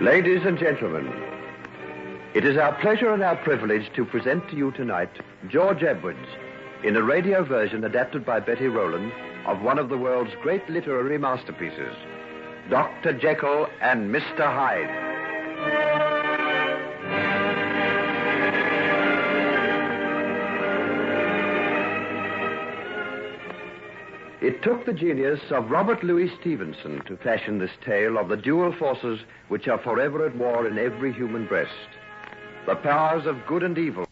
Ladies and gentlemen, it is our pleasure and our privilege to present to you tonight George Edwards in a radio version adapted by Betty Rowland of one of the world's great literary masterpieces, Dr. Jekyll and Mr. Hyde. It took the genius of Robert Louis Stevenson to fashion this tale of the dual forces which are forever at war in every human breast, the powers of good and evil.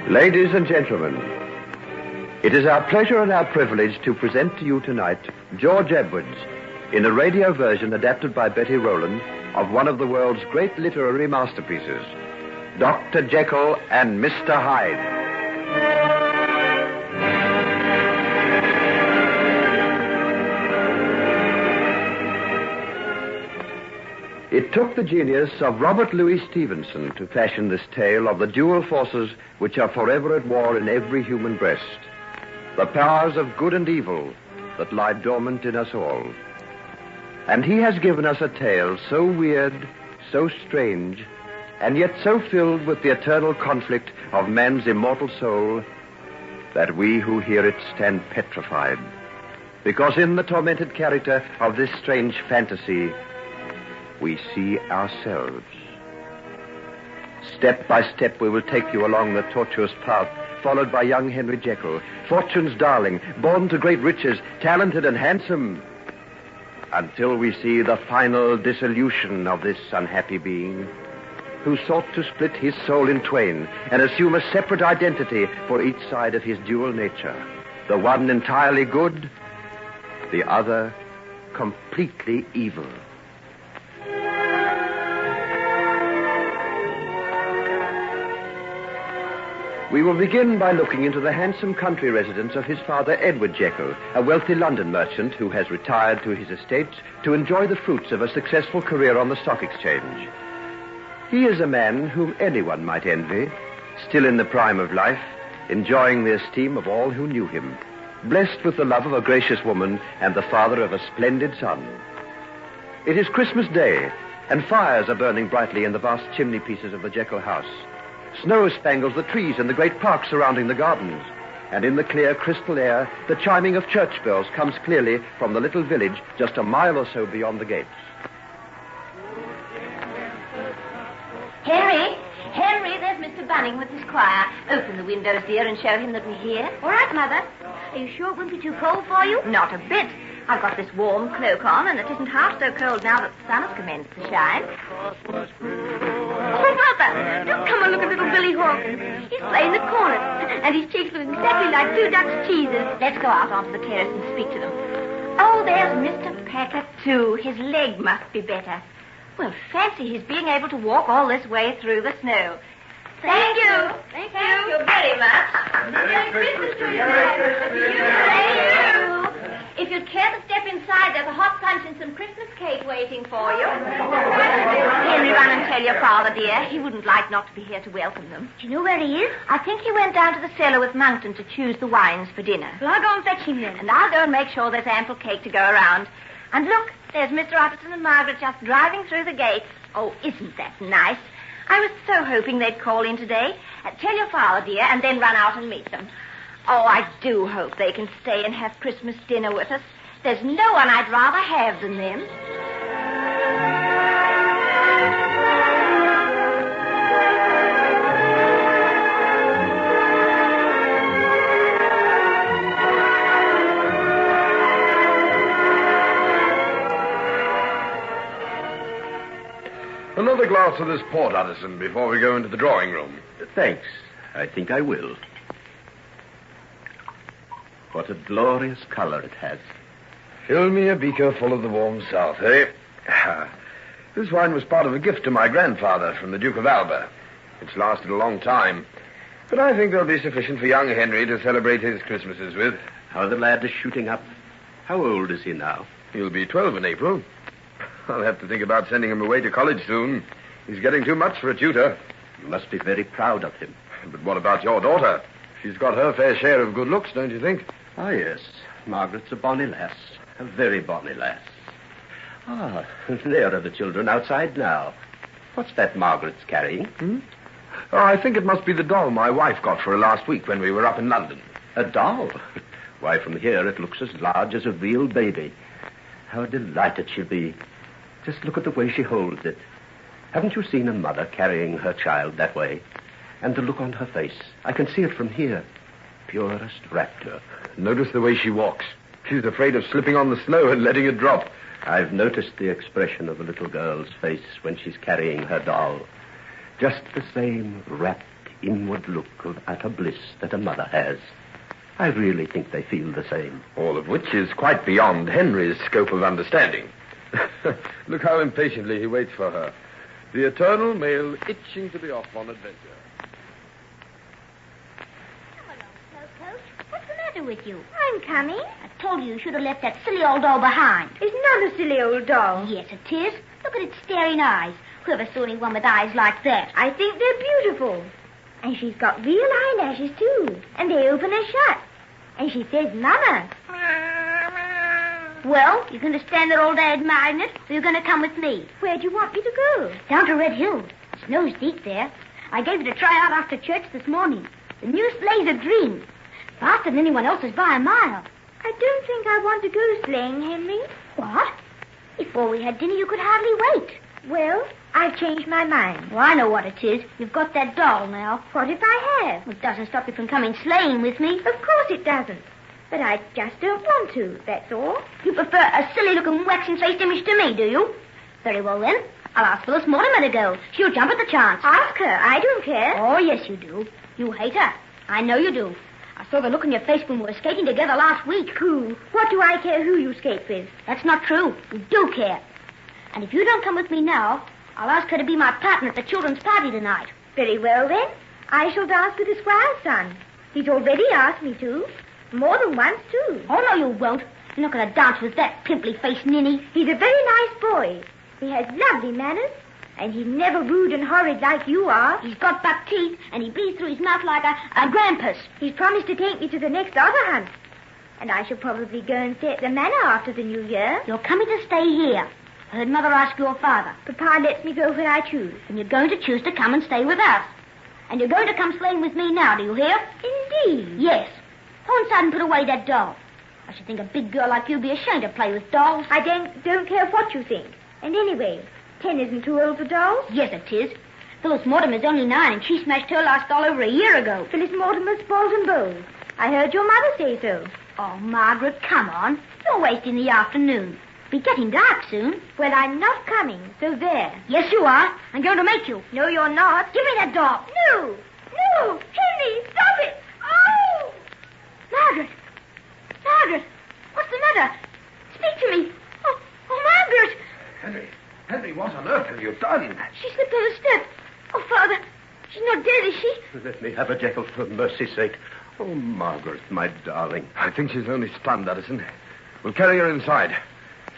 Ladies and gentlemen, it is our pleasure and our privilege to present to you tonight George Edwards in a radio version adapted by Betty Rowland of one of the world's great literary masterpieces, Dr. Jekyll and Mr. Hyde. It took the genius of Robert Louis Stevenson to fashion this tale of the dual forces which are forever at war in every human breast, the powers of good and evil that lie dormant in us all. And he has given us a tale so weird, so strange, and yet so filled with the eternal conflict of man's immortal soul that we who hear it stand petrified, because in the tormented character of this strange fantasy we see ourselves. Step by step, we will take you along the tortuous path, followed by young Henry Jekyll, fortune's darling, born to great riches, talented and handsome, until we see the final dissolution of this unhappy being, who sought to split his soul in twain and assume a separate identity for each side of his dual nature, the one entirely good, the other completely evil. We will begin by looking into the handsome country residence of his father, Edward Jekyll, a wealthy London merchant who has retired to his estates to enjoy the fruits of a successful career on the stock exchange. He is a man whom anyone might envy, still in the prime of life, enjoying the esteem of all who knew him, blessed with the love of a gracious woman and the father of a splendid son. It is Christmas Day, and fires are burning brightly in the vast chimney pieces of the Jekyll house. Snow spangles the trees in the great park surrounding the gardens, and in the clear, crystal air, the chiming of church bells comes clearly from the little village just a mile or so beyond the gates. Henry, there's Mr. Bunning with his choir. Open the windows, dear, and show him that we're here. All right, Mother. Are you sure it won't be too cold for you? Not a bit. I've got this warm cloak on, and it isn't half so cold now that the sun has commenced to shine. Oh, Mother, do come and look at little Billy Hawkins. He's playing the cornet, and his cheeks look exactly like two ducks' cheeses. Let's go out onto the terrace and speak to them. Oh, there's Mr. Packer, too. His leg must be better. Well, fancy his being able to walk all this way through the snow. Thank you. Thank you very much. Merry Christmas to you. Thank you. If you'd care to step inside, there's a hot punch and some Christmas cake waiting for you. Henry, run and tell your father, dear. He wouldn't like not to be here to welcome them. Do you know where he is? I think he went down to the cellar with Monkton to choose the wines for dinner. Well, I'll go and fetch him then. And I'll go and make sure there's ample cake to go around. And look, there's Mr. Utterson and Margaret just driving through the gates. Oh, isn't that nice? I was so hoping they'd call in today. Tell your father, dear, and then run out and meet them. Oh, I do hope they can stay and have Christmas dinner with us. There's no one I'd rather have than them. Another glass of this port, Utterson, before we go into the drawing room. Thanks. I think I will. What a glorious color it has. Fill me a beaker full of the warm south, eh? This wine was part of a gift to my grandfather from the Duke of Alba. It's lasted a long time. But I think they'll be sufficient for young Henry to celebrate his Christmases with. How the lad is shooting up. How old is he now? He'll be 12 in April. I'll have to think about sending him away to college soon. He's getting too much for a tutor. You must be very proud of him. But what about your daughter? She's got her fair share of good looks, don't you think? Ah, yes. Margaret's a bonny lass. A very bonny lass. Ah, there are the children outside now. What's that Margaret's carrying? Oh, I think it must be the doll my wife got for her last week when we were up in London. A doll? Why, from here it looks as large as a real baby. How delighted she'll be. Just look at the way she holds it. Haven't you seen a mother carrying her child that way? And the look on her face. I can see it from here. Purest rapture. Notice the way she walks. She's afraid of slipping on the snow and letting it drop. I've noticed the expression of the little girl's face when she's carrying her doll. Just the same rapt inward look of utter bliss that a mother has. I really think they feel the same. All of which is quite beyond Henry's scope of understanding. Look how impatiently he waits for her. The eternal male itching to be off on adventure. Come along, Coach. What's the matter with you? I'm coming. I told you should have left that silly old doll behind. It's not a silly old doll. Yes, it is. Look at its staring eyes. Whoever saw anyone with eyes like that? I think they're beautiful. And she's got real eyelashes, too. And they open and shut. And she says, Mama. Well, you're going to stand there all day admiring it, or you're going to come with me? Where do you want me to go? Down to Red Hill. The snow's deep there. I gave it a try out after church this morning. The new sleigh's a dream. Faster than anyone else's by a mile. I don't think I want to go sleighing, Henry. What? Before we had dinner, you could hardly wait. Well, I've changed my mind. Well, I know what it is. You've got that doll now. What if I have? It doesn't stop you from coming sleighing with me. Of course it doesn't. But I just don't want to, that's all. You prefer a silly-looking waxen-faced image to me, do you? Very well, then. I'll ask Phyllis Mortimer to go. She'll jump at the chance. Ask her. I don't care. Oh, yes, you do. You hate her. I know you do. I saw the look on your face when we were skating together last week. Who? What do I care who you skate with? That's not true. You do care. And if you don't come with me now, I'll ask her to be my partner at the children's party tonight. Very well, then. I shall dance with the squire's son. He's already asked me to. More than once, too. Oh, no, you won't. You're not going to dance with that pimply-faced ninny. He's a very nice boy. He has lovely manners, and he's never rude and horrid like you are. He's got buck teeth, and he breathes through his mouth like a grampus. He's promised to take me to the next otter hunt. And I shall probably go and stay at the manor after the New Year. You're coming to stay here. I heard Mother ask your father. Papa lets me go when I choose. And you're going to choose to come and stay with us. And you're going to come sleighing with me now, do you hear? Indeed. Yes. Go inside and put away that doll. I should think a big girl like you'd be ashamed to play with dolls. I don't care what you think. And anyway, 10 isn't too old for dolls. Yes, it is. Phyllis Mortimer's only 9, and she smashed her last doll over a year ago. Phyllis Mortimer's balls and bows. I heard your mother say so. Oh, Margaret, come on. You're wasting the afternoon. Be getting dark soon. Well, I'm not coming, so there. Yes, you are. I'm going to make you. No, you're not. Give me that doll. No. No. Henry, stop it. Oh! Margaret! Margaret! What's the matter? Speak to me. Oh, Margaret! Henry, what on earth have you done? She slipped on a step. Oh, Father, she's not dead, is she? Let me have her, Jekyll, for mercy's sake. Oh, Margaret, my darling. I think she's only stunned, Addison. We'll carry her inside.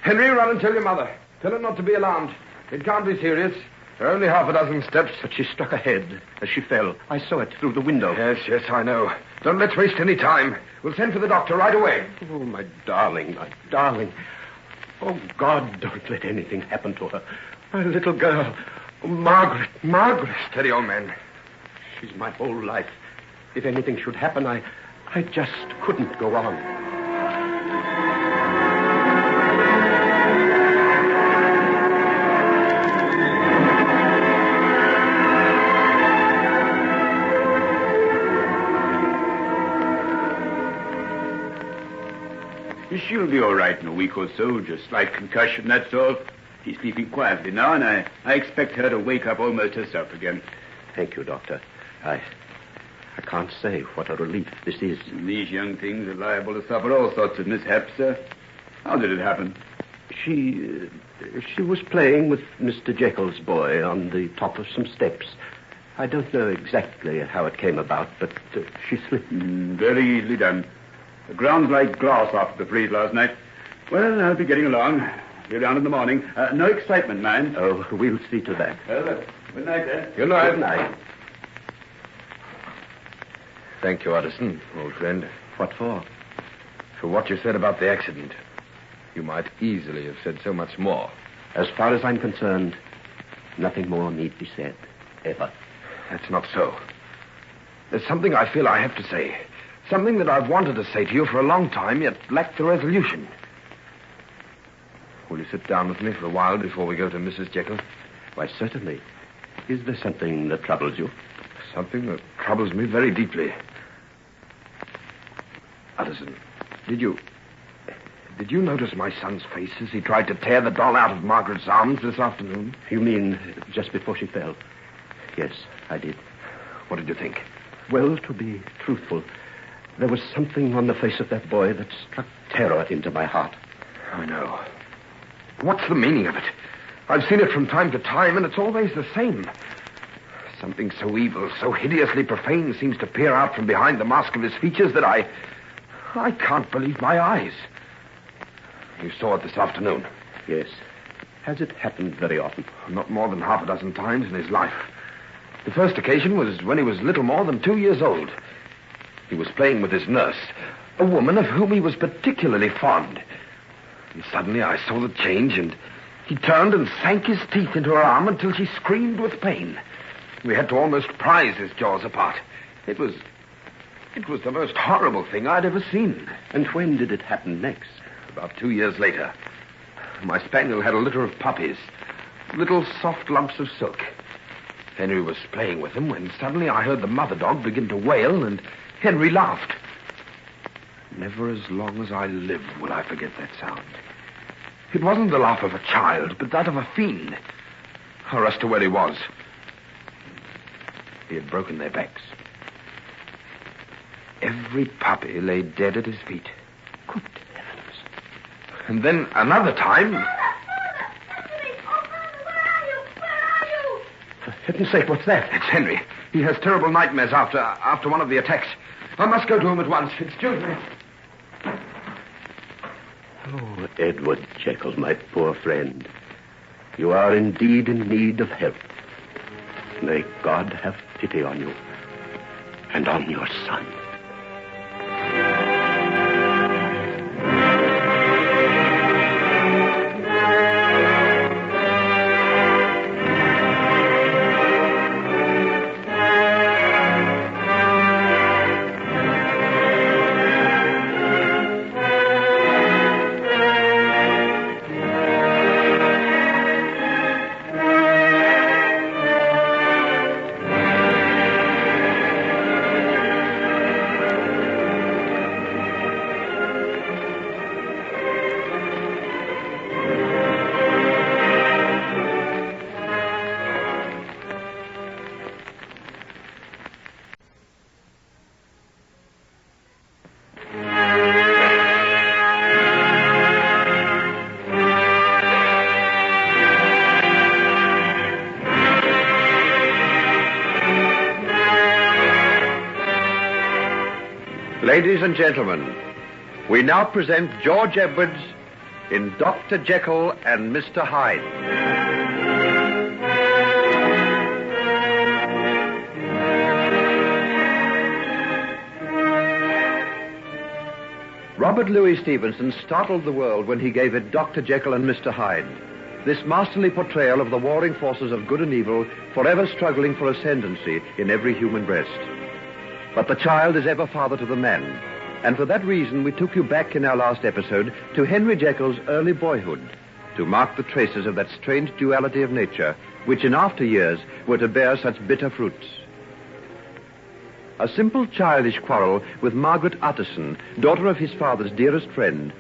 Henry, run and tell your mother. Tell her not to be alarmed. It can't be serious. There are only half a dozen steps. But she struck her head as she fell. I saw it through the window. Yes, I know. Don't let's waste any time. We'll send for the doctor right away. Oh, my darling, my darling. Oh, God, don't let anything happen to her. My little girl. Oh, Margaret. Steady, old man. She's my whole life. If anything should happen, I just couldn't go on. She'll be all right in a week or so, just slight concussion, that's all. She's sleeping quietly now, and I expect her to wake up almost herself again. Thank you, Doctor. I can't say what a relief this is. These young things are liable to suffer all sorts of mishaps, sir. How did it happen? She was playing with Mr. Jekyll's boy on the top of some steps. I don't know exactly how it came about, but she slipped. Very easily done. The ground's like glass after the freeze last night. Well, I'll be getting along. Be around in the morning. No excitement, mind. Oh, we'll see to that. Well, good night, then. Good night. Good night. Thank you, Addison, old friend. What for? For what you said about the accident. You might easily have said so much more. As far as I'm concerned, nothing more need be said. Ever. That's not so. There's something I feel I have to say. Something that I've wanted to say to you for a long time, yet lacked the resolution. Will you sit down with me for a while before we go to Mrs. Jekyll? Why, certainly. Is there something that troubles you? Something that troubles me very deeply. Addison, did you notice my son's face as he tried to tear the doll out of Margaret's arms this afternoon? You mean just before she fell? Yes, I did. What did you think? Well, to be truthful, there was something on the face of that boy that struck terror into my heart. I know. What's the meaning of it? I've seen it from time to time, and it's always the same. Something so evil, so hideously profane seems to peer out from behind the mask of his features that I can't believe my eyes. You saw it this afternoon? Yes. Has it happened very often? Not more than half a dozen times in his life. The first occasion was when he was little more than 2 years old. He was playing with his nurse, a woman of whom he was particularly fond. And suddenly I saw the change, and he turned and sank his teeth into her arm until she screamed with pain. We had to almost prise his jaws apart. It was the most horrible thing I'd ever seen. And when did it happen next? About 2 years later. My spaniel had a litter of puppies, little soft lumps of silk. Henry was playing with them when suddenly I heard the mother dog begin to wail, and Henry laughed. Never as long as I live will I forget that sound. It wasn't the laugh of a child, but that of a fiend. I rushed to where he was. He had broken their backs. Every puppy lay dead at his feet. Good heavens. And then another time... For heaven's sake, what's that? It's Henry. He has terrible nightmares after one of the attacks. I must go to him at once. Excuse me. Oh, Edward Jekyll, my poor friend. You are indeed in need of help. May God have pity on you and on your son. Ladies and gentlemen, we now present George Edwards in Dr. Jekyll and Mr. Hyde. Robert Louis Stevenson startled the world when he gave it Dr. Jekyll and Mr. Hyde. This masterly portrayal of the warring forces of good and evil, forever struggling for ascendancy in every human breast. But the child is ever father to the man. And for that reason, we took you back in our last episode to Henry Jekyll's early boyhood, to mark the traces of that strange duality of nature, which in after years were to bear such bitter fruits. A simple childish quarrel with Margaret Utterson, daughter of his father's dearest friend,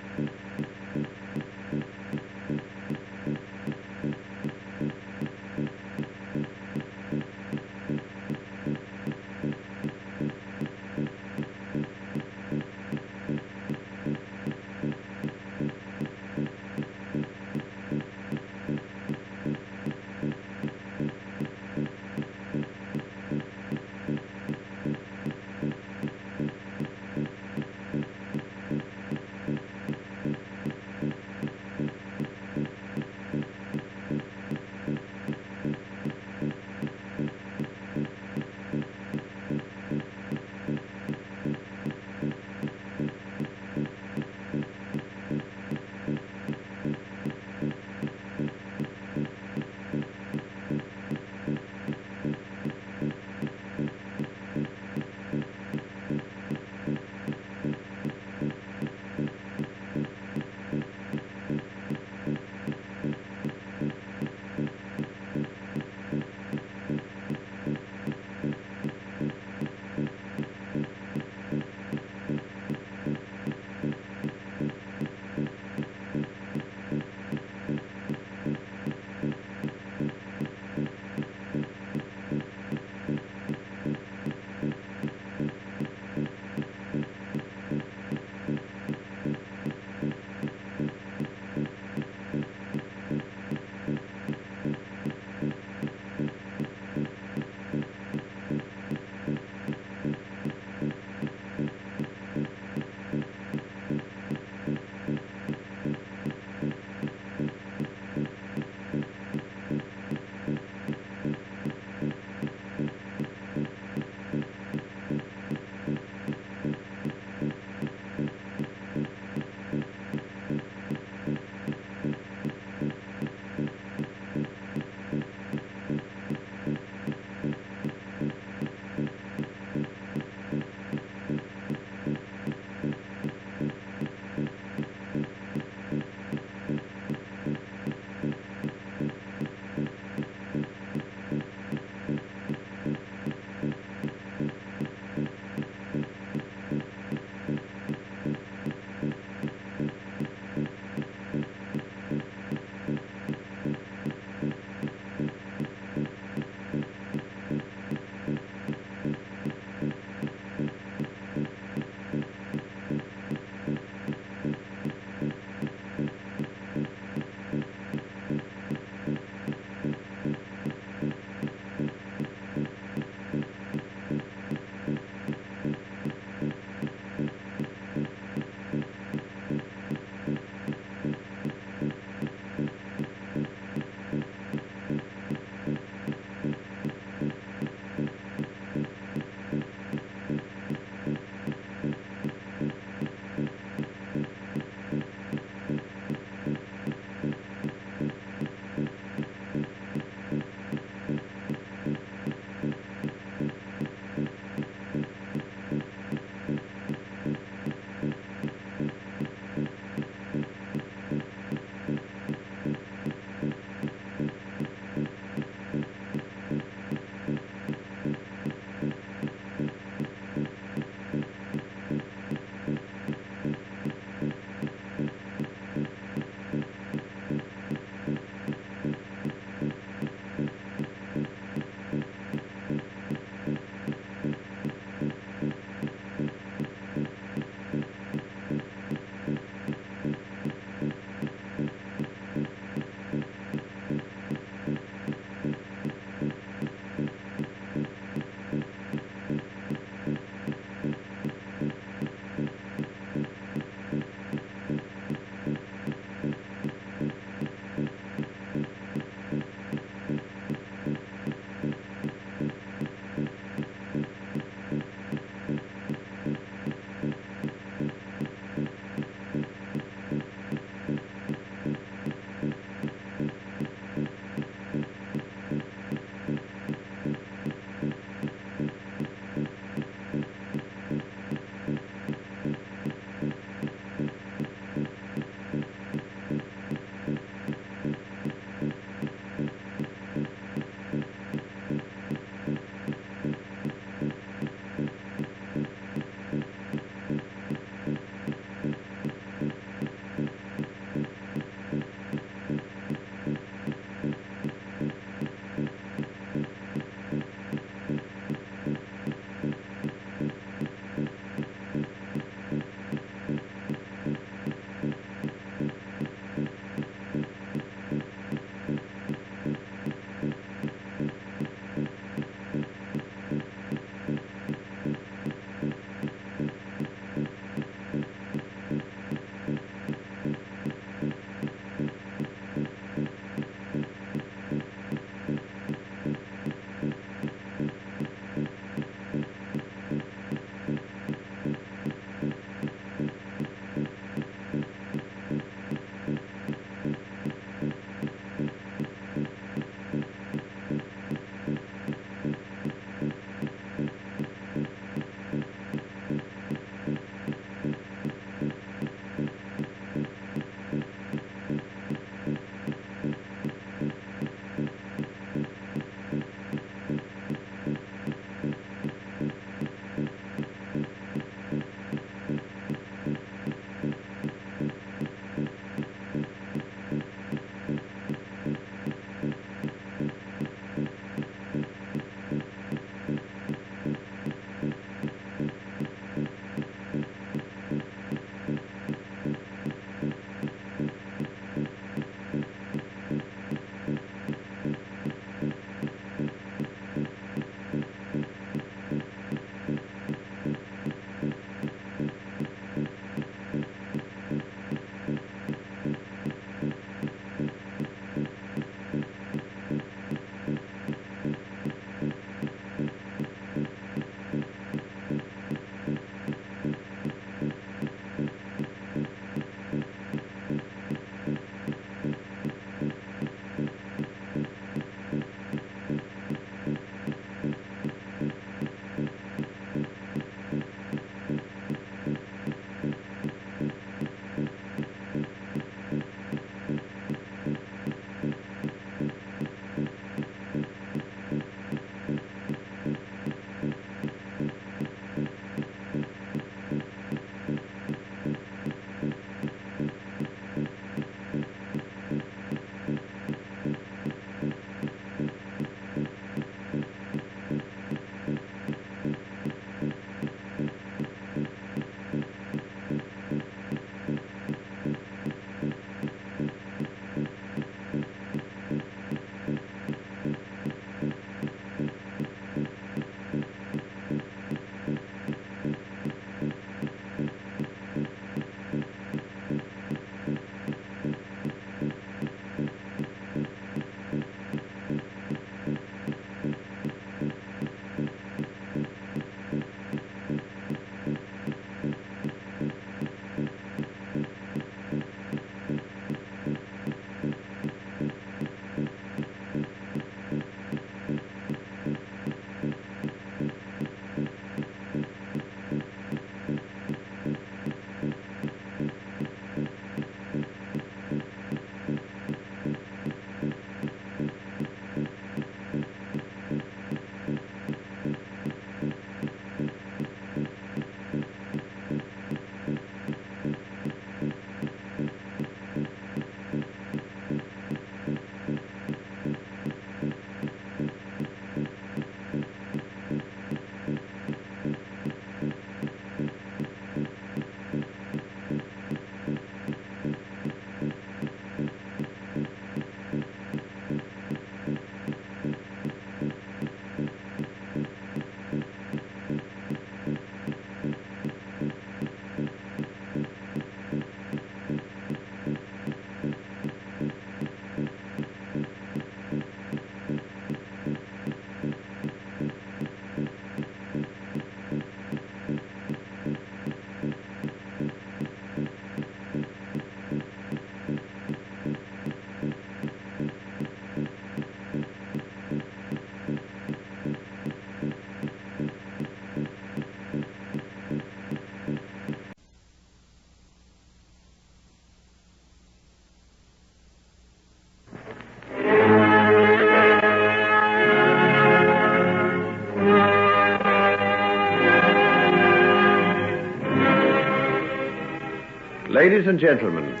Ladies and gentlemen,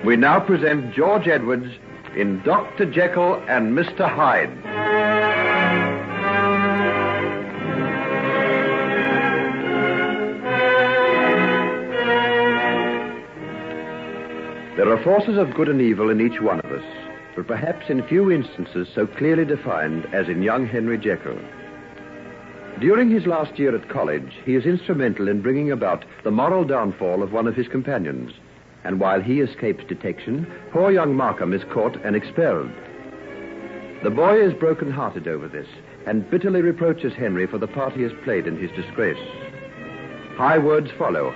we now present George Edwards in Dr. Jekyll and Mr. Hyde. There are forces of good and evil in each one of us, but perhaps in few instances so clearly defined as in young Henry Jekyll. During his last year at college, he is instrumental in bringing about the moral downfall of one of his companions, and while he escapes detection, poor young Markham is caught and expelled. The boy is broken-hearted over this, and bitterly reproaches Henry for the part he has played in his disgrace. High words follow,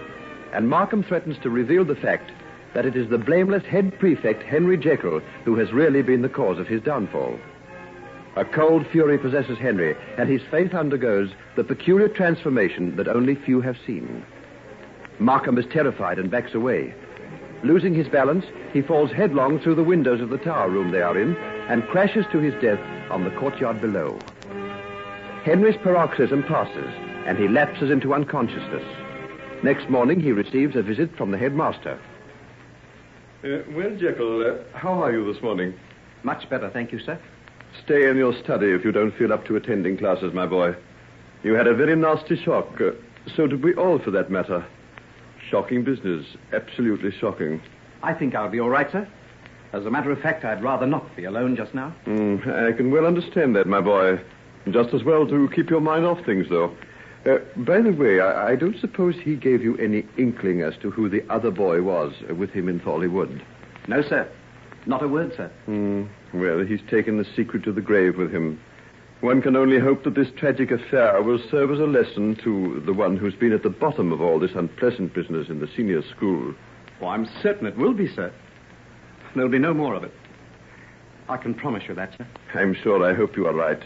and Markham threatens to reveal the fact that it is the blameless head prefect, Henry Jekyll, who has really been the cause of his downfall. A cold fury possesses Henry, and his faith undergoes the peculiar transformation that only few have seen. Markham is terrified and backs away. Losing his balance, he falls headlong through the windows of the tower room they are in and crashes to his death on the courtyard below. Henry's paroxysm passes, and he lapses into unconsciousness. Next morning, he receives a visit from the headmaster. Well, Jekyll, how are you this morning? Much better, thank you, sir. Stay in your study if you don't feel up to attending classes, my boy. You had a very nasty shock. So did we all, for that matter. Shocking business. Absolutely shocking. I think I'll be all right, sir. As a matter of fact, I'd rather not be alone just now. I can well understand that, my boy. Just as well to keep your mind off things, though. By the way, I don't suppose he gave you any inkling as to who the other boy was with him in Thorley Wood? No, sir. Not a word, sir. Well, he's taken the secret to the grave with him. One can only hope that this tragic affair will serve as a lesson to the one who's been at the bottom of all this unpleasant business in the senior school. Oh, I'm certain it will be, sir. There'll be no more of it. I can promise you that, sir. I'm sure I hope you are right.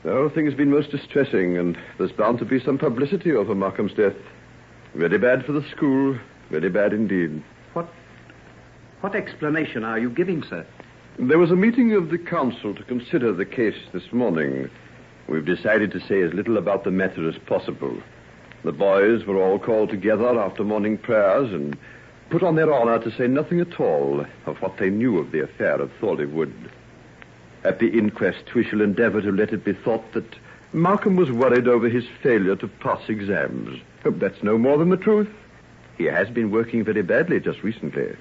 The whole thing has been most distressing, and there's bound to be some publicity over Markham's death. Very bad for the school. Very bad indeed. What explanation are you giving, sir? There was a meeting of the council to consider the case this morning. We've decided to say as little about the matter as possible. The boys were all called together after morning prayers and put on their honor to say nothing at all of what they knew of the affair of Thorley Wood. At the inquest, we shall endeavor to let it be thought that Markham was worried over his failure to pass exams. That's no more than the truth. He has been working very badly just recently.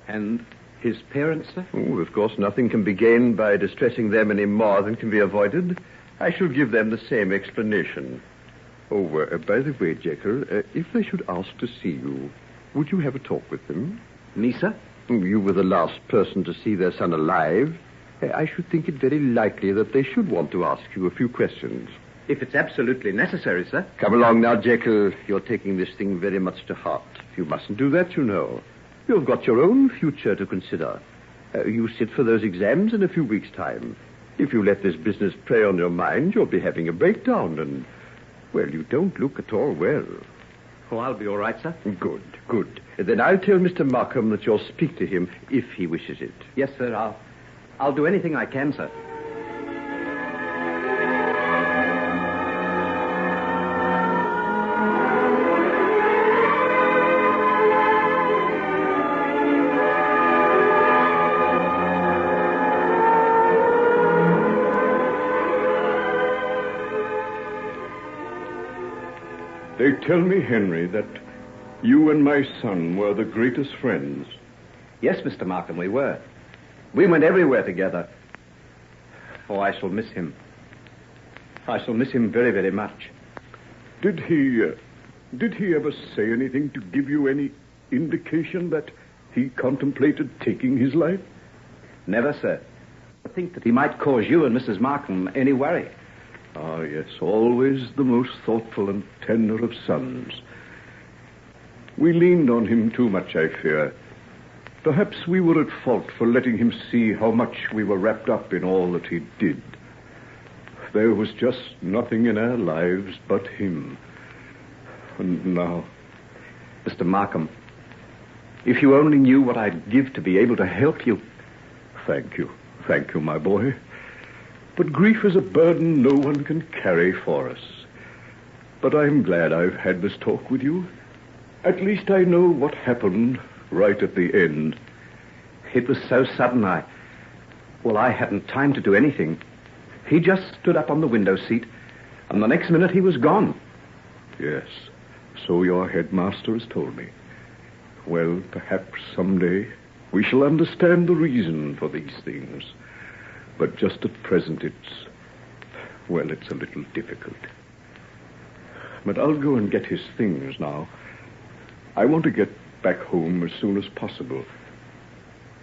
And his parents, sir? Oh, of course, nothing can be gained by distressing them any more than can be avoided. I shall give them the same explanation. Oh, by the way, Jekyll, if they should ask to see you, would you have a talk with them? Me, sir? You were the last person to see their son alive. I should think it very likely that they should want to ask you a few questions. If it's absolutely necessary, sir. Come along now, Jekyll. You're taking this thing very much to heart. You mustn't do that, you know. You've got your own future to consider. You sit for those exams in a few weeks' time. If you let this business prey on your mind, you'll be having a breakdown, and, well, you don't look at all well. Oh, I'll be all right, sir. Good, good. Then I'll tell Mr. Markham that you'll speak to him if he wishes it. Yes, sir, I'll do anything I can, sir. They tell me, Henry, that you and my son were the greatest friends. Yes, Mr. Markham, we were. We went everywhere together. Oh, I shall miss him. I shall miss him very, very much. Did he ever say anything to give you any indication that he contemplated taking his life? Never, sir. I think that he might cause you and Mrs. Markham any worry. Ah, yes, always the most thoughtful and tender of sons. We leaned on him too much, I fear. Perhaps we were at fault for letting him see how much we were wrapped up in all that he did. There was just nothing in our lives but him. And now... Mr. Markham, if you only knew what I'd give to be able to help you. Thank you, my boy. But grief is a burden no one can carry for us. But I'm glad I've had this talk with you. At least I know what happened right at the end. It was so sudden, I hadn't time to do anything. He just stood up on the window seat, and the next minute he was gone. Yes, so your headmaster has told me. Well, perhaps someday we shall understand the reason for these things. But just at present it's a little difficult. But I'll go and get his things now. I want to get back home as soon as possible.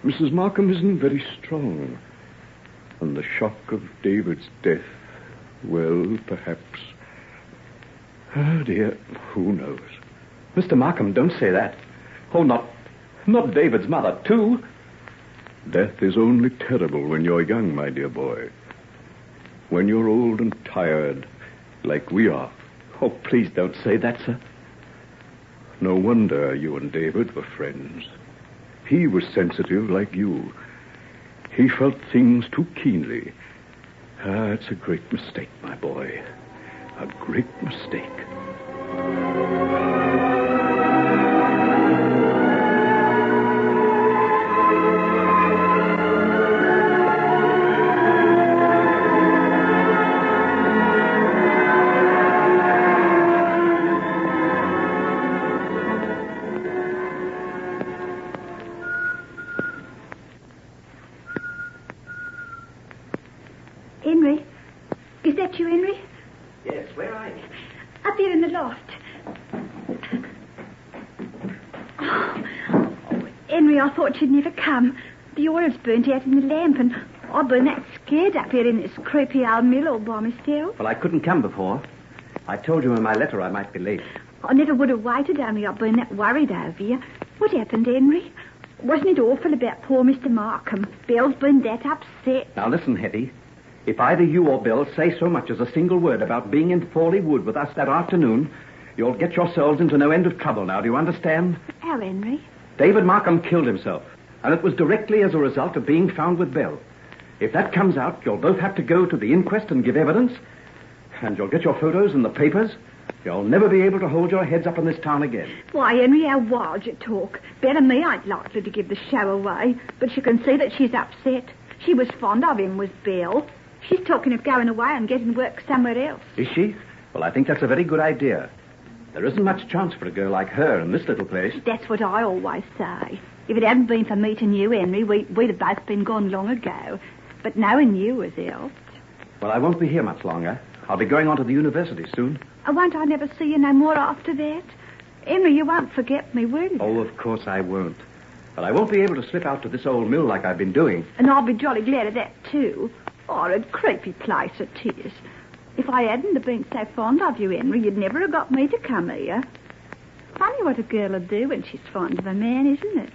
Mrs. Markham isn't very strong. And the shock of David's death, well, perhaps... Oh, dear, who knows? Mr. Markham, don't say that. Oh, not David's mother, too. Death is only terrible when you're young, my dear boy. When you're old and tired, like we are. Oh, please don't say that, sir. No wonder you and David were friends. He was sensitive like you. He felt things too keenly. It's a great mistake, my boy. A great mistake. Henry? Is that you, Henry? Yes, where are you? Up here in the loft. Oh, Henry, I thought you'd never come. The oil's burnt out in the lamp, and I've been that scared up here in this creepy old mill all by myself. Well, I couldn't come before. I told you in my letter I might be late. I never would have waited, only I've been that worried over you. What happened, Henry? Wasn't it awful about poor Mr. Markham? Bell's been that upset. Now, listen, Hettie. If either you or Bill say so much as a single word about being in Fawley Wood with us that afternoon, you'll get yourselves into no end of trouble now. Do you understand? How, Henry? David Markham killed himself, and it was directly as a result of being found with Bill. If that comes out, you'll both have to go to the inquest and give evidence, and you'll get your photos in the papers. You'll never be able to hold your heads up in this town again. Why, Henry, how wild you talk. Ben and me ain't likely to give the show away, but you can see that she's upset. She was fond of him, was Bill. She's talking of going away and getting work somewhere else. Is she? Well, I think that's a very good idea. There isn't much chance for a girl like her in this little place. That's what I always say. If it hadn't been for meeting you, Henry, we'd have both been gone long ago. But knowing you has helped. Well, I won't be here much longer. I'll be going on to the university soon. Oh, won't I never see you no more after that? Henry, you won't forget me, will you? Oh, of course I won't. But I won't be able to slip out to this old mill like I've been doing. And I'll be jolly glad of that, too. Horrid, creepy place it is. If I hadn't have been so fond of you, Henry, you'd never have got me to come here. Funny what a girl will do when she's fond of a man, isn't it?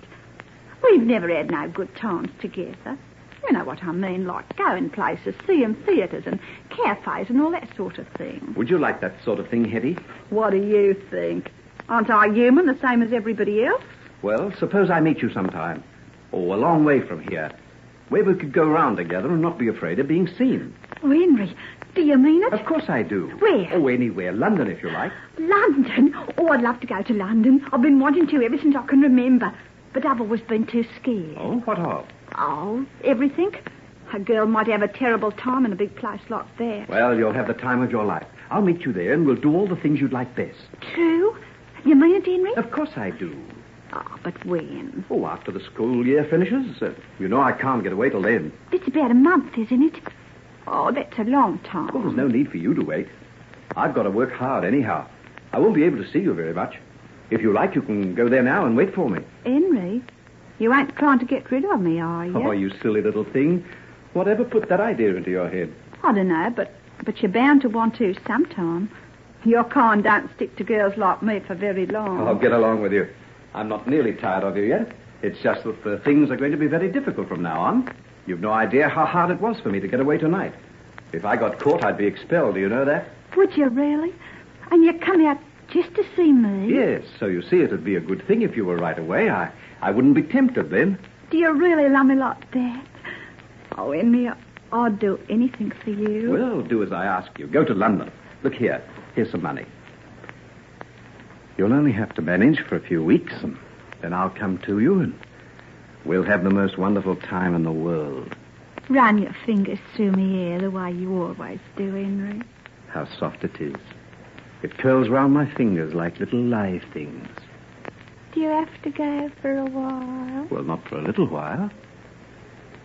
We've never had no good times together. You know what I mean, like going places, seeing theatres and cafes and all that sort of thing. Would you like that sort of thing, Hettie? What do you think? Aren't I human, the same as everybody else? Well, suppose I meet you sometime. Oh, a long way from here. Where we could go round together and not be afraid of being seen. Oh, Henry, do you mean it? Of course I do. Where? Oh, anywhere. London, if you like. London? Oh, I'd love to go to London. I've been wanting to ever since I can remember. But I've always been too scared. Oh, what of? Oh, everything. A girl might have a terrible time in a big place like that. Well, you'll have the time of your life. I'll meet you there and we'll do all the things you'd like best. True? You mean it, Henry? Of course I do. Oh, but when? Oh, after the school year finishes. You know I can't get away till then. It's about a month, isn't it? Oh, that's a long time. Well, there's no need for you to wait. I've got to work hard anyhow. I won't be able to see you very much. If you like, you can go there now and wait for me. Henry, you ain't trying to get rid of me, are you? Oh, you silly little thing. Whatever put that idea into your head? I don't know, but you're bound to want to sometime. Your kind don't stick to girls like me for very long. I'll get along with you. I'm not nearly tired of you yet. It's just that things are going to be very difficult from now on. You've no idea how hard it was for me to get away tonight. If I got caught, I'd be expelled. Do you know that? Would you really? And you come out just to see me? Yes, so you see it'd be a good thing if you were right away. I wouldn't be tempted then. Do you really love me like that? Oh, Henry, I'd do anything for you. Well, do as I ask you. Go to London. Look here. Here's some money. You'll only have to manage for a few weeks, and Then I'll come to you, and we'll have the most wonderful time in the world. Run your fingers through me hair the way you always do, Henry. How soft it is. It curls round my fingers like little live things. Do you have to go for a while? Well, not for a little while.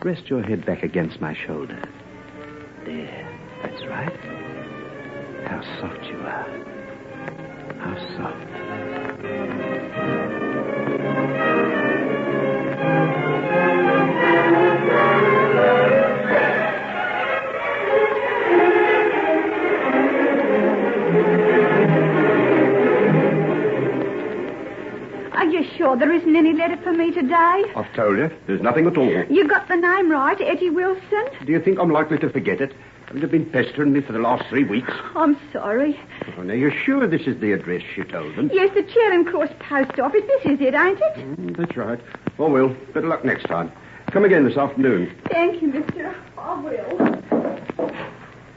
Rest your head back against my shoulder. There, that's right. How soft you are. How soft. Are you sure there isn't any letter for me today? I've told you, there's nothing at all. You got the name right, Hettie Wilson? Do you think I'm likely to forget it? Haven't you been pestering me for the last 3 weeks? I'm sorry. Oh, now, you're sure this is the address you told them? Yes, the Charing Cross Post Office. This is it, ain't it? That's right. Oh, well, better luck next time. Come again this afternoon. Thank you, mister. I will.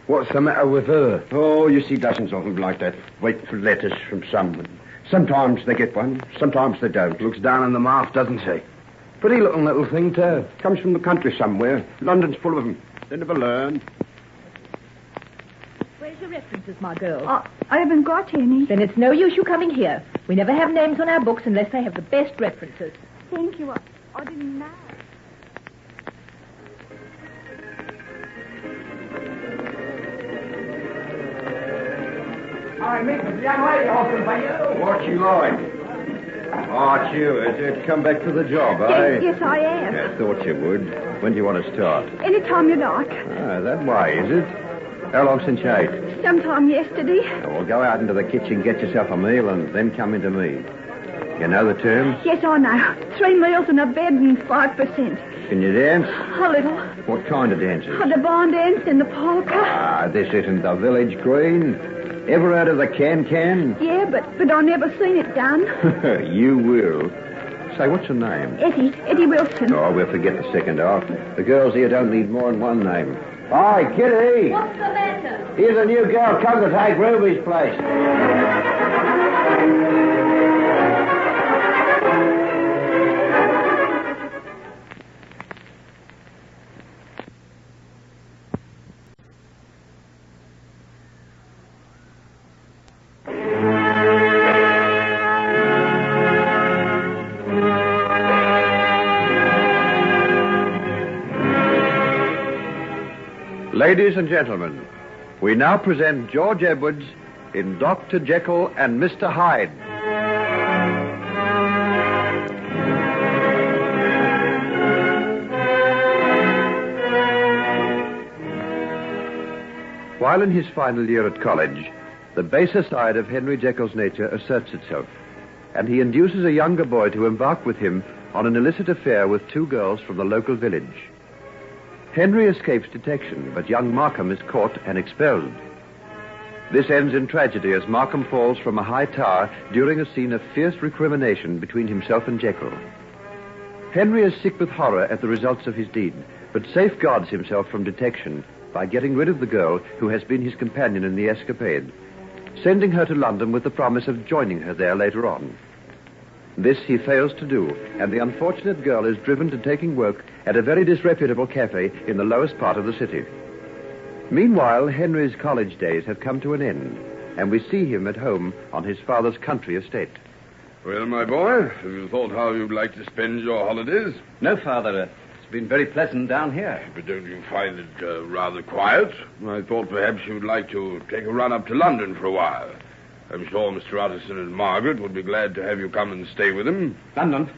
What's the matter with her? Oh, you see dozens of them like that. Wait for letters from someone. Sometimes they get one, sometimes they don't. Looks down in the mouth, doesn't she? Pretty looking little thing, too. Comes from the country somewhere. London's full of them. They never learn. Where's your references, my girl? I haven't got any. Then it's no use you coming here. We never have names on our books unless they have the best references. Thank you. I didn't know. I meet the young lady hoping for you. What you like? Oh, Hugh, you'd come back to the job, eh? Yes, I am. I thought you would. When do you want to start? Any time you like. Ah, that way, is it? How long since you ate? Sometime yesterday. Oh, well, go out into the kitchen, get yourself a meal, and then come into me. You know the terms? Yes, I know. 3 meals and a bed and 5%. Can you dance? A little. What kind of dances? The barn dance and the polka. Ah, this isn't the village green. Ever heard of the can-can? Yeah, but I never seen it done. You will. Say, what's your name? Hettie Wilson. Oh, we'll forget the second half. The girls here don't need more than one name. Hi, Kitty! What's the matter? Here's a new girl come to take Ruby's place. Ladies and gentlemen, we now present George Edwards in Dr. Jekyll and Mr. Hyde. While in his final year at college, the baser side of Henry Jekyll's nature asserts itself, and he induces a younger boy to embark with him on an illicit affair with 2 girls from the local village. Henry escapes detection, but young Markham is caught and expelled. This ends in tragedy as Markham falls from a high tower during a scene of fierce recrimination between himself and Jeckyll. Henry is sick with horror at the results of his deed, but safeguards himself from detection by getting rid of the girl who has been his companion in the escapade, sending her to London with the promise of joining her there later on. This he fails to do, and the unfortunate girl is driven to taking work at a very disreputable cafe in the lowest part of the city. Meanwhile, Henry's college days have come to an end, and we see him at home on his father's country estate. Well, my boy, have you thought how you'd like to spend your holidays? No, Father. It's been very pleasant down here. But don't you find it rather quiet? I thought perhaps you'd like to take a run up to London for a while. I'm sure Mr. Utterson and Margaret would be glad to have you come and stay with them. London?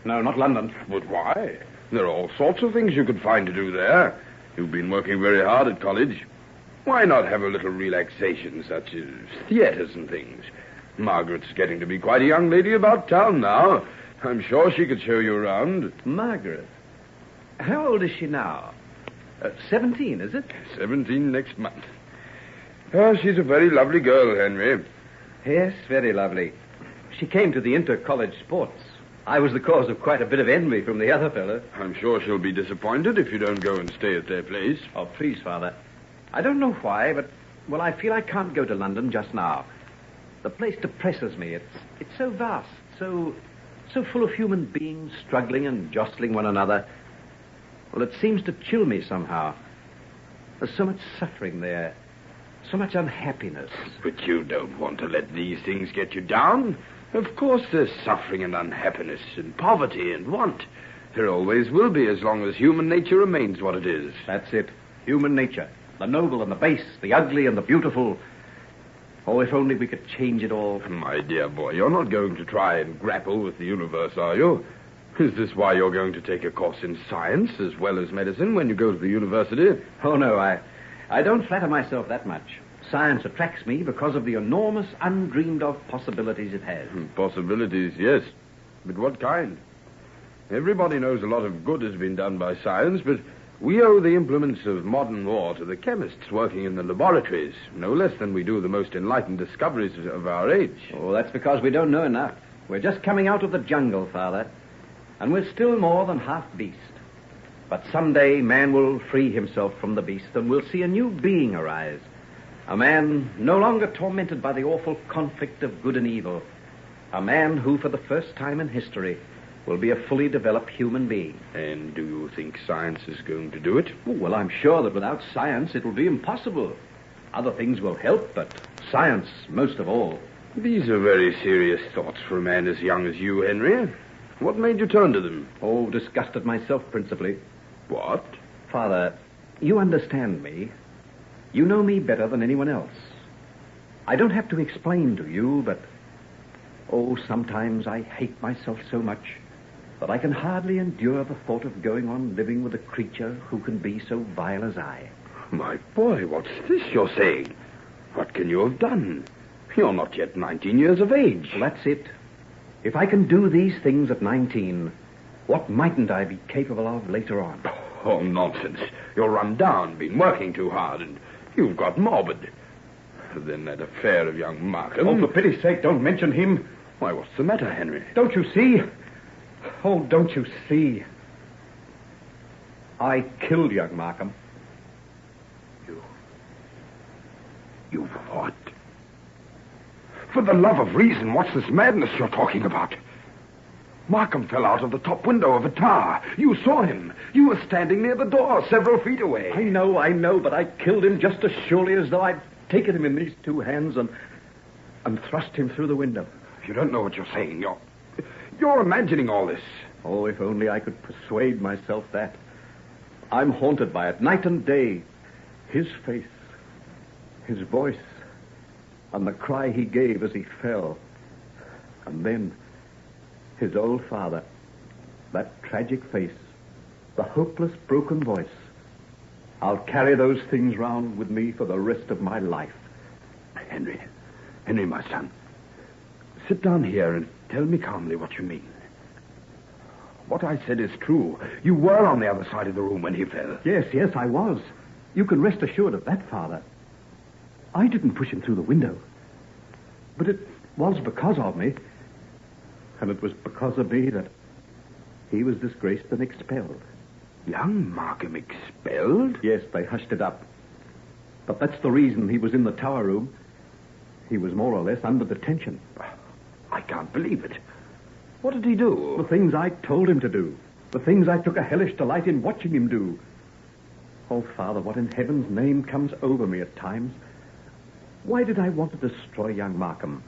No, not London. But why? There are all sorts of things you could find to do there. You've been working very hard at college. Why not have a little relaxation, such as theaters and things? Margaret's getting to be quite a young lady about town now. I'm sure she could show you around. Margaret? How old is she now? 17, is it? 17 next month. Oh, she's a very lovely girl, Henry. Yes, very lovely. She came to the inter-college sports. I was the cause of quite a bit of envy from the other fellow. I'm sure she'll be disappointed if you don't go and stay at their place. Oh, please, Father. I don't know why, but, well, I feel I can't go to London just now. The place depresses me. It's so vast, so so full of human beings struggling and jostling one another. Well, it seems to chill me somehow. There's so much suffering there, so much unhappiness. But you don't want to let these things get you down. Of course there's suffering and unhappiness and poverty and want. There always will be as long as human nature remains what it is. That's it. Human nature. The noble and the base, the ugly and the beautiful. Oh, if only we could change it all. My dear boy, you're not going to try and grapple with the universe, are you? Is this why you're going to take a course in science as well as medicine when you go to the university? Oh, no, I don't flatter myself that much. Science attracts me because of the enormous, undreamed-of possibilities it has. Possibilities, yes. But what kind? Everybody knows a lot of good has been done by science, but we owe the implements of modern war to the chemists working in the laboratories, no less than we do the most enlightened discoveries of our age. Oh, that's because we don't know enough. We're just coming out of the jungle, Father, and we're still more than half beast. But someday man will free himself from the beast, and we'll see a new being arise. A man no longer tormented by the awful conflict of good and evil. A man who, for the first time in history, will be a fully developed human being. And do you think science is going to do it? Oh, well, I'm sure that without science it will be impossible. Other things will help, but science most of all. These are very serious thoughts for a man as young as you, Henry. What made you turn to them? Oh, disgusted myself, principally. What? Father, you understand me. You know me better than anyone else. I don't have to explain to you, but... oh, sometimes I hate myself so much that I can hardly endure the thought of going on living with a creature who can be so vile as I. My boy, what's this you're saying? What can you have done? You're not yet 19 years of age. Well, that's it. If I can do these things at 19, what mightn't I be capable of later on? Oh, nonsense. You're run down, been working too hard, and you've got morbid. Then that affair of young Markham... Oh, for pity's sake, don't mention him. Why, what's the matter, Henry? Don't you see? Oh, don't you see? I killed young Markham. You what? For the love of reason, what's this madness you're talking about? Markham fell out of the top window of a tower. You saw him. You were standing near the door, several feet away. I know, but I killed him just as surely as though I'd taken him in these two hands and thrust him through the window. You don't know what you're saying. You're imagining all this. Oh, if only I could persuade myself that. I'm haunted by it, night and day. His face, his voice, and the cry he gave as he fell. And then his old father, that tragic face, the hopeless, broken voice. I'll carry those things round with me for the rest of my life. Henry, my son, sit down here and tell me calmly what you mean. What I said is true. You were on the other side of the room when he fell. Yes, I was. You can rest assured of that, Father. I didn't push him through the window. But it was because of me. And it was because of me that he was disgraced and expelled. Young Markham expelled? Yes, they hushed it up. But that's the reason he was in the tower room. He was more or less under detention. I can't believe it. What did he do? The things I told him to do. The things I took a hellish delight in watching him do. Oh, Father, what in heaven's name comes over me at times? Why did I want to destroy young Markham?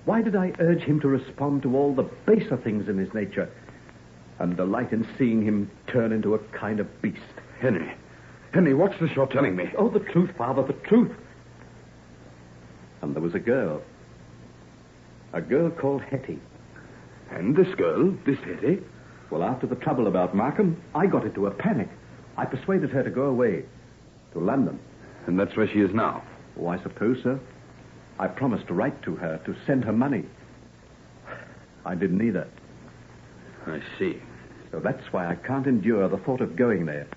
Why did I urge him to respond to all the baser things in his nature and delight in seeing him turn into a kind of beast? Henry, what's this you're telling me? Oh, the truth, Father, the truth. And there was a girl called Hettie. And this girl, this Hettie? Well, after the trouble about Markham, I got into a panic. I persuaded her to go away to London. And that's where she is now? Oh, I suppose so. I promised to write to her, to send her money. I didn't either. I see. So that's why I can't endure the thought of going there.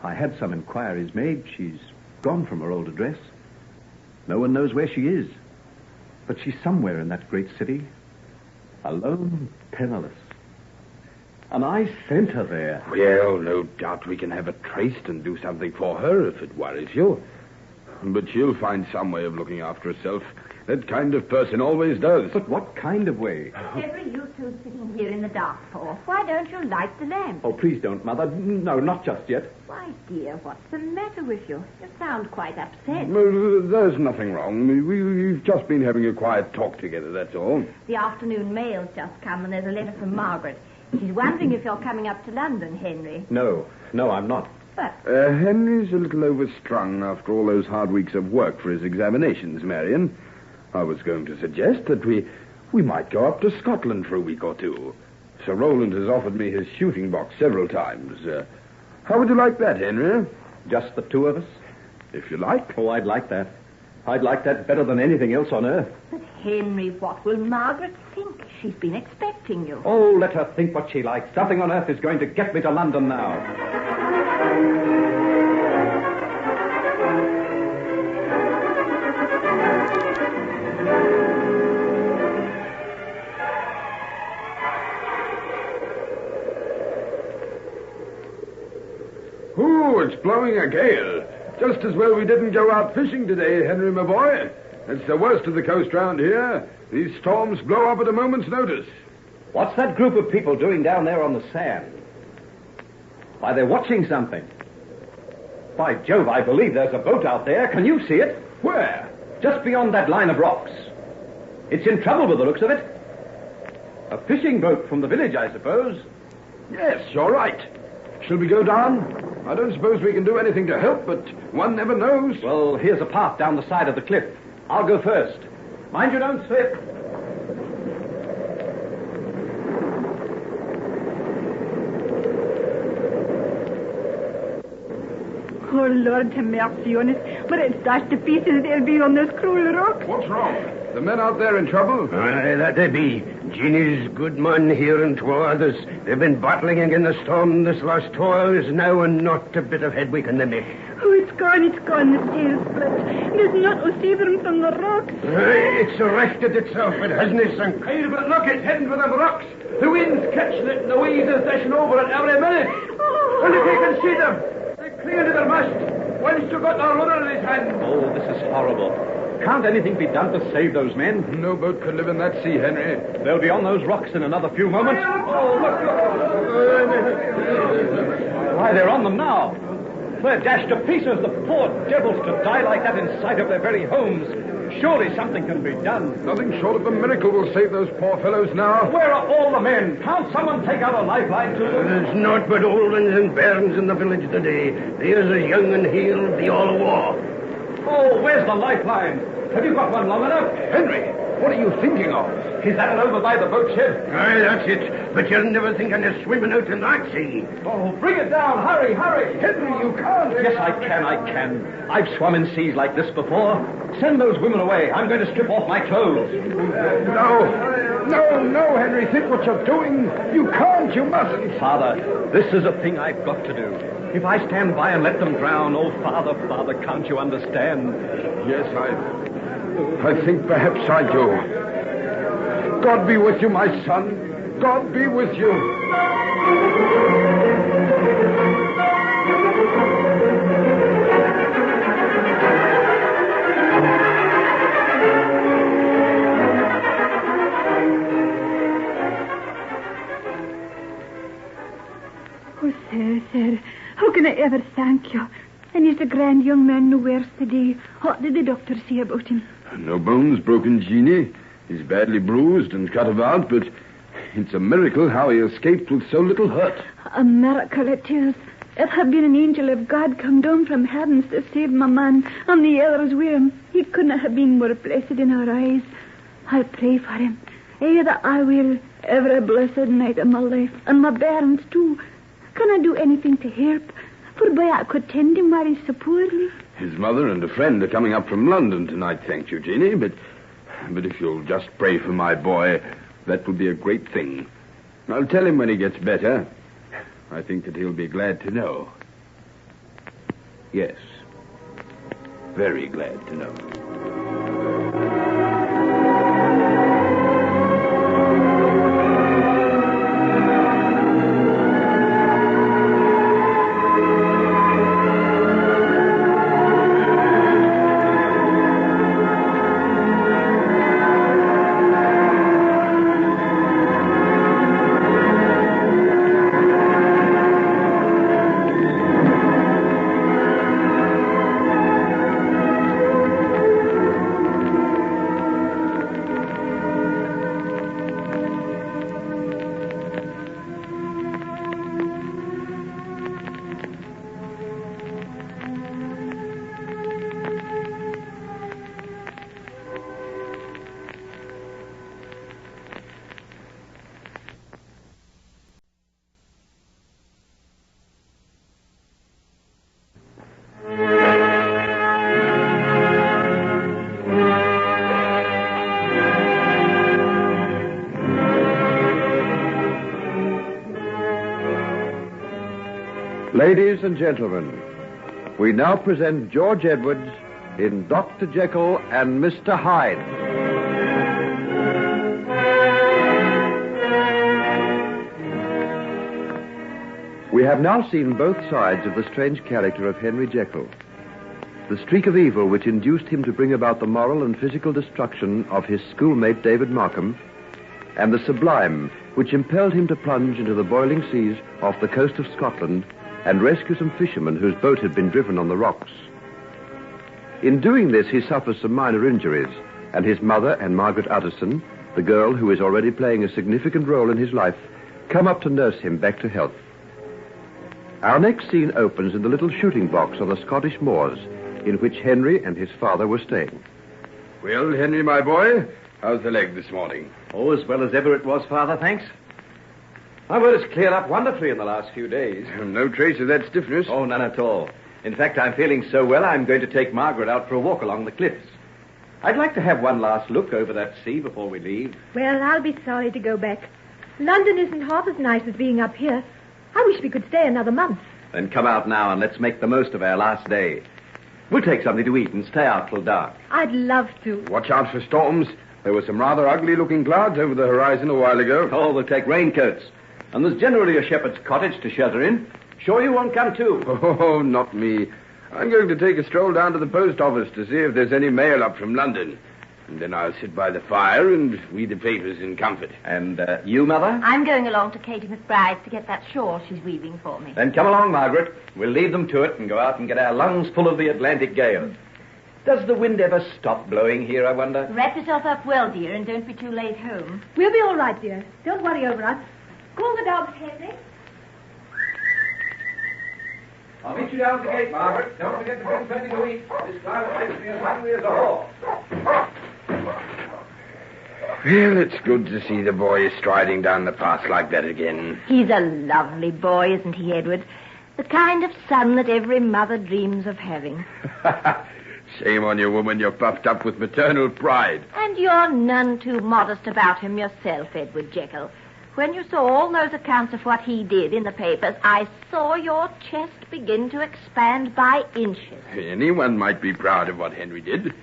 I had some inquiries made. She's gone from her old address. No one knows where she is. But she's somewhere in that great city, alone, penniless. And I sent her there. Well, no doubt we can have her traced and do something for her if it worries you. But she'll find some way of looking after herself. That kind of person always does. But what kind of way? Whatever are you two sitting here in the dark for? Why don't you light the lamp? Oh, please don't, Mother. No, not just yet. Why, dear, what's the matter with you? You sound quite upset. Well, there's nothing wrong. We've just been having a quiet talk together, that's all. The afternoon mail's just come, and there's a letter from Margaret. She's wondering if you're coming up to London, Henry. No, I'm not. But Henry's a little overstrung after all those hard weeks of work for his examinations, Marion. I was going to suggest that we might go up to Scotland for a week or two. Sir Roland has offered me his shooting box several times. How would you like that, Henry? Just the two of us? If you like. Oh, I'd like that. I'd like that better than anything else on earth. But, Henry, what will Margaret think? She's been expecting you. Oh, let her think what she likes. Nothing on earth is going to get me to London now. It's blowing a gale. Just as well we didn't go out fishing today, Henry, my boy. It's the worst of the coast round here. These storms blow up at a moment's notice. What's that group of people doing down there on the sand? Why, they're watching something. By Jove, I believe there's a boat out there. Can you see it? Where? Just beyond that line of rocks. It's in trouble with the looks of it. A fishing boat from the village, I suppose. Yes, you're right. Shall we go down? I don't suppose we can do anything to help, but one never knows. Well, here's a path down the side of the cliff. I'll go first. Mind you don't slip. Oh, Lord have mercy on us. But it's dashed to pieces they'll be on those cruel rocks. What's wrong? The men out there in trouble? Aye, that they be. Jeannie's good man here and 2 others. They've been battling against the storm this last 2 hours now, and not a bit of headway can they make. Oh, it's gone, the sail's split. There's not to save them from the rocks. Aye, it's arrested itself, it hasn't it sunk. Hey, but look, it's heading for them rocks. The wind's catching it, and the waves are dashing over it every minute. Oh. And if you can see them, they're clinging to their mast. One's still got their rudder in his hand. Oh, this is horrible. Can't anything be done to save those men? No boat could live in that sea, Henry. They'll be on those rocks in another few moments. Oh, look. Why, they're on them now. They're dashed to pieces. The poor devils to die like that in sight of their very homes. Surely something can be done. Nothing short of a miracle will save those poor fellows now. Where are all the men? Can't someone take out a lifeline to them? There's naught but old uns and bairns in the village today. There's as young and he'll be all a war. Oh, where's the lifeline? Have you got one long enough? Henry, what are you thinking of? Is that over by the boat shed? Aye, that's it. But you're never thinking of swimming out in that sea. Oh, bring it down. Hurry, hurry. Henry, you can't. Yes, I can. I've swum in seas like this before. Send those women away. I'm going to strip off my clothes. No, Henry. Think what you're doing. You can't. You mustn't. Father, this is a thing I've got to do. If I stand by and let them drown, oh, Father, can't you understand? Yes, I think perhaps I do. God be with you, my son. God be with you. Oh, sir, how can I ever thank you? And he's a grand young man nowhere today. What did the doctor say about him? No bones broken, Jeannie. He's badly bruised and cut about, but it's a miracle how he escaped with so little hurt. A miracle it is. It had been an angel of God come down from heavens to save my man and the others with him. He couldn't have been more blessed in our eyes. I'll pray for him. That I will every blessed night of my life, and my bairns too. Can I do anything to help? For boy, I could tend him while he's so poorly. His mother and a friend are coming up from London tonight, thank you, Jeannie, but if you'll just pray for my boy, that would be a great thing. I'll tell him when he gets better. I think that he'll be glad to know. Yes. Very glad to know. Ladies and gentlemen, we now present George Edwards in Dr. Jekyll and Mr. Hyde. We have now seen both sides of the strange character of Henry Jekyll. The streak of evil which induced him to bring about the moral and physical destruction of his schoolmate David Markham, and the sublime which impelled him to plunge into the boiling seas off the coast of Scotland and rescue some fishermen whose boat had been driven on the rocks. In doing this, he suffers some minor injuries, and his mother and Margaret Utterson, the girl who is already playing a significant role in his life, come up to nurse him back to health. Our next scene opens in the little shooting box on the Scottish moors, in which Henry and his father were staying. Well, Henry, my boy, how's the leg this morning? Oh, as well as ever it was, Father, thanks. My word has cleared up wonderfully in the last few days. No trace of that stiffness. Oh, none at all. In fact, I'm feeling so well, I'm going to take Margaret out for a walk along the cliffs. I'd like to have one last look over that sea before we leave. Well, I'll be sorry to go back. London isn't half as nice as being up here. I wish we could stay another month. Then come out now and let's make the most of our last day. We'll take something to eat and stay out till dark. I'd love to. Watch out for storms. There were some rather ugly-looking clouds over the horizon a while ago. Oh, we'll take raincoats. And there's generally a shepherd's cottage to shelter in. Sure you won't come too? Oh, not me. I'm going to take a stroll down to the post office to see if there's any mail up from London. And then I'll sit by the fire and read the papers in comfort. And you, Mother? I'm going along to Katie McBride's to get that shawl she's weaving for me. Then come along, Margaret. We'll leave them to it and go out and get our lungs full of the Atlantic gale. Does the wind ever stop blowing here, I wonder? Wrap yourself up well, dear, and don't be too late home. We'll be all right, dear. Don't worry over us. Call the dogs, Henry. I'll meet you down at the gate, Margaret. Don't forget to bring plenty to eat. This climate makes me as hungry as a hawk. Well, it's good to see the boy striding down the path like that again. He's a lovely boy, isn't he, Edward? The kind of son that every mother dreams of having. Shame on you, woman. You're puffed up with maternal pride. And you're none too modest about him yourself, Edward Jekyll. When you saw all those accounts of what he did in the papers, I saw your chest begin to expand by inches. Anyone might be proud of what Henry did.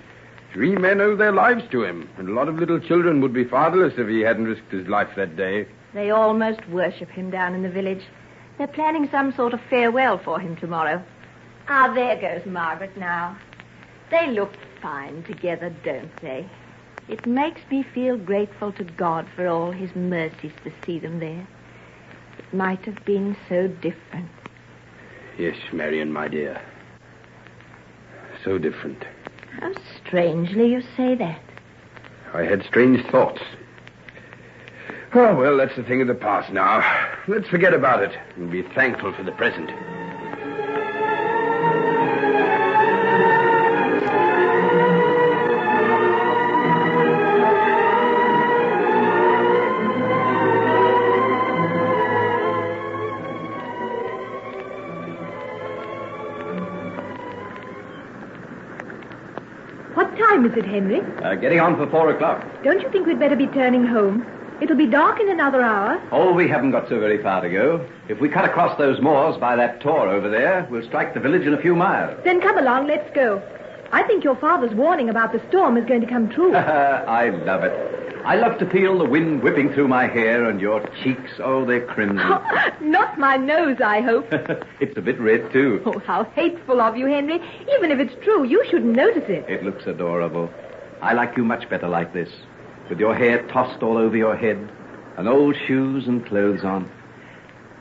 3 men owe their lives to him, and a lot of little children would be fatherless if he hadn't risked his life that day. They almost worship him down in the village. They're planning some sort of farewell for him tomorrow. Ah, there goes Margaret now. They look fine together, don't they? It makes me feel grateful to God for all his mercies to see them there. It might have been so different. Yes, Marion, my dear. So different. How strangely you say that. I had strange thoughts. Oh, well, that's the thing of the past now. Let's forget about it and be thankful for the present. What time is it, Henry? Getting on for 4 o'clock. Don't you think we'd better be turning home? It'll be dark in another hour. Oh, we haven't got so very far to go. If we cut across those moors by that tor over there, we'll strike the village in a few miles. Then come along, let's go. I think your father's warning about the storm is going to come true. I love it. I love to feel the wind whipping through my hair and your cheeks, oh, they're crimson. Not my nose, I hope. It's a bit red, too. Oh, how hateful of you, Henry. Even if it's true, you shouldn't notice it. It looks adorable. I like you much better like this, with your hair tossed all over your head and old shoes and clothes on.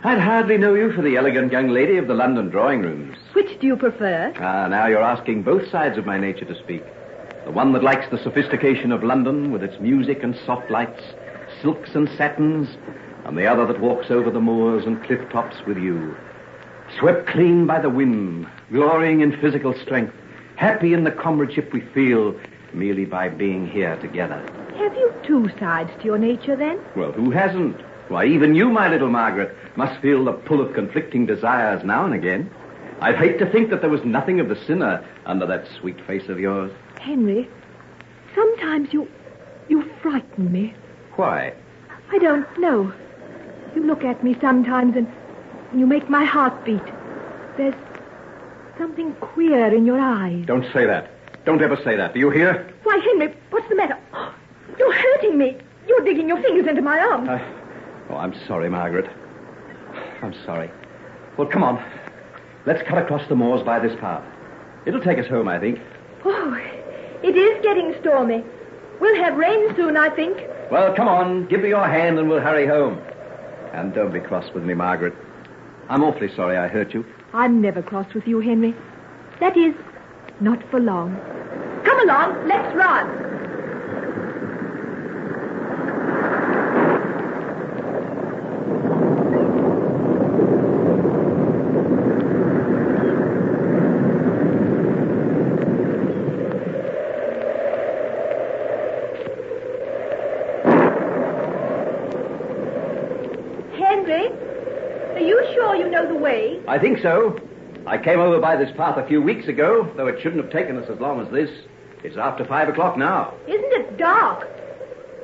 I'd hardly know you for the elegant young lady of the London drawing rooms. Which do you prefer? Now you're asking both sides of my nature to speak. The one that likes the sophistication of London with its music and soft lights, silks and satins, and the other that walks over the moors and cliff tops with you. Swept clean by the wind, glorying in physical strength, happy in the comradeship we feel merely by being here together. Have you 2 sides to your nature, then? Well, who hasn't? Why, even you, my little Margaret, must feel the pull of conflicting desires now and again. I'd hate to think that there was nothing of the sinner under that sweet face of yours. Henry, sometimes you frighten me. Why? I don't know. You look at me sometimes and you make my heart beat. There's something queer in your eyes. Don't say that. Don't ever say that. Do you hear? Why, Henry, what's the matter? You're hurting me. You're digging your fingers into my arm. Oh, I'm sorry, Margaret. I'm sorry. Well, come on. Let's cut across the moors by this path. It'll take us home, I think. Oh, it is getting stormy. We'll have rain soon, I think. Well, come on. Give me your hand and we'll hurry home. And don't be cross with me, Margaret. I'm awfully sorry I hurt you. I'm never cross with you, Henry. That is, not for long. Come along, let's run. Henry, are you sure you know the way? I think so. I came over by this path a few weeks ago, though it shouldn't have taken us as long as this. It's after 5 o'clock now. Isn't it dark?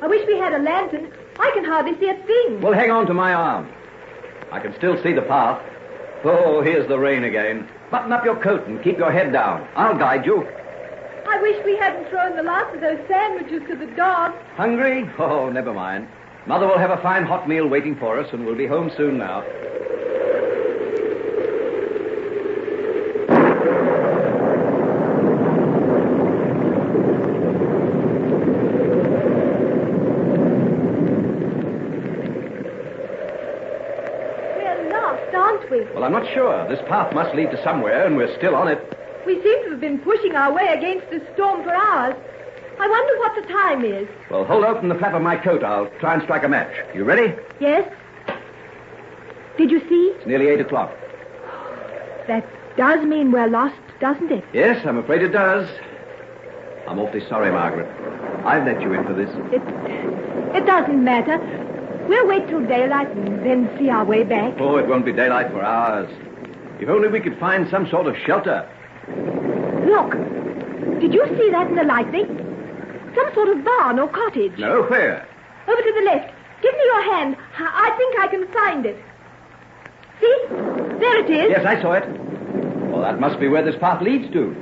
I wish we had a lantern. I can hardly see a thing. Well, hang on to my arm. I can still see the path. Oh, here's the rain again. Button up your coat and keep your head down. I'll guide you. I wish we hadn't thrown the last of those sandwiches to the dogs. Hungry? Oh, never mind. Mother will have a fine hot meal waiting for us, and we'll be home soon now. Well, I'm not sure. This path must lead to somewhere, and we're still on it. We seem to have been pushing our way against this storm for hours. I wonder what the time is. Well, hold open the flap of my coat. I'll try and strike a match. You ready? Yes. Did you see? It's nearly 8 o'clock. That does mean we're lost, doesn't it? Yes, I'm afraid it does. I'm awfully sorry, Margaret. I've let you in for this. It doesn't matter. We'll wait till daylight and then see our way back. Oh, it won't be daylight for hours. If only we could find some sort of shelter. Look. Did you see that in the lightning? Some sort of barn or cottage. No, where? Over to the left. Give me your hand. I think I can find it. See? There it is. Yes, I saw it. Well, that must be where this path leads to.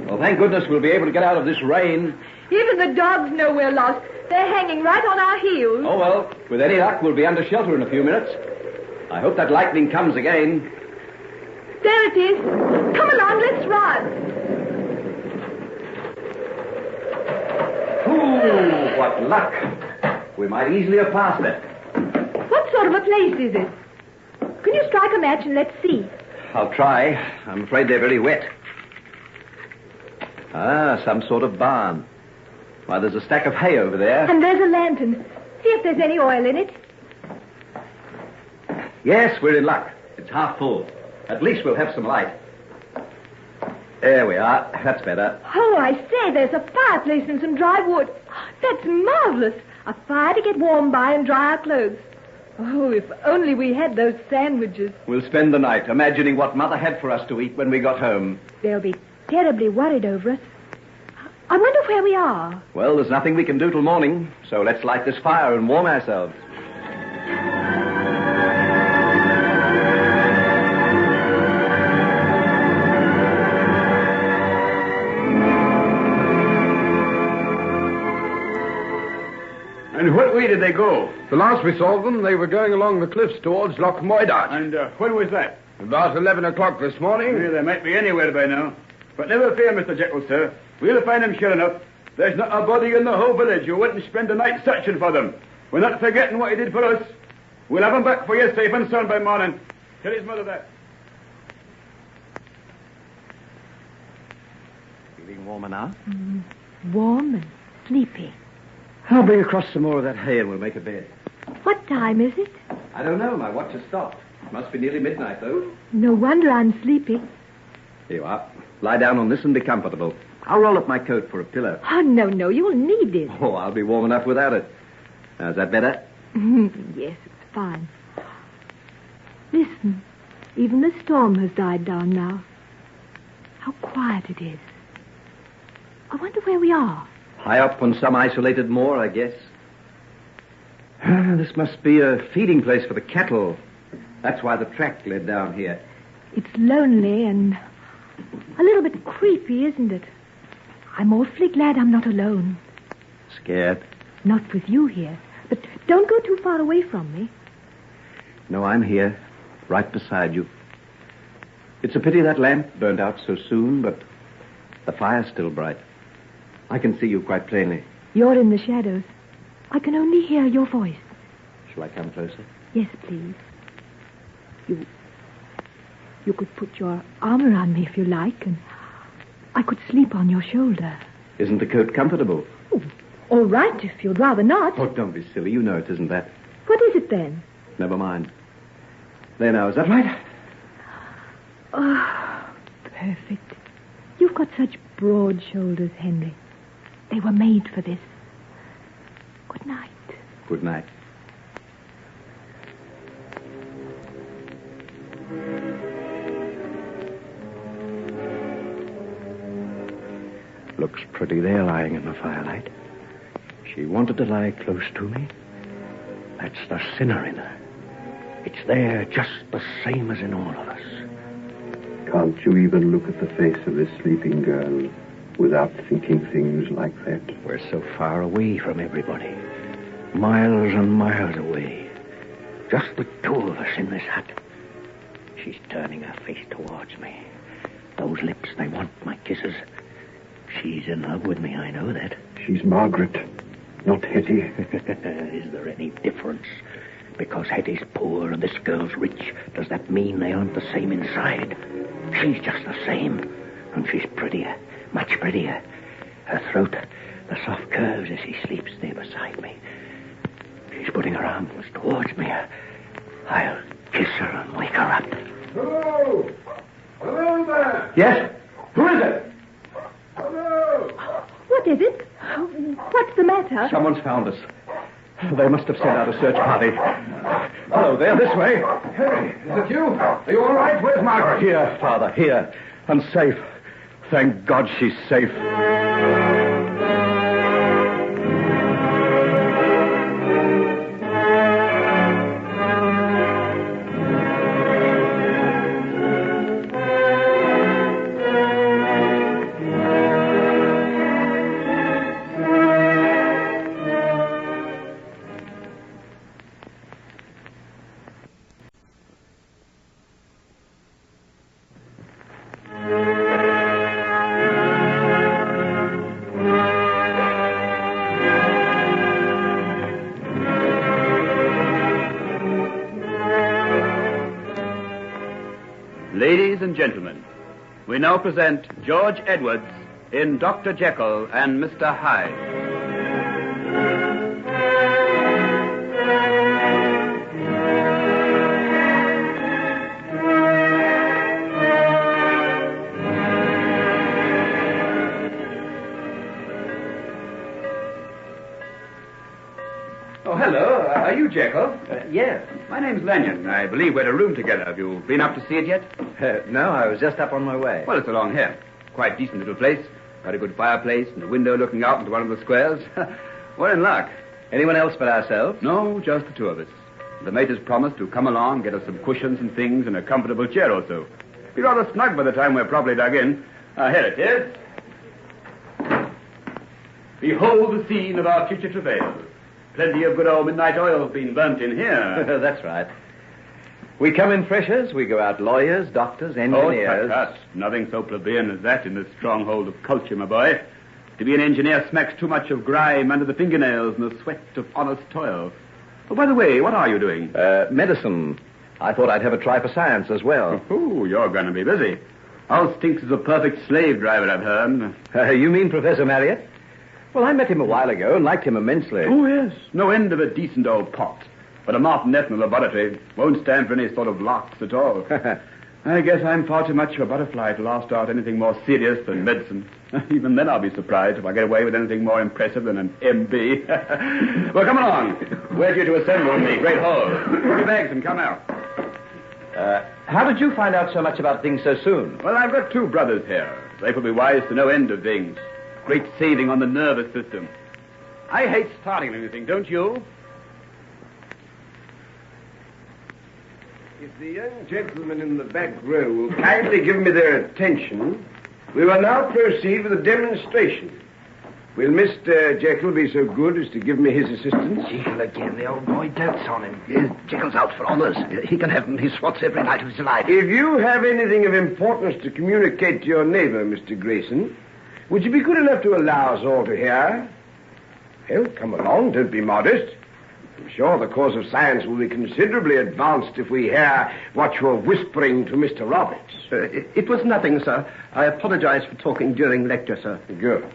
Well, thank goodness we'll be able to get out of this rain. Even the dogs know we're lost. They're hanging right on our heels. Oh, well, with any luck, we'll be under shelter in a few minutes. I hope that lightning comes again. There it is. Come along, let's run. Ooh, what luck. We might easily have passed it. What sort of a place is it? Can you strike a match and let's see? I'll try. I'm afraid they're very wet. Ah, some sort of barn. Why, there's a stack of hay over there. And there's a lantern. See if there's any oil in it. Yes, we're in luck. It's half full. At least we'll have some light. There we are. That's better. Oh, I say, there's a fireplace and some dry wood. That's marvelous. A fire to get warm by and dry our clothes. Oh, if only we had those sandwiches. We'll spend the night imagining what Mother had for us to eat when we got home. They'll be terribly worried over us. I wonder where we are. Well, there's nothing we can do till morning, so let's light this fire and warm ourselves. And what way did they go? The last we saw them, they were going along the cliffs towards Loch Moidart. And when was that? About 11 o'clock this morning. Well, they might be anywhere by now. But never fear, Mr. Jekyll, sir. We'll find them sure enough. There's not a body in the whole village who wouldn't spend the night searching for them. We're not forgetting what he did for us. We'll have him back for you safe and sound by morning. Tell his mother that. Feeling warmer now? Warm and sleepy. I'll bring across some more of that hay and we'll make a bed. What time is it? I don't know. My watch has stopped. It must be nearly midnight, though. No wonder I'm sleepy. Here you are. Lie down on this and be comfortable. I'll roll up my coat for a pillow. Oh, no, you'll need it. Oh, I'll be warm enough without it. Is that better? Yes, it's fine. Listen, even the storm has died down now. How quiet it is. I wonder where we are. High up on some isolated moor, I guess. This must be a feeding place for the cattle. That's why the track led down here. It's lonely and a little bit creepy, isn't it? I'm awfully glad I'm not alone. Scared? Not with you here. But don't go too far away from me. No, I'm here, right beside you. It's a pity that lamp burned out so soon, but the fire's still bright. I can see you quite plainly. You're in the shadows. I can only hear your voice. Shall I come closer? Yes, please. You could put your arm around me if you like, and I could sleep on your shoulder. Isn't the coat comfortable? Oh, all right, if you'd rather not. Oh, don't be silly. You know it isn't that. What is it then? Never mind. There now, is that right? Oh, perfect. You've got such broad shoulders, Henry. They were made for this. Good night. Good night. Looks pretty there, lying in the firelight. She wanted to lie close to me. That's the sinner in her. It's there just the same as in all of us. Can't you even look at the face of this sleeping girl without thinking things like that? We're so far away from everybody. Miles and miles away. Just the two of us in this hut. She's turning her face towards me. Those lips, they want my kisses. She's in love with me, I know that. She's Margaret, not Hettie. Is there any difference? Because Hettie's poor and this girl's rich, does that mean they aren't the same inside? She's just the same. And she's prettier, much prettier. Her throat, the soft curves as she sleeps there beside me. She's putting her arms towards me. I'll kiss her and wake her up. Hello! Hello there! Yes? Who is it? Hello! What is it? What's the matter? Someone's found us. They must have sent out a search party. Hello there, this way. Hey, is it you? Are you all right? Where's Margaret? Here, Father, here. And safe. Thank God she's safe. Ladies and gentlemen, we now present George Edwards in Dr. Jekyll and Mr. Hyde. Oh, hello. Are you Jekyll? Yes. My name's Lanyon. I believe we're in a room together. Have you been up to see it yet? No, I was just up on my way. Well, it's along here. Quite decent little place. Got a good fireplace and a window looking out into one of the squares. We're in luck. Anyone else but ourselves? No, just the two of us. The mate has promised to come along, get us some cushions and things, and a comfortable chair or so. Be rather snug by the time we're properly dug in. Here it is. Behold the scene of our future travails. Plenty of good old midnight oil has been burnt in here. That's right. We come in freshers, we go out lawyers, doctors, engineers. Oh, nothing so plebeian as that in this stronghold of culture, my boy. To be an engineer smacks too much of grime under the fingernails and the sweat of honest toil. Oh, by the way, what are you doing? Medicine. I thought I'd have a try for science as well. Oh, you're going to be busy. Old Stinks is a perfect slave driver, I've heard. You mean Professor Marriott? Well, I met him a while ago and liked him immensely. Oh, yes. No end of a decent old pot. But a martinet in the laboratory won't stand for any sort of larks at all. I guess I'm far too much of a butterfly to last out anything more serious than medicine. Even then I'll be surprised if I get away with anything more impressive than an M.B. Well, come along. We're due to assemble in the great hall. Put your bags and come out. How did you find out so much about things so soon? Well, I've got two brothers here. They will be wise to no end of things. Great saving on the nervous system. I hate starting anything, don't you? If the young gentlemen in the back row will kindly give me their attention, we will now proceed with the demonstration. Will Mr. Jekyll be so good as to give me his assistance? Jekyll again, the old boy dotes on him. Jekyll's out for honours. He can have his swots every night of his life. If you have anything of importance to communicate to your neighbour, Mr. Grayson, would you be good enough to allow us all to hear? Well, come along, don't be modest. I'm sure the cause of science will be considerably advanced if we hear what you're whispering to Mr. Roberts. It was nothing, sir. I apologize for talking during lecture, sir. Good.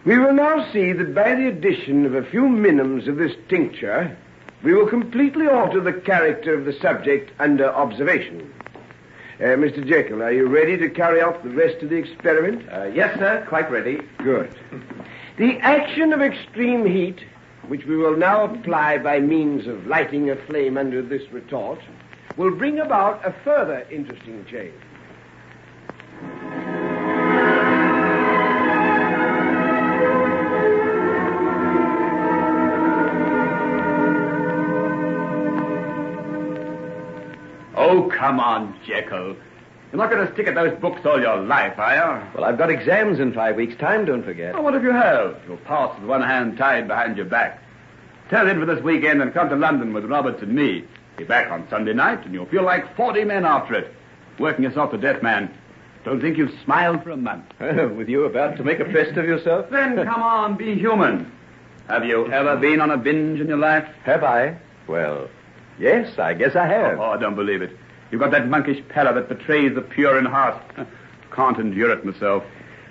We will now see that by the addition of a few minims of this tincture, we will completely alter the character of the subject under observation. Mr. Jekyll, are you ready to carry out the rest of the experiment? Yes, sir, quite ready. Good. The action of extreme heat, which we will now apply by means of lighting a flame under this retort, will bring about a further interesting change. Oh, come on, Jekyll. You're not going to stick at those books all your life, are you? Well, I've got exams in 5 weeks' time, don't forget. Oh, what if you have? You'll pass with one hand tied behind your back. Turn in for this weekend and come to London with Roberts and me. Be back on Sunday night, and you'll feel like 40 men after it. Working yourself to death, man. Don't think you've smiled for a month. With you about to make a fest of yourself? Then come on, be human. Have you ever been on a binge in your life? Have I? Well, yes, I guess I have. Oh, I don't believe it. You've got that monkish pallor that betrays the pure in heart. Can't endure it myself.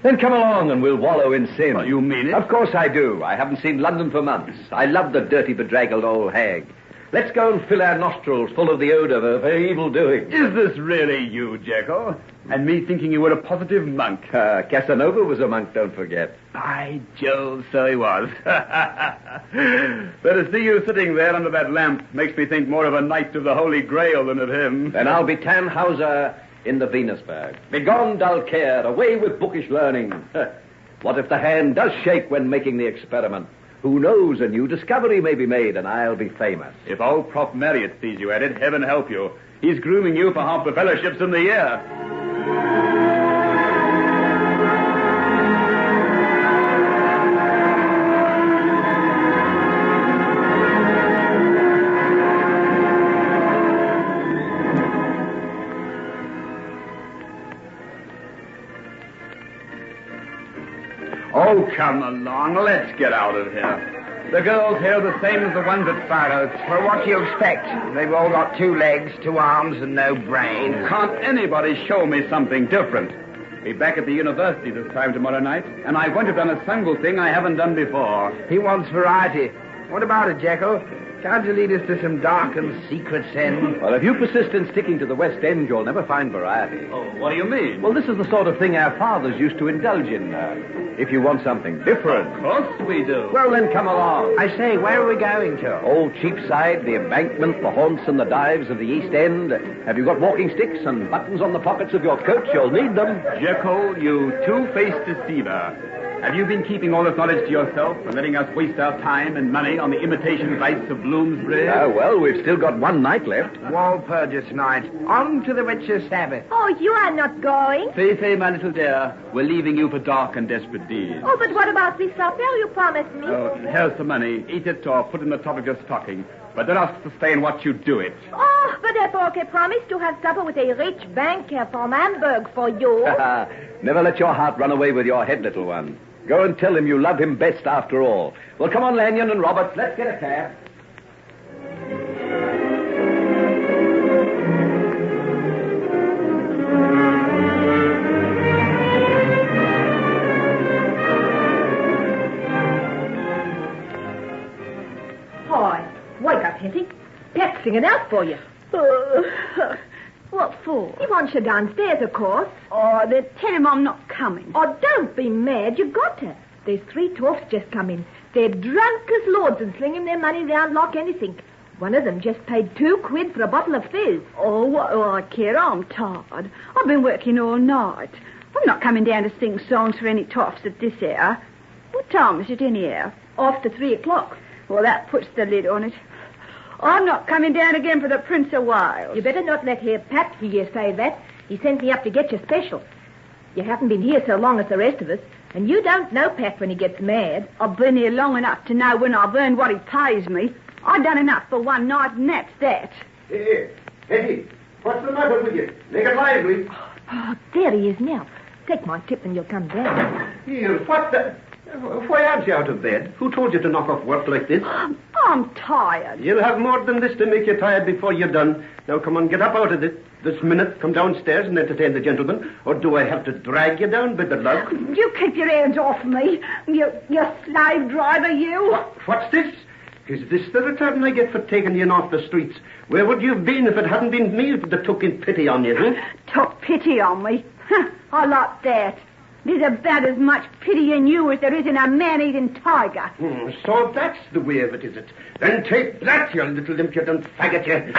Then come along and we'll wallow in sin. Oh, you mean it? Of course I do. I haven't seen London for months. I love the dirty, bedraggled old hag. Let's go and fill our nostrils full of the odour of her evil doing. Is this really you, Jekyll? And me thinking you were a positive monk? Casanova was a monk, don't forget. By Jove, so he was. But to see you sitting there under that lamp makes me think more of a knight of the Holy Grail than of him. Then I'll be Tannhauser in the Venusberg. Begone, dull care, away with bookish learning. What if the hand does shake when making the experiment? Who knows, a new discovery may be made, and I'll be famous. If old Prof. Marriott sees you at it, heaven help you. He's grooming you for half the fellowships in the year. Oh, come along. Let's get out of here. The girls here are the same as the ones at Firehouse. Well, what do you expect? They've all got 2 legs, 2 arms, and no brain. Can't anybody show me something different? Be back at the university this time tomorrow night, and I won't have done a single thing I haven't done before. He wants variety. What about it, Jekyll? Can't you lead us to some dark and secret sin? Well, if you persist in sticking to the West End, you'll never find variety. Oh, what do you mean? Well, this is the sort of thing our fathers used to indulge in. If you want something different. Of course we do. Well, then come along. I say, where are we going to? Old Cheapside, the Embankment, the haunts and the dives of the East End. Have you got walking sticks and buttons on the pockets of your coat? You'll need them. Jekyll, you two-faced deceiver. Have you been keeping all this knowledge to yourself and letting us waste our time and money on the imitation vice of Bloomsbury? Well, we've still got 1 night left. Walpurgis night. On to the witches' Sabbath. Oh, you are not going? Fay, my little dear, we're leaving you for dark and desperate deeds. Oh, but what about the supper you promised me? Oh, here's the money. Eat it or put it in the top of your stocking. But don't ask to stay and watch you do it. Oh, but Epoche promised to have supper with a rich banker from Hamburg for you. Never let your heart run away with your head, little one. Go and tell him you love him best after all. Well, come on, Lanyon and Roberts. Let's get a cab. Hi, wake up, Hettie. Pat's singing out for you. What for? He wants you downstairs, of course. Oh, then tell him I'm not coming. Oh, don't be mad. You got to. There's 3 dwarfs just come in. They're drunk as lords and slinging their money they unlock anything. One of them just paid 2 quid for a bottle of fizz. Oh, what do I care? I'm tired. I've been working all night. I'm not coming down to sing songs for any toffs at this hour. What time is it anyhow? After 3 o'clock. Well, that puts the lid on it. I'm not coming down again for the Prince of Wales. You better not let Pat hear you say that. He sent me up to get you special. You haven't been here so long as the rest of us, and you don't know Pat when he gets mad. I've been here long enough to know when I've earned what he pays me. I've done enough for one night, and that's that. Hey, Hettie, what's the matter with you? Make it lively. Oh, there he is now. Take my tip and you'll come down. Here, what the... Why aren't you out of bed? Who told you to knock off work like this? I'm tired. You'll have more than this to make you tired before you're done. Now, come on, get up out of this minute. Come downstairs and entertain the gentleman. Or do I have to drag you down by the lug? You keep your hands off me. You slave driver, you. What's this? Is this the return I get for taking you off the streets? Where would you have been if it hadn't been me that took in pity on you, huh? Took pity on me? I like that. There's about as much pity in you as there is in a man-eating tiger. So that's the way of it, is it? Then take that, you little impudent faggot, you.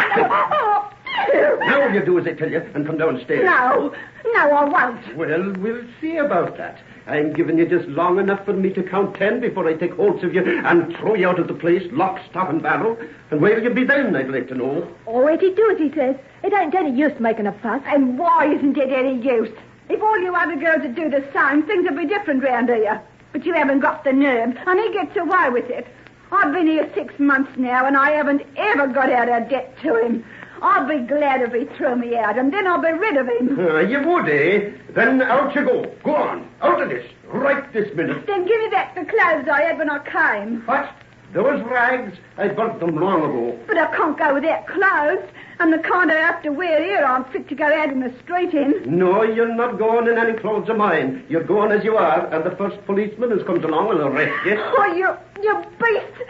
Now you do as I tell you and come downstairs. No, I won't. Well, we'll see about that. I'm giving you just long enough for me to count 10 before I take hold of you and throw you out of the place, lock, stock, and barrel. And where'll you be then, I'd like to know? Oh, Eddie, do as he says. It ain't any use making a fuss. And why isn't it any use? If all you other girls would do the same, things would be different round here. But you haven't got the nerve, and he gets away with it. I've been here 6 months now, and I haven't ever got out of debt to him. I'll be glad if he threw me out, and then I'll be rid of him. You would, eh? Then out you go. Go on. Out of this. Right this minute. Then give me back the clothes I had when I came. What? Those rags? I burnt them long ago. But I can't go without clothes. And the kind I have to wear here, I'm fit to go out in the street in. No, you're not going in any clothes of mine. You're going as you are, and the first policeman who comes along will arrest you. Oh, you beast.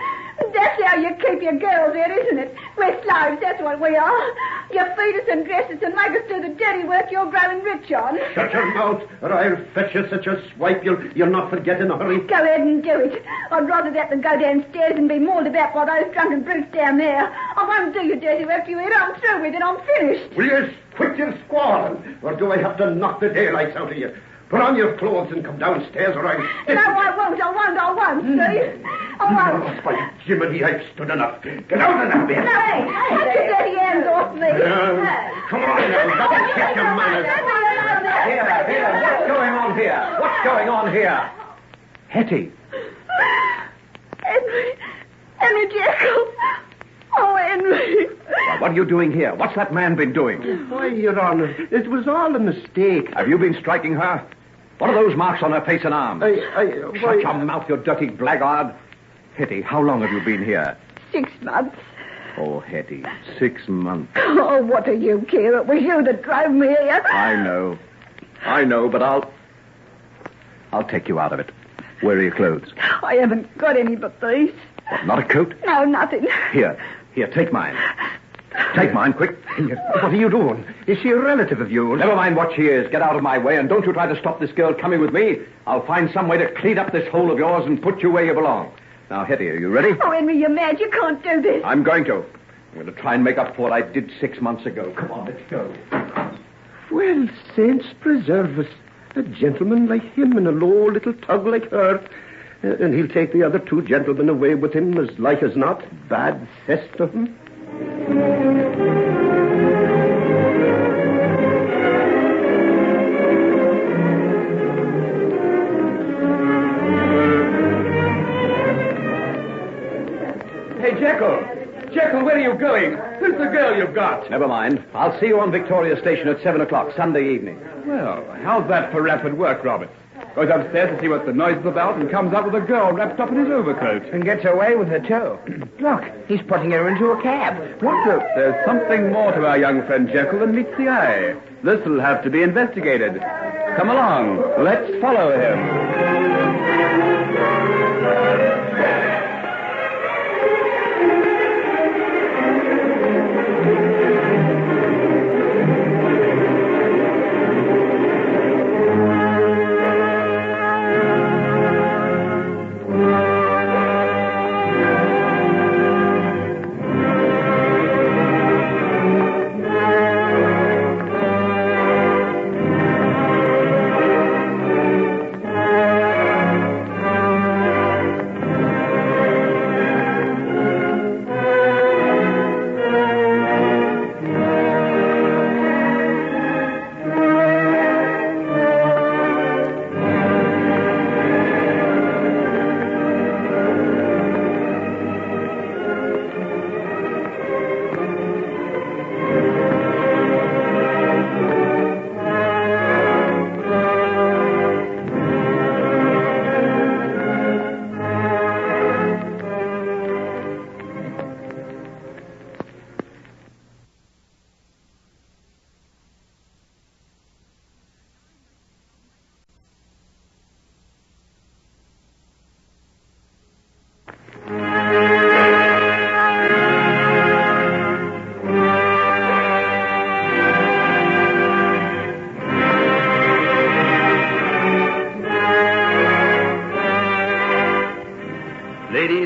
That's how you keep your girls here, isn't it? We're slaves, that's what we are. You feed us and dress us and make us do the dirty work you're growing rich on. Shut your mouth, or I'll fetch you such a swipe you'll not forget in a hurry. Go ahead and do it. I'd rather that than go downstairs and be mauled about by those drunken brutes down there. I won't do your dirty work you eat. I'm through with it. I'm finished. Will you quit your squalling, or do I have to knock the daylights out of you? Put on your clothes and come downstairs, or I'll... No, I won't, see? I won't. By Jiminy, I've stood enough. Get out of that bed. Hey, get your dirty hands off me. Come on now, let me check your manners. Here, what's going on here? What's going on here? Hettie. Henry Jekyll. Oh, Henry. Why, what are you doing here? What's that man been doing? Why, Your Honor, it was all a mistake. Have you been striking her? What are those marks on her face and arms? Shut your mouth, you dirty blackguard. Hettie, how long have you been here? 6 months. Oh, Hettie, 6 months. Oh, what do you care? It was you that drove me here. I know, but I'll take you out of it. Where are your clothes? I haven't got any but these. What, not a coat? No, nothing. Here, take mine. Take mine, quick. What are you doing? Is she a relative of yours? Never mind what she is. Get out of my way, and don't you try to stop this girl coming with me. I'll find some way to clean up this hole of yours and put you where you belong. Now, Hettie, are you ready? Oh, Henry, you're mad. You can't do this. I'm going to. I'm going to try and make up for what I did 6 months ago. Come on, let's go. Well, saints preserve us. A gentleman like him and a low little tug like her. And he'll take the other 2 gentlemen away with him as like as not. Bad cess to him. Hey, Jekyll! Jekyll, where are you going? Who's the girl you've got? Never mind. I'll see you on Victoria Station at 7 o'clock, Sunday evening. Well, how's that for rapid work, Roberts? Goes upstairs to see what the noise is about and comes up with a girl wrapped up in his overcoat. And gets away with her, too. Look, he's putting her into a cab. What the... There's something more to our young friend Jekyll than meets the eye. This'll have to be investigated. Come along. Let's follow him.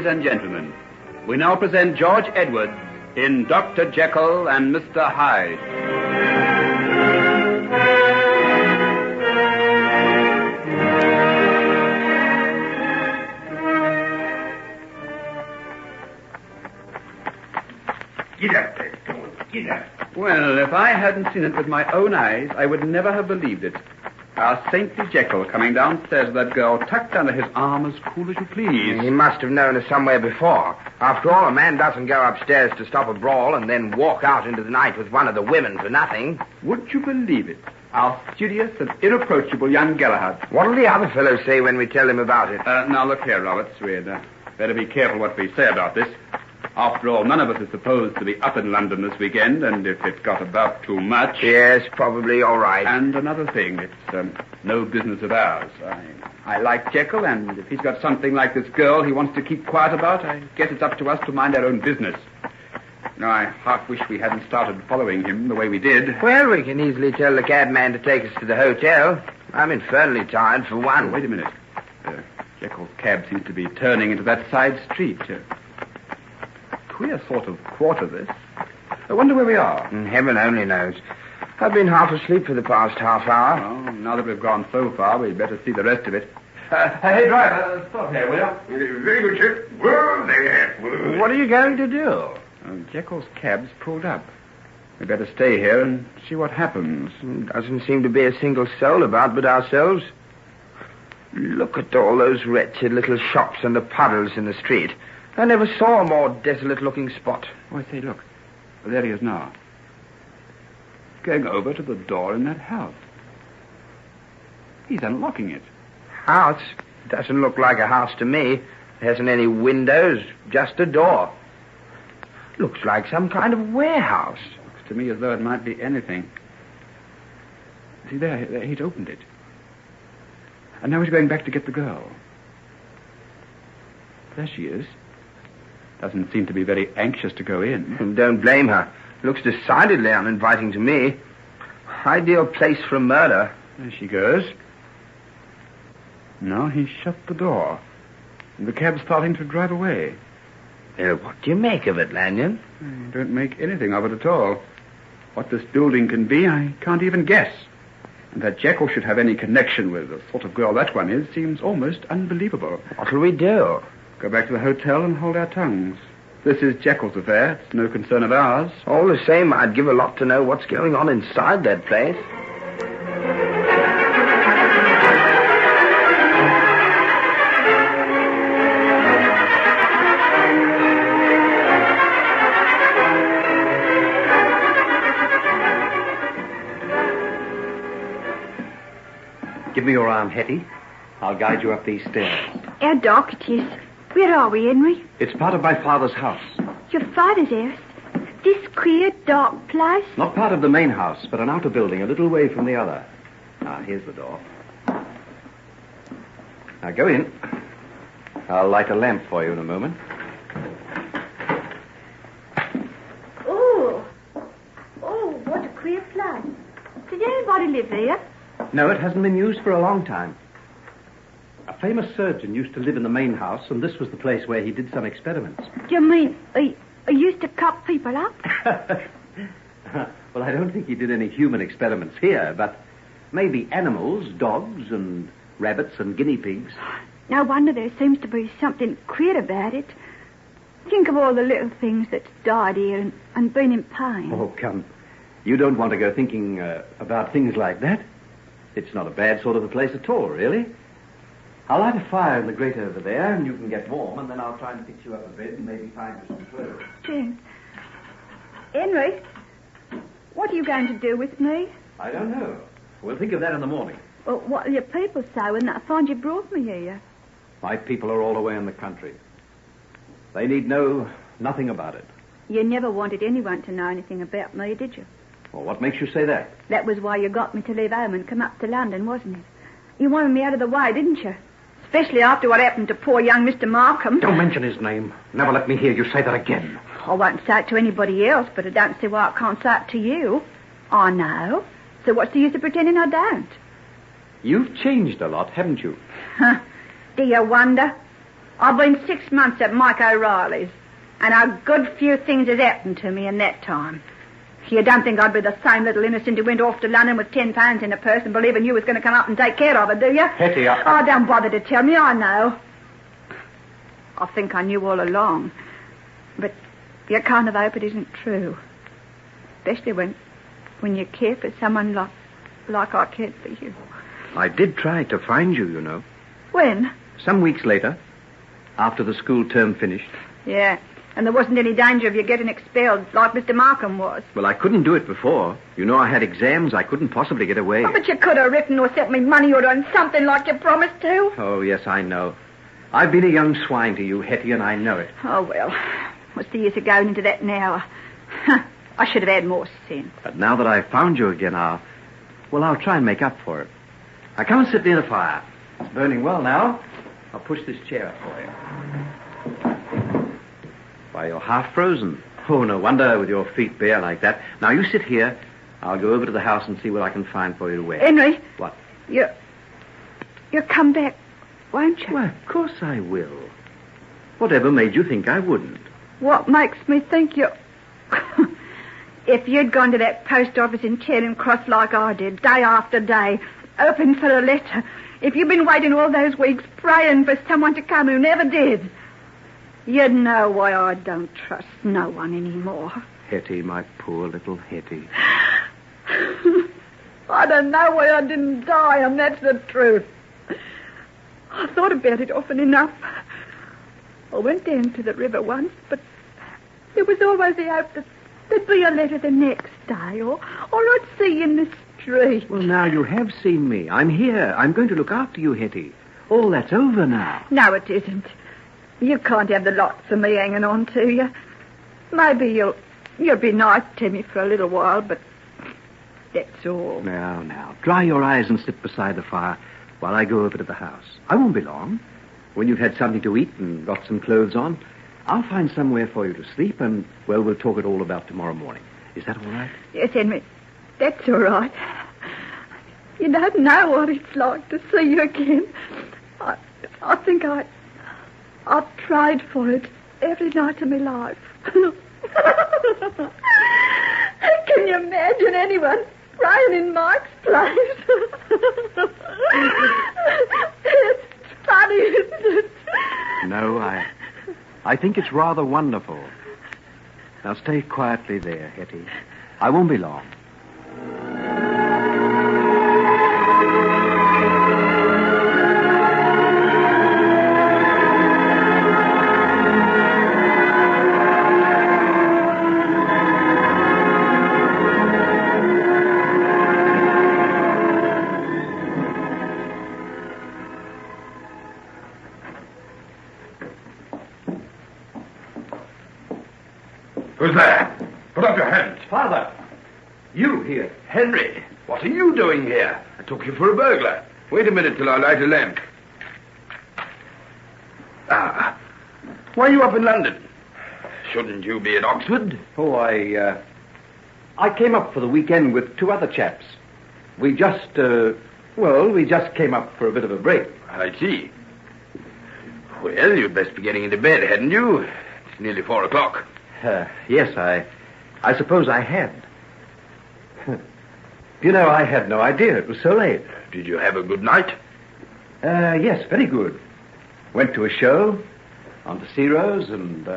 Ladies and gentlemen, we now present George Edwards in Dr. Jekyll and Mr. Hyde. Get up there. Come on, get up. Well, if I hadn't seen it with my own eyes, I would never have believed it. Our saintly Jekyll coming downstairs with that girl tucked under his arm as cool as you please. He must have known her somewhere before. After all, a man doesn't go upstairs to stop a brawl and then walk out into the night with one of the women for nothing. Would you believe it? Our studious and irreproachable young Galahad. What'll the other fellows say when we tell him about it? Now, look here, Roberts. We'd better be careful what we say about this. After all, none of us is supposed to be up in London this weekend, and if it got about too much... Yes, probably all right. And another thing, it's no business of ours. I like Jekyll, and if he's got something like this girl he wants to keep quiet about, I guess it's up to us to mind our own business. Now, I half wish we hadn't started following him the way we did. Well, we can easily tell the cabman to take us to the hotel. I'm infernally tired, for one. Oh, wait a minute. Jekyll's cab seems to be turning into that side street. Queer sort of quarter, this. I wonder where we are. Heaven only knows. I've been half asleep for the past half hour. Oh, now that we've gone so far, we'd better see the rest of it. Hey, driver, stop here, will you? Very good, sir. Whoa there. Whoa. What are you going to do? Jekyll's cab's pulled up. We'd better stay here and see what happens. Doesn't seem to be a single soul about but ourselves. Look at all those wretched little shops and the puddles in the street. I never saw a more desolate-looking spot. Oh, I say, look. There he is now. Going over to the door in that house. He's unlocking it. House? Doesn't look like a house to me. It hasn't any windows, just a door. Looks like some kind of warehouse. Looks to me as though it might be anything. See, there, he's opened it. And now he's going back to get the girl. There she is. Doesn't seem to be very anxious to go in. Don't blame her. Looks decidedly uninviting to me. Ideal place for a murder. There she goes. Now he's shut the door. And the cab's starting to drive away. What do you make of it, Lanyon? I don't make anything of it at all. What this building can be, I can't even guess. And that Jekyll should have any connection with the sort of girl that one is seems almost unbelievable. What'll we do? Go back to the hotel and hold our tongues. This is Jekyll's affair. It's no concern of ours. All the same, I'd give a lot to know what's going on inside that place. Give me your arm, Hettie. I'll guide you up these stairs. How dark it is. Where are we, Henry? It's part of my father's house. Your father's house? This queer, dark place? Not part of the main house, but an outer building a little way from the other. Ah, here's the door. Now, go in. I'll light a lamp for you in a moment. Oh, what a queer place. Did anybody live here? No, it hasn't been used for a long time. A famous surgeon used to live in the main house, and this was the place where he did some experiments. Do you mean he used to cut people up? Well, I don't think he did any human experiments here, but maybe animals, dogs and rabbits and guinea pigs. No wonder there seems to be something queer about it. Think of all the little things that's died here and been in pain. Oh, come. You don't want to go thinking about things like that. It's not a bad sort of a place at all, really. I'll light a fire in the grate over there, and you can get warm, and then I'll try and fix you up a bed and maybe find you some clothes. James. Henry, what are you going to do with me? I don't know. We'll think of that in the morning. Well, what will your people say when they find you brought me here? My people are all away in the country. They need know nothing about it. You never wanted anyone to know anything about me, did you? Well, what makes you say that? That was why you got me to leave home and come up to London, wasn't it? You wanted me out of the way, didn't you? Especially after what happened to poor young Mr. Markham. Don't mention his name. Never let me hear you say that again. I won't say it to anybody else, but I don't see why I can't say it to you. I know. So what's the use of pretending I don't? You've changed a lot, haven't you? Do you wonder? I've been 6 months at Mike O'Reilly's, and a good few things has happened to me in that time. You don't think I'd be the same little innocent who went off to London with £10 in a purse and believing you was going to come up and take care of her, do you? Hettie, Oh, don't bother to tell me, I know. I think I knew all along. But you kind of hope it isn't true. Especially when you care for someone like I cared for you. I did try to find you, you know. When? Some weeks later, after the school term finished. Yeah, and there wasn't any danger of you getting expelled like Mr. Markham was. Well, I couldn't do it before. You know I had exams. I couldn't possibly get away. Oh, but you could have written or sent me money or done something like you promised to. Oh, yes, I know. I've been a young swine to you, Hettie, and I know it. Oh, well, what's the use of going into that now? I should have had more sense. But now that I've found you again, I'll try and make up for it. Now, come and sit near the fire. It's burning well now. I'll push this chair up for you. Why, you're half frozen. Oh, no wonder with your feet bare like that. Now, you sit here. I'll go over to the house and see what I can find for you to wear. Henry. What? You'll come back, won't you? Well, of course I will. Whatever made you think I wouldn't? What makes me think you... If you'd gone to that post office in Chatham Cross like I did, day after day, hoping for a letter, if you'd been waiting all those weeks praying for someone to come who never did, you'd know why I don't trust no one anymore. Hettie, my poor little Hettie. I don't know why I didn't die, and that's the truth. I thought about it often enough. I went down to the river once, but there was always the hope that there'd be a letter the next day, or I'd see you in the street. Well, now you have seen me. I'm here. I'm going to look after you, Hettie. All that's over now. No, it isn't. You can't have the lots of me hanging on to you. Maybe you'll be nice to me for a little while, but that's all. Now, dry your eyes and sit beside the fire while I go over to the house. I won't be long. When you've had something to eat and got some clothes on, I'll find somewhere for you to sleep, and, well, we'll talk it all about tomorrow morning. Is that all right? Yes, Henry. That's all right. You don't know what it's like to see you again. I think I've tried for it every night of my life. Can you imagine anyone praying in Mike's place? It's funny, isn't it? No, I think it's rather wonderful. Now stay quietly there, Hettie. I won't be long. Who's there? Put up your hands. Father, you here. Henry, what are you doing here? I took you for a burglar. Wait a minute till I light a lamp. Ah, why are you up in London? Shouldn't you be at Oxford? Oh, I came up for the weekend with two other chaps. We just came up for a bit of a break. I see. Well, you'd best be getting into bed, hadn't you? It's nearly 4 o'clock. Yes, I suppose I had. You know, I had no idea it was so late. Did you have a good night? Yes, very good. Went to a show, on to Ciro's, and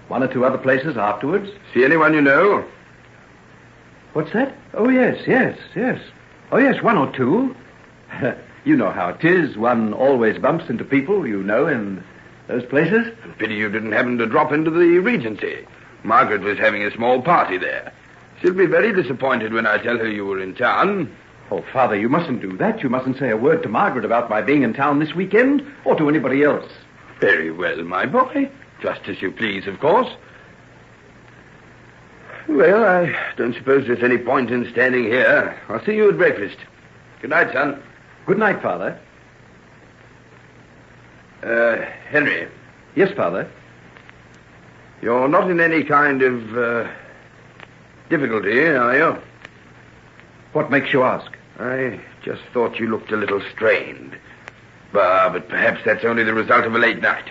one or two other places afterwards. See anyone you know? What's that? Oh, yes. Oh, yes, one or two. You know how it is. One always bumps into people, you know, in those places. Pity you didn't happen to drop into the Regency. Margaret was having a small party there. She'll be very disappointed when I tell her you were in town. Oh, Father, you mustn't do that. You mustn't say a word to Margaret about my being in town this weekend, or to anybody else. Very well, my boy. Just as you please, of course. Well, I don't suppose there's any point in standing here. I'll see you at breakfast. Good night, son. Good night, Father. Henry. Yes, Father? You're not in any kind of, difficulty, are you? What makes you ask? I just thought you looked a little strained. But perhaps that's only the result of a late night.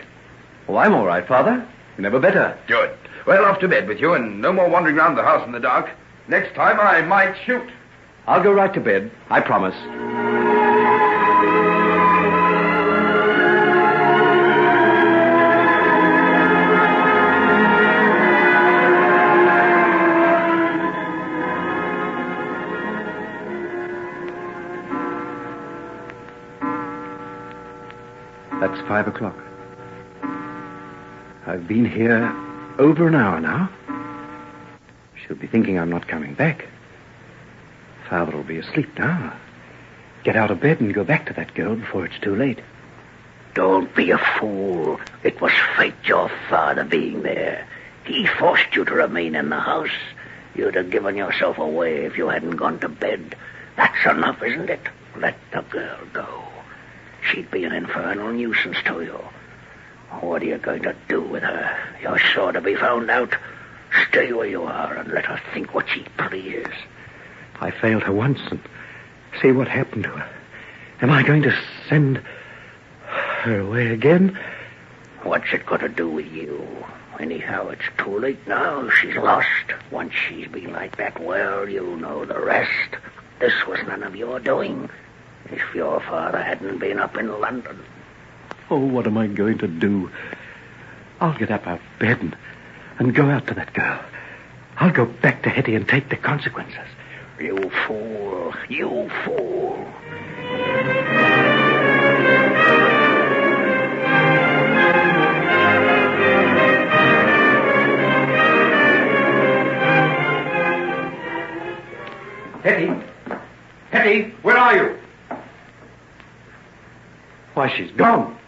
Oh, I'm all right, Father. Never better. Good. Well, off to bed with you, and no more wandering round the house in the dark. Next time I might shoot. I'll go right to bed. I promise. That's 5 o'clock. I've been here over an hour now. She'll be thinking I'm not coming back. Father will be asleep now. Get out of bed and go back to that girl before it's too late. Don't be a fool. It was fate, your father being there. He forced you to remain in the house. You'd have given yourself away if you hadn't gone to bed. That's enough, isn't it? Let the girl go. She'd be an infernal nuisance to you. What are you going to do with her? You're sure to be found out. Stay where you are and let her think what she pleases. I failed her once, and see what happened to her. Am I going to send her away again? What's it got to do with you? Anyhow, it's too late now. She's lost. Once she's been like that, well, you know the rest. This was none of your doing. If your father hadn't been up in London. Oh, what am I going to do? I'll get up out of bed and go out to that girl. I'll go back to Hettie and take the consequences. You fool. You fool. Hettie? Hettie, where are you? Why, she's gone.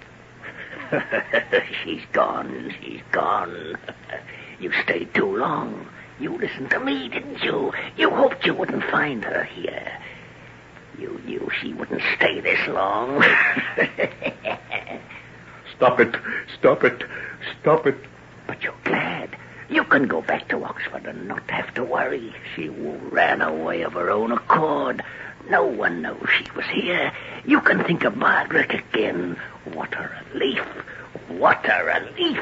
She's gone. She's gone. You stayed too long. You listened to me, didn't you? You hoped you wouldn't find her here. You knew she wouldn't stay this long. Stop it. Stop it. Stop it. But you're glad. You can go back to Oxford and not have to worry. She ran away of her own accord. No one knows she was here. You can think of Margaret again. What a relief. What a relief.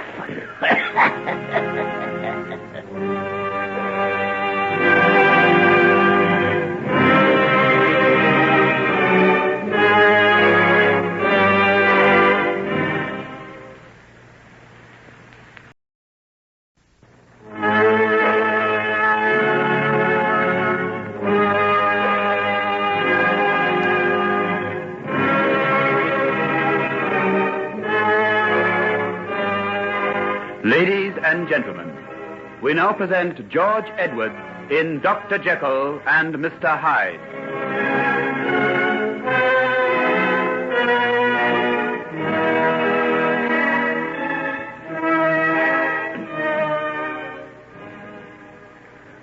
Ladies and gentlemen, we now present George Edwards in Dr. Jekyll and Mr. Hyde.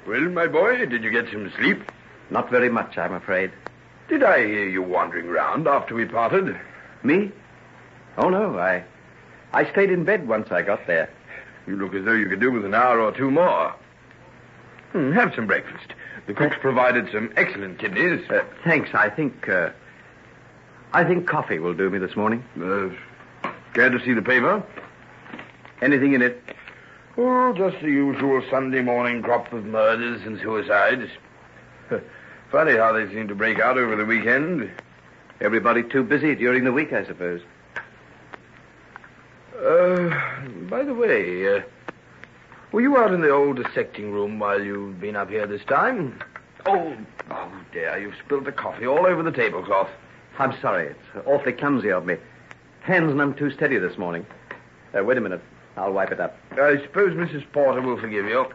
Well, my boy, did you get some sleep? Not very much, I'm afraid. Did I hear you wandering round after we parted? Me? Oh, no, I stayed in bed once I got there. You look as though you could do with an hour or two more. Have some breakfast. The cook's provided some excellent kidneys. Thanks. I think coffee will do me this morning. Care to see the paper? Anything in it? Oh, just the usual Sunday morning crop of murders and suicides. Funny how they seem to break out over the weekend. Everybody too busy during the week, I suppose. By the way, were you out in the old dissecting room while you've been up here this time? Oh, dear, you've spilled the coffee all over the tablecloth. I'm sorry. It's awfully clumsy of me. Hands none too steady this morning. Wait a minute. I'll wipe it up. I suppose Mrs. Porter will forgive you.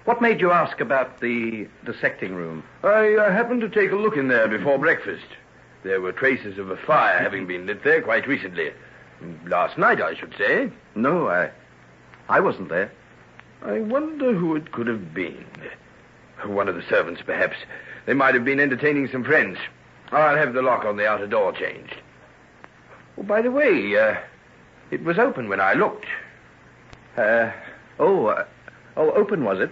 What made you ask about the dissecting room? I happened to take a look in there before breakfast. There were traces of a fire having been lit there quite recently. Last night, I should say. No, I wasn't there. I wonder who it could have been. One of the servants, perhaps. They might have been entertaining some friends. I'll have the lock on the outer door changed. Oh, by the way, it was open when I looked. Open was it?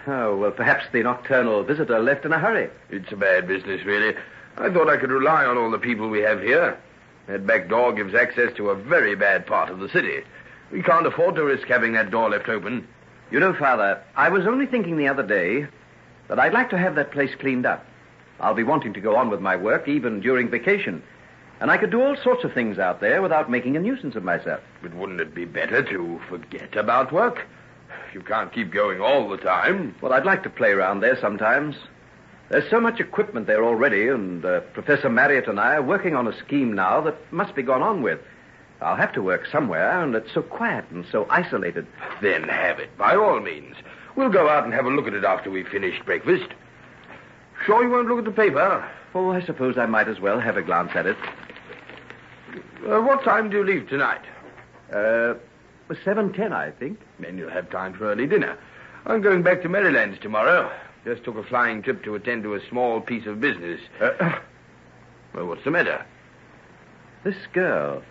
Oh, well, perhaps the nocturnal visitor left in a hurry. It's a bad business, really. I thought I could rely on all the people we have here. That back door gives access to a very bad part of the city. We can't afford to risk having that door left open. You know, Father, I was only thinking the other day that I'd like to have that place cleaned up. I'll be wanting to go on with my work even during vacation. And I could do all sorts of things out there without making a nuisance of myself. But wouldn't it be better to forget about work? You can't keep going all the time. Well, I'd like to play around there sometimes. There's so much equipment there already, and Professor Marriott and I are working on a scheme now that must be gone on with. I'll have to work somewhere, and it's so quiet and so isolated. Then have it, by all means. We'll go out and have a look at it after we've finished breakfast. Sure you won't look at the paper? Oh, I suppose I might as well have a glance at it. What time do you leave tonight? 7:10, I think. Then you'll have time for early dinner. I'm going back to Maryland tomorrow. Just took a flying trip to attend to a small piece of business. Well, what's the matter? This girl.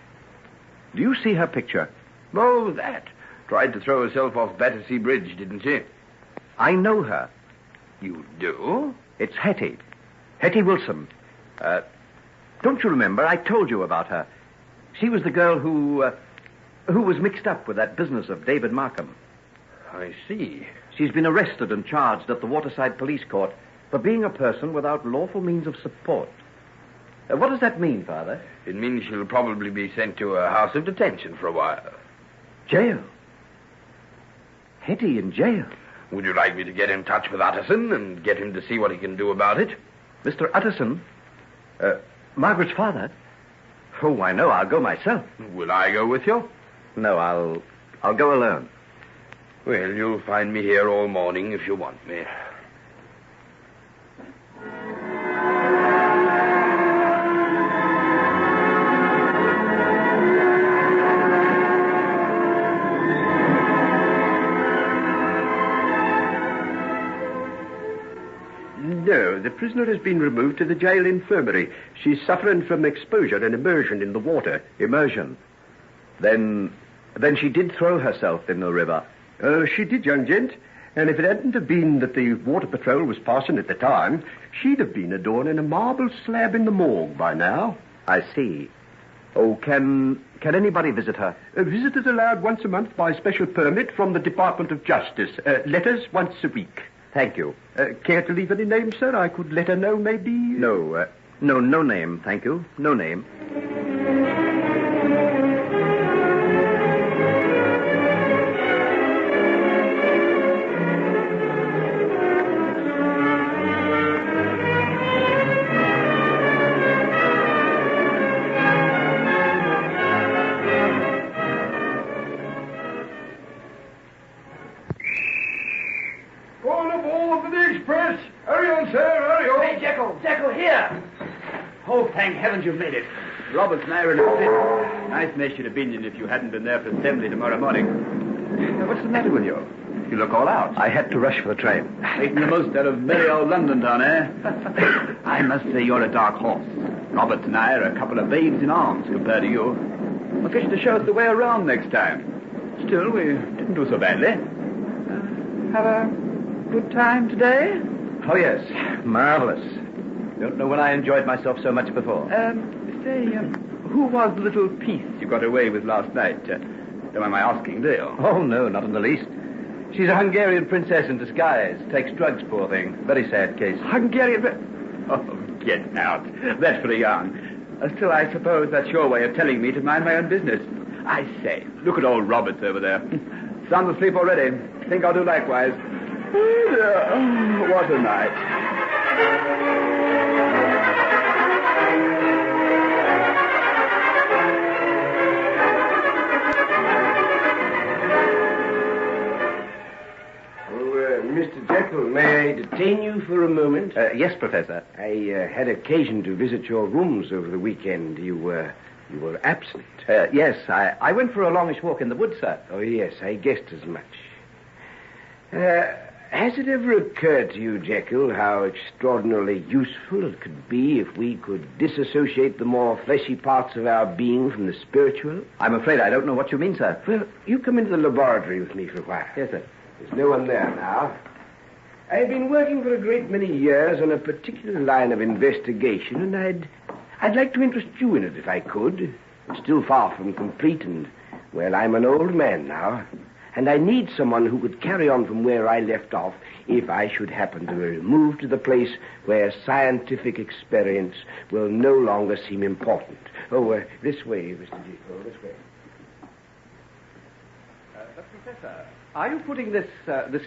Do you see her picture? Oh, that. Tried to throw herself off Battersea Bridge, didn't she? I know her. You do? It's Hettie. Hettie Wilson. Don't you remember? I told you about her. She was the girl who was mixed up with that business of David Markham. I see. She's been arrested and charged at the Waterside Police Court for being a person without lawful means of support. What does that mean, Father? It means she'll probably be sent to a house of detention for a while. Jail? Hettie in jail? Would you like me to get in touch with Utterson and get him to see what he can do about it? Mr. Utterson? Margaret's father? Oh, I know. I'll go myself. Will I go with you? No, I'll go alone. Well, you'll find me here all morning if you want me. No, the prisoner has been removed to the jail infirmary. She's suffering from exposure and immersion in the water. Immersion? Then she did throw herself in the river. She did, young gent. And if it hadn't have been that the water patrol was passing at the time, she'd have been adorning a marble slab in the morgue by now. I see. Oh, can anybody visit her? Visitors allowed once a month by special permit from the Department of Justice. Letters once a week. Thank you. Care to leave any name, sir? I could let her know, maybe... No name, thank you. No name. Thank heavens you've made it. Roberts and I are in a fit. Nice mess you'd have been if you hadn't been there for assembly tomorrow morning. What's the matter with you? You look all out. I had to rush for the train. Making the most out of merry old London town, eh? I must say you're a dark horse. Roberts and I are a couple of babes in arms compared to you. We'll get you to show us the way around next time. Still, we didn't do so badly. Have a good time today? Oh, yes. Marvelous. Don't know when I enjoyed myself so much before. Who was the little piece you got away with last night? Don't mind my asking, do you? Oh, no, not in the least. She's a Hungarian princess in disguise. Takes drugs, poor thing. Very sad case. Hungarian... Oh, get out. That's pretty young. Still, I suppose that's your way of telling me to mind my own business. I say, look at old Roberts over there. Sound asleep already. Think I'll do likewise. Oh, what a night. Mr. Jekyll, may I detain you for a moment? Yes, Professor. I had occasion to visit your rooms over the weekend. You were absent. Yes, I went for a longish walk in the woods, sir. Oh, yes, I guessed as much. Has it ever occurred to you, Jekyll, how extraordinarily useful it could be if we could disassociate the more fleshy parts of our being from the spiritual? I'm afraid I don't know what you mean, sir. Well, you come into the laboratory with me for a while. Yes, sir. There's no one there now. I've been working for a great many years on a particular line of investigation, and I'd like to interest you in it if I could. It's still far from complete, and, well, I'm an old man now, and I need someone who could carry on from where I left off if I should happen to move to the place where scientific experience will no longer seem important. Oh, this way, Mr. Jekyll, this way. Professor, are you putting this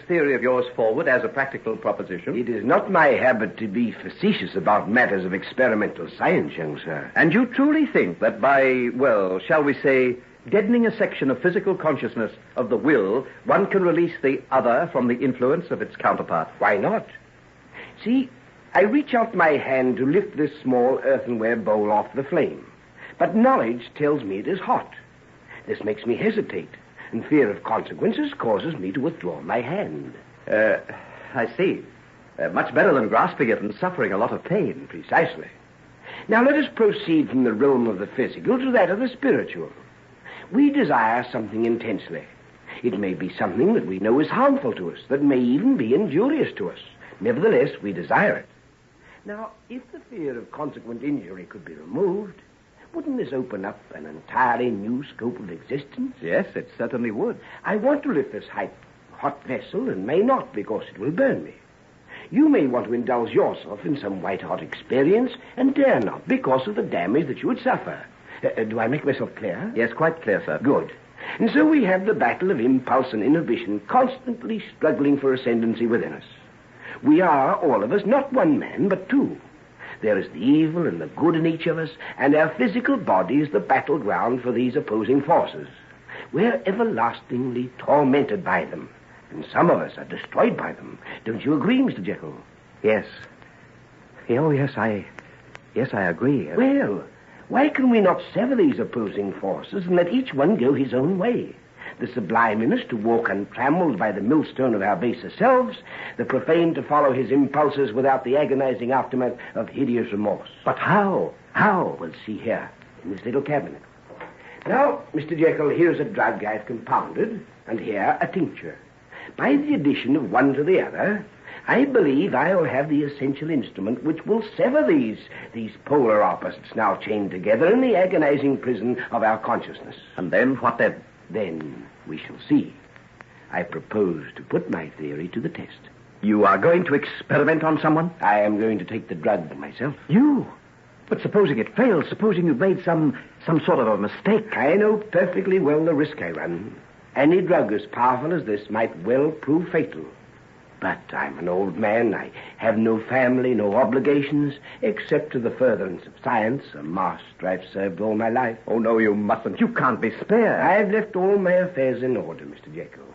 theory of yours forward as a practical proposition? It is not my habit to be facetious about matters of experimental science, young sir. And you truly think that by, well, shall we say, deadening a section of physical consciousness of the will, one can release the other from the influence of its counterpart? Why not? See, I reach out my hand to lift this small earthenware bowl off the flame, but knowledge tells me it is hot. This makes me hesitate, and fear of consequences causes me to withdraw my hand. I see. Much better than grasping it and suffering a lot of pain. Precisely. Now let us proceed from the realm of the physical to that of the spiritual. We desire something intensely. It may be something that we know is harmful to us, that may even be injurious to us. Nevertheless, we desire it. Now, if the fear of consequent injury could be removed, wouldn't this open up an entirely new scope of existence? Yes, it certainly would. I want to lift this hot vessel and may not because it will burn me. You may want to indulge yourself in some white-hot experience and dare not because of the damage that you would suffer. Do I make myself clear? Yes, quite clear, sir. Good. And so we have the battle of impulse and inhibition constantly struggling for ascendancy within us. We are, all of us, not one man, but two. There is the evil and the good in each of us, and our physical body is the battleground for these opposing forces. We're everlastingly tormented by them, and some of us are destroyed by them. Don't you agree, Mr. Jekyll? Yes. Oh, yes, I agree. Well, why can we not sever these opposing forces and let each one go his own way? The sublime in us to walk untrammeled by the millstone of our baser selves, the profane to follow his impulses without the agonizing aftermath of hideous remorse. But how? How? We'll see here, in this little cabinet. Now, Mr. Jekyll, here's a drug I've compounded, and here a tincture. By the addition of one to the other, I believe I'll have the essential instrument which will sever these polar opposites now chained together in the agonizing prison of our consciousness. And then what then? Then we shall see. I propose to put my theory to the test. You are going to experiment on someone? I am going to take the drug myself. You? But supposing it fails, supposing you've made some sort of a mistake. I know perfectly well the risk I run. Any drug as powerful as this might well prove fatal. But I'm an old man. I have no family, no obligations, except to the furtherance of science, a master I've served all my life. Oh, no, you mustn't. You can't be spared. I've left all my affairs in order, Mr. Jekyll.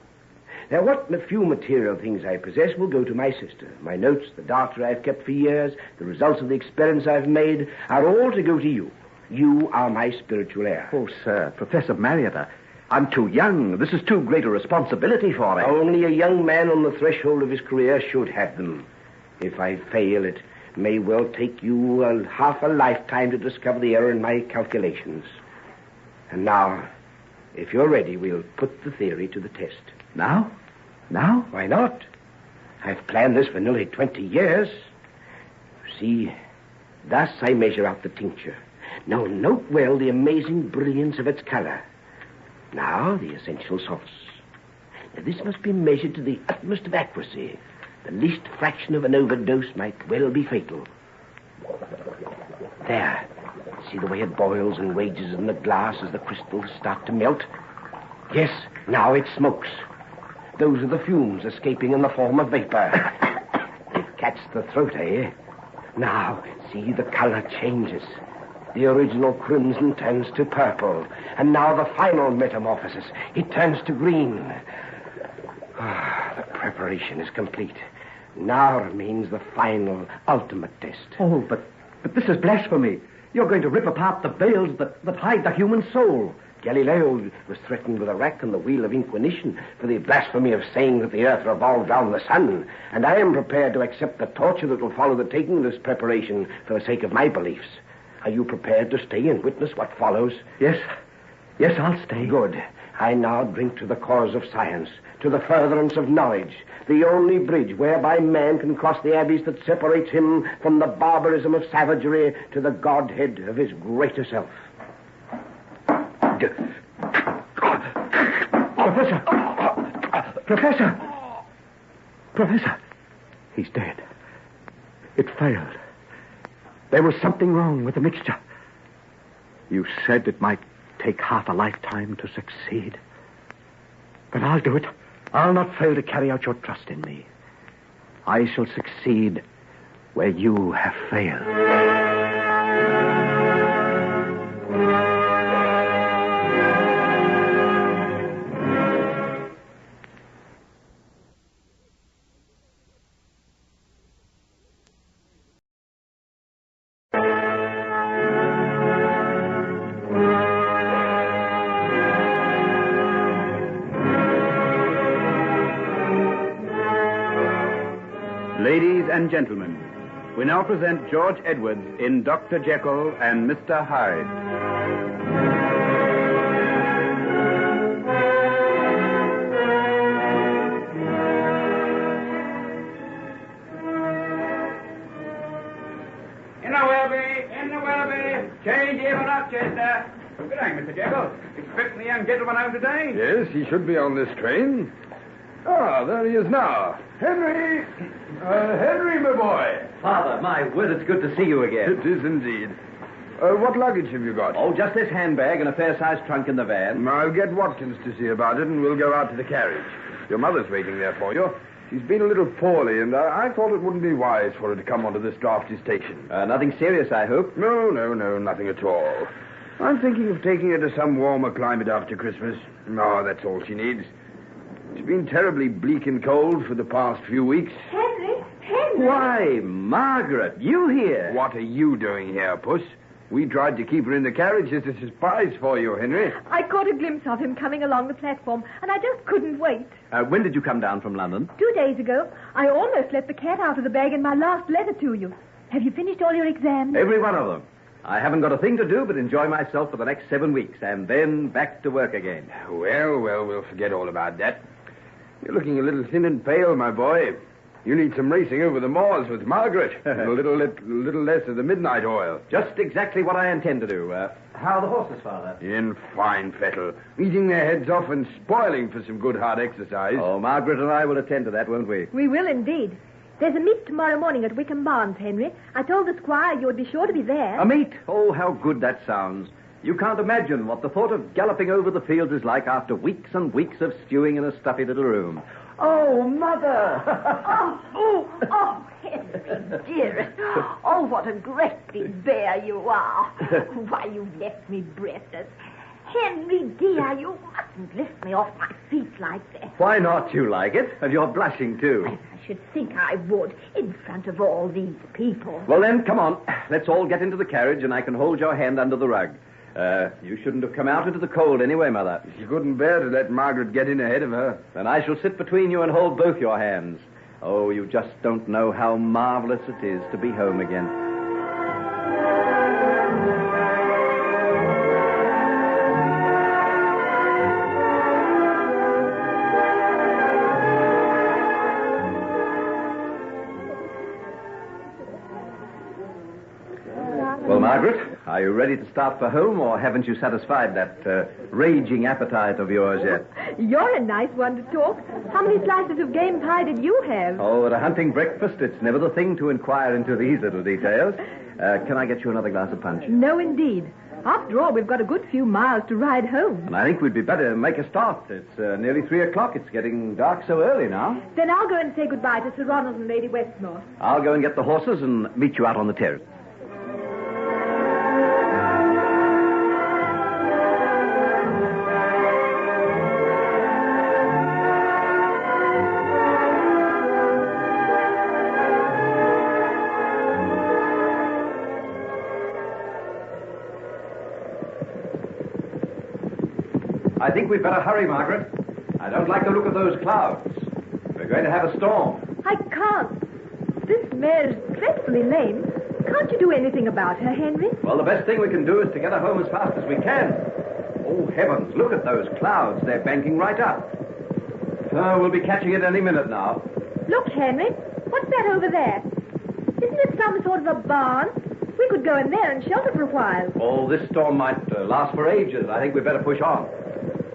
Now, what few material things I possess will go to my sister. My notes, the data I've kept for years, the results of the experiments I've made, are all to go to you. You are my spiritual heir. Oh, sir, Professor Marriott, I'm too young. This is too great a responsibility for me. Only a young man on the threshold of his career should have them. If I fail, it may well take you half a lifetime to discover the error in my calculations. And now, if you're ready, we'll put the theory to the test. Now? Now? Why not? I've planned this for nearly 20 years. See, thus I measure out the tincture. Now note well the amazing brilliance of its color. Now, the essential source. Now, this must be measured to the utmost of accuracy. The least fraction of an overdose might well be fatal. There. See the way it boils and rages in the glass as the crystals start to melt? Yes, now it smokes. Those are the fumes escaping in the form of vapor. It catches the throat, eh? Now, see the color changes. The original crimson turns to purple. And now the final metamorphosis. It turns to green. The preparation is complete. Now remains the final, ultimate test. Oh, but this is blasphemy. You're going to rip apart the veils that hide the human soul. Galileo was threatened with a rack on the wheel of Inquisition for the blasphemy of saying that the earth revolved round the sun. And I am prepared to accept the torture that will follow the taking of this preparation for the sake of my beliefs. Are you prepared to stay and witness what follows? Yes. Yes, I'll stay. Good. I now drink to the cause of science, to the furtherance of knowledge, the only bridge whereby man can cross the abyss that separates him from the barbarism of savagery to the godhead of his greater self. Professor! He's dead. It failed. There was something wrong with the mixture. You said it might take half a lifetime to succeed. But I'll do it. I'll not fail to carry out your trust in me. I shall succeed where you have failed. Ladies and gentlemen, we now present George Edwards in Dr. Jekyll and Mr. Hyde. In the Welby, change here for Rochester. Good day, Mr. Jekyll. Expecting the young gentleman home today? Yes, he should be on this train. Ah, there he is now. Henry! Henry, my boy. Father, my word, it's good to see you again. It is indeed. What luggage have you got? Oh, just this handbag and a fair-sized trunk in the van. I'll get Watkins to see about it, and we'll go out to the carriage. Your mother's waiting there for you. She's been a little poorly, and I thought it wouldn't be wise for her to come onto this drafty station. Nothing serious, I hope? No, nothing at all. I'm thinking of taking her to some warmer climate after Christmas. No, that's all she needs. It's been terribly bleak and cold for the past few weeks. Henry! Why, Margaret, you here? What are you doing here, Puss? We tried to keep her in the carriage as a surprise for you, Henry. I caught a glimpse of him coming along the platform, and I just couldn't wait. When did you come down from London? 2 days ago. I almost let the cat out of the bag in my last letter to you. Have you finished all your exams? Every one of them. I haven't got a thing to do but enjoy myself for the next 7 weeks, and then back to work again. Well, we'll forget all about that. You're looking a little thin and pale, my boy. You need some racing over the moors with Margaret. And a little less of the midnight oil. Just exactly what I intend to do. How are the horses, Father? In fine fettle. Eating their heads off and spoiling for some good hard exercise. Oh, Margaret and I will attend to that, won't we? We will indeed. There's a meet tomorrow morning at Wickham Barns, Henry. I told the squire you would be sure to be there. A meet? Oh, how good that sounds. You can't imagine what the thought of galloping over the fields is like after weeks and weeks of stewing in a stuffy little room. Oh, Mother! Oh, Henry, dearest. Oh, what a great big bear you are. Why, you've left me breathless. Henry, dear, you mustn't lift me off my feet like that. Why not? You like it? And you're blushing, too. I should think I would, in front of all these people. Well, then, come on. Let's all get into the carriage, and I can hold your hand under the rug. You shouldn't have come out into the cold anyway, Mother. She couldn't bear to let Margaret get in ahead of her. Then I shall sit between you and hold both your hands. Oh, you just don't know how marvelous it is to be home again. Well, Margaret, are you ready to start for home, or haven't you satisfied that raging appetite of yours yet? You're a nice one to talk. How many slices of game pie did you have? Oh, at a hunting breakfast, it's never the thing to inquire into these little details. Can I get you another glass of punch? No, indeed. After all, we've got a good few miles to ride home. And I think we'd be better make a start. It's nearly 3 o'clock. It's getting dark so early now. Then I'll go and say goodbye to Sir Ronald and Lady Westmore. I'll go and get the horses and meet you out on the terrace. I think we'd better hurry, Margaret. I don't like the look of those clouds. We're going to have a storm. I can't. This mare's dreadfully lame. Can't you do anything about her, Henry? Well, the best thing we can do is to get her home as fast as we can. Oh, heavens, look at those clouds. They're banking right up. We'll be catching it any minute now. Look, Henry, what's that over there? Isn't it some sort of a barn? We could go in there and shelter for a while. Oh, this storm might last for ages. I think we'd better push on.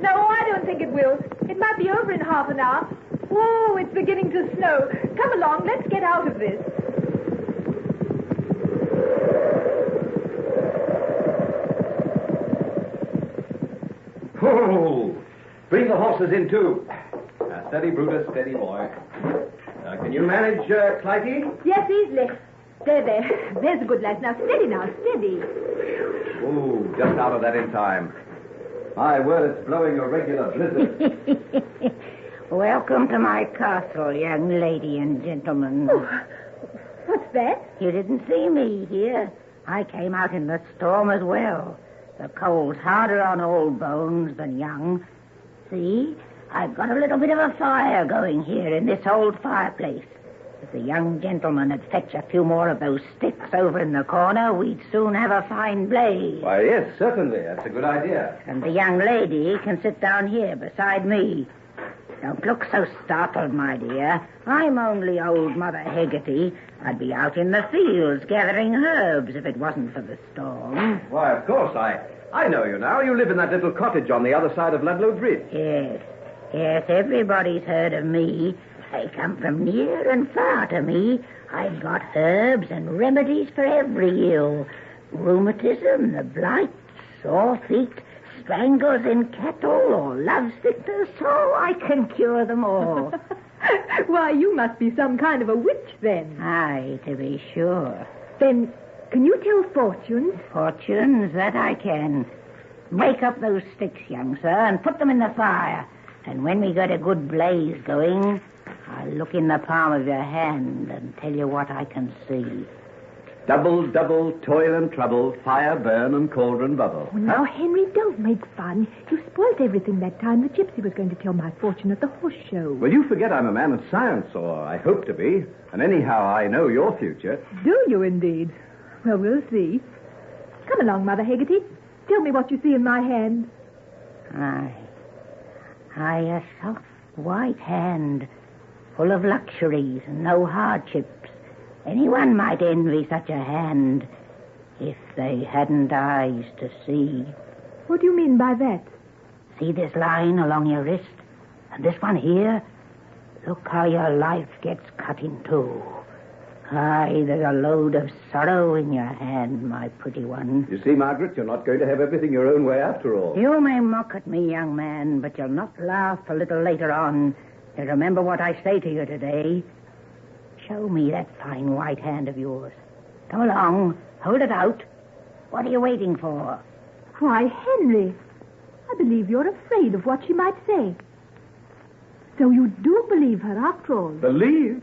No, I don't think it will. It might be over in half an hour. Whoa, it's beginning to snow. Come along, let's get out of this. Oh, bring the horses in, too. Steady, Brutus, steady, boy. Can you manage, Clytie? Yes, easily. There. There's a good lad. Now, steady. Oh, just out of that in time. My word, it's blowing a regular blizzard. Welcome to my castle, young lady and gentlemen. Oh, what's that? You didn't see me here. I came out in the storm as well. The cold's harder on old bones than young. See, I've got a little bit of a fire going here in this old fireplace. If the young gentleman had fetched a few more of those sticks over in the corner, we'd soon have a fine blaze. Why, yes, certainly. That's a good idea. And the young lady can sit down here beside me. Don't look so startled, my dear. I'm only old Mother Haggerty. I'd be out in the fields gathering herbs if it wasn't for the storm. Why, of course, I know you now. You live in that little cottage on the other side of Ludlow Bridge. Yes, everybody's heard of me. They come from near and far to me. I've got herbs and remedies for every ill. Rheumatism, the blight, sore feet, strangles in cattle, or love sickness, so I can cure them all. Why, you must be some kind of a witch, then. Aye, to be sure. Then, can you tell fortunes? Fortunes, that I can. Break up those sticks, young sir, and put them in the fire. And when we got a good blaze going, I'll look in the palm of your hand and tell you what I can see. Double, toil and trouble, fire burn and cauldron bubble. Oh, now, Henry, don't make fun. You spoiled everything that time the gypsy was going to tell my fortune at the horse show. Well, you forget I'm a man of science, or I hope to be. And anyhow, I know your future. Do you indeed? Well, we'll see. Come along, Mother Haggerty. Tell me what you see in my hand. Aye, a soft white hand, full of luxuries and no hardships. Anyone might envy such a hand if they hadn't eyes to see. What do you mean by that? See this line along your wrist? And this one here? Look how your life gets cut in two. Aye, there's a load of sorrow in your hand, my pretty one. You see, Margaret, you're not going to have everything your own way after all. You may mock at me, young man, but you'll not laugh a little later on. You'll remember what I say to you today. Show me that fine white hand of yours. Come along. Hold it out. What are you waiting for? Why, Henry, I believe you're afraid of what she might say. So you do believe her after all? Believe?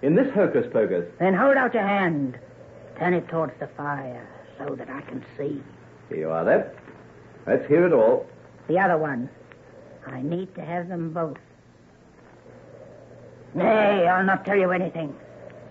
In this hocus-pocus? Then hold out your hand. Turn it towards the fire so that I can see. Here you are, then. Let's hear it all. The other one. I need to have them both. Nay, I'll not tell you anything.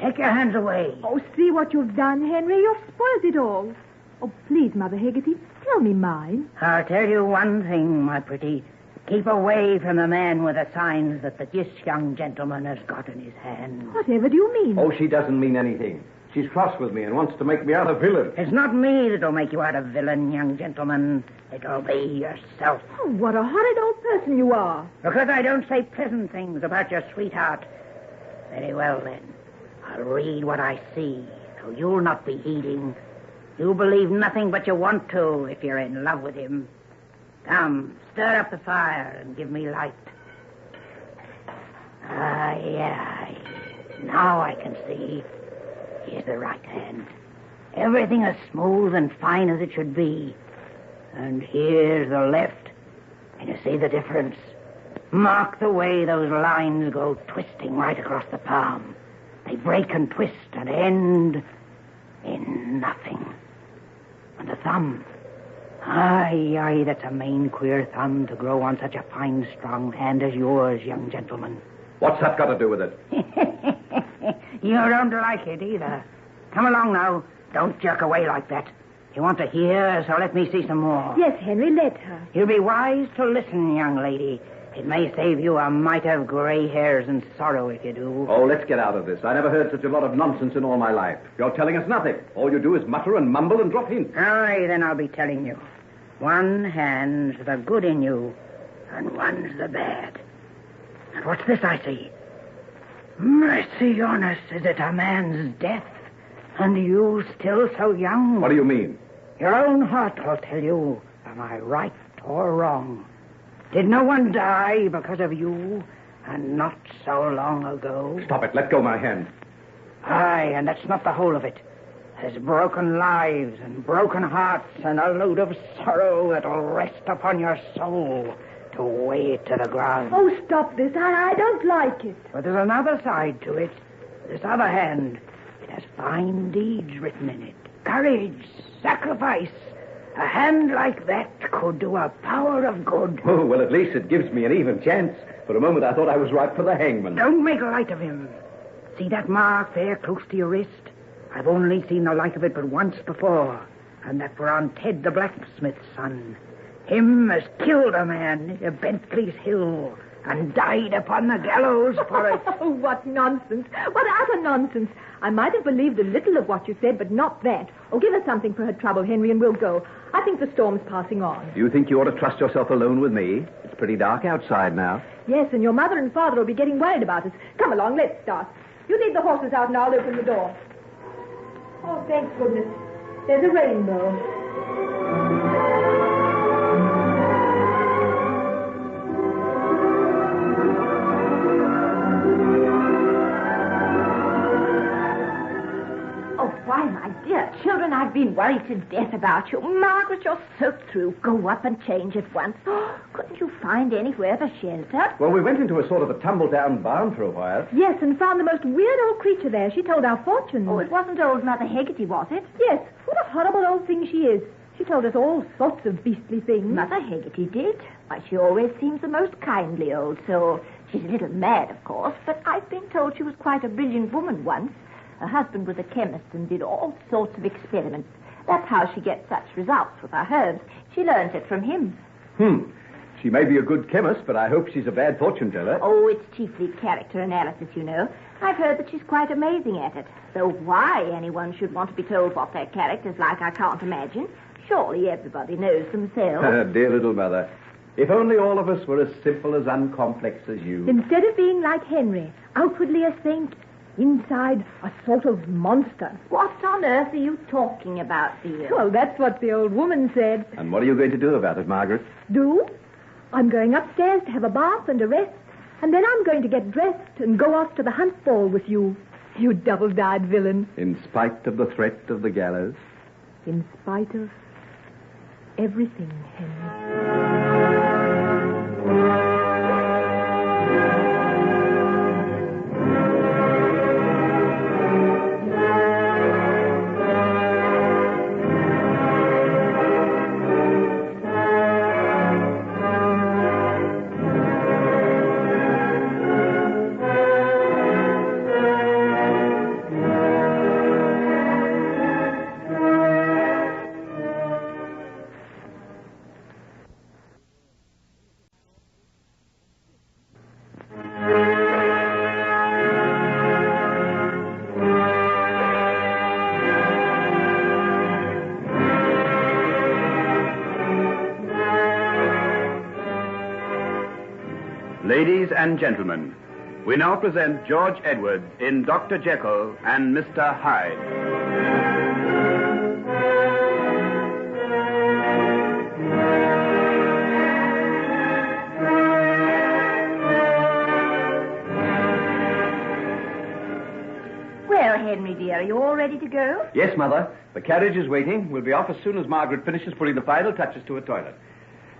Take your hands away. Oh, see what you've done, Henry. You've spoiled it all. Oh, please, Mother Haggerty, tell me mine. I'll tell you one thing, my pretty. Keep away from the man with the signs that this young gentleman has got in his hand. Whatever do you mean? Oh, she doesn't mean anything. She's cross with me and wants to make me out a villain. It's not me that'll make you out a villain, young gentleman. It'll be yourself. Oh, what a horrid old person you are. Because I don't say pleasant things about your sweetheart. Very well, then. I'll read what I see, so you'll not be heeding. You'll believe nothing but you want to if you're in love with him. Come, stir up the fire and give me light. Aye. Now I can see. Here's the right hand. Everything as smooth and fine as it should be. And here's the left. Can you see the difference? Mark the way those lines go twisting right across the palm. They break and twist and end in nothing. And the thumb. Aye, that's a main queer thumb to grow on such a fine, strong hand as yours, young gentleman. What's that got to do with it? You don't like it either. Come along now. Don't jerk away like that. You want to hear, so let me see some more. Yes, Henry, let her. You'll be wise to listen, young lady. It may save you a mite of gray hairs and sorrow if you do. Oh, let's get out of this. I never heard such a lot of nonsense in all my life. You're telling us nothing. All you do is mutter and mumble and drop hints. Aye, then I'll be telling you. One hand's the good in you, and one's the bad. And what's this I see? Mercy on us, is it a man's death? And you still so young? What do you mean? Your own heart will tell you, am I right or wrong? Did no one die because of you, and not so long ago? Stop it. Let go my hand. Aye, and that's not the whole of it. There's broken lives and broken hearts and a load of sorrow that'll rest upon your soul to weigh it to the ground. Oh, stop this. I don't like it. But there's another side to it. This other hand. It has fine deeds written in it. Courage, sacrifice. A hand like that could do a power of good. Oh, well, at least it gives me an even chance. For a moment, I thought I was ripe for the hangman. Don't make light of him. See that mark there close to your wrist? I've only seen the like of it but once before, and that were on Ted the blacksmith's son. Him as killed a man at Bentley's Hill and died upon the gallows for it. Oh, what nonsense. What utter nonsense. I might have believed a little of what you said, but not that. Oh, give us something for her trouble, Henry, and we'll go. I think the storm's passing on. Do you think you ought to trust yourself alone with me? It's pretty dark outside now. Yes, and your mother and father will be getting worried about us. Come along, let's start. You lead the horses out and I'll open the door. Oh, thank goodness. There's a rainbow. Why, my dear children, I've been worried to death about you. Margaret, you're soaked through. Go up and change at once. Couldn't you find anywhere for shelter? Well, we went into a sort of a tumble-down barn for a while. Yes, and found the most weird old creature there. She told our fortunes. Oh, it wasn't old Mother Heggetty, was it? Yes. What a horrible old thing she is. She told us all sorts of beastly things. Mother Heggetty did. Why, she always seems the most kindly old soul. She's a little mad, of course, but I've been told she was quite a brilliant woman once. Her husband was a chemist and did all sorts of experiments. That's how she gets such results with her herbs. She learned it from him. She may be a good chemist, but I hope she's a bad fortune teller. Oh, it's chiefly character analysis, you know. I've heard that she's quite amazing at it. Though why anyone should want to be told what their character's like, I can't imagine. Surely everybody knows themselves. Dear little mother. If only all of us were as simple, as uncomplex as you. Instead of being like Henry, outwardly a saint, inside a sort of monster. What on earth are you talking about, dear? Well, that's what the old woman said. And what are you going to do about it, Margaret? Do? I'm going upstairs to have a bath and a rest, and then I'm going to get dressed and go off to the hunt ball with you, you double-dyed villain. In spite of the threat of the gallows? In spite of everything, Henry. Ladies and gentlemen, we now present George Edwards in Dr. Jekyll and Mr. Hyde. Well, Henry, dear, are you all ready to go? Yes, Mother. The carriage is waiting. We'll be off as soon as Margaret finishes putting the final touches to her toilet.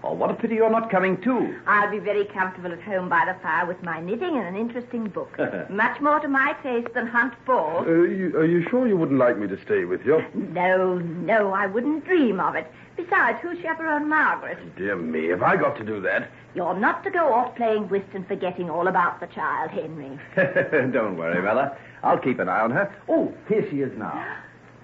Oh, what a pity you're not coming too. I'll be very comfortable at home by the fire with my knitting and an interesting book. Much more to my taste than hunt balls. Are you sure you wouldn't like me to stay with you? No, I wouldn't dream of it. Besides, who'll chaperone Margaret? Dear me, have I got to do that? You're not to go off playing whist and forgetting all about the child, Henry. Don't worry, Mother. I'll keep an eye on her. Oh, here she is now.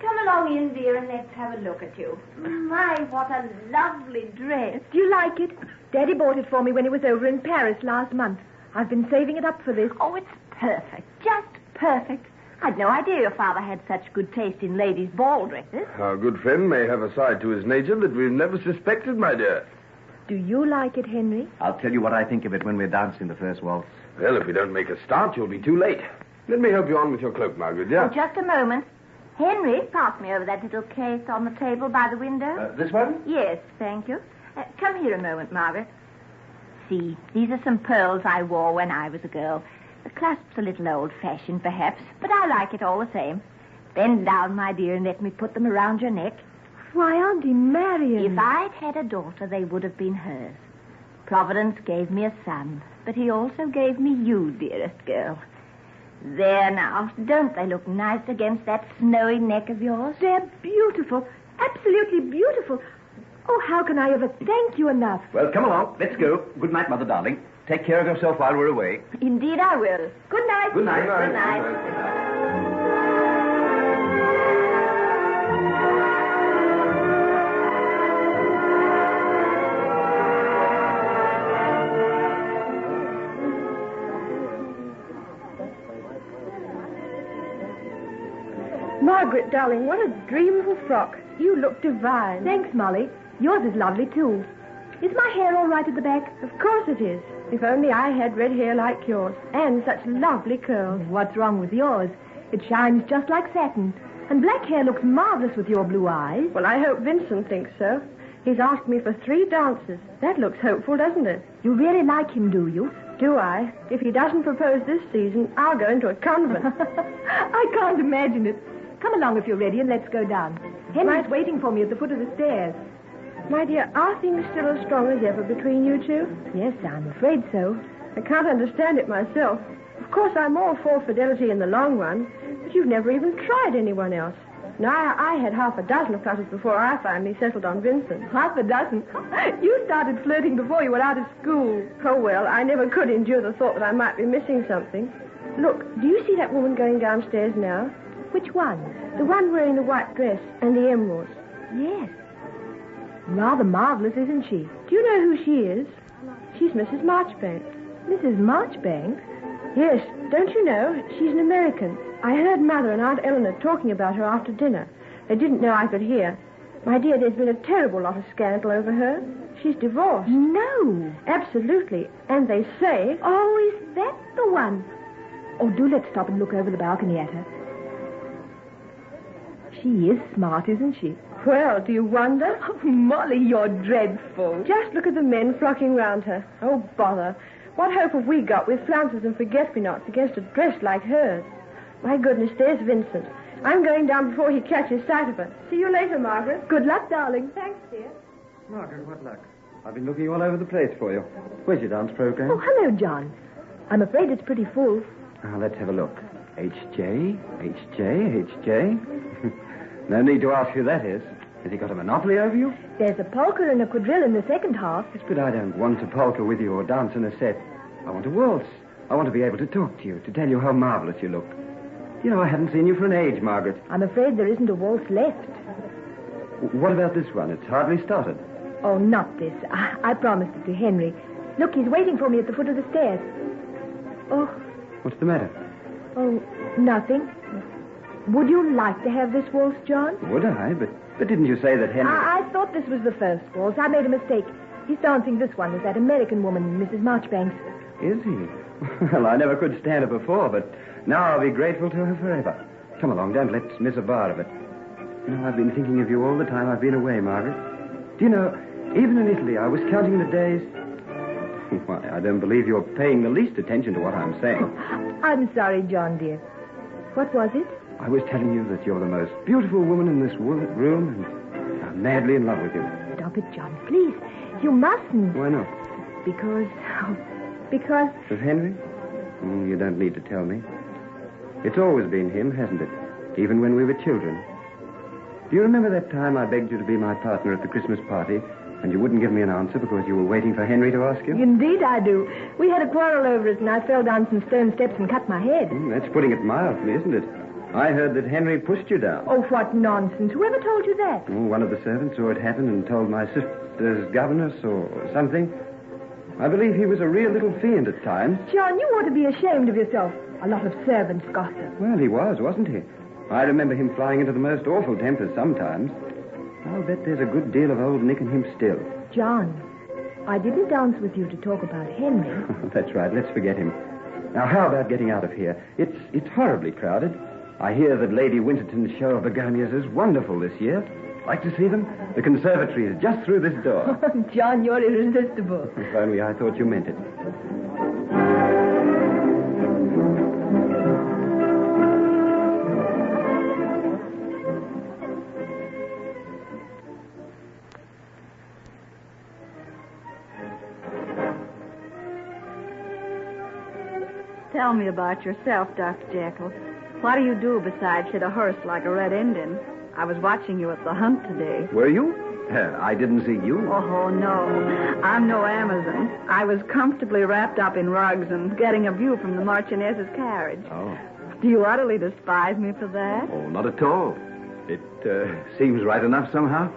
Come along in, dear, and let's have a look at you. My, what a lovely dress. Do you like it? Daddy bought it for me when he was over in Paris last month. I've been saving it up for this. Oh, it's perfect. Just perfect. I'd no idea your father had such good taste in ladies' ball dresses. Our good friend may have a side to his nature that we've never suspected, my dear. Do you like it, Henry? I'll tell you what I think of it when we're dancing the first waltz. Well, if we don't make a start, you'll be too late. Let me help you on with your cloak, Margaret, yeah? Oh, just a moment. Henry, pass me over that little case on the table by the window. This one? Yes, thank you. Come here a moment, Margaret. See, these are some pearls I wore when I was a girl. The clasp's a little old-fashioned, perhaps, but I like it all the same. Bend down, my dear, and let me put them around your neck. Why, Auntie Marion. If I'd had a daughter, they would have been hers. Providence gave me a son, but he also gave me you, dearest girl. There now, don't they look nice against that snowy neck of yours? They're beautiful, absolutely beautiful. Oh, how can I ever thank you enough? Well, come along. Let's go. Good night, Mother darling. Take care of yourself while we're away. Indeed I will. Good night. Good night. Good night. Margaret, darling, what a dream of a frock. You look divine. Thanks, Molly. Yours is lovely, too. Is my hair all right at the back? Of course it is. If only I had red hair like yours. And such lovely curls. What's wrong with yours? It shines just like satin. And black hair looks marvelous with your blue eyes. Well, I hope Vincent thinks so. He's asked me for 3 dances. That looks hopeful, doesn't it? You really like him, do you? Do I? If he doesn't propose this season, I'll go into a convent. I can't imagine it. Come along if you're ready and let's go down. Henry's waiting for me at the foot of the stairs. My dear, are things still as strong as ever between you two? Yes, I'm afraid so. I can't understand it myself. Of course, I'm all for fidelity in the long run, but you've never even tried anyone else. Now, I had half a dozen flutters before I finally settled on Vincent. Half a dozen? You started flirting before you were out of school. Oh, well, I never could endure the thought that I might be missing something. Look, do you see that woman going downstairs now? Which one? The one wearing the white dress and the emeralds. Yes. Rather marvelous, isn't she? Do you know who she is? She's Mrs. Marchbanks. Mrs. Marchbanks? Yes, don't you know? She's an American. I heard Mother and Aunt Eleanor talking about her after dinner. They didn't know I could hear. My dear, there's been a terrible lot of scandal over her. She's divorced. No. Absolutely. And they say... Oh, is that the one? Oh, do let's stop and look over the balcony at her. She is smart, isn't she? Well, do you wonder? Oh, Molly, you're dreadful. Just look at the men flocking round her. Oh, bother. What hope have we got with flounces and forget-me-nots against a dress like hers? My goodness, there's Vincent. I'm going down before he catches sight of her. See you later, Margaret. Good luck, darling. Thanks, dear. Margaret, what luck? I've been looking all over the place for you. Where's your dance program? Oh, hello, John. I'm afraid it's pretty full. Now, let's have a look. HJ. No need to ask who that is. Has he got a monopoly over you? There's a polka and a quadrille in the second half. Yes, but I don't want to polka with you or dance in a set. I want to waltz. I want to be able to talk to you, to tell you how marvelous you look. You know, I haven't seen you for an age, Margaret. I'm afraid there isn't a waltz left. What about this one? It's hardly started. Oh, not this. I promised it to Henry. Look, he's waiting for me at the foot of the stairs. Oh. What's the matter? Oh, nothing. Would you like to have this waltz, John? Would I? But didn't you say that Henry... I thought this was the first waltz. I made a mistake. He's dancing this one with that American woman, Mrs. Marchbanks. Is he? Well, I never could stand her before, but now I'll be grateful to her forever. Come along, don't let's miss a bar of it. You know, I've been thinking of you all the time I've been away, Margaret. Do you know, even in Italy, I was counting the days... Why, I don't believe you're paying the least attention to what I'm saying. I'm sorry, John, dear. What was it? I was telling you that you're the most beautiful woman in this room, and I'm madly in love with you. Stop it, John, please. You mustn't. Why not? Because... Of Henry? Oh, you don't need to tell me. It's always been him, hasn't it? Even when we were children. Do you remember that time I begged you to be my partner at the Christmas party, and you wouldn't give me an answer because you were waiting for Henry to ask you? Indeed I do. We had a quarrel over it, and I fell down some stone steps and cut my head. That's putting it mildly, isn't it? I heard that Henry pushed you down. Oh, what nonsense. Whoever told you that? Oh, one of the servants saw it happen and told my sister's governess or something. I believe he was a real little fiend at times. John, you ought to be ashamed of yourself. A lot of servants gossip. Well, he was, wasn't he? I remember him flying into the most awful tempers sometimes. I'll bet there's a good deal of old Nick in him still. John, I didn't dance with you to talk about Henry. That's right. Let's forget him. Now, how about getting out of here? It's horribly crowded. I hear that Lady Winterton's show of begonias is wonderful this year. Like to see them? The conservatory is just through this door. John, you're irresistible. If only I thought you meant it. Tell me about yourself, Dr. Jekyll. What do you do besides hit a horse like a red Indian? I was watching you at the hunt today. Were you? I didn't see you. Oh, no. I'm no Amazon. I was comfortably wrapped up in rugs and getting a view from the Marchioness's carriage. Oh. Do you utterly despise me for that? Oh, not at all. It seems right enough somehow.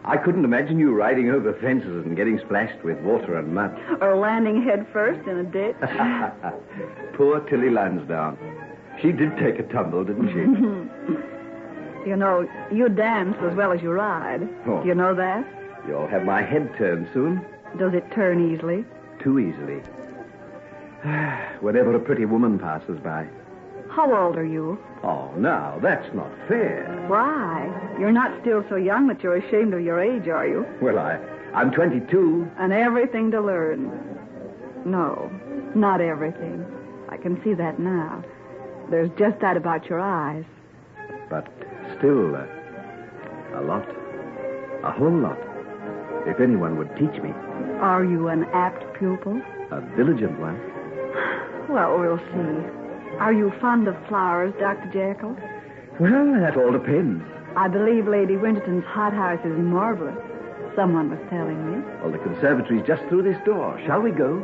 I couldn't imagine you riding over fences and getting splashed with water and mud. Or landing head first in a ditch. Poor Tilly Lansdowne. She did take a tumble, didn't she? You know, you dance as well as you ride. Oh. Do you know that? You'll have my head turned soon. Does it turn easily? Too easily. Whenever a pretty woman passes by. How old are you? Oh, now, that's not fair. Why? You're not still so young that you're ashamed of your age, are you? Well, I'm 22. And everything to learn. No, not everything. I can see that now. There's just that about your eyes. But still, a lot. A whole lot. If anyone would teach me. Are you an apt pupil? A diligent one. Well, we'll see. Are you fond of flowers, Dr. Jekyll? Well, that all depends. I believe Lady Winterton's hothouse is marvelous. Someone was telling me. Well, the conservatory's just through this door. Shall we go?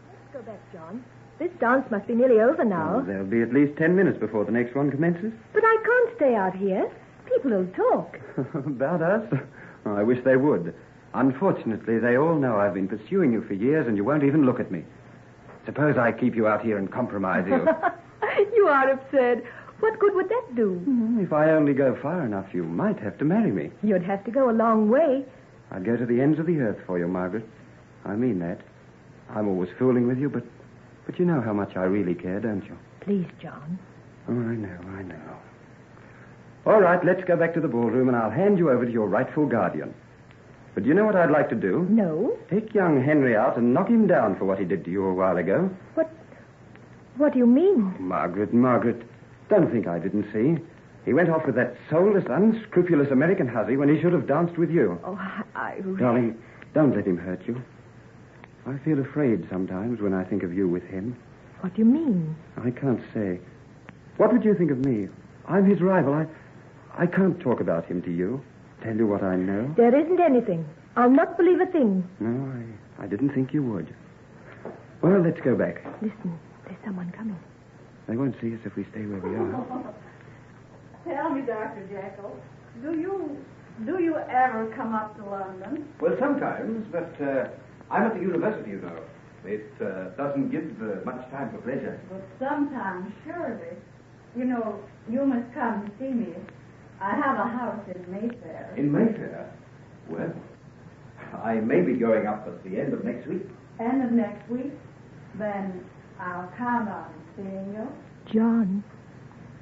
Let's go back, John. This dance must be nearly over now. Well, there'll be at least 10 minutes before the next one commences. But I can't stay out here. People will talk. About us? Oh, I wish they would. Unfortunately, they all know I've been pursuing you for years and you won't even look at me. Suppose I keep you out here and compromise you. You are absurd. What good would that do? If I only go far enough, you might have to marry me. You'd have to go a long way. I'd go to the ends of the earth for you, Margaret. I mean that. I'm always fooling with you, but you know how much I really care, don't you? Please, John. Oh, I know. All right, let's go back to the ballroom and I'll hand you over to your rightful guardian. But do you know what I'd like to do? No. Take young Henry out and knock him down for what he did to you a while ago. What do you mean? Margaret, don't think I didn't see. He went off with that soulless, unscrupulous American hussy when he should have danced with you. Oh, Darling, don't let him hurt you. I feel afraid sometimes when I think of you with him. What do you mean? I can't say. What would you think of me? I'm his rival. I can't talk about him to you. Tell you what I know. There isn't anything. I'll not believe a thing. No, I didn't think you would. Well, let's go back. Listen, there's someone coming. They won't see us if we stay where we are. Tell me, Dr. Jekyll, do you ever come up to London? Well, sometimes, but I'm at the university, you know. It doesn't give much time for pleasure. But sometimes, surely. You know, you must come and see me. I have a house in Mayfair. In Mayfair? Well, I may be going up at the end of next week. End of next week? Then I'll count on seeing you. John,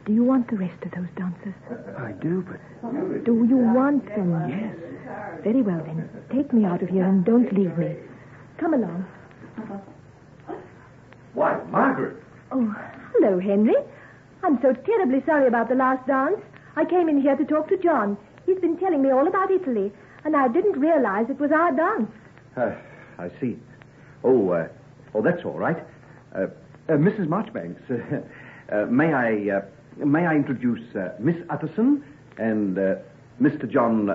do you want the rest of those dancers? I do, but... Do you want them? Yes. Very well, then. Take me out of here and don't leave me. Come along. Why, Margaret. Oh, hello, Henry. I'm so terribly sorry about the last dance. I came in here to talk to John. He's been telling me all about Italy, and I didn't realize it was our dance. I see. Oh, that's all right. Mrs. Marchbanks, may I introduce Miss Utterson and Mr. John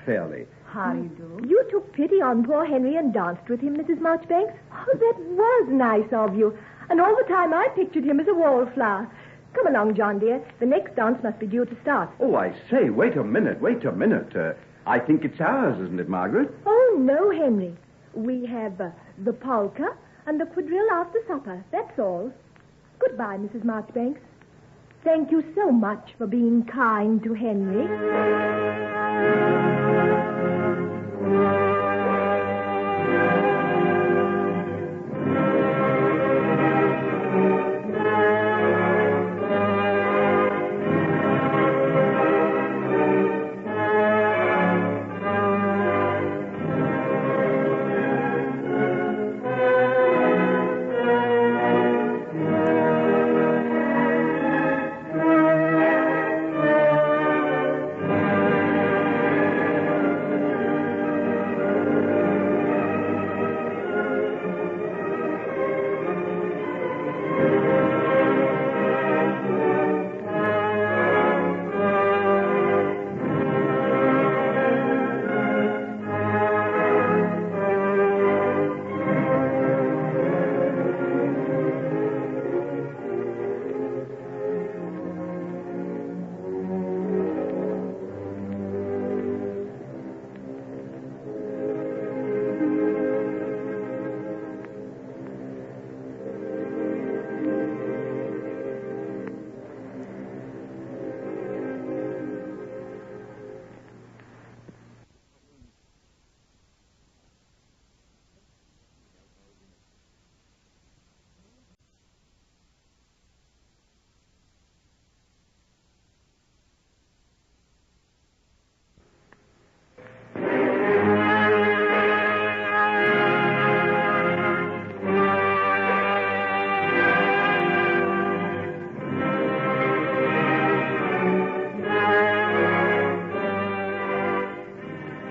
Fairley. How do you do? You took pity on poor Henry and danced with him, Mrs. Marchbanks. Oh, that was nice of you. And all the time I pictured him as a wallflower. Come along, John, dear. The next dance must be due to start. Oh, I say, wait a minute. I think it's ours, isn't it, Margaret? Oh, no, Henry. We have the polka and the quadrille after supper. That's all. Goodbye, Mrs. Marchbanks. Thank you so much for being kind to Henry.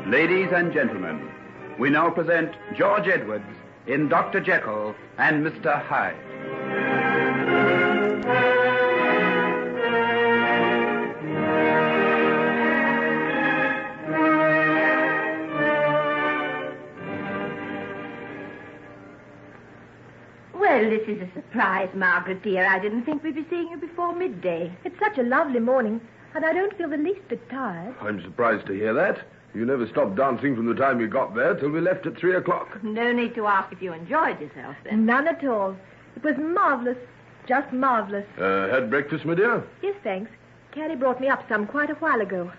Ladies and gentlemen, we now present George Edwards in Dr. Jekyll and Mr. Hyde. Well, this is a surprise, Margaret, dear. I didn't think we'd be seeing you before midday. It's such a lovely morning, and I don't feel the least bit tired. I'm surprised to hear that. You never stopped dancing from the time we got there till we left at 3 o'clock. No need to ask if you enjoyed yourself, then. None at all. It was marvellous. Just marvellous. Had breakfast, my dear? Yes, thanks. Carrie brought me up some quite a while ago.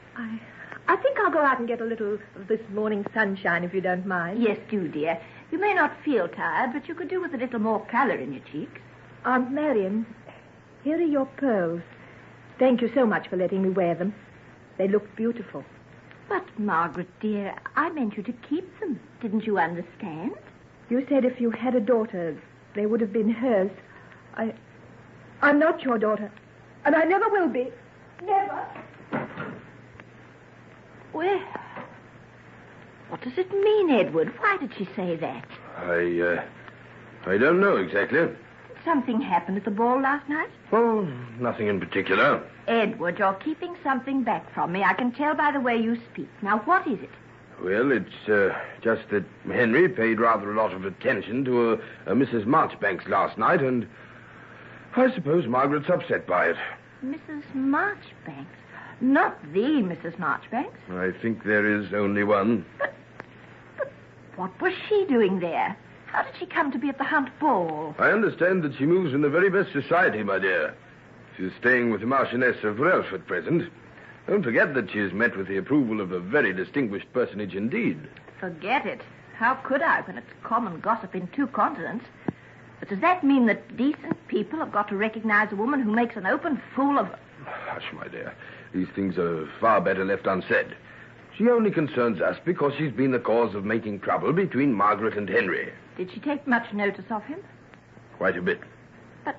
I think I'll go out and get a little of this morning sunshine, if you don't mind. Yes, do, dear. You may not feel tired, but you could do with a little more colour in your cheeks. Aunt Marion, here are your pearls. Thank you so much for letting me wear them. They look beautiful. But, Margaret, dear, I meant you to keep them. Didn't you understand? You said if you had a daughter, they would have been hers. I'm not your daughter, and I never will be. Never. Well, what does it mean, Edward? Why did she say that? I don't know exactly. Something happened at the ball last night? Oh, nothing in particular. Edward, you're keeping something back from me. I can tell by the way you speak. Now, what is it? Well, it's just that Henry paid rather a lot of attention to a Mrs. Marchbanks last night, and I suppose Margaret's upset by it. Mrs. Marchbanks? Not the Mrs. Marchbanks? I think there is only one. But what was she doing there? How did she come to be at the Hunt Ball? I understand that she moves in the very best society, my dear. She's staying with the Marchioness of Welsh at present. Don't forget that she has met with the approval of a very distinguished personage indeed. Forget it. How could I when it's common gossip in 2 continents? But does that mean that decent people have got to recognize a woman who makes an open fool of... Hush, my dear. These things are far better left unsaid. She only concerns us because she's been the cause of making trouble between Margaret and Henry. Did she take much notice of him? Quite a bit. But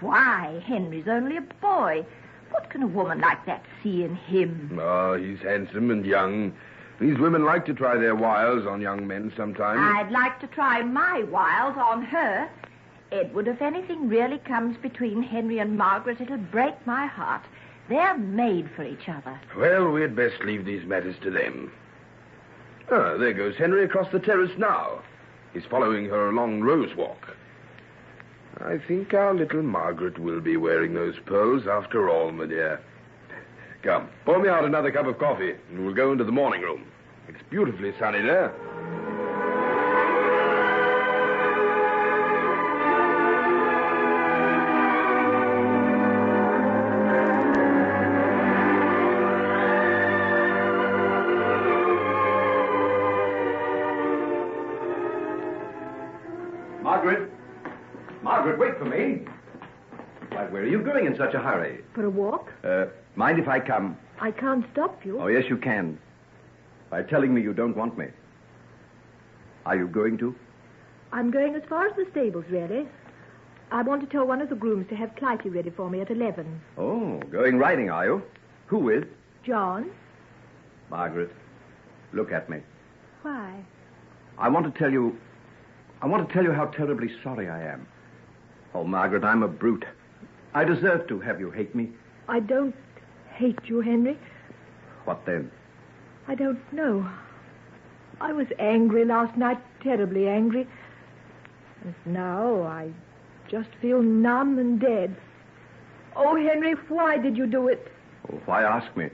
why? Henry's only a boy. What can a woman like that see in him? Oh, he's handsome and young. These women like to try their wiles on young men sometimes. I'd like to try my wiles on her. Edward, if anything really comes between Henry and Margaret, it'll break my heart. They're made for each other. Well, we'd best leave these matters to them. Ah, there goes Henry across the terrace now. He's following her along Rose Walk. I think our little Margaret will be wearing those pearls after all, my dear. Come, pour me out another cup of coffee, and we'll go into the morning room. It's beautifully sunny there. Margaret, wait for me. Why, where are you going in such a hurry? For a walk? Mind if I come? I can't stop you. Oh, yes, you can. By telling me you don't want me. Are you going to? I'm going as far as the stables, really. I want to tell one of the grooms to have Clytie ready for me at 11. Oh, going riding, are you? Who with? John. Margaret, look at me. Why? I want to tell you how terribly sorry I am. Oh, Margaret, I'm a brute. I deserve to have you hate me. I don't hate you, Henry. What then? I don't know. I was angry last night, terribly angry. And now I just feel numb and dead. Oh, Henry, why did you do it? Oh, why ask me?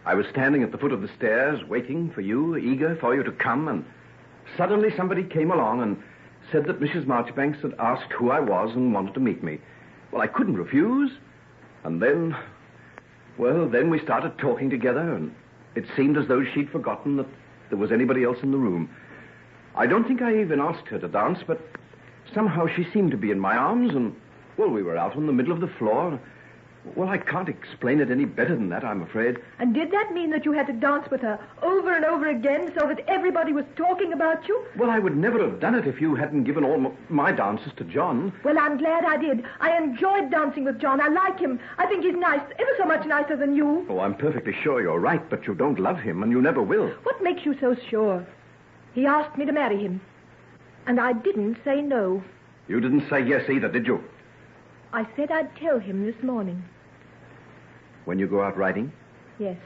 I was standing at the foot of the stairs, waiting for you, eager for you to come, and suddenly somebody came along and said that Mrs. Marchbanks had asked who I was and wanted to meet me. Well, I couldn't refuse. And then we started talking together, and it seemed as though she'd forgotten that there was anybody else in the room. I don't think I even asked her to dance, but somehow she seemed to be in my arms, and, well, we were out on the middle of the floor. Well, I can't explain it any better than that, I'm afraid. And did that mean that you had to dance with her over and over again so that everybody was talking about you? Well, I would never have done it if you hadn't given all my dances to John. Well, I'm glad I did. I enjoyed dancing with John. I like him. I think he's nice, ever so much nicer than you. Oh, I'm perfectly sure you're right, but you don't love him, and you never will. What makes you so sure? He asked me to marry him, and I didn't say no. You didn't say yes either, did you? I said I'd tell him this morning. When you go out riding? Yes.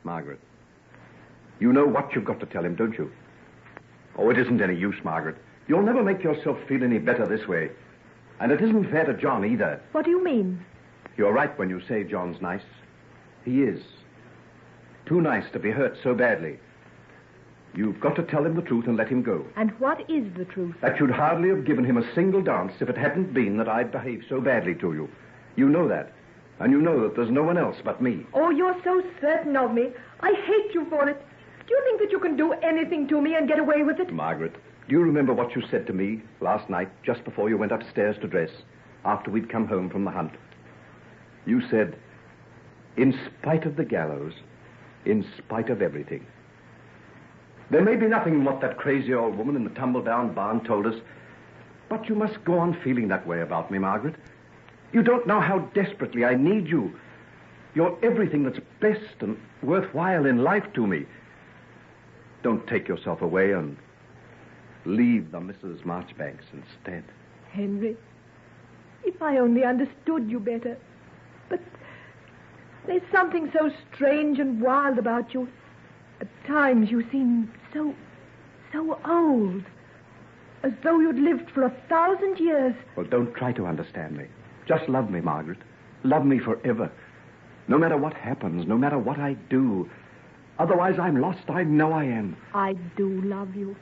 Margaret, you know what you've got to tell him, don't you? Oh, it isn't any use, Margaret. You'll never make yourself feel any better this way. And it isn't fair to John either. What do you mean? You're right when you say John's nice. He is. Too nice to be hurt so badly. You've got to tell him the truth and let him go. And what is the truth? That you'd hardly have given him a single dance if it hadn't been that I'd behaved so badly to you. You know that. And you know that there's no one else but me. Oh, you're so certain of me. I hate you for it. Do you think that you can do anything to me and get away with it? Margaret, do you remember what you said to me last night, just before you went upstairs to dress, after we'd come home from the hunt? You said, in spite of the gallows, in spite of everything. There may be nothing in what that crazy old woman in the tumble-down barn told us, but you must go on feeling that way about me, Margaret. You don't know how desperately I need you. You're everything that's best and worthwhile in life to me. Don't take yourself away and leave the Mrs. Marchbanks instead. Henry, if I only understood you better. But there's something so strange and wild about you. At times you seem so old. As though you'd lived for 1,000 years. Well, don't try to understand me. Just love me, Margaret. Love me forever. No matter what happens, no matter what I do. Otherwise, I'm lost. I know I am. I do love you.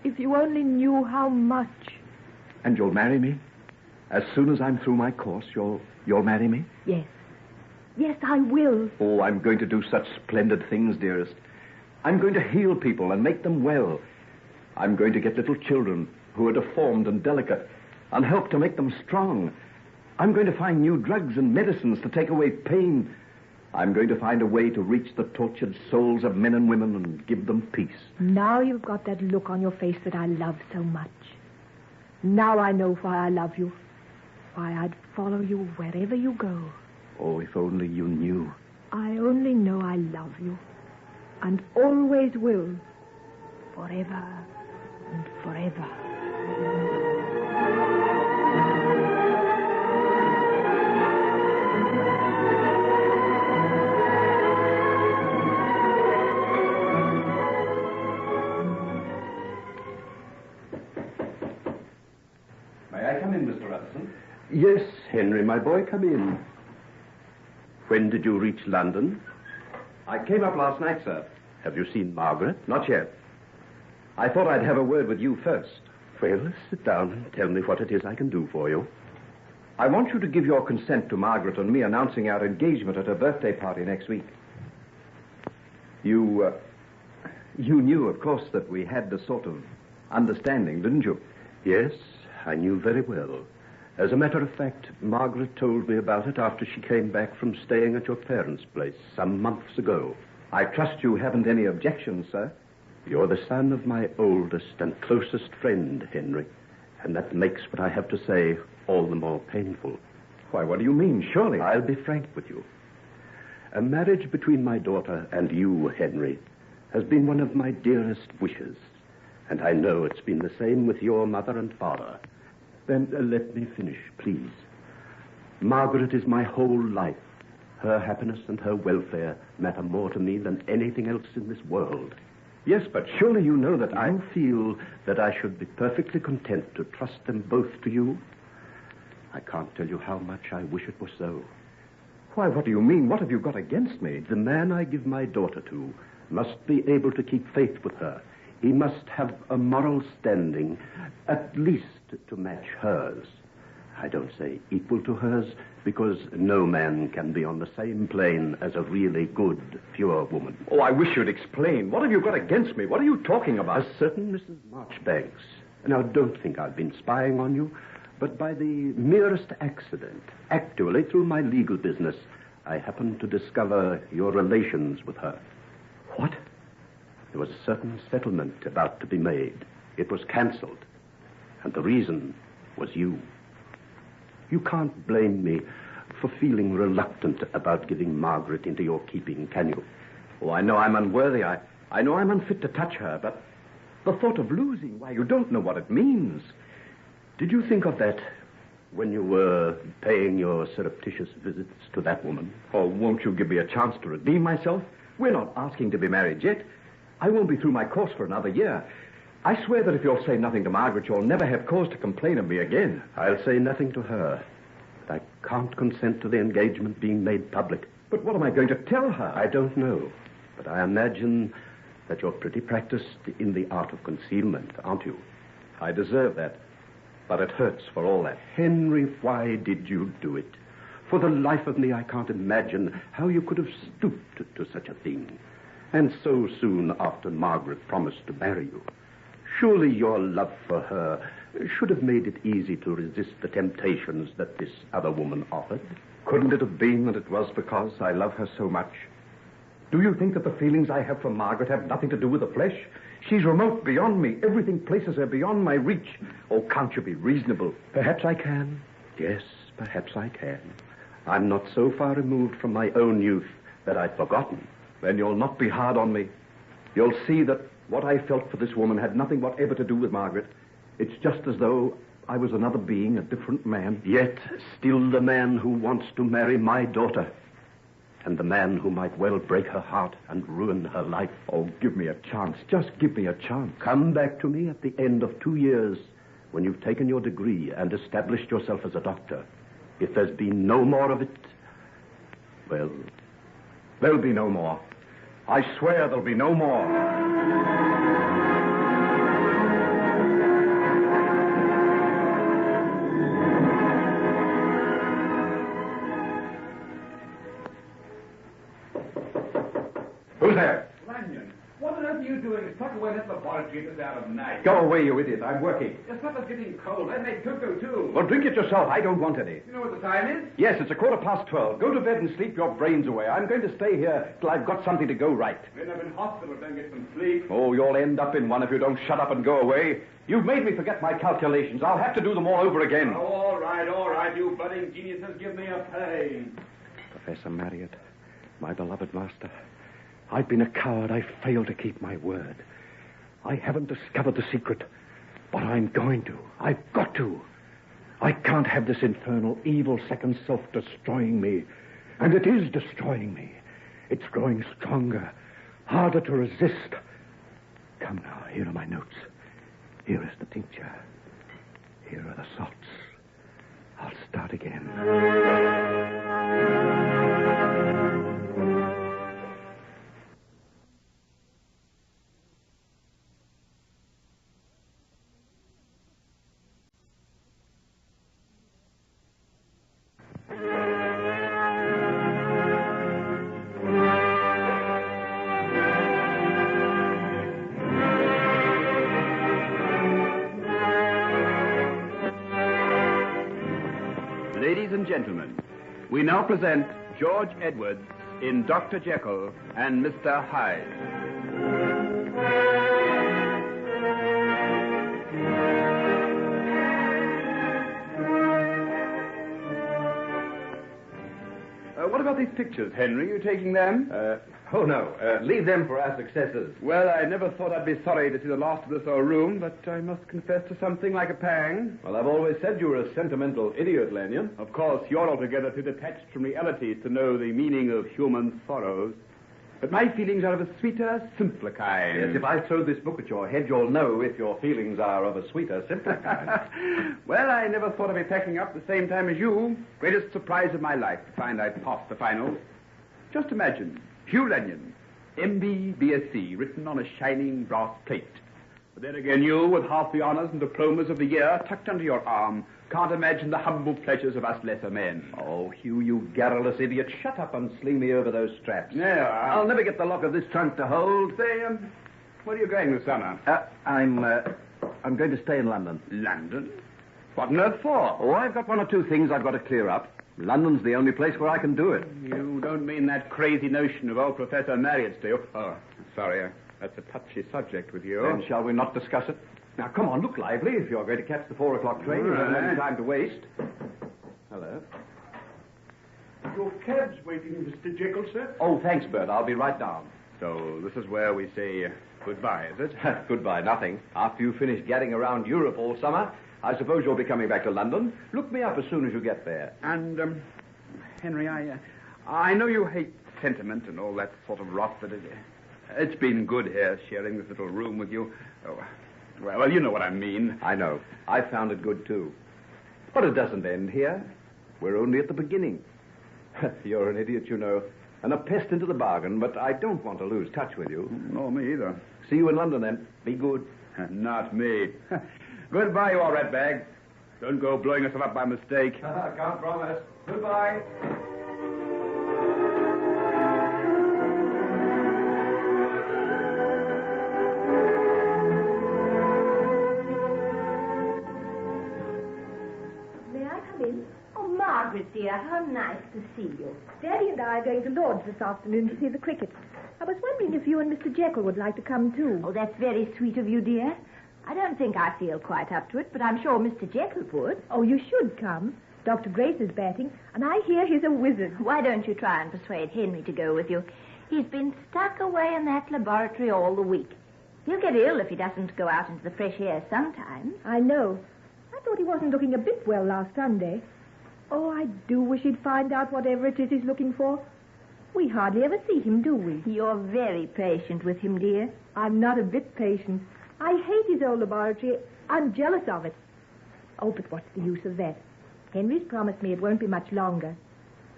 If you only knew how much. And you'll marry me? As soon as I'm through my course, you'll marry me? Yes. Yes, I will. Oh, I'm going to do such splendid things, dearest. I'm going to heal people and make them well. I'm going to get little children who are deformed and delicate and help to make them strong. I'm going to find new drugs and medicines to take away pain. I'm going to find a way to reach the tortured souls of men and women and give them peace. Now you've got that look on your face that I love so much. Now I know why I love you. Why I'd follow you wherever you go. Oh, if only you knew. I only know I love you. And always will. Forever and forever. come in, Mr. Utterson? Yes, Henry, my boy, come in. When did you reach London? I came up last night, sir. Have you seen Margaret? Not yet. I thought I'd have a word with you first. Well, sit down and tell me what it is I can do for you. I want you to give your consent to Margaret and me announcing our engagement at her birthday party next week. You knew, of course, that we had a sort of understanding, didn't you? Yes, I knew very well. As a matter of fact, Margaret told me about it after she came back from staying at your parents' place some months ago. I trust you haven't any objections, sir. You're the son of my oldest and closest friend, Henry, and that makes what I have to say all the more painful. Why, what do you mean? Surely. I'll be frank with you. A marriage between my daughter and you, Henry, has been one of my dearest wishes, and I know it's been the same with your mother and father. Then let me finish, please. Margaret is my whole life. Her happiness and her welfare matter more to me than anything else in this world. Yes, but surely you know that I feel that I should be perfectly content to trust them both to you. I can't tell you how much I wish it were so. Why, what do you mean? What have you got against me? The man I give my daughter to must be able to keep faith with her. He must have a moral standing, at least to match hers. I don't say equal to hers, because no man can be on the same plane as a really good, pure woman. Oh, I wish you'd explain. What have you got against me? What are you talking about? A certain Mrs. Marchbanks. Now, don't think I've been spying on you, but by the merest accident, actually through my legal business, I happened to discover your relations with her. What? There was a certain settlement about to be made. It was cancelled, and the reason was you. You can't blame me for feeling reluctant about giving Margaret into your keeping, can you? Oh, I know I'm unworthy. I know I'm unfit to touch her, but the thought of losing, why, you don't know what it means. Did you think of that when you were paying your surreptitious visits to that woman? Oh, won't you give me a chance to redeem myself? We're not asking to be married yet. I won't be through my course for another year. I swear that if you'll say nothing to Margaret, you'll never have cause to complain of me again. I'll say nothing to her. But I can't consent to the engagement being made public. But what am I going to tell her? I don't know. But I imagine that you're pretty practiced in the art of concealment, aren't you? I deserve that. But it hurts for all that. Henry, why did you do it? For the life of me, I can't imagine how you could have stooped to such a thing. And so soon after Margaret promised to marry you. Surely your love for her should have made it easy to resist the temptations that this other woman offered. Couldn't it have been that it was because I love her so much? Do you think that the feelings I have for Margaret have nothing to do with the flesh? She's remote beyond me. Everything places her beyond my reach. Oh, can't you be reasonable? Perhaps I can. Yes, perhaps I can. I'm not so far removed from my own youth that I've forgotten. Then you'll not be hard on me. You'll see that what I felt for this woman had nothing whatever to do with Margaret. It's just as though I was another being, a different man. Yet still the man who wants to marry my daughter. And the man who might well break her heart and ruin her life. Oh, give me a chance. Just give me a chance. Come back to me at the end of 2 years when you've taken your degree and established yourself as a doctor. If there's been no more of it, well, there'll be no more. I swear there'll be no more. Who's there? Lanyon, what on earth are you doing tuck away in that laboratory this hour of night? Go away, you idiot. I'm working. The supper's getting cold. I made cocoa, too. Well, drink it yourself. I don't want any. You know what the time is? Yes, it's 12:15. Go to bed and sleep your brains away. I'm going to stay here till I've got something to go right. When I'm in hospital, then get some sleep. Oh, you'll end up in one if you don't shut up and go away. You've made me forget my calculations. I'll have to do them all over again. Oh, all right. You budding geniuses, give me a pain. Professor Marriott, my beloved master, I've been a coward. I failed to keep my word. I haven't discovered the secret, but I'm going to. I've got to. I can't have this infernal, evil second self destroying me. And it is destroying me. It's growing stronger, harder to resist. Come now, here are my notes. Here is the tincture. Here are the salts. Ladies and gentlemen, we now present George Edwards in Dr. Jekyll and Mr. Hyde. What about these pictures, Henry? You taking them? Oh, no. Leave them for our successors. Well, I never thought I'd be sorry to see the last of this old room, but I must confess to something like a pang. Well, I've always said you were a sentimental idiot, Lanyon. Of course, you're altogether too detached from realities to know the meaning of human sorrows. But my feelings are of a sweeter, simpler kind. Yes, if I throw this book at your head, you'll know if your feelings are of a sweeter, simpler kind. Well, I never thought I'd be packing up the same time as you. Greatest surprise of my life to find I'd passed the finals. Just imagine, Hugh Lanyon, M.B. B.Sc., written on a shining brass plate. But then again, you, with half the honours and diplomas of the year tucked under your arm, can't imagine the humble pleasures of us lesser men. Oh, Hugh, you garrulous idiot. Shut up and sling me over those straps. Yeah. I'll never get the lock of this trunk to hold. Say, where are you going this summer? I'm going to stay in London. London? What on earth for? Oh, I've got one or two things I've got to clear up. London's the only place where I can do it. You don't mean that crazy notion of old Professor Marriott, do you? Oh, sorry. That's a touchy subject with you. Then shall we not discuss it? Now, come on, look lively if you're going to catch the 4 o'clock train. You haven't any time to waste. Hello. Your cab's waiting, Mr. Jekyll, sir. Oh, thanks, Bert. I'll be right down. So this is where we say goodbye, is it? Goodbye, nothing. After you finish gadding around Europe all summer, I suppose you'll be coming back to London. Look me up as soon as you get there. And, Henry, I know you hate sentiment and all that sort of rot, but it's been good here sharing this little room with you. Oh, well, you know what I mean. I know. I found it good, too. But it doesn't end here. We're only at the beginning. You're an idiot, you know, and a pest into the bargain, but I don't want to lose touch with you. No, me either. See you in London, then. Be good. Not me. Goodbye, you old ratbag. Don't go blowing yourself up by mistake. Can't promise. Goodbye. Margaret, dear, how nice to see you. Daddy and I are going to Lord's this afternoon to see the cricket. I was wondering if you and Mr. Jekyll would like to come, too. Oh, that's very sweet of you, dear. I don't think I feel quite up to it, but I'm sure Mr. Jekyll would. Oh, you should come. Dr. Grace is batting, and I hear he's a wizard. Why don't you try and persuade Henry to go with you? He's been stuck away in that laboratory all the week. He'll get ill if he doesn't go out into the fresh air sometimes. I know. I thought he wasn't looking a bit well last Sunday. Oh, I do wish he'd find out whatever it is he's looking for. We hardly ever see him, do we? You're very patient with him, dear. I'm not a bit patient. I hate his old laboratory. I'm jealous of it. Oh, but what's the use of that? Henry's promised me it won't be much longer.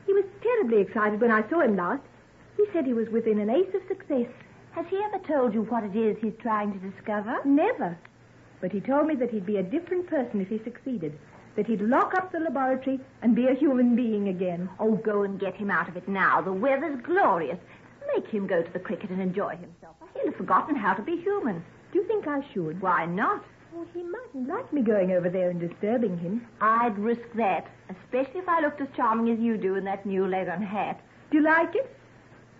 He was terribly excited when I saw him last. He said he was within an ace of success. Has he ever told you what it is he's trying to discover? Never. But he told me that he'd be a different person if he succeeded. That he'd lock up the laboratory and be a human being again. Oh, go and get him out of it now. The weather's glorious. Make him go to the cricket and enjoy himself. He'll have forgotten how to be human. Do you think I should? Why not? Oh, he mightn't like me going over there and disturbing him. I'd risk that, especially if I looked as charming as you do in that new leathern hat. Do you like it?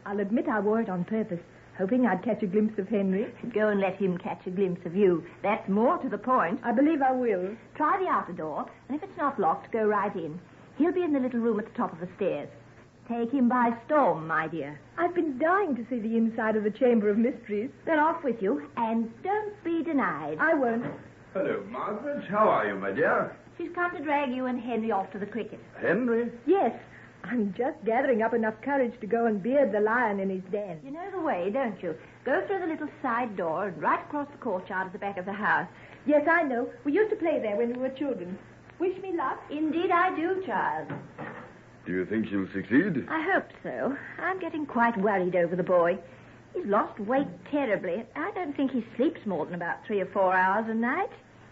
I'll admit I wore it on purpose, hoping I'd catch a glimpse of Henry. Go and let him catch a glimpse of you. That's more to the point. I believe I will. Try the outer door, and if it's not locked, go right in. He'll be in the little room at the top of the stairs. Take him by storm, my dear. I've been dying to see the inside of the Chamber of Mysteries. Then off with you, and don't be denied. I won't. Hello, Margaret. How are you, my dear? She's come to drag you and Henry off to the cricket. Henry? Yes. I'm just gathering up enough courage to go and beard the lion in his den. You know the way, don't you? Go through the little side door and right across the courtyard at the back of the house. Yes, I know. We used to play there when we were children. Wish me luck? Indeed I do, child. Do you think she'll succeed? I hope so. I'm getting quite worried over the boy. He's lost weight terribly. I don't think he sleeps more than about 3 or 4 hours a night.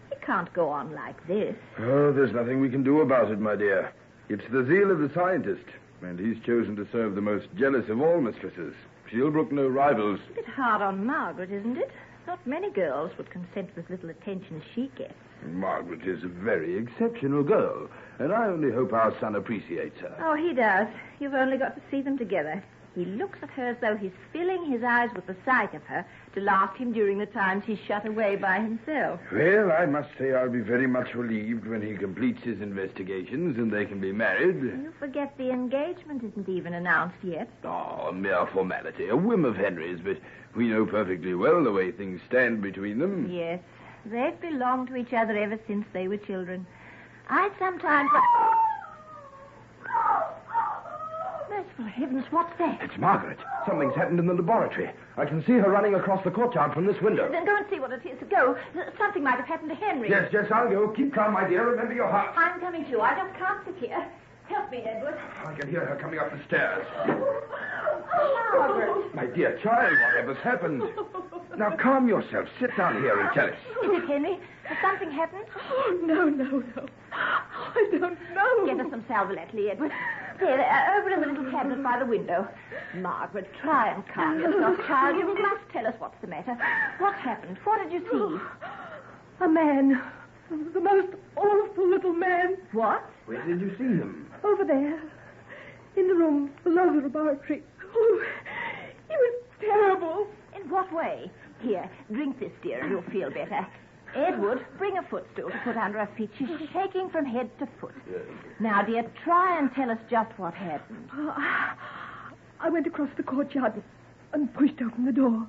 He can't go on like this. Oh, there's nothing we can do about it, my dear. It's the zeal of the scientist, and he's chosen to serve the most jealous of all mistresses. She'll brook no rivals. A bit hard on Margaret, isn't it? Not many girls would consent with little attention as she gets. Margaret is a very exceptional girl, and I only hope our son appreciates her. Oh, he does. You've only got to see them together. He looks at her as though he's filling his eyes with the sight of her to last him during the times he's shut away by himself. Well, I must say I'll be very much relieved when he completes his investigations and they can be married. You forget the engagement isn't even announced yet. Oh, a mere formality, a whim of Henry's, but we know perfectly well the way things stand between them. Yes, they've belonged to each other ever since they were children. I sometimes... Merciful heavens, what's that? It's Margaret. Something's happened in the laboratory. I can see her running across the courtyard from this window. Then go and see what it is. Go. Something might have happened to Henry. Yes, I'll go. Keep calm, my dear. Remember your heart. I'm coming too. I just can't sit here. Help me, Edward. I can hear her coming up the stairs. Margaret. My dear child, whatever's happened? Now, calm yourself. Sit down here and tell us. Is it Henry? Has something happened? Oh, no. I don't know. Get us some sal volatile, Edward. There, over in the little cabinet by the window. Margaret, try and calm yourself, child. You must tell us what's the matter. What happened? What did you see? A man. The most awful little man. What? Where did you see him? Over there. In the room below the laboratory. Oh, he was terrible. In what way? Here, drink this, dear, and you'll feel better. Edward, bring a footstool to put under her feet. She's shaking from head to foot. Now, dear, try and tell us just what happened. I went across the courtyard and pushed open the door.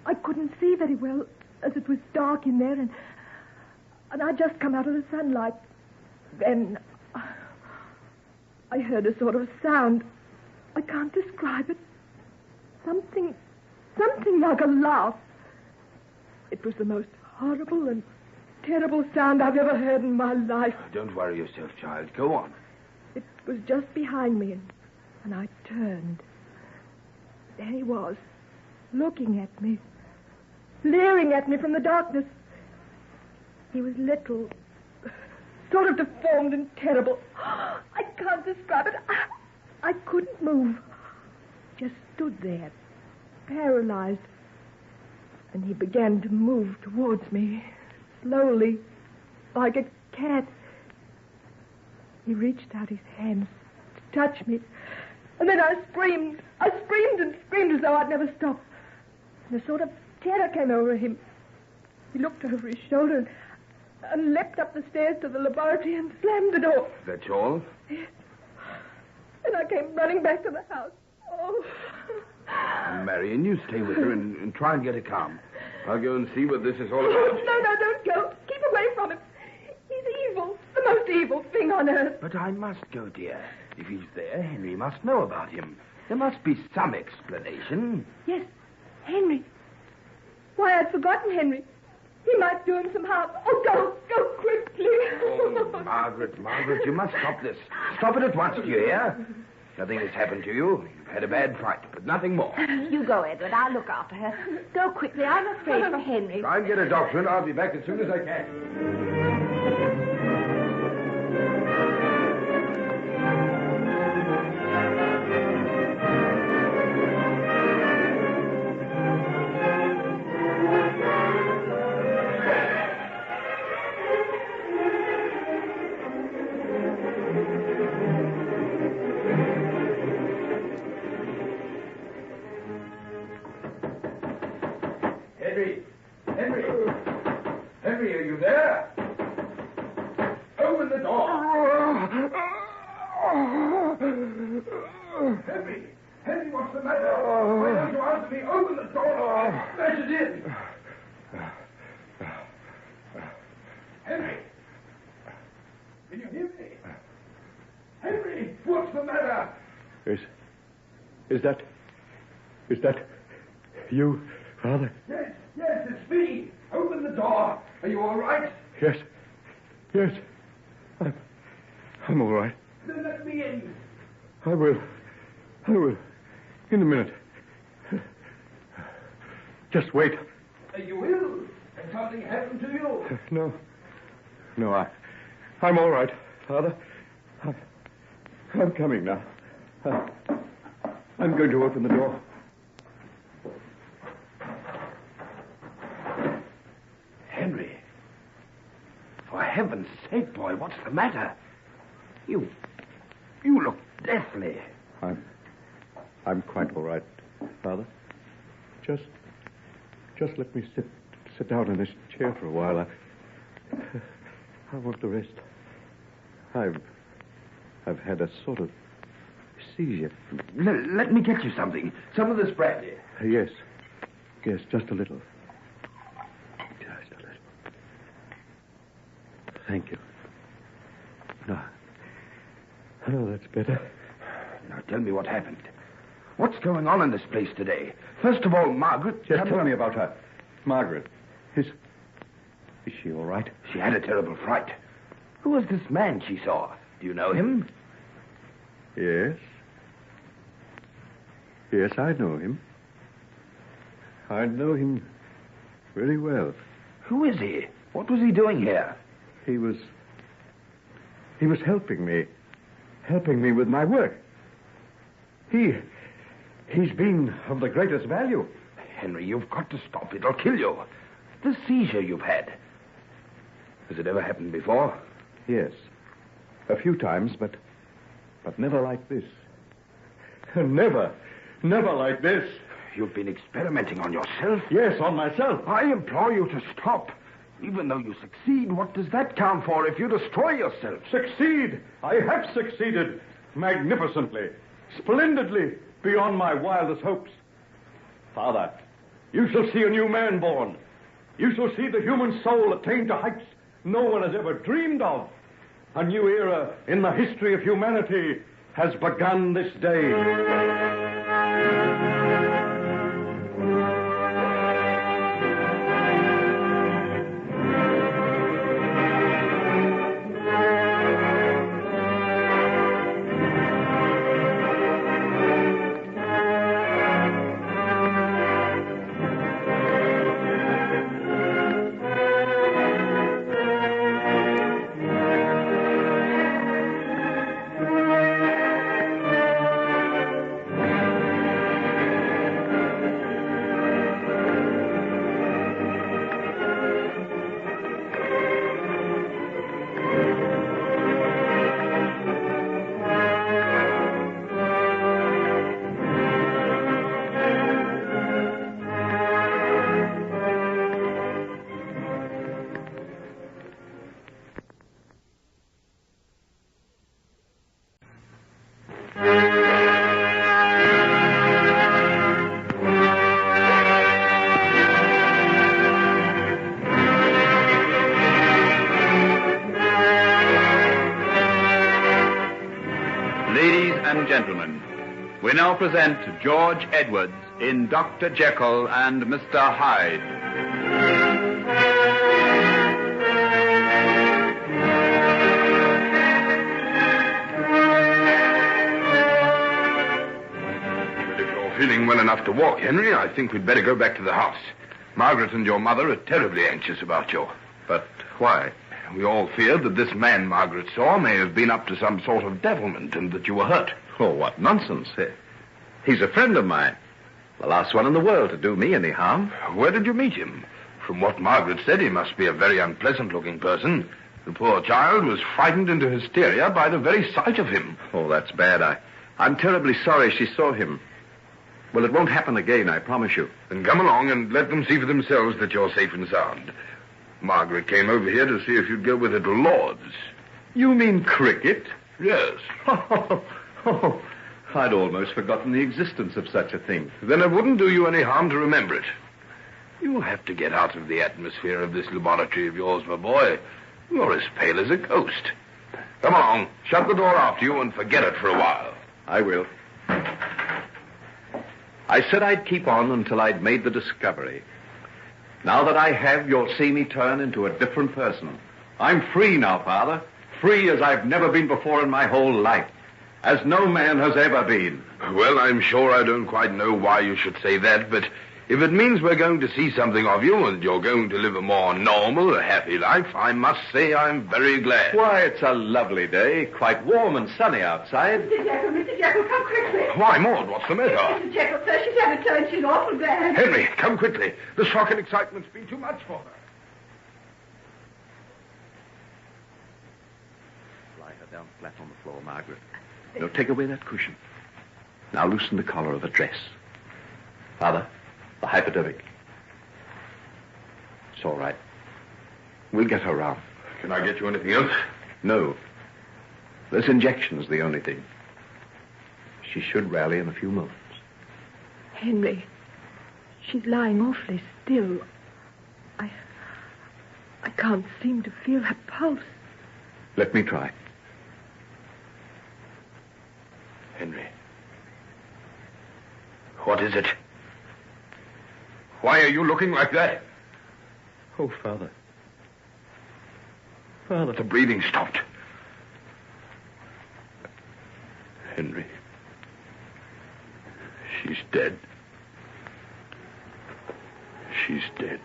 I couldn't see very well, as it was dark in there, and I'd just come out of the sunlight. Then I heard a sort of sound. I can't describe it. Something like a laugh. It was the most horrible and terrible sound I've ever heard in my life. Don't worry yourself, child. Go on. It was just behind me, and I turned. There he was, looking at me, leering at me from the darkness. He was little, sort of deformed and terrible. I can't describe it. I couldn't move. Just stood there, paralyzed. And he began to move towards me, slowly, like a cat. He reached out his hands to touch me. And then I screamed. I screamed as though I'd never stop. And a sort of terror came over him. He looked over his shoulder and leapt up the stairs to the laboratory and slammed the door. That's all? Yes. And I came running back to the house. Oh... Marion, you stay with her and try and get her calm. I'll go and see what this is all about. No, don't go. Keep away from him. He's evil. The most evil thing on earth. But I must go, dear. If he's there, Henry must know about him. There must be some explanation. Yes, Henry. Why, I'd forgotten Henry. He might do him some harm. Oh, go quickly. Oh, Margaret, you must stop this. Stop it at once, do you hear? Nothing has happened to you. You've had a bad fright, but nothing more. You go, Edward. I'll look after her. Go quickly. I'm afraid for Henry. Try and get a doctor, and I'll be back as soon as I can. Henry, are you there? Open the door. Henry, what's the matter? Why don't you answer me? Open the door. Smash it in. Henry, can you hear me? Henry, what's the matter? Is that you, Father? Yes, it's me. Open the door. Are you all right? Yes. I'm all right. Then let me in. I will. In a minute. Just wait. Are you ill? Has something happened to you? No, I'm all right, Father. I'm coming now. I'm going to open the door. For heaven's sake, boy, what's the matter? You look deathly. I'm quite all right, Father. Just let me sit down in this chair for a while. I want to rest. I've had a sort of seizure. Let me get you something. Some of this brandy. Yes, just a little. Just a little. Thank you. No, that's better. Now tell me what happened. What's going on in this place today? First of all, Margaret... Just tell me about her. Margaret. Is she all right? She had a terrible fright. Who was this man she saw? Do you know him? Yes. Yes, I know him. I know him very well. Who is he? What was he doing here? He was helping me with my work. He's been of the greatest value. Henry, you've got to stop. It'll kill you. The seizure you've had. Has it ever happened before? Yes. A few times, but never like this. Never like this. You've been experimenting on yourself? Yes, on myself. I implore you to stop. Even though you succeed, what does that count for if you destroy yourself? Succeed? I have succeeded. Magnificently. Splendidly. Beyond my wildest hopes. Father, you shall see a new man born. You shall see the human soul attain to heights no one has ever dreamed of. A new era in the history of humanity has begun this day. Gentlemen, we now present George Edwards in Dr. Jekyll and Mr. Hyde. But if you're feeling well enough to walk, Henry, I think we'd better go back to the house. Margaret and your mother are terribly anxious about you. But why? We all feared that this man Margaret saw may have been up to some sort of devilment and that you were hurt. Oh, what nonsense. He's a friend of mine. The last one in the world to do me any harm. Where did you meet him? From what Margaret said, he must be a very unpleasant-looking person. The poor child was frightened into hysteria by the very sight of him. Oh, that's bad. I'm terribly sorry she saw him. Well, it won't happen again, I promise you. Then come along and let them see for themselves that you're safe and sound. Margaret came over here to see if you'd go with her to Lord's. You mean cricket? Yes. Oh, I'd almost forgotten the existence of such a thing. Then it wouldn't do you any harm to remember it. You'll have to get out of the atmosphere of this laboratory of yours, my boy. You're as pale as a ghost. Come along, shut the door after you and forget it for a while. I will. I said I'd keep on until I'd made the discovery. Now that I have, you'll see me turn into a different person. I'm free now, Father. Free as I've never been before in my whole life. As no man has ever been. Well, I'm sure I don't quite know why you should say that, but if it means we're going to see something of you and you're going to live a more normal, a happy life, I must say I'm very glad. Why, it's a lovely day. Quite warm and sunny outside. Mr. Jekyll, come quickly. Why, Maud, what's the matter? Mr. Jekyll, sir, she's had a turn. She's awful bad. Henry, come quickly. The shock and excitement's been too much for her. Lie her down flat on the floor, Margaret. No, take away that cushion. Now loosen the collar of the dress. Father, the hypodermic. It's all right. We'll get her round. Can I get you anything else? No. This injection's the only thing. She should rally in a few moments. Henry, she's lying awfully still. I can't seem to feel her pulse. Let me try. Henry. What is it? Why are you looking like that? Oh, Father. Father. The breathing stopped. Henry. She's dead. She's dead.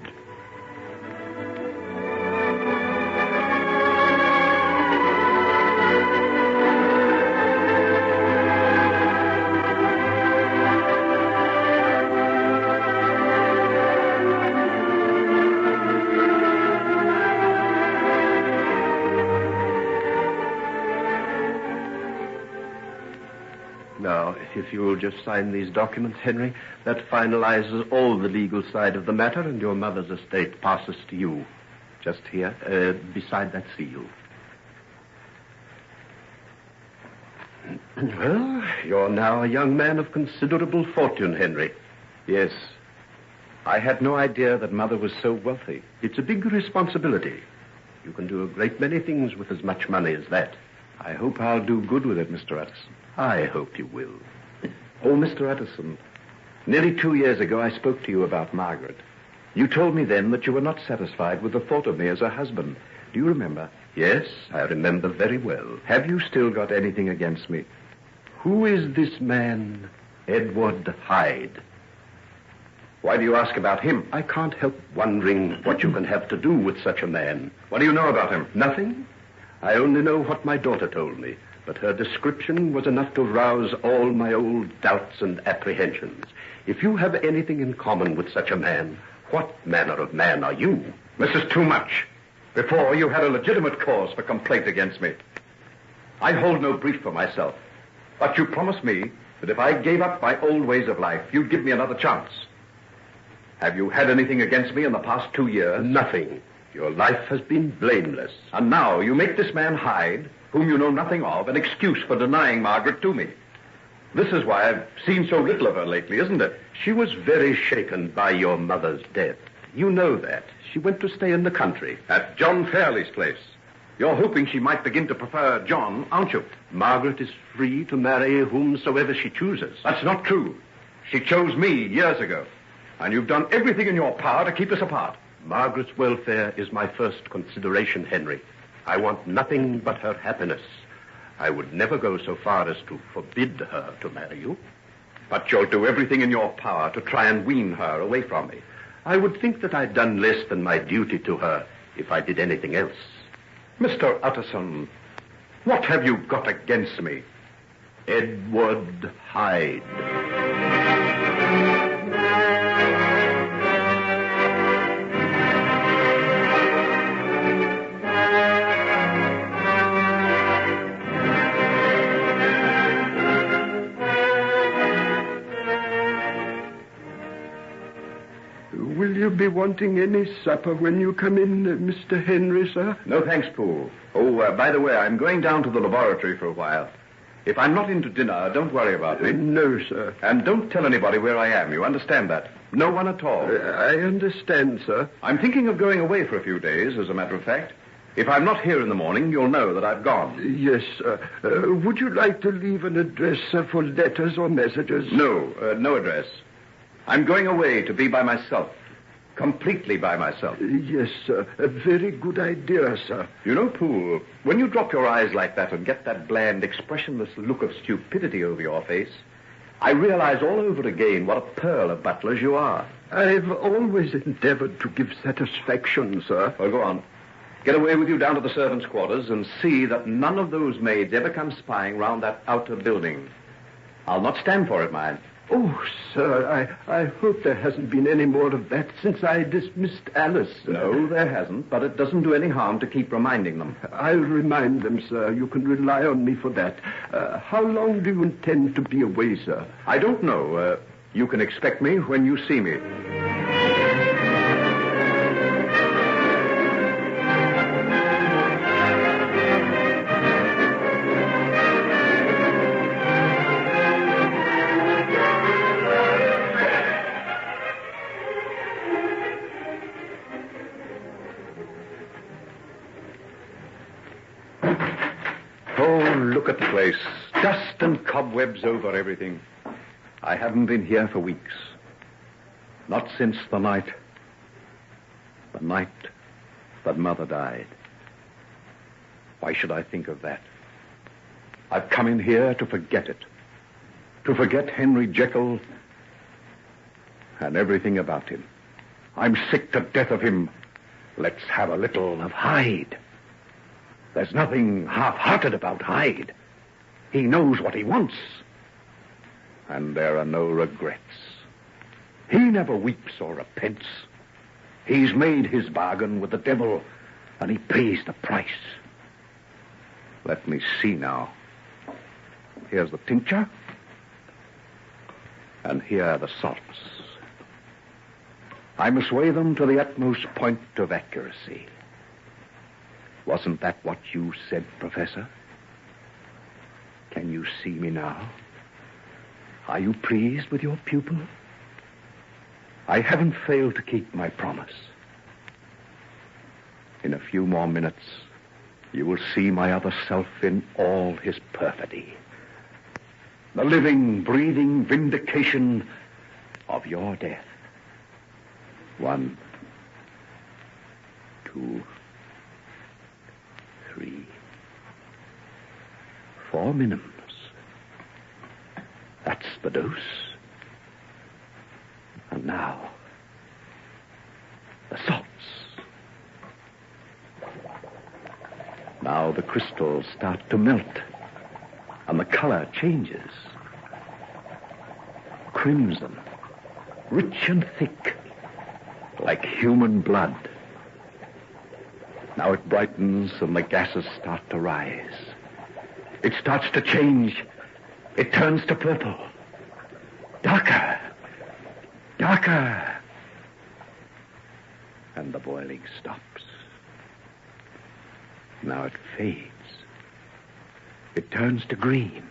Now, if you will just sign these documents, Henry, that finalizes all the legal side of the matter, and your mother's estate passes to you. Just here, beside that seal. Well, you're now a young man of considerable fortune, Henry. Yes. I had no idea that Mother was so wealthy. It's a big responsibility. You can do a great many things with as much money as that. I hope I'll do good with it, Mr. Utterson. I hope you will. Oh, Mr. Utterson, nearly 2 years ago I spoke to you about Margaret. You told me then that you were not satisfied with the thought of me as a husband. Do you remember? Yes, I remember very well. Have you still got anything against me? Who is this man, Edward Hyde? Why do you ask about him? I can't help wondering what you can have to do with such a man. What do you know about him? Nothing. I only know what my daughter told me, but her description was enough to rouse all my old doubts and apprehensions. If you have anything in common with such a man, what manner of man are you? This is too much. Before, you had a legitimate cause for complaint against me. I hold no brief for myself, but you promised me that if I gave up my old ways of life, you'd give me another chance. Have you had anything against me in the past 2 years? Nothing. Your life has been blameless. And now you make this man Hyde, whom you know nothing of, an excuse for denying Margaret to me. This is why I've seen so little of her lately, isn't it? She was very shaken by your mother's death. You know that. She went to stay in the country. At John Fairley's place. You're hoping she might begin to prefer John, aren't you? Margaret is free to marry whomsoever she chooses. That's not true. She chose me years ago. And you've done everything in your power to keep us apart. Margaret's welfare is my first consideration, Henry. I want nothing but her happiness. I would never go so far as to forbid her to marry you. But you'll do everything in your power to try and wean her away from me. I would think that I'd done less than my duty to her if I did anything else. Mr. Utterson, what have you got against me? Edward Hyde. Will you be wanting any supper when you come in, Mr. Henry, sir? No, thanks, Poole. Oh, by the way, I'm going down to the laboratory for a while. If I'm not in to dinner, don't worry about me. No, sir. And don't tell anybody where I am. You understand that? No one at all. I understand, sir. I'm thinking of going away for a few days, as a matter of fact. If I'm not here in the morning, you'll know that I've gone. Yes, sir. Would you like to leave an address for letters or messages? No, no address. I'm going away to be by myself. Completely by myself. Yes, sir. A very good idea, sir. You know, Poole, when you drop your eyes like that and get that bland, expressionless look of stupidity over your face, I realize all over again what a pearl of butlers you are. I've always endeavored to give satisfaction, sir. Well, go on. Get away with you down to the servants' quarters and see that none of those maids ever come spying round that outer building. I'll not stand for it, mind. Oh, sir, I hope there hasn't been any more of that since I dismissed Alice. No, there hasn't, but it doesn't do any harm to keep reminding them. I'll remind them, sir. You can rely on me for that. How long do you intend to be away, sir? I don't know. You can expect me when you see me. Look at the place. Dust and cobwebs over everything. I haven't been here for weeks. Not since the night that Mother died. Why should I think of that? I've come in here to forget it. To forget Henry Jekyll and everything about him. I'm sick to death of him. Let's have a little of Hyde. There's nothing half-hearted about Hyde. He knows what he wants. And there are no regrets. He never weeps or repents. He's made his bargain with the devil, and he pays the price. Let me see now. Here's the tincture. And here are the salts. I must weigh them to the utmost point of accuracy. Wasn't that what you said, Professor? Can you see me now? Are you pleased with your pupil? I haven't failed to keep my promise. In a few more minutes, you will see my other self in all his perfidy. The living, breathing vindication of your death. 1, 2, 3, 4 minims. That's the dose. And now, the salts. Now the crystals start to melt, and the color changes. Crimson, rich and thick, like human blood. Now it brightens and the gases start to rise. It starts to change. It turns to purple. Darker. Darker. And the boiling stops. Now it fades. It turns to green.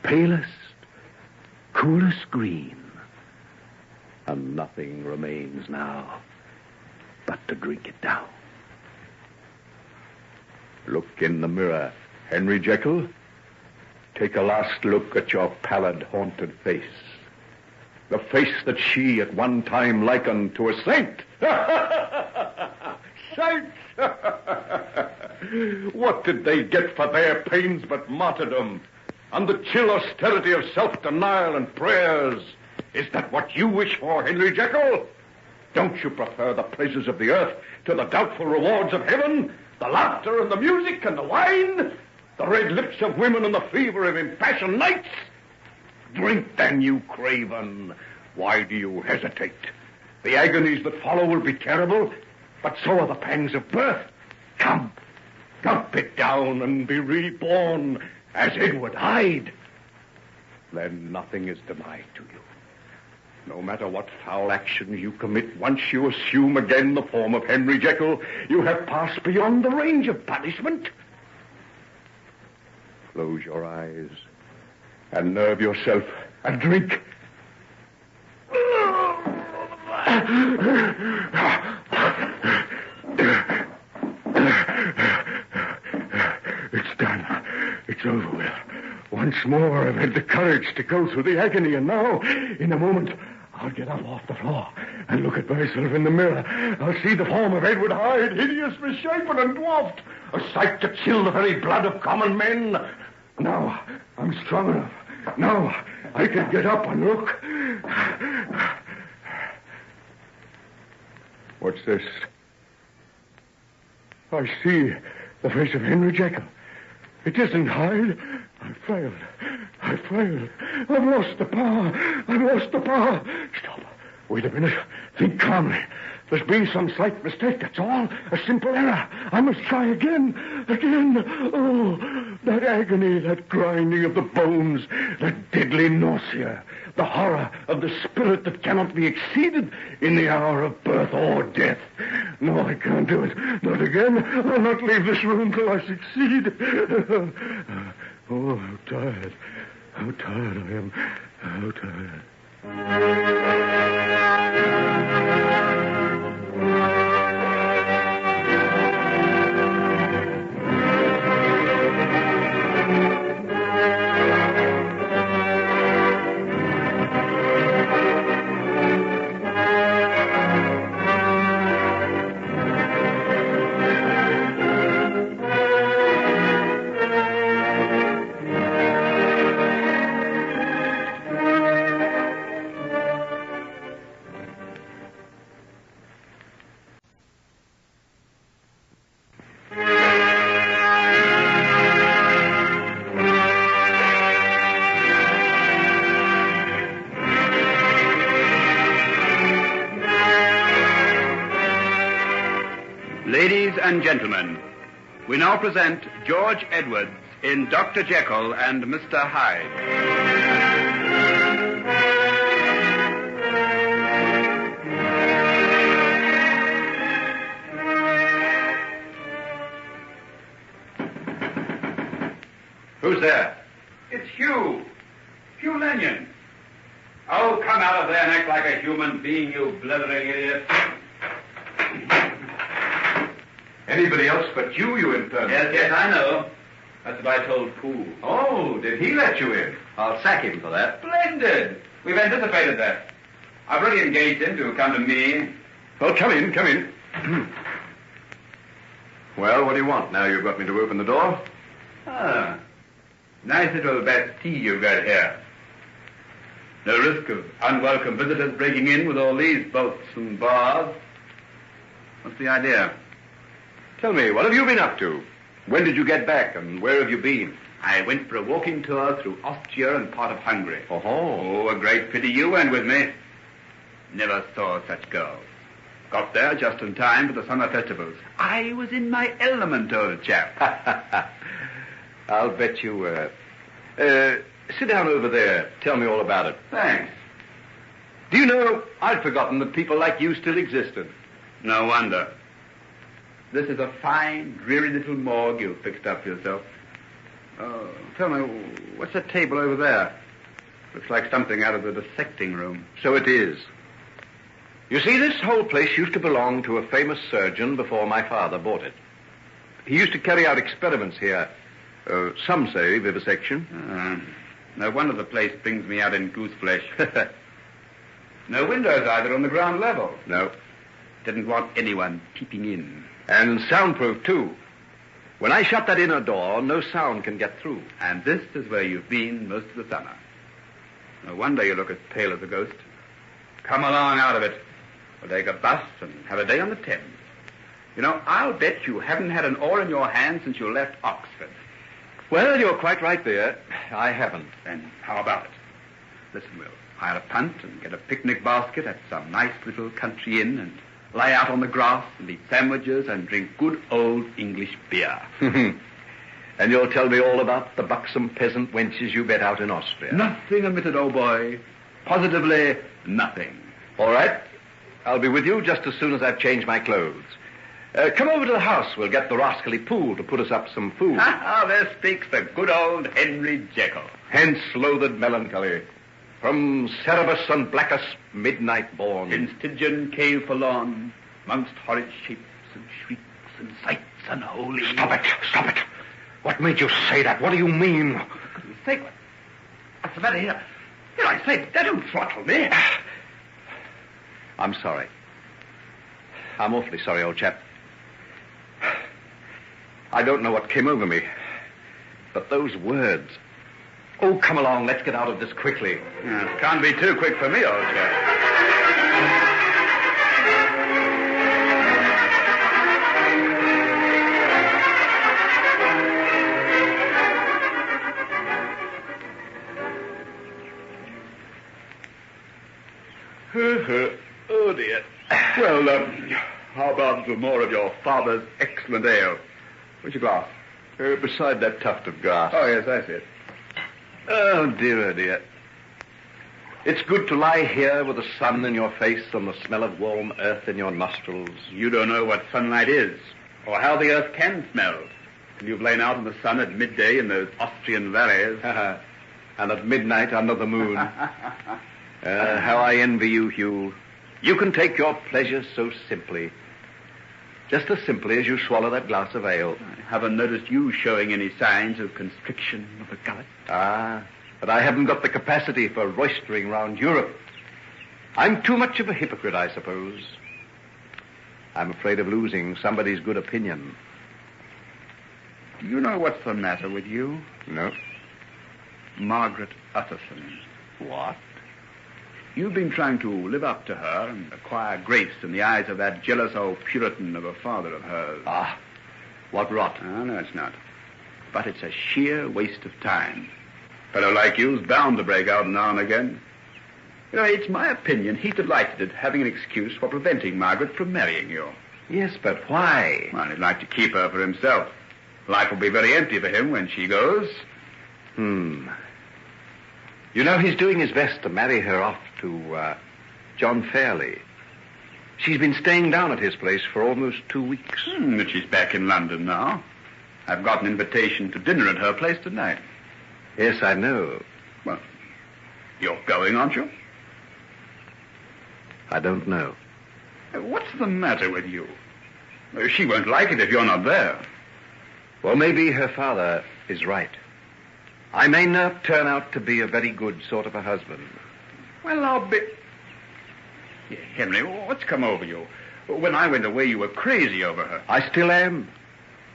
Palest, coolest green. And nothing remains now but to drink it down. Look in the mirror, Henry Jekyll. Take a last look at your pallid, haunted face. The face that she at one time likened to a saint. Saint! What did they get for their pains but martyrdom and the chill austerity of self-denial and prayers? Is that what you wish for, Henry Jekyll? Don't you prefer the pleasures of the earth to the doubtful rewards of heaven? The laughter and the music and the wine? The red lips of women and the fever of impassioned nights? Drink then, you craven. Why do you hesitate? The agonies that follow will be terrible, but so are the pangs of birth. Come, gulp it down and be reborn as Edward Hyde. Then nothing is denied to you. No matter what foul actions you commit, once you assume again the form of Henry Jekyll, you have passed beyond the range of punishment. Close your eyes and nerve yourself and drink. It's done. It's over with. Once more, I've had the courage to go through the agony, and now, in a moment, I'll get up off the floor and look at myself in the mirror. I'll see the form of Edward Hyde, hideous, misshapen, and dwarfed, a sight to chill the very blood of common men. Now, I'm strong enough. Now, I can get up and look. What's this? I see the face of Henry Jekyll. It isn't Hyde. I failed. I've lost the power. Stop. Wait a minute. Think calmly. There's been some slight mistake, that's all. A simple error. I must try again. Oh, that agony, that grinding of the bones, that deadly nausea, the horror of the spirit that cannot be exceeded in the hour of birth or death. No, I can't do it. Not again. I'll not leave this room till I succeed. Oh, how tired. How tired I am. How tired. Ladies and gentlemen, we now present George Edwards in Dr. Jekyll and Mr. Hyde. Who's there? It's Hugh. Hugh Lanyon. Oh, come out of there and act like a human being, you blithering idiot. Anybody else but you infernal. Yes, I know. That's what I told Pooh. Oh, did he let you in? I'll sack him for that. Splendid. We've anticipated that. I've already engaged him to come to me. Well, come in. Well, what do you want now you've got me to open the door? Ah, nice little Bastille you've got here. No risk of unwelcome visitors breaking in with all these bolts and bars. What's the idea? Tell me, what have you been up to? When did you get back, and where have you been? I went for a walking tour through Austria and part of Hungary. Oh, a great pity you went with me. Never saw such girls. Got there just in time for the summer festivals. I was in my element, old chap. I'll bet you were. Sit down over there. Tell me all about it. Thanks. Do you know, I'd forgotten that people like you still existed. No wonder. This is a fine, dreary little morgue you've fixed up for yourself. Oh, tell me, what's that table over there? Looks like something out of the dissecting room. So it is. You see, this whole place used to belong to a famous surgeon before my father bought it. He used to carry out experiments here. Some say vivisection. No wonder the place brings me out in goose flesh. No windows either on the ground level. No. Didn't want anyone peeping in. And soundproof, too. When I shut that inner door, no sound can get through. And this is where you've been most of the summer. No wonder you look as pale as a ghost. Come along out of it. We'll take a bus and have a day on the Thames. You know, I'll bet you haven't had an oar in your hand since you left Oxford. Well, you're quite right there. I haven't. Then how about it? Listen, we'll hire a punt and get a picnic basket at some nice little country inn and lie out on the grass and eat sandwiches and drink good old English beer. And you'll tell me all about the buxom peasant wenches you met out in Austria. Nothing omitted, old boy. Positively nothing. All right. I'll be with you just as soon as I've changed my clothes. Come over to the house. We'll get the rascally Poole to put us up some food. There speaks the good old Henry Jekyll. Hence loathed melancholy. From Cerberus and Blackus, midnight born. In Stygian cave forlorn, amongst horrid shapes and shrieks and sights unholy. Stop it. What made you say that? What do you mean? For goodness sake, what's the matter here? Here, I say, don't throttle me. I'm sorry. I'm awfully sorry, old chap. I don't know what came over me, but those words... Oh, come along, let's get out of this quickly. Can't be too quick for me, old chap. Well, how about a little more of your father's excellent ale? Where's your glass? Beside that tuft of grass. Oh, yes, I see it. Oh, dear. It's good to lie here with the sun in your face and the smell of warm earth in your nostrils. You don't know what sunlight is, or how the earth can smell. And you've lain out in the sun at midday in those Austrian valleys. And at midnight under the moon. How I envy you, Hugh. You can take your pleasures so simply. Just as simply as you swallow that glass of ale. I haven't noticed you showing any signs of constriction of the gullet. But I haven't got the capacity for roistering round Europe. I'm too much of a hypocrite, I suppose. I'm afraid of losing somebody's good opinion. Do you know what's the matter with you? No. Margaret Utterson. What? You've been trying to live up to her and acquire grace in the eyes of that jealous old Puritan of a father of hers. What rot. Oh, no, it's not. But it's a sheer waste of time. A fellow like you's bound to break out now and again. You know, it's my opinion he's delighted at having an excuse for preventing Margaret from marrying you. Yes, but why? Well, he'd like to keep her for himself. Life will be very empty for him when she goes. You know, he's doing his best to marry her off to John Fairley. She's been staying down at his place for almost 2 weeks. But she's back in London now. I've got an invitation to dinner at her place tonight. Yes, I know. Well, you're going, aren't you? I don't know. What's the matter with you? She won't like it if you're not there. Well, maybe her father is right. I may not turn out to be a very good sort of a husband. Well, I'll be... Henry, what's come over you? When I went away, you were crazy over her. I still am.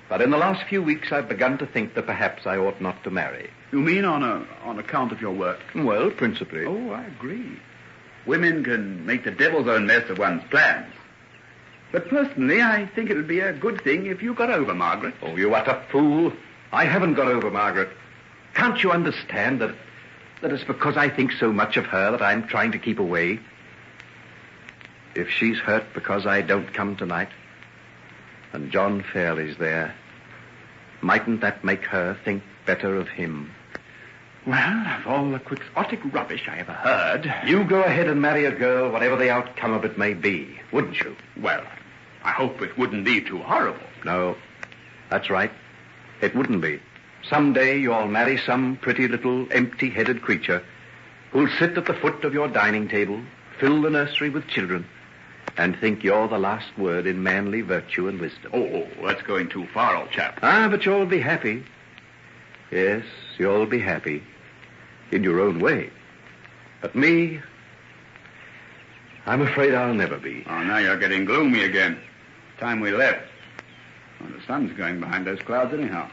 But in the last few weeks, I've begun to think that perhaps I ought not to marry. You mean on account of your work? Well, principally. Oh, I agree. Women can make the devil's own mess of one's plans. But personally, I think it would be a good thing if you got over Margaret. Oh, you utter fool. I haven't got over Margaret. Can't you understand that it's because I think so much of her that I'm trying to keep away? If she's hurt because I don't come tonight, and John Fairley's there, mightn't that make her think better of him? Well, of all the quixotic rubbish I ever heard... You go ahead and marry a girl, whatever the outcome of it may be, wouldn't you? Well, I hope it wouldn't be too horrible. No, that's right. It wouldn't be. Someday you'll marry some pretty little empty-headed creature who'll sit at the foot of your dining table, fill the nursery with children, and think you're the last word in manly virtue and wisdom. Oh, that's going too far, old chap. But you'll be happy. Yes, you'll be happy. In your own way. But me, I'm afraid I'll never be. Oh, now you're getting gloomy again. Time we left. Well, the sun's going behind those clouds anyhow.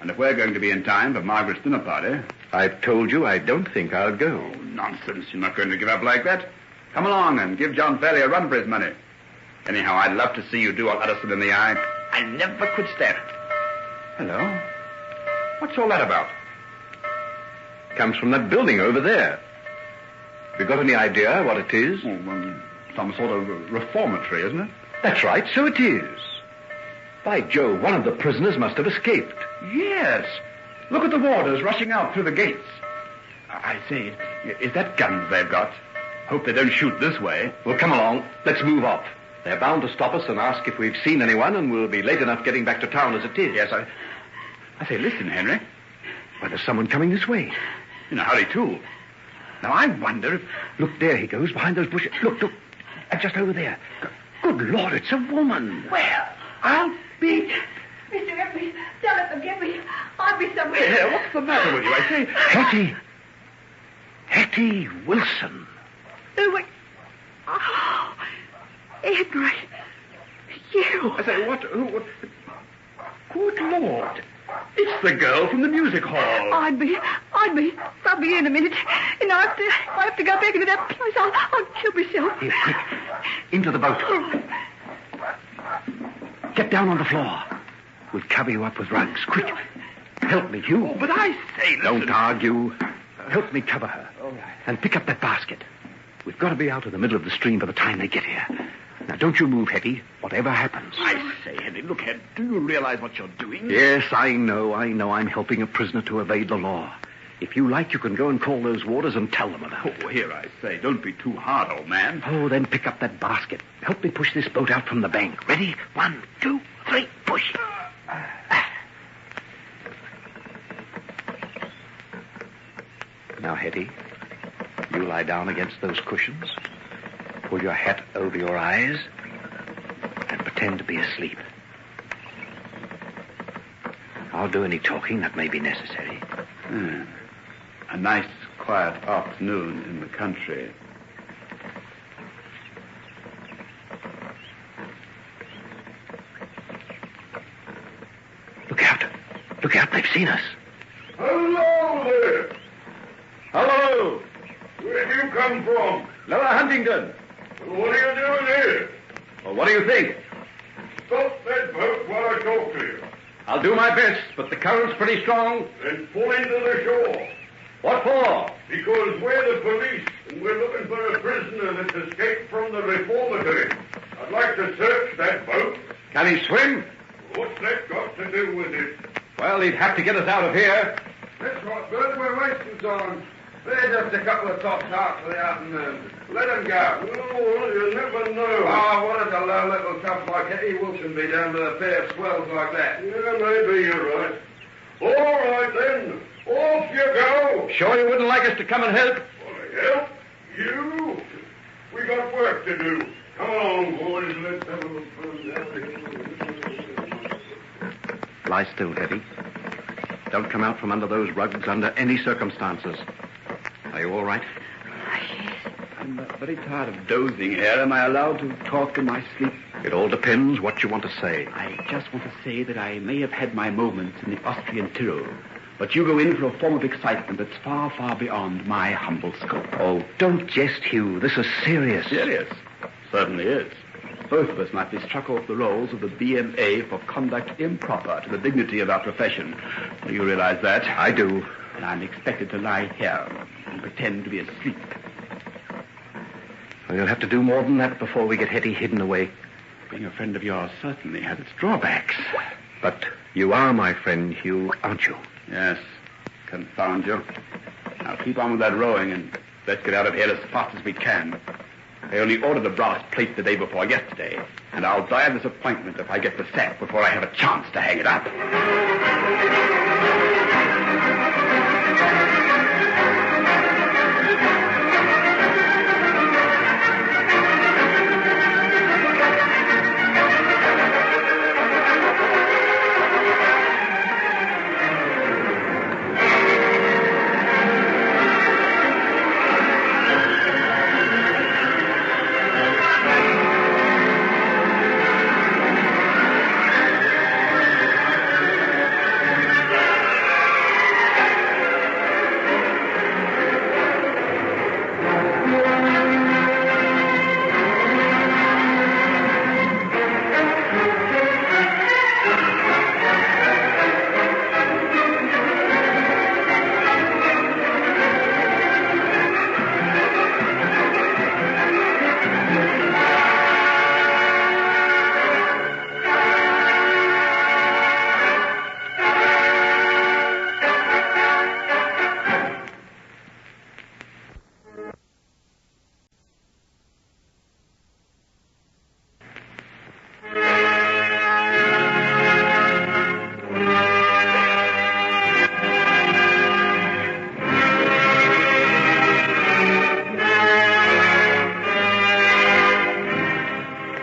And if we're going to be in time for Margaret's dinner party... I've told you I don't think I'll go. Oh, nonsense. You're not going to give up like that. Come along and give John Fairley a run for his money. Anyhow, I'd love to see you do old Utterson in the eye. I never could stand it. Hello? What's all that about? Comes from that building over there. Have you got any idea what it is? Oh, some sort of reformatory, isn't it? That's right, so it is. By Jove, one of the prisoners must have escaped. Yes. Look at the warders rushing out through the gates. I say, is that guns they've got? Hope they don't shoot this way. Well, come along. Let's move off. They're bound to stop us and ask if we've seen anyone, and we'll be late enough getting back to town as it is. Yes, I say, listen, Henry. Why, there's someone coming this way. In a hurry, too. Now, I wonder if... Look, there he goes, behind those bushes. Look. Just over there. Good Lord, it's a woman. Well, I'll be... Mr. Ripley, don't let them get me. I'll be somewhere. Yeah, what's the matter with you, I say? Hettie Wilson. Oh, Henry. You. I say, what? Good Lord. It's the girl from the music hall. I'll be in a minute. And I have to go back into that place. I'll kill myself. Here, quick. Into the boat. Get down on the floor. We'll cover you up with rugs. Quick. Help me, Hugh. Oh, but I say, listen. Don't argue. Help me cover her. And pick up that basket. We've got to be out in the middle of the stream by the time they get here. Now, don't you move, Hettie, whatever happens. I say, Hettie, look here. Do you realize what you're doing? Yes, I know. I'm helping a prisoner to evade the law. If you like, you can go and call those warders and tell them about it. Oh, here, I say, don't be too hard, old man. Oh, then pick up that basket. Help me push this boat out from the bank. Ready? 1, 2, 3, push. Now, Hettie, you lie down against those cushions, pull your hat over your eyes, and pretend to be asleep. I'll do any talking that may be necessary. A nice, quiet afternoon in the country. Look out. Look out. They've seen us. Hello there. Hello! Where do you come from? Lower Huntingdon. Well, what are you doing here? Well, what do you think? Stop that boat while I talk to you. I'll do my best, but the current's pretty strong. Then pull into the shore. What for? Because we're the police, and we're looking for a prisoner that's escaped from the reformatory. I'd like to search that boat. Can he swim? What's that got to do with it? Well, he'd have to get us out of here. That's what bird we're wasting time. They're just a couple of top tarts for the afternoon. Let them go. Oh, you never know. Oh, what does a low little tough like Hettie Wilson be down to a pair of swells like that? Yeah, maybe you're right. All right, then. Off you go. Sure you wouldn't like us to come and help? Help? You? We got work to do. Come on, boys. Let's have a little fun down here. Lie still, Hettie. Don't come out from under those rugs under any circumstances. Are you all right? I'm very tired of dozing here. Am I allowed to talk in my sleep? It all depends what you want to say. I just want to say that I may have had my moments in the Austrian Tyrol, but you go in for a form of excitement that's far, far beyond my humble scope. Oh, don't jest, Hugh. This is serious. Serious? Certainly is. Both of us might be struck off the rolls of the BMA for conduct improper to the dignity of our profession. Do you realize that? I do. And I'm expected to lie here and pretend to be asleep. Well, you'll have to do more than that before we get Hettie hidden away. Being a friend of yours certainly has its drawbacks. But you are my friend, Hugh, aren't you? Yes. Confound you. Now keep on with that rowing and let's get out of here as fast as we can. I only ordered the brass plate the day before yesterday, and I'll die of disappointment if I get the sack before I have a chance to hang it up.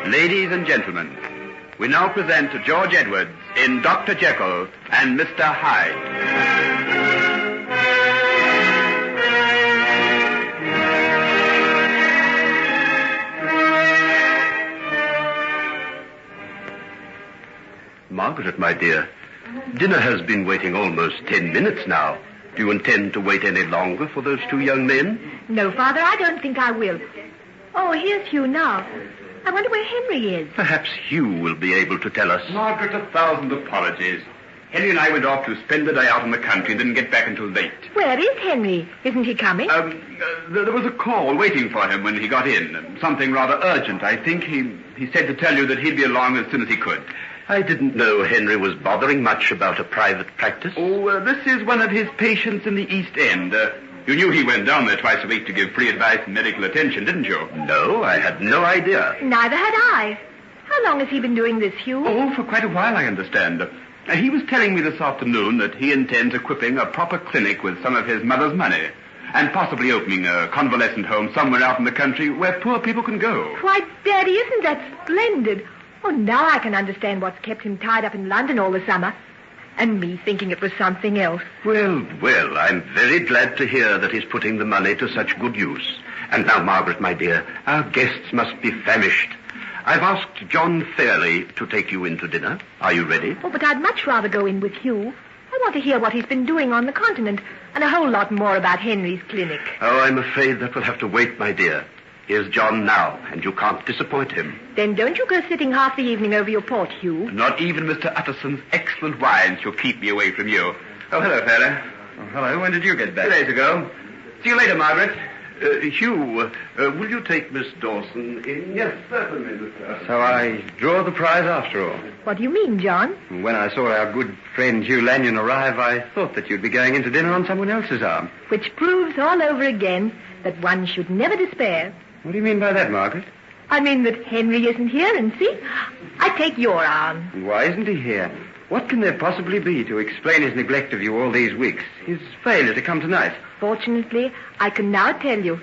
Ladies and gentlemen, we now present George Edwards in Dr. Jekyll and Mr. Hyde. Margaret, my dear, dinner has been waiting almost 10 minutes now. Do you intend to wait any longer for those two young men? No, Father, I don't think I will. Oh, here's Hugh now. I wonder where Henry is. Perhaps Hugh will be able to tell us. Margaret, 1,000 apologies. Henry and I went off to spend the day out in the country and didn't get back until late. Where is Henry? Isn't he coming? There was a call waiting for him when he got in. Something rather urgent, I think. He said to tell you that he'd be along as soon as he could. I didn't know Henry was bothering much about a private practice. Oh, this is one of his patients in the East End. You knew he went down there twice a week to give free advice and medical attention, didn't you? No, I had no idea. Neither had I. How long has he been doing this, Hugh? Oh, for quite a while, I understand. He was telling me this afternoon that he intends equipping a proper clinic with some of his mother's money and possibly opening a convalescent home somewhere out in the country where poor people can go. Why, Daddy, isn't that splendid? Oh, now I can understand what's kept him tied up in London all the summer. And me thinking it was something else. Well, I'm very glad to hear that he's putting the money to such good use. And now, Margaret, my dear, our guests must be famished. I've asked John Fairley to take you in to dinner. Are you ready? Oh, but I'd much rather go in with Hugh. I want to hear what he's been doing on the continent and a whole lot more about Henry's clinic. Oh, I'm afraid that will have to wait, my dear. Here's John now, and you can't disappoint him. Then don't you go sitting half the evening over your port, Hugh. Not even Mr. Utterson's excellent wine shall keep me away from you. Oh, hello, Fairley. Oh, hello. When did you get back? 2 days ago. See you later, Margaret. Hugh, will you take Miss Dawson in? Yes, certainly, Mr. So I draw the prize after all. What do you mean, John? When I saw our good friend Hugh Lanyon arrive, I thought that you'd be going into dinner on someone else's arm. Which proves all over again that one should never despair. What do you mean by that, Margaret? I mean that Henry isn't here, and see, I take your arm. And why isn't he here? What can there possibly be to explain his neglect of you all these weeks? His failure to come tonight? Fortunately, I can now tell you.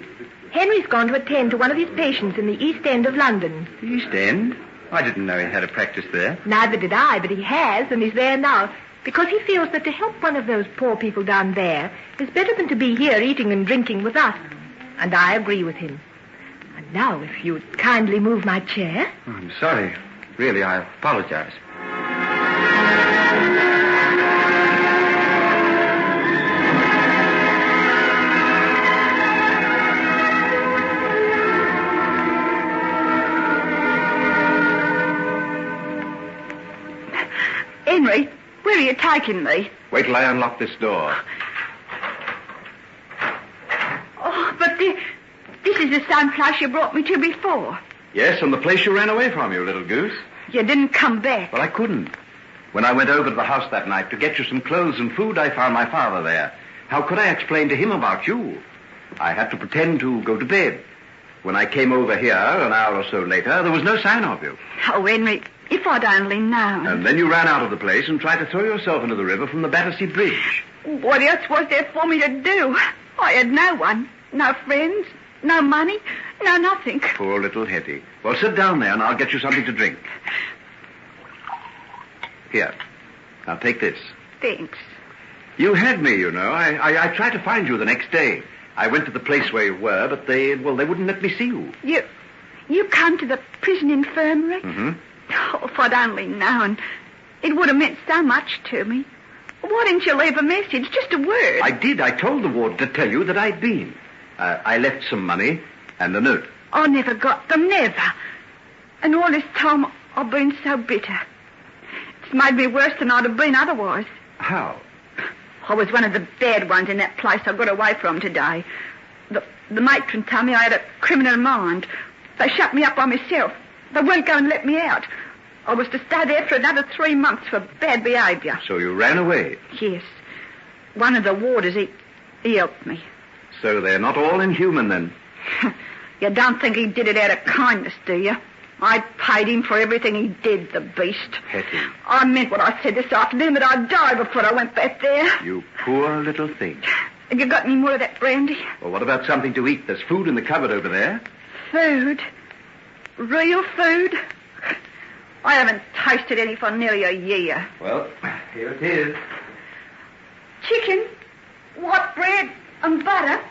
Henry's gone to attend to one of his patients in the East End of London. East End? I didn't know he had a practice there. Neither did I, but he has, and he's there now, because he feels that to help one of those poor people down there is better than to be here eating and drinking with us. And I agree with him. And now, if you'd kindly move my chair. Oh, I'm sorry. Really, I apologize. Henry, where are you taking me? Wait till I unlock this door. Oh, but this is the same place you brought me to before. Yes, and the place you ran away from, you little goose. You didn't come back. Well, I couldn't. When I went over to the house that night to get you some clothes and food, I found my father there. How could I explain to him about you? I had to pretend to go to bed. When I came over here an hour or so later, there was no sign of you. Oh, Henry, if I'd only known. And then you ran out of the place and tried to throw yourself into the river from the Battersea Bridge. What else was there for me to do? I had no one. No friends. No money. No nothing. Poor little Hettie. Well, sit down there and I'll get you something to drink. Here. Now take this. Thanks. You had me, you know. I tried to find you the next day. I went to the place where you were, but they wouldn't let me see you. You come to the prison infirmary? Mm-hmm. Oh, if I'd only known. It would have meant so much to me. Why didn't you leave a message? Just a word. I did. I told the ward to tell you that I'd been. I left some money and a note. I never got them, never. And all this time, I've been so bitter. It's made me worse than I'd have been otherwise. How? I was one of the bad ones in that place I got away from today. The matron told me I had a criminal mind. They shut me up by myself. They weren't going to let me out. I was to stay there for another 3 months for bad behaviour. So you ran away? Yes. One of the warders, he helped me. So they're not all inhuman, then? You don't think he did it out of kindness, do you? I paid him for everything he did, the beast. Hettie. I meant what I said this afternoon, that I'd die before I went back there. You poor little thing. Have you got any more of that brandy? Well, what about something to eat? There's food in the cupboard over there. Food? Real food? I haven't tasted any for nearly a year. Well, here it is. Chicken, white bread, and butter.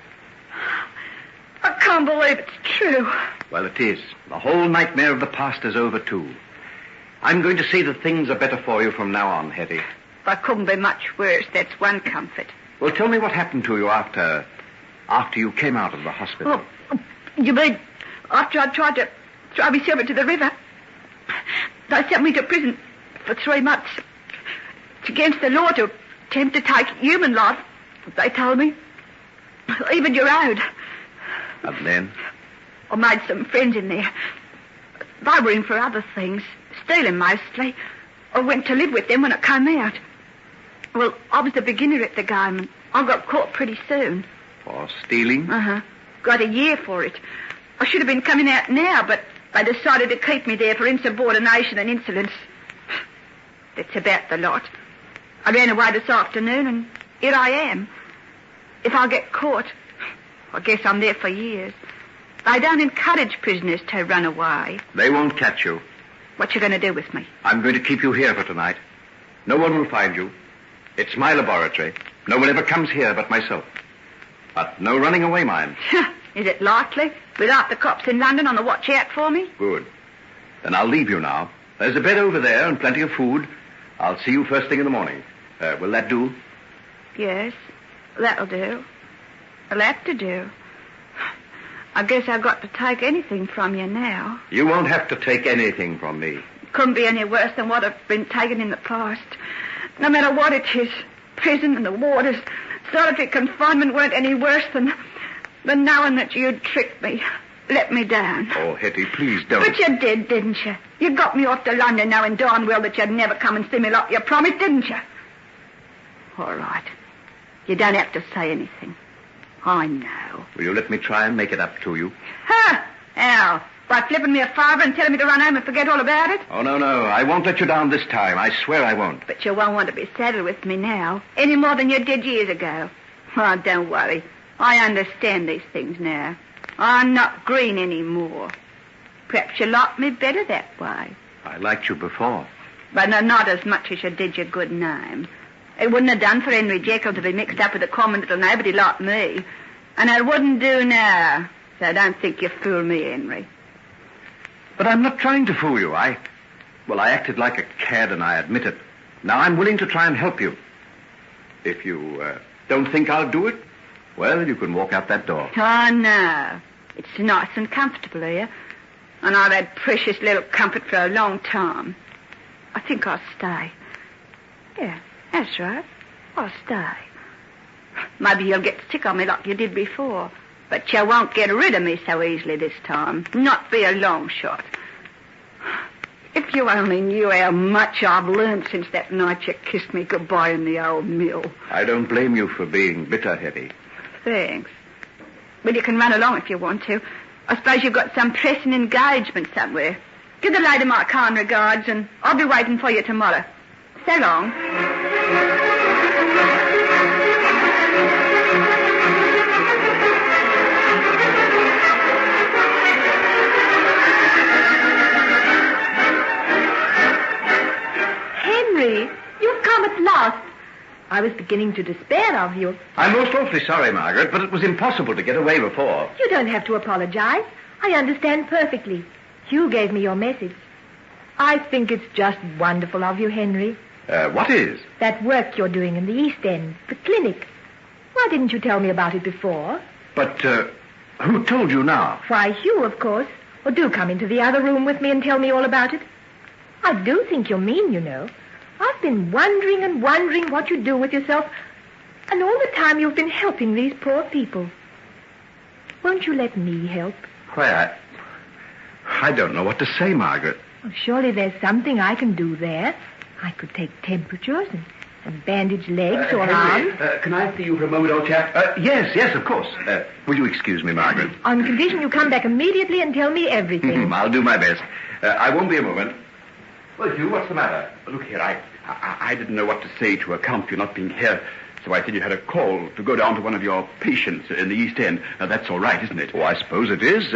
I can't believe it's true. Well, it is. The whole nightmare of the past is over, too. I'm going to say that things are better for you from now on, Hettie. I couldn't be much worse, that's one comfort. Well, tell me what happened to you after you came out of the hospital. Oh, you mean after I tried to throw myself into the river? They sent me to prison for 3 months. It's against the law to attempt to take human life, they told me. Even your own. And then? I made some friends in there. They were in for other things, stealing mostly. I went to live with them when it came out. Well, I was the beginner at the game, and I got caught pretty soon. For stealing? Uh-huh. Got a year for it. I should have been coming out now, but they decided to keep me there for insubordination and insolence. That's about the lot. I ran away this afternoon, and here I am. If I get caught, I guess I'm there for years. They don't encourage prisoners to run away. They won't catch you. What you going to do with me? I'm going to keep you here for tonight. No one will find you. It's my laboratory. No one ever comes here but myself. But no running away, mind. Is it likely? Without the cops in London on the watch out for me? Good. Then I'll leave you now. There's a bed over there and plenty of food. I'll see you first thing in the morning. Will that do? Yes, that'll do. It'll have to do. I guess I've got to take anything from you now. You won't have to take anything from me. Couldn't be any worse than what I've been taken in the past. No matter what it is, prison and the warders, solitary confinement weren't any worse than knowing that you'd tricked me, let me down. Oh, Hettie, please don't. But you did, didn't you? You got me off to London knowing darn well that you'd never come and see me like you promised, didn't you? All right. You don't have to say anything. I know. Will you let me try and make it up to you? Huh? How? By flipping me a fiver and telling me to run home and forget all about it? Oh, no. I won't let you down this time. I swear I won't. But you won't want to be saddled with me now, any more than you did years ago. Oh, don't worry. I understand these things now. I'm not green anymore. Perhaps you like me better that way. I liked you before. But not as much as you did your good name. It wouldn't have done for Henry Jeckyll to be mixed up with a common little nobody like me. And it wouldn't do now. So don't think you fool me, Henry. But I'm not trying to fool you. I acted like a cad, and I admit it. Now I'm willing to try and help you. If you don't think I'll do it, well, you can walk out that door. Oh, no. It's nice and comfortable here. And I've had precious little comfort for a long time. I think I'll stay. Yeah, that's right. I'll stay. Maybe you'll get sick of me like you did before. But you won't get rid of me so easily this time. Not be a long shot. If you only knew how much I've learned since that night you kissed me goodbye in the old mill. I don't blame you for being bitter, Hettie. Thanks. Well, you can run along if you want to. I suppose you've got some pressing engagement somewhere. Give the lady my kind regards, and I'll be waiting for you tomorrow. So long. Henry, you've come at last. I was beginning to despair of you. I'm most awfully sorry, Margaret, but it was impossible to get away before. You don't have to apologize. I understand perfectly. Hugh gave me your message. I think it's just wonderful of you, Henry. What is? That work you're doing in the East End, the clinic. Why didn't you tell me about it before? But, who told you now? Why, Hugh, of course. Or do come into the other room with me and tell me all about it. I do think you're mean, you know. I've been wondering and wondering what you'd do with yourself. And all the time you've been helping these poor people. Won't you let me help? Why, I don't know what to say, Margaret. Well, surely there's something I can do there. I could take temperatures and bandage legs or arms. Can I see you for a moment, old chap? Yes, of course. Will you excuse me, Margaret? On condition you come back immediately and tell me everything. I'll do my best. I won't be a moment. Well, Hugh, what's the matter? Look here, I didn't know what to say to account for you not being here, so I said you had a call to go down to one of your patients in the East End. Now, that's all right, isn't it? Oh, I suppose it is.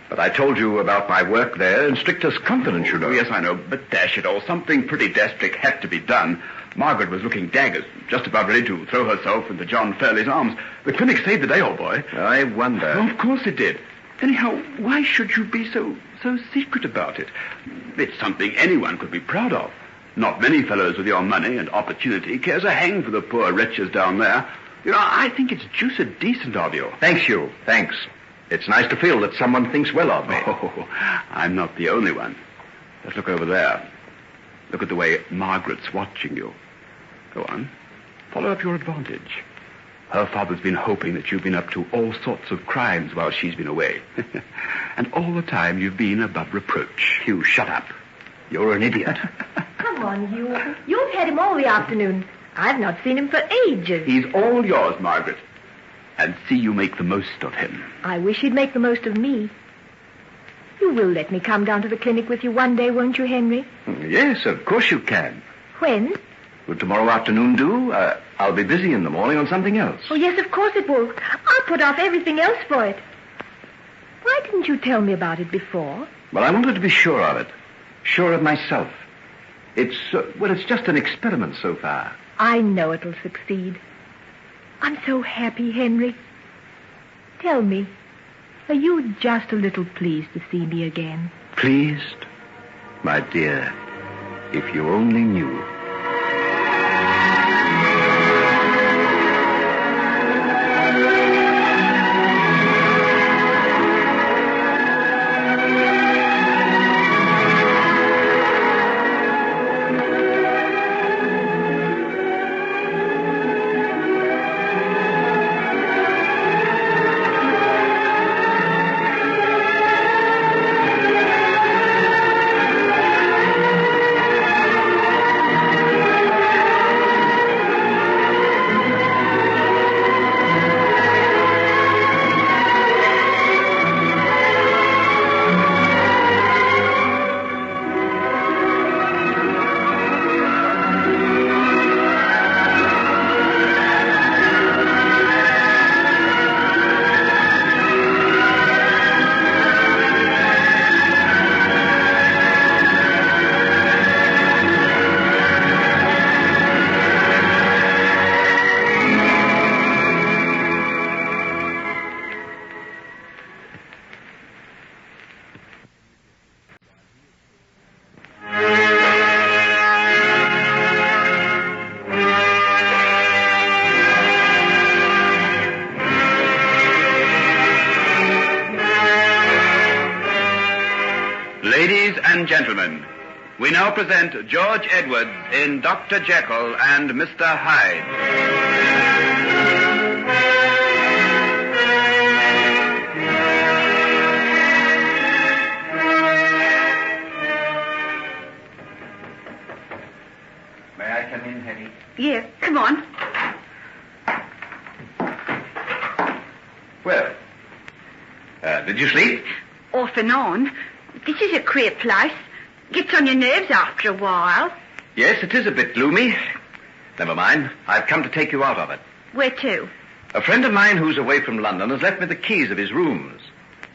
But I told you about my work there in strictest confidence, you know. Oh, yes, I know, but dash it all, something pretty drastic had to be done. Margaret was looking daggers, just about ready to throw herself into John Fairley's arms. The clinic saved the day, old boy. I wonder. Oh, of course it did. Anyhow, why should you be so secret about it? It's something anyone could be proud of. Not many fellows with your money and opportunity cares a hang for the poor wretches down there. You know, I think it's juiced decent of you. Thanks, Hugh. Thanks. It's nice to feel that someone thinks well of me. Oh, I'm not the only one. Just look over there. Look at the way Margaret's watching you. Go on. Follow up your advantage. Her father's been hoping that you've been up to all sorts of crimes while she's been away. And all the time you've been above reproach. Hugh, shut up. You're an idiot. Come on, Hugh. You've had him all the afternoon. I've not seen him for ages. He's all yours, Margaret. And see you make the most of him. I wish he'd make the most of me. You will let me come down to the clinic with you one day, won't you, Henry? Yes, of course you can. When? Will tomorrow afternoon do? I'll be busy in the morning on something else. Oh, yes, of course it will. I'll put off everything else for it. Why didn't you tell me about it before? Well, I wanted to be sure of it. Sure of myself. It's just an experiment so far. I know it'll succeed. I'm so happy, Henry. Tell me, are you just a little pleased to see me again? Pleased? My dear, if you only knew. Ladies and gentlemen, we now present George Edwards in Dr. Jekyll and Mr. Hyde. May I come in, Hettie? Yes, come on. Well, did you sleep? Off and on. This is a queer place. Gets on your nerves after a while. Yes, it is a bit gloomy. Never mind. I've come to take you out of it. Where to? A friend of mine who's away from London has left me the keys of his rooms.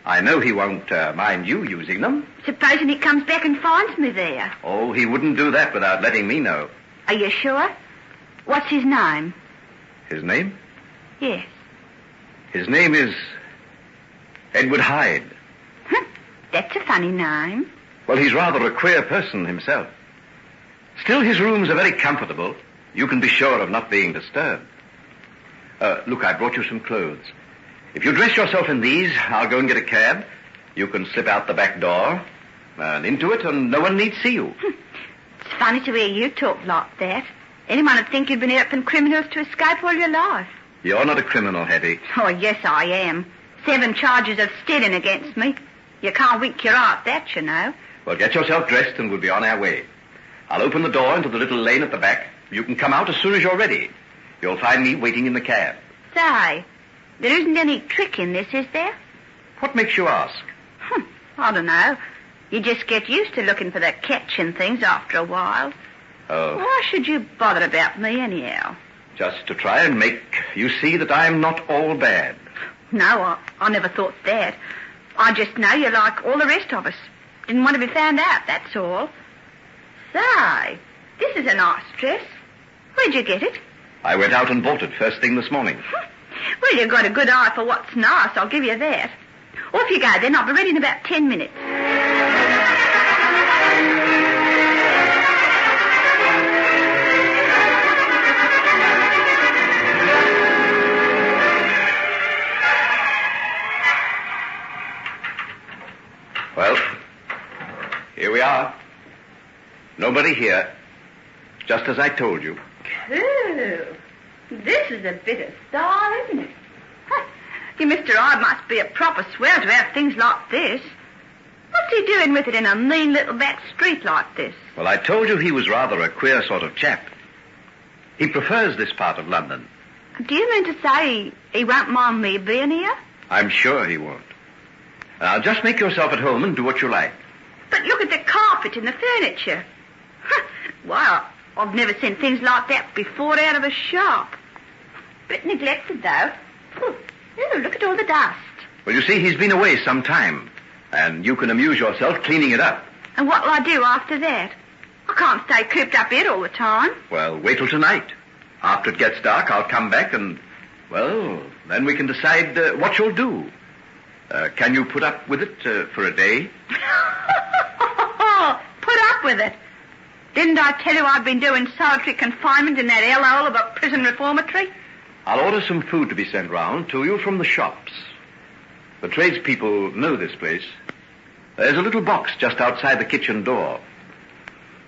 I know he won't mind you using them. Supposing he comes back and finds me there. Oh, he wouldn't do that without letting me know. Are you sure? What's his name? His name? Yes. His name is Edward Hyde. That's a funny name. Well, he's rather a queer person himself. Still, his rooms are very comfortable. You can be sure of not being disturbed. Look, I brought you some clothes. If you dress yourself in these, I'll go and get a cab. You can slip out the back door and into it, and no one need see you. It's funny to hear you talk like that. Anyone would think you'd been helping criminals to escape all your life. You're not a criminal, Hettie. Oh, yes, I am. 7 charges of stealing against me. You can't wink your eye at that, you know. Well, get yourself dressed and we'll be on our way. I'll open the door into the little lane at the back. You can come out as soon as you're ready. You'll find me waiting in the cab. Say, there isn't any trick in this, is there? What makes you ask? I don't know. You just get used to looking for the catch in things after a while. Oh. Why should you bother about me anyhow? Just to try and make you see that I'm not all bad. No, I never thought that. I just know you're like all the rest of us. Didn't want to be found out, that's all. Say, this is a nice dress. Where'd you get it? I went out and bought it first thing this morning. Well, you've got a good eye for what's nice, I'll give you that. Off you go then, I'll be ready in about 10 minutes. Well, here we are. Nobody here. Just as I told you. Cool. This is a bit of style, isn't it? Your Mr. Hyde must be a proper swell to have things like this. What's he doing with it in a mean little back street like this? Well, I told you he was rather a queer sort of chap. He prefers this part of London. Do you mean to say he won't mind me being here? I'm sure he won't. Now, just make yourself at home and do what you like. But look at the carpet and the furniture. Wow, I've never seen things like that before out of a shop. Bit neglected, though. Oh, look at all the dust. Well, you see, he's been away some time, and you can amuse yourself cleaning it up. And what'll I do after that? I can't stay cooped up here all the time. Well, wait till tonight. After it gets dark, I'll come back and, well, then we can decide what you'll do. Can you put up with it for a day? Put up with it? Didn't I tell you I've been doing solitary confinement in that hellhole of a prison reformatory? I'll order some food to be sent round to you from the shops. The tradespeople know this place. There's a little box just outside the kitchen door.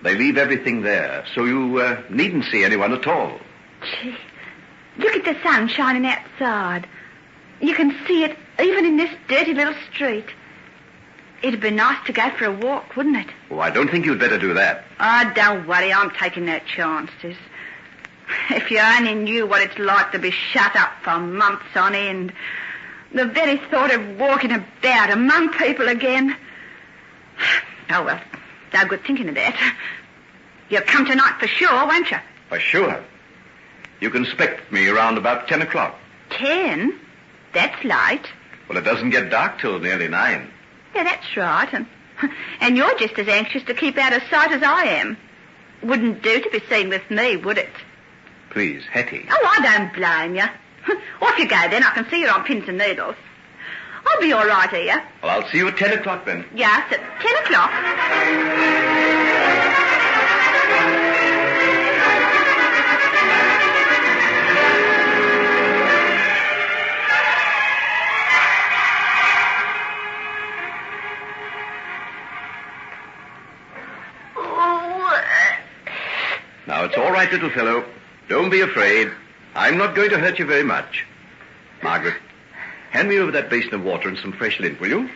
They leave everything there, so you needn't see anyone at all. Gee, look at the sun shining outside. You can see it even in this dirty little street. It'd be nice to go for a walk, wouldn't it? Oh, I don't think you'd better do that. Oh, don't worry, I'm taking no chances. If you only knew what it's like to be shut up for months on end. The very thought of walking about among people again. Oh, well, no good thinking of that. You'll come tonight for sure, won't you? For sure. You can expect me around about 10 o'clock. 10? That's late. Well, it doesn't get dark till nearly 9. Yeah, that's right. And you're just as anxious to keep out of sight as I am. Wouldn't do to be seen with me, would it? Please, Hettie. Oh, I don't blame you. Off you go, then. I can see you're on pins and needles. I'll be all right here. Well, I'll see you at 10 o'clock, then. Yes, at 10 o'clock. Now, it's all right, little fellow. Don't be afraid. I'm not going to hurt you very much. Margaret, hand me over that basin of water and some fresh lint, will you?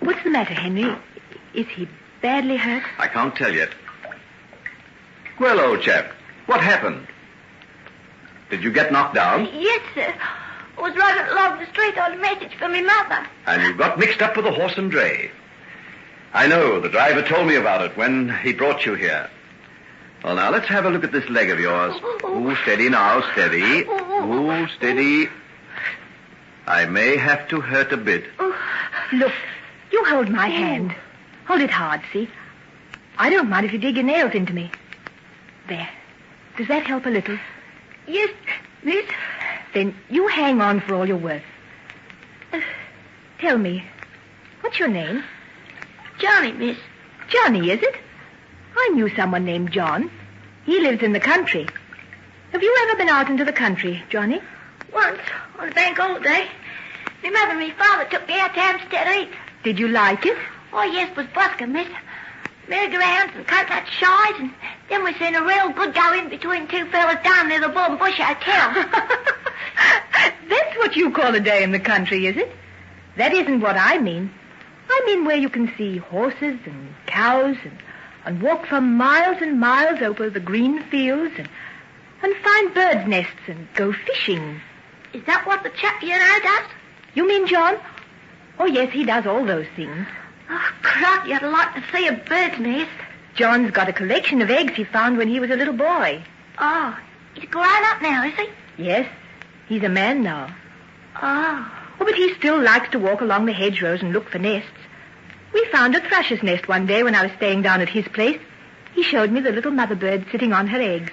What's the matter, Henry? Is he badly hurt? I can't tell yet. Well, old chap, what happened? Did you get knocked down? Yes, sir. I was riding along the street on a message from my mother. And you got mixed up with a horse and dray. I know. The driver told me about it when he brought you here. Well, now, let's have a look at this leg of yours. Ooh, steady now, steady. Ooh, steady. I may have to hurt a bit. Look, you hold my hand. Hold it hard, see? I don't mind if you dig your nails into me. There. Does that help a little? Yes, miss. Then you hang on for all you're worth. Tell me, what's your name? Johnny, miss. Johnny, is it? I knew someone named John. He lives in the country. Have you ever been out into the country, Johnny? Once, on a bank holiday. My mother and my father took me out to Hampstead Heath. Did you like it? Oh, yes, it was busking, miss. Merry-go-rounds and coconut shies, and then we seen a real good go in between two fellas down near the Bull and Bush Hotel. That's what you call a day in the country, is it? That isn't what I mean. I mean where you can see horses and cows and walk for miles and miles over the green fields and find birds' nests and go fishing. Is that what the chap you know does? You mean John? Oh, yes, he does all those things. Oh, crikey, I'd like to see a bird's nest. John's got a collection of eggs he found when he was a little boy. Oh, he's grown up now, is he? Yes, he's a man now. Oh, but he still likes to walk along the hedgerows and look for nests. We found a thrush's nest one day when I was staying down at his place. He showed me the little mother bird sitting on her eggs.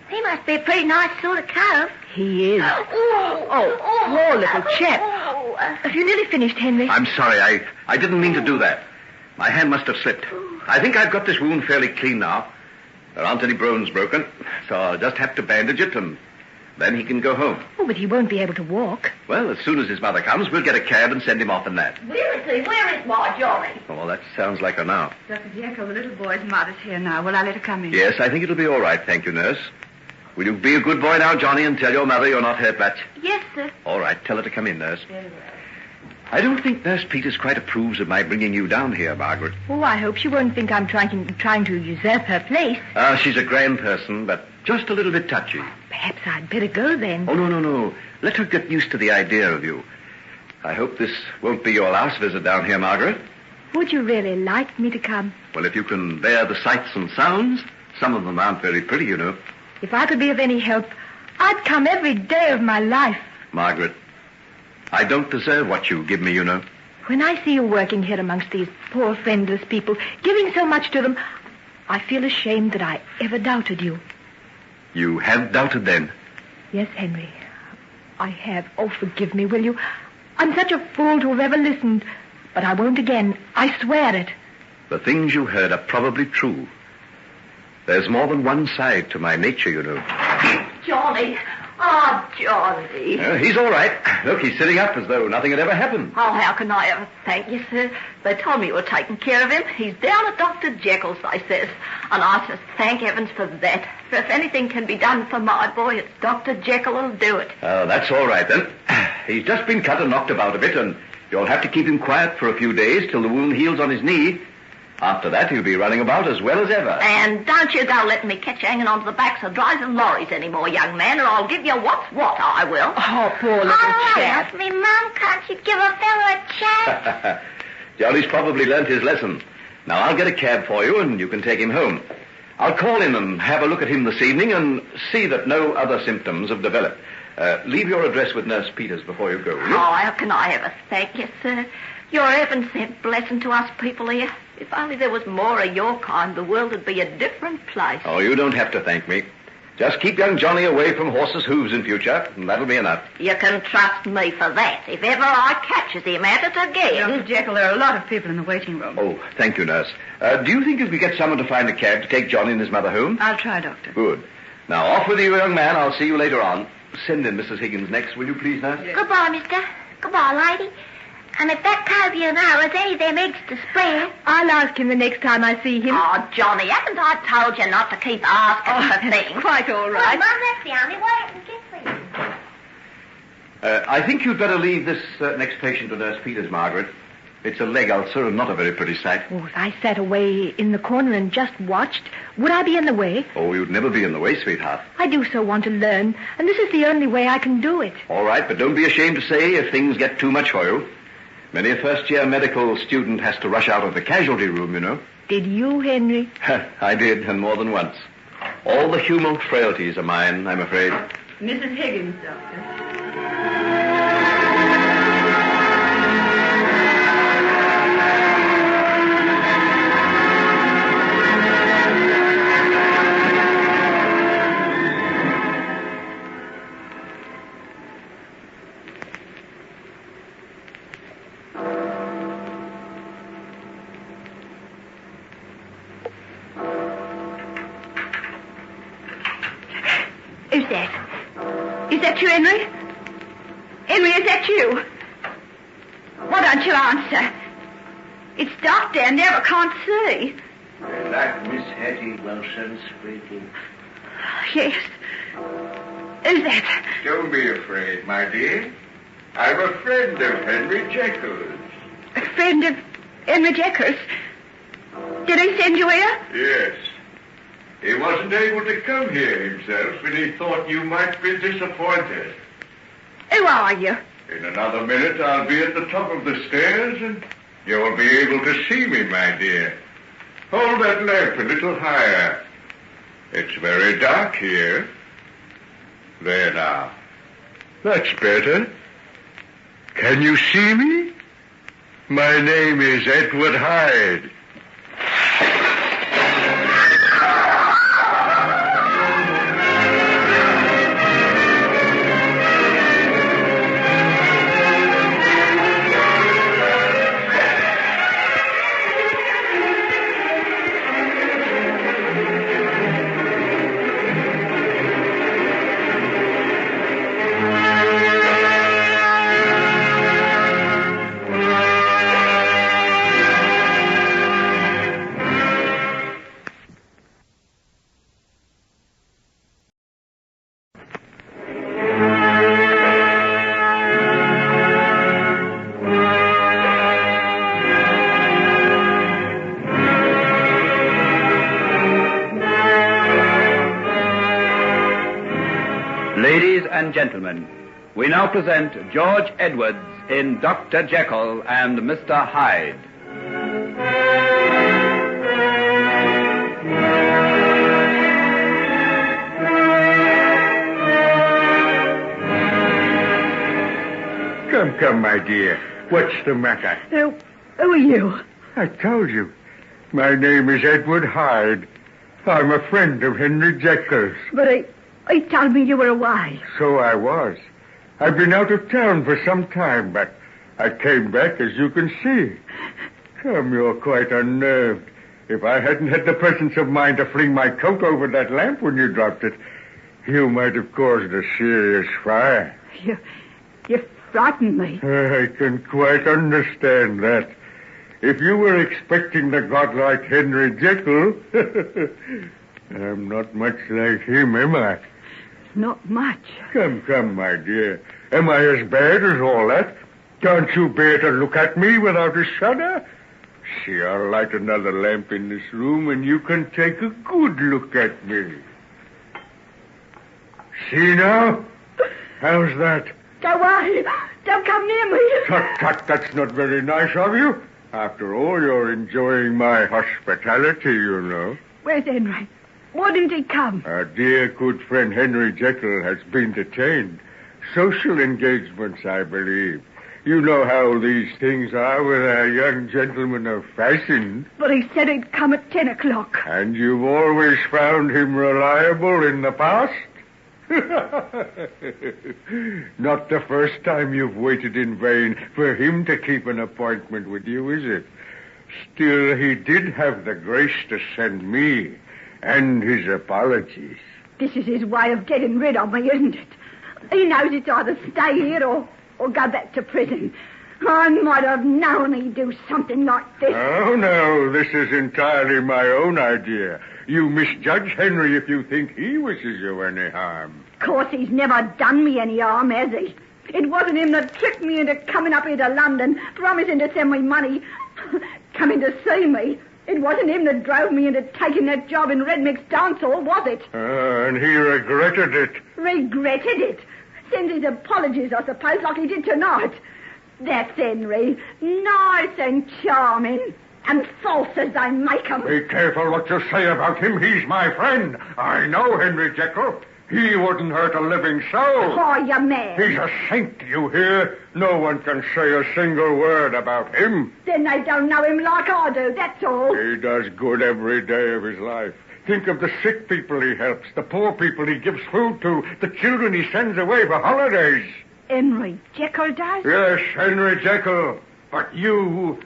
He must be a pretty nice sort of cove. He is. Poor little chap. Have you nearly finished, Henry? I'm sorry. I didn't mean to do that. My hand must have slipped. I think I've got this wound fairly clean now. There aren't any bones broken, so I'll just have to bandage it, and then he can go home. Oh, but he won't be able to walk. Well, as soon as his mother comes, we'll get a cab and send him off in that. Where is he? Where is my Johnny? Oh, well, that sounds like her now. Dr. Jekyll, the little boy's mother's here now. Will I let her come in? Yes, I think it'll be all right, thank you, nurse. Will you be a good boy now, Johnny, and tell your mother you're not hurt much? Yes, sir. All right, tell her to come in, Nurse. I don't think Nurse Peters quite approves of my bringing you down here, Margaret. Oh, I hope she won't think I'm trying to usurp her place. She's a grand person, but just a little bit touchy. Perhaps I'd better go then. Oh, no. Let her get used to the idea of you. I hope this won't be your last visit down here, Margaret. Would you really like me to come? Well, if you can bear the sights and sounds, some of them aren't very pretty, you know. If I could be of any help, I'd come every day of my life. Margaret, I don't deserve what you give me, you know. When I see you working here amongst these poor friendless people, giving so much to them, I feel ashamed that I ever doubted you. You have doubted then? Yes, Henry. I have. Oh, forgive me, will you? I'm such a fool to have ever listened. But I won't again. I swear it. The things you heard are probably true. There's more than one side to my nature, you know. Johnny. Oh, Johnny. He's all right. Look, he's sitting up as though nothing had ever happened. Oh, how can I ever thank you, sir? They told me you were taking care of him. He's down at Dr. Jekyll's, they says. And I just thank heavens for that. For if anything can be done for my boy, it's Dr. Jekyll who'll do it. Oh, that's all right, then. He's just been cut and knocked about a bit, and you'll have to keep him quiet for a few days till the wound heals on his knee. After that, he'll be running about as well as ever. And don't you go letting me catch you hanging onto the backs of driving lorries anymore, young man, or I'll give you what's what, I will. Oh, poor little chap. Me, Mum. Can't you give a fellow a chance? Johnny's probably learnt his lesson. Now, I'll get a cab for you, and you can take him home. I'll call in and have a look at him this evening and see that no other symptoms have developed. Leave your address with Nurse Peters before you go, will you? Oh, how can I ever thank you, sir? You're a heaven-sent blessing to us people here. If only there was more of your kind, the world would be a different place. Oh, you don't have to thank me. Just keep young Johnny away from horses' hooves in future, and that'll be enough. You can trust me for that. If ever I catches him at it again. Dr. Jekyll, there are a lot of people in the waiting room. Oh, thank you, Nurse. Do you think you could get someone to find a cab to take Johnny and his mother home? I'll try, Doctor. Good. Now, off with you, young man. I'll see you later on. Send in Mrs. Higgins next, will you please, Nurse? Yes. Goodbye, mister. Goodbye, lady. And if that cove you know has any of them eggs to spare... I'll ask him the next time I see him. Oh, Johnny, haven't I told you not to keep asking for things? Quite all right. Well, Mum, that's the only way I can get things. I think you'd better leave this next patient to Nurse Peters, Margaret. It's a leg ulcer and not a very pretty sight. Oh, if I sat away in the corner and just watched, would I be in the way? Oh, you'd never be in the way, sweetheart. I do so want to learn, and this is the only way I can do it. All right, but don't be ashamed to say if things get too much for you. Many a first-year medical student has to rush out of the casualty room, you know. Did you, Henry? I did, and more than once. All the human frailties are mine, I'm afraid. Mrs. Higgins, Doctor. Is that you, Henry? Henry, is that you? Why don't you answer? It's dark down there, I can't see. Like Miss Hettie Wilson speaking. Yes. Who's that? Don't be afraid, my dear. I'm a friend of Henry Jekyll's. A friend of Henry Jekyll's? Did he send you here? Yes. He wasn't able to come here himself, and he thought you might be disappointed. Who are you? In another minute, I'll be at the top of the stairs, and you'll be able to see me, my dear. Hold that lamp a little higher. It's very dark here. There now. That's better. Can you see me? My name is Edward Hyde. gentlemen, we now present George Edwards in Dr. Jekyll and Mr. Hyde. Come, my dear. What's the matter? Who are you? I told you. My name is Edward Hyde. I'm a friend of Henry Jekyll's. But he told me you were away. So I was. I've been out of town for some time, but I came back, as you can see. Come, you're quite unnerved. If I hadn't had the presence of mind to fling my coat over that lamp when you dropped it, you might have caused a serious fire. You frightened me. I can quite understand that. If you were expecting the godlike Henry Jekyll, I'm not much like him, am I? Not much. Come, my dear. Am I as bad as all that? Can't you bear to look at me without a shudder? See, I'll light another lamp in this room and you can take a good look at me. See now? How's that? Go away. Don't come near me. Tut, that's not very nice of you. After all, you're enjoying my hospitality, you know. Where's Henry? Why didn't he come? Our dear good friend Henry Jekyll has been detained. Social engagements, I believe. You know how these things are with our young gentlemen of fashion. But he said he'd come at 10 o'clock. And you've always found him reliable in the past? Not the first time you've waited in vain for him to keep an appointment with you, is it? Still, he did have the grace to send me and his apologies. This is his way of getting rid of me, isn't it? He knows it's either stay here or go back to prison. I might have known he'd do something like this. Oh, no, this is entirely my own idea. You misjudge Henry if you think he wishes you any harm. Of course, he's never done me any harm, has he? It wasn't him that tricked me into coming up here to London, promising to send me money, coming to see me. It wasn't him that drove me into taking that job in Red Mick's dance hall, was it? And he regretted it. Regretted it? Sends his apologies, I suppose, like he did tonight. That's Henry. Nice and charming. And false as they make 'em. Be careful what you say about him. He's my friend. I know Henry Jekyll. He wouldn't hurt a living soul. Oh, you man. He's a saint, you hear? No one can say a single word about him. Then they don't know him like I do, that's all. He does good every day of his life. Think of the sick people he helps, the poor people he gives food to, the children he sends away for holidays. Henry Jekyll does? Yes, Henry Jekyll. But you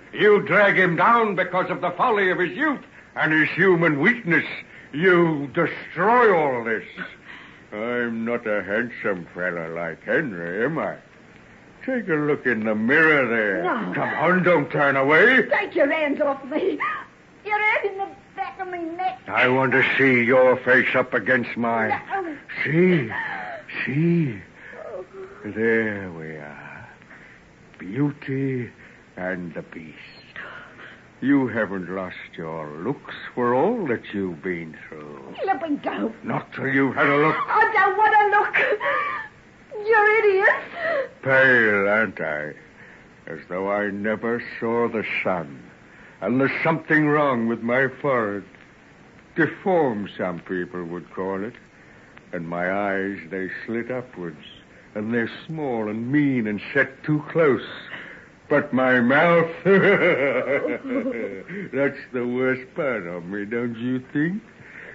drag him down because of the folly of his youth and his human weakness. You destroy all this. I'm not a handsome fella like Henry, am I? Take a look in the mirror there. No. Come on, don't turn away. Take your hands off me. Your hand in the back of my neck. I want to see your face up against mine. No. See? There we are. Beauty and the Beast. You haven't lost your looks for all that you've been through. Let me go. Not till you've had a look. I don't want to look. You're idiots. Pale, aren't I? As though I never saw the sun. And there's something wrong with my forehead. Deformed, some people would call it. And my eyes, they slit upwards. And they're small and mean and set too close. But my mouth, that's the worst part of me, don't you think?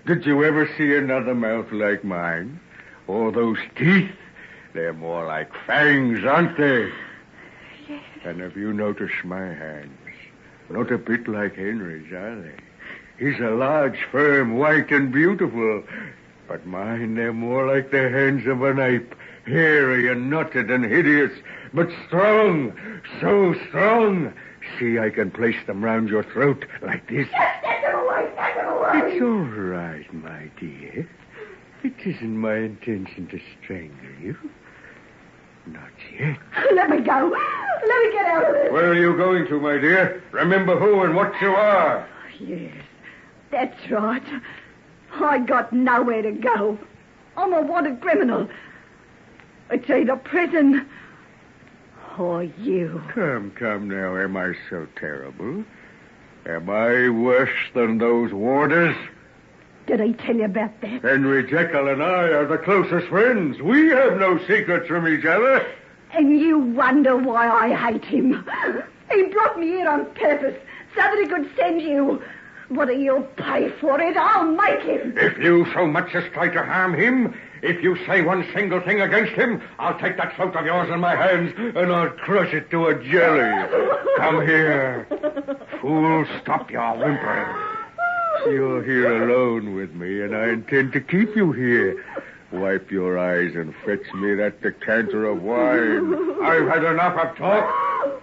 Did you ever see another mouth like mine? Or those teeth? They're more like fangs, aren't they? Yes. And have you noticed my hands? Not a bit like Henry's, are they? He's a large, firm, white, and beautiful. But mine, they're more like the hands of an ape. Hairy and knotted and hideous, but strong, so strong. See, I can place them round your throat like this. Take them away. It's all right, my dear. It isn't my intention to strangle you. Not yet. Let me go. Let me get out of this. Where are you going to, my dear? Remember who and what you are. Yes, that's right. I got nowhere to go. I'm a wanted criminal. It's either prison or you. Come now. Am I so terrible? Am I worse than those warders? Did I tell you about that? Henry Jekyll and I are the closest friends. We have no secrets from each other. And you wonder why I hate him. He brought me here on purpose so that he could send you. What do you pay for it? I'll make him. If you so much as try to harm him, if you say one single thing against him, I'll take that throat of yours in my hands and I'll crush it to a jelly. Come here. Fool, stop your whimpering. You're here alone with me, and I intend to keep you here. Wipe your eyes and fetch me that decanter of wine. I've had enough of talk.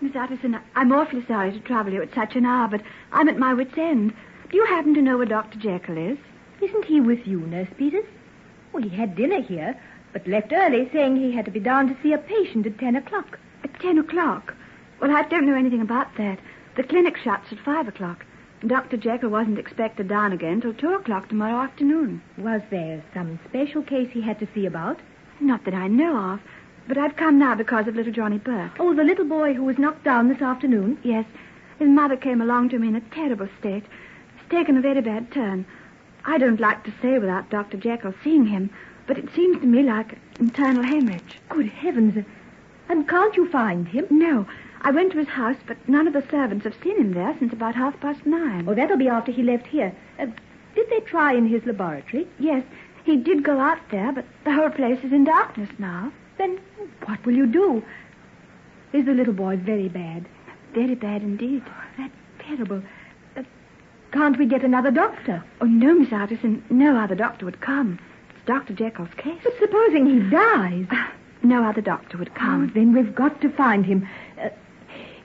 Miss Utterson, I'm awfully sorry to trouble you at such an hour, but I'm at my wit's end. Do you happen to know where Dr. Jekyll is? Isn't he with you, Nurse Peters? Well, he had dinner here, but left early, saying he had to be down to see a patient at 10 o'clock. At 10 o'clock? Well, I don't know anything about that. The clinic shuts at 5 o'clock. And Dr. Jekyll wasn't expected down again till 2 o'clock tomorrow afternoon. Was there some special case he had to see about? Not that I know of. But I've come now because of little Johnny Burke. Oh, the little boy who was knocked down this afternoon? Yes. His mother came along to me in a terrible state. It's taken a very bad turn. I don't like to say without Dr. Jekyll seeing him, but it seems to me like internal hemorrhage. Good heavens. And can't you find him? No. I went to his house, but none of the servants have seen him there since about 9:30. Oh, that'll be after he left here. Did they try in his laboratory? Yes. He did go out there, but the whole place is in darkness now. Then what will you do? Is the little boy very bad? Very bad indeed. Oh, that's terrible. Can't we get another doctor? Oh, no, Miss Utterson. No other doctor would come. It's Dr. Jekyll's case. But supposing he dies? No other doctor would come. Oh, then we've got to find him.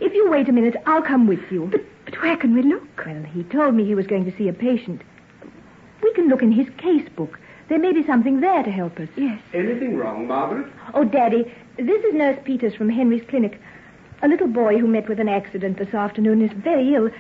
If you wait a minute, I'll come with you. But where can we look? Well, he told me he was going to see a patient. We can look in his case book. There may be something there to help us. Yes. Anything wrong, Margaret? Oh, Daddy, this is Nurse Peters from Henry's clinic. A little boy who met with an accident this afternoon is very ill,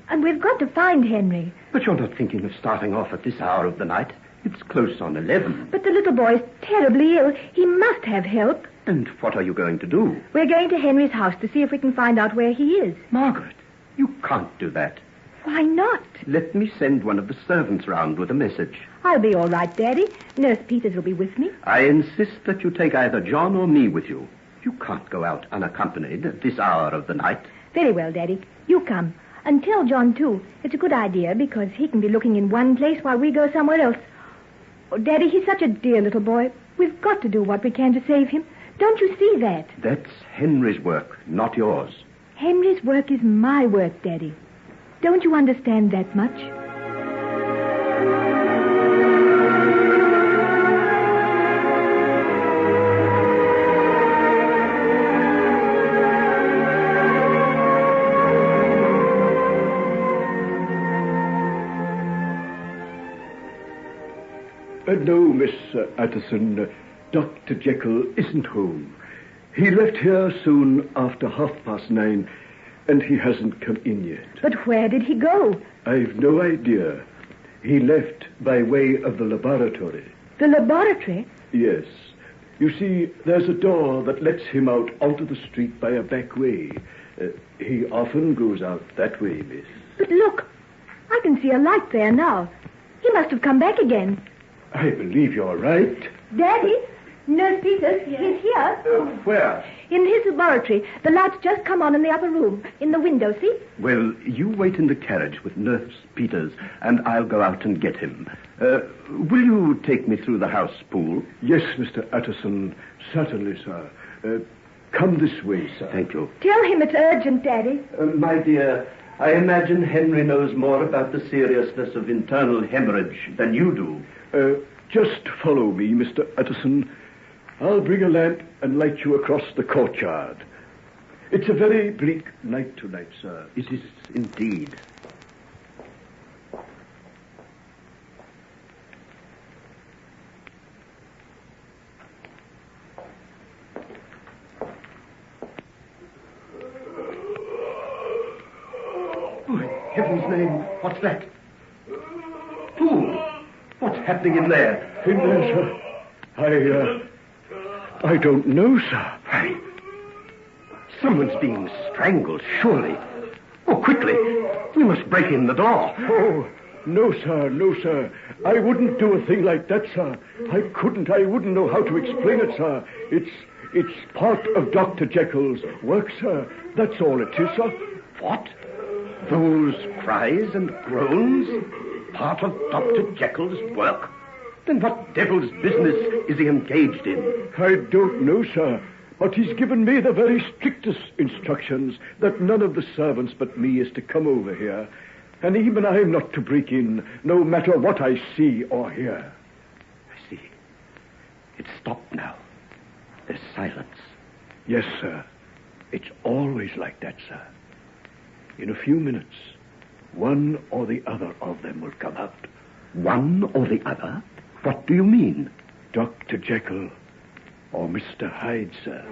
and we've got to find Henry. But you're not thinking of starting off at this hour of the night. It's close on 11. But the little boy's terribly ill. He must have help. And what are you going to do? We're going to Henry's house to see if we can find out where he is. Margaret, you can't do that. Why not? Let me send one of the servants round with a message. I'll be all right, Daddy. Nurse Peters will be with me. I insist that you take either John or me with you. You can't go out unaccompanied at this hour of the night. Very well, Daddy. You come. And tell John, too. It's a good idea, because he can be looking in one place while we go somewhere else. Oh, Daddy, he's such a dear little boy. We've got to do what we can to save him. Don't you see that? That's Henry's work, not yours. Henry's work is my work, Daddy. Don't you understand that much? No, Miss Utterson, Dr. Jekyll isn't home. He left here soon after 9:30, and he hasn't come in yet. But where did he go? I've no idea. He left by way of the laboratory. The laboratory? Yes. You see, there's a door that lets him out onto the street by a back way. He often goes out that way, miss. But look, I can see a light there now. He must have come back again. I believe you're right. Daddy, Nurse Peters, he's here. Where? In his laboratory. The light's just come on in the upper room. In the window, see? Well, you wait in the carriage with Nurse Peters, and I'll go out and get him. Will you take me through the house, Poole? Yes, Mr. Utterson. Certainly, sir. Come this way, sir. Thank you. Tell him it's urgent, Daddy. My dear, I imagine Henry knows more about the seriousness of internal hemorrhage than you do. Just follow me, Mr. Utterson. I'll bring a lamp and light you across the courtyard. It's a very bleak night tonight, sir. It is indeed. heaven's name, what's that? Fool! What's happening in there? In there, sir? I don't know, sir. Someone's being strangled, surely. Oh, quickly. We must break in the door. Oh, no, sir, no, sir. I wouldn't do a thing like that, sir. I wouldn't know how to explain it, sir. It's part of Dr. Jekyll's work, sir. That's all it is, sir. What? Those cries and groans? Part of Dr. Jekyll's work? Then what devil's business is he engaged in? I don't know, sir. But he's given me the very strictest instructions that none of the servants but me is to come over here. And even I'm not to break in, no matter what I see or hear. I see. It's stopped now. There's silence. Yes, sir. It's always like that, sir. In a few minutes, one or the other of them will come out. One or the other? What do you mean? Dr. Jekyll or Mr. Hyde, sir.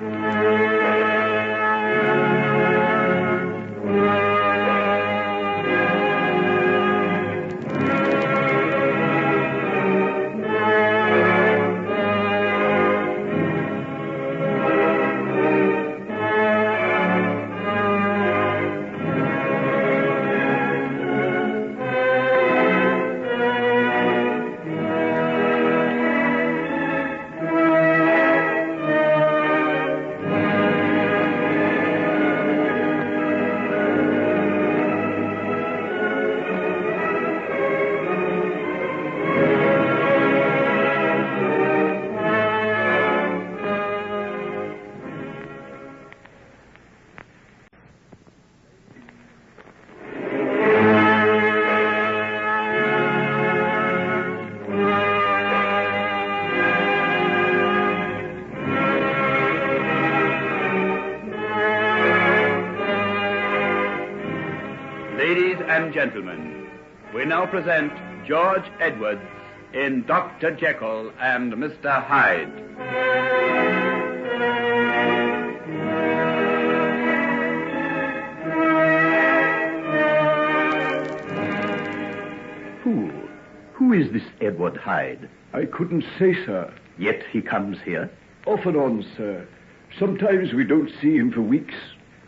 And gentlemen, we now present George Edwards in Dr. Jekyll and Mr. Hyde. Fool. Who is this Edward Hyde? I couldn't say, sir. Yet he comes here? Off and on, sir. Sometimes we don't see him for weeks.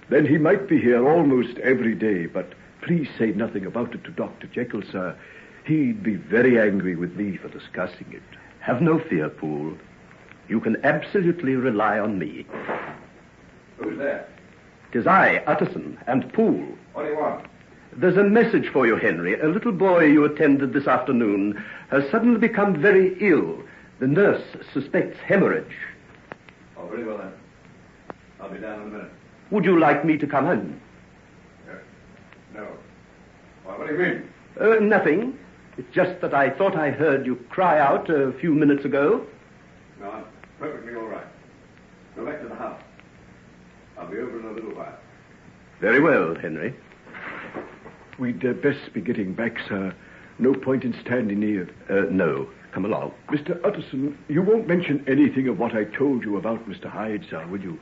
Then he might be here almost every day, but please say nothing about it to Dr. Jekyll, sir. He'd be very angry with me for discussing it. Have no fear, Poole. You can absolutely rely on me. Who's there? 'Tis I, Utterson, and Poole. What do you want? There's a message for you, Henry. A little boy you attended this afternoon has suddenly become very ill. The nurse suspects hemorrhage. Oh, very well then. I'll be down in a minute. Would you like me to come in? No. Well, what do you mean? Nothing. It's just that I thought I heard you cry out a few minutes ago. No, I'm perfectly all right. Go back to the house. I'll be over in a little while. Very well, Henry. We'd best be getting back, sir. No point in standing here. No. Come along. Mr. Utterson, you won't mention anything of what I told you about Mr. Hyde, sir, will you?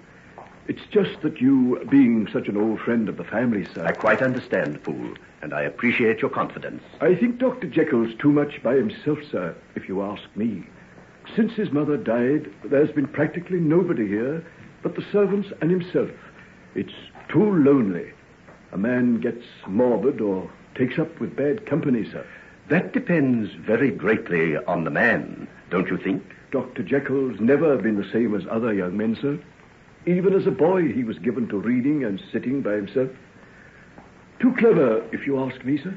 It's just that you, being such an old friend of the family, sir... I quite understand, Poole, and I appreciate your confidence. I think Dr. Jekyll's too much by himself, sir, if you ask me. Since his mother died, there's been practically nobody here but the servants and himself. It's too lonely. A man gets morbid or takes up with bad company, sir. That depends very greatly on the man, don't you think? Dr. Jekyll's never been the same as other young men, sir. Even as a boy, he was given to reading and sitting by himself. Too clever, if you ask me, sir.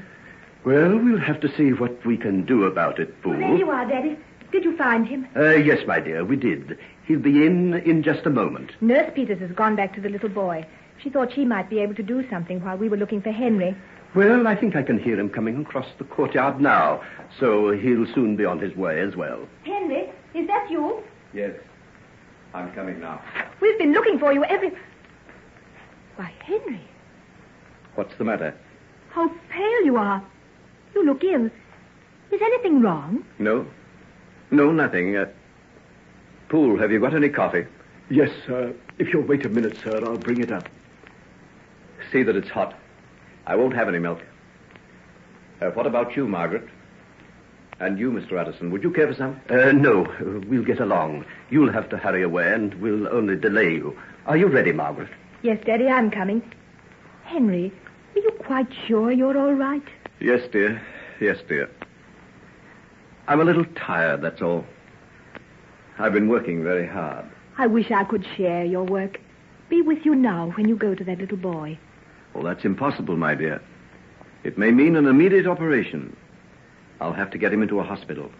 Well, we'll have to see what we can do about it, Poole. Well, there you are, Daddy. Did you find him? Yes, my dear, we did. He'll be in just a moment. Nurse Peters has gone back to the little boy. She thought she might be able to do something while we were looking for Henry. Well, I think I can hear him coming across the courtyard now, so he'll soon be on his way as well. Henry, is that you? Yes. I'm coming now. We've been looking for you every... Why, Henry, What's the matter? how pale you are. You look ill. Is anything wrong? No, nothing. Poole, have you got any coffee? Yes, sir. If you'll wait a minute, sir, I'll bring it up. See that it's hot. I won't have any milk. What about you, Margaret? And you, Mr. Addison, would you care for some? No, we'll get along. You'll have to hurry away, and we'll only delay you. Are you ready, Margaret? Yes, Daddy, I'm coming. Henry, are you quite sure you're all right? Yes, dear. Yes, dear. I'm a little tired, that's all. I've been working very hard. I wish I could share your work. Be with you now when you go to that little boy. Well, that's impossible, my dear. It may mean an immediate operation. I'll have to get him into a hospital.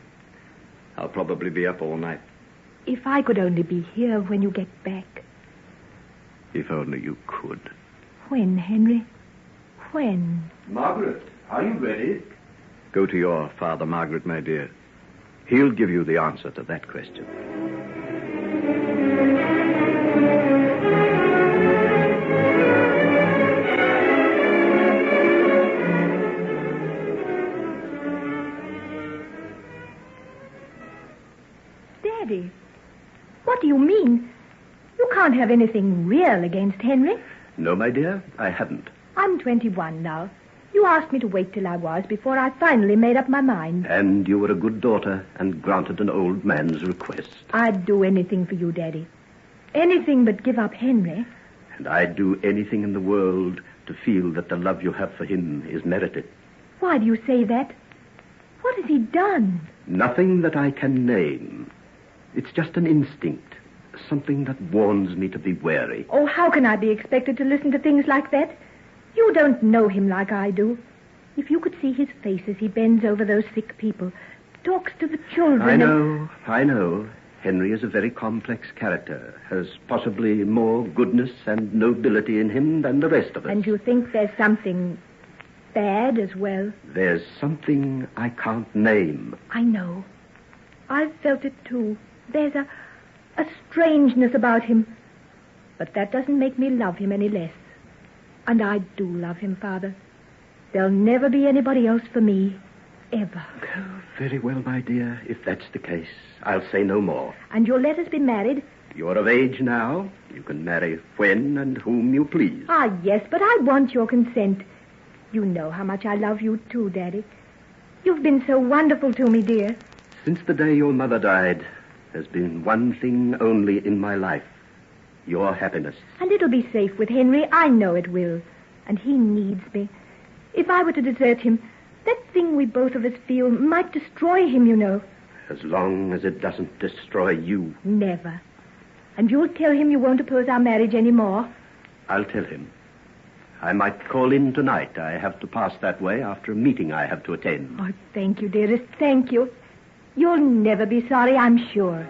I'll probably be up all night. If I could only be here when you get back. If only you could. When, Henry? When? Margaret, are you ready? Go to your father, Margaret, my dear. He'll give you the answer to that question. Daddy, what do you mean? You can't have anything real against Henry. No, my dear, I haven't. I'm 21 now. You asked me to wait till I was before I finally made up my mind. And you were a good daughter and granted an old man's request. I'd do anything for you, Daddy. Anything but give up Henry. And I'd do anything in the world to feel that the love you have for him is merited. Why do you say that? What has he done? Nothing that I can name. It's just an instinct. Something that warns me to be wary. Oh, how can I be expected to listen to things like that? You don't know him like I do. If you could see his face as he bends over those sick people, talks to the children... I know. Henry is a very complex character, has possibly more goodness and nobility in him than the rest of us. And you think there's something bad as well? There's something I can't name. I know. I've felt it too. There's a strangeness about him. But that doesn't make me love him any less. And I do love him, Father. There'll never be anybody else for me, ever. Oh, very well, my dear. If that's the case, I'll say no more. And you'll let us be married? You're of age now. You can marry when and whom you please. Ah, yes, but I want your consent. You know how much I love you, too, Daddy. You've been so wonderful to me, dear. Since the day your mother died, there's been one thing only in my life. Your happiness. And it'll be safe with Henry. I know it will. And he needs me. If I were to desert him, that thing we both of us feel might destroy him, you know. As long as it doesn't destroy you. Never. And you'll tell him you won't oppose our marriage anymore? I'll tell him. I might call in tonight. I have to pass that way after a meeting I have to attend. Oh, thank you, dearest. Thank you. You'll never be sorry, I'm sure.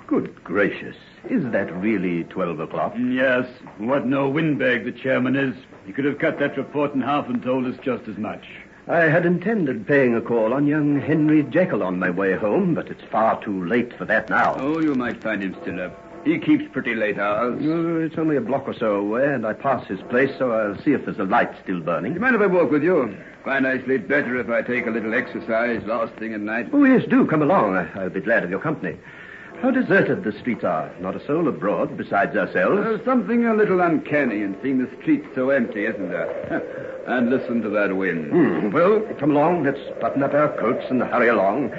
Good gracious. Is that really 12 o'clock? Yes. What no windbag the chairman is. He could have cut that report in half and told us just as much. I had intended paying a call on young Henry Jeckyll on my way home, but it's far too late for that now. Oh, you might find him still up. He keeps pretty late hours. It's only a block or so away, and I pass his place, so I'll see if there's a light still burning. You mind if I walk with you? Find I sleep better if I take a little exercise last thing at night. Oh, yes, do come along. I'll be glad of your company. How deserted the streets are. Not a soul abroad besides ourselves. There's something a little uncanny in seeing the streets so empty, isn't there? And listen to that wind. Well, come along. Let's button up our coats and hurry along.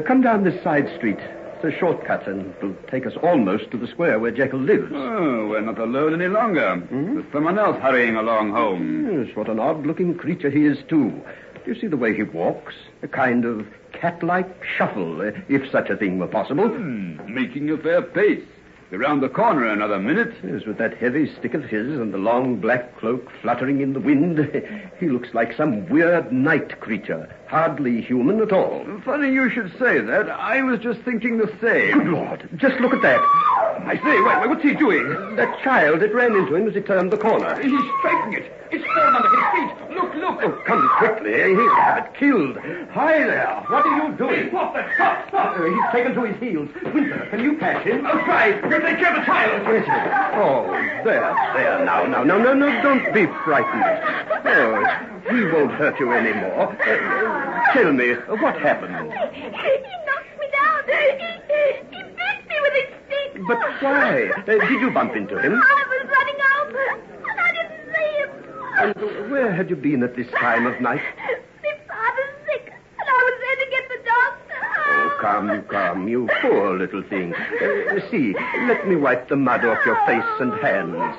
Come down this side street. It's a shortcut, and it'll take us almost to the square where Jekyll lives. Oh, we're not alone any longer. There's someone else hurrying along home. Yes, what an odd-looking creature he is, too. Do you see the way he walks? A kind of cat-like shuffle, if such a thing were possible. Making a fair pace. Around the corner another minute. Yes, with that heavy stick of his and the long black cloak fluttering in the wind, he looks like some weird night creature, hardly human at all. Funny you should say that. I was just thinking the same. Good Lord, just look at that. I say, wait, what's he doing? That child, it ran into him as he turned the corner. He's striking it. It's fallen under his feet. Look. Oh, come quickly. He'll have it killed. Hi there. What are you doing? Stop. He's taken to his heels. Winter, can you catch him? I'll try. You'll take care of the child. Oh, there. Now. No, don't be frightened. Oh, he won't hurt you anymore. Tell me, what happened? He knocked me down. He beat me with his stick. But why? Did you bump into him? I was running out, and I didn't see him. And where had you been at this time of night? My father's sick, and I was there to get the doctor. Oh, come, you poor little thing. See, let me wipe the mud off your face and hands.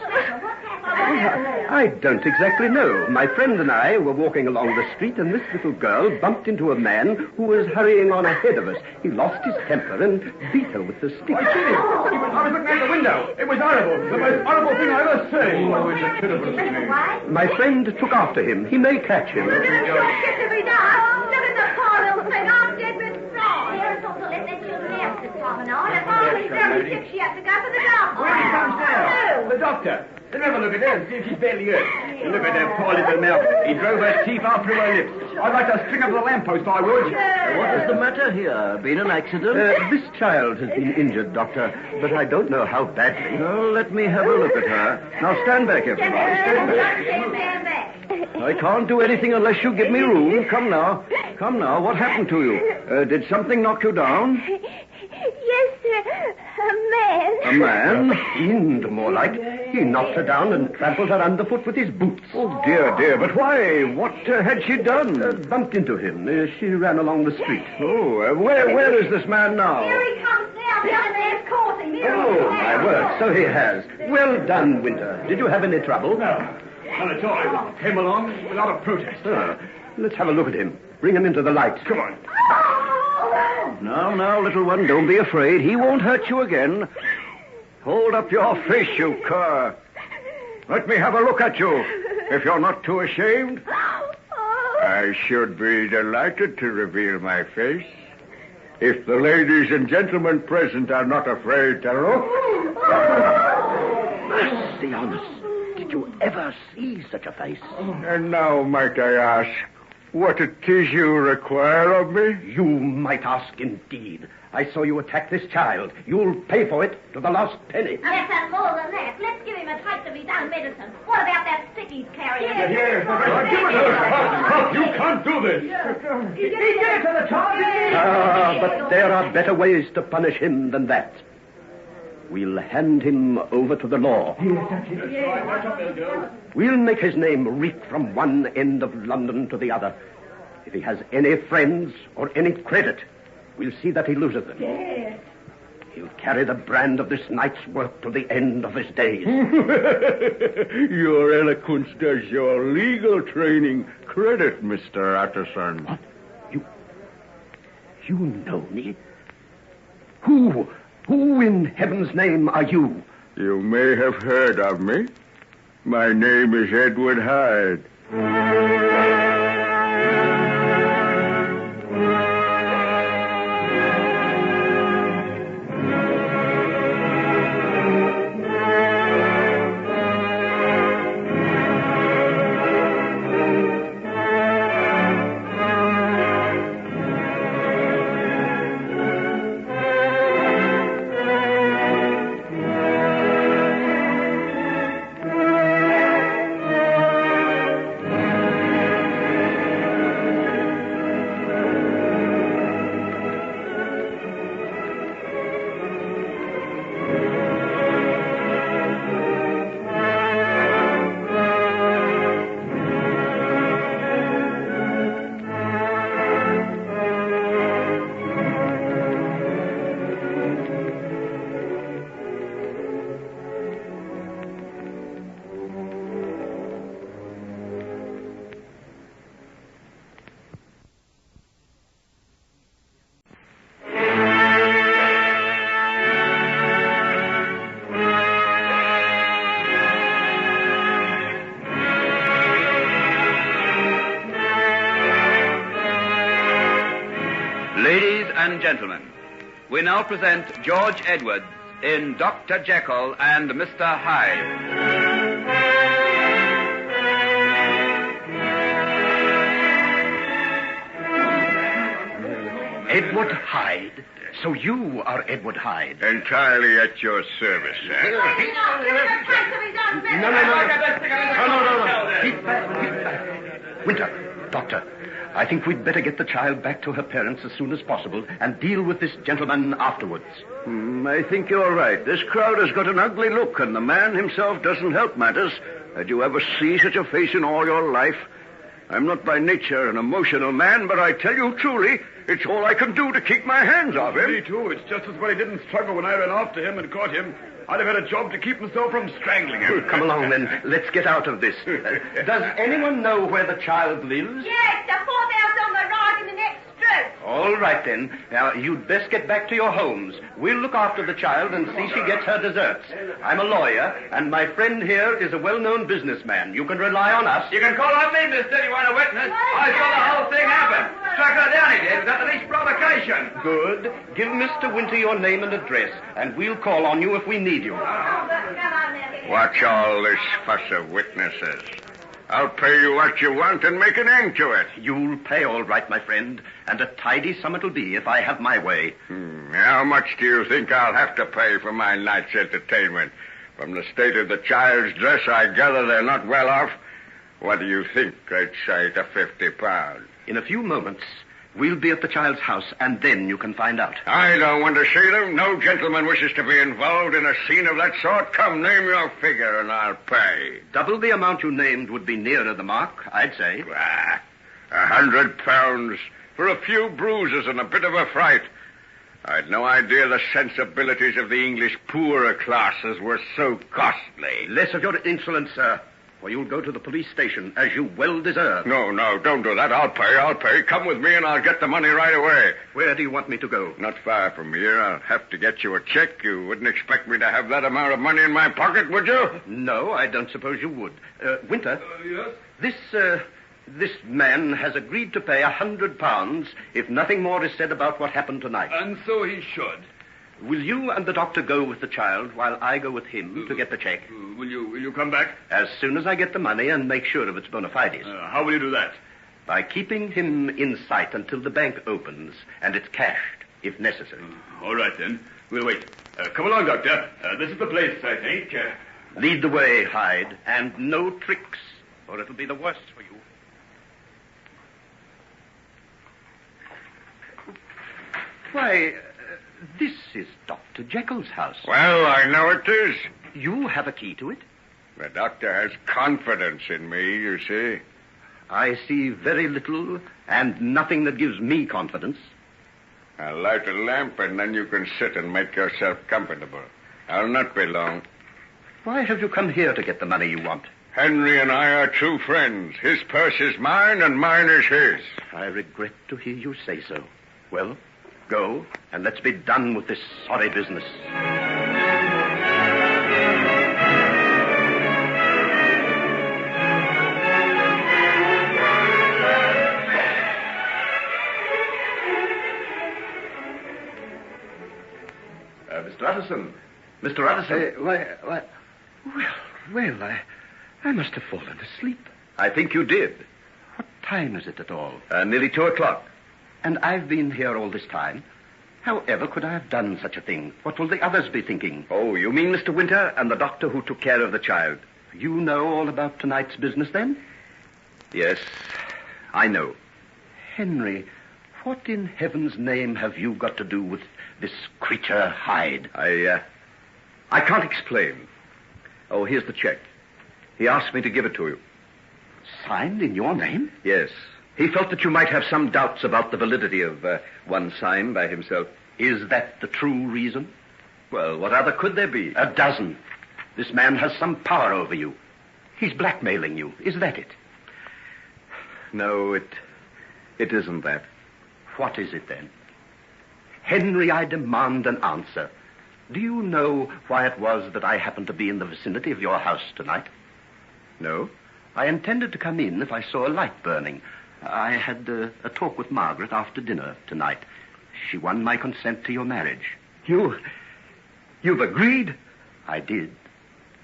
I don't exactly know. My friend and I were walking along the street, and this little girl bumped into a man who was hurrying on ahead of us. He lost his temper and beat her with the stick. I was looking out the window. It was horrible. The most horrible thing I ever seen. Oh, it's a pitiful thing. My friend took after him. He may catch him. Look at the poor little thing. I'm dead with fright. Parents ought to let their children out this time of night. If I was very sick, she had to go for the doctor. Where he comes now? The doctor. Let's have a look at her and see if she's badly hurt. Look at her poor little mouth. He drove her teeth out through her lips. I'd like to string up the lamppost, I would. What is the matter here? Been an accident? This child has been injured, Doctor, but I don't know how badly. Oh, let me have a look at her. Now stand back, everybody. Stand back. I can't do anything unless you give me room. Come now. What happened to you? Did something knock you down? Yes, sir. A man. A man? Fiend, more like. He knocked her down and trampled her underfoot with his boots. Oh, dear. But why? What had she done? Bumped into him. She ran along the street. Oh, where is this man now? Here he comes now. The other man's caught him. Oh, my word, so he has. Well done, Winter. Did you have any trouble? No, not at all. He came along without a protest. Let's have a look at him. Bring him into the light. Come on. Now, little one, don't be afraid. He won't hurt you again. Hold up your face, you cur. Let me have a look at you, if you're not too ashamed. I should be delighted to reveal my face. If the ladies and gentlemen present are not afraid to look. Mercy on us. Did you ever see such a face? And now, might I ask, what it is you require of me? You might ask indeed. I saw you attack this child. You'll pay for it to the last penny. Yes, and more than that. Let's give him a taste of his own medicine. What about that stick he's carrying? Yes. You can't do this. He did it to the child. But there are better ways to punish him than that. We'll hand him over to the law. We'll make his name reek from one end of London to the other. If he has any friends or any credit, we'll see that he loses them. Yes. He'll carry the brand of this night's work to the end of his days. Your eloquence does your legal training credit, Mr. Utterson. What? You know me? Who in heaven's name are you? You may have heard of me. My name is Edward Hyde. Ladies and gentlemen, we now present George Edwards in Dr. Jekyll and Mr. Hyde. Edward Hyde. So you are Edward Hyde. Entirely at your service, sir. No. Keep back. Winter, Doctor, I think we'd better get the child back to her parents as soon as possible and deal with this gentleman afterwards. I think you're right. This crowd has got an ugly look, and the man himself doesn't help matters. Did you ever see such a face in all your life? I'm not by nature an emotional man, but I tell you truly, it's all I can do to keep my hands off him. Me too. It's just as well he didn't struggle when I ran after him and caught him. I'd have had a job to keep myself from strangling him. Come along, then. Let's get out of this. Does anyone know where the child lives? Yes, the fourth house on the right in the next street. All right, then. Now, you'd best get back to your homes. We'll look after the child and see she gets her desserts. I'm a lawyer, and my friend here is a well-known businessman. You can rely on us. You can call on me, mister. You want a witness? I saw the whole thing happen. Struck her down, he did, without the least provocation. Good. Give Mr. Winter your name and address, and we'll call on you if we need you. What's all this fuss of witnesses? I'll pay you what you want and make an end to it. You'll pay all right, my friend, and a tidy sum it'll be if I have my way. How much do you think I'll have to pay for my night's entertainment? From the state of the child's dress, I gather they're not well off. What do you think? I'd say to £50. In a few moments, we'll be at the child's house, and then you can find out. I don't want to see them. No gentleman wishes to be involved in a scene of that sort. Come, name your figure, and I'll pay. Double the amount you named would be nearer the mark, I'd say. £100 for a few bruises and a bit of a fright. I'd no idea the sensibilities of the English poorer classes were so costly. Less of your insolence, sir, or you'll go to the police station, as you well deserve. No, don't do that. I'll pay. Come with me and I'll get the money right away. Where do you want me to go? Not far from here. I'll have to get you a check. You wouldn't expect me to have that amount of money in my pocket, would you? No, I don't suppose you would. Winter? Yes? This man has agreed to pay £100 if nothing more is said about what happened tonight. And so he should. Will you and the doctor go with the child while I go with him to get the check? Will you come back? As soon as I get the money and make sure of its bona fides. How will you do that? By keeping him in sight until the bank opens, and it's cashed, if necessary. All right, then. We'll wait. Come along, Doctor. This is the place, I think. Lead the way, Hyde, and no tricks, or it'll be the worse for you. Why, this is Dr. Jekyll's house. Well, I know it is. You have a key to it? The doctor has confidence in me, you see. I see very little and nothing that gives me confidence. I'll light a lamp and then you can sit and make yourself comfortable. I'll not be long. Why have you come here to get the money you want? Henry and I are true friends. His purse is mine and mine is his. I regret to hear you say so. Well, go, and let's be done with this sorry business. Mr. Utterson. Mr. Utterson. Well, I must have fallen asleep. I think you did. What time is it at all? Nearly 2:00. And I've been here all this time. However could I have done such a thing? What will the others be thinking? Oh, you mean Mr. Winter and the doctor who took care of the child? You know all about tonight's business, then? Yes, I know. Henry, what in heaven's name have you got to do with this creature Hyde? I can't explain. Oh, here's the check. He asked me to give it to you. Signed in your name? Yes. He felt that you might have some doubts about the validity of one signed by himself. Is that the true reason? Well, what other could there be? A dozen. This man has some power over you. He's blackmailing you. Is that it? No, it isn't that. What is it, then? Henry, I demand an answer. Do you know why it was that I happened to be in the vicinity of your house tonight? No. I intended to come in if I saw a light burning. I had a talk with Margaret after dinner tonight. She won my consent to your marriage. You You've agreed? I did.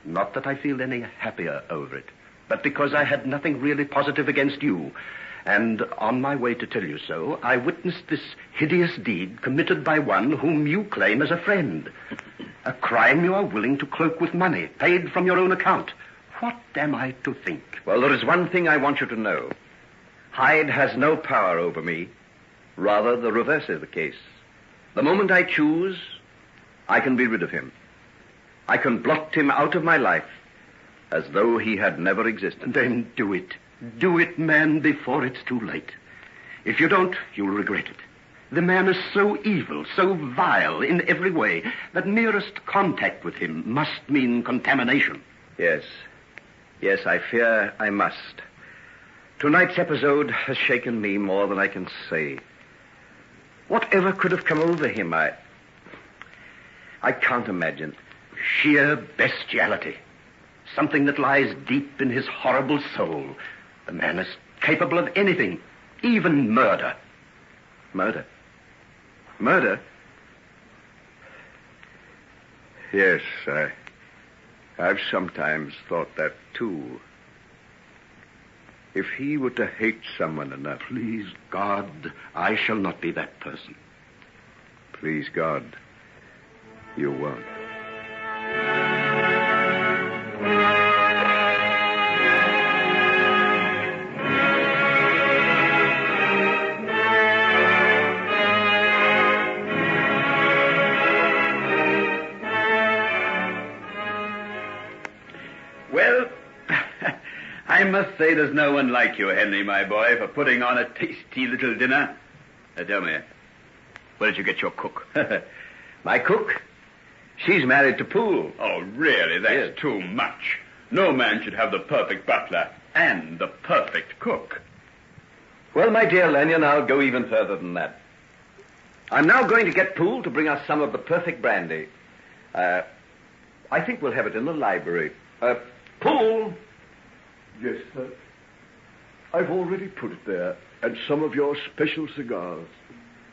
Not that I feel any happier over it, but because I had nothing really positive against you. And on my way to tell you so, I witnessed this hideous deed committed by one whom you claim as a friend. A crime you are willing to cloak with money, paid from your own account. What am I to think? Well, there is one thing I want you to know. Hyde has no power over me. Rather, the reverse is the case. The moment I choose, I can be rid of him. I can blot him out of my life as though he had never existed. Then do it. Do it, man, before it's too late. If you don't, you'll regret it. The man is so evil, so vile in every way, that merest contact with him must mean contamination. Yes. Yes, I fear I must. Tonight's episode has shaken me more than I can say. Whatever could have come over him, I can't imagine. Sheer bestiality. Something that lies deep in his horrible soul. The man is capable of anything, even murder. Murder? Murder? Yes, I've sometimes thought that, too. If he were to hate someone enough... Please, God, I shall not be that person. Please, God, you won't. Well, I must say there's no one like you, Henry, my boy, for putting on a tasty little dinner. Tell me, where did you get your cook? My cook? She's married to Poole. Oh, really? That's too much. No man should have the perfect butler and the perfect cook. Well, my dear Lanyon, I'll go even further than that. I'm now going to get Poole to bring us some of the perfect brandy. I think we'll have it in the library. Poole! Yes, sir. I've already put it there, and some of your special cigars.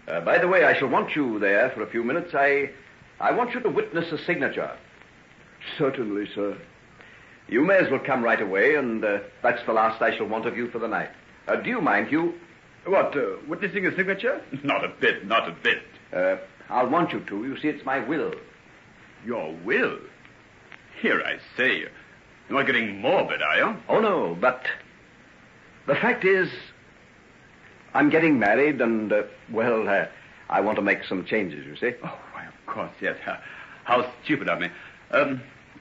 By the way, I shall want you there for a few minutes. I want you to witness a signature. Certainly, sir. You may as well come right away, and that's the last I shall want of you for the night. Do you mind, Hugh? What, witnessing a signature? Not a bit, not a bit. I'll want you to. You see, it's my will. Your will? Here, I say, you're not getting morbid, are you? Oh, no, but the fact is, I'm getting married, and, I want to make some changes, you see. Oh, why, of course, yes. How stupid of me.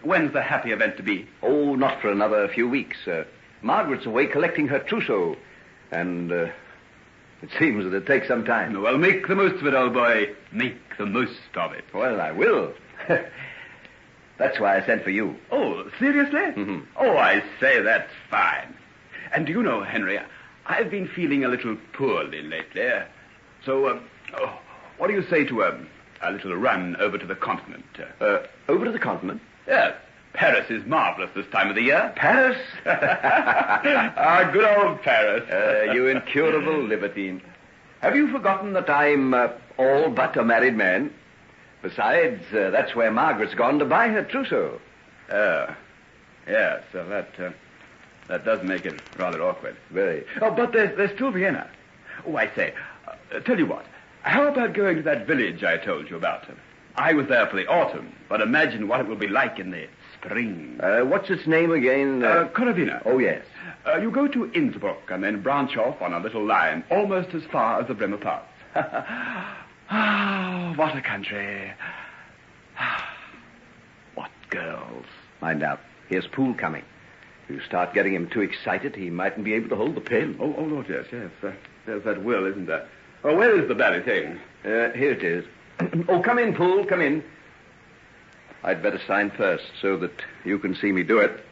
When's the happy event to be? Oh, not for another few weeks. Margaret's away collecting her trousseau, and it seems that it takes some time. Well, make the most of it, old boy. Make the most of it. Well, I will. That's why I sent for you. Oh, seriously? Mm-hmm. Oh, I say, that's fine. And do you know, Henry, I've been feeling a little poorly lately. So, what do you say to a little run over to the continent? Over to the continent? Yes. Paris is marvelous this time of the year. Paris? Good old Paris. You incurable libertine. Have you forgotten that I'm all but a married man? Besides, that's where Margaret's gone to buy her trousseau. Yes, that does make it rather awkward. Very. Oh, but there's still Vienna. Oh, I say, tell you what, how about going to that village I told you about? I was there for the autumn, but imagine what it will be like in the spring. What's its name again? Coravina. Oh, yes. You go to Innsbruck and then branch off on a little line almost as far as the Bremer Pass. Ah, what a country. What girls. Mind out. Here's Poole coming. If you start getting him too excited, he mightn't be able to hold the pen. Oh, Lord, yes. There's that will, isn't there? Oh, where is the bally thing? Here it is. Oh, come in, Poole, come in. I'd better sign first so that you can see me do it.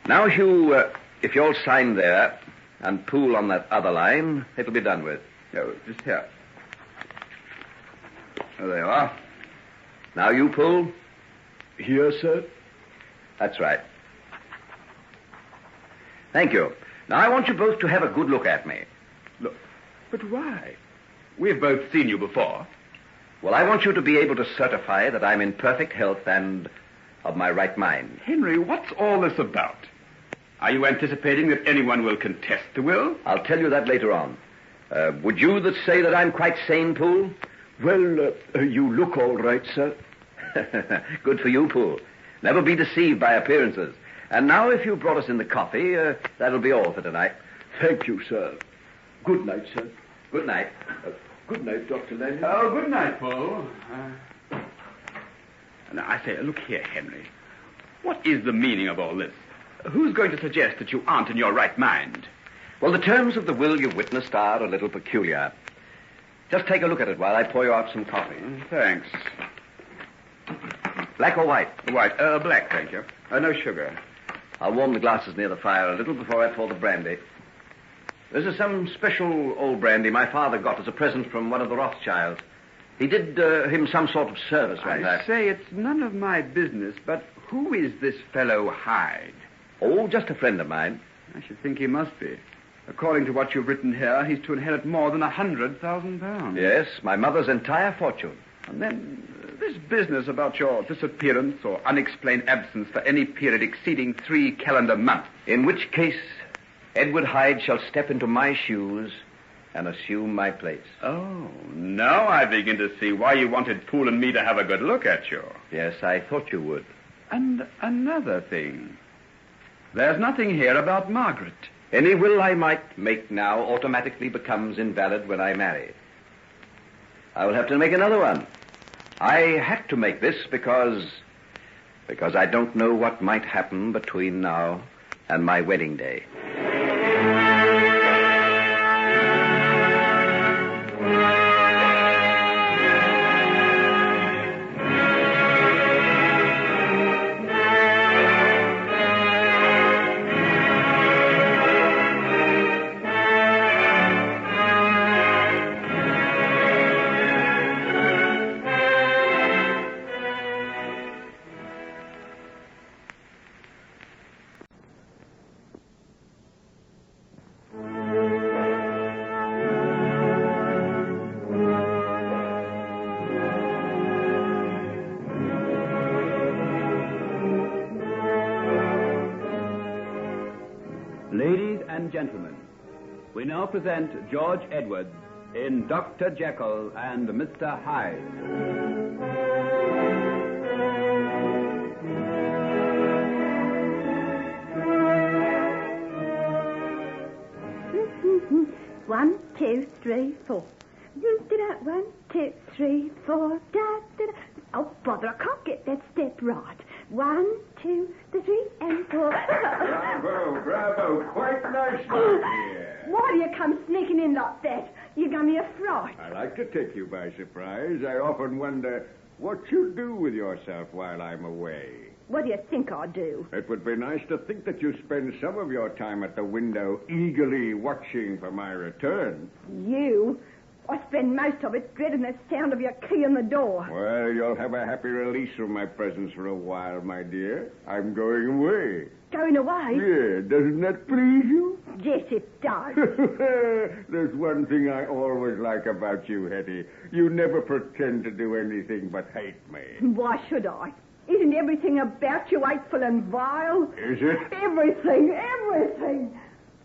Now, Hugh, if you'll sign there and Poole on that other line, it'll be done with. Oh, just here. Oh, there you are. Now you, Poole. Here, sir. That's right. Thank you. Now, I want you both to have a good look at me. Look, but why? We've both seen you before. Well, I want you to be able to certify that I'm in perfect health and of my right mind. Henry, what's all this about? Are you anticipating that anyone will contest the will? I'll tell you that later on. Would you say that I'm quite sane, Poole? Well, you look all right, sir. Good for you, Poole. Never be deceived by appearances. And now, if you brought us in the coffee, that'll be all for tonight. Thank you, sir. Good night, sir. Good night. Good night, Dr. Lanyon. Oh, good night, Paul. Now, I say, look here, Henry. What is the meaning of all this? Who's going to suggest that you aren't in your right mind? Well, the terms of the will you witnessed are a little peculiar. Just take a look at it while I pour you out some coffee. Thanks. Black or white? White. Black, thank you. No sugar. I'll warm the glasses near the fire a little before I pour the brandy. This is some special old brandy my father got as a present from one of the Rothschilds. He did him some sort of service one time. I say, it's none of my business, but who is this fellow Hyde? Oh, just a friend of mine. I should think he must be. According to what you've written here, he's to inherit more than £100,000. Yes, my mother's entire fortune. And then this business about your disappearance or unexplained absence for any period exceeding 3 calendar months. In which case, Edward Hyde shall step into my shoes and assume my place. Oh, now I begin to see why you wanted Poole and me to have a good look at you. Yes, I thought you would. And another thing. There's nothing here about Margaret. Any will I might make now automatically becomes invalid when I marry. I will have to make another one. I had to make this because I don't know what might happen between now and my wedding day. Ladies and gentlemen, we now present George Edwards in Dr. Jekyll and Mr. Hyde. One, two, three, four. One, two, three, four. Da, da, da. Oh, bother, I can't get that step right. 1, 2, 3, and 4. Bravo. Quite nice, my dear. Why do you come sneaking in like that? You got me a fright. I like to take you by surprise. I often wonder what you do with yourself while I'm away. What do you think I do? It would be nice to think that you spend some of your time at the window eagerly watching for my return. You? I spend most of it dreading the sound of your key in the door. Well, you'll have a happy release from my presence for a while, my dear. I'm going away. Going away? Yeah, doesn't that please you? Yes, it does. There's one thing I always like about you, Hettie. You never pretend to do anything but hate me. Why should I? Isn't everything about you hateful and vile? Is it? Everything.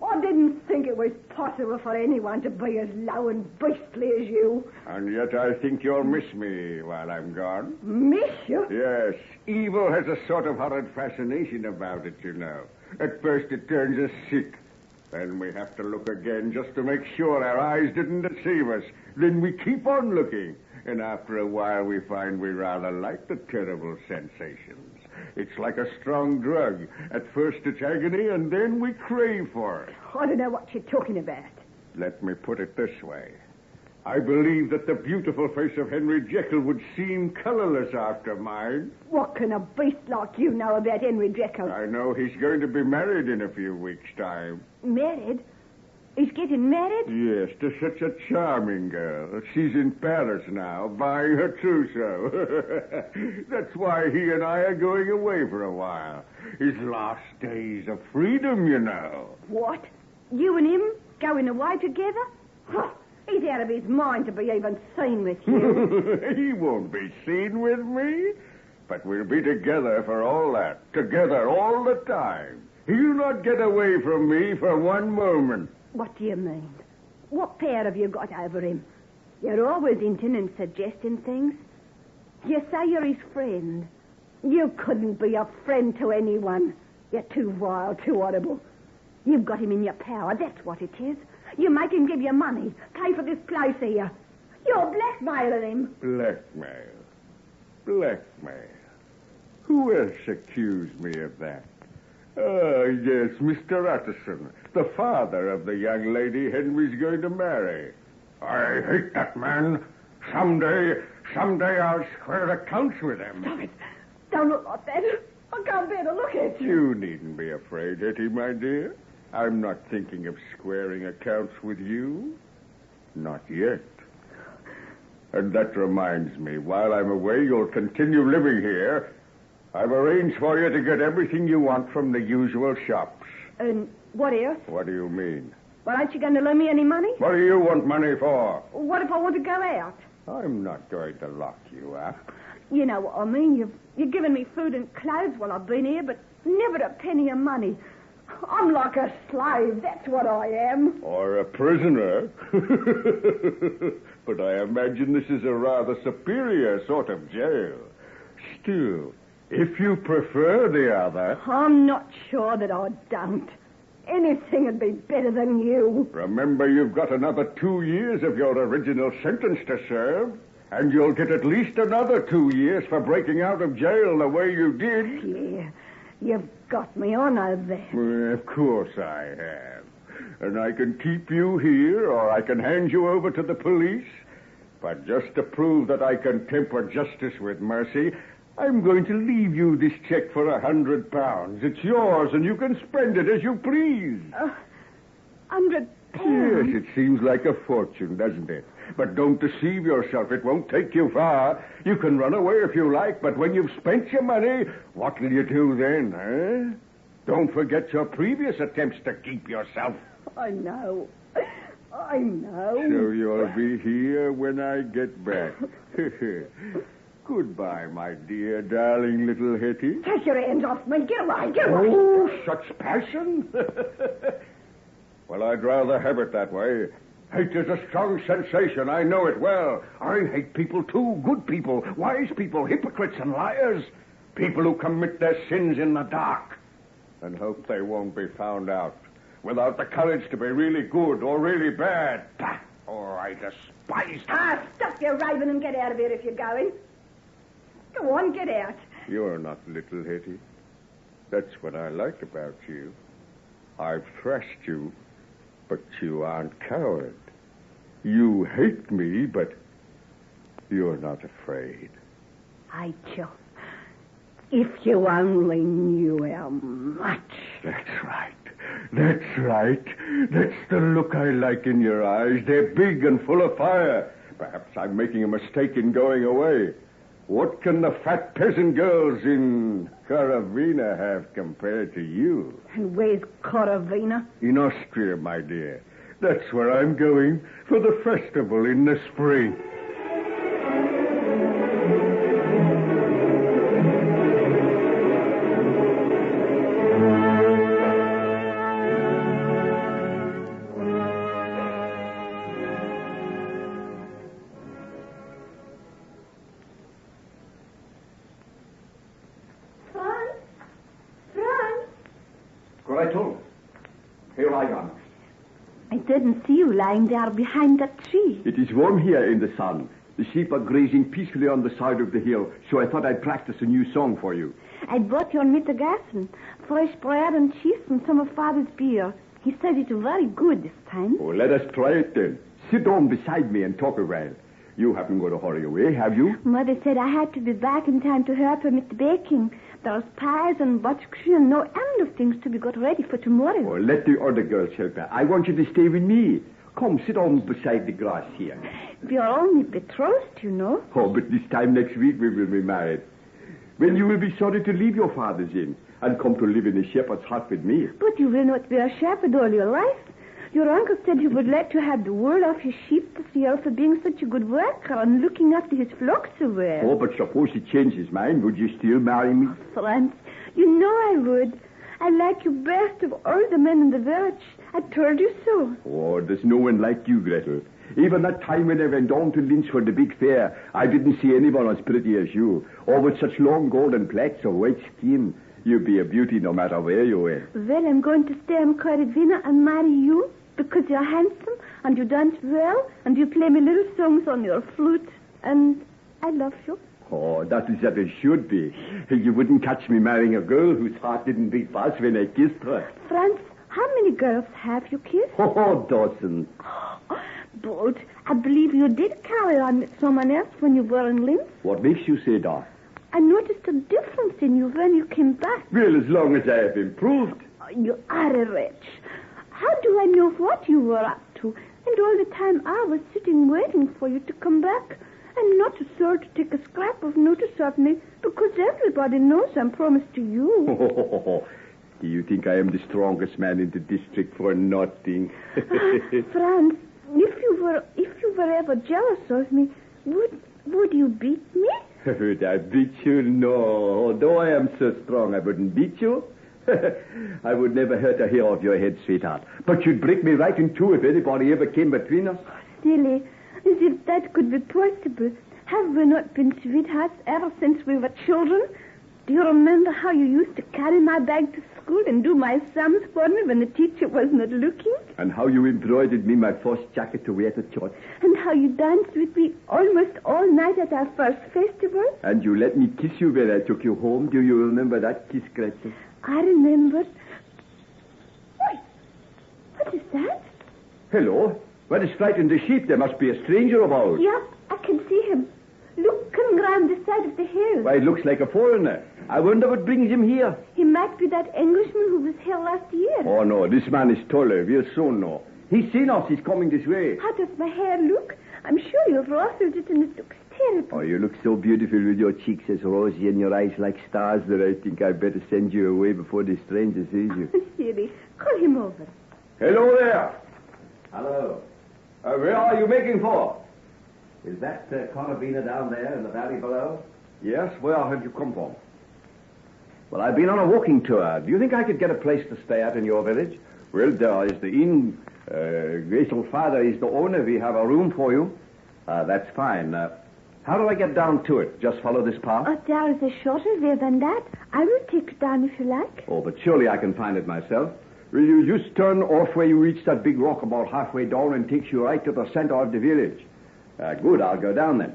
I didn't think it was possible for anyone to be as low and beastly as you. And yet I think you'll miss me while I'm gone. Miss you? Yes. Evil has a sort of horrid fascination about it, you know. At first it turns us sick. Then we have to look again just to make sure our eyes didn't deceive us. Then we keep on looking. And after a while we find we rather like the terrible sensations. It's like a strong drug. At first it's agony, and then we crave for it. I don't know what you're talking about. Let me put it this way. I believe that the beautiful face of Henry Jekyll would seem colorless after mine. What can a beast like you know about Henry Jekyll? I know he's going to be married in a few weeks' time. Married? He's getting married? Yes, to such a charming girl. She's in Paris now, buying her trousseau. That's why he and I are going away for a while. His last days of freedom, you know. What? You and him going away together? He's out of his mind to be even seen with you. He won't be seen with me. But we'll be together for all that. Together all the time. He'll not get away from me for one moment. What do you mean? What power have you got over him? You're always hinting and suggesting things. You say you're his friend. You couldn't be a friend to anyone. You're too vile, too horrible. You've got him in your power, that's what it is. You make him give you money, pay for this place here. You're blackmailing him. Blackmail. Blackmail. Who else accused me of that? Oh, yes, Mr. Utterson, the father of the young lady Henry's going to marry. I hate that man. Someday I'll square accounts with him. Stop it. Don't look like that. I can't bear to look at you. You needn't be afraid, Hettie, my dear. I'm not thinking of squaring accounts with you. Not yet. And that reminds me, while I'm away, you'll continue living here. I've arranged for you to get everything you want from the usual shops. And what else? What do you mean? Well, aren't you going to loan me any money? What do you want money for? What if I want to go out? I'm not going to lock you up. You know what I mean. You've given me food and clothes while I've been here, but never a penny of money. I'm like a slave, that's what I am. Or a prisoner. But I imagine this is a rather superior sort of jail. Still, if you prefer the other... I'm not sure that I don't. Anything would be better than you. Remember, you've got another 2 years of your original sentence to serve. And you'll get at least another 2 years for breaking out of jail the way you did. Yeah, you've got me, I know that. Well, of course I have. And I can keep you here, or I can hand you over to the police. But just to prove that I can temper justice with mercy, I'm going to leave you this check for £100. It's yours, and you can spend it as you please. £100? Yes, it seems like a fortune, doesn't it? But don't deceive yourself. It won't take you far. You can run away if you like, but when you've spent your money, what will you do then, eh? Don't forget your previous attempts to keep yourself. I know. I know. So you'll be here when I get back. Goodbye, my dear, darling little Hettie. Take your hands off me. Get away, get away. Oh, such passion. Well, I'd rather have it that way. Hate is a strong sensation. I know it well. I hate people, too. Good people, wise people, hypocrites and liars. People who commit their sins in the dark and hope they won't be found out. Without the courage to be really good or really bad. Oh, I despise them. Stop your raving and get out of here if you're going. Go on, get out. You're not little Hettie. That's what I like about you. I've thrashed you, but you aren't coward. You hate me, but you're not afraid. I just... If you only knew how much. That's right. That's right. That's the look I like in your eyes. They're big and full of fire. Perhaps I'm making a mistake in going away. What can the fat peasant girls in Coravina have compared to you? And where's Coravina? In Austria, my dear. That's where I'm going for the festival in the spring. Gretal, here I am. I didn't see you lying there behind that tree. It is warm here in the sun. The sheep are grazing peacefully on the side of the hill, so I thought I'd practice a new song for you. I brought your mittagessen, fresh bread and cheese and some of Father's beer. He said it's very good this time. Oh, let us try it then. Sit down beside me and talk a while. You haven't got to hurry away, have you? Mother said I had to be back in time to help her with the baking. There's pies and butchkry and no end of things to be got ready for tomorrow. Oh, let the other girls help her. I want you to stay with me. Come, sit down beside the grass here. We are only betrothed, you know. Oh, but this time next week we will be married. When you will be sorry to leave your father's inn and come to live in a shepherd's hut with me. But you will not be a shepherd all your life. Your uncle said he would like to have the wool off his sheep this year for being such a good worker and looking after his flock so well. Oh, but suppose he changed his mind, would you still marry me? Franz, you know I would. I like you best of all the men in the village. I told you so. Oh, there's no one like you, Gretel. Even that time when I went down to Linz for the big fair, I didn't see anyone as pretty as you. Or with such long golden plaits of white skin. You'd be a beauty no matter where you were. Well, I'm going to stay in Coravina and marry you because you're handsome and you dance well and you play me little songs on your flute. And I love you. Oh, that is as it should be. You wouldn't catch me marrying a girl whose heart didn't beat fast when I kissed her. Franz, how many girls have you kissed? Oh, dozens. But I believe you did carry on with someone else when you were in Linz. What makes you say that? I noticed a difference in you when you came back. Well, as long as I have improved. You are a wretch. How do I know what you were up to? And all the time I was sitting waiting for you to come back. And not a soul to take a scrap of notice of me, because everybody knows I'm promised to you. Do you think I am the strongest man in the district for nothing? Franz, if you were ever jealous of me, would you beat me? Would I beat you? No. Although I am so strong, I wouldn't beat you. I would never hurt a hair of your head, sweetheart. But you'd break me right in two if anybody ever came between us. Silly. As if that could be possible. Have we not been sweethearts ever since we were children? Do you remember how you used to carry my bag to school and do my sums for me when the teacher was not looking? And how you embroidered me my first jacket to wear to church? And how you danced with me almost all night at our first festival? And you let me kiss you when I took you home. Do you remember that kiss, Gretel? I remember. Wait, what is that? Hello. What has frightened the sheep? There must be a stranger about. Yeah, I can see him. Look, coming round the side of the hill. Why, it looks like a foreigner. I wonder what brings him here. He might be that Englishman who was here last year. Oh, no, this man is taller. We'll soon know. He's seen us. He's coming this way. How does my hair look? I'm sure you've rustled it and it looks terrible. Oh, you look so beautiful with your cheeks as rosy and your eyes like stars that I think I'd better send you away before the stranger sees you. Silly. Call him over. Hello there. Hello. Where are you making for? Is that Coravina down there in the valley below? Yes, where have you come from? Well, I've been on a walking tour. Do you think I could get a place to stay at in your village? Well, there is the inn. Gretal's father is the owner. We have a room for you. That's fine. How do I get down to it? Just follow this path? Oh, there is a shorter way than that. I will take you down if you like. Oh, but surely I can find it myself. Will you just turn off where you reach that big rock about halfway down and takes you right to the center of the village? Good, I'll go down then.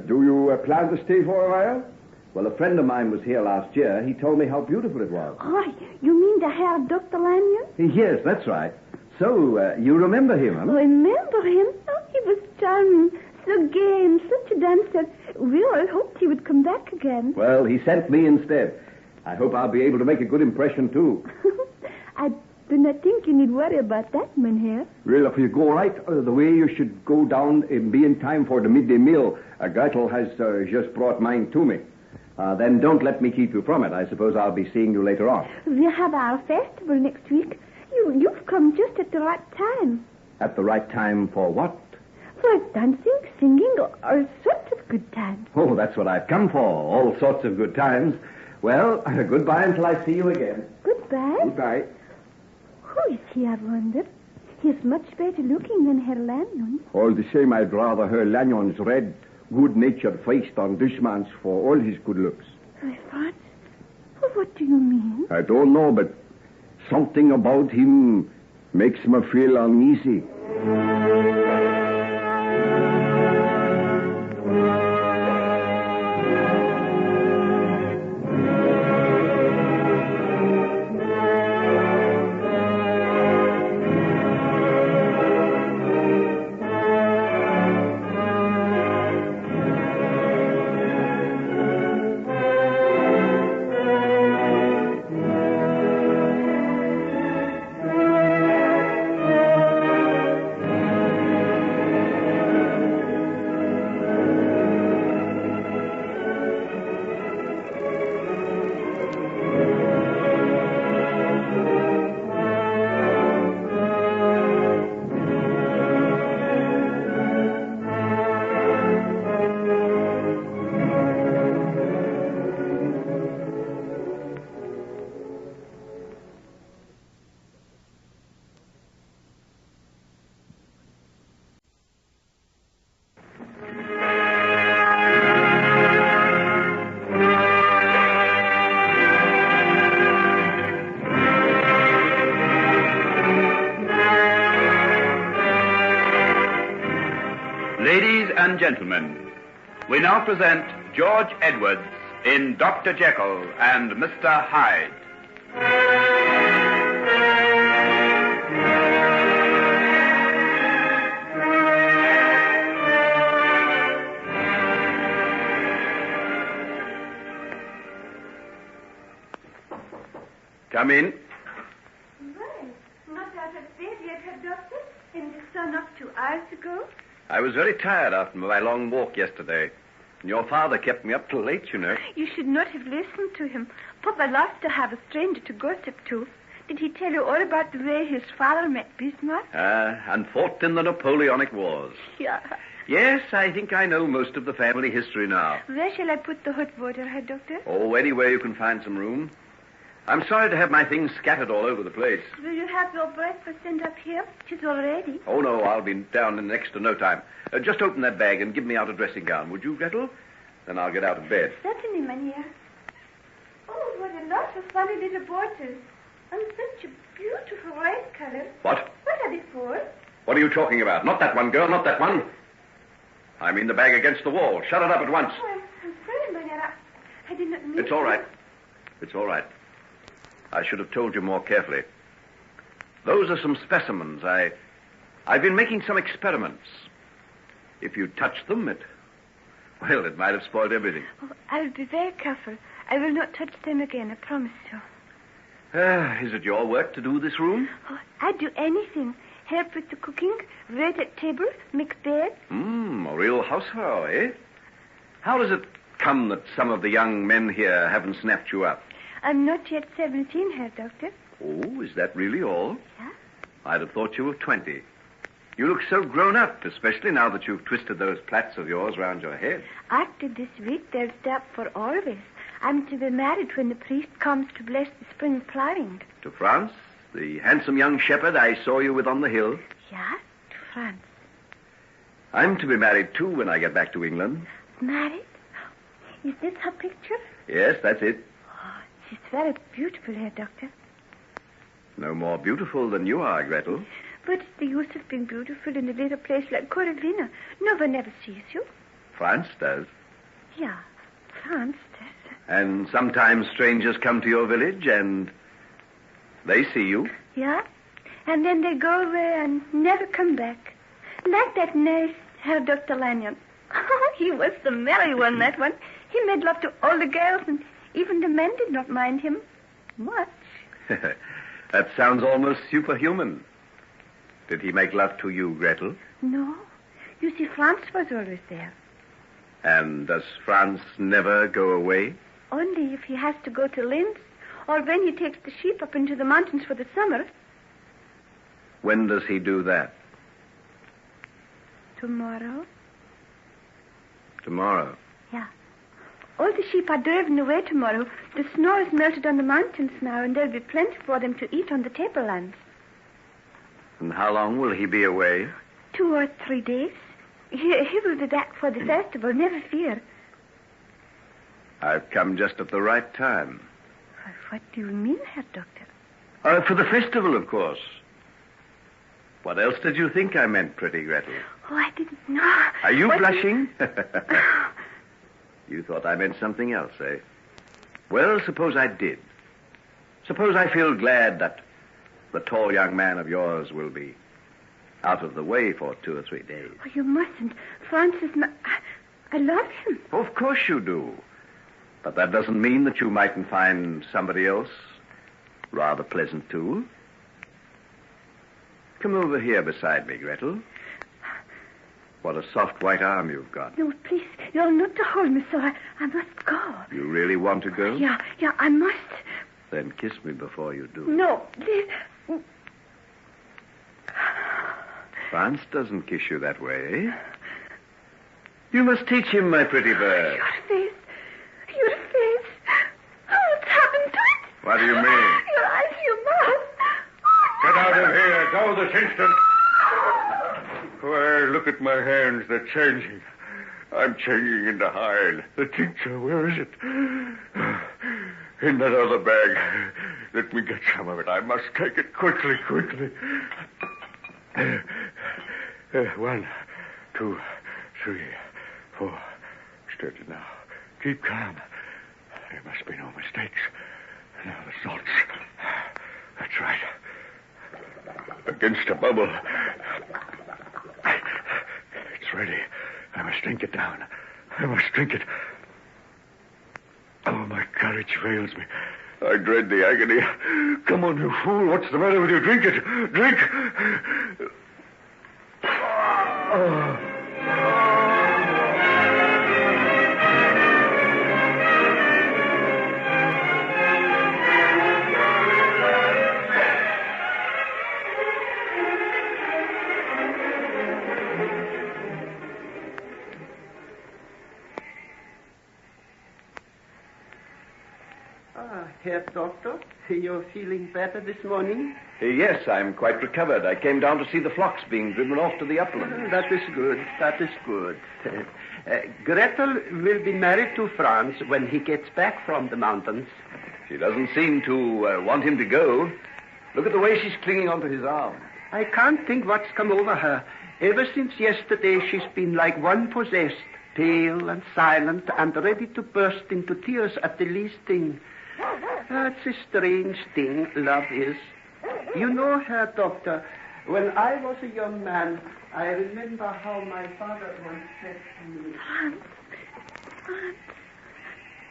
Do you plan to stay for a while? Well, a friend of mine was here last year. He told me how beautiful it was. Oh, you mean the Herr Dr. Lanyon? Yes, that's right. So, you remember him, huh? Remember him? Oh, he was charming, so gay and such a dancer. We all hoped he would come back again. Well, he sent me instead. I hope I'll be able to make a good impression, too. I do not think you need worry about that, Mynheer. Well, if you go right the way, you should go down and be in time for the midday meal. Gretel has just brought mine to me. Then don't let me keep you from it. I suppose I'll be seeing you later on. We have our festival next week. You've come just at the right time. At the right time for what? For dancing, singing, all sorts of good times. Oh, that's what I've come for. All sorts of good times. Well, goodbye until I see you again. Goodbye. Goodbye. Who is he, I wonder? He's much better looking than Herr Lanyon. All the same, I'd rather Herr Lanyon's red, good-natured face than this man's for all his good looks. What? What do you mean? I don't know, but something about him makes me feel uneasy. and gentlemen, we now present George Edwards in Dr. Jekyll and Mr. Hyde. Come in. Well, not out of bed yet, Herr Doctor? And the sun up 2 hours ago? I was very tired after my long walk yesterday. And your father kept me up till late, you know. You should not have listened to him. Papa loves to have a stranger to gossip to. Did he tell you all about the way his father met Bismarck? And fought in the Napoleonic Wars. Yeah. Yes, I think I know most of the family history now. Where shall I put the hot water, Herr Doctor? Oh, anywhere you can find some room. I'm sorry to have my things scattered all over the place. Will you have your breakfast sent up here? It is all ready. Oh, no, I'll be down in next to no time. Just open that bag and give me out a dressing gown, would you, Gretel? Then I'll get out of bed. Certainly, Mynheer. Oh, what a lot of funny little bottles. And such a beautiful red color. What? What are they for? What are you talking about? Not that one, girl, not that one. I mean the bag against the wall. Shut it up at once. Oh, I'm sorry, Mynheer. I did not mean It's all right. It's all right. I should have told you more carefully. Those are some specimens. I've been making some experiments. If you touched them, it might have spoiled everything. Oh, I'll be very careful. I will not touch them again, I promise you. Is it your work to do this room? Oh, I'd do anything. Help with the cooking, wait at table, make bed. A real housefrau, eh? How does it come that some of the young men here haven't snapped you up? I'm not yet 17, Herr Doctor. Oh, is that really all? Yeah. I'd have thought you were 20. You look so grown up, especially now that you've twisted those plaits of yours round your head. After this week, they'll stop for always. I'm to be married when the priest comes to bless the spring plowing. To France? The handsome young shepherd I saw you with on the hill? Yeah, to France. I'm to be married, too, when I get back to England. Married? Is this her picture? Yes, that's it. She's very beautiful, Herr Doctor. No more beautiful than you are, Gretel. But it's the use of being beautiful in a little place like Coravina. No one ever sees you. France does. Yeah, France does. And sometimes strangers come to your village and they see you. Yeah, and then they go away and never come back. Like that nice Herr Dr. Lanyon. Oh, he was the merry one, that one. He made love to all the girls, and even the men did not mind him much. That sounds almost superhuman. Did he make love to you, Gretel? No. You see, Franz was always there. And does Franz never go away? Only if he has to go to Linz, or when he takes the sheep up into the mountains for the summer. When does he do that? Tomorrow. Tomorrow? Yeah. All the sheep are driven away tomorrow. The snow is melted on the mountains now, and there'll be plenty for them to eat on the tablelands. And how long will he be away? 2 or 3 days. He will be back for the festival, never fear. I've come just at the right time. What do you mean, Herr Doctor? For the festival, of course. What else did you think I meant, pretty Gretel? Oh, I didn't know. Are you blushing? You thought I meant something else, eh? Well, suppose I did. Suppose I feel glad that the tall young man of yours will be out of the way for 2 or 3 days. Oh, you mustn't. Franz is not... I love him. Of course you do. But that doesn't mean that you mightn't find somebody else rather pleasant, too. Come over here beside me, Gretel. What a soft white arm you've got. No, please. You're not to hold me, so I must go. You really want to go? Yeah, I must. Then kiss me before you do. No, please. Franz doesn't kiss you that way. You must teach him, my pretty bird. Your face. Oh, what's happened to it? What do you mean? Your eyes, your mouth. Get out of here. Go this instant. Why, look at my hands. They're changing. I'm changing into Hyde. The tincture, where is it? In that other bag. Let me get some of it. I must take it quickly. 1, 2, 3. 4. Steady now. Keep calm. There must be no mistakes. Now the salts. That's right. Against a bubble. It's ready. I must drink it down. I must drink it. Oh, my courage fails me. I dread the agony. Come on, you fool. What's the matter with you? Drink it. Drink. Oh. Herr Doctor, you're feeling better this morning? Yes, I'm quite recovered. I came down to see the flocks being driven off to the upland. That is good. That is good. Gretel will be married to Franz when he gets back from the mountains. She doesn't seem to want him to go. Look at the way she's clinging onto his arm. I can't think what's come over her. Ever since yesterday, she's been like one possessed, pale and silent and ready to burst into tears at the least thing. That's a strange thing, love is. You know, Herr Doctor, when I was a young man, I remember how my father once said to me... Franz,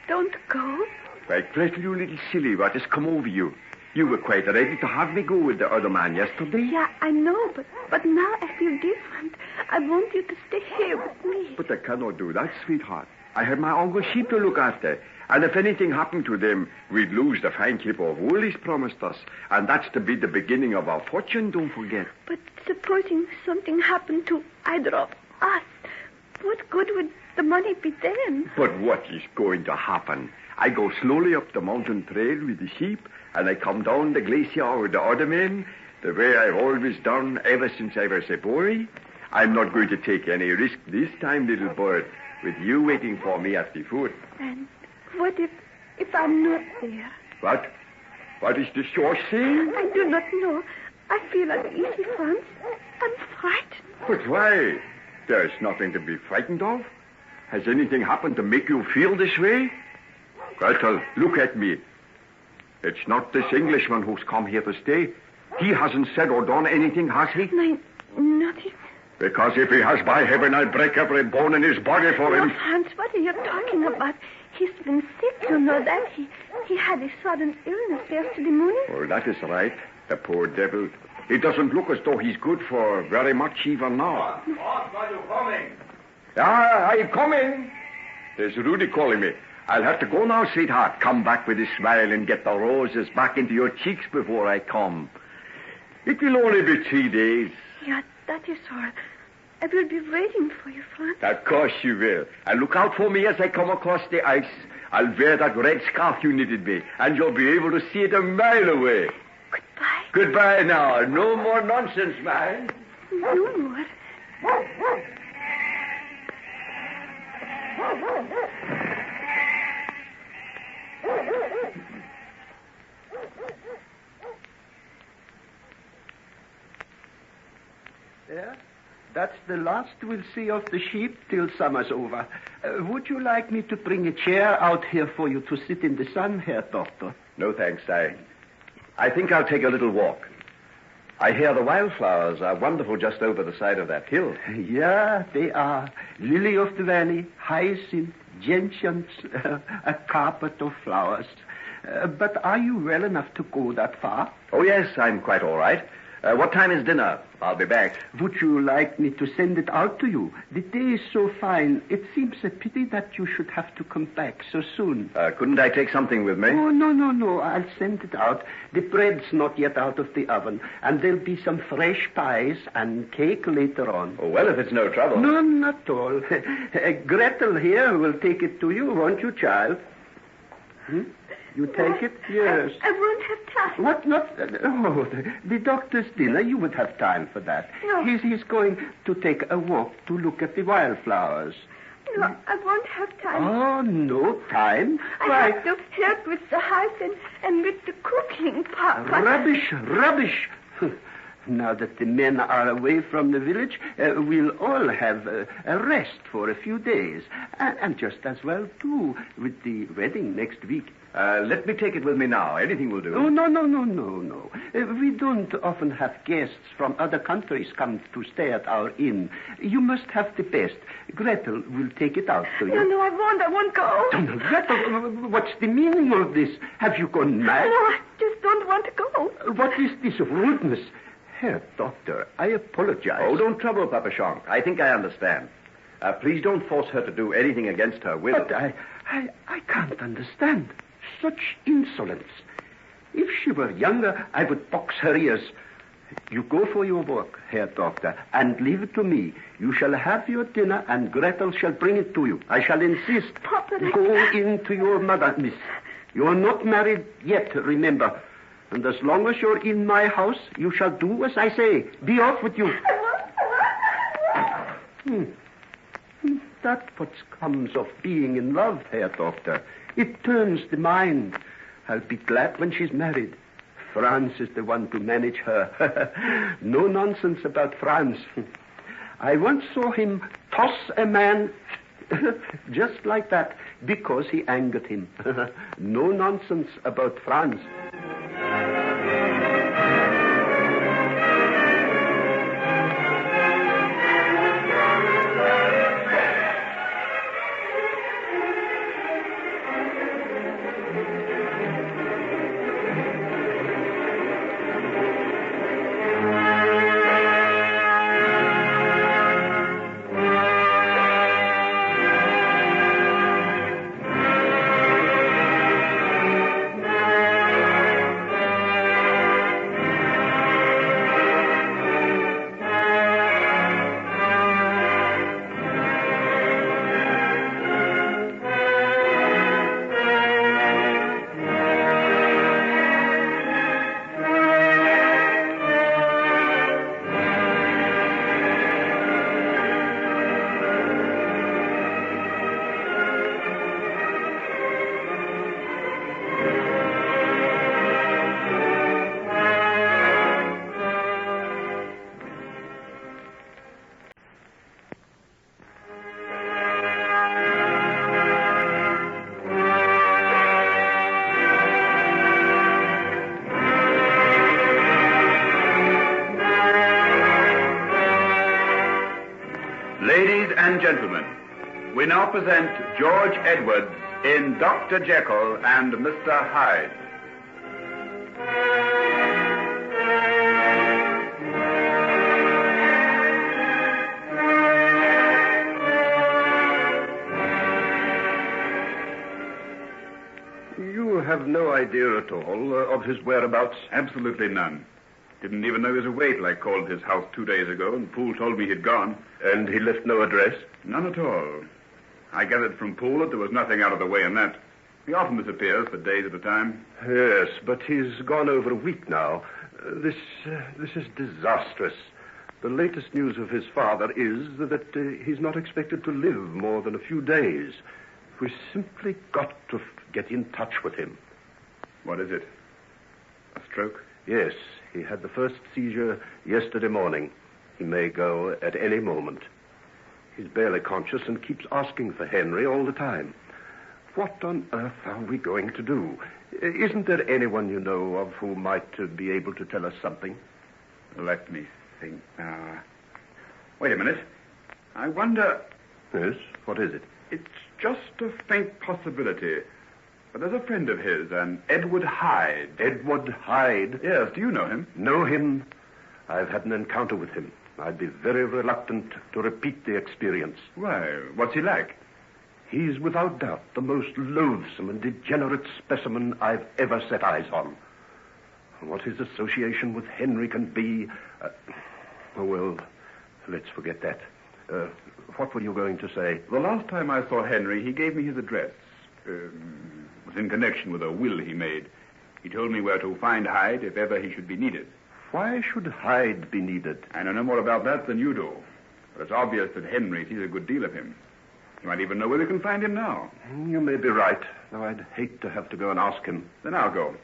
don't go. Why, Gretel, you little silly, what has come over you? You were quite ready to have me go with the other man yesterday. Yeah, I know, but now I feel different. I want you to stay here with me. But I cannot do that, sweetheart. I have my uncle sheep to look after. And if anything happened to them, we'd lose the fine keep of wool he's promised us. And that's to be the beginning of our fortune, don't forget. But supposing something happened to either of us, what good would the money be then? But what is going to happen? I go slowly up the mountain trail with the sheep, and I come down the glacier with the other men, the way I've always done ever since I was a boy. I'm not going to take any risk this time, little bird, with you waiting for me at the foot. And what if I'm not there? What? What is the shore saying? I do not know. I feel uneasy, Franz. I'm frightened. But why? There's nothing to be frightened of. Has anything happened to make you feel this way? Gretel, look at me. It's not this Englishman who's come here to stay. He hasn't said or done anything, has he? No, nothing. Because if he has, by heaven, I'll break every bone in his body for him. Franz, what are you talking about? He's been sick, you know that. He had a sudden illness yesterday morning. Oh, that is right. The poor devil. It doesn't look as though he's good for very much even now. What are you coming? Ah, I'm coming. There's Rudy calling me. I'll have to go now, sweetheart. Come back with a smile and get the roses back into your cheeks before I come. It will only be 3 days. Yeah, that is all. I will be waiting for you, Franz. Of course you will. And look out for me as I come across the ice. I'll wear that red scarf you knitted me, and you'll be able to see it a mile away. Goodbye. Goodbye now. No more nonsense, man. No more. Yeah? That's the last we'll see of the sheep till summer's over. Would you like me to bring a chair out here for you to sit in the sun, Herr Doctor? No, thanks. I think I'll take a little walk. I hear the wildflowers are wonderful just over the side of that hill. Yeah, they are. Lily of the valley, hyacinth, gentians, a carpet of flowers. But are you well enough to go that far? Oh, yes, I'm quite all right. What time is dinner? I'll be back. Would you like me to send it out to you? The day is so fine. It seems a pity that you should have to come back so soon. Couldn't I take something with me? Oh, no. I'll send it out. The bread's not yet out of the oven, and there'll be some fresh pies and cake later on. Oh, well, if it's no trouble. No, not at all. Gretel here will take it to you, won't you, child? You take it? Yes. I won't have time. What? Not? The doctor's dinner. You would have time for that. No. He's going to take a walk to look at the wildflowers. No, I won't have time. Oh, no time? I have to help with the house and with the cooking, Papa. Rubbish. Now that the men are away from the village, we'll all have a rest for a few days. And just as well, too, with the wedding next week. Let me take it with me now. Anything will do. Oh, no. We don't often have guests from other countries come to stay at our inn. You must have the best. Gretel will take it out to you. No, I won't go. Oh, no, Gretel, what's the meaning of this? Have you gone mad? No, I just don't want to go. What is this rudeness? Herr Doctor, I apologize. Oh, don't trouble Papa Shank. I think I understand. Please don't force her to do anything against her will. But I can't understand. Such insolence. If she were younger, I would box her ears. You go for your work, Herr Doctor, and leave it to me. You shall have your dinner, and Gretel shall bring it to you. I shall insist. Papa, go in to your mother, miss. You are not married yet, remember. And as long as you're in my house, you shall do as I say. Be off with you. That's what comes of being in love, Herr Doctor. It turns the mind. I'll be glad when she's married. Franz is the one to manage her. No nonsense about Franz. I once saw him toss a man just like that because he angered him. No nonsense about Franz. Ladies and gentlemen, we now present George Edwards in Dr. Jekyll and Mr. Hyde. You have no idea at all of his whereabouts? Absolutely none. Didn't even know he was away till I called his house 2 days ago, and Poole told me he'd gone. And he left no address? None at all. I gathered from Poole that there was nothing out of the way in that. He often disappears for days at a time. Yes, but he's gone over a week now. This is disastrous. The latest news of his father is that he's not expected to live more than a few days. We simply got to get in touch with him. What is it? A stroke? Yes, he had the first seizure yesterday morning. He may go at any moment. He's barely conscious and keeps asking for Henry all the time. What on earth are we going to do? Isn't there anyone you know of who might be able to tell us something? Let me think now. Wait a minute. I wonder... Yes? What is it? It's just a faint possibility. But there's a friend of his, an Edward Hyde. Edward Hyde? Yes, do you know him? Know him? I've had an encounter with him. I'd be very reluctant to repeat the experience. Why, what's he like? He's without doubt the most loathsome and degenerate specimen I've ever set eyes on. What his association with Henry can be... well, let's forget that. What were you going to say? The last time I saw Henry, he gave me his address. It was in connection with a will he made. He told me where to find Hyde if ever he should be needed. Why should Hyde be needed? I know no more about that than you do. But it's obvious that Henry sees a good deal of him. You might even know where we can find him now. You may be right, though I'd hate to have to go and ask him. Then I'll go.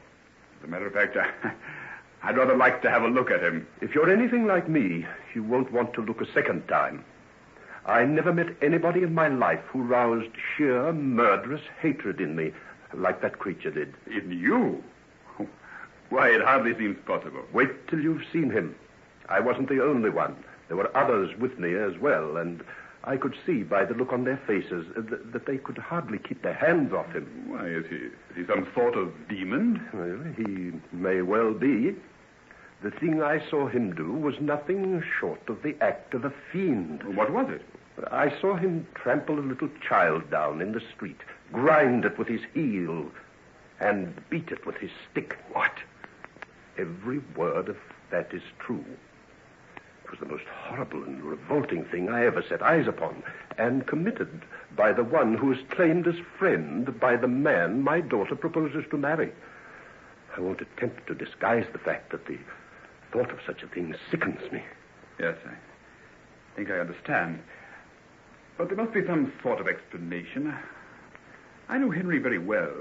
As a matter of fact, I'd rather like to have a look at him. If you're anything like me, you won't want to look a second time. I never met anybody in my life who roused sheer murderous hatred in me like that creature did. In you? Why, it hardly seems possible. Wait till you've seen him. I wasn't the only one. There were others with me as well, and I could see by the look on their faces that they could hardly keep their hands off him. Why, is he some sort of demon? Well, he may well be. The thing I saw him do was nothing short of the act of a fiend. What was it? I saw him trample a little child down in the street, grind it with his heel, and beat it with his stick. What? Every word of that is true. It was the most horrible and revolting thing I ever set eyes upon, and committed by the one who is claimed as friend by the man my daughter proposes to marry. I won't attempt to disguise the fact that the thought of such a thing sickens me. Yes, I think I understand. But there must be some sort of explanation. I knew Henry very well.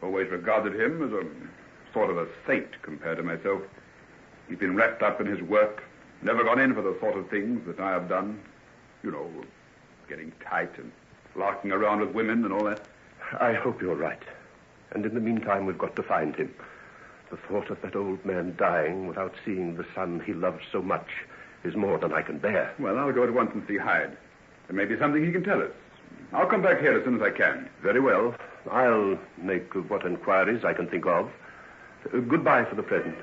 Always regarded him as a sort of a saint compared to myself. He's been wrapped up in his work, never gone in for the sort of things that I have done. You know, getting tight and larking around with women and all that. I hope you're right. And in the meantime, we've got to find him. The thought of that old man dying without seeing the son he loves so much is more than I can bear. Well, I'll go at once and see Hyde. There may be something he can tell us. I'll come back here as soon as I can. Very well. I'll make what inquiries I can think of. Goodbye for the present.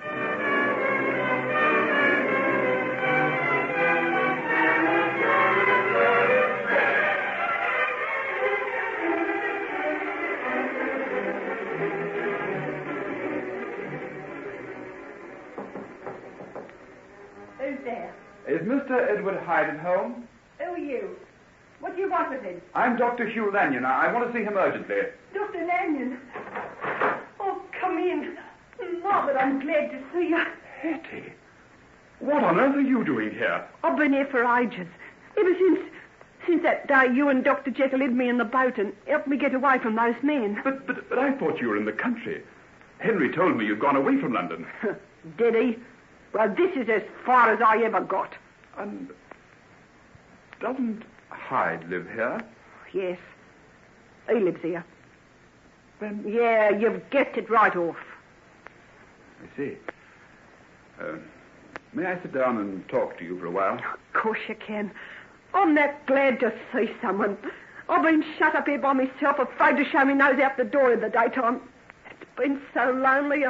Who's there? Is Mr. Edward Hyde at home? Who are you? What do you want with him? I'm Dr. Hugh Lanyon. I want to see him urgently. Dr. Lanyon. Oh, come in. Margaret, I'm glad to see you. Hettie, what on earth are you doing here? I've been here for ages. Ever since that day you and Dr. Jekyll hid me in the boat and helped me get away from those men. But I thought you were in the country. Henry told me you'd gone away from London. Did he? Well, this is as far as I ever got. And doesn't Hyde live here? Yes. He lives here. Then... Yeah, you've guessed it right off. I see. May I sit down and talk to you for a while? Of course you can. I'm that glad to see someone. I've been shut up here by myself, afraid to show me nose out the door in the daytime. It's been so lonely,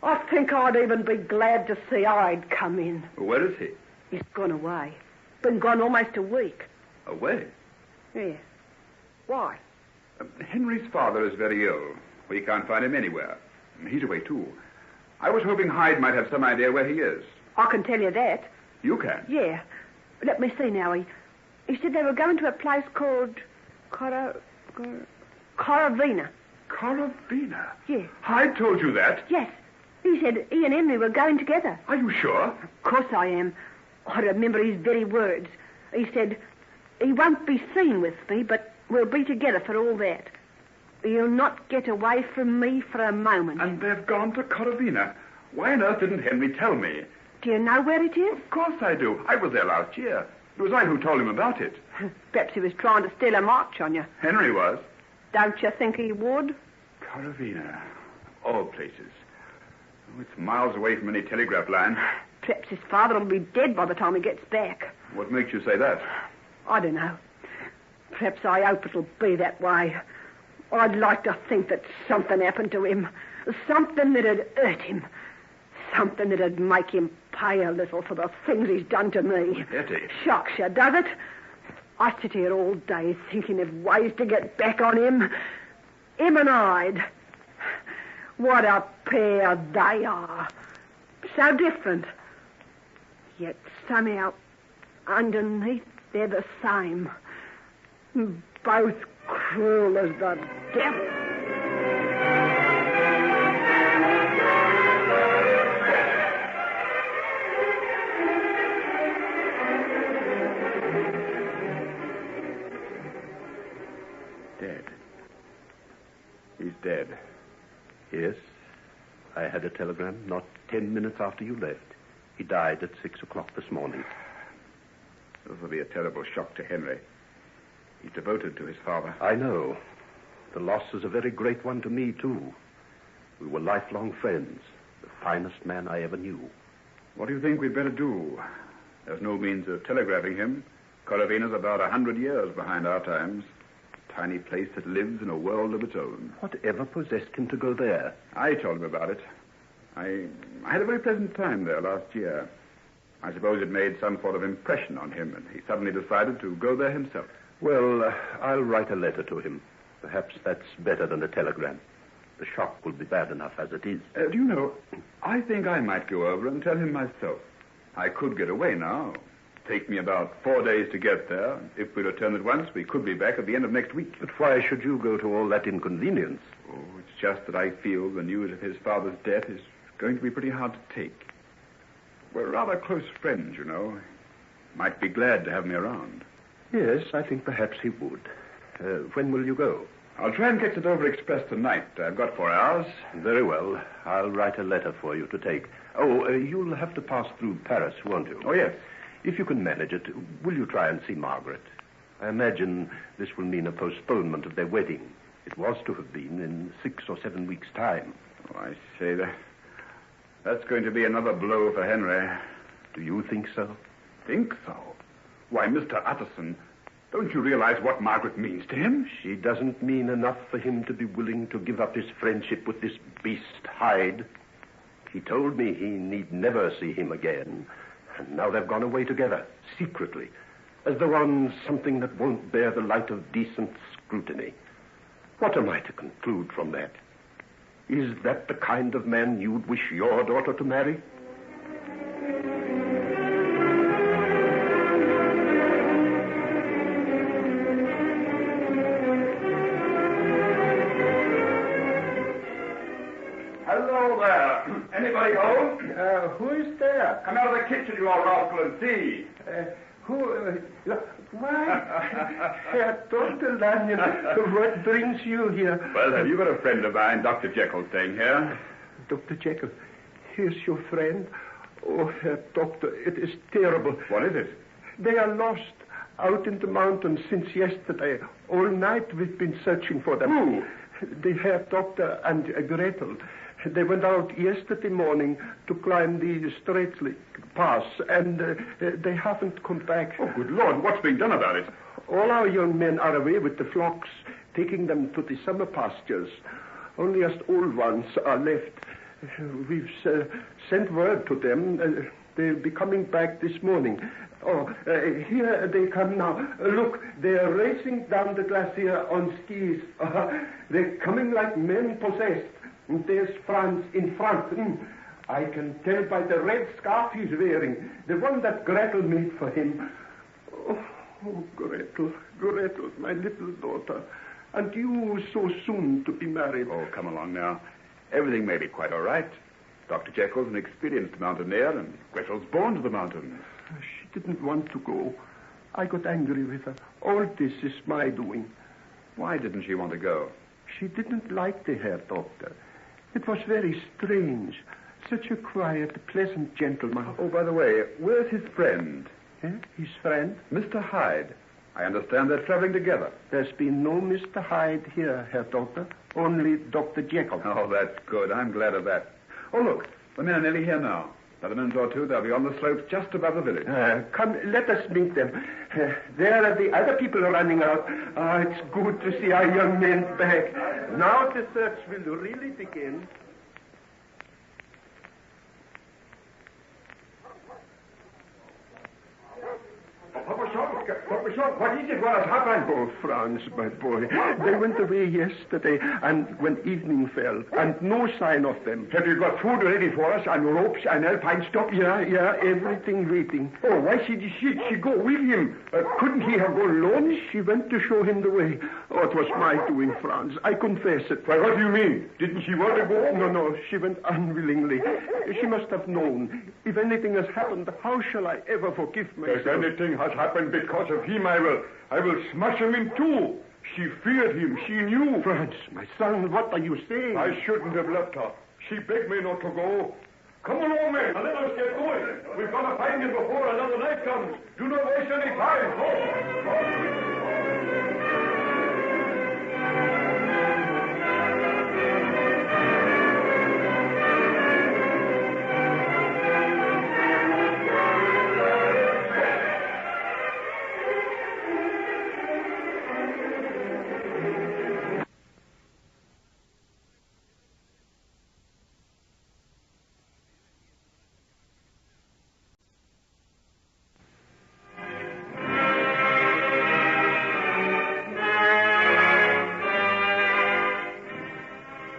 I think I'd even be glad to see Hyde come in. Where is he? He's gone away. Been gone almost a week. Away? Yeah. Why? Henry's father is very ill. We can't find him anywhere. He's away, too. I was hoping Hyde might have some idea where he is. I can tell you that. You can? Yeah. Let me see now. He said they were going to a place called Coravina. Coravina? Yeah. Hyde told you that? Yes. He said he and Henry were going together. Are you sure? Of course I am. I remember his very words. He said, he won't be seen with me, but we'll be together for all that. He'll not get away from me for a moment. And they've gone to Coravina. Why on earth didn't Henry tell me? Do you know where it is? Of course I do. I was there last year. It was I who told him about it. Perhaps he was trying to steal a march on you. Henry was. Don't you think he would? Coravina. All places. Oh, it's miles away from any telegraph line. Perhaps his father will be dead by the time he gets back. What makes you say that? I don't know. Perhaps I hope it'll be that way. I'd like to think that something happened to him. Something that'd hurt him. Something that'd make him pay a little for the things he's done to me. Hettie. Shocks you, does it? I sit here all day thinking of ways to get back on him. Him and Hyde. What a pair they are. So different. Yet somehow, underneath, they're the same. Both cruel as the devil. Dead. He's dead. Yes, I had had a telegram not 10 minutes after you left. He died at 6 o'clock this morning. This will be a terrible shock to Henry. He's devoted to his father. I know. The loss is a very great one to me, too. We were lifelong friends. The finest man I ever knew. What do you think we'd better do? There's no means of telegraphing him. Coravina's about 100 years behind our times. A tiny place that lives in a world of its own. Whatever possessed him to go there? I told him about it. I had a very pleasant time there last year. I suppose it made some sort of impression on him, and he suddenly decided to go there himself. Well, I'll write a letter to him. Perhaps that's better than a telegram. The shock will be bad enough as it is. Do you know, I think I might go over and tell him myself. I could get away now. Take me about 4 days to get there. If we return at once, we could be back at the end of next week. But why should you go to all that inconvenience? Oh, it's just that I feel the news of his father's death is going to be pretty hard to take. We're rather close friends, you know. Might be glad to have me around. Yes, I think perhaps he would. When will you go? I'll try and get to Dover Express tonight. I've got 4 hours. Very well. I'll write a letter for you to take. Oh, you'll have to pass through Paris, won't you? Oh, yes. If you can manage it, will you try and see Margaret? I imagine this will mean a postponement of their wedding. It was to have been in 6 or 7 weeks' time. Oh, I say that's going to be another blow for Henry. Do you think so? Think so? Why, Mr. Utterson, don't you realize what Margaret means to him? She doesn't mean enough for him to be willing to give up his friendship with this beast, Hyde. He told me he need never see him again. And now they've gone away together, secretly, as though on something that won't bear the light of decent scrutiny. What am I to conclude from that? Is that the kind of man you'd wish your daughter to marry? Hello there. Anybody home? Who is there? Come out of the kitchen, you old rascal, and see. Why, Dr. Lanyon, what brings you here? Well, have you got a friend of mine, Dr. Jekyll, staying here? Dr. Jekyll, here's your friend. Oh, Herr Doctor, it is terrible. What is it? They are lost out in the mountains since yesterday. All night we've been searching for them. Who? The Herr Doctor and Gretal. They went out yesterday morning to climb the Straitslick Pass, and they haven't come back. Oh, good Lord, what's being done about it? All our young men are away with the flocks, taking them to the summer pastures. Only us old ones are left. We've sent word to them. They'll be coming back this morning. Oh, here they come now. Look, they're racing down the glacier on skis. They're coming like men possessed. There's Franz in front. I can tell by the red scarf he's wearing, the one that Gretel made for him. Oh, Gretel, my little daughter. And you so soon to be married. Oh, come along now. Everything may be quite all right. Dr. Jekyll's an experienced mountaineer, and Gretel's born to the mountains. She didn't want to go. I got angry with her. All this is my doing. Why didn't she want to go? She didn't like the Herr Doctor. It was very strange. Such a quiet, pleasant gentleman. Oh, by the way, where's his friend? His friend? Mr. Hyde. I understand they're traveling together. There's been no Mr. Hyde here, Herr Doctor. Only Dr. Jekyll. Oh, that's good. I'm glad of that. Oh, look. The men are nearly here now. Another minute or two, they'll be on the slopes just above the village. Come, let us meet them. There are the other people running out. It's good to see our young men back. Now the search will really begin. What is it? What has happened? Oh, Franz, my boy. They went away yesterday, and when evening fell, and no sign of them. Have you got food ready for us, and ropes and alpine stock? Yeah, everything waiting. Oh, why should she go with him? Couldn't he have gone alone? She went to show him the way. Oh, it was my doing, Franz. I confess it. Why, what do you mean? Didn't she want to go? No, she went unwillingly. She must have known. If anything has happened, how shall I ever forgive myself? If anything has happened because of him, I will smash him in two. She feared him. She knew. Franz, my son, what are you saying? I shouldn't have left her. She begged me not to go. Come along, men, and let us get going. We've got to find him before another night comes. Do not waste any time. Go.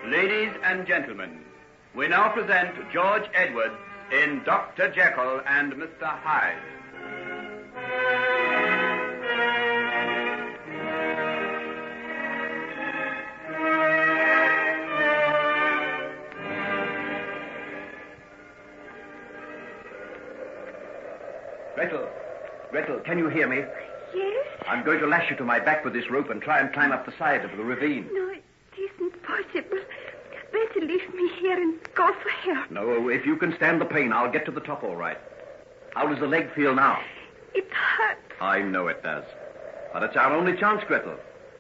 Ladies and gentlemen, we now present George Edwards in Dr. Jekyll and Mr. Hyde. Gretel, can you hear me? Yes? I'm going to lash you to my back with this rope and try and climb up the side of the ravine. No, it isn't possible. Better leave me here and go for help. No, if you can stand the pain, I'll get to the top all right. How does the leg feel now? It hurts. I know it does. But it's our only chance, Gretel.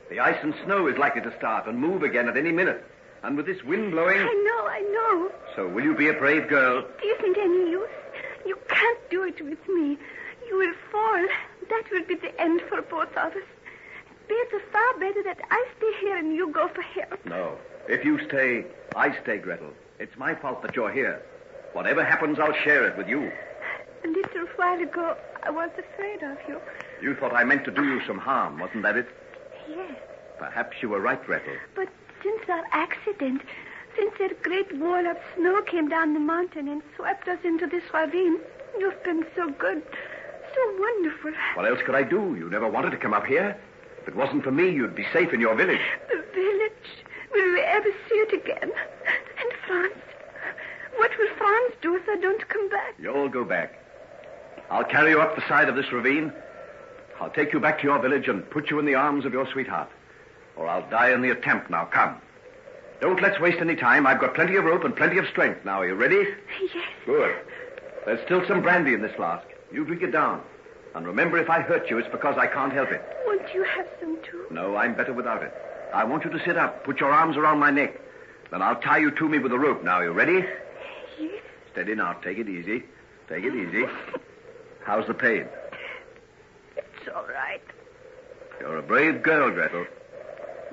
The ice and snow is likely to start and move again at any minute. And with this wind blowing... I know. So will you be a brave girl? It isn't any use. You can't do it with me. You will fall. That will be the end for both of us. Far better that I stay here and you go for help. No. If you stay, I stay, Gretel. It's my fault that you're here. Whatever happens, I'll share it with you. A little while ago, I was afraid of you. You thought I meant to do you some harm, wasn't that it? Yes. Perhaps you were right, Gretel. But since our accident, since that great wall of snow came down the mountain and swept us into this ravine, you've been so good, so wonderful. What else could I do? You never wanted to come up here. If it wasn't for me, you'd be safe in your village. The village? Will we ever see it again? And Franz? What will Franz do if I don't come back? You'll go back. I'll carry you up the side of this ravine. I'll take you back to your village and put you in the arms of your sweetheart. Or I'll die in the attempt. Now, come. Don't let's waste any time. I've got plenty of rope and plenty of strength. Now, are you ready? Yes. Good. There's still some brandy in this flask. You drink it down. And remember, if I hurt you, it's because I can't help it. Won't you have some, too? No, I'm better without it. I want you to sit up. Put your arms around my neck. Then I'll tie you to me with a rope. Now, you ready? Yes. Steady now. Take it easy. Take it easy. How's the pain? It's all right. You're a brave girl, Gretel.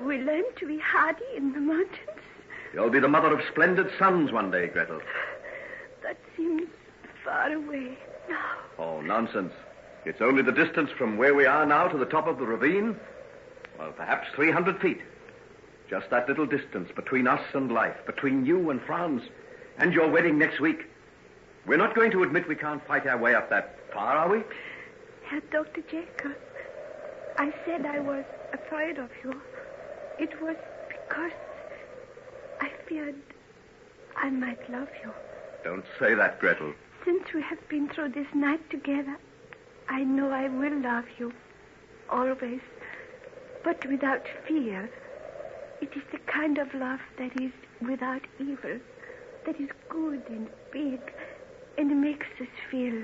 We learn to be hardy in the mountains. You'll be the mother of splendid sons one day, Gretel. That seems far away now. Oh, nonsense. It's only the distance from where we are now to the top of the ravine. Well, perhaps 300 feet. Just that little distance between us and life, between you and Franz, and your wedding next week. We're not going to admit we can't fight our way up that far, are we? Herr Dr. Jekyll, I said I was afraid of you. It was because I feared I might love you. Don't say that, Gretel. Since we have been through this night together, I know I will love you. Always. But without fear. It is the kind of love that is without evil. That is good and big. And makes us feel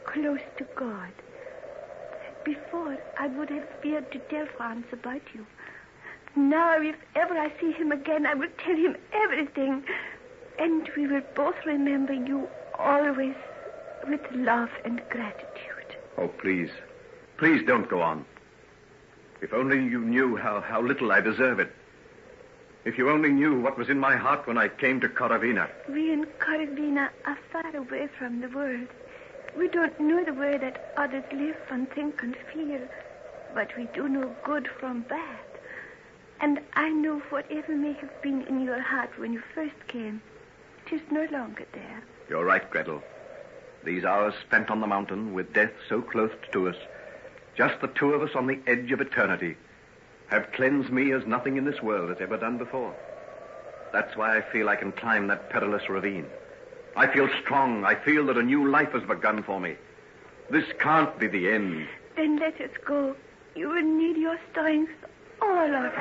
close to God. Before, I would have feared to tell Franz about you. Now, if ever I see him again, I will tell him everything. And we will both remember you always with love and gratitude. Oh, please. Please don't go on. If only you knew how little I deserve it. If you only knew what was in my heart when I came to Coravina. We in Coravina are far away from the world. We don't know the way that others live and think and feel. But we do know good from bad. And I know whatever may have been in your heart when you first came, it is no longer there. You're right, Gretel. These hours spent on the mountain with death so close to us, just the two of us on the edge of eternity, have cleansed me as nothing in this world has ever done before. That's why I feel I can climb that perilous ravine. I feel strong. I feel that a new life has begun for me. This can't be the end. Then let us go. You will need your strength, all of it.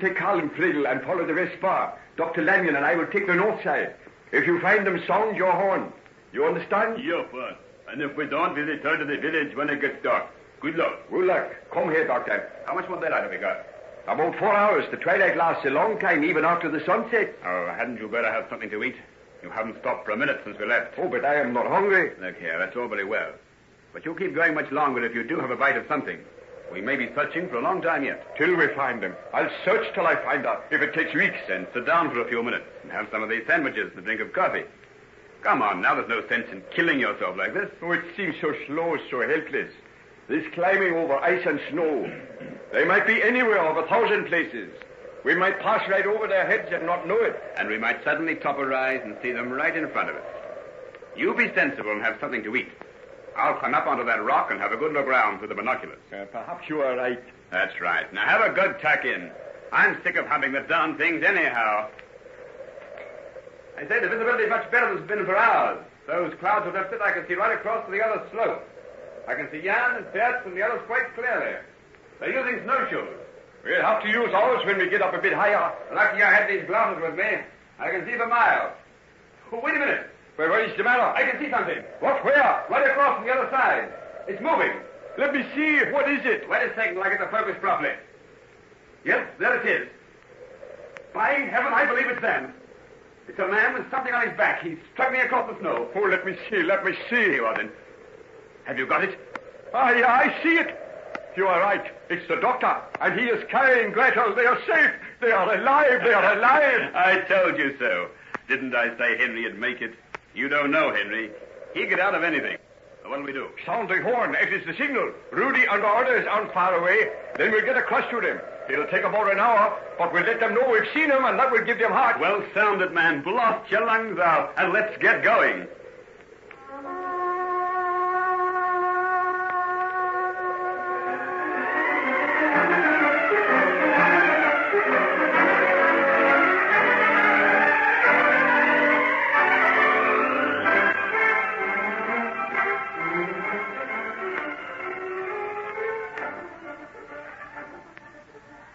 take Carl and Trelor and follow the rest far. Dr. Lanyon and I will take the north side. If you find them, sound your horn. You understand? Yes, boss. And if we don't, we'll return to the village when it gets dark. Good luck. Good luck. Come here, Doctor. How much more daylight have we got? About 4 hours. The twilight lasts a long time, even after the sun sets. Oh, hadn't you better have something to eat? You haven't stopped for a minute since we left. Oh, but I am not hungry. Look here, that's all very well. But you'll keep going much longer if you do have a bite of something. We may be searching for a long time yet. Till we find them. I'll search till I find her. If it takes weeks. Then sit down for a few minutes and have some of these sandwiches and a drink of coffee. Come on, now there's no sense in killing yourself like this. Oh, it seems so slow, so helpless. This climbing over ice and snow. They might be anywhere of 1,000 places. We might pass right over their heads and not know it. And we might suddenly top a rise and see them right in front of us. You be sensible and have something to eat. I'll climb up onto that rock and have a good look round through the binoculars. Perhaps you are right. That's right. Now have a good tuck in. I'm sick of humping the darn things anyhow. I say the visibility is much better than it's been for hours. Those clouds have lifted. I can see right across to the other slope. I can see Jan and Tess and the others quite clearly. They're using snowshoes. We'll have to use ours when we get up a bit higher. Lucky I had these glasses with me. I can see for miles. Oh, wait a minute. What is the matter? I can see something. What? Where? Right across on the other side. It's moving. Let me see. What is it? Wait a second till I get the focus properly. Yes, there it is. By heaven, I believe it's them. It's a man with something on his back. He's struggling across the snow. Oh, let me see. Here you are, then. Have you got it? I see it. You are right. It's the doctor, and he is carrying Gretal. They are safe. They are alive. They are alive. I told you so. Didn't I say Henry'd make it? You don't know Henry. He'll get out of anything. What'll we do? Sound the horn. It is the signal. Rudy and orders aren't far away. Then we'll get across to them. It'll take about an hour, but we'll let them know we've seen them, and that will give them heart. Well sounded, man. Blast your lungs out, and let's get going.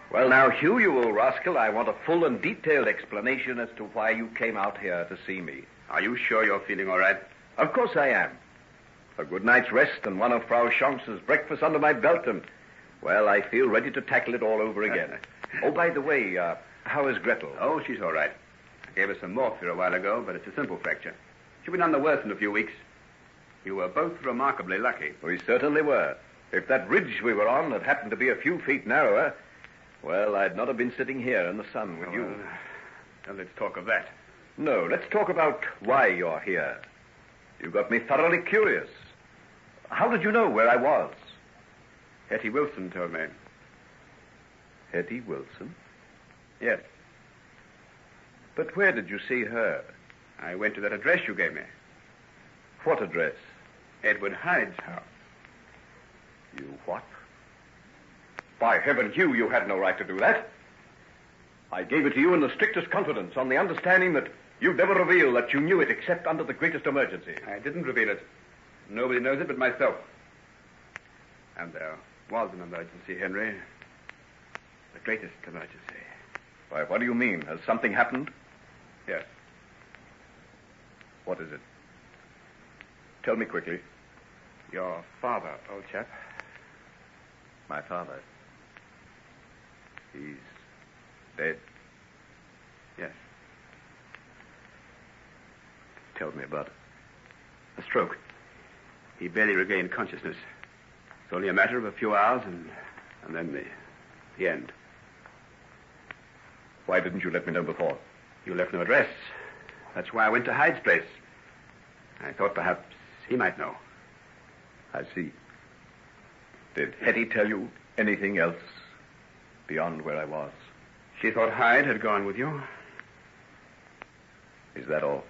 Well, now, Hugh, you old rascal, I want a full and detailed explanation as to why you came out here to see me. Are you sure you're feeling all right? Of course I am. A good night's rest and one of Frau Schanz's breakfasts under my belt, and, well, I feel ready to tackle it all over again. Oh, by the way, how is Gretel? Oh, she's all right. I gave her some morphia a while ago, but it's a simple fracture. She'll be none the worse in a few weeks. You were both remarkably lucky. We certainly were. If that ridge we were on had happened to be a few feet narrower, well, I'd not have been sitting here in the sun with you. Now let's talk of that. No, let's talk about why you're here. You got me thoroughly curious. How did you know where I was? Hettie Wilson told me. Hettie Wilson? Yes. But where did you see her? I went to that address you gave me. What address? Edward Hyde's house. You what? By heaven, Hugh, you had no right to do that. I gave it to you in the strictest confidence, on the understanding that you'd never reveal that you knew it except under the greatest emergency. I didn't reveal it. Nobody knows it but myself. And there was an emergency, Henry. The greatest emergency. Why, what do you mean? Has something happened? Yes. What is it? Tell me quickly. Your father, old chap. My father? He's dead. Yes. Tell me about it. A stroke. He barely regained consciousness. It's only a matter of a few hours, and then the end. Why didn't you let me know before? You left no address. That's why I went to Hyde's place. I thought perhaps he might know. I see. Did Hettie tell you anything else beyond where I was? She thought Hyde had gone with you. Is that all?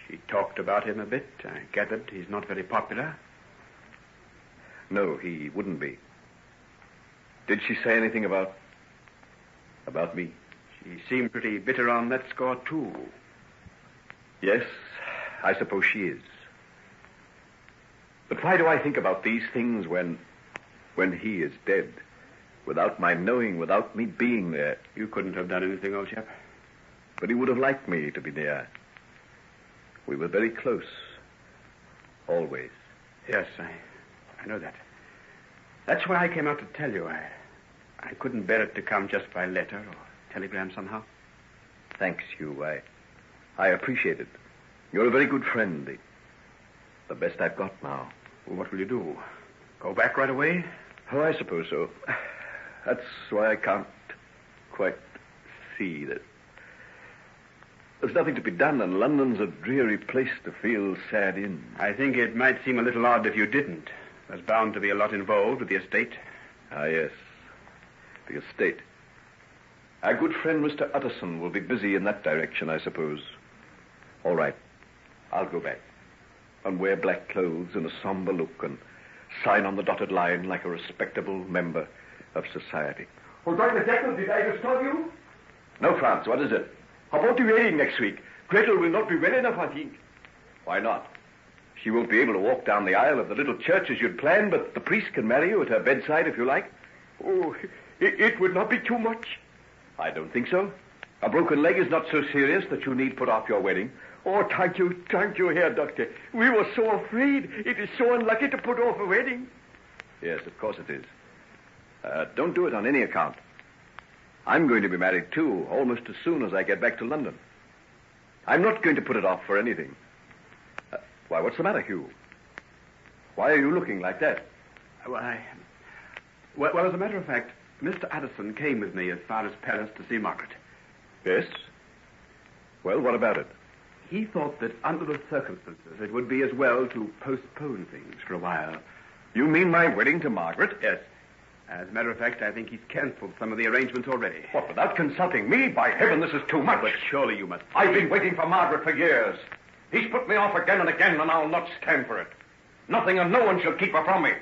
She talked about him a bit. I gathered he's not very popular. No, he wouldn't be. Did she say anything about me? She seemed pretty bitter on that score, too. Yes, I suppose she is. But why do I think about these things when he is dead? Without my knowing, without me being there. You couldn't have done anything, old chap. But he would have liked me to be near. We were very close. Always. Yes, I know that. That's why I came out to tell you. I couldn't bear it to come just by letter or telegram somehow. Thanks, Hugh. I appreciate it. You're a very good friend. The best I've got now. Well, what will you do? Go back right away? Oh, I suppose so. That's why I can't quite see that there's nothing to be done, and London's a dreary place to feel sad in. I think it might seem a little odd if you didn't. There's bound to be a lot involved with the estate. Ah, yes. The estate. Our good friend Mr. Utterson will be busy in that direction, I suppose. All right. I'll go back and wear black clothes and a somber look and sign on the dotted line like a respectable member of society. Oh, Dr. Jekyll, did I disturb you? No, Franz, what is it? How about the wedding next week? Gretel will not be well enough, I think. Why not? She won't be able to walk down the aisle of the little church as you'd planned, but the priest can marry you at her bedside if you like. Oh, it would not be too much. I don't think so. A broken leg is not so serious that you need put off your wedding. Oh, thank you, Herr Doctor. We were so afraid. It is so unlucky to put off a wedding. Yes, of course it is. Don't do it on any account. I'm going to be married, too, almost as soon as I get back to London. I'm not going to put it off for anything. Why, what's the matter, Hugh? Why are you looking like that? Well, as a matter of fact, Mr. Addison came with me as far as Paris to see Margaret. Yes? Well, what about it? He thought that under the circumstances it would be as well to postpone things for a while. You mean my wedding to Margaret? Yes. As a matter of fact, I think he's cancelled some of the arrangements already. What, without consulting me? By heaven, this is too much. But surely you must... I've been waiting for Margaret for years. He's put me off again and again, and I'll not stand for it. Nothing and no one shall keep her from me.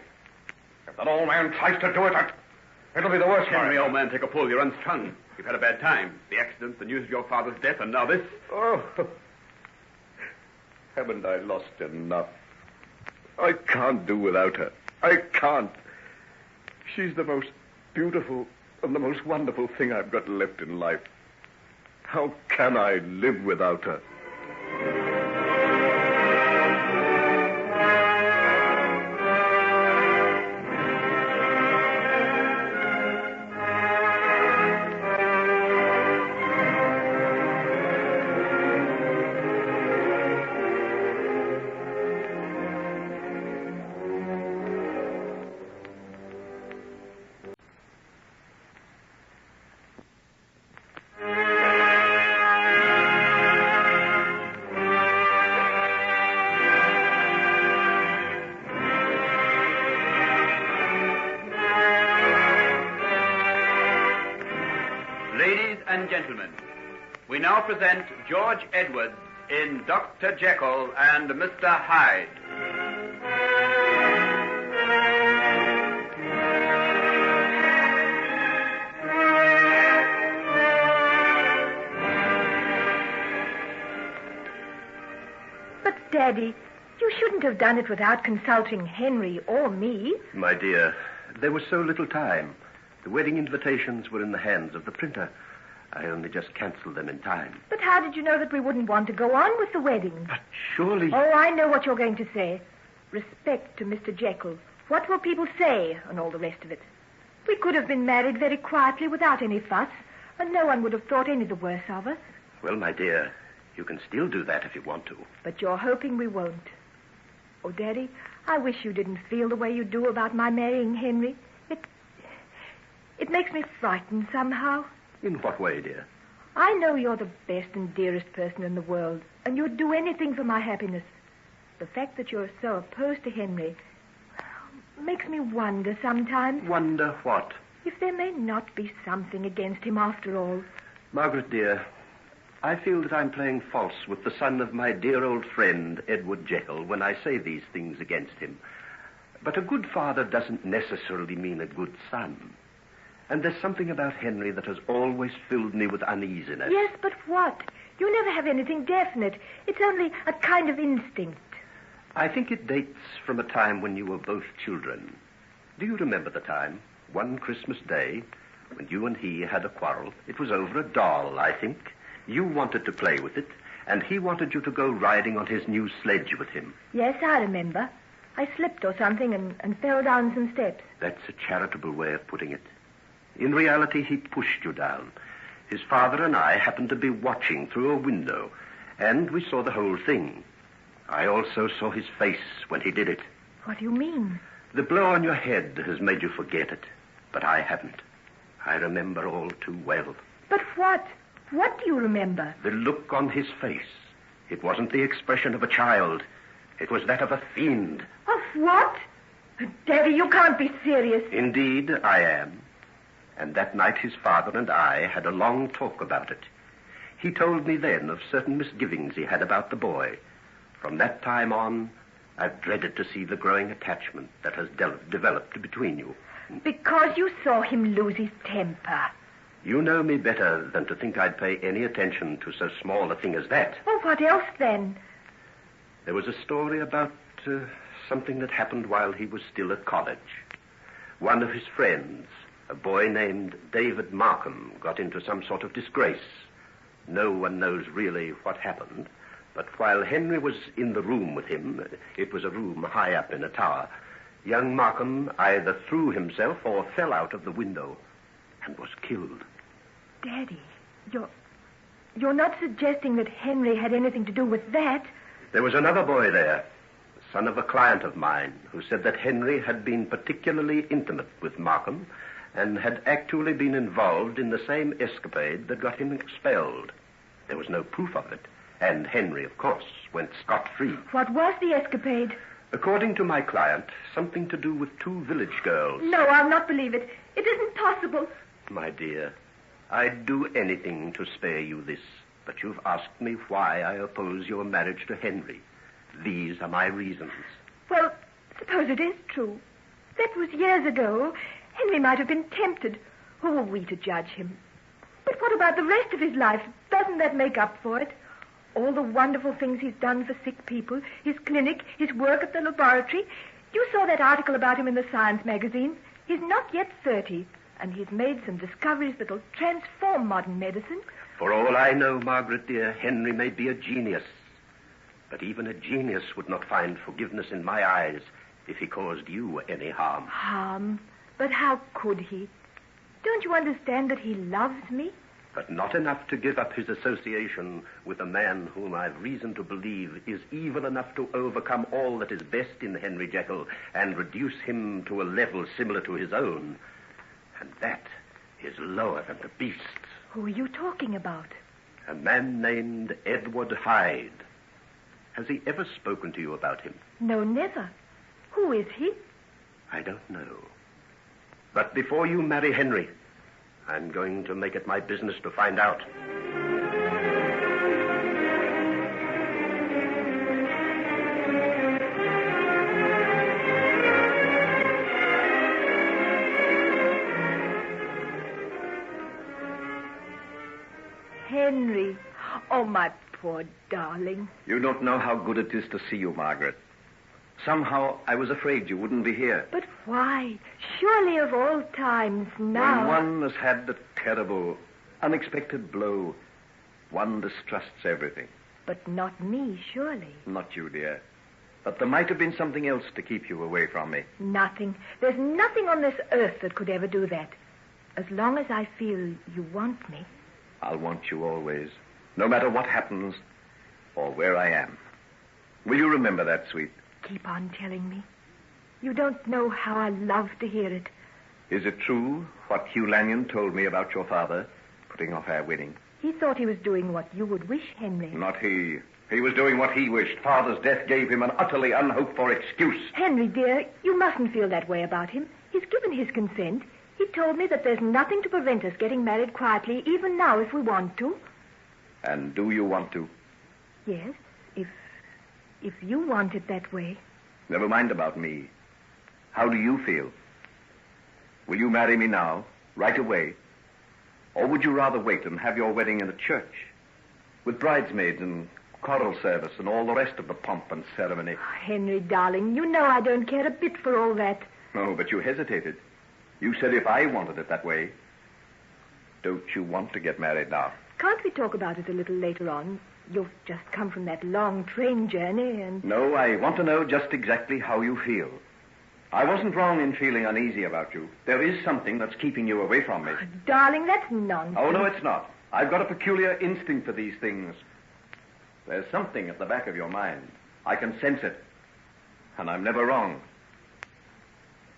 If that old man tries to do it, it'll be the worse for Henry, him. old man, take a pull. You're unstrung. You've had a bad time. The accident, the news of your father's death, and now this. Oh, haven't I lost enough? I can't do without her. I can't. She's the most beautiful and the most wonderful thing I've got left in life. How can I live without her? And gentlemen, we now present George Edwards in Dr. Jekyll and Mr. Hyde. But, Daddy, you shouldn't have done it without consulting Henry or me. My dear, there was so little time. The wedding invitations were in the hands of the printer. I only just cancelled them in time. But how did you know that we wouldn't want to go on with the wedding? But surely... Oh, I know what you're going to say. Respect to Mr. Jekyll. What will people say, and all the rest of it? We could have been married very quietly without any fuss, and no one would have thought any the worse of us. Well, my dear, you can still do that if you want to. But you're hoping we won't. Oh, Daddy, I wish you didn't feel the way you do about my marrying Henry. It makes me frightened somehow. In what way, dear? I know you're the best and dearest person in the world, and you'd do anything for my happiness. The fact that you're so opposed to Henry makes me wonder sometimes. Wonder what? If there may not be something against him after all. Margaret, dear, I feel that I'm playing false with the son of my dear old friend, Edward Jekyll, when I say these things against him. But a good father doesn't necessarily mean a good son. And there's something about Henry that has always filled me with uneasiness. Yes, but what? You never have anything definite. It's only a kind of instinct. I think it dates from a time when you were both children. Do you remember the time? One Christmas Day, when you and he had a quarrel, it was over a doll, I think. You wanted to play with it, and he wanted you to go riding on his new sledge with him. Yes, I remember. I slipped or something and fell down some steps. That's a charitable way of putting it. In reality, he pushed you down. His father and I happened to be watching through a window, and we saw the whole thing. I also saw his face when he did it. What do you mean? The blow on your head has made you forget it, but I haven't. I remember all too well. But what? What do you remember? The look on his face. It wasn't the expression of a child. It was that of a fiend. Of what? Daddy, you can't be serious. Indeed, I am. And that night his father and I had a long talk about it. He told me then of certain misgivings he had about the boy. From that time on, I've dreaded to see the growing attachment that has developed between you. Because you saw him lose his temper. You know me better than to think I'd pay any attention to so small a thing as that. Oh, what else then? There was a story about something that happened while he was still at college. One of his friends, a boy named David Markham, got into some sort of disgrace. No one knows really what happened, but while Henry was in the room with him, it was a room high up in a tower, young Markham either threw himself or fell out of the window and was killed. Daddy, you're not suggesting that Henry had anything to do with that? There was another boy there, the son of a client of mine, who said that Henry had been particularly intimate with Markham and had actually been involved in the same escapade that got him expelled. There was no proof of it, and Henry, of course, went scot-free. What was the escapade? According to my client, something to do with two village girls. No, I'll not believe it. It isn't possible. My dear, I'd do anything to spare you this, but you've asked me why I oppose your marriage to Henry. These are my reasons. Well, suppose it is true. That was years ago. Henry might have been tempted. Who are we to judge him? But what about the rest of his life? Doesn't that make up for it? All the wonderful things he's done for sick people, his clinic, his work at the laboratory. You saw that article about him in the science magazine. He's not yet 30, and he's made some discoveries that'll transform modern medicine. For all I know, Margaret, dear, Henry may be a genius. But even a genius would not find forgiveness in my eyes if he caused you any harm. Harm? But how could he? Don't you understand that he loves me? But not enough to give up his association with a man whom I've reason to believe is evil enough to overcome all that is best in Henry Jekyll and reduce him to a level similar to his own. And that is lower than the beast. Who are you talking about? A man named Edward Hyde. Has he ever spoken to you about him? No, never. Who is he? I don't know. But before you marry Henry, I'm going to make it my business to find out. Henry. Oh, my poor darling. You don't know how good it is to see you, Margaret. Somehow I was afraid you wouldn't be here. But why? Surely of all times now... When one has had the terrible, unexpected blow, one distrusts everything. But not me, surely. Not you, dear. But there might have been something else to keep you away from me. Nothing. There's nothing on this earth that could ever do that. As long as I feel you want me. I'll want you always, no matter what happens or where I am. Will you remember that, sweet? Keep on telling me. You don't know how I love to hear it. Is it true what Hugh Lanyon told me about your father putting off our wedding? He thought he was doing what you would wish, Henry. Not he. He was doing what he wished. Father's death gave him an utterly unhoped-for excuse. Henry, dear, you mustn't feel that way about him. He's given his consent. He told me that there's nothing to prevent us getting married quietly, even now, if we want to. And do you want to? Yes, if you want it that way. Never mind about me. How do you feel? Will you marry me now, right away? Or would you rather wait and have your wedding in a church, with bridesmaids and choral service and all the rest of the pomp and ceremony? Oh, Henry, darling, you know I don't care a bit for all that. Oh, but you hesitated. You said if I wanted it that way. Don't you want to get married now? Can't we talk about it a little later on? You've just come from that long train journey and... No, I want to know just exactly how you feel. I wasn't wrong in feeling uneasy about you. There is something that's keeping you away from me. Darling, that's nonsense. Oh, no, it's not. I've got a peculiar instinct for these things. There's something at the back of your mind. I can sense it. And I'm never wrong.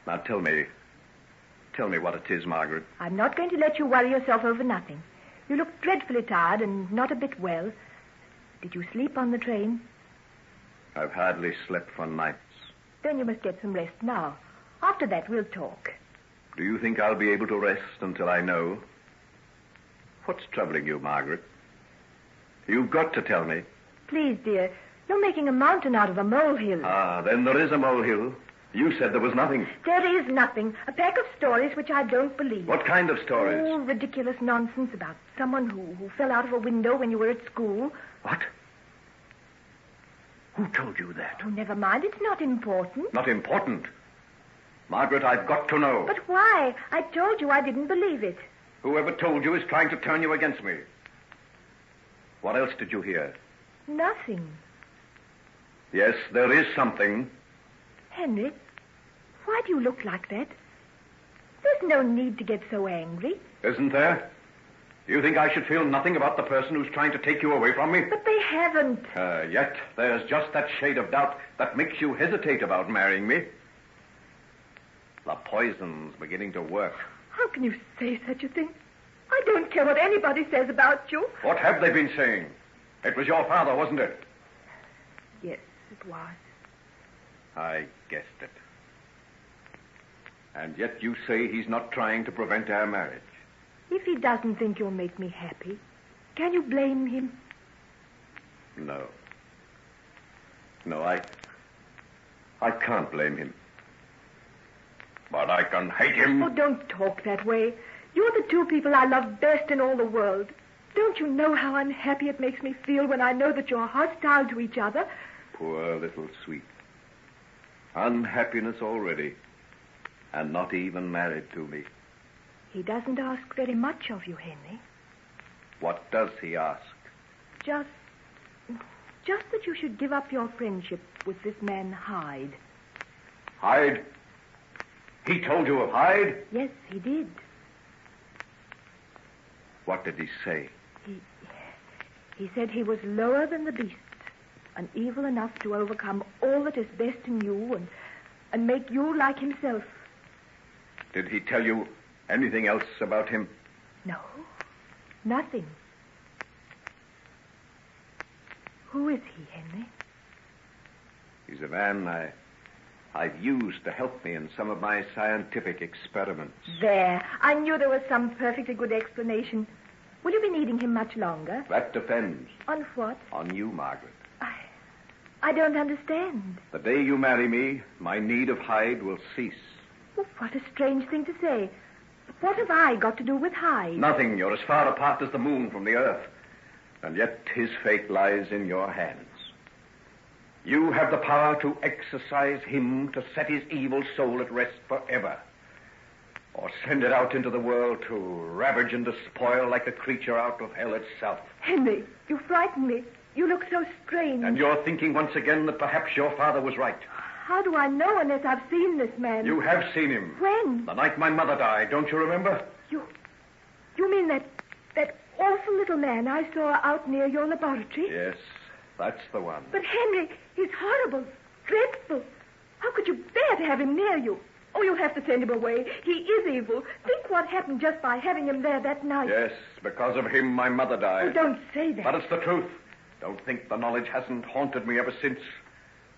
Now tell me what it is, Margaret. I'm not going to let you worry yourself over nothing. You look dreadfully tired and not a bit well. Did you sleep on the train? I've hardly slept for nights. Then you must get some rest now. After that, we'll talk. Do you think I'll be able to rest until I know? What's troubling you, Margaret? You've got to tell me. Please, dear. You're making a mountain out of a molehill. Ah, then there is a molehill. You said there was nothing. There is nothing. A pack of stories which I don't believe. What kind of stories? Oh, ridiculous nonsense about someone who fell out of a window when you were at school. What? Who told you that? Oh, never mind. It's not important. Not important? Margaret, I've got to know. But why? I told you I didn't believe it. Whoever told you is trying to turn you against me. What else did you hear? Nothing. Yes, there is something. Henry, why do you look like that? There's no need to get so angry. Isn't there? You think I should feel nothing about the person who's trying to take you away from me? But they haven't. Yet there's just that shade of doubt that makes you hesitate about marrying me. The poison's beginning to work. How can you say such a thing? I don't care what anybody says about you. What have they been saying? It was your father, wasn't it? Yes, it was. I guessed it. And yet you say he's not trying to prevent our marriage. If he doesn't think you'll make me happy, can you blame him? No. No, I can't blame him. But I can hate him. Oh, don't talk that way. You're the two people I love best in all the world. Don't you know how unhappy it makes me feel when I know that you're hostile to each other? Poor little sweet. Unhappiness already. And not even married to me. He doesn't ask very much of you, Henry. What does he ask? Just that you should give up your friendship with this man, Hyde. Hyde? He told you of Hyde? Yes, he did. What did he say? He said he was lower than the beasts, and evil enough to overcome all that is best in you and make you like himself. Did he tell you anything else about him? No, nothing. Who is he, Henry? He's a man I've used to help me in some of my scientific experiments. There. I knew there was some perfectly good explanation. Will you be needing him much longer? That depends. On what? On you, Margaret. I don't understand. The day you marry me, my need of Hyde will cease. Well, what a strange thing to say. What have I got to do with Hyde? Nothing. You're as far apart as the moon from the earth. And yet his fate lies in your hands. You have the power to exorcise him, to set his evil soul at rest forever. Or send it out into the world to ravage and despoil like a creature out of hell itself. Henry, you frighten me. You look so strange. And you're thinking once again that perhaps your father was right. How do I know unless I've seen this man? You have seen him. When? The night my mother died, don't you remember? You mean that awful little man I saw out near your laboratory? Yes, that's the one. But Henry, he's horrible, dreadful. How could you bear to have him near you? Oh, you'll have to send him away. He is evil. Think what happened just by having him there that night. Yes, because of him my mother died. Oh, don't say that. But it's the truth. Don't think the knowledge hasn't haunted me ever since.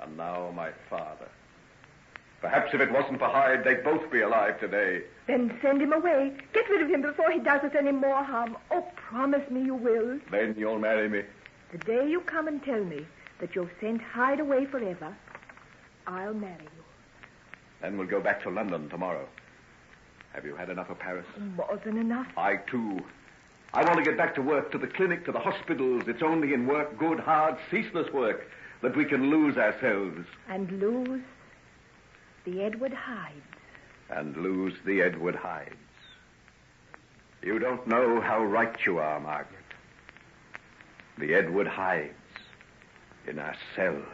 And now my father. Perhaps if it wasn't for Hyde, they'd both be alive today. Then send him away. Get rid of him before he does us any more harm. Oh, promise me you will. Then you'll marry me. The day you come and tell me that you've sent Hyde away forever, I'll marry you. Then we'll go back to London tomorrow. Have you had enough of Paris? More than enough. I, too. I want to get back to work, to the clinic, to the hospitals. It's only in work, good, hard, ceaseless work, that we can lose ourselves. And lose the Edward Hydes and lose the Edward Hydes. You don't know how right you are, Margaret. The Edward Hydes in ourselves.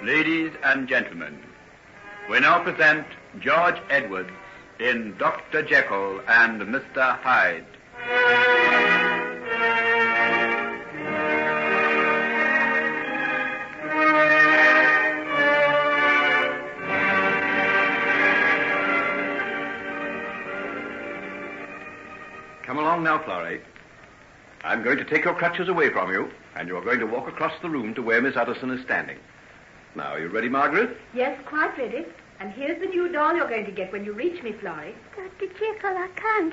Ladies and gentlemen, we now present George Edwards in Dr. Jekyll and Mr. Hyde. Come along now, Florrie. I'm going to take your crutches away from you, and you're going to walk across the room to where Miss Utterson is standing. Now, are you ready, Margaret? Yes, quite ready. And here's the new doll you're going to get when you reach me, Florrie. Dr. Jekyll, I can't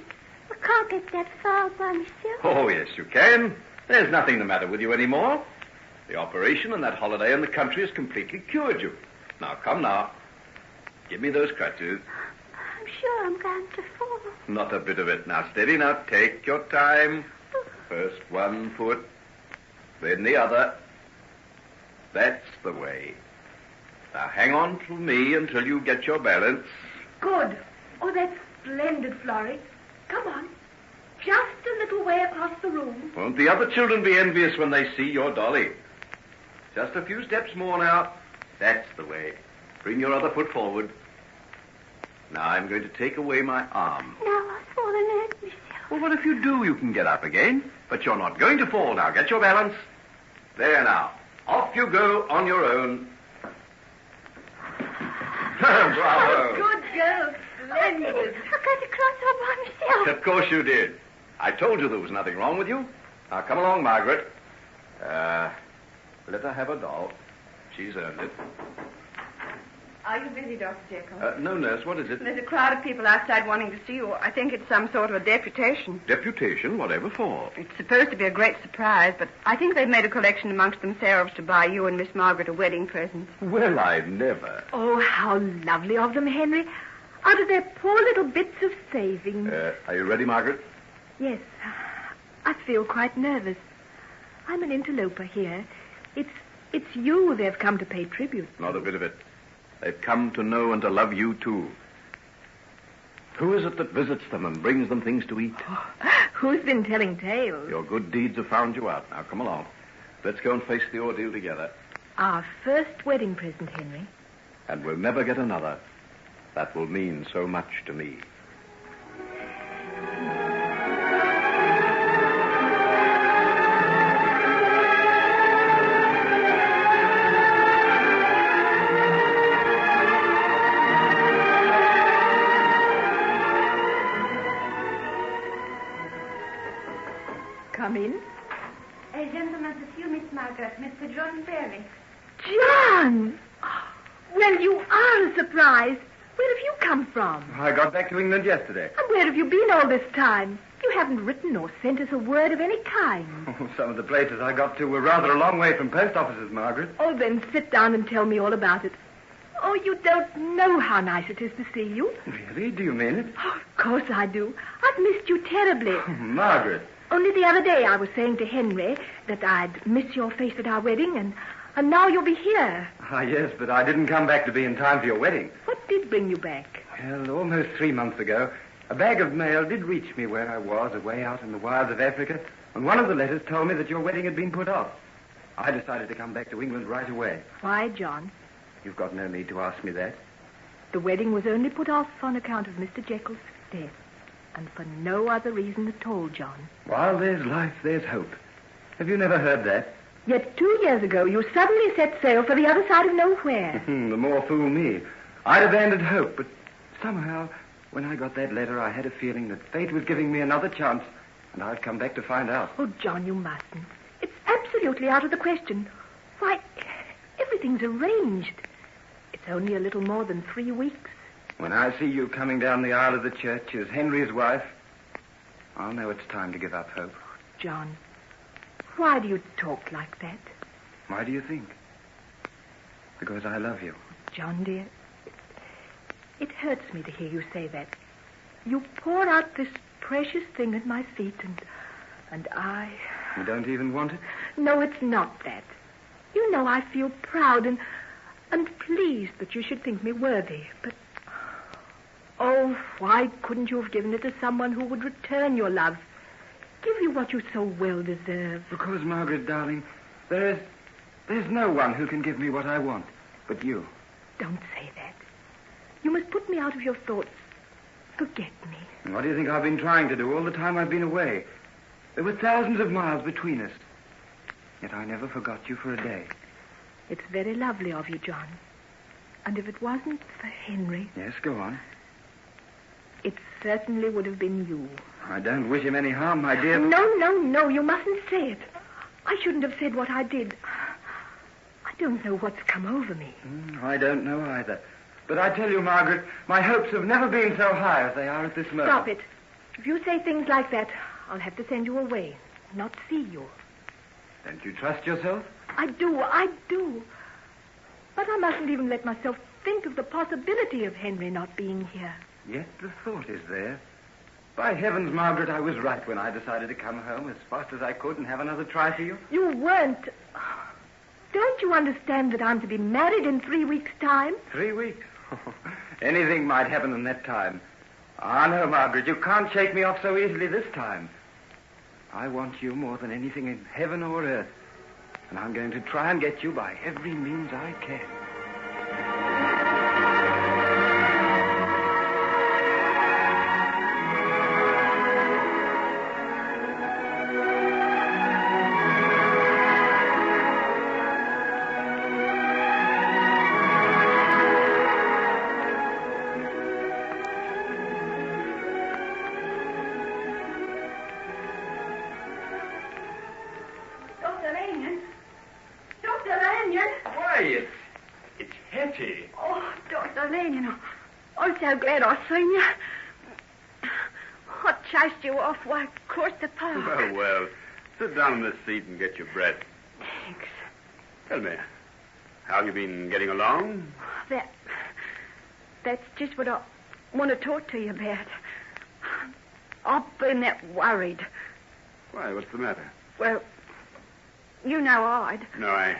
get that far by myself. Oh, yes, you can. There's nothing the matter with you anymore. The operation and that holiday in the country has completely cured you. Now, come now. Give me those crutches. I'm sure I'm going to fall. Not a bit of it. Now, steady now. Take your time. First one foot, then the other. That's the way. Now, hang on to me until you get your balance. Good. Oh, that's splendid, Florrie. Come on. Just a little way across the room. Won't the other children be envious when they see your dolly? Just a few steps more now. That's the way. Bring your other foot forward. Now, I'm going to take away my arm. Now I've fallen hurt myself. Well, what if you do? You can get up again. But you're not going to fall now. Get your balance. There now. Off you go on your own. Bravo. Good girl. Splendid. I got across all by myself. Of course you did. I told you there was nothing wrong with you. Now, come along, Margaret. Let her have a doll. She's earned it. Are you busy, Dr. Jekyll? No, nurse. What is it? There's a crowd of people outside wanting to see you. I think it's some sort of a deputation. Deputation? Whatever for? It's supposed to be a great surprise, but I think they've made a collection amongst themselves to buy you and Miss Margaret a wedding present. Well, I never. Oh, how lovely of them, Henry. Out of their poor little bits of savings. Are you ready, Margaret? Yes. I feel quite nervous. I'm an interloper here. It's you they've come to pay tribute. Not a bit of it. They've come to know and to love you, too. Who is it that visits them and brings them things to eat? Oh, who's been telling tales? Your good deeds have found you out. Now, come along. Let's go and face the ordeal together. Our first wedding present, Henry. And we'll never get another. That will mean so much to me. Come in. A gentleman to see you, Miss Margaret. Mr. John Fairley. John! Well, you are a surprise. Where have you come from? I got back to England yesterday. And where have you been all this time? You haven't written or sent us a word of any kind. Oh, some of the places I got to were rather a long way from post offices, Margaret. Oh, then sit down and tell me all about it. Oh, you don't know how nice it is to see you. Really? Do you mean it? Oh, of course I do. I've missed you terribly. Oh, Margaret. Only the other day I was saying to Henry that I'd miss your face at our wedding, and now you'll be here. Ah, yes, but I didn't come back to be in time for your wedding. What did bring you back? Well, almost 3 months ago, a bag of mail did reach me where I was, away out in the wilds of Africa, and one of the letters told me that your wedding had been put off. I decided to come back to England right away. Why, John? You've got no need to ask me that. The wedding was only put off on account of Mr. Jekyll's death, and for no other reason at all, John. While there's life, there's hope. Have you never heard that? Yet 2 years ago, you suddenly set sail for the other side of nowhere. The more fool me. I'd abandoned hope, but somehow, when I got that letter, I had a feeling that fate was giving me another chance, and I've come back to find out. Oh, John, you mustn't. It's absolutely out of the question. Why, everything's arranged. It's only a little more than 3 weeks. When I see you coming down the aisle of the church as Henry's wife, I'll know it's time to give up hope. John, why do you talk like that? Why do you think? Because I love you. John, dear, it hurts me to hear you say that. You pour out this precious thing at my feet, and I... You don't even want it? No, it's not that. You know I feel proud and pleased that you should think me worthy, but... Oh, why couldn't you have given it to someone who would return your love? Give you what you so well deserve. Because, Margaret, darling, there's no one who can give me what I want but you. Don't say that. You must put me out of your thoughts. Forget me. And what do you think I've been trying to do all the time I've been away? There were thousands of miles between us. Yet I never forgot you for a day. It's very lovely of you, John. And if it wasn't for Henry... Yes, go on. It certainly would have been you. I don't wish him any harm, my dear. No, you mustn't say it. I shouldn't have said what I did. I don't know what's come over me. I don't know either. But I tell you, Margaret, my hopes have never been so high as they are at this moment. Stop it. If you say things like that, I'll have to send you away, not see you. Don't you trust yourself? I do. But I mustn't even let myself think of the possibility of Henry not being here. Yet the thought is there. By heavens, Margaret, I was right when I decided to come home as fast as I could and have another try for you. You weren't. Don't you understand that I'm to be married in 3 weeks' time? 3 weeks? Anything might happen in that time. Ah, no, Margaret, you can't shake me off so easily this time. I want you more than anything in heaven or earth. And I'm going to try and get you by every means I can. It's Hettie. Oh, Dr. Lanyon, I'm so glad I've seen you. What chased you off? Why, of course, the park. Well, sit down in this seat and get your breath. Thanks. Tell me, how have you been getting along? That's just what I want to talk to you about. I've been that worried. Why, what's the matter? Well, you know Hyde. No, I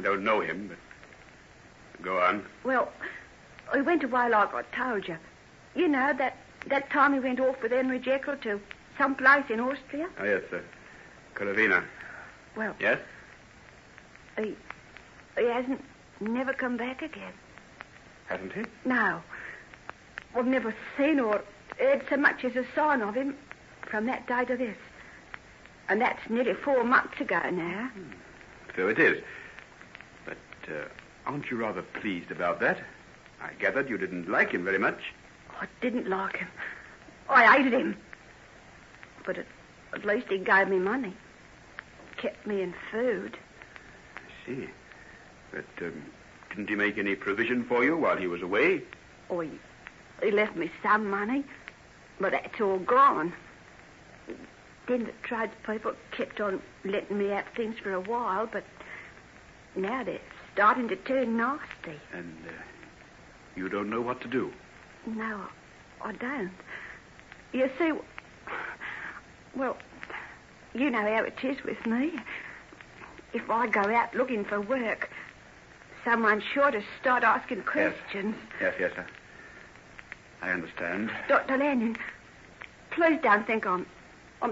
don't know him, but go on. Well, he went away like I told you. You know, that time he went off with Henry Jekyll to some place in Austria. Oh, yes, sir. Coravina. Well... Yes? He hasn't never come back again. Hasn't he? No. I've never seen or heard so much as a sign of him from that day to this. And that's nearly 4 months ago now. So it is. But aren't you rather pleased about that? I gathered you didn't like him very much. I didn't like him. I hated him. But at least he gave me money. Kept me in food. I see. But didn't he make any provision for you while he was away? Oh, he left me some money, but that's all gone. Then the tradespeople kept on letting me have things for a while, but now they're starting to turn nasty. And you don't know what to do? No, I don't. You see, well, you know how it is with me. If I go out looking for work, someone's sure to start asking questions. Yes, sir. I understand. Dr. Lanyon, please don't think I'm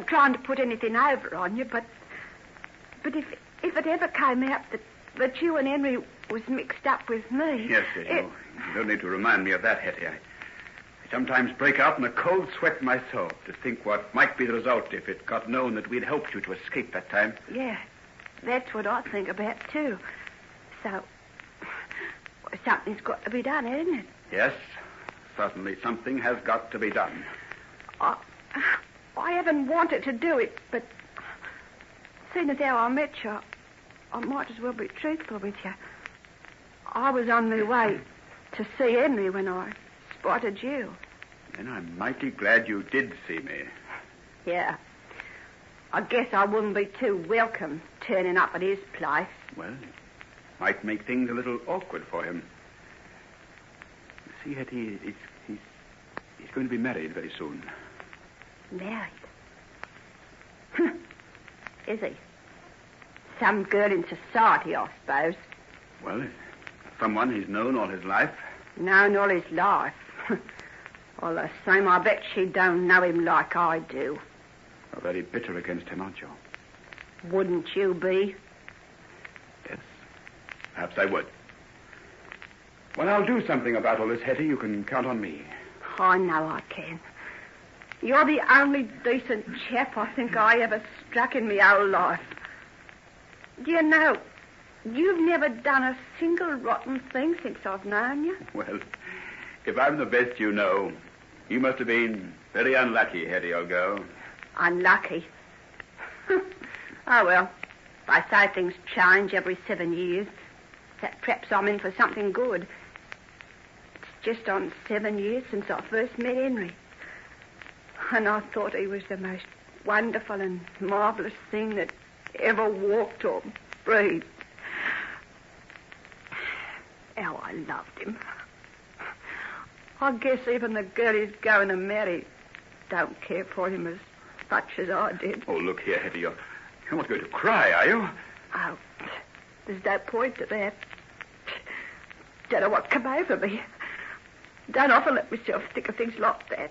trying to put anything over on you, but if it ever came out that you and Henry was mixed up with me. Yes, you don't need to remind me of that, Hettie. I sometimes break out in a cold sweat myself to think what might be the result if it got known that we'd helped you to escape that time. Yeah, that's what I think about, too. So, something's got to be done, hasn't it? Yes, certainly something has got to be done. I haven't wanted to do it, but seeing as how I met you, I might as well be truthful with you. I was on my way to see Henry when I spotted you. Then I'm mighty glad you did see me. Yeah. I guess I wouldn't be too welcome turning up at his place. Well, it might make things a little awkward for him. You see, Hettie, he's going to be married very soon. Married? Is he? Some girl in society, I suppose. Well, someone he's known all his life. Known all his life? All the same, I bet she don't know him like I do. You're very bitter against him, aren't you? Wouldn't you be? Yes, perhaps I would. Well, I'll do something about all this, Hettie. You can count on me. I know I can. You're the only decent chap I think I ever struck in my whole life. Do you know, you've never done a single rotten thing since I've known you. Well, if I'm the best you know, you must have been very unlucky, Hettie, old girl. Unlucky? Oh, well, I say things change every 7 years. That perhaps I'm in for something good. It's just on 7 years since I first met Henry. And I thought he was the most wonderful and marvellous thing that ever walked or breathed. How I loved him. I guess even the girl he's going to marry don't care for him as much as I did. Oh, look here, Hettie, you're not going to cry, are you? Oh, there's no point to that. Don't know what come over me. Don't often let myself think of things like that.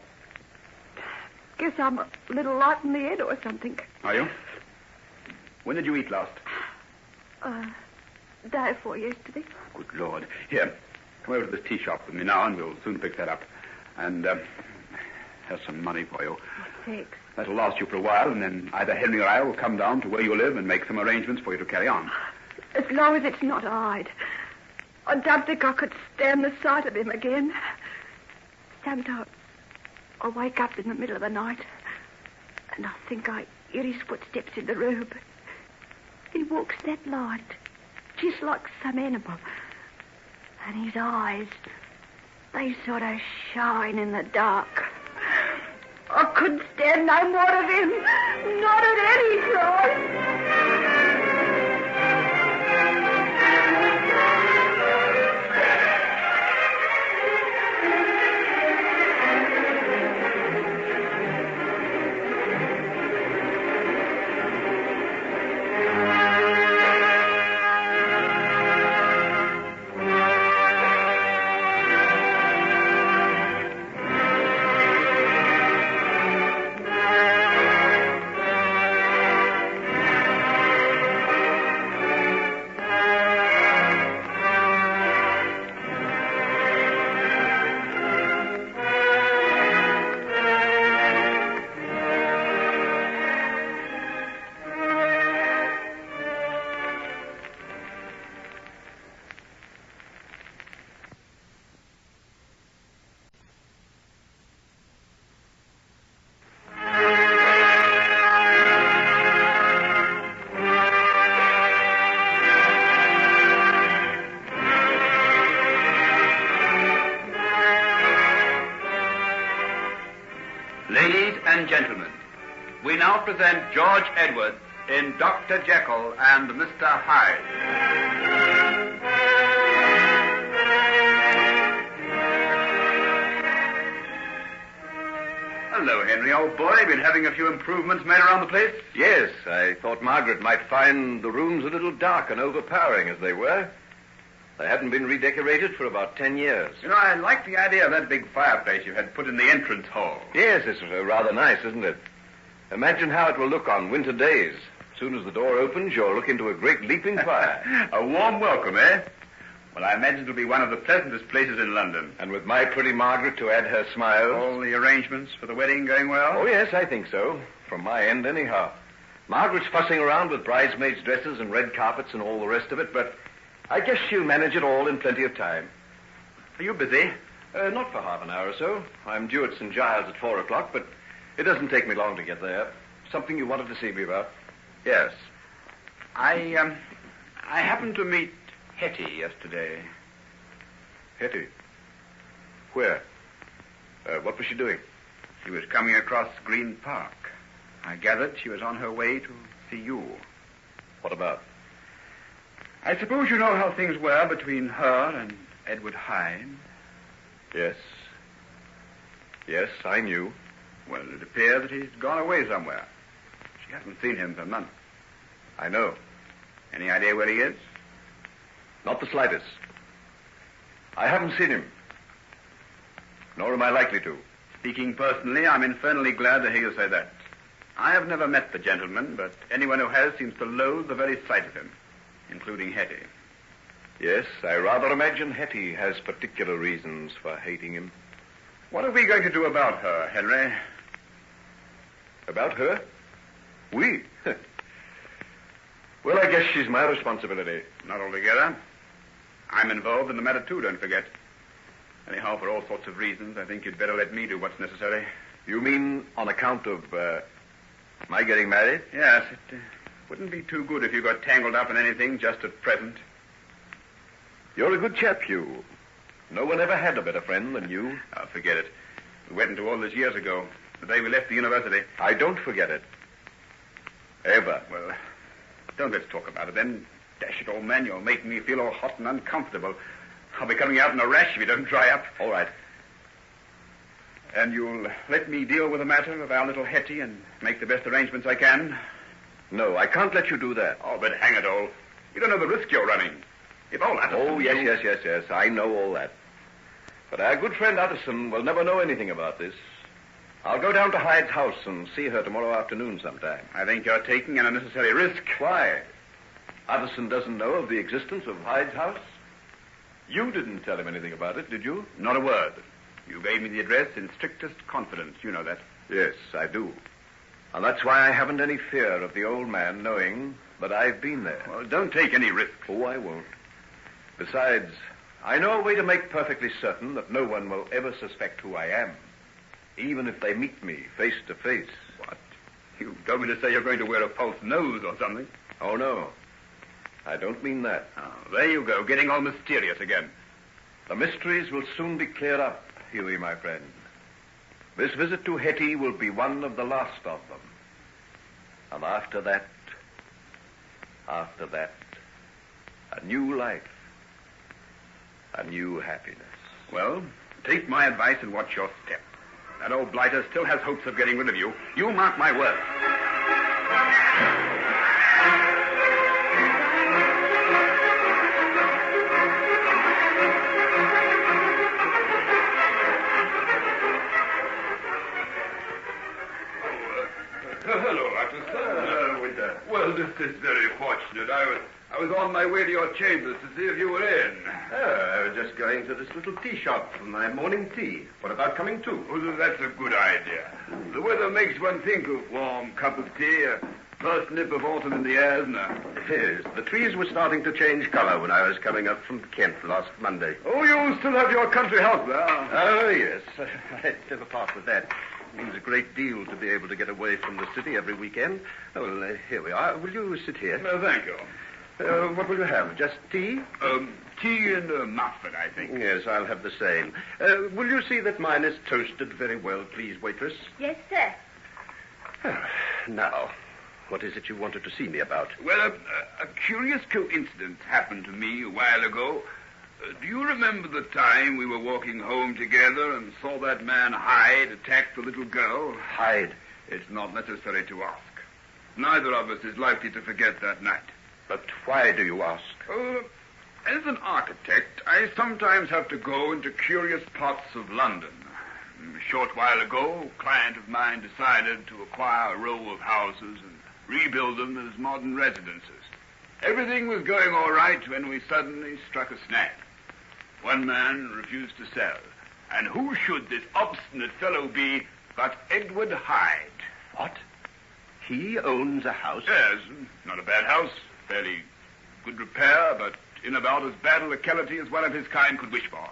Guess I'm a little light in the head or something. Are you? When did you eat last? Day before yesterday. Good Lord. Here, come over to this tea shop with me now, and we'll soon pick that up. And here's some money for you. Thanks. That'll last you for a while, and then either Henry or I will come down to where you live and make some arrangements for you to carry on. As long as it's not Hyde. I don't think I could stand the sight of him again. Sometimes I wake up in the middle of the night, and I think I hear his footsteps in the room. He walks that light, just like some animal. And his eyes, they sort of shine in the dark. I couldn't stand no more of him. Not at any price. Ladies and gentlemen, we now present George Edwards in Dr. Jekyll and Mr. Hyde. Hello, Henry, old boy. Been having a few improvements made around the place? Yes, I thought Margaret might find the rooms a little dark and overpowering as they were. They hadn't been redecorated for about 10 years. You know, I like the idea of that big fireplace you had put in the entrance hall. Yes, it's rather nice, isn't it? Imagine how it will look on winter days. As soon as the door opens, you'll look into a great leaping fire. A warm welcome, eh? Well, I imagine it'll be one of the pleasantest places in London. And with my pretty Margaret to add her smiles. All the arrangements for the wedding going well? Oh, yes, I think so. From my end, anyhow. Margaret's fussing around with bridesmaids' dresses and red carpets and all the rest of it, but I guess she'll manage it all in plenty of time. Are you busy? Not for half an hour or so. I'm due at St. Giles at 4 o'clock, but it doesn't take me long to get there. Something you wanted to see me about? Yes. I happened to meet Hettie yesterday. Hettie? Where? What was she doing? She was coming across Green Park. I gathered she was on her way to see you. What about? I suppose you know how things were between her and Edward Hyde. Yes. Yes, I knew. Well, it appears that he's gone away somewhere. She hasn't seen him for months. I know. Any idea where he is? Not the slightest. I haven't seen him. Nor am I likely to. Speaking personally, I'm infernally glad to hear you say that. I have never met the gentleman, but anyone who has seems to loathe the very sight of him, including Hettie. Yes, I rather imagine Hettie has particular reasons for hating him. What are we going to do about her, Henry? About her? We? Well, I guess she's my responsibility. Not altogether. I'm involved in the matter, too, don't forget. Anyhow, for all sorts of reasons, I think you'd better let me do what's necessary. You mean on account of, my getting married? Yes, it wouldn't be too good if you got tangled up in anything just at present. You're a good chap, Hugh. No one ever had a better friend than you. Oh, forget it. We went into all this years ago, the day we left the university. I don't forget it. Ever. Well, don't let's talk about it then. Dash it, old man, you're making me feel all hot and uncomfortable. I'll be coming out in a rash if you don't dry up. All right. And you'll let me deal with the matter of our little Hettie and make the best arrangements I can? No, I can't let you do that. Oh, but hang it all. You don't know the risk you're running. If all Utterson... Oh, yes. I know all that. But our good friend Utterson will never know anything about this. I'll go down to Hyde's house and see her tomorrow afternoon sometime. I think you're taking an unnecessary risk. Why? Utterson doesn't know of the existence of Hyde's house? You didn't tell him anything about it, did you? Not a word. You gave me the address in strictest confidence. You know that. Yes, I do. And that's why I haven't any fear of the old man knowing that I've been there. Well, don't take any risk. Oh, I won't. Besides, I know a way to make perfectly certain that no one will ever suspect who I am, even if they meet me face to face. What? You told me to say you're going to wear a false nose or something. Oh, no. I don't mean that. Oh, there you go, getting all mysterious again. The mysteries will soon be cleared up, Hughie, my friend. This visit to Hettie will be one of the last of them. And after that, a new life, a new happiness. Well, take my advice and watch your step. That old blighter still has hopes of getting rid of you. You mark my words. Hello, Utterson. Hello, Winter. Well, this is very fortunate. I was on my way to your chambers to see if you were in. Oh, I was just going to this little tea shop for my morning tea. What about coming too? Oh, that's a good idea. The weather makes one think of warm cup of tea, a first nip of autumn in the air, isn't it? Yes, the trees were starting to change colour when I was coming up from Kent last Monday. Oh, you still have your country house there? Oh, yes. I'd never part with that. It means a great deal to be able to get away from the city every weekend. Oh, well, here we are. Will you sit here? No, thank you. What will you have? Just tea? Tea and a muffin, I think. Yes, I'll have the same. Will you see that mine is toasted very well, please, waitress? Yes, sir. Now, what is it you wanted to see me about? Well, a curious coincidence happened to me a while ago. Do you remember the time we were walking home together and saw that man Hyde attack the little girl? Hyde? It's not necessary to ask. Neither of us is likely to forget that night. But why do you ask? As an architect, I sometimes have to go into curious parts of London. A short while ago, a client of mine decided to acquire a row of houses and rebuild them as modern residences. Everything was going all right when we suddenly struck a snag. One man refused to sell. And who should this obstinate fellow be but Edward Hyde? What? He owns a house? Yes, not a bad house. Fairly good repair, but in about as bad a locality as one of his kind could wish for.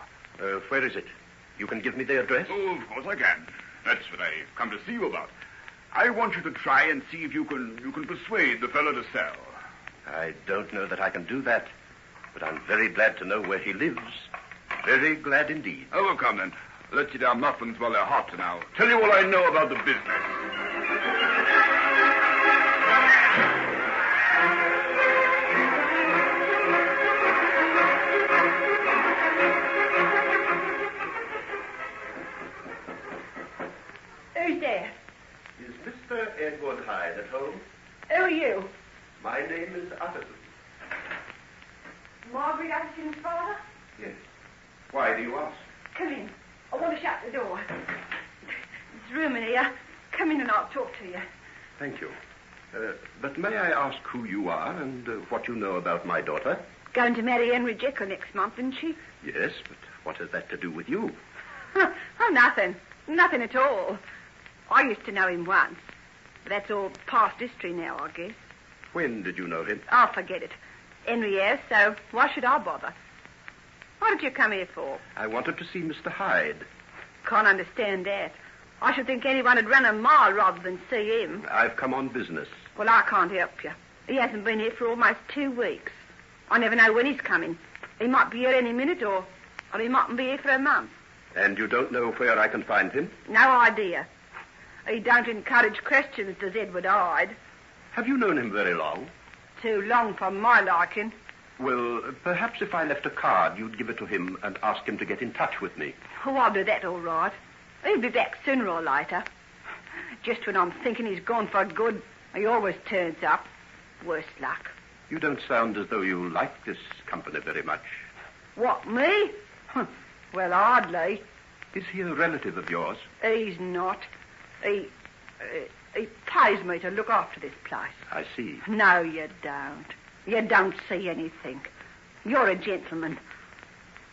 Where is it? You can give me the address? Oh, of course I can. That's what I've come to see you about. I want you to try and see if you can persuade the fellow to sell. I don't know that I can do that, but I'm very glad to know where he lives. Very glad indeed. Oh, well, come then. Let you down muffins while they're hot, and I'll tell you all I know about the business. Who's there? Is Mr. Edward Hyde at home? Who are you? My name is Utterson. Margaret Utterson's father? Yes. Why do you ask? Come in. I want to shut the door. There's room in here. Come in and I'll talk to you. Thank you. But may I ask who you are and what you know about my daughter? Going to marry Henry Jekyll next month, isn't she? Yes, but what has that to do with you? Oh, nothing. Nothing at all. I used to know him once. But that's all past history now, I guess. When did you know him? Oh, forget it. Henry has, so why should I bother? What did you come here for? I wanted to see Mr. Hyde. Can't understand that. I should think anyone would run a mile rather than see him. I've come on business. Well, I can't help you. He hasn't been here for almost 2 weeks. I never know when he's coming. He might be here any minute, or he mightn't be here for a month. And you don't know where I can find him? No idea. He don't encourage questions, does Edward Hyde. Have you known him very long? Too long for my liking. Well, perhaps if I left a card, you'd give it to him and ask him to get in touch with me. Oh, I'll do that all right. He'll be back sooner or later. Just when I'm thinking he's gone for good, he always turns up. Worse luck. You don't sound as though you like this company very much. What, me? Well, hardly. Is he a relative of yours? He's not. He pays me to look after this place. I see. No, you don't. You don't see anything. You're a gentleman.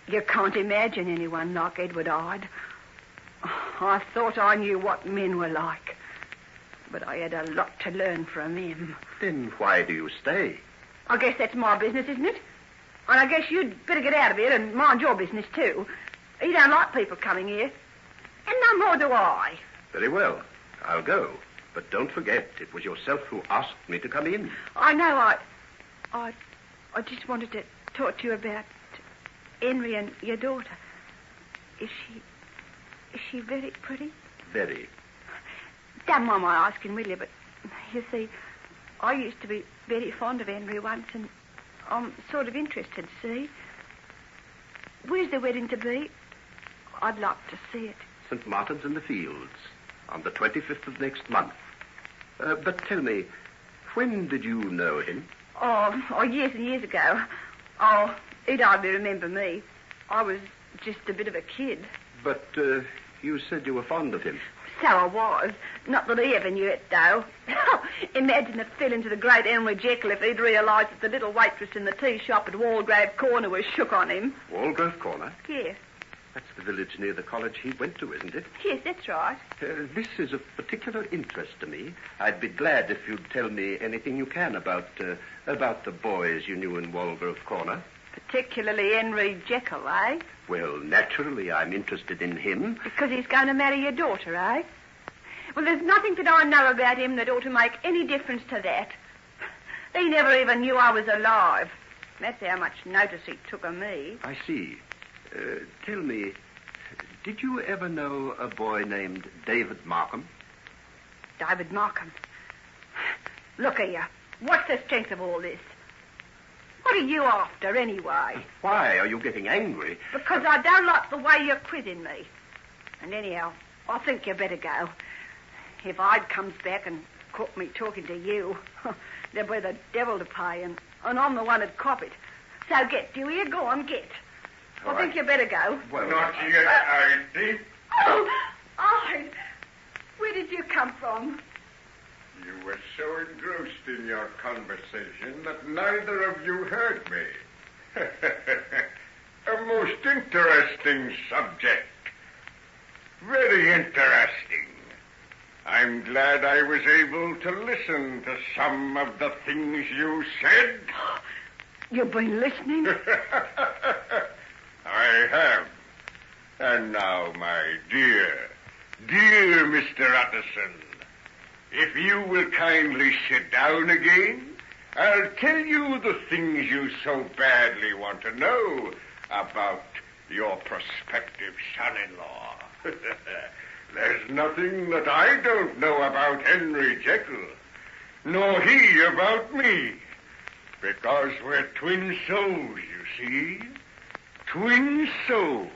You can't imagine anyone like Edward Hyde. I thought I knew what men were like. But I had a lot to learn from him. Then why do you stay? I guess that's my business, isn't it? And I guess you'd better get out of here and mind your business, too. He don't like people coming here. And no more do I. Very well. I'll go. But don't forget, it was yourself who asked me to come in. I know. I just wanted to talk to you about Henry and your daughter. Is she very pretty? Very. Don't mind my asking, will you? But, you see, I used to be very fond of Henry once, and I'm sort of interested, see? Where's the wedding to be? I'd like to see it. St. Martin's in the Fields, on the 25th of next month. But tell me, when did you know him? Oh, years and years ago. Oh, he'd hardly remember me. I was just a bit of a kid. But you said you were fond of him. So I was. Not that he ever knew it, though. Imagine it fell into the great Henry Jeckyll if he'd realised that the little waitress in the tea shop at Walgrave Corner was shook on him. Walgrave Corner? Yes. That's the village near the college he went to, isn't it? Yes, that's right. This is of particular interest to me. I'd be glad if you'd tell me anything you can about the boys you knew in Walgrave Corner. Particularly Henry Jekyll, eh? Well, naturally, I'm interested in him. Because he's going to marry your daughter, eh? Well, there's nothing that I know about him that ought to make any difference to that. He never even knew I was alive. That's how much notice he took of me. I see. Tell me, did you ever know a boy named David Markham? David Markham? Look here. What's the strength of all this? What are you after, anyway? Why are you getting angry? Because I don't like the way you're quizzing me. And anyhow, I think you better go. If Hyde comes back and caught me talking to you, there'll be the devil to pay, and I'm the one who'd cop it. So get, do you hear? Go on, get. I think you better go. Well, not yet, Hyde. Oh, Hyde. Where did you come from? You were so engrossed in your conversation that neither of you heard me. A most interesting subject. Very interesting. I'm glad I was able to listen to some of the things you said. You've been listening? I have. And now, my dear Mr. Utterson, if you will kindly sit down again, I'll tell you the things you so badly want to know about your prospective son-in-law. There's nothing that I don't know about Henry Jekyll, nor he about me, because we're twin souls, you see. Twin souls.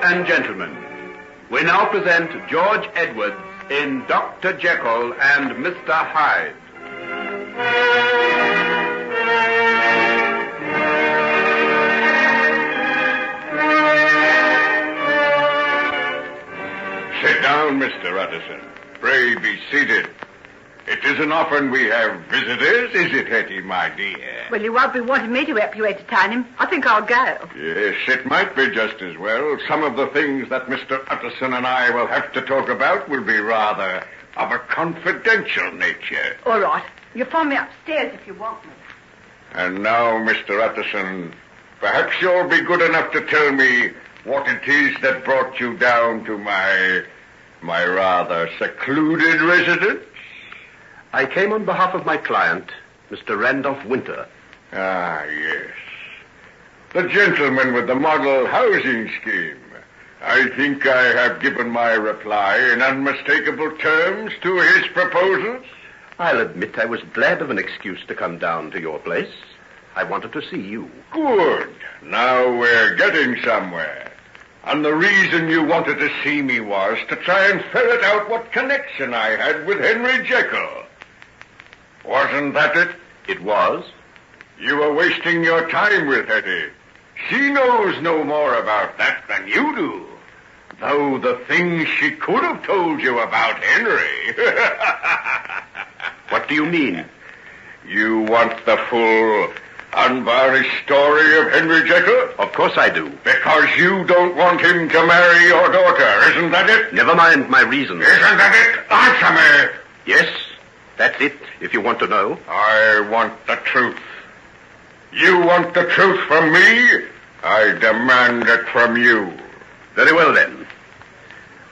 And gentlemen, we now present George Edwards in Dr. Jekyll and Mr. Hyde. Sit down, Mr. Utterson. Pray be seated. It isn't often we have visitors, is it, Hettie, my dear? Well, you won't be wanting me to help you entertain him. I think I'll go. Yes, it might be just as well. Some of the things that Mr. Utterson and I will have to talk about will be rather of a confidential nature. All right. You'll find me upstairs if you want me. And now, Mr. Utterson, perhaps you'll be good enough to tell me what it is that brought you down to my rather secluded residence. I came on behalf of my client, Mr. Randolph Winter. Ah, yes. The gentleman with the model housing scheme. I think I have given my reply in unmistakable terms to his proposals. I'll admit I was glad of an excuse to come down to your place. I wanted to see you. Good. Now we're getting somewhere. And the reason you wanted to see me was to try and ferret out what connection I had with Henry Jekyll. Wasn't that it? It was. You were wasting your time with Hettie. She knows no more about that than you do. Though the things she could have told you about Henry. What do you mean? You want the full, unvarnished story of Henry Jekyll? Of course I do. Because you don't want him to marry your daughter, isn't that it? Never mind my reasons. Isn't that it? Answer me. Yes, that's it, if you want to know. I want the truth. You want the truth from me? I demand it from you. Very well, then.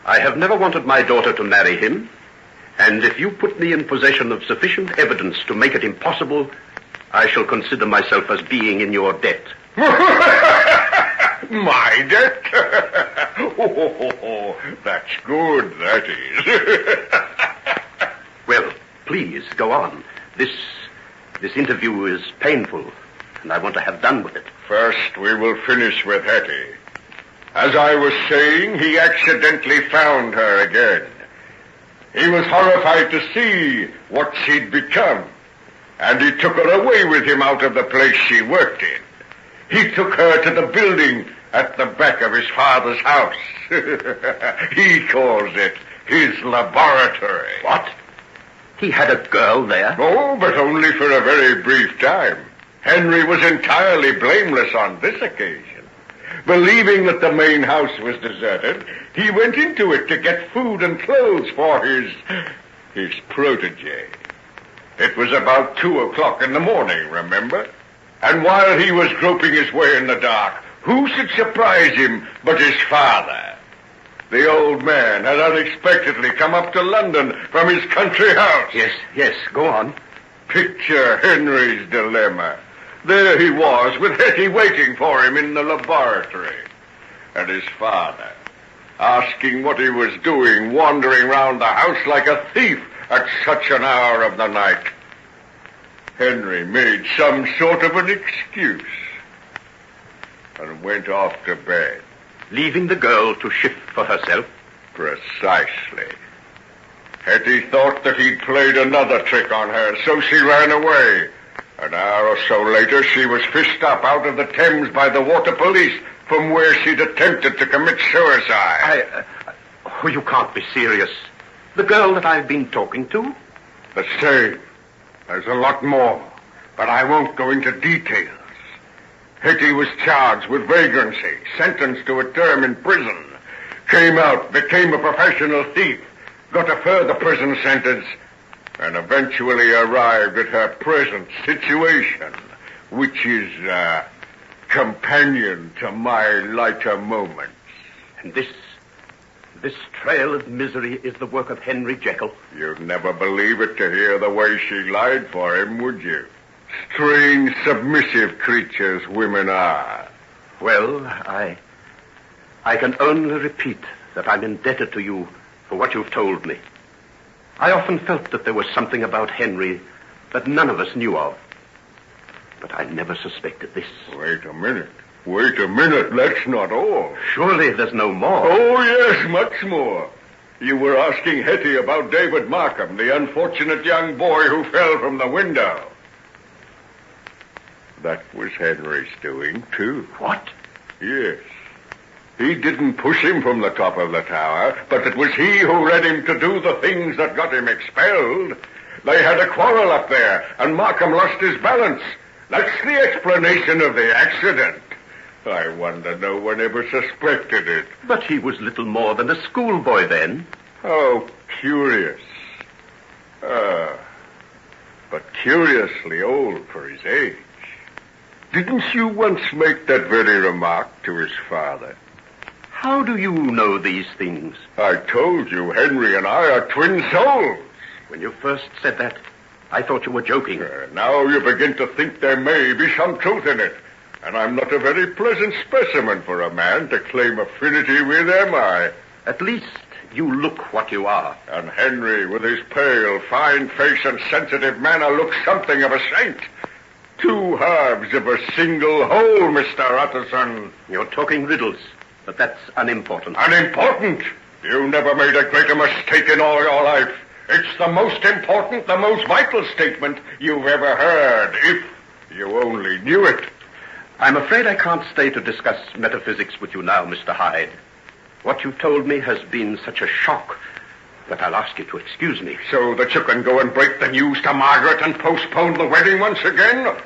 I have never wanted my daughter to marry him, and if you put me in possession of sufficient evidence to make it impossible, I shall consider myself as being in your debt. My debt? Oh, that's good, that is. Well, please, go on. This interview is painful, and I want to have done with it. First, we will finish with Hettie. As I was saying, he accidentally found her again. He was horrified to see what she'd become, and he took her away with him out of the place she worked in. He took her to the building at the back of his father's house. He calls it his laboratory. What? He had a girl there? Oh, but only for a very brief time. Henry was entirely blameless on this occasion. Believing that the main house was deserted, he went into it to get food and clothes for his protege. It was about 2 o'clock in the morning, remember? And while he was groping his way in the dark, who should surprise him but his father? The old man had unexpectedly come up to London from his country house. Yes, go on. Picture Henry's dilemma. There he was, with Hettie waiting for him in the laboratory. And his father, asking what he was doing, wandering round the house like a thief at such an hour of the night. Henry made some sort of an excuse and went off to bed. Leaving the girl to shift for herself? Precisely. Hettie thought that he'd played another trick on her, so she ran away. An hour or so later, she was fished up out of the Thames by the water police, from where she'd attempted to commit suicide. Oh, you can't be serious. The girl that I've been talking to? The same. There's a lot more, but I won't go into details. Hettie was charged with vagrancy, sentenced to a term in prison, came out, became a professional thief, got a further prison sentence, and eventually arrived at her present situation, which is companion to my lighter moments. And this trail of misery is the work of Henry Jekyll? You'd never believe it to hear the way she lied for him, would you? Strange, submissive creatures women are. Well, I can only repeat that I'm indebted to you for what you've told me. I often felt that there was something about Henry that none of us knew of. But I never suspected this. Wait a minute. That's not all. Surely there's no more. Oh, yes, much more. You were asking Hettie about David Markham, the unfortunate young boy who fell from the window. That was Henry's doing, too. What? Yes. He didn't push him from the top of the tower, but it was he who led him to do the things that got him expelled. They had a quarrel up there, and Markham lost his balance. That's the explanation of the accident. I wonder no one ever suspected it. But he was little more than a schoolboy then. Oh, curious. But curiously old for his age. Didn't you once make that very remark to his father? How do you know these things? I told you Henry and I are twin souls. When you first said that, I thought you were joking. Now you begin to think there may be some truth in it. And I'm not a very pleasant specimen for a man to claim affinity with, am I? At least you look what you are. And Henry, with his pale, fine face and sensitive manner, looks something of a saint. Two halves of a single whole, Mr. Utterson. You're talking riddles, but that's unimportant. Unimportant? You never made a greater mistake in all your life. It's the most important, the most vital statement you've ever heard, if you only knew it. I'm afraid I can't stay to discuss metaphysics with you now, Mr. Hyde. What you told me has been such a shock that I'll ask you to excuse me. So that you can go and break the news to Margaret and postpone the wedding once again?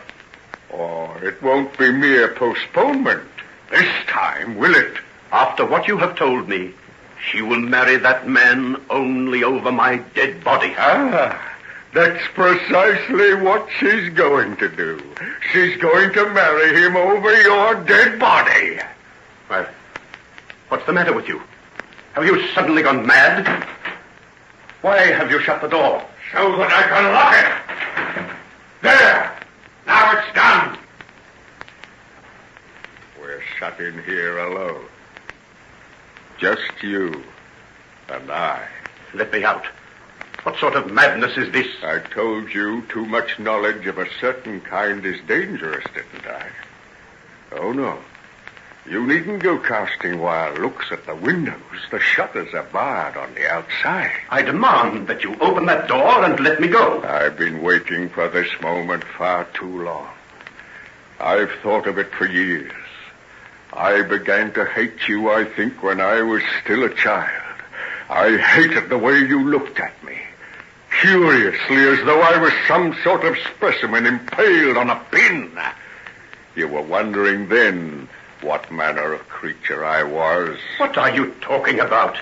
Or it won't be mere postponement this time, will it? After what you have told me, she will marry that man only over my dead body. That's precisely what she's going to do. She's going to marry him over your dead body. Well, what's the matter with you? Have you suddenly gone mad? Why have you shut the door? So that I can lock it. There! Now it's done. We're shut in here alone. Just you and I. Let me out. What sort of madness is this? I told you too much knowledge of a certain kind is dangerous, didn't I? Oh, no. You needn't go casting wild looks at the windows. The shutters are barred on the outside. I demand that you open that door and let me go. I've been waiting for this moment far too long. I've thought of it for years. I began to hate you, I think, when I was still a child. I hated the way you looked at me. Curiously, as though I was some sort of specimen impaled on a pin. You were wondering then what manner of creature I was. What are you talking about?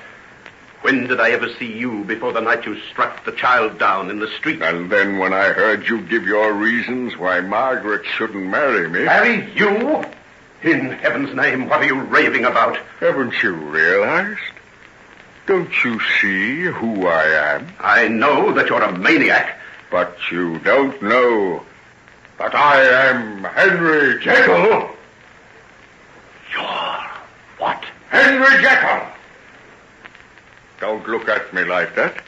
When did I ever see you before the night you struck the child down in the street? And then when I heard you give your reasons why Margaret shouldn't marry me... Marry you? In heaven's name, what are you raving about? Haven't you realized? Don't you see who I am? I know that you're a maniac. But you don't know that I am Henry Jekyll. You're what? Henry Jekyll! Don't look at me like that.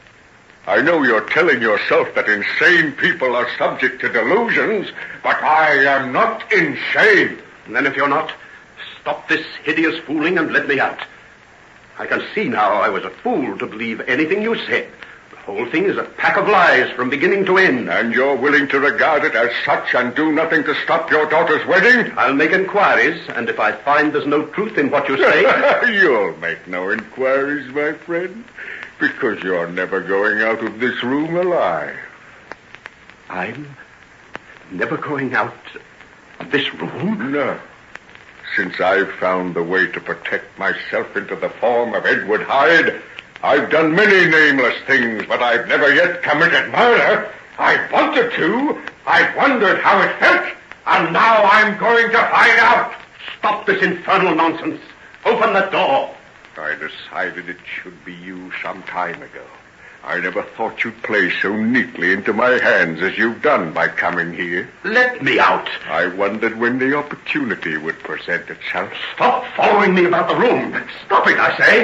I know you're telling yourself that insane people are subject to delusions, but I am not insane. And then if you're not, stop this hideous fooling and let me out. I can see now I was a fool to believe anything you said. The whole thing is a pack of lies from beginning to end. And you're willing to regard it as such and do nothing to stop your daughter's wedding? I'll make inquiries, and if I find there's no truth in what you say... You'll make no inquiries, my friend, because you're never going out of this room alive. I'm never going out of this room? No. Since I've found the way to protect myself into the form of Edward Hyde, I've done many nameless things, but I've never yet committed murder. I've wanted to. I've wondered how it felt, and now I'm going to find out. Stop this infernal nonsense. Open the door. I decided it should be you some time ago. I never thought you'd play so neatly into my hands as you've done by coming here. Let me out. I wondered when the opportunity would present itself. Stop following me about the room. Stop it, I say.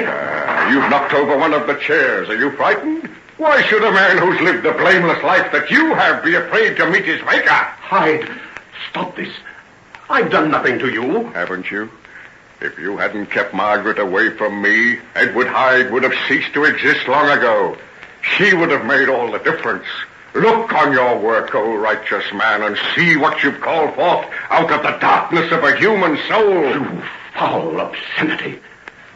You've knocked over one of the chairs. Are you frightened? Why should a man who's lived the blameless life that you have be afraid to meet his maker? Hyde, stop this. I've done nothing to you. Haven't you? If you hadn't kept Margaret away from me, Edward Hyde would have ceased to exist long ago. She would have made all the difference. Look on your work, O righteous man, and see what you've called forth out of the darkness of a human soul. You foul obscenity.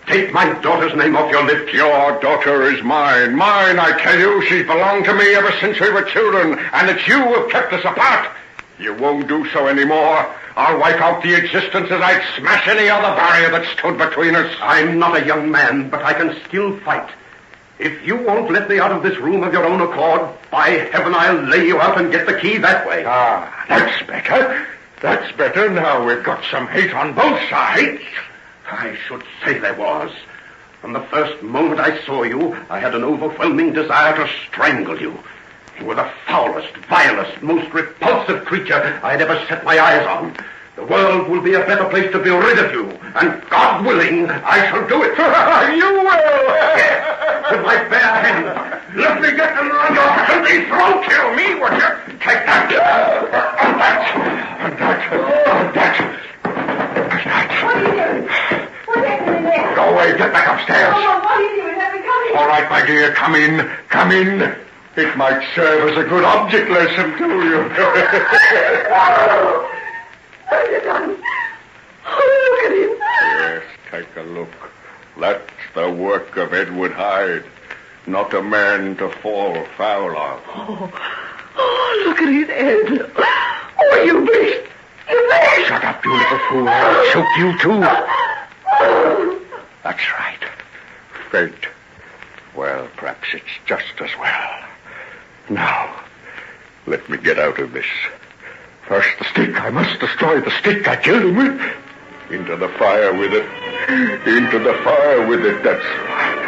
Take my daughter's name off your lips. Your daughter is mine. Mine, I tell you. She's belonged to me ever since we were children, and it's you who have kept us apart. You won't do so anymore. I'll wipe out the existence as I'd smash any other barrier that stood between us. I'm not a young man, but I can still fight. If you won't let me out of this room of your own accord, by heaven, I'll lay you out and get the key that way. Ah, that's better. That's better. Now we've got some hate on both sides. I should say there was. From the first moment I saw you, I had an overwhelming desire to strangle you. You were the foulest, vilest, most repulsive creature I had ever set my eyes on. The world will be a better place to be rid of you, and God willing, I shall do it. You will! Yes, with my bare hands. Let me get them around your filthy throat. Kill me, would you? Take that. And that. What are you doing? What's happening there? Go away, get back upstairs. Oh, what are you doing? Let me come in. All right, my dear, come in. Come in. It might serve as a good object lesson to you. What have you done? Oh, look at him. Yes, take a look. That's the work of Edward Hyde. Not a man to fall foul of. Oh, look at his head. Oh, you beast. You beast. Shut up, you little fool. I'll choke you, too. That's right. Fate. Well, perhaps it's just as well. Now, let me get out of this. First the stick. I must destroy the stick I killed him with. Into the fire with it. Into the fire with it. That's right.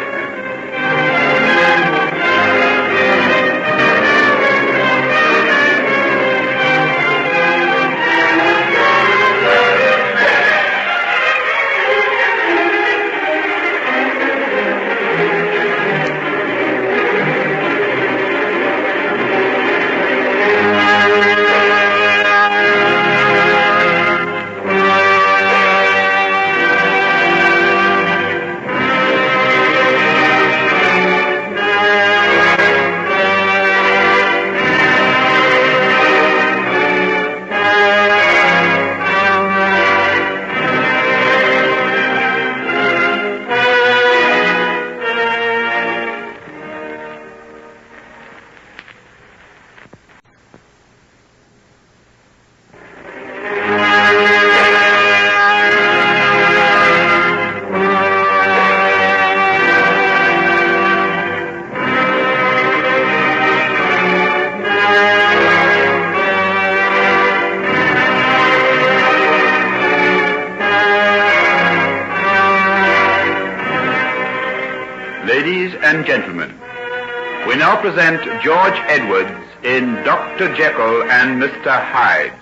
We now present George Edwards in Dr. Jekyll and Mr. Hyde.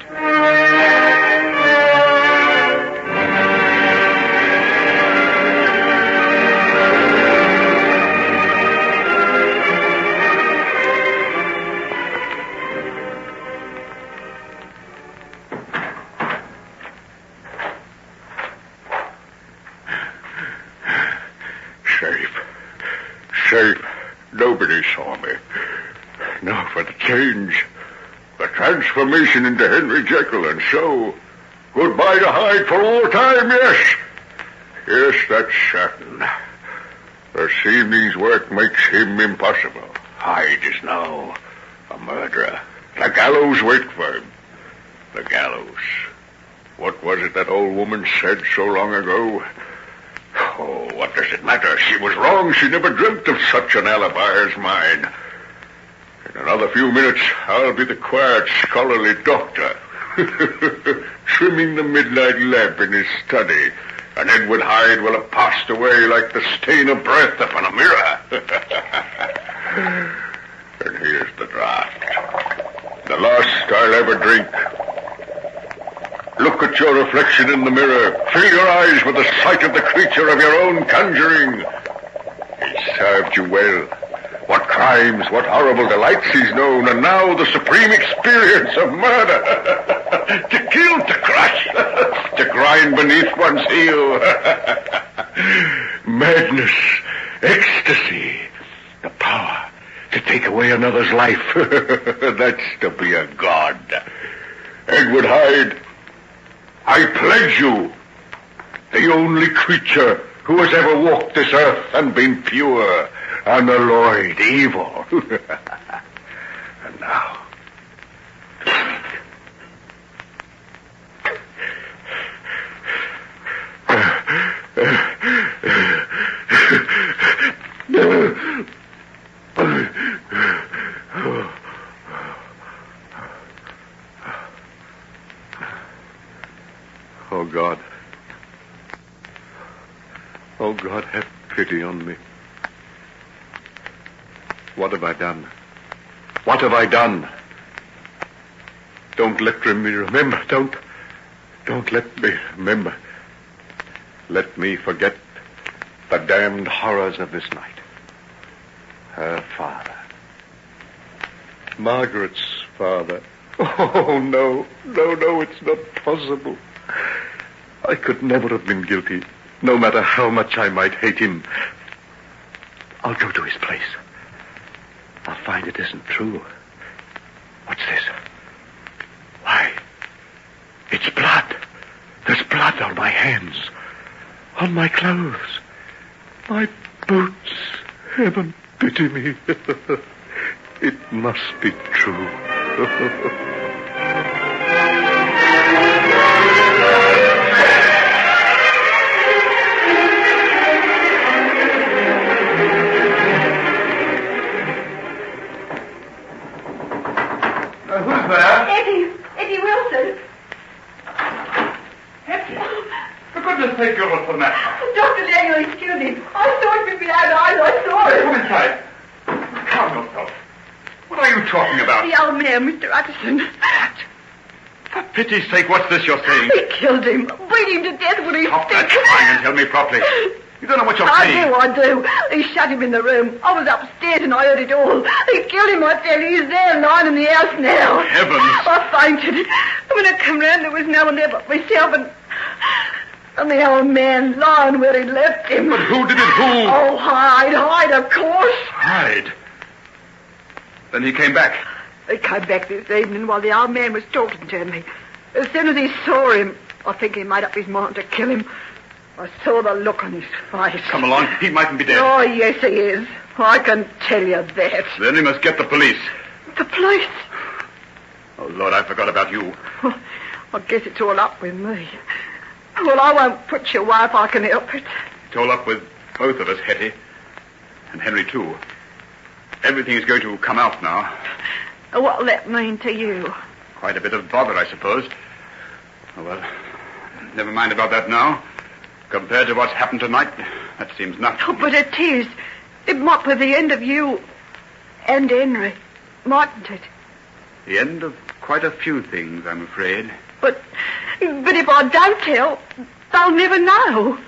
Safe. Nobody saw me. Now for the change. The transformation into Henry Jekyll, and so goodbye to Hyde for all time, yes. Yes, that's certain. This evening's work makes him impossible. Hyde is now a murderer. The gallows wait for him. The gallows. What was it that old woman said so long ago? Oh, what does it matter? She was wrong. She never dreamt of such an alibi as mine. In another few minutes, I'll be the quiet, scholarly doctor, trimming the midnight lamp in his study, and Edward Hyde will have passed away like the stain of breath upon a mirror. And here's the draught. The last I'll ever drink. Look at your reflection in the mirror. Fill your eyes with the sight of the creature of your own conjuring. He served you well. What crimes, what horrible delights he's known, and now the supreme experience of murder. To kill, to crush, to grind beneath one's heel. Madness, ecstasy, the power to take away another's life. That's to be a god. Edward Hyde, I pledge you, the only creature who has ever walked this earth and been pure, unalloyed evil. And now, oh God. Oh God, have pity on me. What have I done? What have I done? Don't let me remember. Don't let me remember. Let me forget the damned horrors of this night. Her father. Margaret's father. Oh, no, it's not possible. I could never have been guilty, no matter how much I might hate him. I'll go to his place. I'll find it isn't true. What's this? Why, it's blood. There's blood on my hands, on my clothes, my boots. Heaven pity me. It must be true. Who's there? Eddie Wilson. Hettie, for goodness sake, you're what's the matter? Dr. Daniel, excuse me. I saw it with my own eyes. I saw it. Come inside. Calm yourself. What are you talking about? The old man, Mr. Utterson. For pity's sake, what's this you're saying? He killed him. Beat him to death with his Stop stick. that crying and tell me properly. You don't know what you're saying. I do. He shut him in the room. I was upstairs and I heard it all. He killed him, I tell you. He's there lying in the house now. Heavens. I fainted. And when I come round, there was no one there but myself and the old man lying where he left him. But who did it? Who? Oh, Hyde, of course. Hyde. Then he came back. He came back this evening while the old man was talking to me. As soon as he saw him, I think he made up his mind to kill him. I saw the look on his face. Come along. He mightn't be dead. Oh, yes, he is. I can tell you that. Then he must get the police. The police? Oh, Lord, I forgot about you. I guess it's all up with me. Well, I won't put you away if I can help it. It's all up with both of us, Hettie. And Henry, too. Everything is going to come out now. What'll that mean to you? Quite a bit of bother, I suppose. Oh, well, never mind about that now. Compared to what's happened tonight, that seems nothing. Oh, but it is. It might be the end of you. and Henry, mightn't it? The end of quite a few things, I'm afraid. But if I don't tell, they'll never know.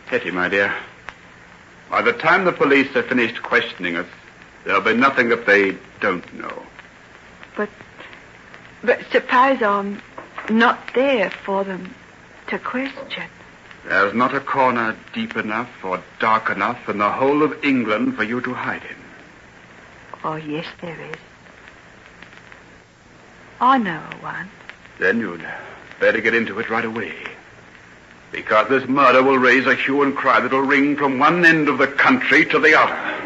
Hettie, my dear, by the time the police have finished questioning us, there'll be nothing that they don't know. But suppose I'm not there for them to question. There's not a corner deep enough or dark enough in the whole of England for you to hide in. Oh, yes, there is. I know one. Then you'd better get into it right away. Because this murder will raise a hue and cry that'll ring from one end of the country to the other.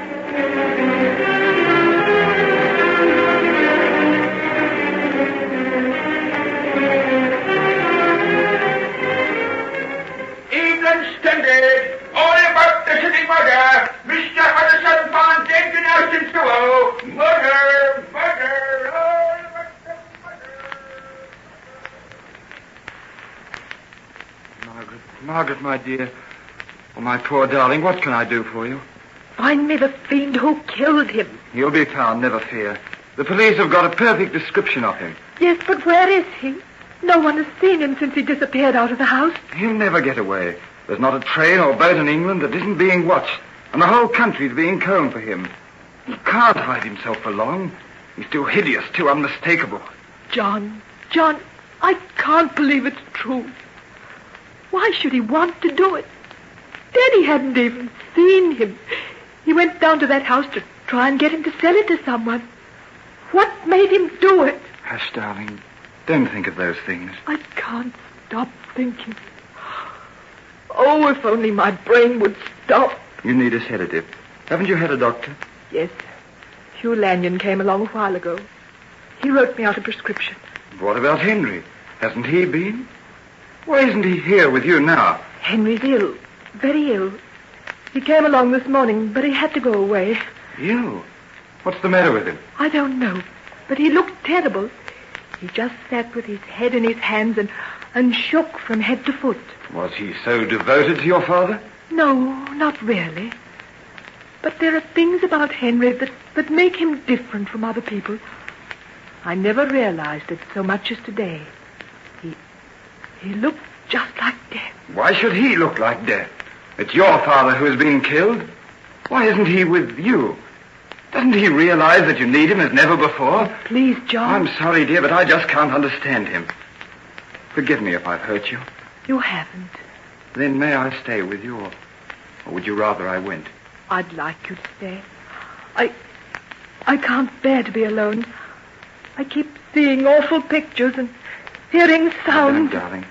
Standard! All about the city murder! Mr. Hudson found dead in house in Soho! Murder! Murder! All about the murder! Margaret, my dear. Oh, my poor darling, what can I do for you? Find me the fiend who killed him. He'll be found, never fear. The police have got a perfect description of him. Yes, but where is he? No one has seen him since he disappeared out of the house. He'll never get away. There's not a train or boat in England that isn't being watched, and the whole country's being combed for him. He can't hide himself for long. He's too hideous, too unmistakable. John, I can't believe it's true. Why should he want to do it? Daddy hadn't even seen him. He went down to that house to try and get him to sell it to someone. What made him do it? Hush, darling. Don't think of those things. I can't stop thinking. Oh, if only my brain would stop. You need a sedative. Haven't you had a doctor? Yes. Hugh Lanyon came along a while ago. He wrote me out a prescription. What about Henry? Hasn't he been? Why isn't he here with you now? Henry's ill. Very ill. He came along this morning, but he had to go away. Ill? What's the matter with him? I don't know, but he looked terrible. He just sat with his head in his hands and shook from head to foot. Was he so devoted to your father? No, not really. But there are things about Henry that make him different from other people. I never realized it so much as today. He looked just like death. Why should he look like death? It's your father who has been killed. Why isn't he with you? Doesn't he realize that you need him as never before? Oh, please, John. I'm sorry, dear, but I just can't understand him. Forgive me if I've hurt you. You haven't. Then may I stay with you, or would you rather I went? I'd like you to stay. I can't bear to be alone. I keep seeing awful pictures and hearing sounds. Don't, darling.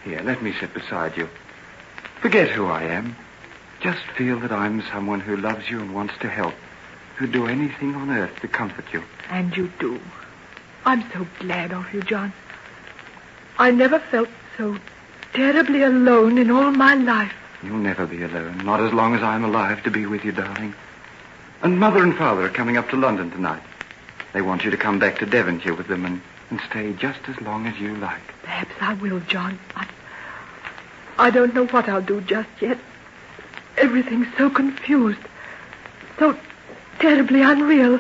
Here, let me sit beside you. Forget who I am. Just feel that I'm someone who loves you and wants to help, who'd do anything on earth to comfort you. And you do. I'm so glad of you, John. I never felt so terribly alone in all my life. You'll never be alone, not as long as I'm alive to be with you, darling. And Mother and Father are coming up to London tonight. They want you to come back to Devonshire with them and stay just as long as you like. Perhaps I will, John. I don't know what I'll do just yet. Everything's so confused. So terribly unreal.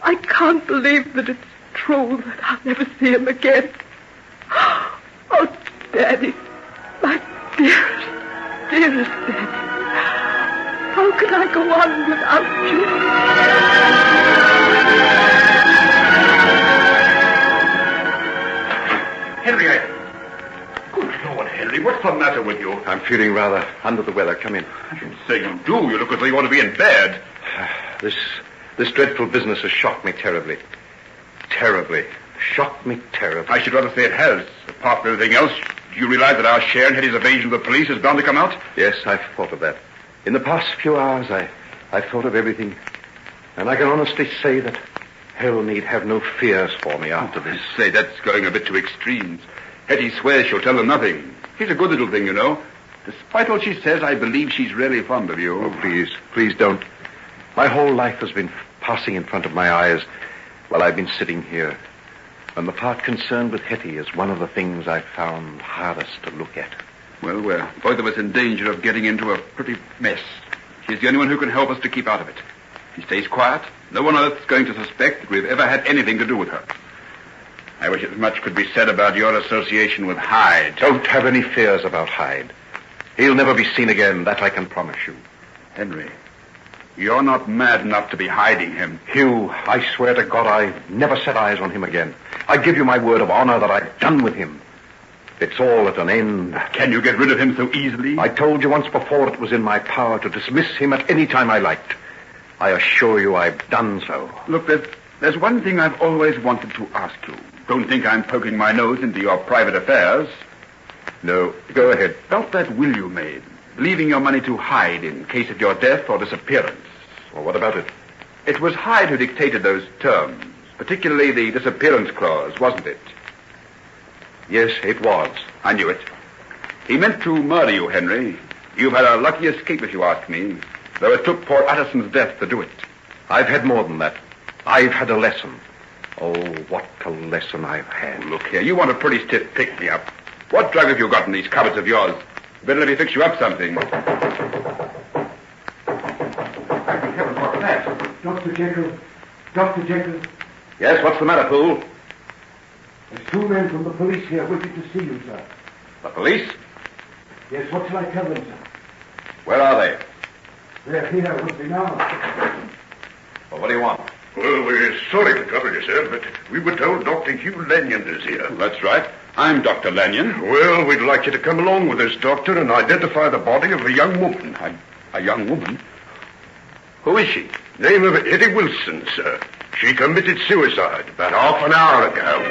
I can't believe that it's true that I'll never see him again. Oh, Daddy. My dearest, dearest Daddy. How can I go on without you? Henry, Good Lord, Henry, what's the matter with you? I'm feeling rather under the weather. Come in. I should say you do. You look as though you ought to be in bed. This dreadful business has shocked me terribly. Terribly. Shocked me terribly. I should rather say it has. Apart from everything else, do you realize that our share in Hettie's evasion of the police is bound to come out? Yes, I've thought of that. In the past few hours, I've thought of everything. And I can honestly say that hell need have no fears for me after this. I say, that's going a bit to extremes. Hettie swears she'll tell them nothing. She's a good little thing, you know. Despite all she says, I believe she's really fond of you. Oh, please don't. My whole life has been passing in front of my eyes while I've been sitting here. And the part concerned with Hettie is one of the things I've found hardest to look at. Well, we're both of us in danger of getting into a pretty mess. She's the only one who can help us to keep out of it. She stays quiet. No one on earth is going to suspect that we've ever had anything to do with her. I wish as much could be said about your association with Hyde. Don't have any fears about Hyde. He'll never be seen again, that I can promise you. Henry, you're not mad enough to be hiding him. Hugh, I swear to God I never set eyes on him again. I give you my word of honor that I've done with him. It's all at an end. Can you get rid of him so easily? I told you once before it was in my power to dismiss him at any time I liked. I assure you I've done so. Look, there's one thing I've always wanted to ask you. Don't think I'm poking my nose into your private affairs. No, go ahead. About that will you made, leaving your money to Hyde in case of your death or disappearance. Well, what about it? It was Hyde who dictated those terms, particularly the disappearance clause, wasn't it? Yes, it was. I knew it. He meant to murder you, Henry. You've had a lucky escape, if you ask me, though it took poor Utterson's death to do it. I've had more than that. I've had a lesson. Oh, what a lesson I've had. Look here, you want a pretty stiff pick-me-up. What drug have you got in these cupboards of yours? Better let me fix you up something. Heavens, what's that? Dr. Jekyll. Dr. Jekyll. Yes, what's the matter, fool? There's 2 men from the police here waiting to see you, sir. The police? Yes, what shall I tell them, sir? Where are they? They're here with me now. Well, what do you want? Well, we're sorry to trouble you, sir, but we were told Dr. Hugh Lanyon is here. That's right. I'm Dr. Lanyon. Well, we'd like you to come along with us, Doctor, and identify the body of a young woman. A young woman? Who is she? Name of Hettie Wilson, sir. She committed suicide about half an hour ago.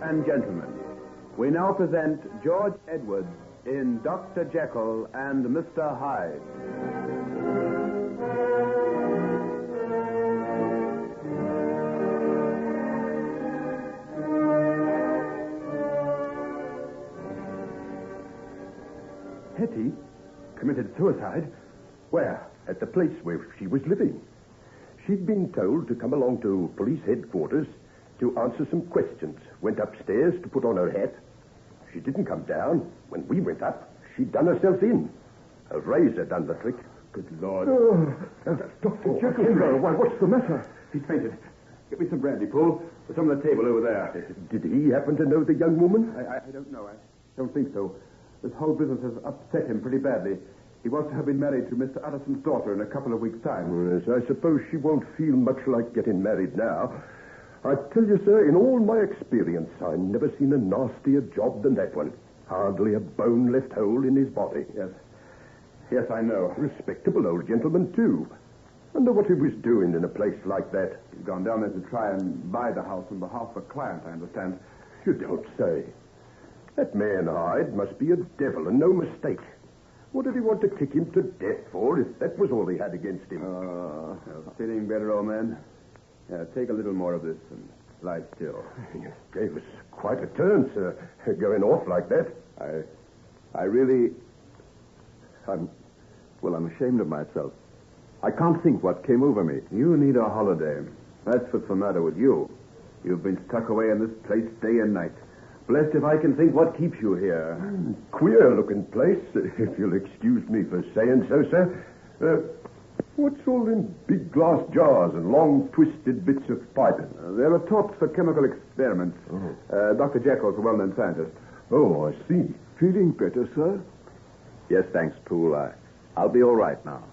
and gentlemen, we now present George Edwards in Dr. Jekyll and Mr. Hyde. Hettie committed suicide? Where? At the place where she was living. She'd been told to come along to police headquarters to answer some questions. Went upstairs to put on her hat. She didn't come down. When we went up, she'd done herself in. A razor done the trick. Good Lord. Dr. Jekyll. Why, what's the matter? He's fainted. Get me some brandy, Paul. There's some on the table over there. Did he happen to know the young woman? I don't know. I don't think so. This whole business has upset him pretty badly. He wants to have been married to Mr. Utterson's daughter in a couple of weeks' time. Yes, I suppose she won't feel much like getting married now. I tell you, sir, in all my experience, I've never seen a nastier job than that one. Hardly a bone left whole in his body. Yes, I know. Respectable old gentleman, too. Wonder what he was doing in a place like that. He's gone down there to try and buy the house on behalf of a client, I understand. You don't say. That man Hyde must be a devil and no mistake. What did he want to kick him to death for if that was all he had against him? Feeling better, old man? Yeah, take a little more of this and lie still. You gave us quite a turn, sir, going off like that. I really... I'm ashamed of myself. I can't think what came over me. You need a holiday. That's what's the matter with you. You've been stuck away in this place day and night. Blessed if I can think what keeps you here. Queer-looking place, if you'll excuse me for saying so, sir. What's all in big glass jars and long, twisted bits of fibre? There are tops for chemical experiments. Dr. Jekyll's a well-known scientist. Oh, I see. Feeling better, sir? Yes, thanks, Poole. I'll be all right now.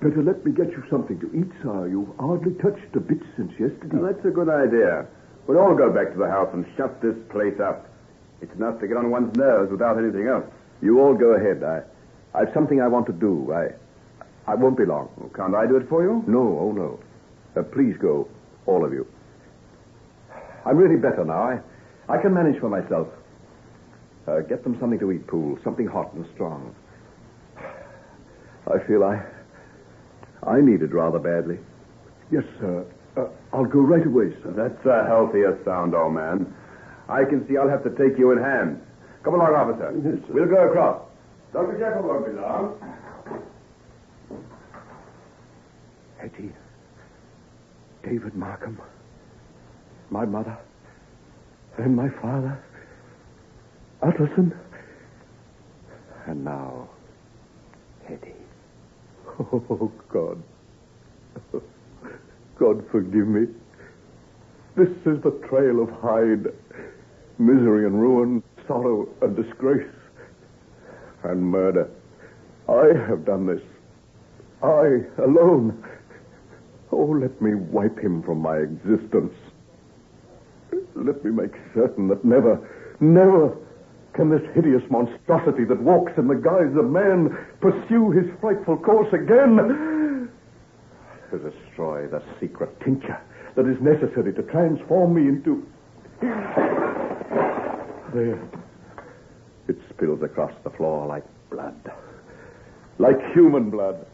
Better let me get you something to eat, sir. You've hardly touched a bit since yesterday. Well, that's a good idea. We'll all go back to the house and shut this place up. It's enough to get on one's nerves without anything else. You all go ahead. I've something I want to do. I won't be long. Oh, can't I do it for you? No, oh no. Please go, all of you. I'm really better now. I can manage for myself. Get them something to eat, Poole. Something hot and strong. I feel I need it rather badly. Yes, sir. I'll go right away, sir. That's a healthier sound, old man. I can see I'll have to take you in hand. Come along, officer. Yes, sir. We'll go across. Dr. Jekyll won't be long. Hettie. David Markham. My mother. And my father. Utterson. And now, Hettie. Oh, God. God, forgive me. This is the trail of Hyde. Misery and ruin, sorrow and disgrace, and murder. I have done this. I alone. Oh, let me wipe him from my existence. Let me make certain that never, never can this hideous monstrosity that walks in the guise of man pursue his frightful course again. To destroy the secret tincture that is necessary to transform me into... There. It spills across the floor like blood. Like human blood.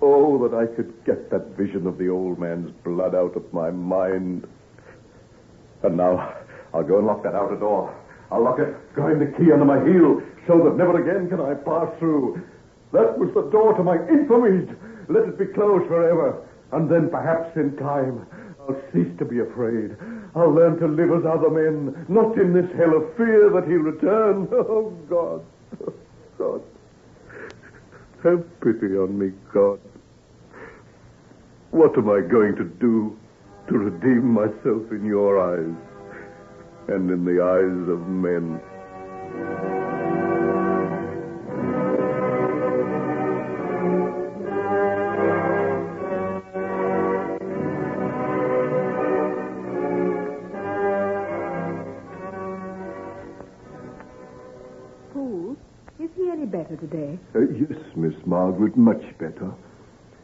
Oh, that I could get that vision of the old man's blood out of my mind. And now, I'll go and lock that outer door. I'll lock it, grind the key under my heel, so that never again can I pass through. That was the door to my infamies. Let it be closed forever. And then perhaps in time, I'll cease to be afraid. I'll learn to live as other men, not in this hell of fear that he'll return. Oh, God. Oh, God. Have pity on me, God. What am I going to do to redeem myself in your eyes and in the eyes of men? Poole, is he any better today? Yes, Miss Margaret, much better.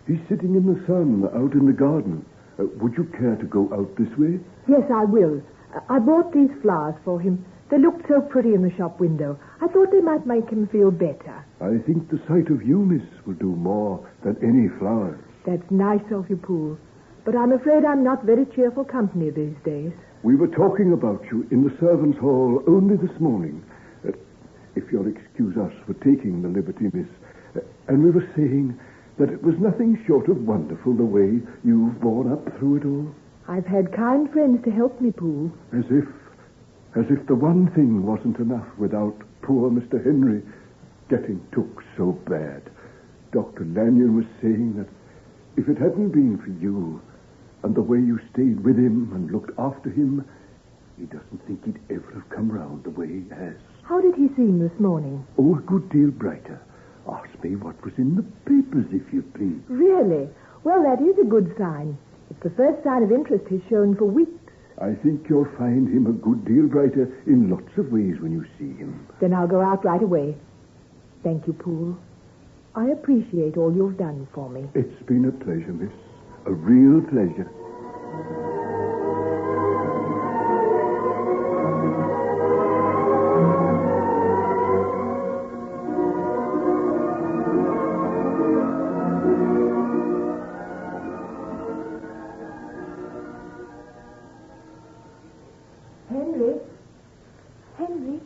He's sitting in the sun out in the garden. Would you care to go out this way? Yes, I will. I bought these flowers for him. They looked so pretty in the shop window. I thought they might make him feel better. I think the sight of you, miss, will do more than any flowers. That's nice of you, Poole. But I'm afraid I'm not very cheerful company these days. We were talking about you in the servants' hall only this morning. If you'll excuse us for taking the liberty, miss. And we were saying that it was nothing short of wonderful the way you've borne up through it all. I've had kind friends to help me, Poole. As if the one thing wasn't enough without poor Mr. Henry getting took so bad. Dr. Lanyon was saying that if it hadn't been for you and the way you stayed with him and looked after him, he doesn't think he'd ever have come round the way he has. How did he seem this morning? Oh, a good deal brighter. Ask me what was in the papers, if you please. Really? Well, that is a good sign. It's the first sign of interest he's shown for weeks. I think you'll find him a good deal brighter in lots of ways when you see him. Then I'll go out right away. Thank you, Poole. I appreciate all you've done for me. It's been a pleasure, miss. A real pleasure. Henry?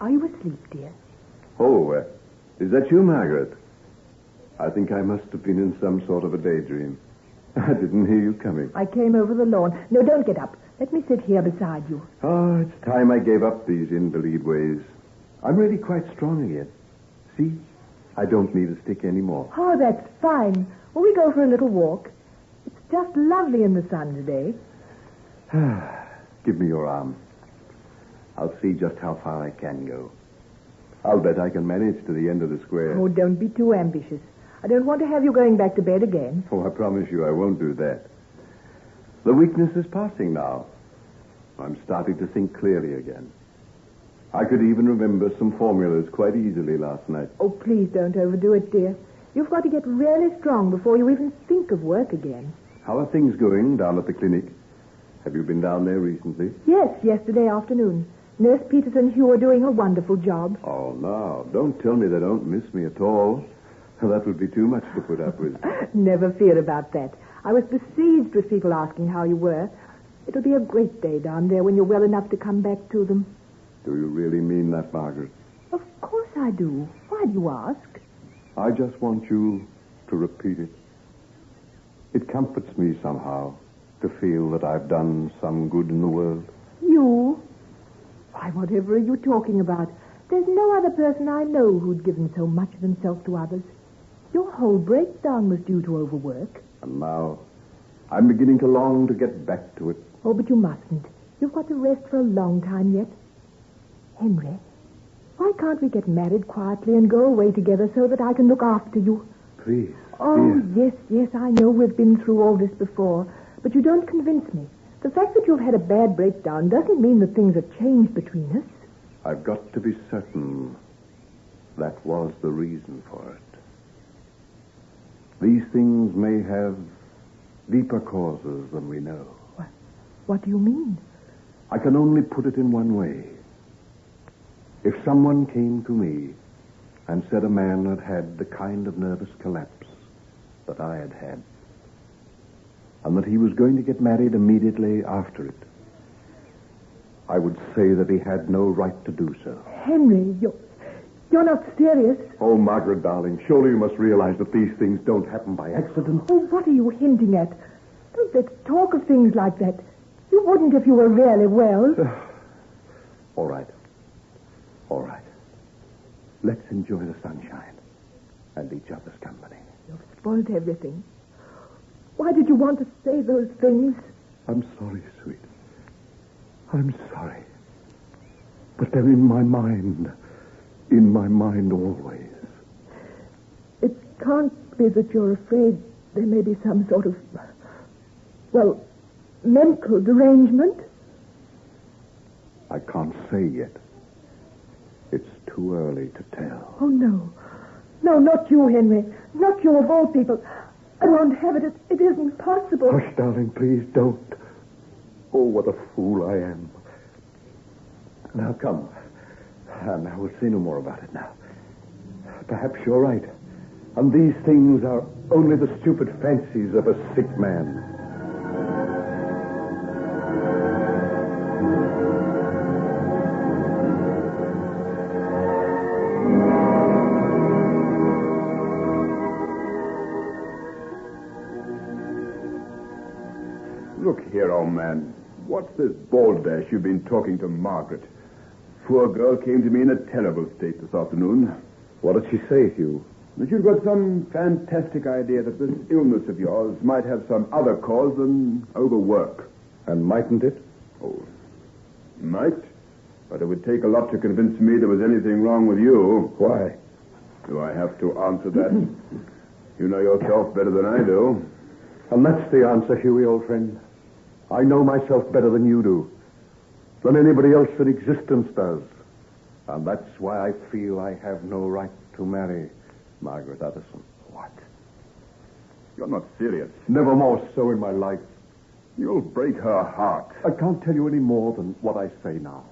Are you asleep, dear? Oh, is that you, Margaret? I think I must have been in some sort of a daydream. I didn't hear you coming. I came over the lawn. No, don't get up. Let me sit here beside you. Oh, it's time I gave up these invalid ways. I'm really quite strong again. See? I don't need a stick anymore. Oh, that's fine. Will we go for a little walk? It's just lovely in the sun today. Give me your arm. I'll see just how far I can go. I'll bet I can manage to the end of the square. Oh, don't be too ambitious. I don't want to have you going back to bed again. Oh, I promise you I won't do that. The weakness is passing now. I'm starting to think clearly again. I could even remember some formulas quite easily last night. Oh, please don't overdo it, dear. You've got to get really strong before you even think of work again. How are things going down at the clinic? Have you been down there recently? Yes, yesterday afternoon. Nurse Peters and Hugh are doing a wonderful job. Oh, no. Don't tell me they don't miss me at all. That would be too much to put up with. Never fear about that. I was besieged with people asking how you were. It'll be a great day down there when you're well enough to come back to them. Do you really mean that, Margaret? Of course I do. Why do you ask? I just want you to repeat it. It comforts me somehow to feel that I've done some good in the world. You? Why, whatever are you talking about? There's no other person I know who'd given so much of himself to others. Your whole breakdown was due to overwork. And now I'm beginning to long to get back to it. Oh, but you mustn't. You've got to rest for a long time yet. Henry, why can't we get married quietly and go away together so that I can look after you? Please. Oh, dear. yes, I know we've been through all this before, but you don't convince me. The fact that you've had a bad breakdown doesn't mean that things have changed between us. I've got to be certain that was the reason for it. These things may have deeper causes than we know. What do you mean? I can only put it in one way. If someone came to me and said a man had had the kind of nervous collapse that I had had, and that he was going to get married immediately after it, I would say that he had no right to do so. Henry, you're not serious. Oh, Margaret, darling, surely you must realize that these things don't happen by accident. Oh, what are you hinting at? Don't let's talk of things like that. You wouldn't if you were really well. All right. All right. Let's enjoy the sunshine and each other's company. You've spoiled everything. Why did you want to say those things? I'm sorry, sweet. I'm sorry. But they're in my mind. In my mind always. It can't be that you're afraid there may be some sort of, mental derangement? I can't say yet. It's too early to tell. Oh, no. No, not you, Henry. Not you of all people. I won't have it. It isn't possible. Hush, darling, please don't. Oh, what a fool I am. Now, come. Now, we'll say no more about it now. Perhaps you're right. And these things are only the stupid fancies of a sick man. Look here, old man. What's this balderdash you've been talking to Margaret? Poor girl came to me in a terrible state this afternoon. What did she say, Hugh? That you've got some fantastic idea that this illness of yours might have some other cause than overwork. And mightn't it? Oh, might. But it would take a lot to convince me there was anything wrong with you. Why? Do I have to answer that? You know yourself better than I do. And that's the answer, Hughie, old friend. I know myself better than you do. Than anybody else in existence does. And that's why I feel I have no right to marry Margaret Utterson. What? You're not serious. Never more so in my life. You'll break her heart. I can't tell you any more than what I say now.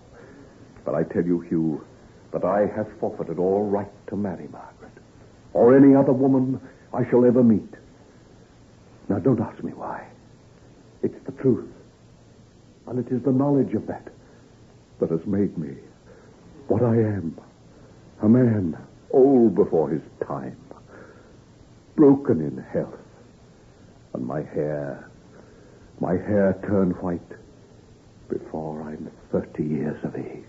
But I tell you, Hugh, that I have forfeited all right to marry Margaret. Or any other woman I shall ever meet. Now, don't ask me why. It's the truth. And it is the knowledge of that has made me what I am. A man old before his time. Broken in health. And my hair turn white before I'm 30 years of age.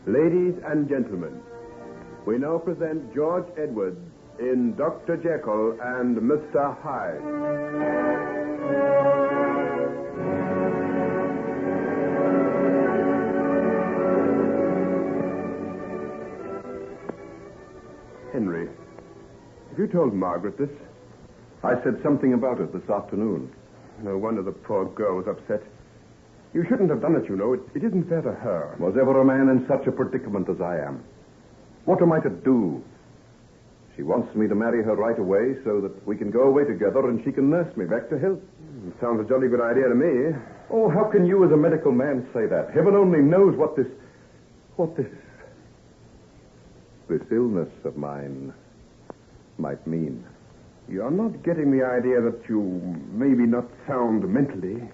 Ladies and gentlemen, we now present George Edwards in Dr. Jekyll and Mr. Hyde. Henry, have you told Margaret this? I said something about it this afternoon. No wonder the poor girl was upset. You shouldn't have done it, you know. It isn't fair to her. Was ever a man in such a predicament as I am? What am I to do? She wants me to marry her right away so that we can go away together and she can nurse me back to health. Sounds a jolly good idea to me. Oh, how can you as a medical man say that? Heaven only knows what this illness of mine might mean. You're not getting the idea that you maybe not sound mentally.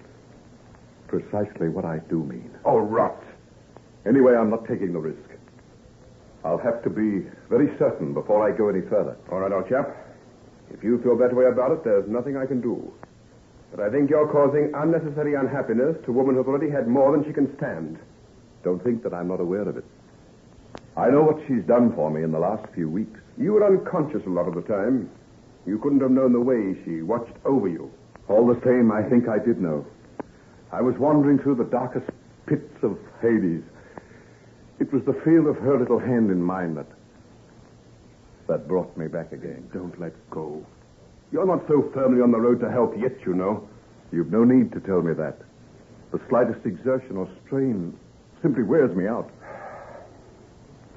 Precisely what I do mean. Oh, rot. Anyway, I'm not taking the risk. I'll have to be very certain before I go any further. All right, old chap. If you feel that way about it, there's nothing I can do. But I think you're causing unnecessary unhappiness to a woman who's already had more than she can stand. Don't think that I'm not aware of it. I know what she's done for me in the last few weeks. You were unconscious a lot of the time. You couldn't have known the way she watched over you. All the same, I think I did know. I was wandering through the darkest pits of Hades. It was the feel of her little hand in mine that brought me back again. Don't let go. You're not so firmly on the road to health yet, you know. You've no need to tell me that. The slightest exertion or strain simply wears me out.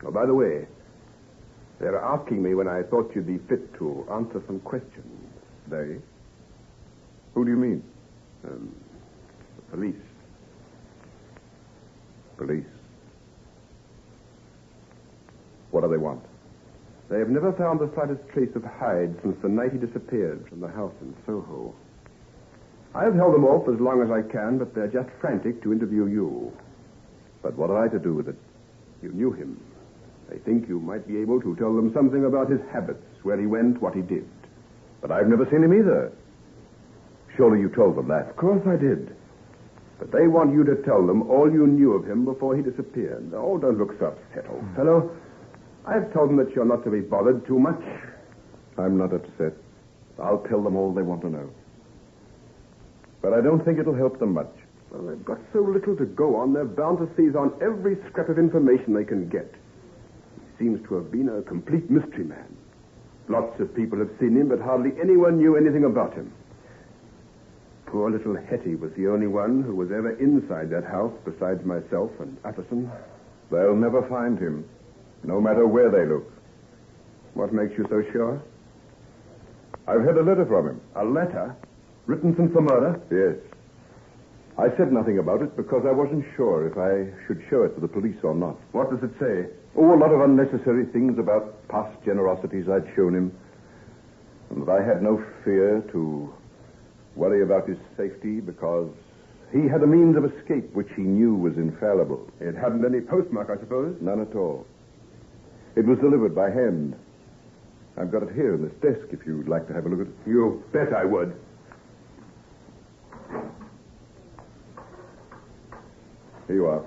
Oh, by the way, they're asking me when I thought you'd be fit to answer some questions. They? Who do you mean? The police. Police? What do they want? They've never found the slightest trace of Hyde since the night he disappeared from the house in Soho. I've held them off as long as I can, but they're just frantic to interview you. But what are I to do with it? You knew him. They think you might be able to tell them something about his habits, where he went, what he did. But I've never seen him either. Surely you told them that. Of course I did. But they want you to tell them all you knew of him before he disappeared. Oh, don't look so upset, old fellow. I've told them that you're not to be bothered too much. I'm not upset. I'll tell them all they want to know. But I don't think it'll help them much. Well, they've got so little to go on, they're bound to seize on every scrap of information they can get. He seems to have been a complete mystery man. Lots of people have seen him, but hardly anyone knew anything about him. Poor little Hettie was the only one who was ever inside that house besides myself and Utterson. They'll never find him, no matter where they look. What makes you so sure? I've had a letter from him. A letter? Written since the murder? Yes. I said nothing about it because I wasn't sure if I should show it to the police or not. What does it say? Oh, a lot of unnecessary things about past generosities I'd shown him. And that I had no fear to worry about his safety because he had a means of escape which he knew was infallible. It hadn't any postmark, I suppose? None at all. It was delivered by hand. I've got it here in this desk if you'd like to have a look at it. You bet I would. Here you are.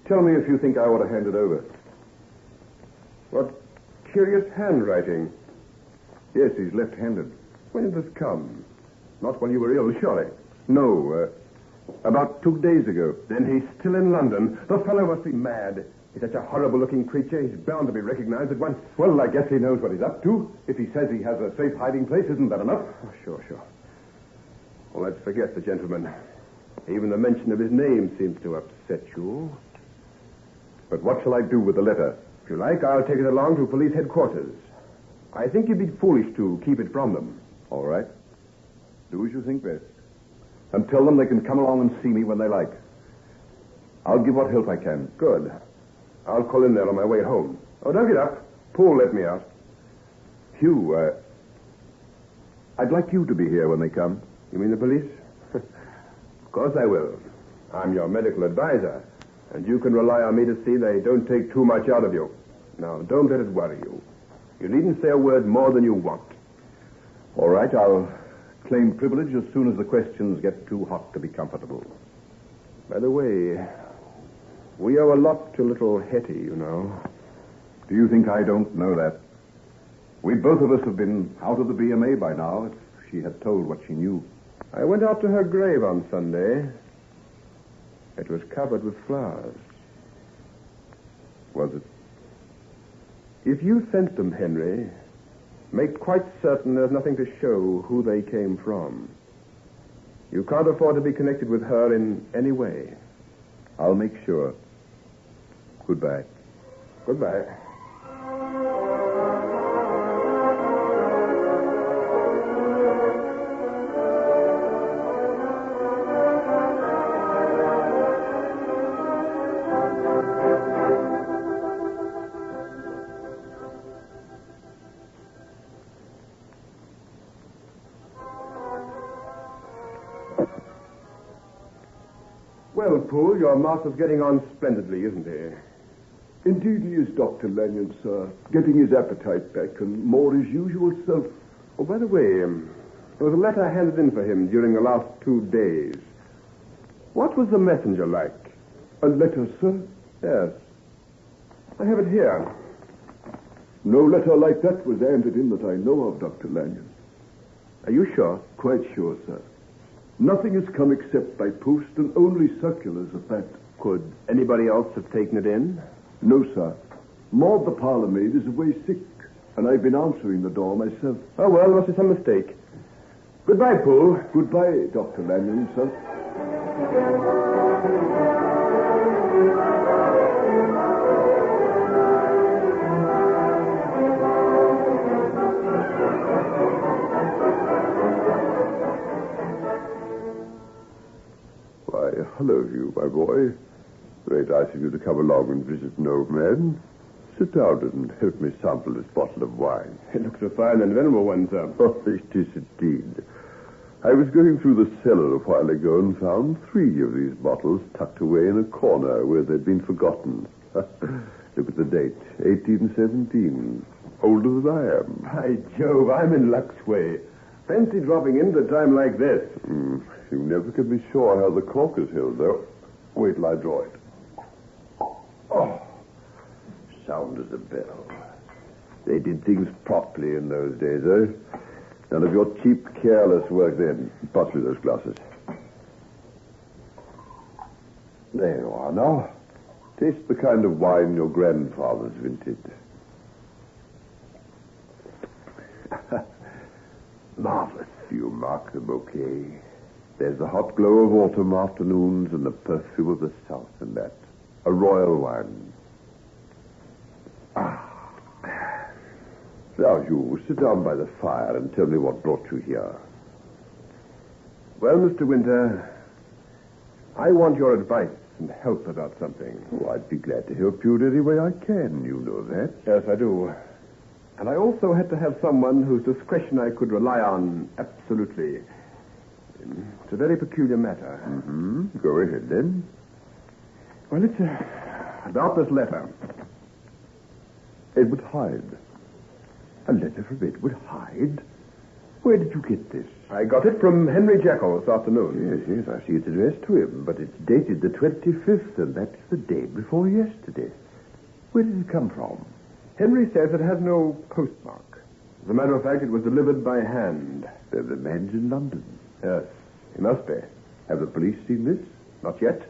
Tell me if you think I ought to hand it over. What curious handwriting. Yes, he's left-handed. When did this come? Not when you were ill, surely. No, about 2 days ago. Then he's still in London. The fellow must be mad. He's such a horrible-looking creature. He's bound to be recognized at once. Well, I guess he knows what he's up to. If he says he has a safe hiding place, isn't that enough? Oh, sure. Well, let's forget the gentleman. Even the mention of his name seems to upset you. But what shall I do with the letter? If you like, I'll take it along to police headquarters. I think you'd be foolish to keep it from them. All right. Do as you think best. And tell them they can come along and see me when they like. I'll give what help I can. Good. I'll call in there on my way home. Oh, don't get up. Paul let me out. Hugh, I'd like you to be here when they come. You mean the police? Of course I will. I'm your medical advisor, and you can rely on me to see they don't take too much out of you. Now, don't let it worry you. You needn't say a word more than you want. All right, I'll claim privilege as soon as the questions get too hot to be comfortable. By the way, we owe a lot to little Hettie, you know. Do you think I don't know that? We both of us have been out of the BMA by now, if she had told what she knew. I went out to her grave on Sunday. It was covered with flowers. Was it? If you sent them, Henry, make quite certain there's nothing to show who they came from. You can't afford to be connected with her in any way. I'll make sure. Goodbye. Goodbye. Well, Poole, your master's getting on splendidly, isn't he? Indeed he is, Dr. Lanyon, sir. Getting his appetite back and more his usual self. Oh, by the way, there was a letter handed in for him during the last 2 days. What was the messenger like? A letter, sir? Yes. I have it here. No letter like that was handed in that I know of, Dr. Lanyon. Are you sure? Quite sure, sir. Nothing has come except by post and only circulars at that. Could anybody else have taken it in? No, sir. Maud, the parlor maid, is away sick, and I've been answering the door myself. Oh, well, there must be some mistake. Goodbye, Poole. Goodbye, Dr. Lanyon, sir. Why, hello, Hugh, my boy. Very nice of you to come along and visit an old man. Sit down and help me sample this bottle of wine. It looks a fine and venerable one, sir. Oh, it is indeed. I was going through the cellar a while ago and found 3 of these bottles tucked away in a corner where they'd been forgotten. Look at the date, 1817. Older than I am. By Jove, I'm in luck's way. Fancy dropping in at a time like this. You never can be sure how the cork is held, though. Wait till I draw it. Oh, sound as a bell. They did things properly in those days, eh? None of your cheap, careless work then. Pass me those glasses. There you are now. Taste the kind of wine your grandfather's vinted. Marvelous. You mark the bouquet. There's the hot glow of autumn afternoons and the perfume of the south in that. A royal wine. Now, you sit down by the fire and tell me what brought you here. Well, Mr. Winter, I want your advice and help about something. Oh, I'd be glad to help you in any way I can. You know that. Yes, I do. And I also had to have someone whose discretion I could rely on absolutely. It's a very peculiar matter. Mm-hmm. Go ahead, then. Well, it's about this letter. Edward Hyde. A letter from Edward Hyde? Where did you get this? I got it from Henry Jekyll this afternoon. Yes, I see it's addressed to him, but it's dated the 25th, and that's the day before yesterday. Where did it come from? Henry says it has no postmark. As a matter of fact, it was delivered by hand. The man's in London. Yes, he must be. Have the police seen this? Not yet.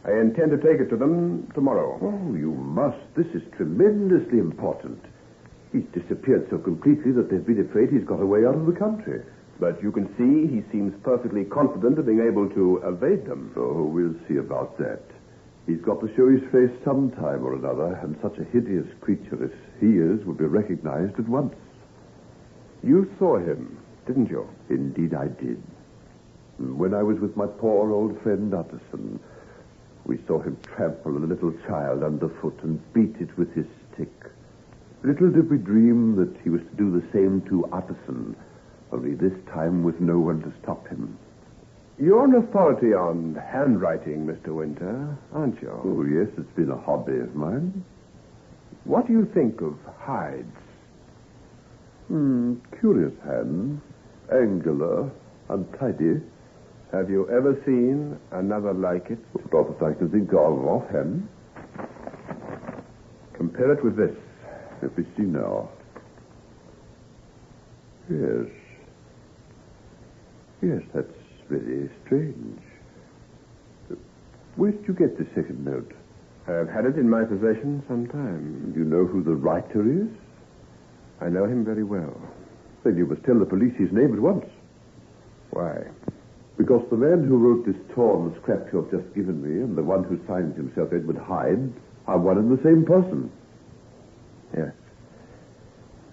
I intend to take it to them tomorrow. Oh, you must. This is tremendously important. He's disappeared so completely that they've been afraid he's got away out of the country. But you can see he seems perfectly confident of being able to evade them. Oh, we'll see about that. He's got to show his face sometime or another, and such a hideous creature as he is will be recognized at once. You saw him, didn't you? Indeed I did. When I was with my poor old friend Utterson, we saw him trample a little child underfoot and beat it with his stick. Little did we dream that he was to do the same to Utterson, only this time with no one to stop him. You're an authority on handwriting, Mr. Winter, aren't you? Oh, yes, it's been a hobby of mine. What do you think of Hyde's? Curious hand. Angular, untidy. Have you ever seen another like it? Not that I can think of offhand. Compare it with this. Let me see now. Yes. Yes, that's very strange. Where did you get the second note? I've had it in my possession some time. Do you know who the writer is? I know him very well. Then you must tell the police his name at once. Why? Because the man who wrote this torn scrap you have just given me and the one who signs himself Edward Hyde are one and the same person. Yes.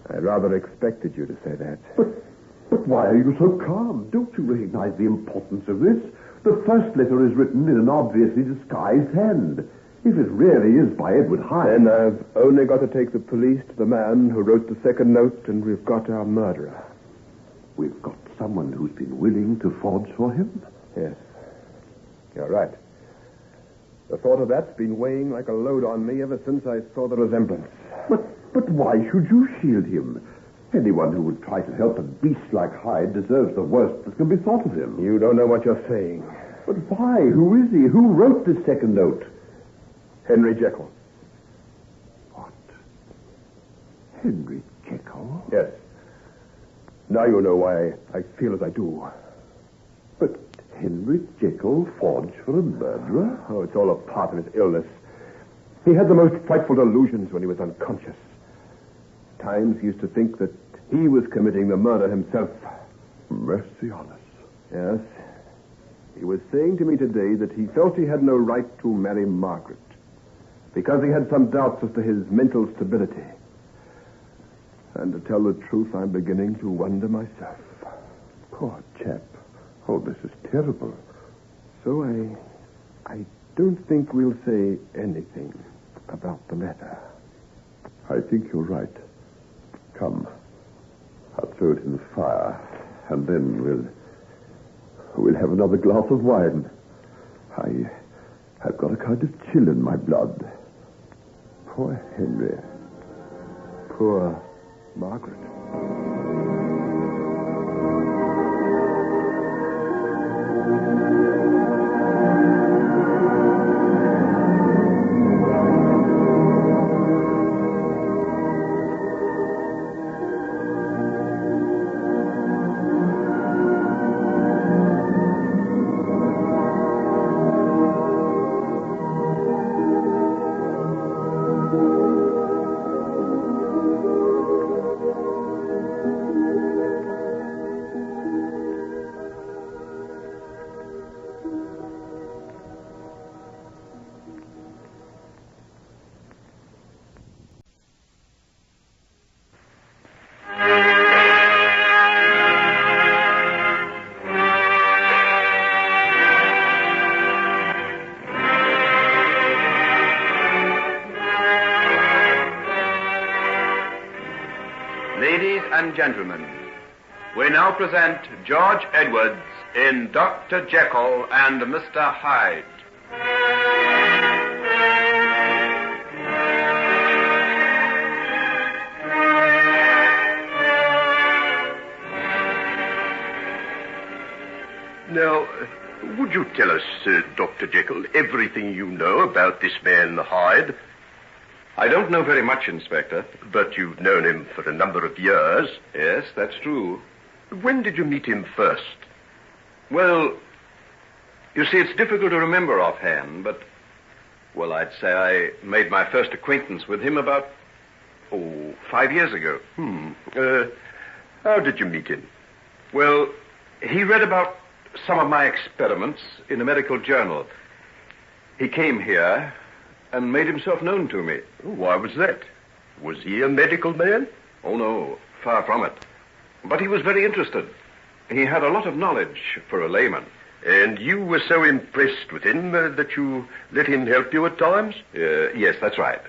I rather expected you to say that. But why are you so calm? Don't you recognize the importance of this? The first letter is written in an obviously disguised hand. If it really is by Edward Hyde... Then I've only got to take the police to the man who wrote the second note, and we've got our murderer. We've got someone who's been willing to forge for him? Yes. You're right. The thought of that's been weighing like a load on me ever since I saw the resemblance. But why should you shield him? Anyone who would try to help a beast like Hyde deserves the worst that can be thought of him. You don't know what you're saying. But why? Who is he? Who wrote this second note? Henry Jekyll. What? Henry Jekyll? Yes. Now you know why I feel as I do. But Henry Jekyll forged for a murderer? Oh, it's all a part of his illness. He had the most frightful delusions when he was unconscious. Times he used to think that he was committing the murder himself. Mercy on us. Yes. He was saying to me today that he felt he had no right to marry Margaret because he had some doubts as to his mental stability. And to tell the truth, I'm beginning to wonder myself. Poor chap. Oh, this is terrible. So I don't think we'll say anything about the letter. I think you're right. Come. I'll throw it in the fire, and then we'll have another glass of wine. I've got a kind of chill in my blood. Poor Henry. Poor Margaret. and gentlemen, we now present George Edwards in Dr. Jekyll and Mr. Hyde. Now, would you tell us, Dr. Jekyll, everything you know about this man Hyde? I don't know very much, Inspector. But you've known him for a number of years. Yes, that's true. When did you meet him first? Well, you see, it's difficult to remember offhand, but, well, I'd say I made my first acquaintance with him about, 5 years ago. How did you meet him? Well, he read about some of my experiments in a medical journal. He came here and made himself known to me. Why was that? Was he a medical man? Oh, no, far from it. But he was very interested. He had a lot of knowledge for a layman. And you were so impressed with him that you let him help you at times? Yes, that's right.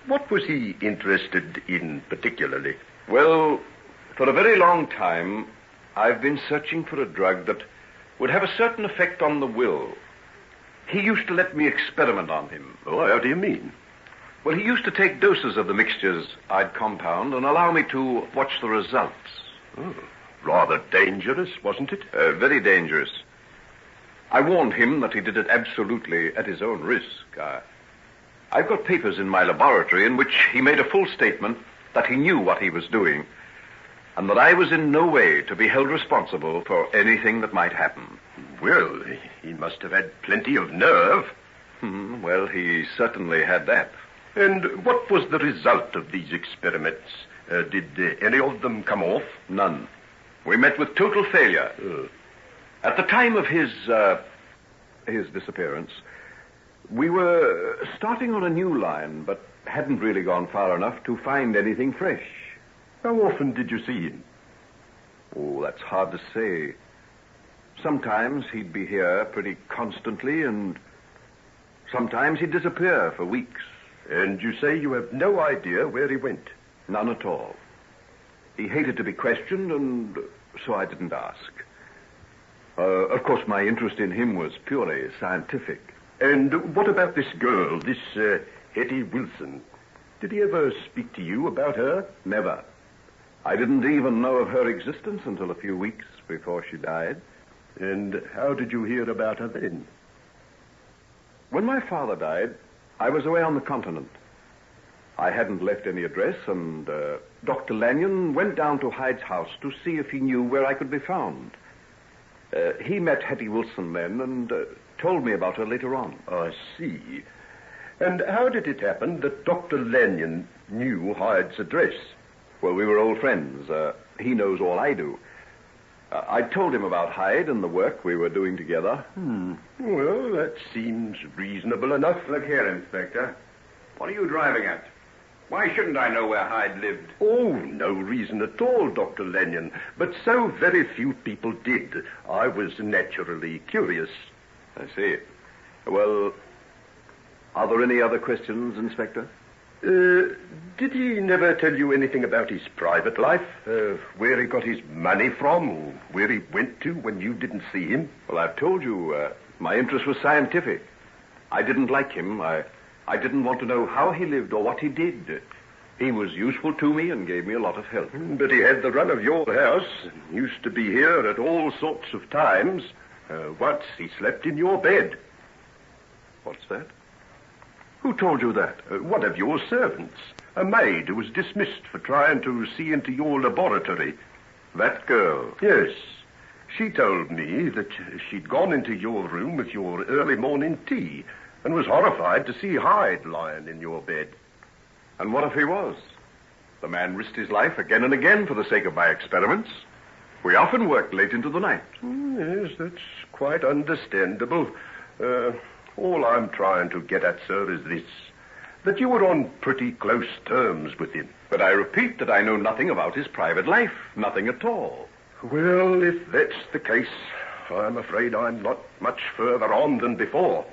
What was he interested in particularly? Well, for a very long time, I've been searching for a drug that would have a certain effect on the will. He used to let me experiment on him. Oh, how do you mean? Well, he used to take doses of the mixtures I'd compound and allow me to watch the results. Oh, rather dangerous, wasn't it? Very dangerous. I warned him that he did it absolutely at his own risk. I've got papers in my laboratory in which he made a full statement that he knew what he was doing and that I was in no way to be held responsible for anything that might happen. Well, he must have had plenty of nerve. Well, he certainly had that. And what was the result of these experiments? Did any of them come off? None. We met with total failure. At the time of his disappearance, we were starting on a new line, but hadn't really gone far enough to find anything fresh. How often did you see him? Oh, that's hard to say. Sometimes he'd be here pretty constantly, and sometimes he'd disappear for weeks. And you say you have no idea where he went? None at all. He hated to be questioned, and so I didn't ask. Of course, my interest in him was purely scientific. And what about this girl, this Hettie Wilson? Did he ever speak to you about her? Never. I didn't even know of her existence until a few weeks before she died. And how did you hear about her then? When my father died, I was away on the continent. I hadn't left any address, and Dr. Lanyon went down to Hyde's house to see if he knew where I could be found. He met Hettie Wilson then and told me about her later on. I see. And how did it happen that Dr. Lanyon knew Hyde's address? Well, we were old friends. He knows all I do. I told him about Hyde and the work we were doing together. Well, that seems reasonable enough. Look here, Inspector. What are you driving at? Why shouldn't I know where Hyde lived? Oh, no reason at all, Dr. Lanyon. But so very few people did. I was naturally curious. I see. Well, are there any other questions, Inspector? Did he never tell you anything about his private life? Where he got his money from, or where he went to when you didn't see him? Well, I've told you, my interest was scientific. I didn't like him. I didn't want to know how he lived or what he did. He was useful to me and gave me a lot of help. But he had the run of your house, used to be here at all sorts of times. Once he slept in your bed. What's that? Who told you that? One of your servants. A maid who was dismissed for trying to see into your laboratory. That girl? Yes. She told me that she'd gone into your room with your early morning tea and was horrified to see Hyde lying in your bed. And what if he was? The man risked his life again and again for the sake of my experiments. We often worked late into the night. Yes, that's quite understandable. All I'm trying to get at, sir, is this. That you were on pretty close terms with him. But I repeat that I know nothing about his private life. Nothing at all. Well, if that's the case, I'm afraid I'm not much further on than before.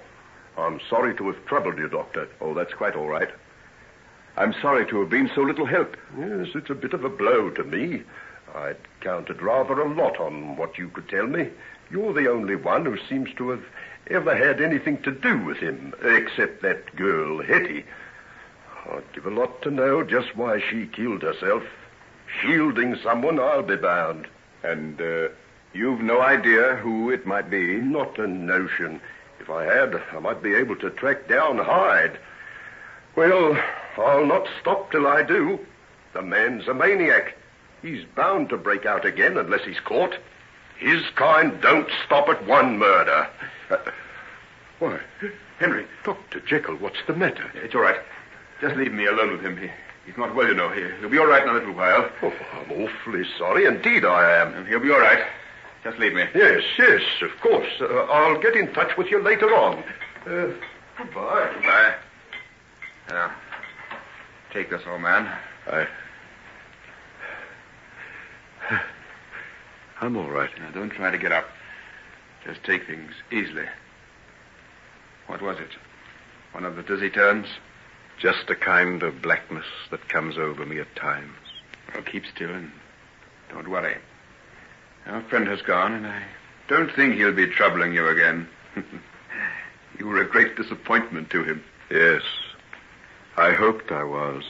I'm sorry to have troubled you, Doctor. Oh, that's quite all right. I'm sorry to have been so little help. Yes, it's a bit of a blow to me. I'd counted rather a lot on what you could tell me. You're the only one who seems to have ever had anything to do with him, except that girl, Hettie. I'd give a lot to know just why she killed herself. Shielding someone, I'll be bound. And, you've no idea who it might be? Not a notion. If I had, I might be able to track down Hyde. Well, I'll not stop till I do. The man's a maniac. He's bound to break out again unless he's caught. His kind don't stop at one murder. Why, Henry. Dr. Jekyll, what's the matter? It's all right. Just leave me alone with him. He's not well, you know. He'll be all right in a little while. Oh, I'm awfully sorry. Indeed I am. And he'll be all right. Just leave me. Yes, of course. I'll get in touch with you later on. Goodbye. Goodbye. Now, take this, old man. I'm all right. Now, don't try to get up. Just take things easily. What was it? One of the dizzy turns? Just a kind of blackness that comes over me at times. Well, keep still and don't worry. Our friend has gone, and I don't think he'll be troubling you again. You were a great disappointment to him. Yes, I hoped I was.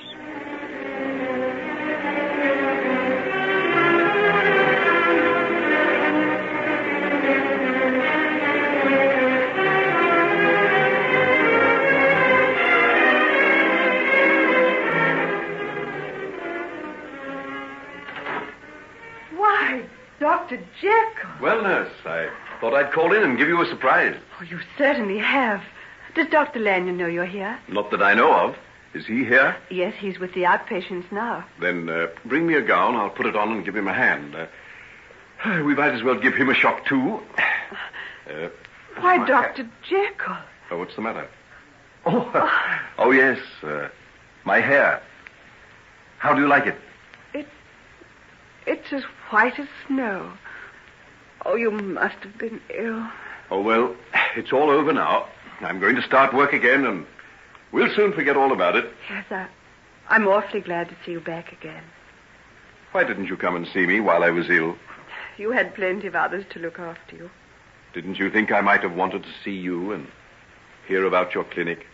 Dr. Jekyll. Well, nurse, I thought I'd call in and give you a surprise. Oh, you certainly have. Does Dr. Lanyon know you're here? Not that I know of. Is he here? Yes, he's with the outpatients now. Then bring me a gown. I'll put it on and give him a hand. We might as well give him a shock, too. Why, Dr. Jekyll? Oh, what's the matter? Oh, yes. My hair. How do you like it? It's as white as snow. Oh, you must have been ill. Oh, well, it's all over now. I'm going to start work again, and we'll soon forget all about it. Yes, I'm awfully glad to see you back again. Why didn't you come and see me while I was ill? You had plenty of others to look after you. Didn't you think I might have wanted to see you and hear about your clinic?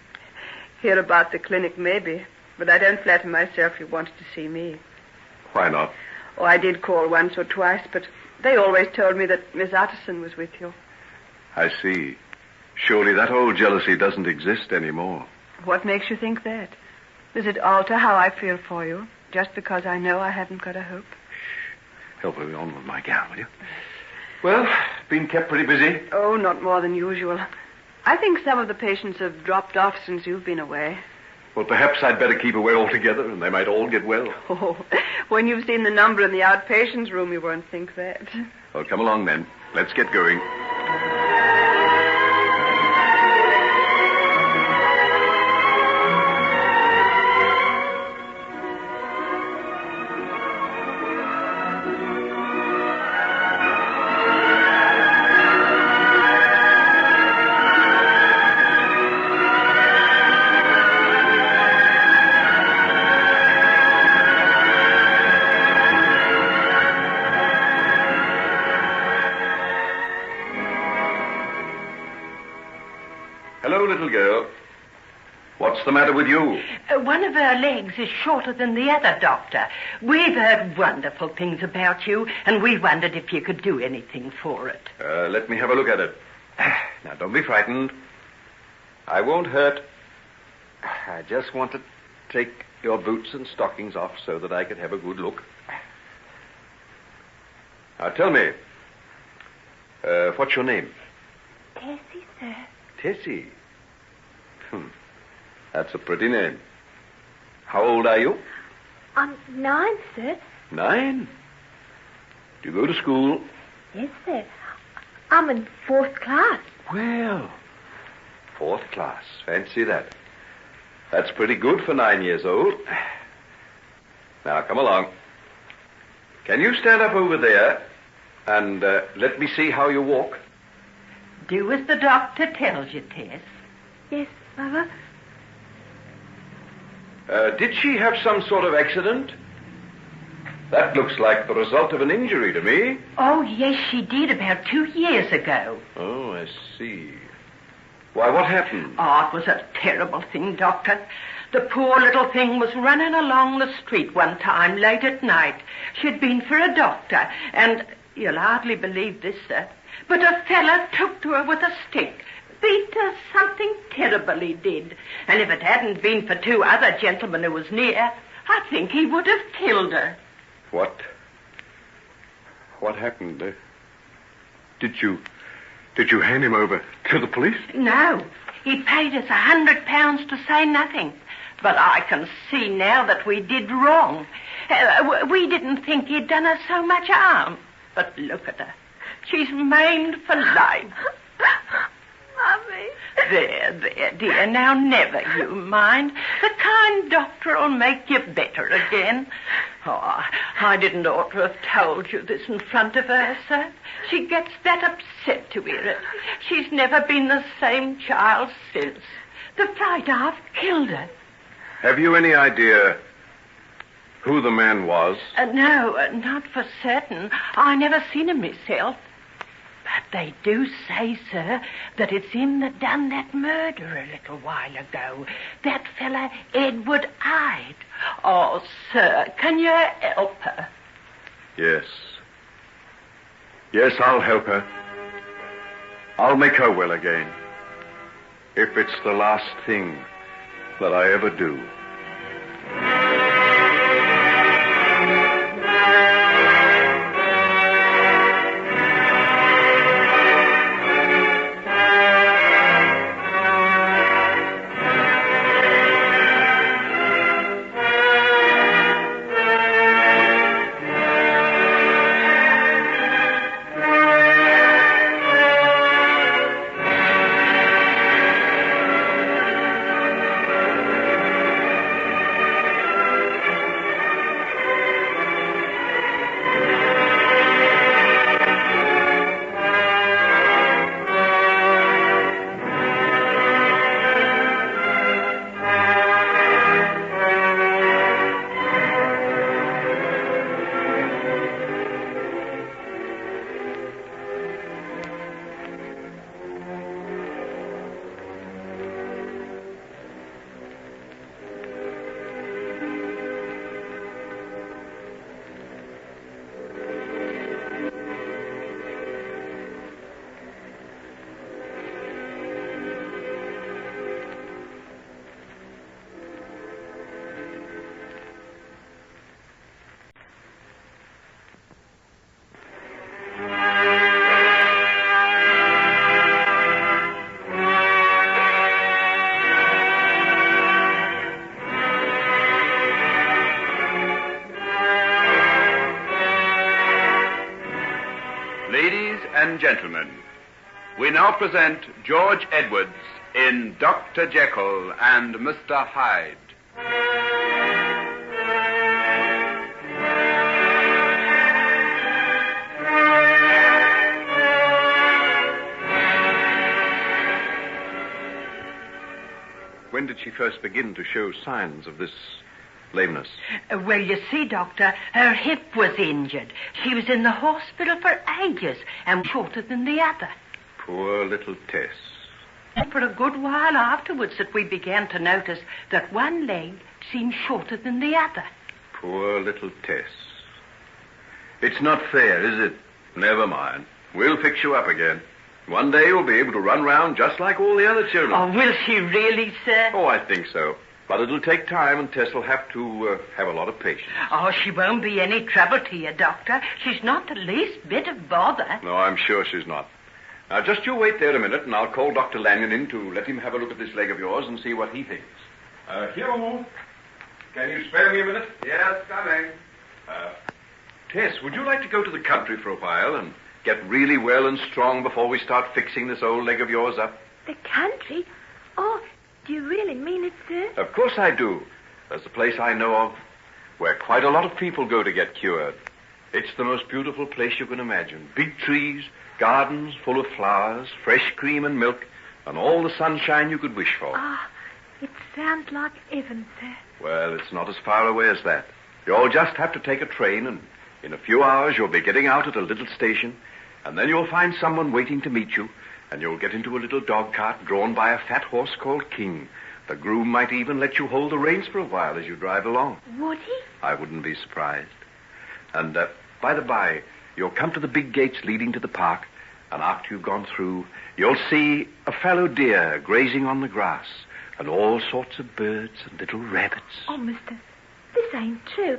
Hear about the clinic, maybe. But I don't flatter myself you wanted to see me. Why not? Oh, I did call once or twice, but they always told me that Miss Utterson was with you. I see. Surely that old jealousy doesn't exist anymore. What makes you think that? Does it alter how I feel for you, just because I know I haven't got a hope? Shh. Help me on with my gown, will you? Well, been kept pretty busy? Oh, not more than usual. I think some of the patients have dropped off since you've been away. Well, perhaps I'd better keep away altogether, and they might all get well. Oh, when you've seen the number in the outpatients room, you won't think that. Well, come along, then. Let's get going. Hello, little girl. What's the matter with you? One of her legs is shorter than the other, Doctor. We've heard wonderful things about you, and we wondered if you could do anything for it. Let me have a look at it. Now, don't be frightened. I won't hurt. I just want to take your boots and stockings off so that I could have a good look. Now, tell me, what's your name? Tessie, sir. Tessie. That's a pretty name. How old are you? I'm 9, sir. 9? Do you go to school? Yes, sir. I'm in 4th class. Well, 4th class. Fancy that. That's pretty good for 9 years old. Now, come along. Can you stand up over there and let me see how you walk? Do as the doctor tells you, Tess. Yes, Mother. Did she have some sort of accident? That looks like the result of an injury to me. Oh, yes, she did about 2 years ago. Oh, I see. Why, what happened? Oh, it was a terrible thing, Doctor. The poor little thing was running along the street one time late at night. She'd been for a doctor, and you'll hardly believe this, sir, but a fella took to her with a stick. Beat her something terrible, he did. And if it hadn't been for 2 other gentlemen who was near, I think he would have killed her. What happened? Did you hand him over to the police? No. He paid us £100 to say nothing. But I can see now that we did wrong. We didn't think he'd done her so much harm. But look at her. She's maimed for life. Mummy. There, dear. Now, never you mind. The kind doctor'll make you better again. Oh, I didn't ought to have told you this in front of her, sir. She gets that upset to hear it. She's never been the same child since. The fright half killed her. Have you any idea who the man was? No, not for certain. I never seen him myself. But they do say, sir, that it's him that done that murder a little while ago. That fella, Edward Hyde. Oh, sir, can you help her? Yes. Yes, I'll help her. I'll make her well again. If it's the last thing that I ever do. Gentlemen, we now present George Edwards in Dr. Jekyll and Mr. Hyde. When did she first begin to show signs of this lameness? Well, you see, Doctor, her hip was injured. She was in the hospital for ages and shorter than the other. Poor little Tess. And for a good while afterwards that we began to notice that one leg seemed shorter than the other. Poor little Tess. It's not fair, is it? Never mind. We'll fix you up again. One day you'll be able to run round just like all the other children. Oh, will she really, sir? Oh, I think so. But it'll take time, and Tess will have to have a lot of patience. Oh, she won't be any trouble to you, Doctor. She's not the least bit of bother. No, I'm sure she's not. Now, just you wait there a minute, and I'll call Dr. Lanyon in to let him have a look at this leg of yours and see what he thinks. Hugh, can you spare me a minute? Yes, coming. Tess, would you like to go to the country for a while and get really well and strong before we start fixing this old leg of yours up? The country? Oh, do you really mean it, sir? Of course I do. There's a place I know of where quite a lot of people go to get cured. It's the most beautiful place you can imagine. Big trees, gardens full of flowers, fresh cream and milk, and all the sunshine you could wish for. Ah, It sounds like heaven, sir. Well, it's not as far away as that. You'll just have to take a train, and in a few hours you'll be getting out at a little station, and then you'll find someone waiting to meet you, and you'll get into a little dog cart drawn by a fat horse called King. The groom might even let you hold the reins for a while as you drive along. Would he? I wouldn't be surprised. And, by the by, you'll come to the big gates leading to the park, and after you've gone through, you'll see a fallow deer grazing on the grass, and all sorts of birds and little rabbits. Oh, mister, this ain't true.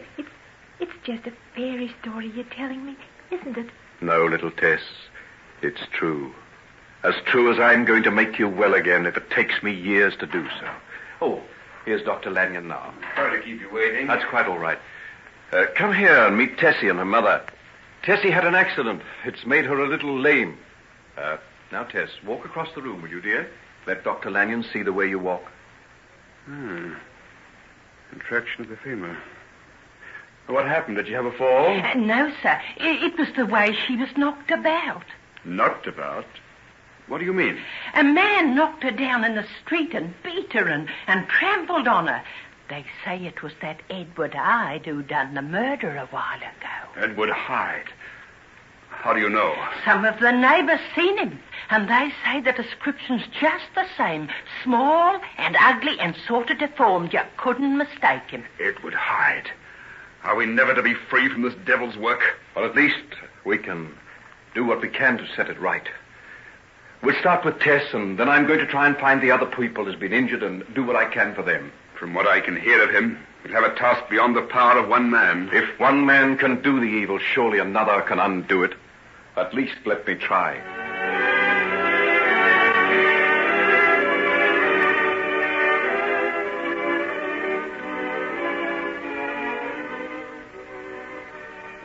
It's just a fairy story you're telling me, isn't it? No, little Tess, it's true. As true as I'm going to make you well again if it takes me years to do so. Oh, here's Dr. Lanyon now. Sorry to keep you waiting. That's quite all right. Come here and meet Tessie and her mother. Tessie had an accident. It's made her a little lame. Now, Tess, walk across the room, will you, dear? Let Dr. Lanyon see the way you walk. Contraction of the femur. What happened? Did you have a fall? No, sir. It was the way she was knocked about. Knocked about? What do you mean? A man knocked her down in the street and beat her and trampled on her. They say it was that Edward Hyde who done the murder a while ago. Edward Hyde? How do you know? Some of the neighbours seen him, and they say the description's just the same. Small and ugly and sort of deformed. You couldn't mistake him. Edward Hyde. Are we never to be free from this devil's work? Well, at least we can do what we can to set it right. We'll start with Tess, and then I'm going to try and find the other people who's been injured and do what I can for them. From what I can hear of him, he'll have a task beyond the power of one man. If one man can do the evil, surely another can undo it. At least let me try.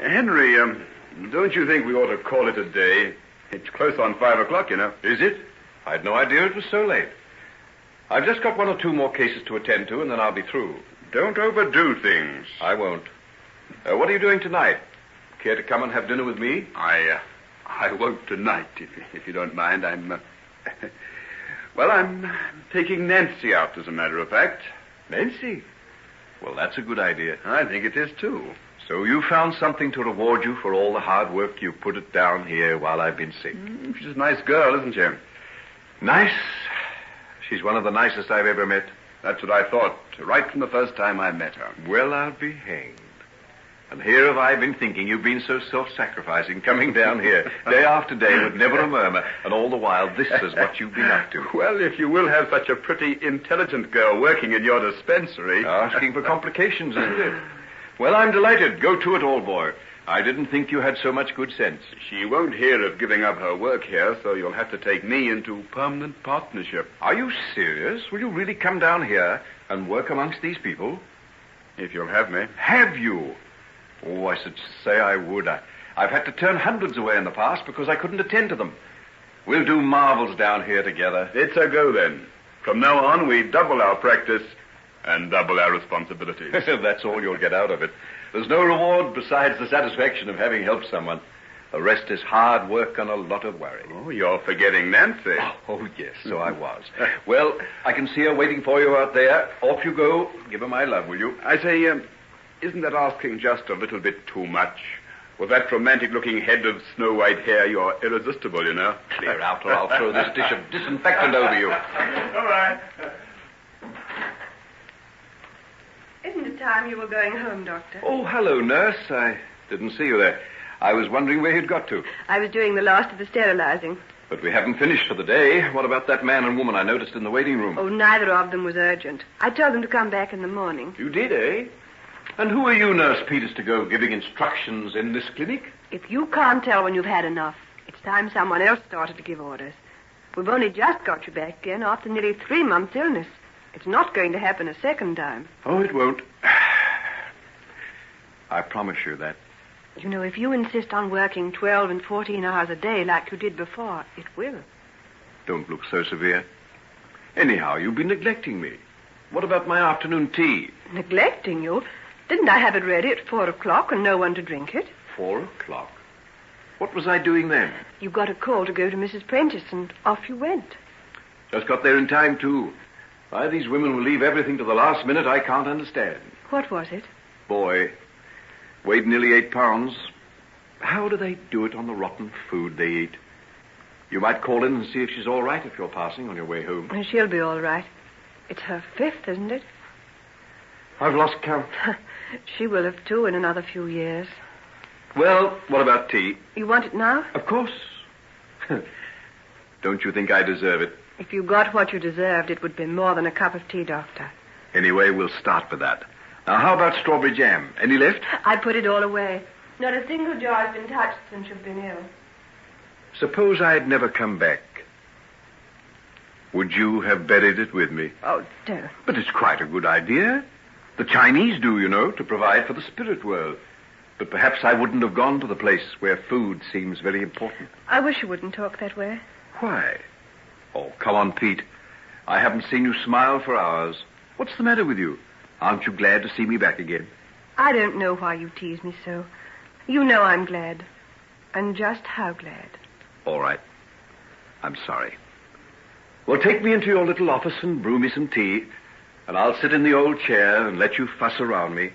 Henry, don't you think we ought to call it a day? It's close on 5 o'clock, you know. Is it? I had no idea it was so late. I've just got one or two more cases to attend to, and then I'll be through. Don't overdo things. I won't. What are you doing tonight? Care to come and have dinner with me? I won't tonight, if you don't mind. I'm taking Nancy out, as a matter of fact. Nancy? Well, that's a good idea. I think it is, too. So you found something to reward you for all the hard work you put it down here while I've been sick. She's a nice girl, isn't she? Nice? She's one of the nicest I've ever met. That's what I thought, right from the first time I met her. Well, I'll be hanged. And here have I been thinking you've been so self-sacrificing, coming down here day after day with never a murmur, and all the while this is what you've been up to. Well, if you will have such a pretty, intelligent girl working in your dispensary... Asking for complications, isn't it? Well, I'm delighted. Go to it, old boy. I didn't think you had so much good sense. She won't hear of giving up her work here, so you'll have to take me into permanent partnership. Are you serious? Will you really come down here and work amongst these people? If you'll have me. Have you? Oh, I should say I would. I've had to turn hundreds away in the past because I couldn't attend to them. We'll do marvels down here together. It's a go, then. From now on, we double our practice and double our responsibilities. That's all you'll get out of it. There's no reward besides the satisfaction of having helped someone. The rest is hard work and a lot of worry. Oh, you're forgetting Nancy. Oh, yes, so I was. Well, I can see her waiting for you out there. Off you go. Give her my love, will you? I say, isn't that asking just a little bit too much? With that romantic-looking head of snow-white hair, you're irresistible, you know. Clear out or I'll throw this dish of disinfectant over you. All right. Isn't it time you were going home, Doctor? Oh, hello, nurse. I didn't see you there. I was wondering where you'd got to. I was doing the last of the sterilizing. But we haven't finished for the day. What about that man and woman I noticed in the waiting room? Oh, neither of them was urgent. I told them to come back in the morning. You did, eh? And who are you, Nurse Peters, to go giving instructions in this clinic? If you can't tell when you've had enough, it's time someone else started to give orders. We've only just got you back again after nearly 3 months' illness. It's not going to happen a second time. Oh, it won't. I promise you that. You know, if you insist on working 12 and 14 hours a day like you did before, it will. Don't look so severe. Anyhow, you've been neglecting me. What about my afternoon tea? Neglecting you? Didn't I have it ready at 4 o'clock and no one to drink it? 4 o'clock? What was I doing then? You got a call to go to Mrs. Prentice and off you went. Just got there in time, too. Why these women will leave everything to the last minute, I can't understand. What was it? Boy, weighed nearly 8 pounds. How do they do it on the rotten food they eat? You might call in and see if she's all right if you're passing on your way home. She'll be all right. It's her 5th, isn't it? I've lost count. She will have, too, in another few years. Well, what about tea? You want it now? Of course. Don't you think I deserve it? If you got what you deserved, it would be more than a cup of tea, Doctor. Anyway, we'll start with that. Now, how about strawberry jam? Any left? I put it all away. Not a single jar has been touched since you've been ill. Suppose I had never come back. Would you have buried it with me? Oh, don't. But it's quite a good idea. The Chinese do, you know, to provide for the spirit world. But perhaps I wouldn't have gone to the place where food seems very important. I wish you wouldn't talk that way. Why? Oh, come on, Pete. I haven't seen you smile for hours. What's the matter with you? Aren't you glad to see me back again? I don't know why you tease me so. You know I'm glad. And just how glad. All right. I'm sorry. Well, take me into your little office and brew me some tea, and I'll sit in the old chair and let you fuss around me,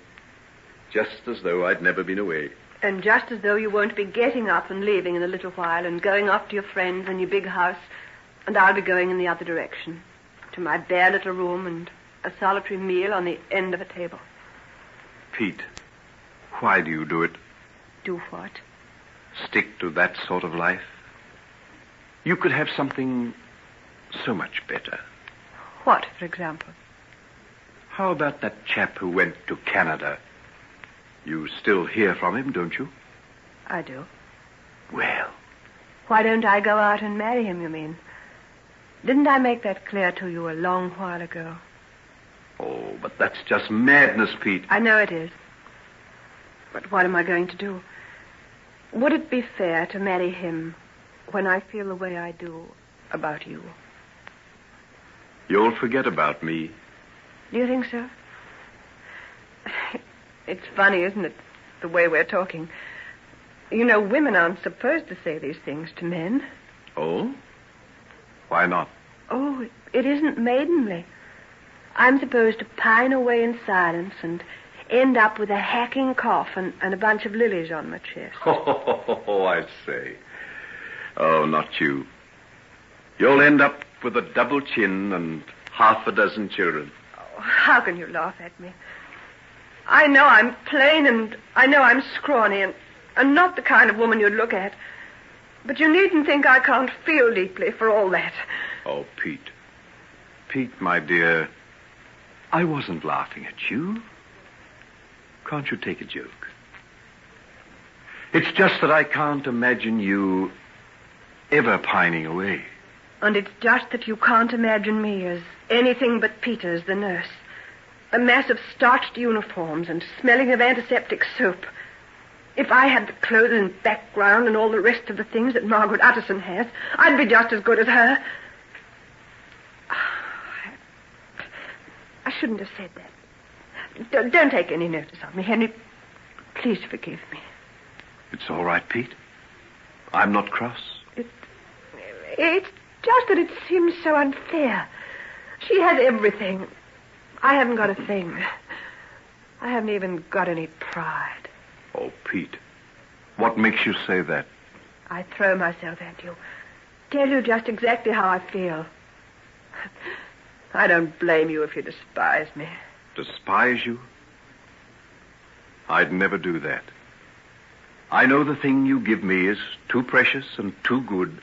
just as though I'd never been away. And just as though you won't be getting up and leaving in a little while and going off to your friends and your big house, and I'll be going in the other direction, to my bare little room and a solitary meal on the end of a table. Pete, why do you do it? Do what? Stick to that sort of life? You could have something so much better. What, for example? How about that chap who went to Canada? You still hear from him, don't you? I do. Well. Why don't I go out and marry him, you mean? Didn't I make that clear to you a long while ago? Oh, but that's just madness, Pete. I know it is. But what am I going to do? Would it be fair to marry him when I feel the way I do about you? You'll forget about me. Do you think so? It's funny, isn't it, the way we're talking? You know, women aren't supposed to say these things to men. Oh? Why not? Oh, it isn't maidenly. I'm supposed to pine away in silence and end up with a hacking cough and a bunch of lilies on my chest. Oh, I say. Oh, not you. You'll end up with a double chin and half a dozen children. Oh, how can you laugh at me? I know I'm plain and I know I'm scrawny and not the kind of woman you'd look at. But you needn't think I can't feel deeply for all that. Oh, Pete. Pete, my dear, I wasn't laughing at you. Can't you take a joke? It's just that I can't imagine you ever pining away. And it's just that you can't imagine me as anything but Peters, the nurse. A mass of starched uniforms and smelling of antiseptic soap. If I had the clothes and background and all the rest of the things that Margaret Utterson has, I'd be just as good as her. I shouldn't have said that. Don't take any notice of me, Henry. Please forgive me. It's all right, Pete. I'm not cross. It's just that it seems so unfair. She has everything. I haven't got a thing. I haven't even got any pride. Oh, Pete, what makes you say that? I throw myself at you. Tell you just exactly how I feel. I don't blame you if you despise me. Despise you? I'd never do that. I know the thing you give me is too precious and too good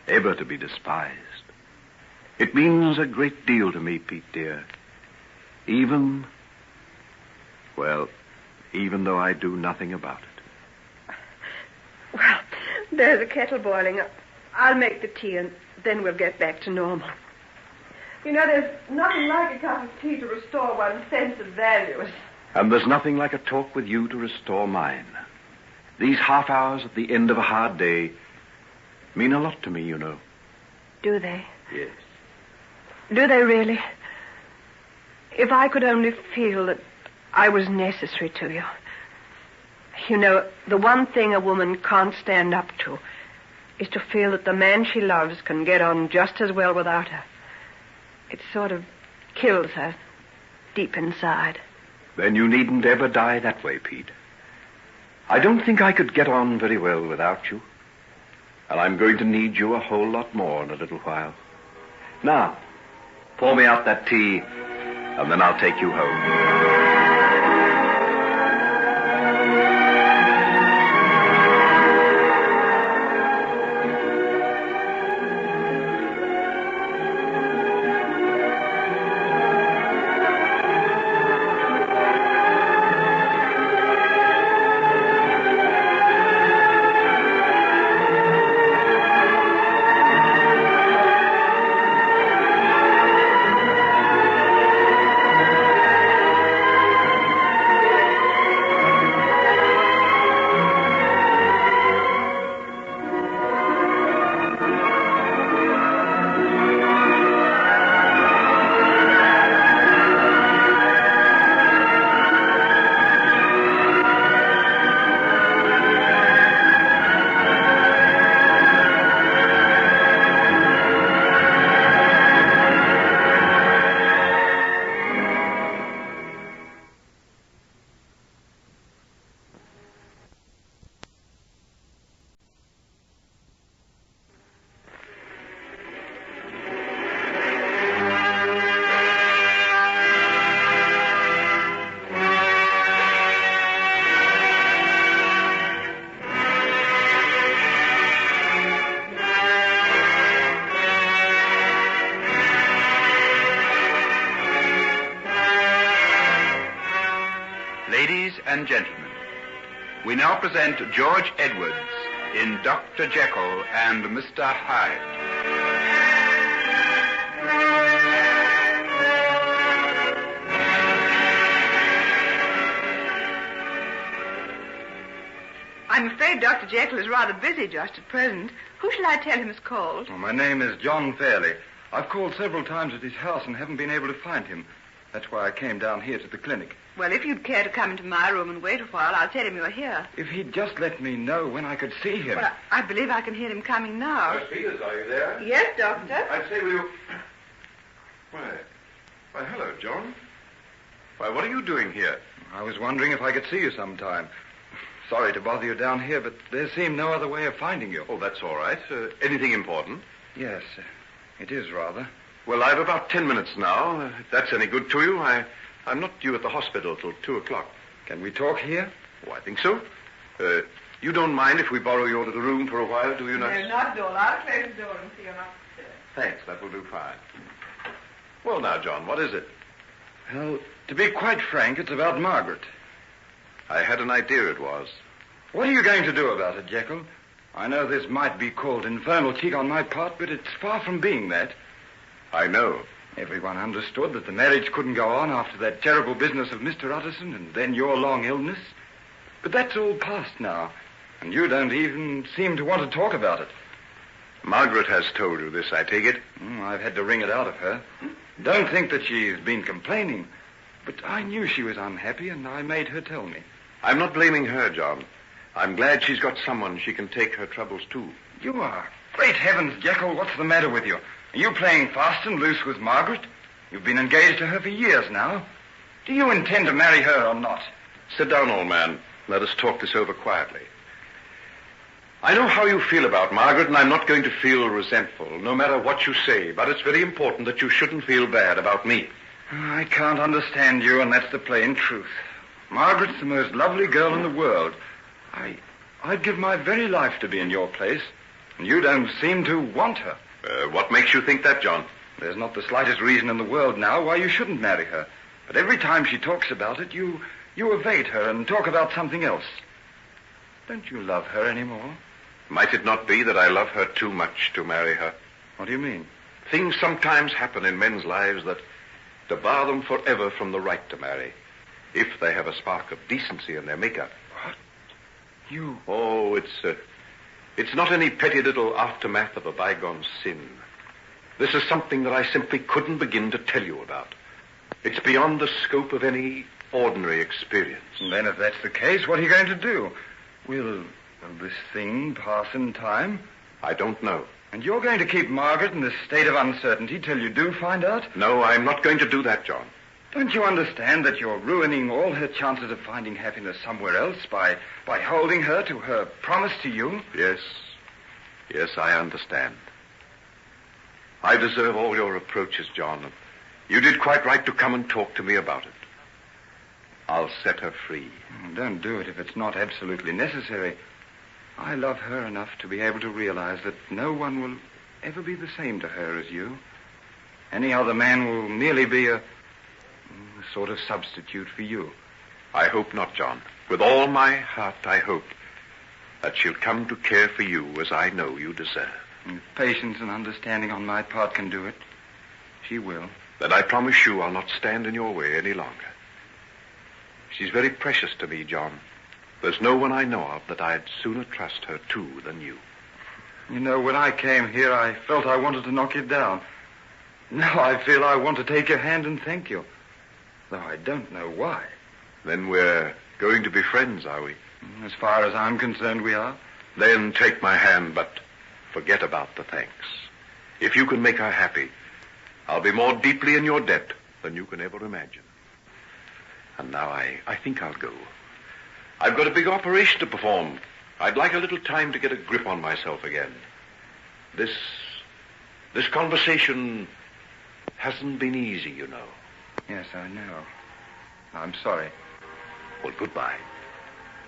ever to be despised. It means a great deal to me, Pete, dear. Even though I do nothing about it. Well, there's a kettle boiling. I'll make the tea and then we'll get back to normal. You know, there's nothing like a cup of tea to restore one's sense of values. And there's nothing like a talk with you to restore mine. These half hours at the end of a hard day mean a lot to me, you know. Do they? Yes. Do they really? If I could only feel that I was necessary to you. You know, the one thing a woman can't stand up to is to feel that the man she loves can get on just as well without her. It sort of kills her deep inside. Then you needn't ever die that way, Pete. I don't think I could get on very well without you. And I'm going to need you a whole lot more in a little while. Now, pour me out that tea, and then I'll take you home. And gentlemen, we now present George Edwards in Dr. Jekyll and Mr. Hyde. I'm afraid Dr. Jekyll is rather busy just at present. Who shall I tell him is called? Well, my name is John Fairley. I've called several times at his house and haven't been able to find him. That's why I came down here to the clinic. Well, if you'd care to come into my room and wait a while, I'll tell him you're here. If he'd just let me know when I could see him. Well, I believe I can hear him coming now. Peters, are you there? Yes, Doctor. I'd say, will you... Why, hello, John. Why, what are you doing here? I was wondering if I could see you sometime. Sorry to bother you down here, but there seemed no other way of finding you. Oh, that's all right. Anything important? Yes, it is rather. Well, I've about 10 minutes now. If that's any good to you, I'm not due at the hospital till 2 o'clock. Can we talk here? Oh, I think so. You don't mind if we borrow your little room for a while, do you, nurse? No, not at all. I'll close the door and see you're not disturbed. Thanks, that will do fine. Well, now, John, what is it? Well, to be quite frank, it's about Margaret. I had an idea it was. What are you going to do about it, Jekyll? I know this might be called infernal cheek on my part, but it's far from being that. I know. Everyone understood that the marriage couldn't go on after that terrible business of Mr. Utterson and then your long illness. But that's all past now, and you don't even seem to want to talk about it. Margaret has told you this, I take it? I've had to wring it out of her. Don't think that she's been complaining, but I knew she was unhappy, and I made her tell me. I'm not blaming her, John. I'm glad she's got someone she can take her troubles to. You are. Great heavens, Jekyll, what's the matter with you? Are you playing fast and loose with Margaret? You've been engaged to her for years now. Do you intend to marry her or not? Sit down, old man. Let us talk this over quietly. I know how you feel about Margaret, and I'm not going to feel resentful, no matter what you say, but it's very important that you shouldn't feel bad about me. I can't understand you, and that's the plain truth. Margaret's the most lovely girl in the world. I'd give my very life to be in your place, and you don't seem to want her. What makes you think that, John? There's not the slightest reason in the world now why you shouldn't marry her. But every time she talks about it, you evade her and talk about something else. Don't you love her anymore? Might it not be that I love her too much to marry her? What do you mean? Things sometimes happen in men's lives that debar them forever from the right to marry, if they have a spark of decency in their makeup. What? You... Oh, it's not any petty little aftermath of a bygone sin. This is something that I simply couldn't begin to tell you about. It's beyond the scope of any ordinary experience. And then if that's the case, what are you going to do? Will this thing pass in time? I don't know. And you're going to keep Margaret in this state of uncertainty till you do find out? No, I'm not going to do that, John. Don't you understand that you're ruining all her chances of finding happiness somewhere else by holding her to her promise to you? Yes. Yes, I understand. I deserve all your reproaches, John. You did quite right to come and talk to me about it. I'll set her free. Don't do it if it's not absolutely necessary. I love her enough to be able to realize that no one will ever be the same to her as you. Any other man will merely be a sort of substitute for you. I hope not, John. With all my heart, I hope that she'll come to care for you as I know you deserve. If patience and understanding on my part can do it, she will. Then I promise you I'll not stand in your way any longer. She's very precious to me, John. There's no one I know of that I'd sooner trust her to than you. You know, when I came here, I felt I wanted to knock you down. Now I feel I want to take your hand and thank you. Though I don't know why. Then we're going to be friends, are we? As far as I'm concerned, we are. Then take my hand, but forget about the thanks. If you can make her happy, I'll be more deeply in your debt than you can ever imagine. And now I think I'll go. I've got a big operation to perform. I'd like a little time to get a grip on myself again. This conversation hasn't been easy, you know. Yes, I know. I'm sorry. Well, goodbye.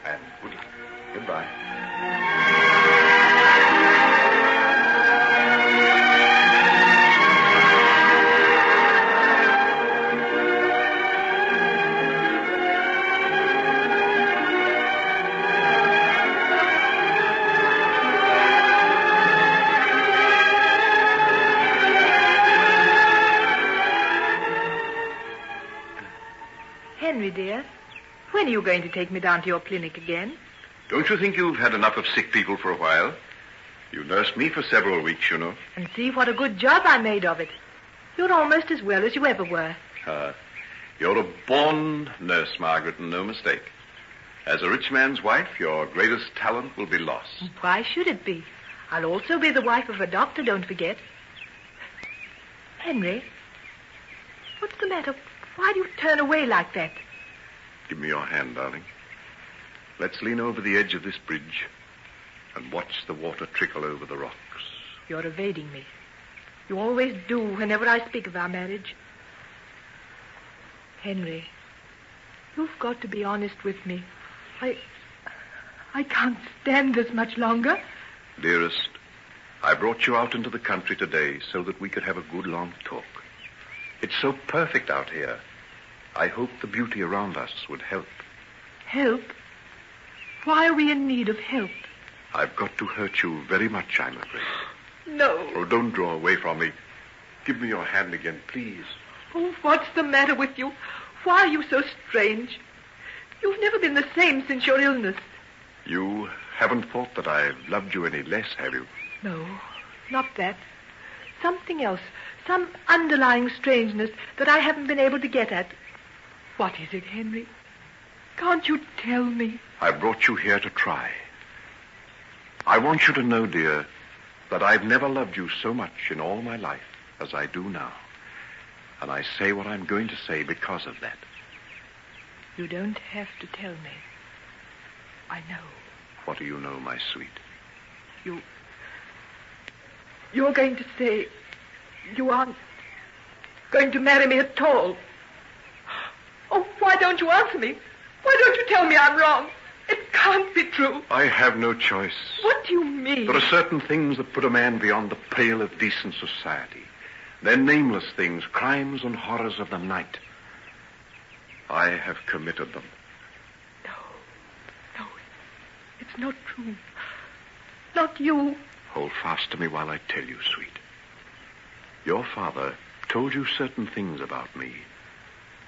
And good luck. Goodbye. Henry, dear, when are you going to take me down to your clinic again? Don't you think you've had enough of sick people for a while? You nursed me for several weeks, you know. And see what a good job I made of it. You're almost as well as you ever were. You're a born nurse, Margaret, and no mistake. As a rich man's wife, your greatest talent will be lost. Why should it be? I'll also be the wife of a doctor, don't forget. Henry, what's the matter? Why do you turn away like that? Give me your hand, darling. Let's lean over the edge of this bridge and watch the water trickle over the rocks. You're evading me. You always do whenever I speak of our marriage. Henry, you've got to be honest with me. I can't stand this much longer. Dearest, I brought you out into the country today so that we could have a good long talk. It's so perfect out here. I hope the beauty around us would help. Help? Why are we in need of help? I've got to hurt you very much, I'm afraid. No. Oh, don't draw away from me. Give me your hand again, please. Oh, what's the matter with you? Why are you so strange? You've never been the same since your illness. You haven't thought that I've loved you any less, have you? No, not that. Something else. Some underlying strangeness that I haven't been able to get at. What is it, Henry? Can't you tell me? I brought you here to try. I want you to know, dear, that I've never loved you so much in all my life as I do now. And I say what I'm going to say because of that. You don't have to tell me. I know. What do you know, my sweet? You're going to say you aren't going to marry me at all. Oh, why don't you answer me? Why don't you tell me I'm wrong? It can't be true. I have no choice. What do you mean? There are certain things that put a man beyond the pale of decent society. They're nameless things, crimes and horrors of the night. I have committed them. No, it's not true. Not you. Hold fast to me while I tell you, sweet. Your father told you certain things about me.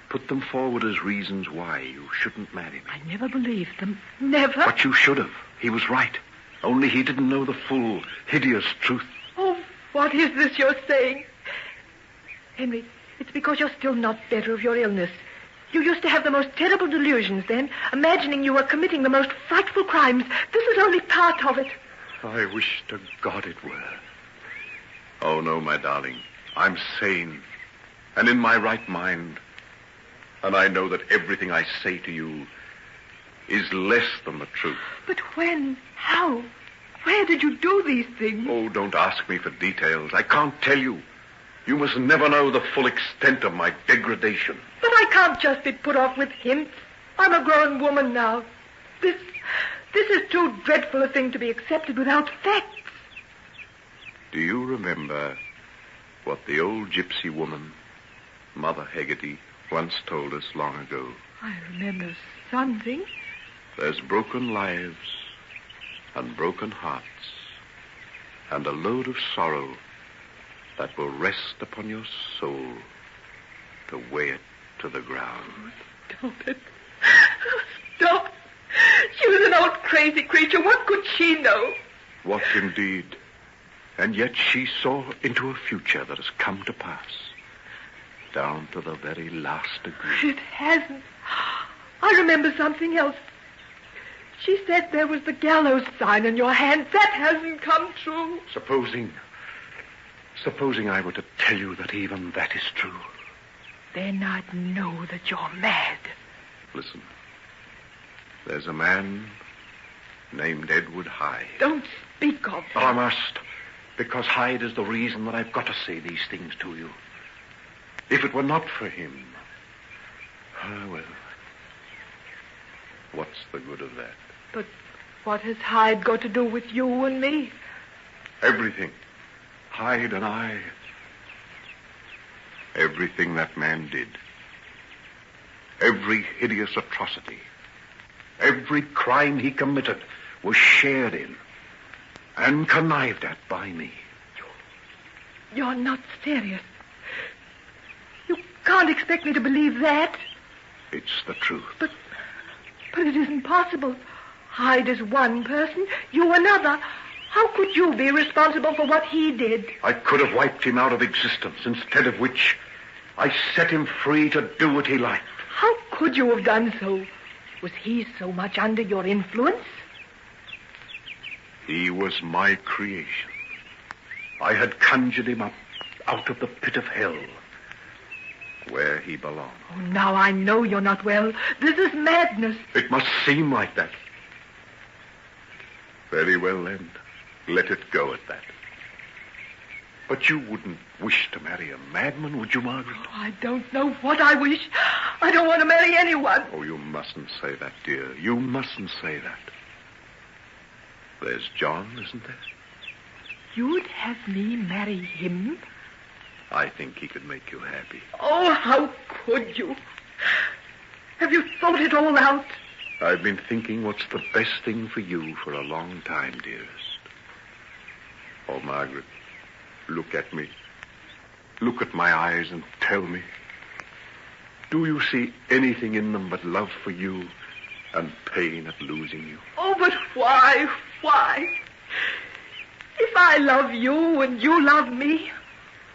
Put them forward as reasons why you shouldn't marry me. I never believed them. Never. But you should have. He was right. Only he didn't know the full, hideous truth. Oh, what is this you're saying? Henry, it's because you're still not better of your illness. You used to have the most terrible delusions then, imagining you were committing the most frightful crimes. This is only part of it. I wish to God it were. Oh, no, my darling. I'm sane and in my right mind. And I know that everything I say to you is less than the truth. But when? How? Where did you do these things? Oh, don't ask me for details. I can't tell you. You must never know the full extent of my degradation. But I can't just be put off with hints. I'm a grown woman now. This is too dreadful a thing to be accepted without facts. Do you remember what the old gypsy woman, Mother Haggerty, once told us long ago? I remember something. There's broken lives and broken hearts and a load of sorrow that will rest upon your soul to weigh it to the ground. Stop it. Stop. She was an old crazy creature. What could she know? What indeed? And yet she saw into a future that has come to pass, down to the very last degree. It hasn't. I remember something else. She said there was the gallows sign in your hand. That hasn't come true. Supposing I were to tell you that even that is true. Then I'd know that you're mad. Listen. There's a man named Edward Hyde. Don't speak of him. But I must, because Hyde is the reason that I've got to say these things to you. If it were not for him, well, what's the good of that? But what has Hyde got to do with you and me? Everything. Hyde and I. Everything that man did. Every hideous atrocity. Every crime he committed was shared in and connived at by me. You're not serious. You can't expect me to believe that. It's the truth. But it isn't possible. Hyde is one person, you another. How could you be responsible for what he did? I could have wiped him out of existence, instead of which I set him free to do what he liked. How could you have done so? Was he so much under your influence? He was my creation. I had conjured him up out of the pit of hell, where he belonged. Oh, now I know you're not well. This is madness. It must seem like that. Very well, then. Let it go at that. But you wouldn't wish to marry a madman, would you, Margaret? Oh, I don't know what I wish. I don't want to marry anyone. Oh, you mustn't say that, dear. You mustn't say that. There's John, isn't there? You'd have me marry him? I think he could make you happy. Oh, how could you? Have you thought it all out? I've been thinking what's the best thing for you for a long time, dearest. Oh, Margaret, look at me. Look at my eyes and tell me. Do you see anything in them but love for you and pain at losing you? Oh, but why? Why? If I love you and you love me,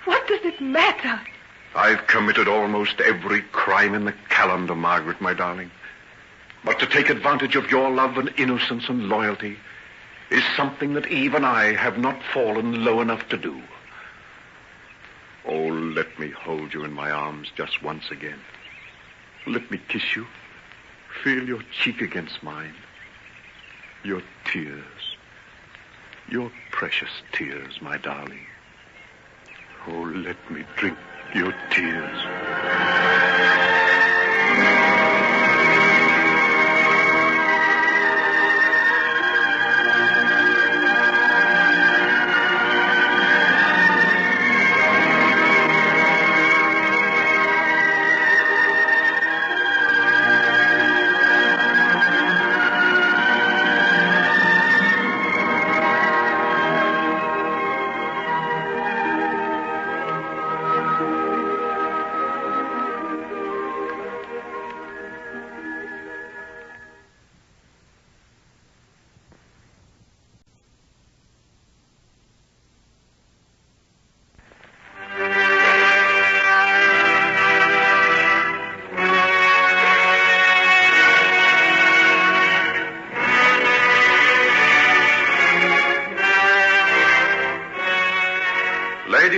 what does it matter? I've committed almost every crime in the calendar, Margaret, my darling. But to take advantage of your love and innocence and loyalty is something that even I have not fallen low enough to do. Oh, let me hold you in my arms just once again. Let me kiss you. Feel your cheek against mine. Your tears. Your precious tears, my darling. Oh, let me drink your tears.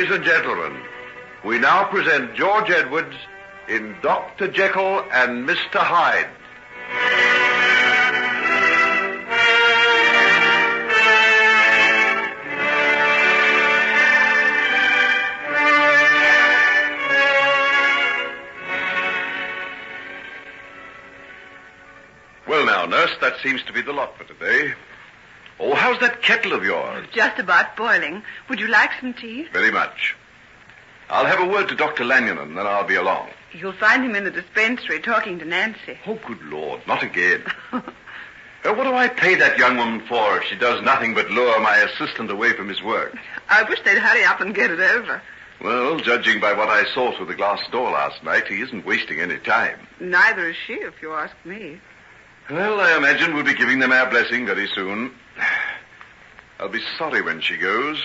Ladies and gentlemen, we now present George Edwards in Dr. Jekyll and Mr. Hyde. Well now, nurse, that seems to be the lot for today. Oh, how's that kettle of yours? Just about boiling. Would you like some tea? Very much. I'll have a word to Dr. Lanyon and then I'll be along. You'll find him in the dispensary talking to Nancy. Oh, good Lord, not again. What do I pay that young woman for if she does nothing but lure my assistant away from his work? I wish they'd hurry up and get it over. Well, judging by what I saw through the glass door last night, he isn't wasting any time. Neither is she, if you ask me. Well, I imagine we'll be giving them our blessing very soon. I'll be sorry when she goes.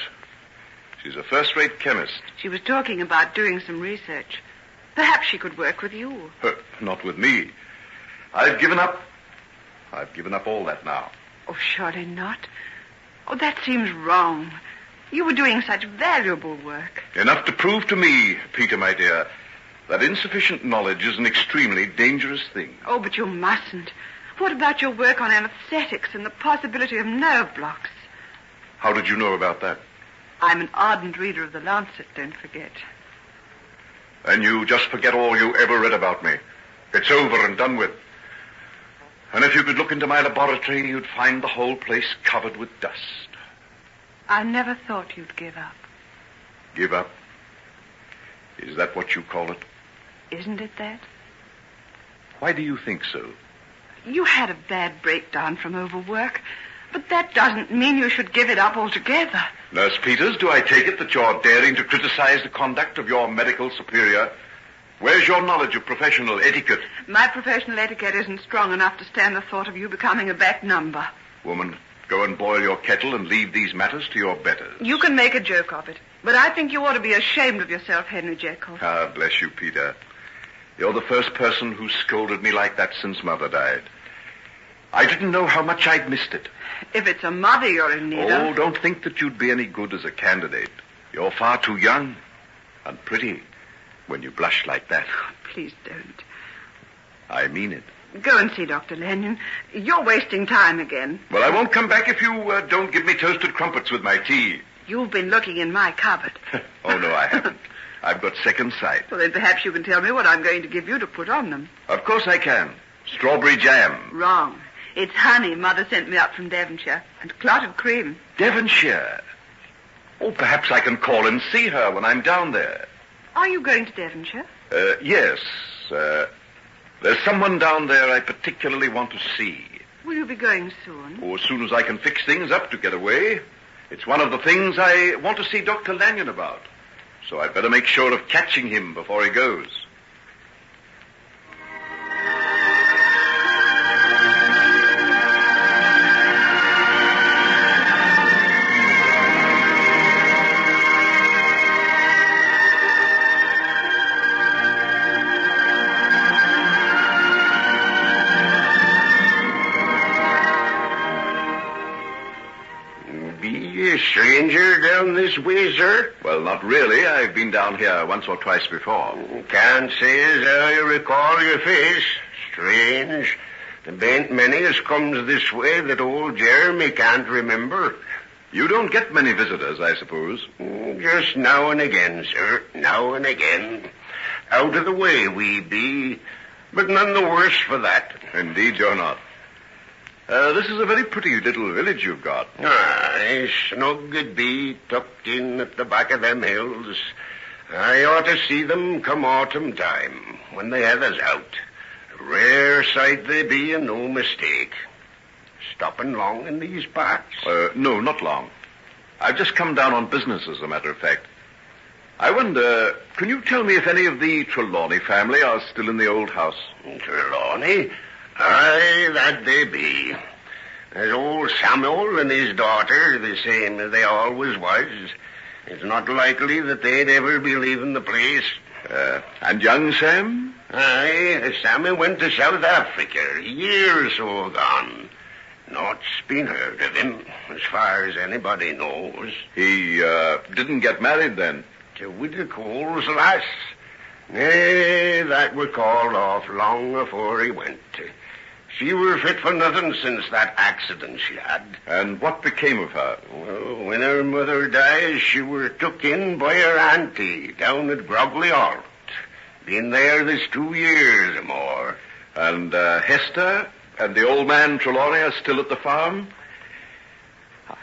She's a first-rate chemist. She was talking about doing some research. Perhaps she could work with you. Not with me. I've given up. I've given up all that now. Oh, surely not. Oh, that seems wrong. You were doing such valuable work. Enough to prove to me, Peter, my dear, that insufficient knowledge is an extremely dangerous thing. Oh, but you mustn't. What about your work on anesthetics and the possibility of nerve blocks? How did you know about that? I'm an ardent reader of the Lancet, don't forget. And you just forget all you ever read about me. It's over and done with. And if you could look into my laboratory, you'd find the whole place covered with dust. I never thought you'd give up. Give up? Is that what you call it? Isn't it that? Why do you think so? You had a bad breakdown from overwork, but that doesn't mean you should give it up altogether. Nurse Peters, do I take it that you're daring to criticize the conduct of your medical superior? Where's your knowledge of professional etiquette? My professional etiquette isn't strong enough to stand the thought of you becoming a back number. Woman, go and boil your kettle and leave these matters to your betters. You can make a joke of it, but I think you ought to be ashamed of yourself, Henry Jekyll. Ah, bless you, Peter. You're the first person who scolded me like that since Mother died. I didn't know how much I'd missed it. If it's a mother you're in need of... Oh, don't think that you'd be any good as a candidate. You're far too young and pretty when you blush like that. Oh, please don't. I mean it. Go and see Dr. Lanyon. You're wasting time again. Well, I won't come back if you don't give me toasted crumpets with my tea. You've been looking in my cupboard. Oh, no, I haven't. I've got second sight. Well, then perhaps you can tell me what I'm going to give you to put on them. Of course I can. Strawberry jam. Wrong. It's honey Mother sent me up from Devonshire, and clotted cream. Devonshire? Oh, perhaps I can call and see her when I'm down there. Are you going to Devonshire? Yes. There's someone down there I particularly want to see. Will you be going soon? Oh, as soon as I can fix things up to get away. It's one of the things I want to see Dr. Lanyon about. So I'd better make sure of catching him before he goes. Stranger down this way, sir? Well, not really. I've been down here once or twice before. Can't say as I recall your face. Strange. There ain't many as comes this way that old Jeremy can't remember. You don't get many visitors, I suppose. Just now and again, sir. Now and again. Out of the way we be, but none the worse for that. Indeed you're not. This is a very pretty little village you've got. Aye, snug it be, tucked in at the back of them hills. I ought to see them come autumn time, when the heather's out. A rare sight they be, and no mistake. Stopping long in these parts? No, not long. I've just come down on business, as a matter of fact. I wonder, can you tell me if any of the Trelawney family are still in the old house? Trelawney? Aye, that they be. There's old Samuel and his daughter, the same as they always was. It's not likely that they'd ever be leaving the place. And young Sam? Aye, Sammy went to South Africa, a year or so gone. Naught's been heard of him, as far as anybody knows. He, didn't get married then? with the coals, lass. Nay, that were called off long afore he went. She were fit for nothing since that accident she had. And what became of her? Well, when her mother died, she were took in by her auntie down at Grogley Halt. Been there this 2 years or more. And Hester and the old man Trelor are still at the farm?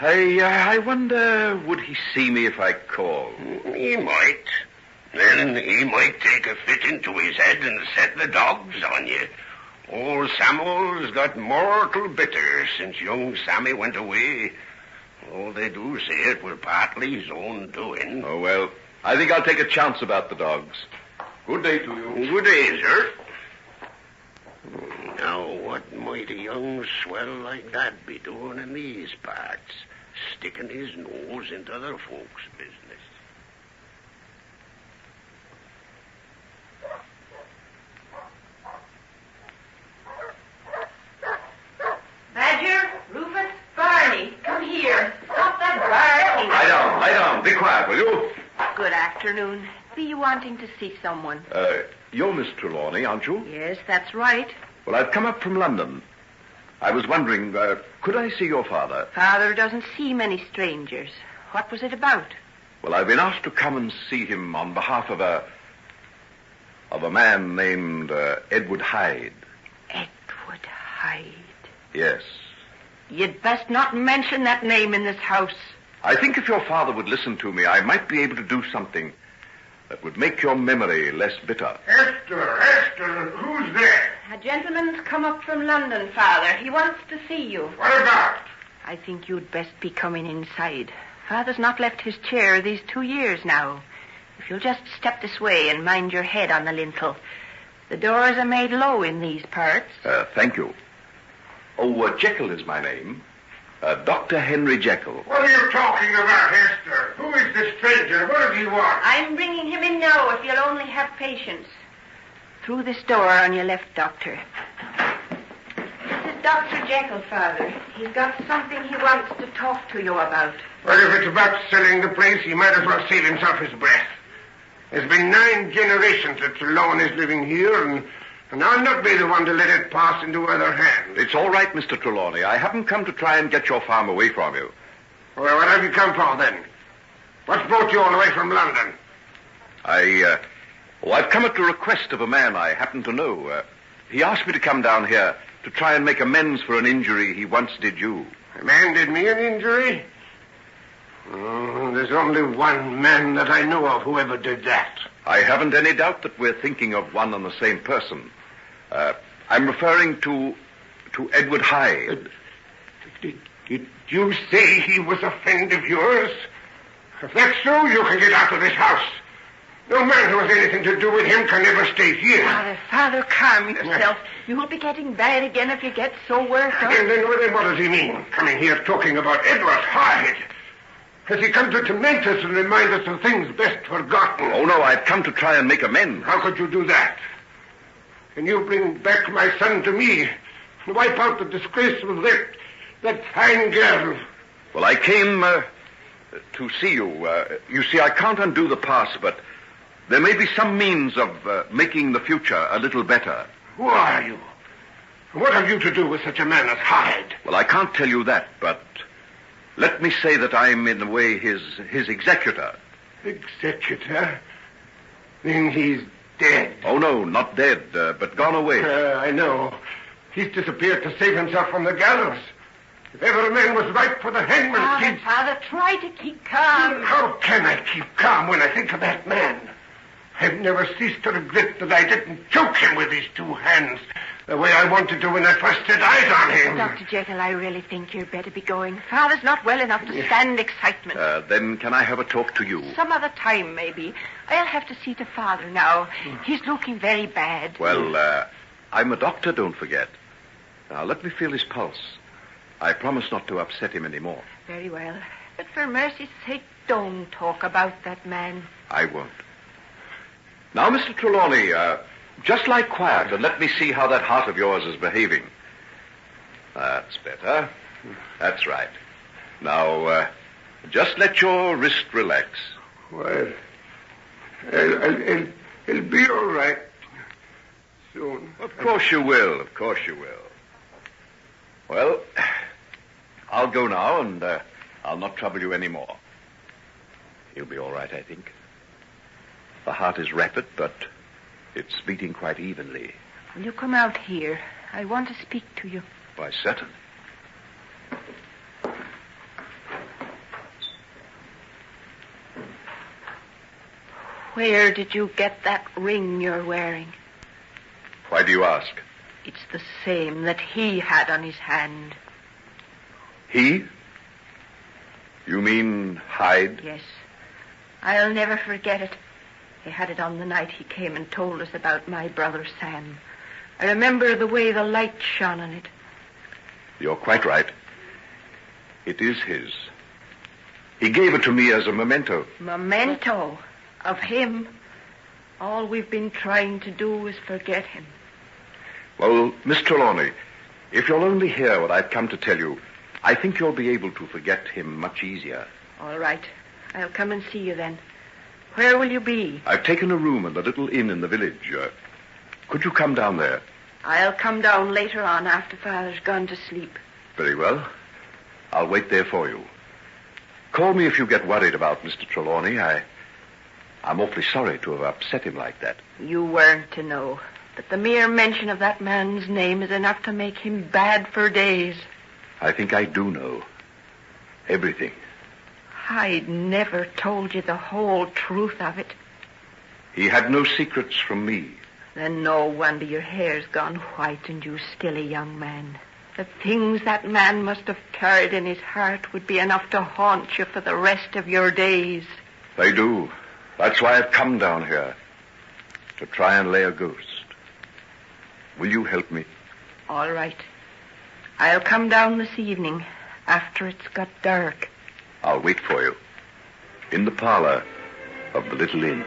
I wonder, would he see me if I called? He might. Then he might take a fit into his head and set the dogs on you. Old Samuel's got mortal bitter since young Sammy went away. Oh, they do say it were partly his own doing. Oh, well, I think I'll take a chance about the dogs. Good day to you. Good day, sir. Now, what might a young swell like that be doing in these parts? Sticking his nose into other folks' business. Badger, Rufus, Barney, come here. Stop that barking. Lie down. Be quiet, will you? Good afternoon. Be you wanting to see someone? You're Miss Trelawney, aren't you? Yes, that's right. Well, I've come up from London. I was wondering, could I see your father? Father doesn't see many strangers. What was it about? Well, I've been asked to come and see him on behalf of a man named Edward Hyde. Edward Hyde? Yes. You'd best not mention that name in this house. I think if your father would listen to me, I might be able to do something that would make your memory less bitter. Hester, who's there? A gentleman's come up from London, Father. He wants to see you. What about? I think you'd best be coming inside. Father's not left his chair these 2 years now. If you'll just step this way and mind your head on the lintel. The doors are made low in these parts. Thank you. Oh, Jeckyll is my name. Dr. Henry Jekyll. What are you talking about, Hester? Who is this stranger? What does he want? I'm bringing him in now, if you'll only have patience. Through this door on your left, Doctor. This is Dr. Jekyll, Father. He's got something he wants to talk to you about. Well, if it's about selling the place, he might as well save himself his breath. There's been 9 generations that Trelawney is living here, and I'll not be the one to let it pass into other hands. It's all right, Mr. Trelawney. I haven't come to try and get your farm away from you. Well, what have you come for, then? What's brought you all the way from London? I've come at the request of a man I happen to know. He asked me to come down here to try and make amends for an injury he once did you. A man did me an injury? Oh, there's only one man that I know of who ever did that. I haven't any doubt that we're thinking of one and the same person. I'm referring to Edward Hyde. Did you say he was a friend of yours? If that's so, you can get out of this house. No man who has anything to do with him can ever stay here. Father, calm yourself. You'll be getting bad again if you get so worked up. And then what does he mean, coming here talking about Edward Hyde? Has he come to torment us and remind us of things best forgotten? Oh, no, I've come to try and make amends. How could you do that? Can you bring back my son to me and wipe out the disgrace of that fine girl? Well, I came to see you. You see, I can't undo the past, but there may be some means of making the future a little better. Who are you? What have you to do with such a man as Hyde? Well, I can't tell you that, but let me say that I'm, in a way, his executor. Executor? Then he's dead. Oh, no, not dead, but gone away. I know. He's disappeared to save himself from the gallows. If ever a man was ripe for the hangman, Father, try to keep calm. How can I keep calm when I think of that man? I've never ceased to regret that I didn't choke him with these 2 hands, the way I wanted to when I first set eyes on him. Dr. Jekyll, I really think you'd better be going. Father's not well enough to stand excitement. Then can I have a talk to you? Some other time, maybe. I'll have to see to Father now. He's looking very bad. Well, I'm a doctor, don't forget. Now, let me feel his pulse. I promise not to upset him anymore. Very well. But for mercy's sake, don't talk about that man. I won't. Now, Mr. Trelawney, just lie quiet and let me see how that heart of yours is behaving. That's better. That's right. Now, just let your wrist relax. Well, I'll be all right soon. Of course you will. Of course you will. Well, I'll go now, and I'll not trouble you any more. He'll be all right, I think. The heart is rapid, but it's beating quite evenly. Will you come out here? I want to speak to you. Why, certainly. Where did you get that ring you're wearing? Why do you ask? It's the same that he had on his hand. He? You mean Hyde? Yes. I'll never forget it. He had it on the night he came and told us about my brother Sam. I remember the way the light shone on it. You're quite right. It is his. He gave it to me as a memento. Memento of him. All we've been trying to do is forget him. Well, Miss Trelawney, if you'll only hear what I've come to tell you, I think you'll be able to forget him much easier. All right. I'll come and see you then. Where will you be? I've taken a room in the little inn in the village. Could you come down there? I'll come down later on after Father's gone to sleep. Very well. I'll wait there for you. Call me if you get worried about Mr. Trelawney. I'm awfully sorry to have upset him like that. You weren't to know. But the mere mention of that man's name is enough to make him bad for days. I think I do know. Everything. Hyde never told you the whole truth of it. He had no secrets from me. Then no wonder your hair's gone white and you're still a young man. The things that man must have carried in his heart would be enough to haunt you for the rest of your days. They do. That's why I've come down here. To try and lay a ghost. Will you help me? All right. I'll come down this evening after it's got dark. I'll wait for you. In the parlor of the little inn.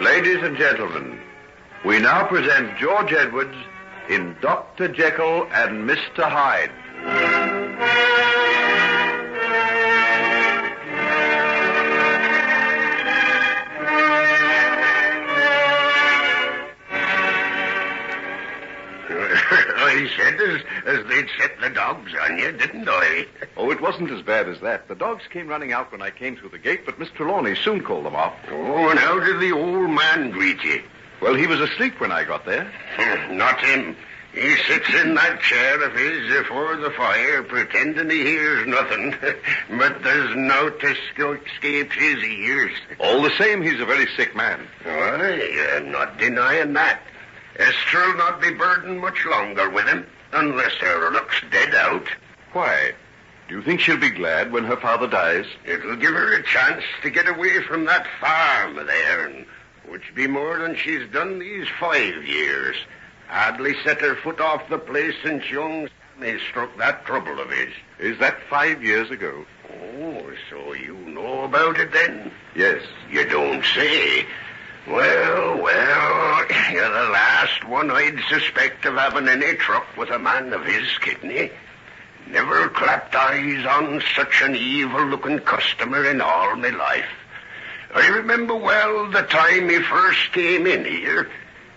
Ladies and gentlemen, we now present George Edwards in Dr. Jekyll and Mr. Hyde. I said as they'd set the dogs on you, didn't I? Oh, it wasn't as bad as that. The dogs came running out when I came through the gate, but Miss Trelawney soon called them off. Oh, and how did the old man greet you? Well, he was asleep when I got there. Not him. He sits in that chair of his before the fire, pretending he hears nothing. But there's nought escapes his ears. All the same, he's a very sick man. I'm not denying that. Esther'll not be burdened much longer with him, unless her luck's dead out. Why? Do you think she'll be glad when her father dies? It'll give her a chance to get away from that farm there, and which be more than she's done these 5 years. Hardly set her foot off the place since young Sammy struck that trouble of his. Is that 5 years ago? Oh, so you know about it then? Yes. You don't say. Well, you're the last one I'd suspect of having any truck with a man of his kidney. Never clapped eyes on such an evil-looking customer in all my life. I remember well the time he first came in here.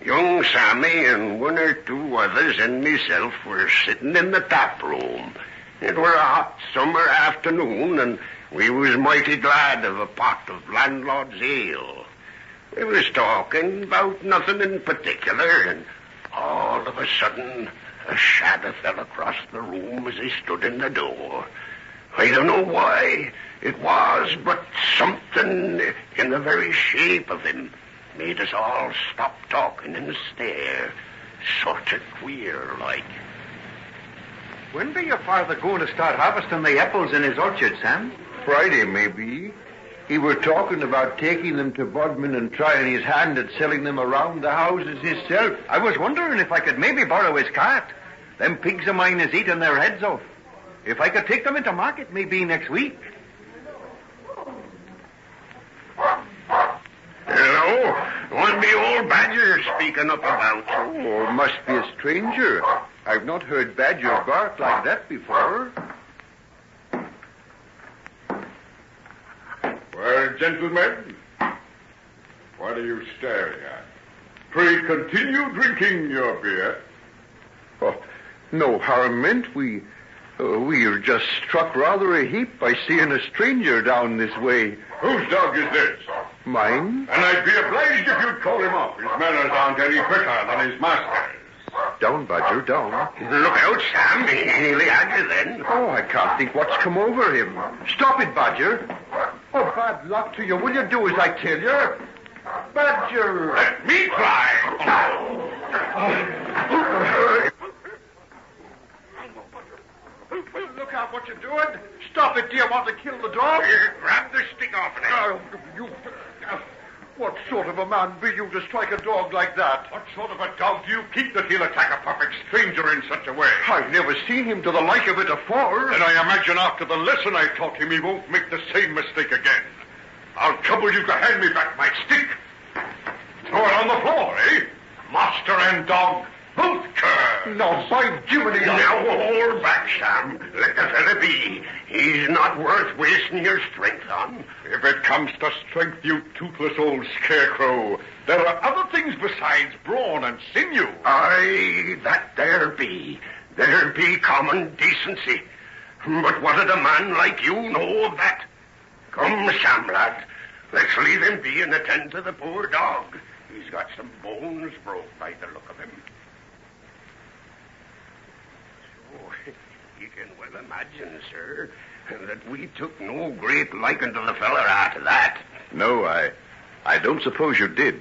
Young Sammy and one or two others and myself were sitting in the tap room. It were a hot summer afternoon, and we was mighty glad of a pot of landlord's ale. We was talking about nothing in particular, and all of a sudden a shadow fell across the room as he stood in the door. I don't know why it was, but something in the very shape of him made us all stop talking and stare. Sort of queer, like. When be your father going to start harvesting the apples in his orchard, Sam? Friday, maybe. He were talking about taking them to Bodmin and trying his hand at selling them around the houses himself. I was wondering if I could maybe borrow his cart. Them pigs of mine is eating their heads off. If I could take them into market maybe next week. Hello? What be old Badger speaking up about? Oh, must be a stranger. I've not heard Badger bark like that before. Well, gentlemen, what are you staring at? Pray continue drinking your beer. Oh, no harm meant. We are just struck rather a heap by seeing a stranger down this way. Whose dog is this? Mine. And I'd be obliged if you'd call him off. His manners aren't any better than his master's. Down, Badger, down. Look out, Sam. He nearly had you then. Oh, I can't think what's come over him. Stop it, Badger. Oh, bad luck to you. Will you do as I tell you? Badger! Let me try! Look out what you're doing. Stop it. Do you want to kill the dog? Grab the stick off of it. What sort of a man be you to strike a dog like that? What sort of a dog do you keep that he'll attack a perfect stranger in such a way? I've never seen him to the like of it afore. And I imagine after the lesson I taught him, he won't make the same mistake again. I'll trouble you to hand me back my stick. Throw it on the floor, eh? Master and dog, both curse. No, by Jiminy. Now hold back, Sam. Let the fella be. He's not worth wasting your strength on. If it comes to strength, you toothless old scarecrow, there are other things besides brawn and sinew. Aye, that there be. There be common decency. But what did a man like you know of that? Come, Sam, lad. Let's leave him be and attend to the poor dog. He's got some bones broke by the look of him. So, you can well imagine, sir, that we took no great liking to the feller after that. No, I don't suppose you did.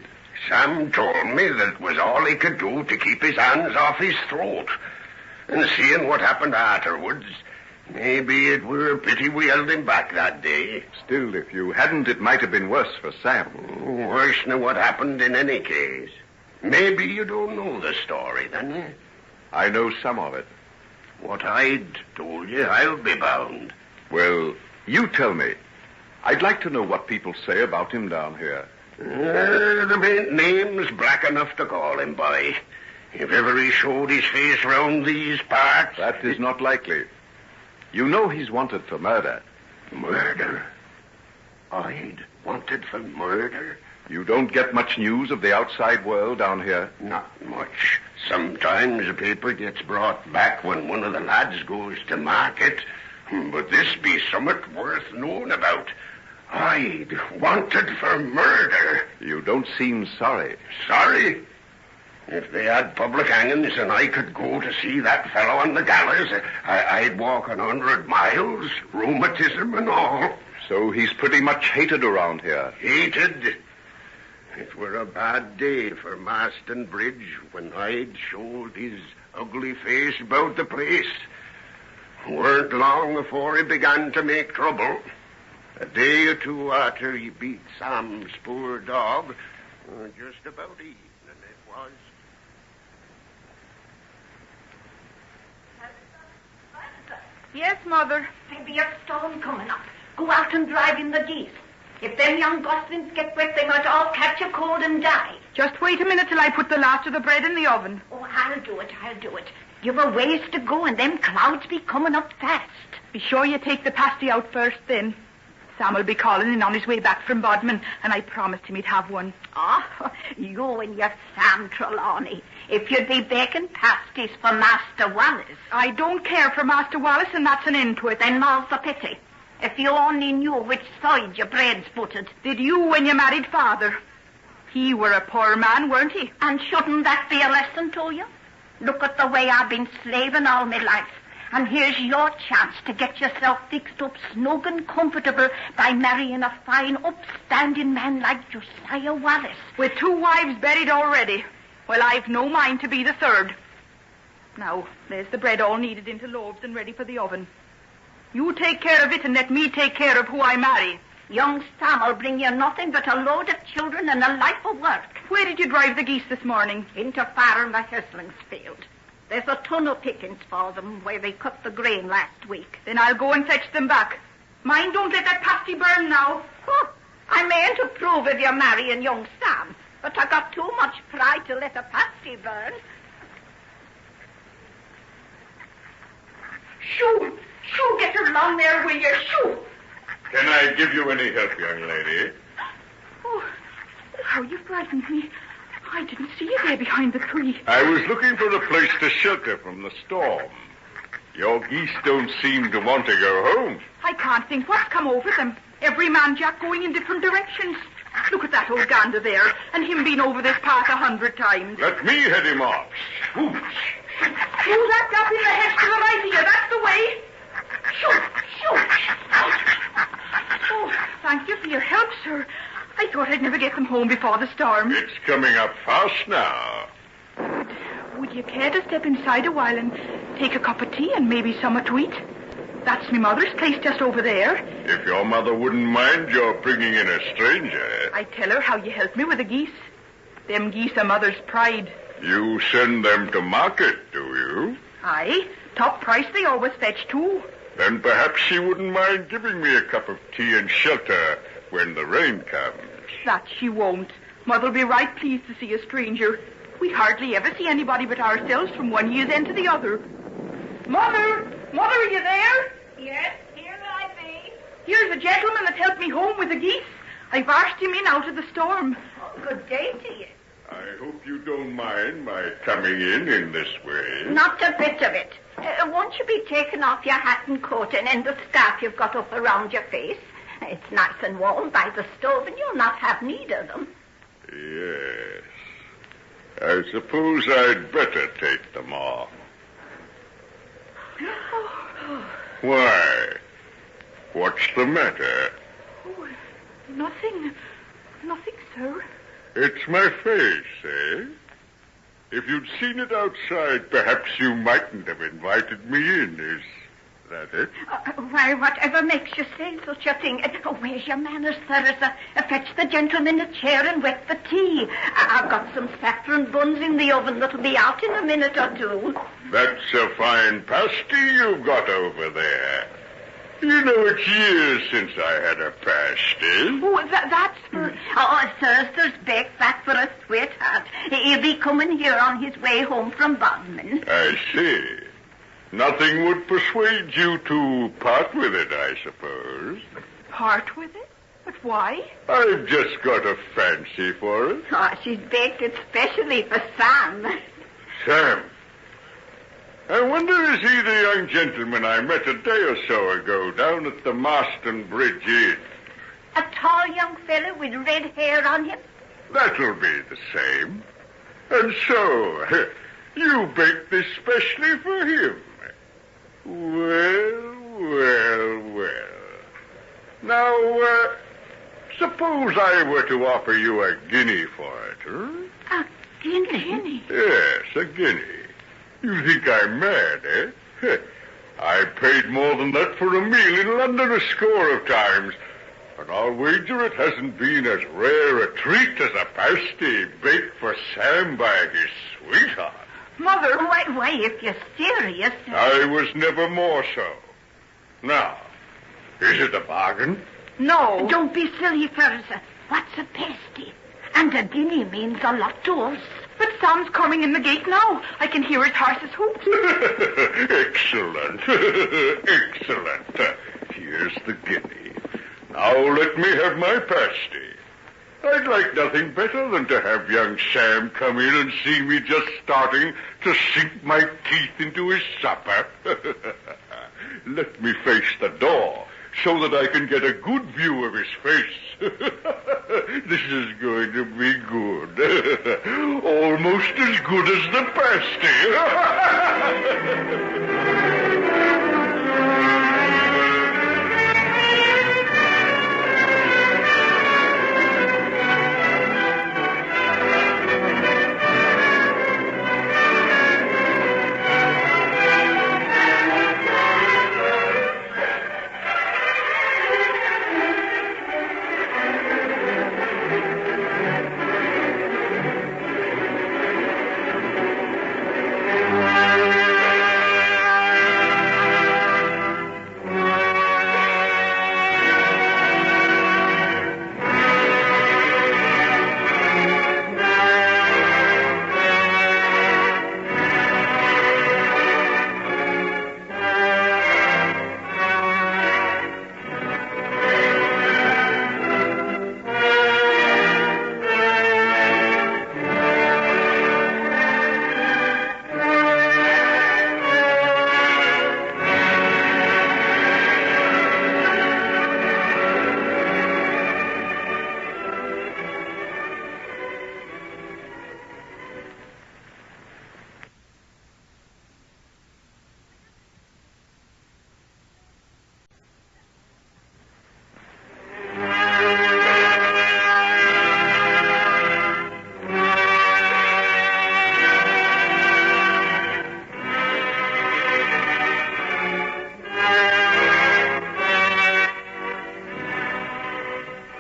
Sam told me that it was all he could do to keep his hands off his throat. And seeing what happened afterwards, maybe it were a pity we held him back that day. Still, if you hadn't, it might have been worse for Sam. Worse than what happened in any case. Maybe you don't know the story, then? I know some of it. What Hyde told you, I'll be bound. Well, you tell me. I'd like to know what people say about him down here. There ain't names black enough to call him by. If ever he showed his face round these parts... That is not likely. You know he's wanted for murder. Murder? Hyde wanted for murder? You don't get much news of the outside world down here? Not much. Sometimes a paper gets brought back when one of the lads goes to market. But this be somewhat worth knowing about. Hyde wanted for murder. You don't seem sorry. Sorry? If they had public hangings and I could go to see that fellow on the gallows, I'd walk 100 miles, rheumatism and all. So he's pretty much hated around here. Hated? It were a bad day for Marston Bridge when Hyde showed his ugly face about the place. Weren't long before he began to make trouble. A day or two after he beat Sam's poor dog, just about evening it was. Yes, Mother. There'll be a storm coming up. Go out and drive in the geese. If them young goslings get wet, they might all catch a cold and die. Just wait a minute till I put the last of the bread in the oven. Oh, I'll do it. You've a ways to go, and them clouds be coming up fast. Be sure you take the pasty out first, then. Sam will be calling in on his way back from Bodmin, and I promised him he'd have one. Oh, you and your Sam Trelawney. If you'd be baking pasties for Master Wallace. I don't care for Master Wallace, and that's an end to it. Then more's the pity. If you only knew which side your bread's buttered. Did you when you married father? He were a poor man, weren't he? And shouldn't that be a lesson to you? Look at the way I've been slaving all my life. And here's your chance to get yourself fixed up snug and comfortable by marrying a fine, upstanding man like Josiah Wallace. With 2 wives buried already. Well, I've no mind to be the third. Now, there's the bread all kneaded into loaves and ready for the oven. You take care of it and let me take care of who I marry. Young Sam will bring you nothing but a load of children and a life of work. Where did you drive the geese this morning? Into Farmer Hesling's field. There's a ton of pickings for them where they cut the grain last week. Then I'll go and fetch them back. Mind, don't let that pasty burn now. Oh, I mayn't approve of you marrying young Sam, but I got too much pride to let a pasty burn. Shoo! Shoo, get her along there, will you? Shoo! Can I give you any help, young lady? Oh, how you frightened me. I didn't see you there behind the tree. I was looking for a place to shelter from the storm. Your geese don't seem to want to go home. I can't think what's come over them. Every man Jack going in different directions. Look at that old gander there, and him been over this path 100 times. Let me head him off. Through that gap in the hedge to the right of you, that's the way. Shoot! Oh, thank you for your help, sir. I thought I'd never get them home before the storm. It's coming up fast now. Would you care to step inside a while and take a cup of tea and maybe something to eat? That's my mother's place just over there. If your mother wouldn't mind your bringing in a stranger. I tell her how you helped me with the geese. Them geese are mother's pride. You send them to market, do you? Aye. Top price they always fetch, too. Then perhaps she wouldn't mind giving me a cup of tea and shelter when the rain comes. That she won't. Mother'll be right pleased to see a stranger. We hardly ever see anybody but ourselves from one year's end to the other. Mother! Mother, are you there? Yes, here I be. Here's a gentleman that helped me home with the geese. I've asked him in out of the storm. Oh, good day to you. I hope you don't mind my coming in this way. Not a bit of it. Won't you be taking off your hat and coat and the scarf you've got up around your face? It's nice and warm by the stove, and you'll not have need of them. Yes. I suppose I'd better take them off. Why? What's the matter? Oh, nothing. Nothing, sir. It's my face, eh? If you'd seen it outside, perhaps you mightn't have invited me in. Is that it? Why, whatever makes you say such a thing? Where's your manners, sir? Fetch the gentleman a chair and wet the tea. I've got some saffron buns in the oven that'll be out in a minute or two. That's a fine pasty you've got over there. You know, it's years since I had a pasty. Oh, that's for... Oh, Thursday's baked that for a sweetheart. He'll be coming here on his way home from Bodmin. I see. Nothing would persuade you to part with it, I suppose. Part with it? But why? I've just got a fancy for it. Oh, she's baked it specially for Sam. Sam? I wonder is he the young gentleman I met a day or so ago down at the Marston Bridge Inn? A tall young fellow with red hair on him? That'll be the same. And so, you baked this specially for him? Well. Now, suppose I were to offer you a guinea for it, huh? A guinea? Yes, a guinea. You think I'm mad, eh? I paid more than that for a meal in London a score of times. And I'll wager it hasn't been as rare a treat as a pasty baked for Sam by his sweetheart. Mother! Why, if you're serious... I was never more so. Now, is it a bargain? No. Don't be silly, Ferguson. What's a pasty? And a guinea means a lot to us. But Sam's coming in the gate now. I can hear his horse's hoofs. Excellent. Excellent. Here's the guinea. Now let me have my pasty. I'd like nothing better than to have young Sam come in and see me just starting to sink my teeth into his supper. Let me face the door so that I can get a good view of his face. This is going to be good. Almost as good as the pasty.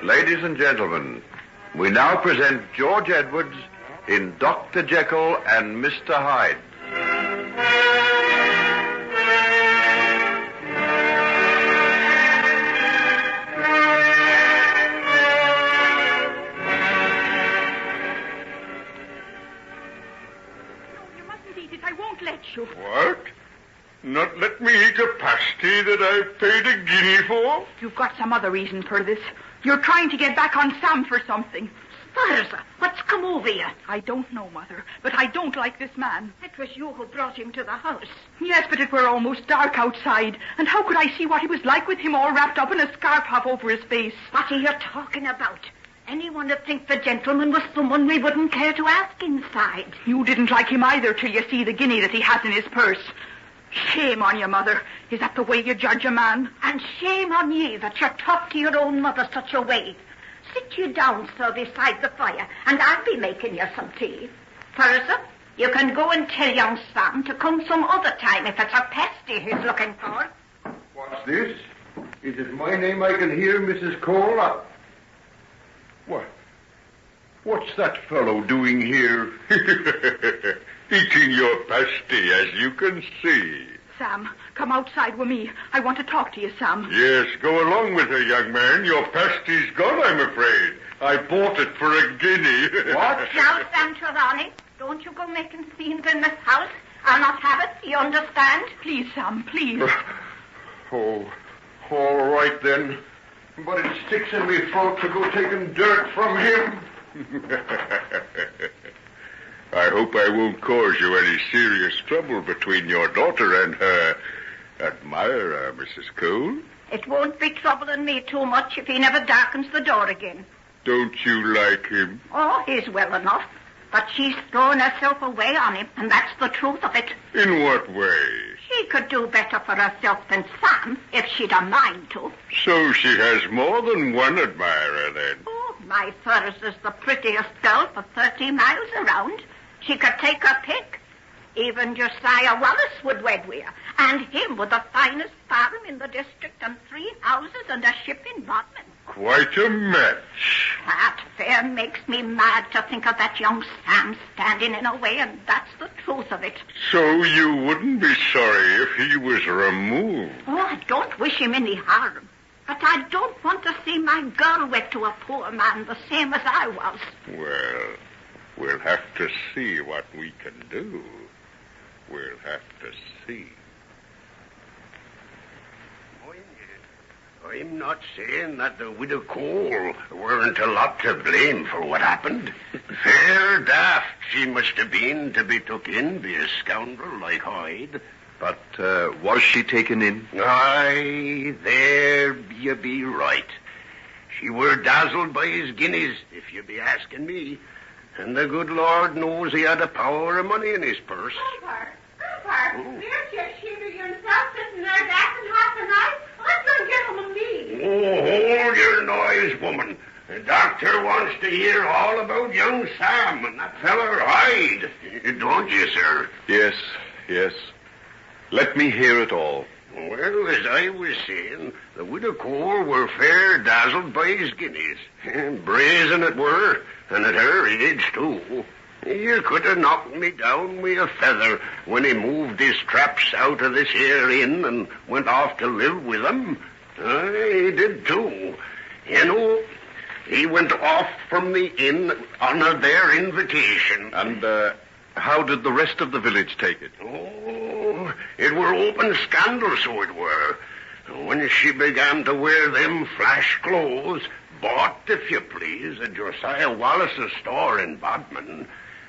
Ladies and gentlemen, we now present George Edwards in Dr. Jekyll and Mr. Hyde. You mustn't eat it. I won't let you. What? Not let me eat a pasty that I've paid a guinea for? You've got some other reason for this. You're trying to get back on Sam for something. Hezra, what's come over you? I don't know, Mother, but I don't like this man. It was you who brought him to the house. Yes, but it were almost dark outside, and how could I see what he was like with him all wrapped up in a scarf half over his face? What are you talking about? Anyone would think the gentleman was someone we wouldn't care to ask inside. You didn't like him either till you see the guinea that he has in his purse. Shame on you, Mother. Is that the way you judge a man? And shame on ye that you talk to your own mother such a way. Sit you down, sir, beside the fire, and I'll be making you some tea. Hezra, you can go and tell young Sam to come some other time if it's a pasty he's looking for. What's this? Is it my name I can hear, Mrs. Cole? What? What's that fellow doing here? Eating your pasty, as you can see. Sam, come outside with me. I want to talk to you, Sam. Yes, go along with her, young man. Your pasty's gone, I'm afraid. I bought it for a guinea. What? Now, Sam Trelawney, don't you go making scenes in this house. I'll not have it, you understand? Please, Sam, please. Oh, all right then. But it sticks in me throat to go taking dirt from him. I hope I won't cause you any serious trouble between your daughter and her admirer, Mrs. Cole. It won't be troubling me too much if he never darkens the door again. Don't you like him? Oh, he's well enough. But she's thrown herself away on him, and that's the truth of it. In what way? She could do better for herself than Sam, if she'd a mind to. So she has more than one admirer, then? Oh, my Thurs is the prettiest girl for 30 miles around. She could take her pick. Even Josiah Wallace would wed with her, and him with the finest farm in the district and 3 houses and a ship in Bodmin. Quite a match. That fair makes me mad to think of that young Sam standing in her way, and that's the truth of it. So you wouldn't be sorry if he was removed? Oh, I don't wish him any harm. But I don't want to see my girl wed to a poor man the same as I was. Well, we'll have to see what we can do. We'll have to see. I'm not saying that the widow Cole weren't a lot to blame for what happened. Fair daft she must have been to be took in by a scoundrel like Hyde. But was she taken in? Aye, there you be right. She were dazzled by his guineas, if you be asking me. And the good Lord knows he had a power of money in his purse. Papa, where's your shooter yourself sitting there dancing half the night? Let's go get him and me. Oh, hold your noise, woman. The doctor wants to hear all about young Sam and that feller Hyde. Don't you, sir? Yes. Let me hear it all. Well, as I was saying, the widow Cole were fair dazzled by his guineas. Brazen it were, and at her age, too. You could have knocked me down with a feather when he moved his traps out of this here inn and went off to live with them. He did, too. You know, he went off from the inn on their invitation. And, how did the rest of the village take it? Oh, it were open scandal, so it were. When she began to wear them flash clothes, bought, if you please, at Josiah Wallace's store in Bodmin,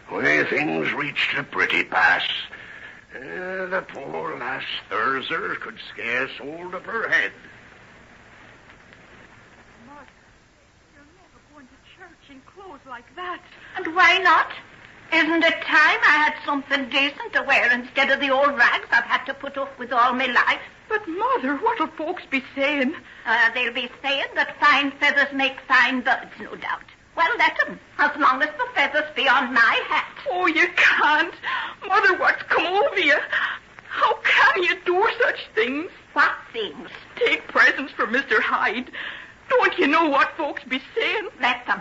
where things reached a pretty pass. The poor lass Thurzer could scarce hold up her head. Mother, you're never going to church in clothes like that. And why not? Isn't it time I had something decent to wear instead of the old rags I've had to put up with all my life? But, Mother, what'll folks be saying? They'll be saying that fine feathers make fine birds, no doubt. Well, let 'em, as long as the feathers be on my hat. Oh, you can't. Mother, what's come over you? How can you do such things? What things? Take presents for Mr. Hyde. Don't you know what folks be saying? Let them.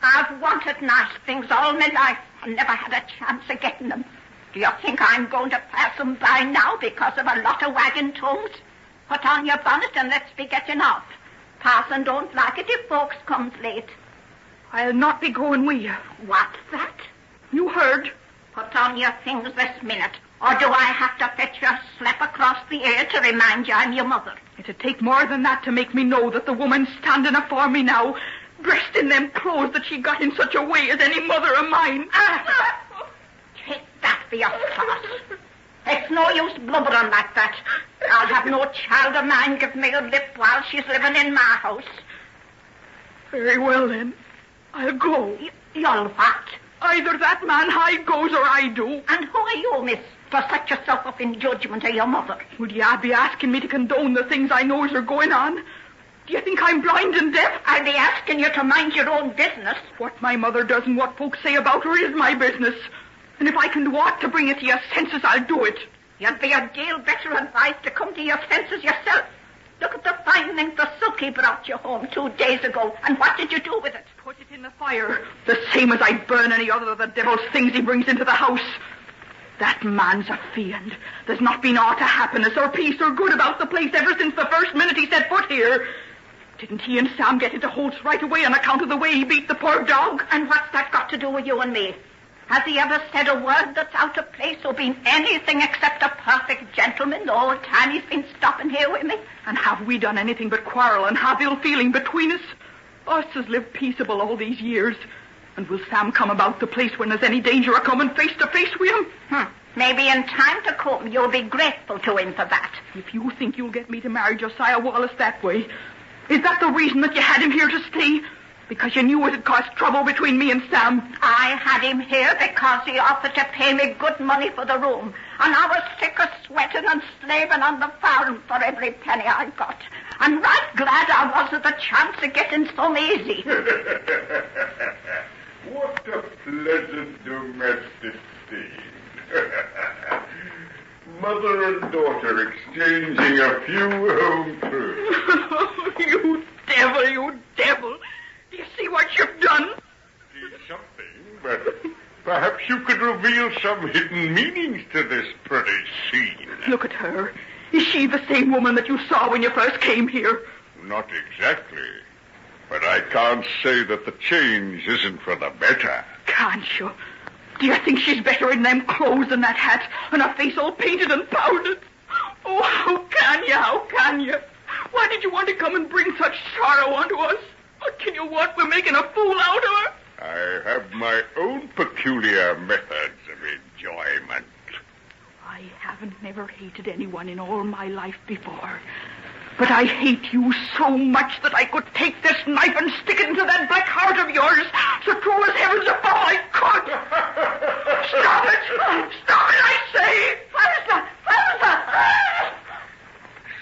I've wanted nice things all my life and never had a chance of getting them. Do you think I'm going to pass them by now because of a lot of wagging tongues? Put on your bonnet and let's be getting off. Parson don't like it if folks comes late. I'll not be going with you. What's that? You heard. Put on your things this minute, or do I have to fetch you a slap across the ear to remind you I'm your mother? It'd take more than that to make me know that the woman standing afore me now, dressed in them clothes that she got in such a way as any mother of mine. Take that for your farce. It's no use blubbering like that. I'll have no child of mine give me a lip while she's living in my house. Very well, then. I'll go. You'll what? Either that man Hyde goes or I do. And who are you, miss, to set yourself up in judgment of your mother? Would you be asking me to condone the things I knows are going on? Do you think I'm blind and deaf? I'll be asking you to mind your own business. What my mother does and what folks say about her is my business. And if I can do aught to bring you to your senses, I'll do it. You'd be a deal better advised to come to your senses yourself. Look at the fine length of silk he brought you home 2 days ago. And what did you do with it? Put it in the fire. The same as I'd burn any other of the devil's things he brings into the house. That man's a fiend. There's not been aught of happiness or peace or good about the place ever since the first minute he set foot here. Didn't he and Sam get into Holt's right away on account of the way he beat the poor dog? And what's that got to do with you and me? Has he ever said a word that's out of place or been anything except a perfect gentleman the whole time he's been stopping here with me? And have we done anything but quarrel and have ill feeling between us? Us has lived peaceable all these years. And will Sam come about the place when there's any danger of coming face to face with him? Maybe in time to come you'll be grateful to him for that. If you think you'll get me to marry Josiah Wallace that way, is that the reason that you had him here to stay? Because you knew it'd cause trouble between me and Sam? I had him here because he offered to pay me good money for the room. And I was sick of sweating and slaving on the farm for every penny I got. And right glad I was of the chance of getting some easy. What a pleasant domestic scene. Mother and daughter exchanging a few home truths. You devil, you devil. Do you see what you've done? See something, but perhaps you could reveal some hidden meanings to this pretty scene. Look at her. Is she the same woman that you saw when you first came here? Not exactly. But I can't say that the change isn't for the better. Can't you? Do you think she's better in them clothes and that hat and her face all painted and powdered? Oh, how can you? How can you? Why did you want to come and bring such sorrow onto us? What can you want? We're making a fool out of her. I have my own peculiar methods of enjoyment. I haven't never hated anyone in all my life before. But I hate you so much that I could take this knife and stick it into that black heart of yours. So true as heavens above, I could. Stop it! Stop it, I say!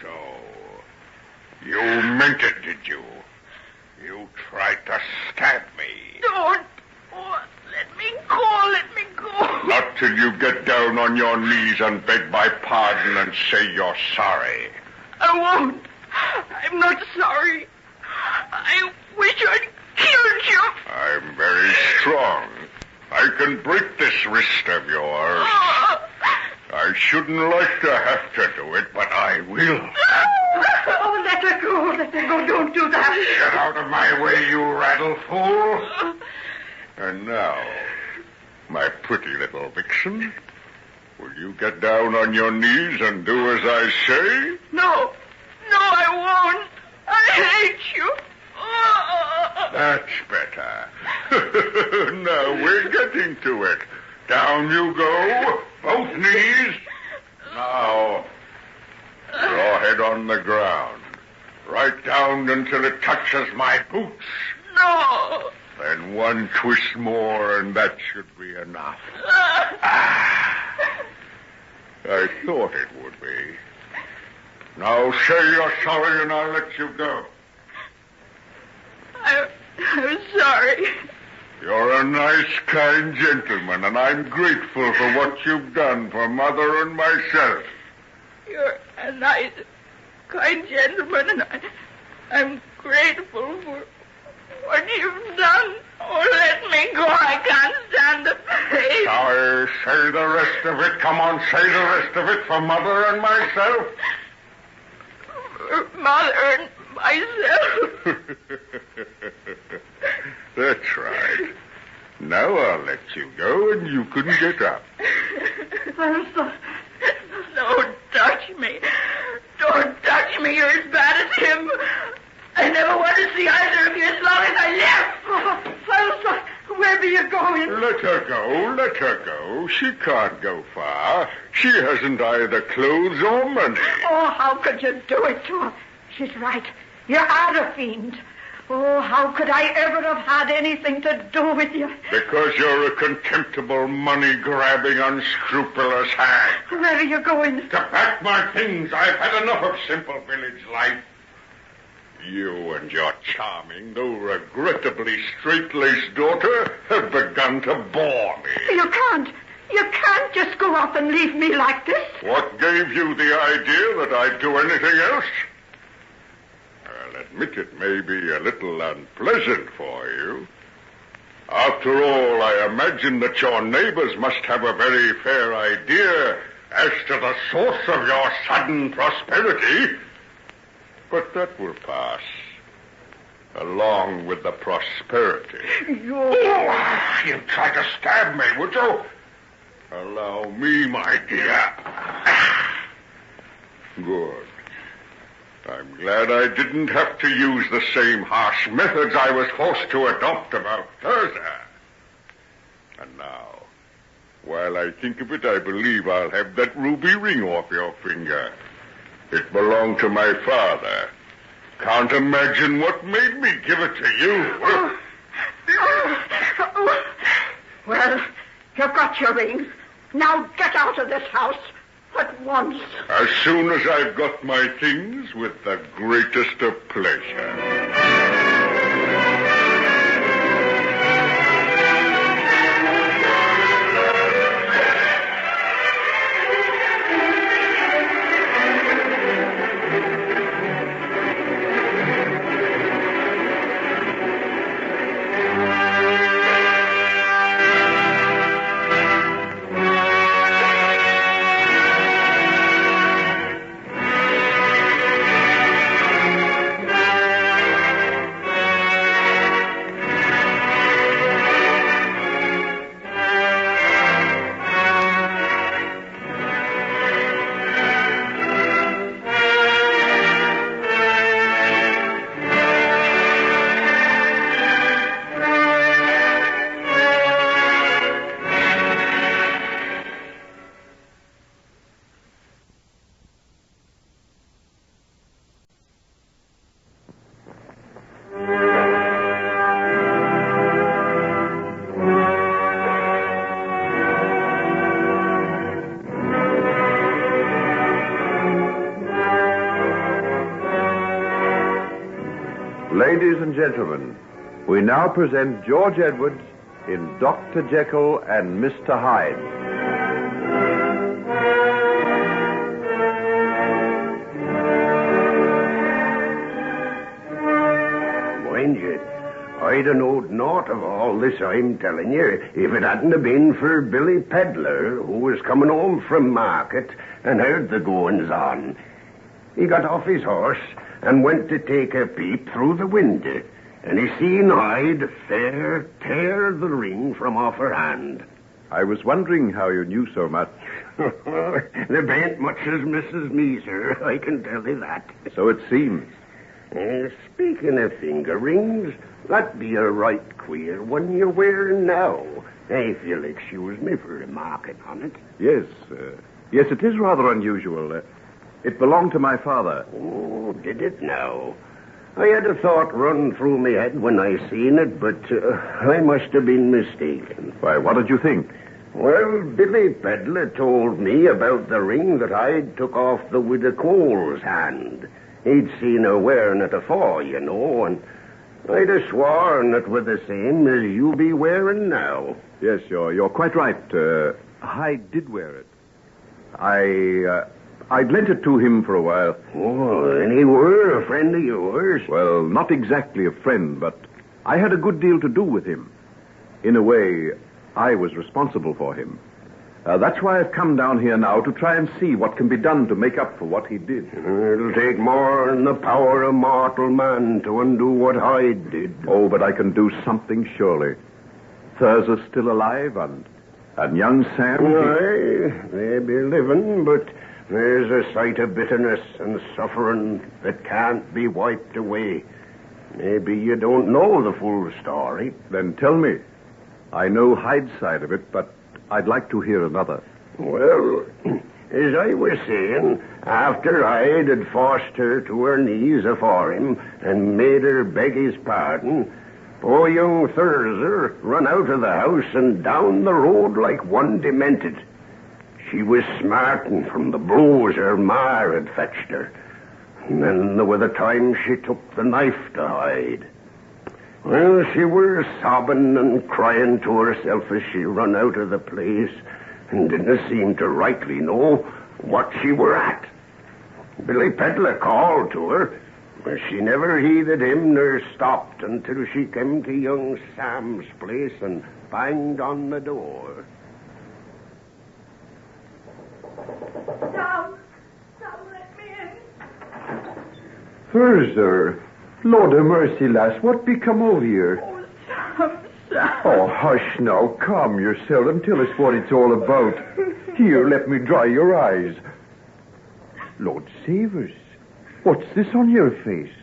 So, you meant it, did you? You tried to stab me. Don't. Oh, let me go. Not till you get down on your knees and beg my pardon and say you're sorry. I won't. I'm not sorry. I wish I'd killed you. I'm very strong. I can break this wrist of yours. I shouldn't like to have to do it, but I will. Oh, let her go. Don't do that. Get out of my way, you rattle fool. And now, my pretty little vixen, will you get down on your knees and do as I say? No, I won't. I hate you. That's better. Now we're getting to it. Down you go, both knees. Now, your head on the ground. Right down until it touches my boots. No. Then one twist more and that should be enough. I thought it would be. Now say you're sorry and I'll let you go. I'm sorry. You're a nice, kind gentleman, and I'm grateful for what you've done for Mother and myself. You're a nice, kind gentleman, and I'm grateful for what you've done. Oh, let me go. I can't stand the pain. Sorry, say the rest of it. Come on, say the rest of it for Mother and myself. For Mother and myself. That's right. Now I'll let you go and you can get up. Elsa, don't touch me. Don't touch me. You're as bad as him. I never want to see either of you as long as I live. Elsa, where are you going? Let her go. She can't go far. She hasn't either clothes or money. Oh, how could you do it to her? She's right. You are a fiend. Oh, how could I ever have had anything to do with you? Because you're a contemptible, money-grabbing, unscrupulous hag. Where are you going? To pack my things. I've had enough of simple village life. You and your charming, though regrettably straight-laced daughter have begun to bore me. You can't just go off and leave me like this. What gave you the idea that I'd do anything else? I'll admit it may be a little unpleasant for you. After all, I imagine that your neighbors must have a very fair idea as to the source of your sudden prosperity. But that will pass, along with the prosperity. You'd try to stab me, would you? Allow me, my dear. Good. I'm glad I didn't have to use the same harsh methods I was forced to adopt about Hezra. And now, while I think of it, I believe I'll have that ruby ring off your finger. It belonged to my father. Can't imagine what made me give it to you. Well, you've got your ring. Now get out of this house at once. As soon as I've got my things, with the greatest of pleasure. Ladies and gentlemen, we now present George Edwards in Dr. Jekyll and Mr. Hyde. Mind you, I'd have knowed naught of all this I'm telling you if it hadn't have been for Billy Pedlar, who was coming home from market and heard the goings on. He got off his horse and went to take a peep through the window, and he seen Hyde fair tear the ring from off her hand. I was wondering how you knew so much. There bain't much as misses me, sir, I can tell you that. So it seems. Speaking of finger rings, that be a right queer one you're wearing now. If you'll excuse me for remarking on it. Yes, it is rather unusual. It belonged to my father. Oh, did it now? I had a thought run through my head when I seen it, but I must have been mistaken. Why, what did you think? Well, Billy Pedlar told me about the ring that I took off the Widow Cole's hand. He'd seen her wearing it afore, you know, and I'd have sworn it were the same as you be wearing now. Yes, you're quite right. Hyde did wear it. I'd lent it to him for a while. Oh, and he were a friend of yours? Well, not exactly a friend, but I had a good deal to do with him. In a way, I was responsible for him. That's why I've come down here now to try and see what can be done to make up for what he did. It'll take more than the power of mortal man to undo what Hyde did. Oh, but I can do something, surely. Thurza's still alive, and young Sam... Aye, they be living, but there's a sight of bitterness and suffering that can't be wiped away. Maybe you don't know the full story. Then tell me. I know Hyde's side of it, but I'd like to hear another. Well, as I was saying, after Hyde had forced her to her knees afore him and made her beg his pardon, poor young Thurza run out of the house and down the road like one demented. She was smarting from the blows her ma had fetched her. And then there were the times she took the knife to Hyde. Well, she were sobbing and crying to herself as she run out of the place and didn't seem to rightly know what she were at. Billy Pedlar called to her, but she never heeded him nor stopped until she came to young Sam's place and banged on the door. Sam, let me in. Thurza, Lord of mercy, lass, what become of you? Oh, Sam. Oh, hush now, calm yourself and tell us what it's all about. Here, let me dry your eyes. Lord save us. What's this on your face?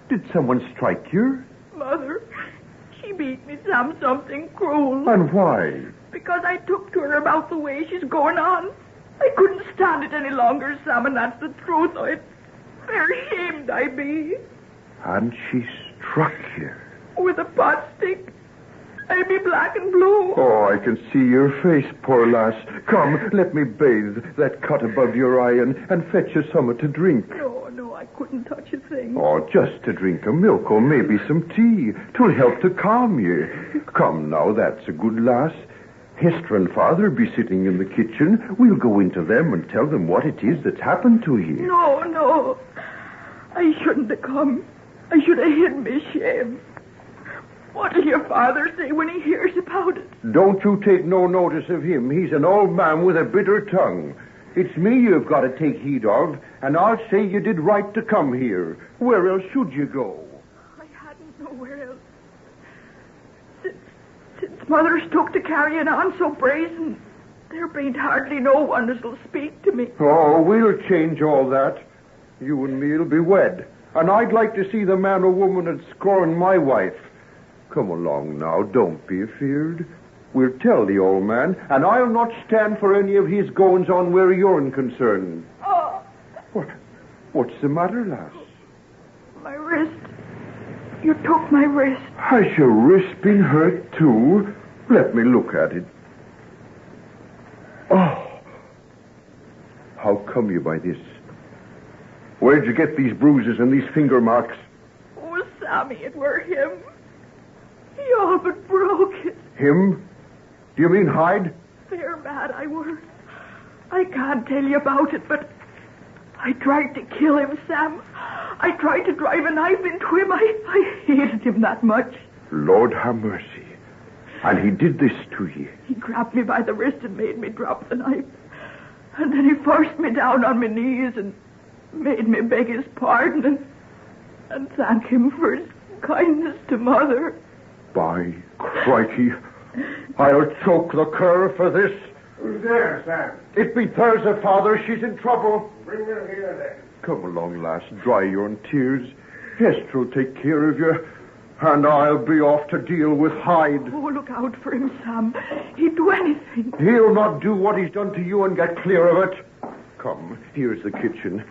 Did someone strike you? Mother, she beat me, Sam, something cruel. And why? Because I took to her about the way she's going on. I couldn't stand it any longer, Sam, and that's the truth. I'm very ashamed I be. And she struck you? With a pot stick. I be black and blue. Oh, I can see your face, poor lass. Come, let me bathe that cut above your eye and fetch you something to drink. No, I couldn't touch a thing. Oh, just to drink of milk or maybe some tea. 'Twill help to calm you. Come now, that's a good lass. Hester and Father be sitting in the kitchen. We'll go into them and tell them what it is that's happened to you. No. I shouldn't have come. I should have hid my shame. What'll your father say when he hears about it? Don't you take no notice of him. He's an old man with a bitter tongue. It's me you've got to take heed of, and I'll say you did right to come here. Where else should you go? I hadn't nowhere else. Since Mother's took to carrying on so brazen, there ain't hardly no one as'll speak to me. Oh, we'll change all that. You and me'll be wed. And I'd like to see the man or woman that scorned my wife. Come along now, don't be afeard. We'll tell the old man, and I'll not stand for any of his goings-on where you're concerned. Oh. What's the matter, lass? My wrist. You took my wrist. Has your wrist been hurt, too? Let me look at it. Oh. How come you by this? Where'd you get these bruises and these finger marks? Oh, Sammy, it were him. He all but broke it. Him? Do you mean Hyde? Fair mad I were. I can't tell you about it, but I tried to kill him, Sam. I tried to drive a knife into him. I hated him that much. Lord have mercy. And he did this to you? He grabbed me by the wrist and made me drop the knife. And then he forced me down on my knees and made me beg his pardon and thank him for his kindness to Mother. By crikey, I'll choke the cur for this. Who's there, Sam? It be Thurza, Father. She's in trouble. Bring her here, then. Come along, lass. Dry your tears. Hezra will take care of you. And I'll be off to deal with Hyde. Oh, look out for him, Sam. He'd do anything. He'll not do what he's done to you and get clear of it. Come, here's the kitchen.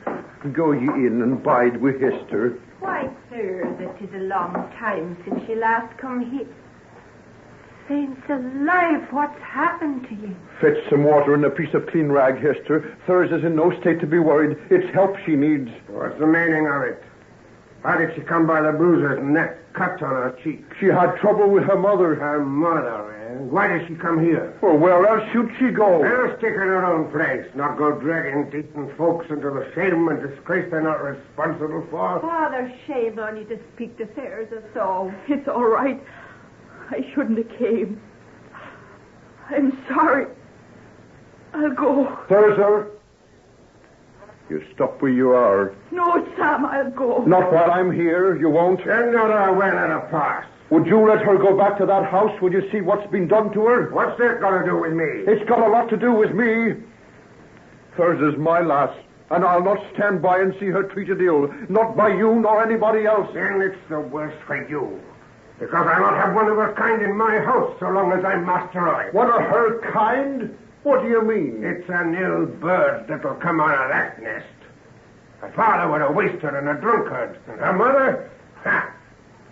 Go ye in and bide with Hester. Why, sir, that is a long time since you last come here. Saints alive, what's happened to you? Fetch some water and a piece of clean rag, Hester. Thurza's in no state to be worried. It's help she needs. What's the meaning of it? How did she come by the bruises and that cut on her cheek? She had trouble with her mother. Her mother, eh? Why did she come here? Well, where else should she go? Well, stick in her own place, not go dragging decent folks into the shame and disgrace they're not responsible for. Father, shame on you to speak to Thurza so. It's all right. I shouldn't have came. I'm sorry. I'll go. Thurza, you stop where you are. No, Sam, I'll go. Not while I'm here. You won't. Send her away at a pass. Would you let her go back to that house? Would you see what's been done to her? What's that got to do with me? It's got a lot to do with me. Thurza's my lass, and I'll not stand by and see her treated ill. Not by you nor anybody else. Then it's the worse for you. Because I'll not have one of her kind in my house so long as I'm master of it. One of her kind? What do you mean? It's an ill bird that'll come out of that nest. Her father was a waster and a drunkard. And her mother? Ha!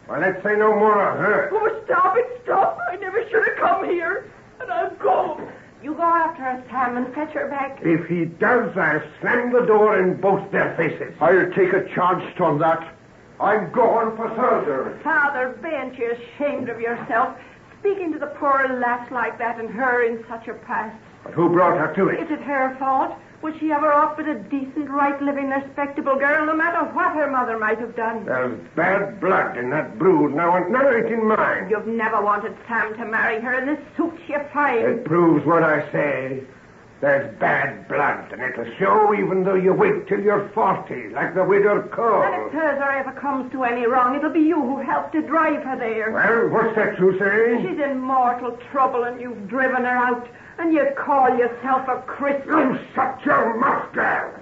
Well, let's say no more of her. Oh, stop it, stop. I never should have come here. And I'll go. You go after her, Sam, and fetch her back. If he does, I'll slam the door in both their faces. I'll take a chance on that. I'm going for Thurza. Father, ben't you ashamed of yourself? Speaking to the poor lass like that and her in such a pass. But who brought her to it? Is it her fault? Was she ever off with a decent, right-living, respectable girl, no matter what her mother might have done? There's bad blood in that brood now, and none of it in mine. You've never wanted Sam to marry her, and this suits you fine. It proves what I say. There's bad blood, and it'll show even though you wait till you're 40, like the widow Cole. And if Hezra ever comes to any wrong, it'll be you who helped to drive her there. Well, what's that you say? She's in mortal trouble, and you've driven her out, and you call yourself a Christian. You shut your mouth, girl.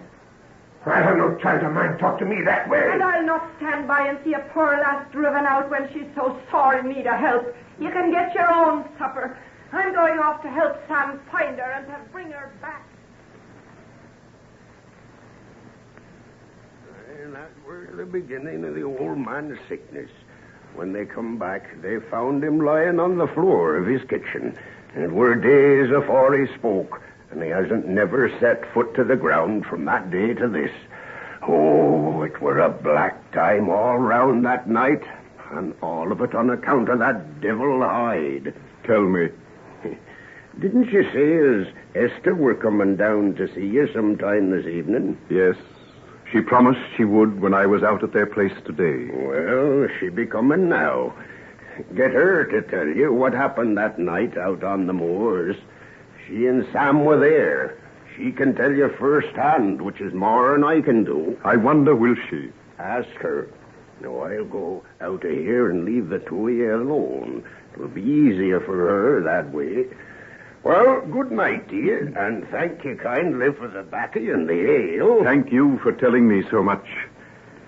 I have no child of mine talk to me that way. And I'll not stand by and see a poor lass driven out when she's so sore in need of help. You can get your own supper. I'm going off to help Sam find her and to bring her back. And that was the beginning of the old man's sickness. When they come back, they found him lying on the floor of his kitchen. And it were days afore he spoke, and he hasn't never set foot to the ground from that day to this. Oh, it were a black time all round that night, and all of it on account of that devil Hyde. Tell me. Didn't you say as Esther were coming down to see you sometime this evening? Yes. She promised she would when I was out at their place today. Well, she be coming now. Get her to tell you what happened that night out on the moors. She and Sam were there. She can tell you firsthand, which is more than I can do. I wonder, will she? Ask her. No, I'll go out of here and leave the two of you alone. It'll be easier for her that way. Well, good night to you, and thank you kindly for the baccy and the ale. Thank you for telling me so much.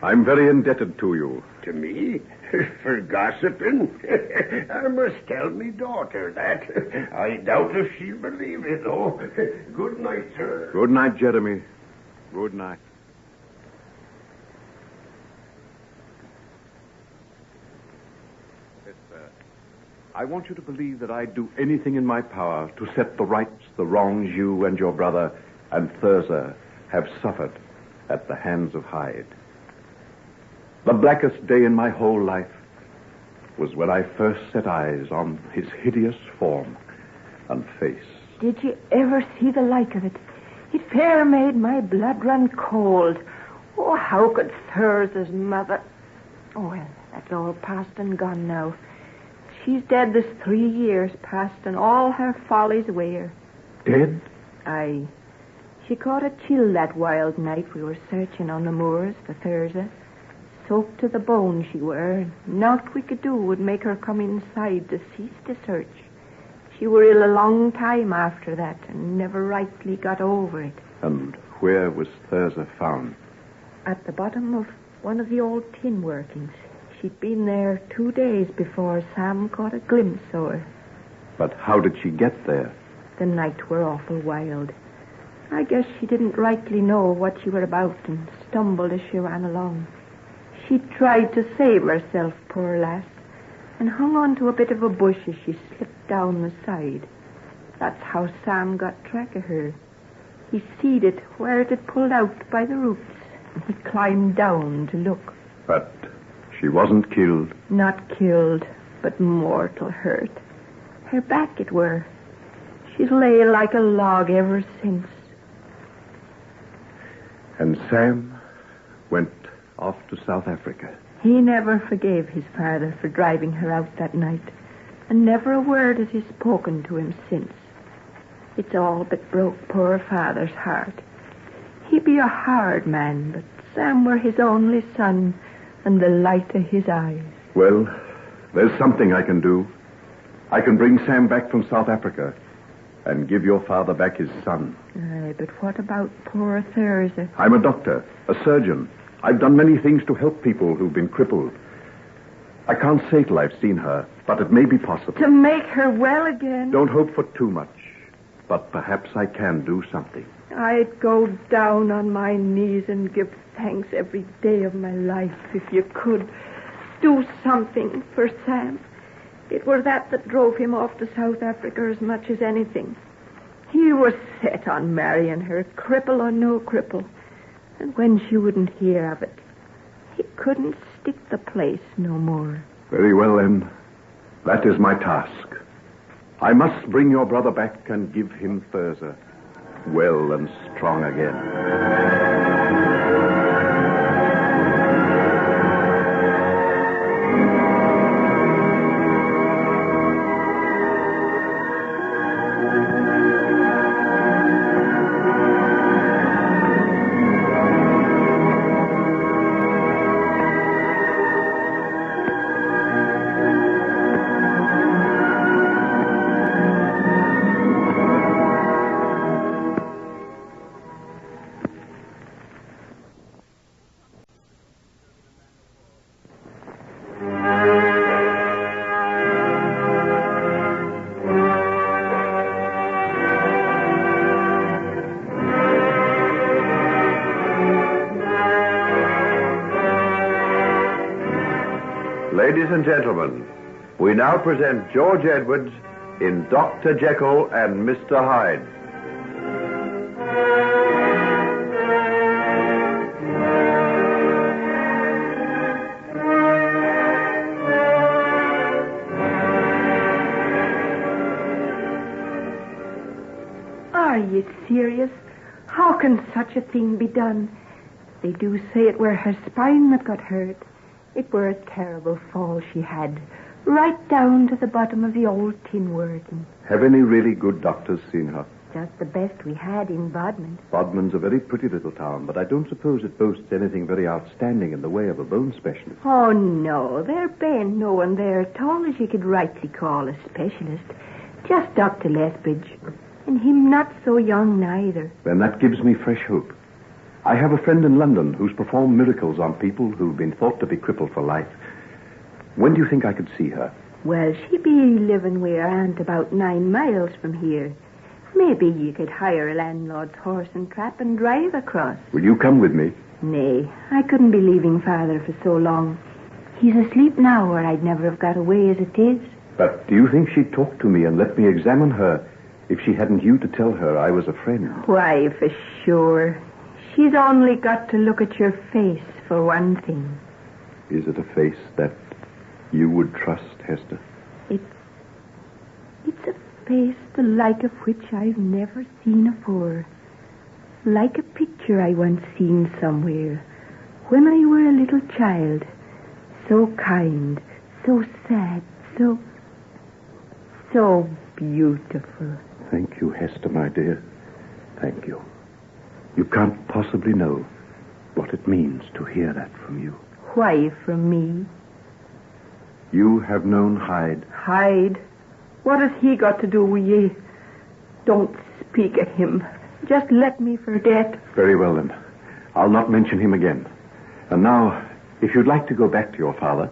I'm very indebted to you. To me? For gossiping? I must tell me daughter that. I doubt if she'll believe it, though. Good night, sir. Good night, Jeremy. Good night. I want you to believe that I'd do anything in my power to set the rights, the wrongs you and your brother and Thurza have suffered at the hands of Hyde. The blackest day in my whole life was when I first set eyes on his hideous form and face. Did you ever see the like of it? It fair made my blood run cold. Oh, how could Thurs's mother... Oh, well, that's all past and gone now. She's dead this 3 years past, and all her follies wear. Dead? Aye. She caught a chill that wild night we were searching on the moors for Thurza. Soaked to the bone she were. Naught we could do would make her come inside to cease to search. She were ill a long time after that, and never rightly got over it. And where was Thurza found? At the bottom of one of the old tin workings. She'd been there 2 days before Sam caught a glimpse of her. But how did she get there? The night were awful wild. I guess she didn't rightly know what she were about and stumbled as she ran along. She tried to save herself, poor lass, and hung on to a bit of a bush as she slipped down the side. That's how Sam got track of her. He seed it where it had pulled out by the roots, and he climbed down to look. But she wasn't killed. Not killed, but mortal hurt. Her back it were. She's lay like a log ever since. And Sam went off to South Africa. He never forgave his father for driving her out that night, and never a word has he spoken to him since. It's all but broke poor father's heart. He be a hard man, but Sam were his only son and the light of his eyes. Well, there's something I can do. I can bring Sam back from South Africa and give your father back his son. Aye, but what about poor Thurza? I'm a doctor, a surgeon. I've done many things to help people who've been crippled. I can't say till I've seen her, but it may be possible. To make her well again? Don't hope for too much, but perhaps I can do something. I'd go down on my knees and give thanks every day of my life if you could do something for Sam. It were that drove him off to South Africa as much as anything. He was set on marrying her, cripple or no cripple. And when she wouldn't hear of it, he couldn't stick the place no more. Very well, then. That is my task. I must bring your brother back and give him Thurza, well and strong again. Ladies and gentlemen, we now present George Edwards in Dr. Jekyll and Mr. Hyde. Are you serious? How can such a thing be done? They do say it were her spine that got hurt. It were a terrible fall she had, right down to the bottom of the old tin working. Have any really good doctors seen her? Just the best we had in Bodmin. Bodmin's a very pretty little town, but I don't suppose it boasts anything very outstanding in the way of a bone specialist. Oh, no, there bain't no one there at all as you could rightly call a specialist. Just Dr. Lethbridge. And him not so young neither. Then that gives me fresh hope. I have a friend in London who's performed miracles on people who've been thought to be crippled for life. When do you think I could see her? Well, she be living with her aunt about 9 miles from here. Maybe you could hire a landlord's horse and trap and drive across. Will you come with me? Nay, I couldn't be leaving Father for so long. He's asleep now, or I'd never have got away as it is. But do you think she'd talk to me and let me examine her if she hadn't you to tell her I was a friend? Why, for sure. She's only got to look at your face for one thing. Is it a face that you would trust, Hester? It's a face the like of which I've never seen afore. Like a picture I once seen somewhere, when I were a little child. So kind, so sad, so beautiful. Thank you, Hester, my dear. Thank you. You can't possibly know what it means to hear that from you. Why from me? You have known Hyde. Hyde? What has he got to do with ye? Don't speak of him. Just let me forget. Very well, then. I'll not mention him again. And now, if you'd like to go back to your father,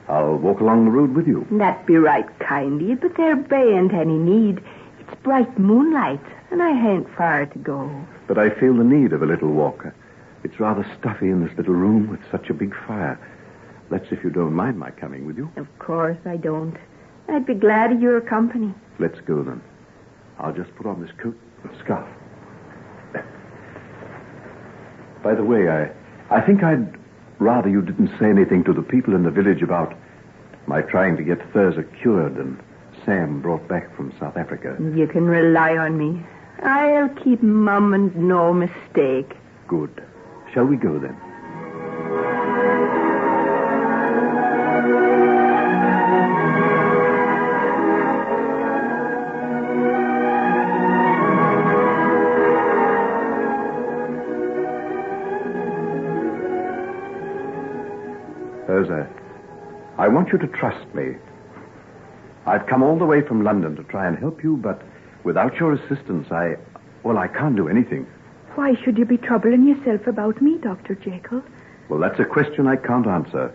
I'll walk along the road with you. That be right kind of you, but there bain't any need. It's bright moonlight, and I hain't far to go. But I feel the need of a little walk. It's rather stuffy in this little room with such a big fire. That's if you don't mind my coming with you. Of course I don't. I'd be glad of your company. Let's go, then. I'll just put on this coat and scarf. By the way, I think I'd rather you didn't say anything to the people in the village about my trying to get Thurza cured and Sam brought back from South Africa. You can rely on me. I'll keep mum and no mistake. Good. Shall we go, then? Thurza, I want you to trust me. I've come all the way from London to try and help you, but without your assistance, I can't do anything. Why should you be troubling yourself about me, Dr. Jekyll? Well, that's a question I can't answer.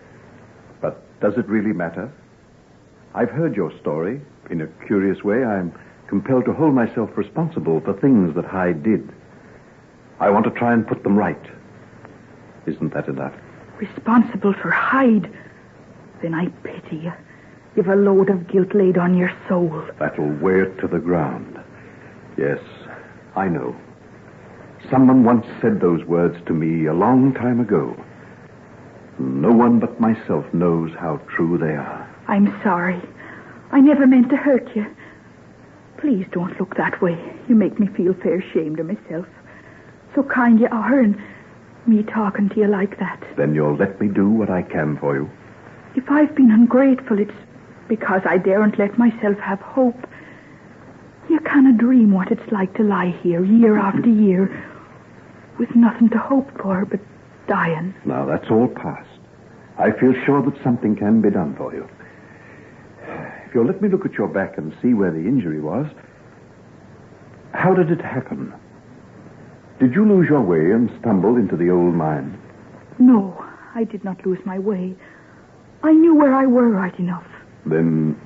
But does it really matter? I've heard your story. In a curious way, I'm compelled to hold myself responsible for things that Hyde did. I want to try and put them right. Isn't that enough? Responsible for Hyde? Then I pity you. You've a load of guilt laid on your soul. That'll wear it to the ground. Yes, I know. Someone once said those words to me a long time ago. No one but myself knows how true they are. I'm sorry. I never meant to hurt you. Please don't look that way. You make me feel fair ashamed of myself. So kind you are, and me talking to you like that. Then you'll let me do what I can for you. If I've been ungrateful, it's because I daren't let myself have hope. You can't dream what it's like to lie here year after year with nothing to hope for but dying. Now, that's all past. I feel sure that something can be done for you. If you'll let me look at your back and see where the injury was. How did it happen? Did you lose your way and stumble into the old mine? No, I did not lose my way. I knew where I were right enough. Then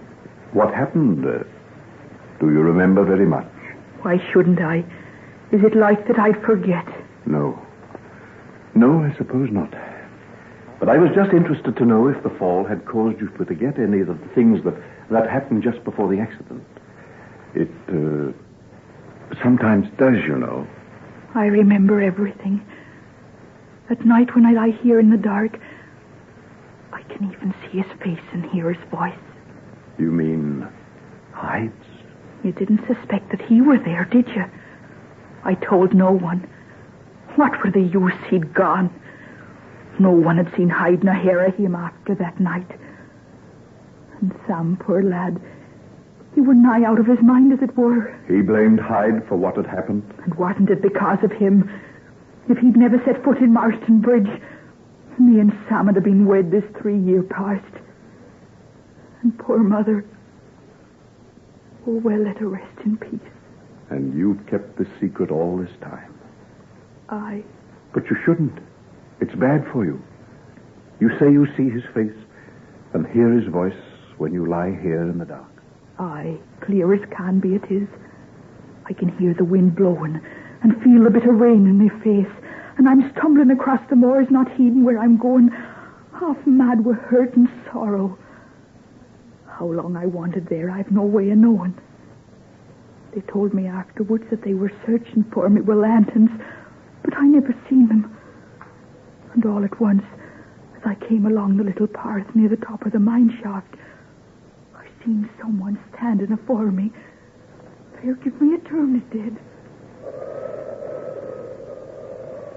what happened? Do you remember very much? Why shouldn't I? Is it like that I'd forget? No. No, I suppose not. But I was just interested to know if the fall had caused you to forget any of the things that happened just before the accident. It sometimes does, you know. I remember everything. At night when I lie here in the dark, I can even see his face and hear his voice. You mean Hyde's? You didn't suspect that he were there, did you? I told no one. What were the use? He'd gone. No one had seen Hyde nor hear of him after that night. And Sam, poor lad, he were nigh out of his mind, as it were. He blamed Hyde for what had happened? And wasn't it because of him? If he'd never set foot in Marston Bridge, me and Sam would have been wed this 3 year past. And poor mother, oh, well, let her rest in peace. And you've kept this secret all this time? I... But you shouldn't. It's bad for you. You say you see his face and hear his voice when you lie here in the dark. Aye, clear as can be it is. I can hear the wind blowing and feel a bit of rain in my face, and I'm stumbling across the moors, not heeding where I'm going, half mad with hurt and sorrow. How long I wandered there, I've no way of knowing. They told me afterwards that they were searching for me with lanterns, but I never seen them. And all at once, As I came along the little path near the top of the mine shaft, I seen someone standing afore me. There give me a turn, it did.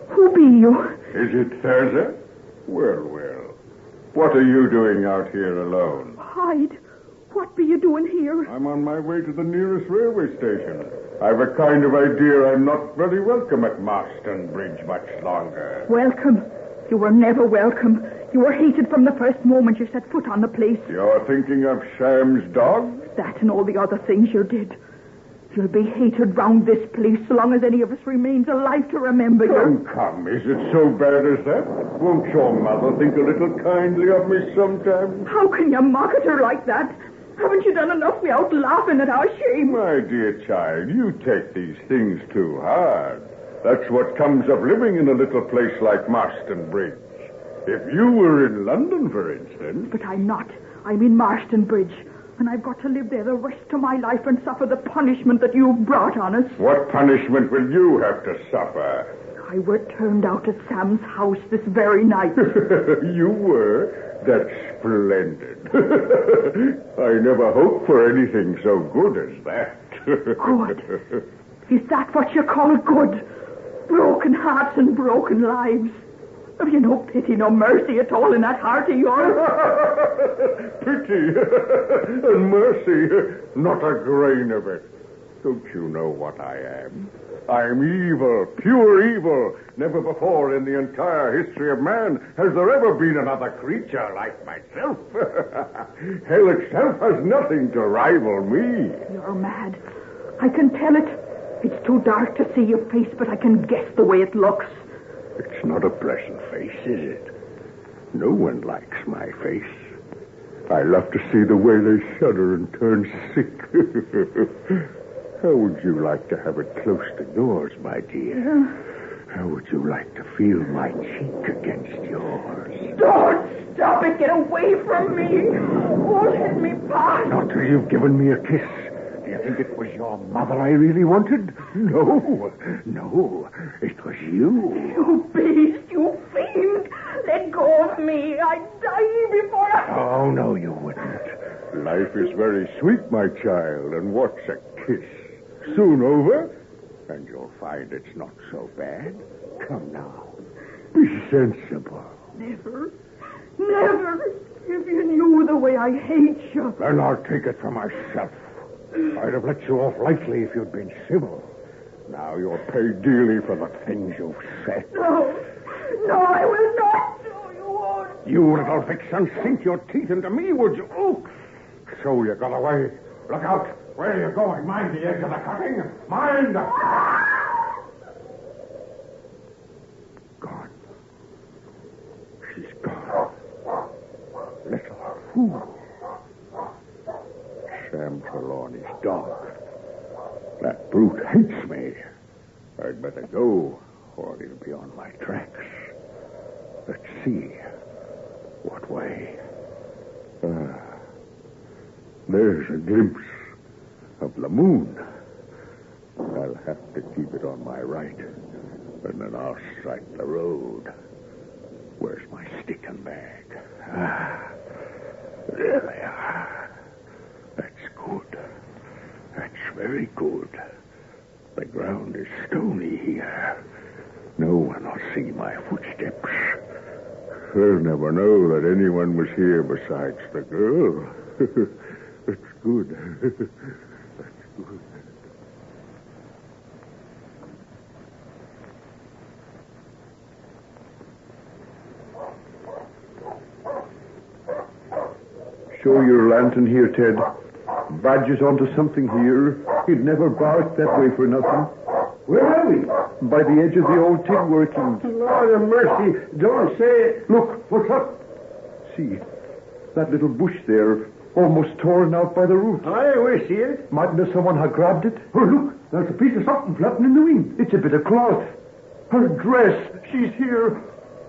Who be you? Is it Thursday? Well, well. What are you doing out here alone? Hyde, what be you doing here? I'm on my way to the nearest railway station. I've a kind of idea I'm not very welcome at Marston Bridge much longer. Welcome? You were never welcome. You were hated from the first moment you set foot on the place. You're thinking of Sam's dog? That and all the other things you did. You'll be hated round this place so long as any of us remains alive to remember you. Come, is it so bad as that? Won't your mother think a little kindly of me sometime? How can you mock at her like that? Haven't you done enough without laughing at our shame? My dear child, you take these things too hard. That's what comes of living in a little place like Marston Bridge. If you were in London, for instance... But I'm not. I'm in Marston Bridge. And I've got to live there the rest of my life and suffer the punishment that you brought on us. What punishment will you have to suffer? I were turned out at Sam's house this very night. You were? That's splendid. I never hoped for anything so good as that. Good? Is that what you call good? Broken hearts and broken lives. Have you no pity, no mercy at all in that heart of yours? Pity and mercy, not a grain of it. Don't you know what I am? I'm evil, pure evil. Never before in the entire history of man has there ever been another creature like myself. Hell itself has nothing to rival me. You're mad. I can tell it. It's too dark to see your face, but I can guess the way it looks. It's not a pleasant face, is it? No one likes my face. I love to see the way they shudder and turn sick. How would you like to have it close to yours, my dear? How would you like to feel my cheek against yours? Don't stop it. Get away from me. Oh, let me pass. Not till you've given me a kiss. Do you think it was your mother I really wanted? No. It was you. You beast, you fiend. Let go of me. I'd die before I... Oh, no, you wouldn't. Life is very sweet, my child, and what's a kiss? Soon over, and you'll find it's not so bad. Come now. Be sensible. Never. If you knew the way I hate you. Then I'll take it for myself. I'd have let you off lightly if you'd been civil. Now you'll pay dearly for the things you've said. No, I will not. No, you won't. You little vixen, sink your teeth into me, would you? Oh, so you got away. Look out. Where are you going? Mind the edge of the cutting. Mind. Gone. She's gone. Little fool. Sam Trelawney's dog. That brute hates me. I'd better go, or he'll be on my tracks. Let's see. What way? There's a glimpse of the moon. I'll have to keep it on my right, and then I'll strike the road. Where's my stick and bag? There they are. That's good. That's very good. The ground is stony here. No one will see my footsteps. They'll never know that anyone was here besides the girl. That's good. That's good. Show your lantern here, Ted. Badger's onto something here. He'd never bark that way for nothing. Where are we? By the edge of the old tin working. Lord of mercy, don't say it. Look, what's up? See, that little bush there, almost torn out by the roots. Aye, we see it. Mightn't someone have grabbed it? Oh, look, there's a piece of something flapping in the wind. It's a bit of cloth. Her dress, she's here.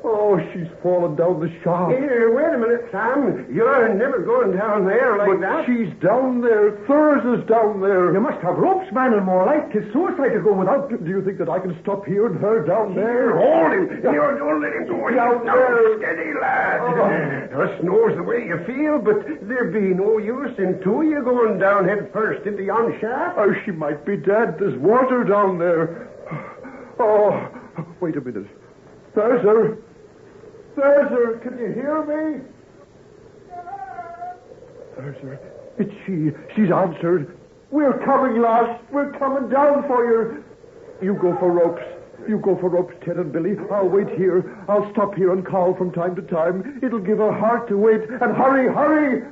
Oh, she's fallen down the shaft. Here, wait a minute, Sam. You're never going down there like that. She's down there. Thursday's down there. You must have ropes, man, and more like. It's suicide to go without. Do you think that I can stop here and her down there? Hold him. You don't let him go. Down there. Steady, lad. Us knows the way you feel, but there'd be no use in two of you going down head first into yon shaft. Oh, she might be dead. There's water down there. Oh, wait a minute. Thursday, can you hear me? Thursday, it's she. She's answered. We're coming, lass. We're coming down for you. You go for ropes. You go for ropes, Ted and Billy. I'll wait here. I'll stop here and call from time to time. It'll give her heart to wait. And hurry.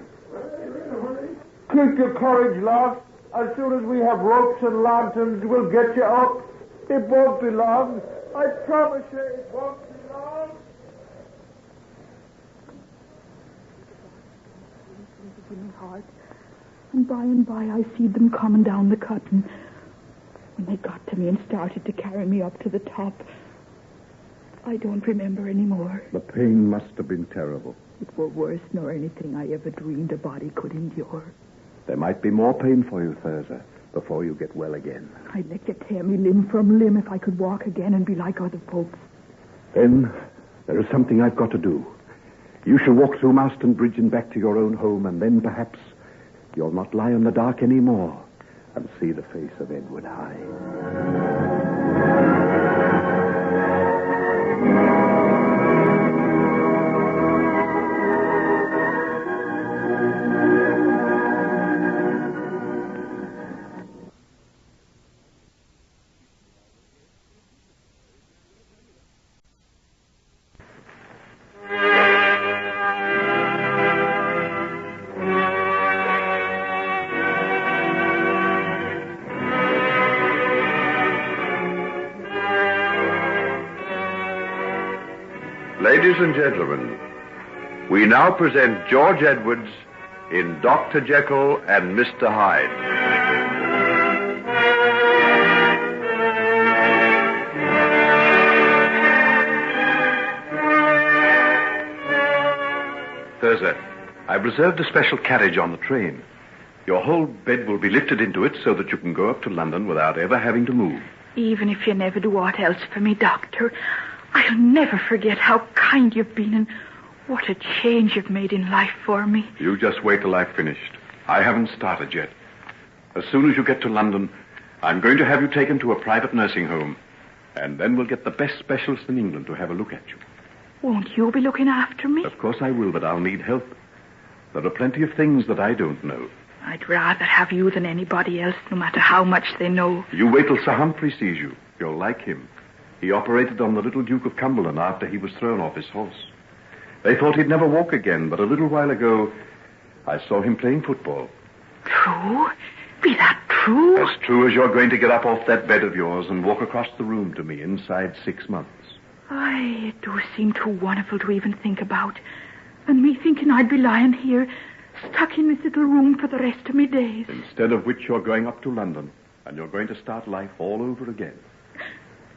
Keep your courage, lass. As soon as we have ropes and lanterns, we'll get you up. It won't be long. I promise you it won't be long. Heart. And by I seed them coming down the cutting. When they got to me and started to carry me up to the top, I don't remember any more. The pain must have been terrible. It were worse nor anything I ever dreamed a body could endure. There might be more pain for you, Thurza, before you get well again. I'd like to tear me limb from limb if I could walk again and be like other folks. Then there is something I've got to do. You shall walk through Marston Bridge and back to your own home, and then perhaps you'll not lie in the dark anymore and see the face of Edward Hyde. Ladies and gentlemen, we now present George Edwards in Dr. Jekyll and Mr. Hyde. Thurza, I've reserved a special carriage on the train. Your whole bed will be lifted into it so that you can go up to London without ever having to move. Even if you never do aught else for me, Doctor, I'll never forget how kind you've been and what a change you've made in life for me. You just wait till I've finished. I haven't started yet. As soon as you get to London, I'm going to have you taken to a private nursing home. And then we'll get the best specialist in England to have a look at you. Won't you be looking after me? Of course I will, but I'll need help. There are plenty of things that I don't know. I'd rather have you than anybody else, no matter how much they know. You wait till Sir Humphrey sees you. You'll like him. He operated on the little Duke of Cumberland after he was thrown off his horse. They thought he'd never walk again, but a little while ago, I saw him playing football. True? Be that true? As true as you're going to get up off that bed of yours and walk across the room to me inside 6 months. Aye, it do seem too wonderful to even think about. And me thinking I'd be lying here, stuck in this little room for the rest of me days. Instead of which you're going up to London, and you're going to start life all over again.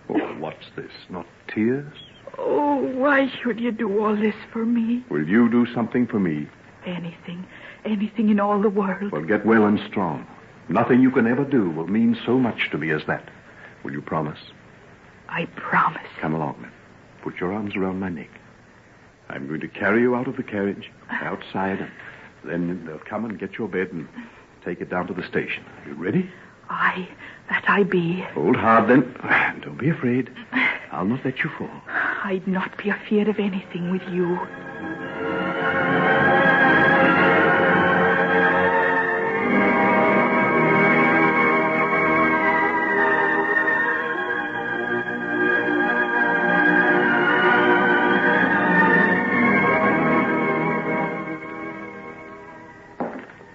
Oh, what's this? Not tears? Oh, why should you do all this for me? Will you do something for me? Anything in all the world. Well, get well and strong. Nothing you can ever do will mean so much to me as that. Will you promise? I promise. Come along, then. Put your arms around my neck. I'm going to carry you out of the carriage, outside, and then they'll come and get your bed and take it down to the station. Are you ready? Aye, that I be. Hold hard, then. Don't be afraid. I'll not let you fall. I'd not be afeard of anything with you.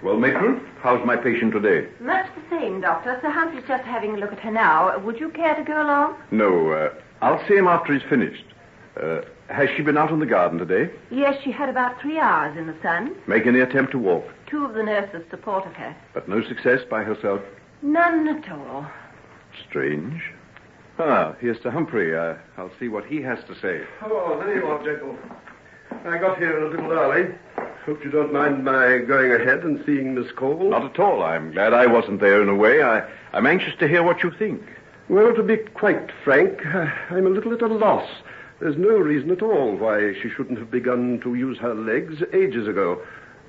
Well, matron, how's my patient today? Much the same, Doctor. Sir Humphrey's just having a look at her now. Would you care to go along? No, I'll see him after he's finished. Has she been out in the garden today? Yes, she had about 3 hours in the sun. Make any attempt to walk? 2 of the nurses supported her. But no success by herself? None at all. Strange. Ah, here's Sir Humphrey. I'll see what he has to say. Oh, there you are, Jekyll. I got here a little early. Hope you don't mind my going ahead and seeing Miss Cole. Not at all. I'm glad I wasn't there in a way. I'm anxious to hear what you think. Well, to be quite frank, I'm a little at a loss. There's no reason at all why she shouldn't have begun to use her legs ages ago.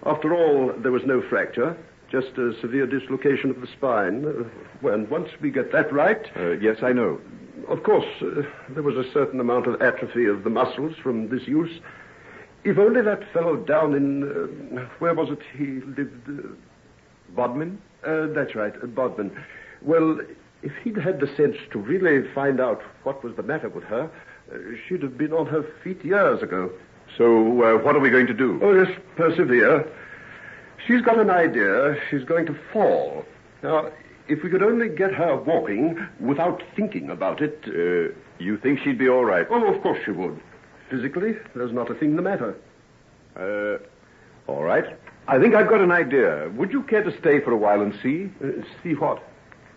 After all, there was no fracture, just a severe dislocation of the spine. When once we get that right... yes, I know. Of course, there was a certain amount of atrophy of the muscles from disuse. If only that fellow down in... where was it he lived? Bodmin? That's right, Bodmin. Well, if he'd had the sense to really find out what was the matter with her, she'd have been on her feet years ago. So, what are we going to do? Oh, just persevere. She's got an idea. She's going to fall. Now, if we could only get her walking without thinking about it... you think she'd be all right? Oh, of course she would. Physically, there's not a thing the matter. All right. I think I've got an idea. Would you care to stay for a while and see? See what?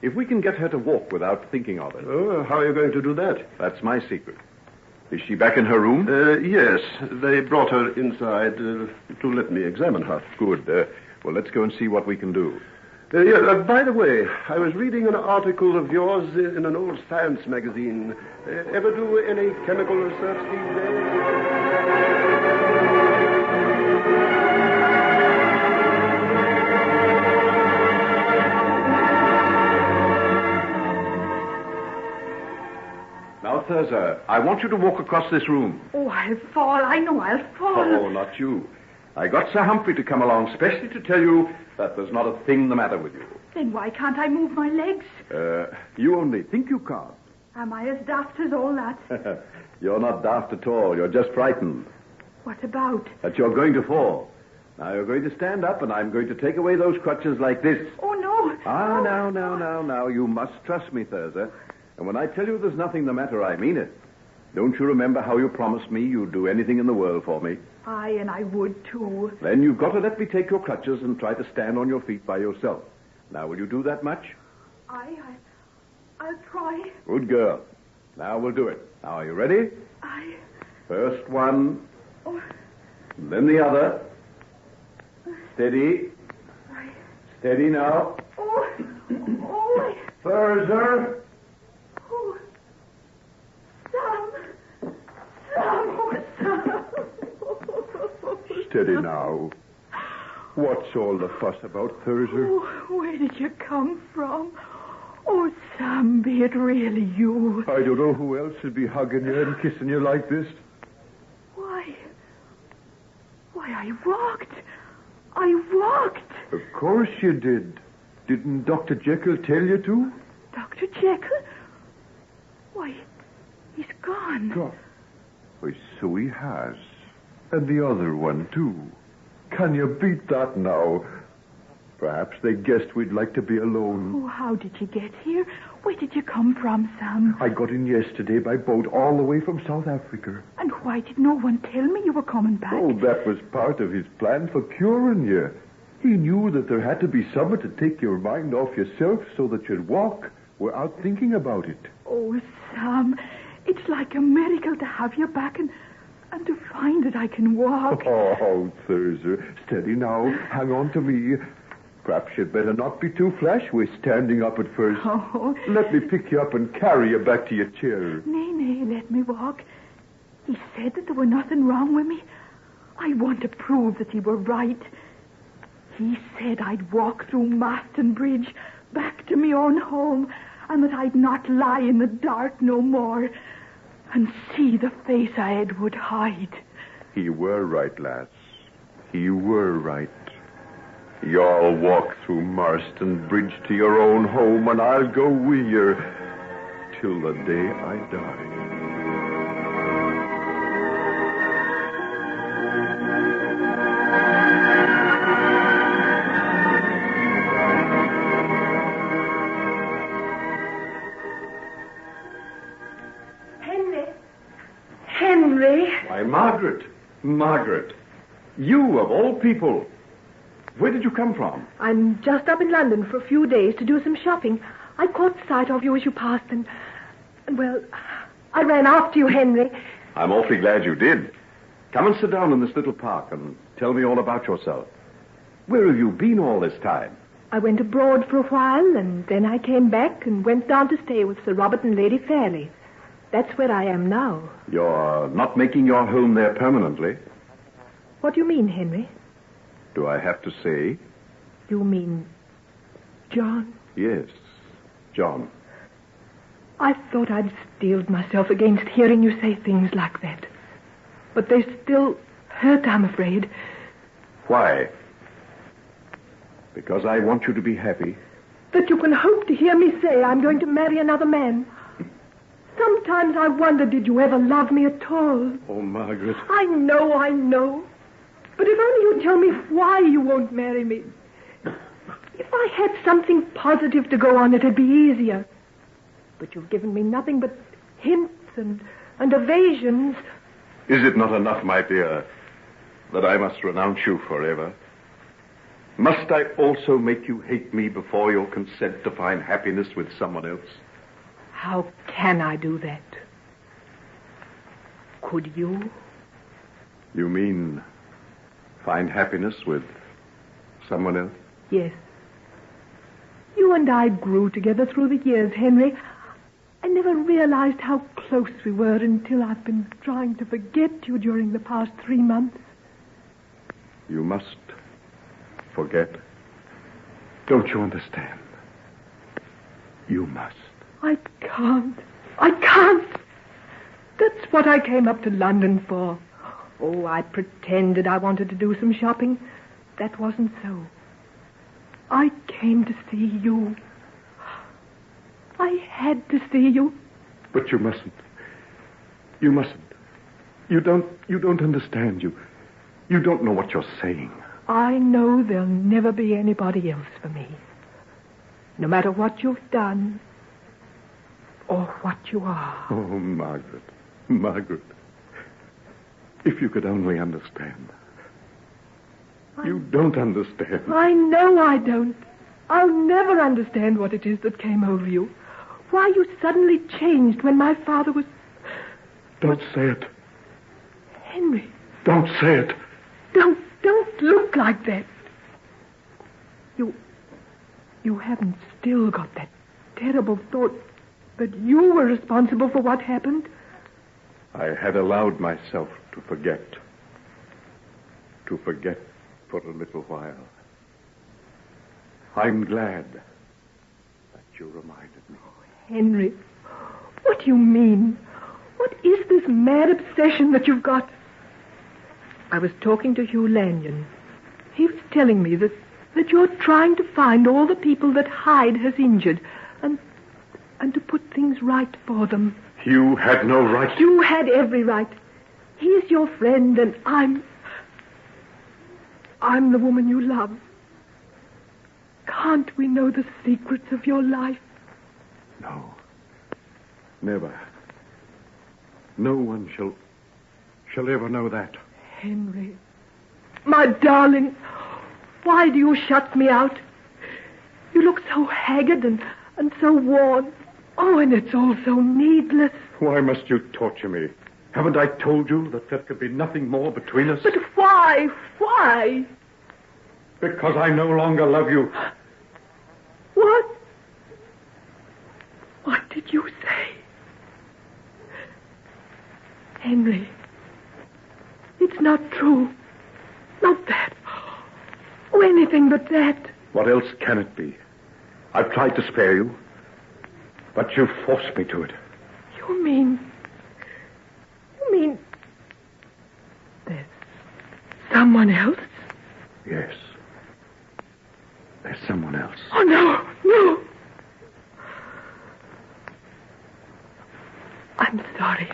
If we can get her to walk without thinking of it. Oh, how are you going to do that? That's my secret. Is she back in her room? Yes. They brought her inside to let me examine her. Good. Well, let's go and see what we can do. By the way, I was reading an article of yours in an old science magazine. Ever do any chemical research these days? Now, Hezra, I want you to walk across this room. Oh, I'll fall. I know I'll fall. Oh, not you. I got Sir Humphrey to come along specially to tell you that there's not a thing the matter with you. Then why can't I move my legs? You only think you can't. Am I as daft as all that? You're not daft at all. You're just frightened. What about? That you're going to fall. Now, you're going to stand up, and I'm going to take away those crutches like this. Oh, no. Ah, now. You must trust me, Hezra. And when I tell you there's nothing the matter, I mean it. Don't you remember how you promised me you'd do anything in the world for me? Aye, and I would, too. Then you've got to let me take your crutches and try to stand on your feet by yourself. Now, will you do that much? I'll try. Good girl. Now we'll do it. Now, are you ready? Aye. First one. Oh. Then the other. Steady. Aye. Steady now. Oh. Further. Oh. Sam. Oh, Sam. Steady now. What's all the fuss about, Thursday? Oh, where did you come from? Oh, Sam, be it really you? I don't know who else would be hugging you and kissing you like this. Why, I walked. Of course you did. Didn't Dr. Jekyll tell you to? Dr. Jekyll? Why, he's gone. Why, so he has. And the other one, too. Can you beat that now? Perhaps they guessed we'd like to be alone. Oh, how did you get here? Where did you come from, Sam? I got in yesterday by boat all the way from South Africa. And why did no one tell me you were coming back? Oh, that was part of his plan for curing you. He knew that there had to be someone to take your mind off yourself so that you'd walk without thinking about it. Oh, Sam, it's like a miracle to have you back and to find that I can walk. Oh, Thursday, steady now. Hang on to me. Perhaps you'd better not be too flash with standing up at first. Oh. Let me pick you up and carry you back to your chair. Nay, let me walk. He said that there were nothing wrong with me. I want to prove that he were right. He said I'd walk through Maston Bridge back to me own home and that I'd not lie in the dark no more and see the face I had would hide. He were right, lass. He were right. You'll walk through Marston Bridge to your own home, and I'll go with you till the day I die. Henry. Why, Margaret. You, of all people. Where did you come from? I'm just up in London for a few days to do some shopping. I caught sight of you as you passed, and Well, I ran after you, Henry. I'm awfully glad you did. Come and sit down in this little park and tell me all about yourself. Where have you been all this time? I went abroad for a while, and then I came back and went down to stay with Sir Robert and Lady Fairley. That's where I am now. You're not making your home there permanently? What do you mean, Henry? Do I have to say? You mean John? Yes, John. I thought I'd steeled myself against hearing you say things like that. But they still hurt, I'm afraid. Why? Because I want you to be happy. That you can hope to hear me say I'm going to marry another man. Sometimes I wonder, did you ever love me at all? Oh, Margaret. I know. But if only you'd tell me why you won't marry me. If I had something positive to go on, it'd be easier. But you've given me nothing but hints and evasions. Is it not enough, my dear, that I must renounce you forever? Must I also make you hate me before you'll consent to find happiness with someone else? How can I do that? Could you? You mean find happiness with someone else? Yes. You and I grew together through the years, Henry. I never realized how close we were until I've been trying to forget you during the past 3 months. You must forget. Don't you understand? You must. I can't. That's what I came up to London for. Oh, I pretended I wanted to do some shopping. That wasn't so. I came to see you. I had to see you. But you mustn't. You mustn't. You don't understand. You don't know what you're saying. I know there'll never be anybody else for me. No matter what you've done or what you are. Oh, Margaret. If you could only understand. You don't understand. I know I don't. I'll never understand what it is that came over you. Why you suddenly changed when my father was... Don't say it. Henry. Don't say it. Don't look like that. You haven't still got that terrible thought that you were responsible for what happened? I had allowed myself to forget. To forget for a little while. I'm glad that you reminded me. Oh, Henry, what do you mean? What is this mad obsession that you've got? I was talking to Hugh Lanyon. He was telling me that you're trying to find all the people that Hyde has injured and to put things right for them. Hugh had no right. You had every right. He's your friend, and I'm the woman you love. Can't we know the secrets of your life? No. Never. No one shall ever know that. Henry, my darling, why do you shut me out? You look so haggard and so worn. Oh, and it's all so needless. Why must you torture me? Haven't I told you that there could be nothing more between us? But why? Why? Because I no longer love you. What? What did you say? Henry, it's not true. Not that. Oh, anything but that. What else can it be? I've tried to spare you, but you forced me to it. You mean there's someone else? Yes. There's someone else. Oh, no. I'm sorry.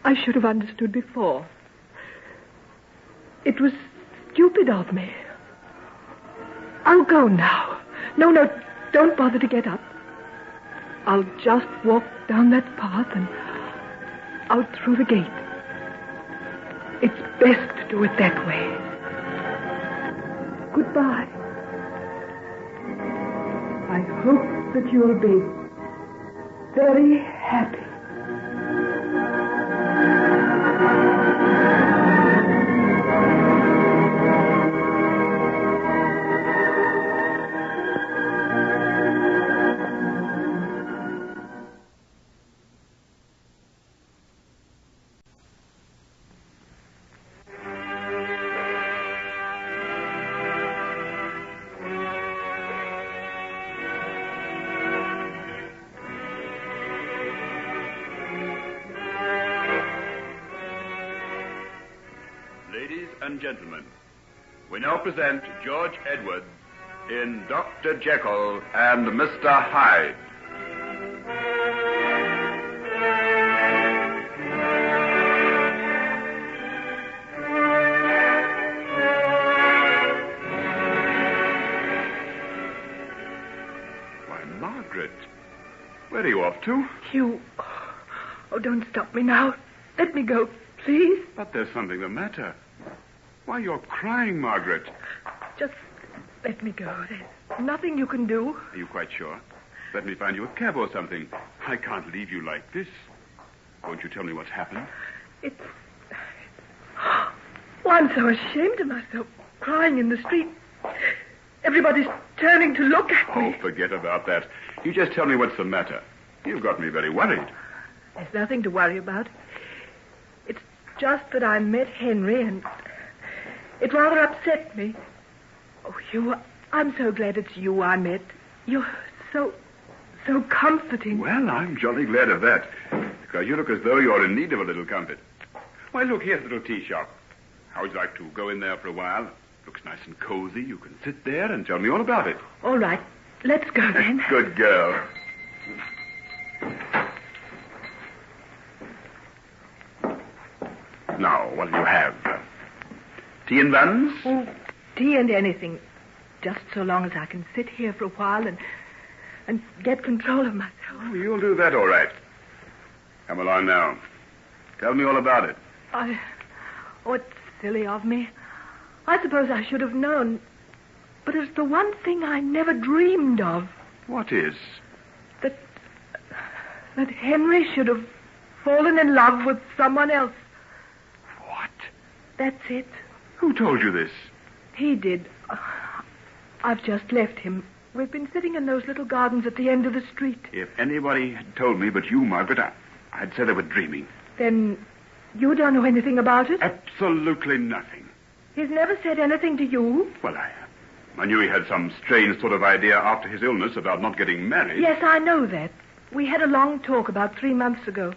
I should have understood before. It was stupid of me. I'll go now. No, don't bother to get up. I'll just walk down that path and out through the gate. It's best to do it that way. Goodbye. I hope that you'll be very happy. And gentlemen, we now present George Edwards in Dr. Jekyll and Mr. Hyde. Why, Margaret, where are you off to? Hugh, oh, don't stop me now. Let me go, please. But there's something the matter. Why, you're crying, Margaret. Just let me go. There's nothing you can do. Are you quite sure? Let me find you a cab or something. I can't leave you like this. Won't you tell me what's happened? Oh, I'm so ashamed of myself, crying in the street. Everybody's turning to look at me. Oh, forget about that. You just tell me what's the matter. You've got me very worried. There's nothing to worry about. It's just that I met Henry and it rather upset me. Oh, Hugh, I'm so glad it's you I met. You're so comforting. Well, I'm jolly glad of that, because you look as though you're in need of a little comfort. Why, look, here's the little tea shop. How would you like to go in there for a while? Looks nice and cozy. You can sit there and tell me all about it. All right. Let's go then. Good girl. Now, what do you have? Tea and buns? Oh, tea and anything. Just so long as I can sit here for a while and get control of myself. Oh, you'll do that all right. Come along now. Tell me all about it. Oh, it's silly of me. I suppose I should have known. But it's the one thing I never dreamed of. What is? That Henry should have fallen in love with someone else. What? That's it. Who told you this? He did. I've just left him. We've been sitting in those little gardens at the end of the street. If anybody had told me but you, Margaret, I'd say they were dreaming. Then you don't know anything about it? Absolutely nothing. He's never said anything to you? Well, I knew he had some strange sort of idea after his illness about not getting married. Yes, I know that. We had a long talk about 3 months ago.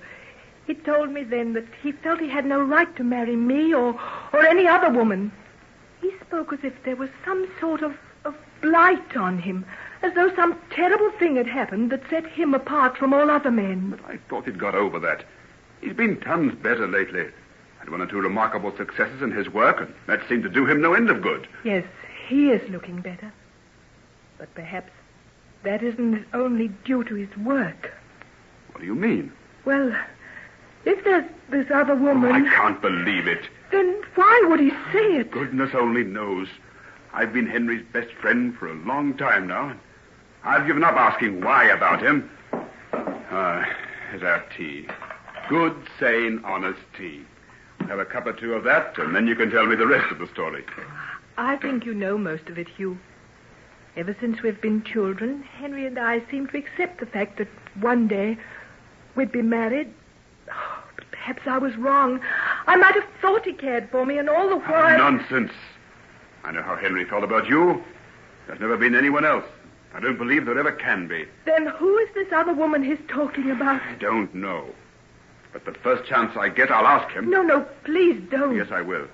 He told me then that he felt he had no right to marry me or any other woman. He spoke as if there was some sort of blight on him, as though some terrible thing had happened that set him apart from all other men. But I thought he'd got over that. He's been tons better lately. Had 1 or 2 remarkable successes in his work, and that seemed to do him no end of good. Yes, he is looking better. But perhaps that isn't only due to his work. What do you mean? Well, if there's this other woman... Oh, I can't believe it. Then why would he say it? Goodness only knows. I've been Henry's best friend for a long time now, and I've given up asking why about him. Here's our tea. Good, sane, honest tea. We'll have a cup or 2 of that, and then you can tell me the rest of the story. I think you know most of it, Hugh. Ever since we've been children, Henry and I seem to accept the fact that one day we'd be married. Oh, but perhaps I was wrong. I might have thought he cared for me, and all the while... Nonsense. I know how Henry felt about you. There's never been anyone else. I don't believe there ever can be. Then who is this other woman he's talking about? I don't know. But the first chance I get, I'll ask him. No, please don't. Yes, I will.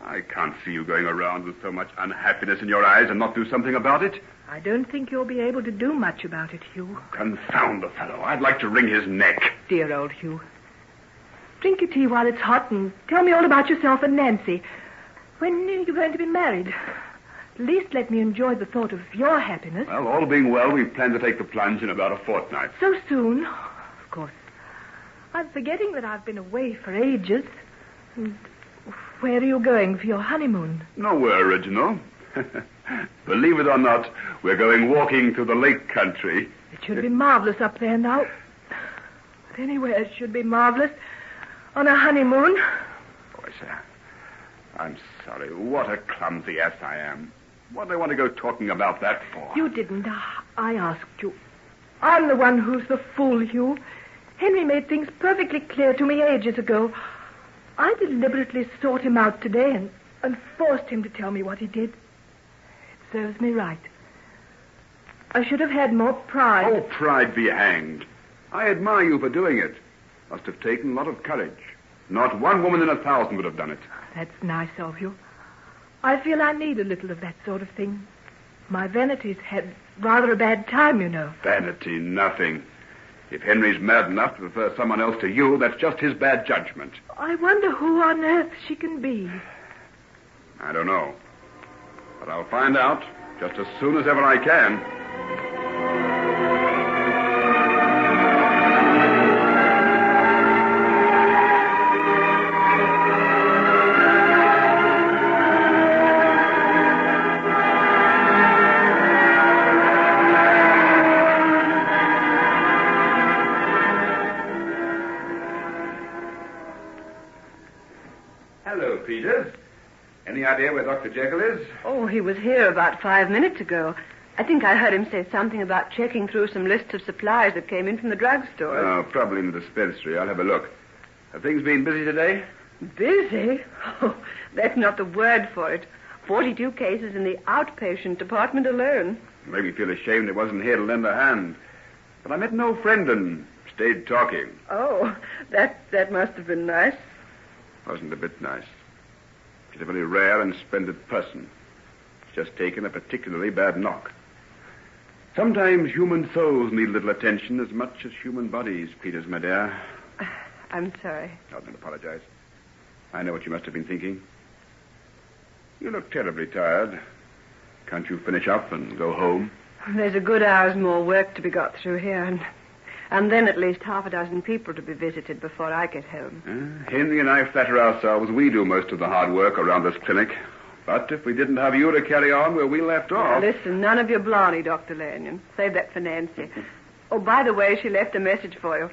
I can't see you going around with so much unhappiness in your eyes and not do something about it. I don't think you'll be able to do much about it, Hugh. Confound the fellow. I'd like to wring his neck. Dear old Hugh. Drink your tea while it's hot and tell me all about yourself and Nancy. When are you going to be married? At least let me enjoy the thought of your happiness. Well, all being well, we plan to take the plunge in about a fortnight. So soon? Of course. I'm forgetting that I've been away for ages. And where are you going for your honeymoon? Nowhere original. Believe it or not, we're going walking through the lake country. It should be marvelous up there now. Anywhere it should be marvelous. On a honeymoon. Oh, sir. I'm sorry. What a clumsy ass I am. What do I want to go talking about that for? You didn't. I asked you. I'm the one who's the fool, Hugh. Henry made things perfectly clear to me ages ago. I deliberately sought him out today and forced him to tell me what he did. It serves me right. I should have had more pride. Oh, pride be hanged. I admire you for doing it. Must have taken a lot of courage. Not one woman in 1,000 would have done it. That's nice of you. I feel I need a little of that sort of thing. My vanity's had rather a bad time, you know. Vanity, nothing. If Henry's mad enough to prefer someone else to you, that's just his bad judgment. I wonder who on earth she can be. I don't know. But I'll find out just as soon as ever I can. Any idea where Dr. Jekyll is? Oh, he was here about 5 minutes ago. I think I heard him say something about checking through some lists of supplies that came in from the drugstore. Oh, probably in the dispensary. I'll have a look. Have things been busy today? Busy? Oh, that's not the word for it. 42 cases in the outpatient department alone. Made me feel ashamed it wasn't here to lend a hand. But I met an old friend and stayed talking. Oh, that must have been nice. Wasn't a bit nice. She's a very rare and splendid person. She's just taken a particularly bad knock. Sometimes human souls need little attention as much as human bodies, Peters, my dear. I'm sorry. Oh, don't apologize. I know what you must have been thinking. You look terribly tired. Can't you finish up and go home? There's a good hour's more work to be got through here, and then at least half a dozen people to be visited before I get home. Henry and I flatter ourselves we do most of the hard work around this clinic. But if we didn't have you to carry on where we left off... Now, listen, none of your blarney, Dr. Lanyon. Save that for Nancy. Oh, by the way, she left a message for you.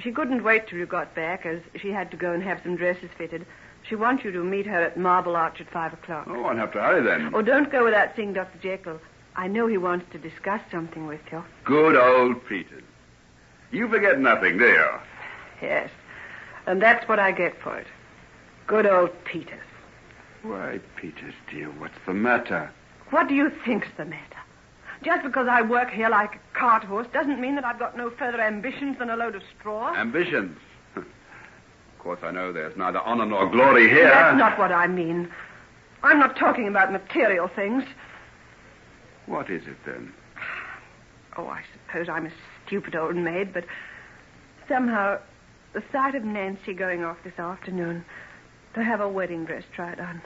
She couldn't wait till you got back, as she had to go and have some dresses fitted. She wants you to meet her at Marble Arch at 5 o'clock. Oh, I'll have to hurry then. Oh, don't go without seeing Dr. Jekyll. I know he wants to discuss something with you. Good old Peters. You forget nothing, do you? Yes. And that's what I get for it. Good old Peters. Why, Peters, dear, what's the matter? What do you think's the matter? Just because I work here like a cart horse doesn't mean that I've got no further ambitions than a load of straw. Ambitions? Of course, I know there's neither honor nor glory here. That's not what I mean. I'm not talking about material things. What is it, then? Oh, I suppose I'm a stupid old maid, but somehow the sight of Nancy going off this afternoon to have a wedding dress tried on,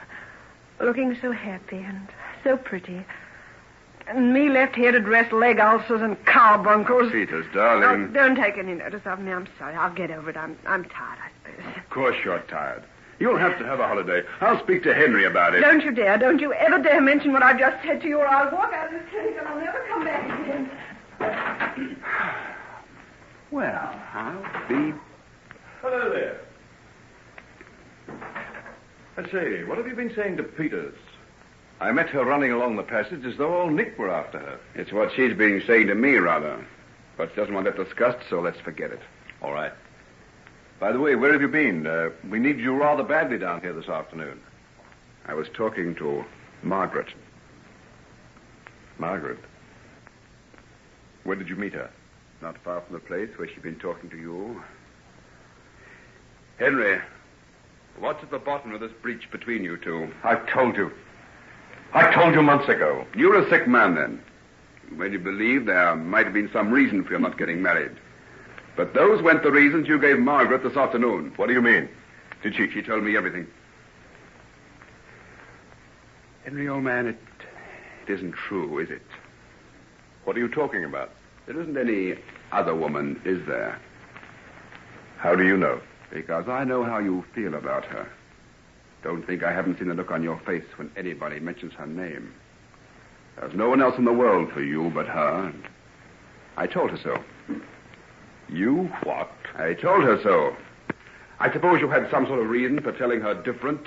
looking so happy and so pretty, and me left here to dress leg ulcers and carbuncles. Peters, darling. Oh, don't take any notice of me. I'm sorry. I'll get over it. I'm tired, I suppose. Of course you're tired. You'll have to have a holiday. I'll speak to Henry about it. Don't you dare. Don't you ever dare mention what I've just said to you, or I'll walk out of this clinic and I'll never come back again. Well, I'll be... Hello there. I say, what have you been saying to Peters? I met her running along the passage as though all Nick were after her. It's what she's been saying to me, rather. But she doesn't want that discussed, so let's forget it. All right. By the way, where have you been? We need you rather badly down here this afternoon. I was talking to Margaret. Margaret? Where did you meet her? Not far from the place where she'd been talking to you. Henry, what's at the bottom of this breach between you two? I've told you. I told you months ago. You're a sick man, then. You made you believe there might have been some reason for your not getting married. But those weren't the reasons you gave Margaret this afternoon. What do you mean? Did she? She told me everything. Henry, old man, it isn't true, is it? What are you talking about? There isn't any other woman, is there? How do you know? Because I know how you feel about her. Don't think I haven't seen the look on your face when anybody mentions her name. There's no one else in the world for you but her. And I told her so. You what? I told her so. I suppose you had some sort of reason for telling her different.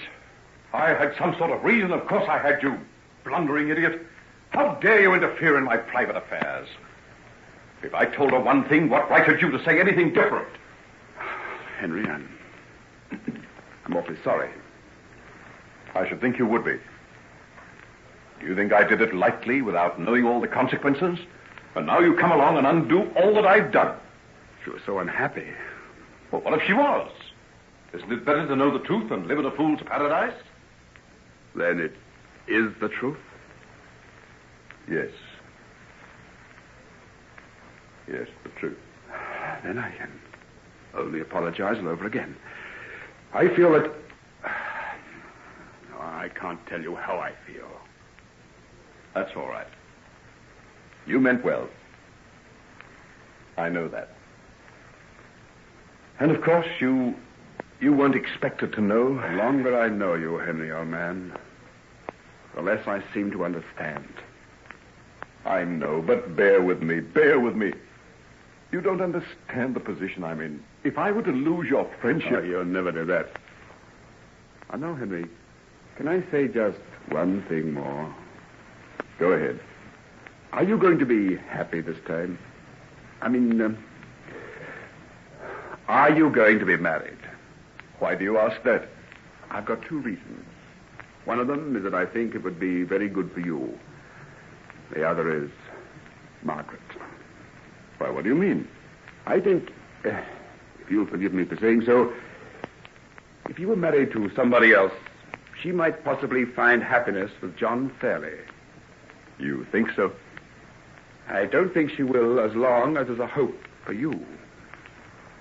I had some sort of reason. Of course I had, you blundering idiot. How dare you interfere in my private affairs? If I told her one thing, what right had you to say anything different? Henry, I'm awfully sorry. I should think you would be. Do you think I did it lightly without knowing all the consequences? And now you come along and undo all that I've done. She was so unhappy. Well, what if she was? Isn't it better to know the truth and live in a fool's paradise? Then it is the truth? Yes. Yes, the truth. Then I can only apologize all over again. I feel that... No, I can't tell you how I feel. That's all right. You meant well. I know that. And of course, you weren't expected to know. The longer I know you, Henry, old man, the less I seem to understand. I know, but bear with me. Bear with me. You don't understand the position I'm in. If I were to lose your friendship... Oh, you'll never do that. I know, Henry. Can I say just one thing more? Go ahead. Are you going to be happy this time? I mean, are you going to be married? Why do you ask that? I've got two reasons. One of them is that I think it would be very good for you. The other is Margaret. Why, what do you mean? I think, if you'll forgive me for saying so, if you were married to somebody else, she might possibly find happiness with John Fairley. You think so? I don't think she will as long as there's a hope for you.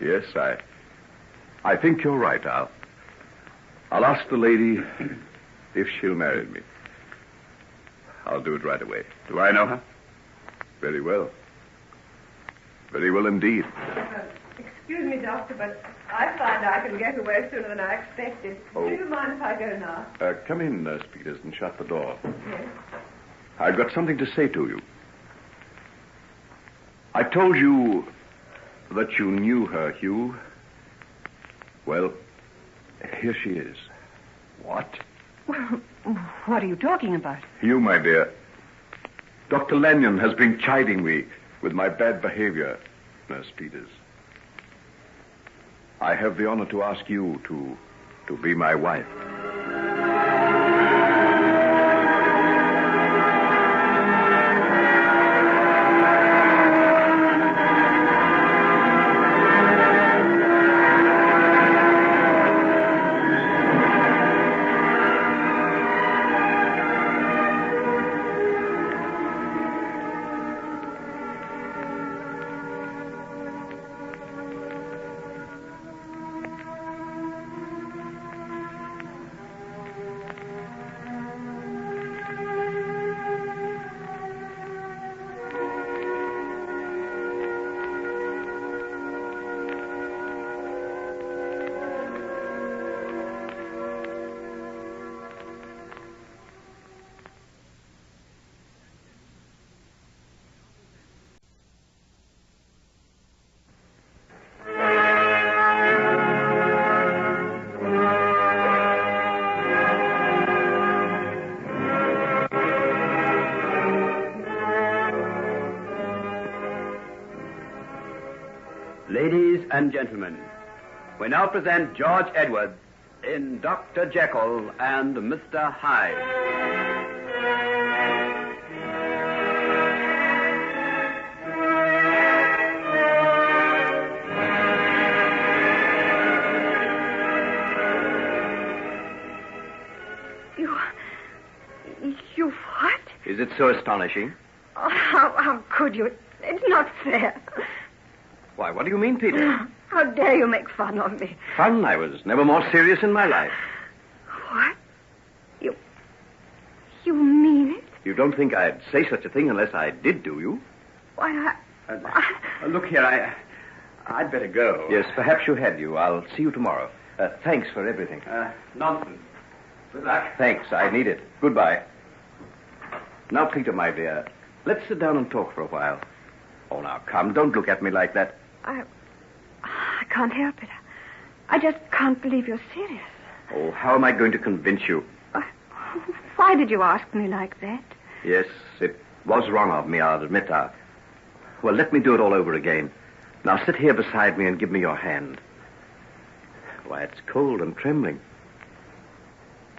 Yes, I think you're right. I'll ask the lady if she'll marry me. I'll do it right away. Do I know her? Very well. Very well indeed. Excuse me, Doctor, but I find I can get away sooner than I expected. Oh. Do you mind if I go now? Come in, Nurse Peters, and shut the door. Yes. I've got something to say to you. I told you that you knew her, Hugh. Well, here she is. What? Well, what are you talking about? Hugh, my dear. Dr. Lanyon has been chiding me with my bad behavior, Nurse Peters. I have the honor to ask you to be my wife. Ladies and gentlemen, we now present George Edwards in Dr. Jekyll and Mr. Hyde. You what? Is it so astonishing? Oh, how could you? It's not fair. Why, what do you mean, Peter? How dare you make fun of me? Fun? I was never more serious in my life. What? You mean it? You don't think I'd say such a thing unless I did, do you? Why, Look here, I'd better go. Yes, perhaps you had, you. I'll see you tomorrow. Thanks for everything. Nonsense. Good luck. Thanks, I need it. Goodbye. Now, Peter, my dear, let's sit down and talk for a while. Oh, now, come, don't look at me like that. can't help it. I just can't believe you're serious. Oh, how am I going to convince you? Why did you ask me like that? Yes, it was wrong of me, I'll admit. Well, let me do it all over again. Now sit here beside me and give me your hand. Why, it's cold and trembling.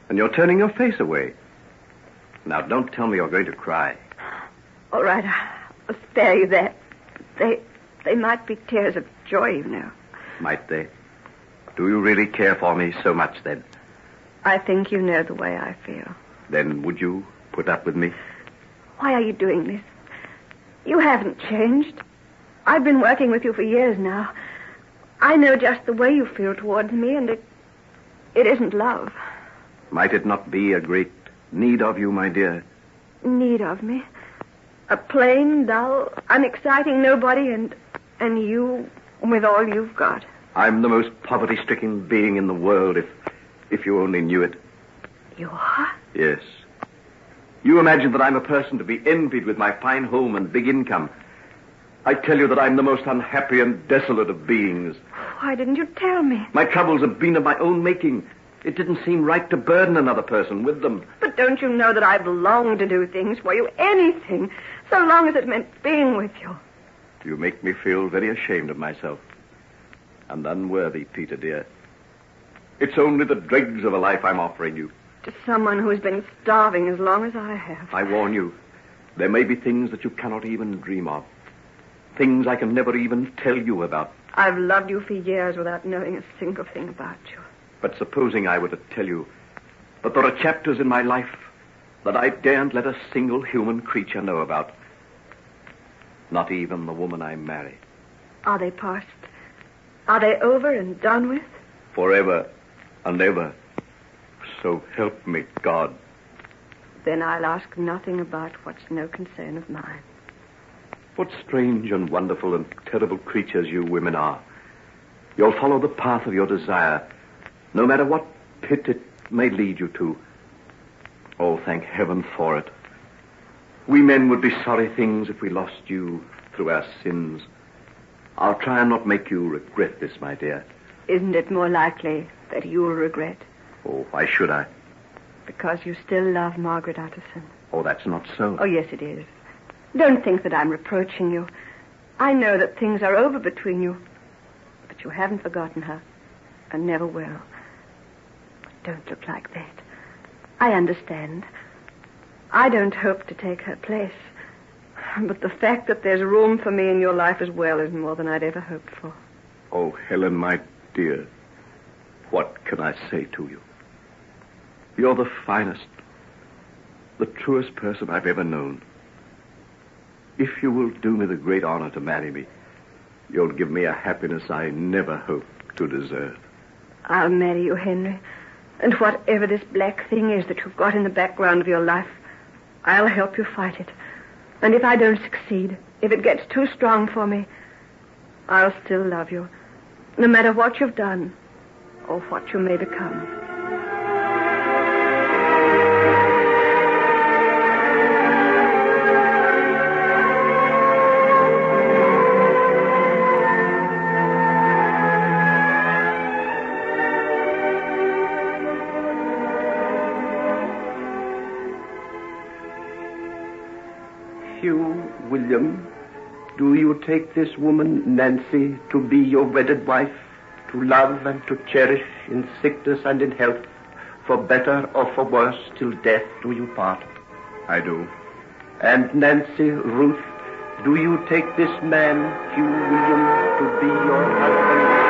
And you're turning your face away. Now, don't tell me you're going to cry. All right, I'll spare you that. They might be tears of joy, you know. Might they? Do you really care for me so much, then? I think you know the way I feel. Then would you put up with me? Why are you doing this? You haven't changed. I've been working with you for years now. I know just the way you feel towards me, and it isn't love. Might it not be a great need of you, my dear? Need of me? A plain, dull, unexciting nobody, and you with all you've got. I'm the most poverty-stricken being in the world, if you only knew it. You are? Yes. You imagine that I'm a person to be envied with my fine home and big income. I tell you that I'm the most unhappy and desolate of beings. Why didn't you tell me? My troubles have been of my own making. It didn't seem right to burden another person with them. But don't you know that I've longed to do things for you, anything, so long as it meant being with you? You make me feel very ashamed of myself. And unworthy, Peter, dear. It's only the dregs of a life I'm offering you. To someone who has been starving as long as I have. I warn you, there may be things that you cannot even dream of. Things I can never even tell you about. I've loved you for years without knowing a single thing about you. But supposing I were to tell you that there are chapters in my life that I daren't let a single human creature know about. Not even the woman I marry. Are they past? Are they over and done with? Forever and ever. So help me, God. Then I'll ask nothing about what's no concern of mine. What strange and wonderful and terrible creatures you women are. You'll follow the path of your desire, no matter what pit it may lead you to. Oh, thank heaven for it. We men would be sorry things if we lost you through our sins. I'll try and not make you regret this, my dear. Isn't it more likely that you'll regret? Oh, why should I? Because you still love Margaret Utterson. Oh, that's not so. Oh, yes, it is. Don't think that I'm reproaching you. I know that things are over between you. But you haven't forgotten her. And never will. Don't look like that. I understand. I don't hope to take her place. But the fact that there's room for me in your life as well is more than I'd ever hoped for. Oh, Helen, my dear, what can I say to you? You're the finest, the truest person I've ever known. If you will do me the great honor to marry me, you'll give me a happiness I never hoped to deserve. I'll marry you, Henry. And whatever this black thing is that you've got in the background of your life, I'll help you fight it. And if I don't succeed, if it gets too strong for me, I'll still love you, no matter what you've done or what you may become. Hugh, William, do you take this woman, Nancy, to be your wedded wife, to love and to cherish in sickness and in health, for better or for worse, till death do you part? I do. And Nancy, Ruth, do you take this man, Hugh William, to be your husband?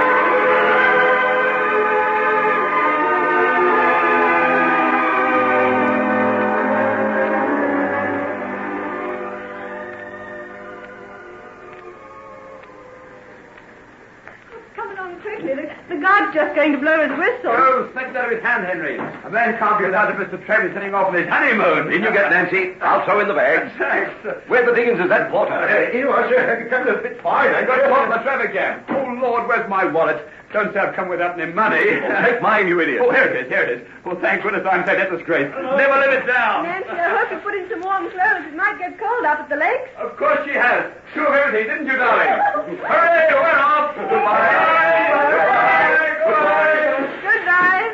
going to blow his whistle. Oh, think out of his hand, Henry. A man can't be allowed to Mr. Trevor's sitting off on his honeymoon. In you get, Nancy. I'll throw in the bags. Thanks. Where the diggings is that porter? Here you are, sir. Come a bit fine. I got it on the traffic jam. Oh, Lord, where's my wallet? Don't say I've come without any money. Take mine, you idiot. Oh, here it is. Oh, thank goodness I'm said that was great. Never live it down. Nancy, I hope you put in some warm clothes. It might get cold up at the lakes. Of course she has. Two of everything, didn't you, darling? Hooray, we're off. Goodbye. Goodbye.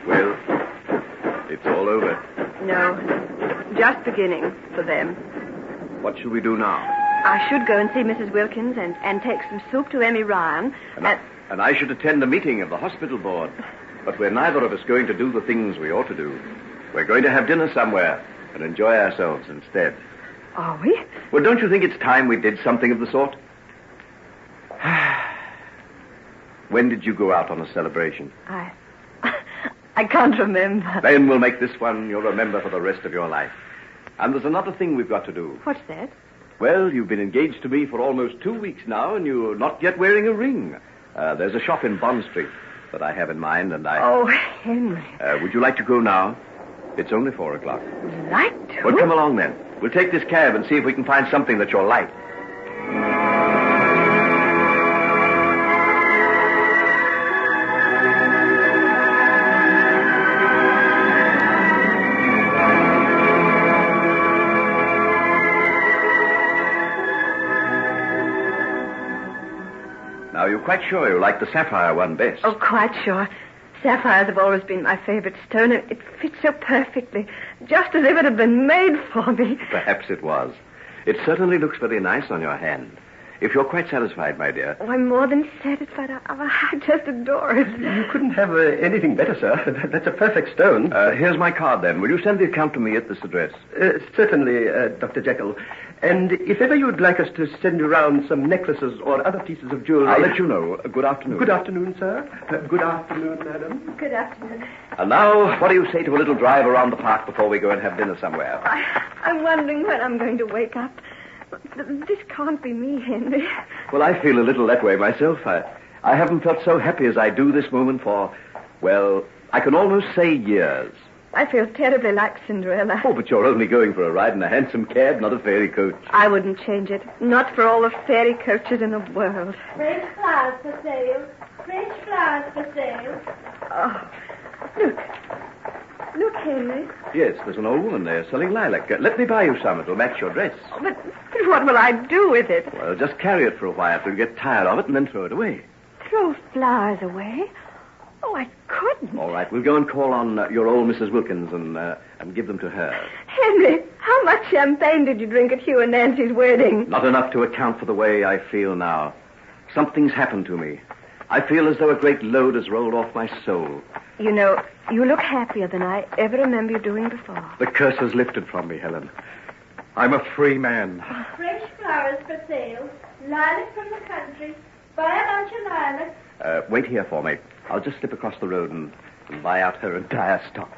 Well, it's all over. No, just beginning for them. What shall we do now? I should go and see Mrs. Wilkins and take some soup to Emmy Ryan. And I should attend a meeting of the hospital board. But we're neither of us going to do the things we ought to do. We're going to have dinner somewhere and enjoy ourselves instead. Are we? Well, don't you think it's time we did something of the sort? When did you go out on a celebration? I can't remember. Then we'll make this one you'll remember for the rest of your life. And there's another thing we've got to do. What's that? Well, you've been engaged to me for almost 2 weeks now, and you're not yet wearing a ring. There's a shop in Bond Street that I have in mind, and Oh, Henry. Would you like to go now? It's only 4 o'clock. Like to? Well, come along then. We'll take this cab and see if we can find something that you'll like. Now, you're quite sure you like the sapphire one best? Oh, quite sure. Sapphires have always been my favorite stone, and it fits so perfectly, just as if it had been made for me. Perhaps it was. It certainly looks very nice on your hand. If you're quite satisfied, my dear. Oh, I'm more than satisfied. I just adore it. You couldn't have anything better, sir. That's a perfect stone. Here's my card, then. Will you send the account to me at this address? Certainly, Dr. Jekyll. And if ever you'd like us to send you round some necklaces or other pieces of jewelry... I'll let you know. Good afternoon. Good afternoon, sir. Good afternoon, madam. Good afternoon. And now, what do you say to a little drive around the park before we go and have dinner somewhere? I'm wondering when I'm going to wake up. This can't be me, Henry. Well, I feel a little that way myself. I haven't felt so happy as I do this moment for, well, I can almost say years. I feel terribly like Cinderella. Oh, but you're only going for a ride in a handsome cab, not a fairy coach. I wouldn't change it. Not for all the fairy coaches in the world. Fresh flowers for sale. Fresh flowers for sale. Oh, look. Look, Henry. Yes, there's an old woman there selling lilac. Let me buy you some. It'll match your dress. Oh, but what will I do with it? Well, just carry it for a while till you get tired of it and then throw it away. Throw flowers away? Oh, I couldn't. All right, we'll go and call on your old Mrs. Wilkins and give them to her. Henry, how much champagne did you drink at Hugh and Nancy's wedding? Not enough to account for the way I feel now. Something's happened to me. I feel as though a great load has rolled off my soul. You know, you look happier than I ever remember you doing before. The curse is lifted from me, Helen. I'm a free man. Fresh flowers for sale. Lilac from the country. Buy a bunch of lilac. Wait here for me. I'll just slip across the road and buy out her entire stock.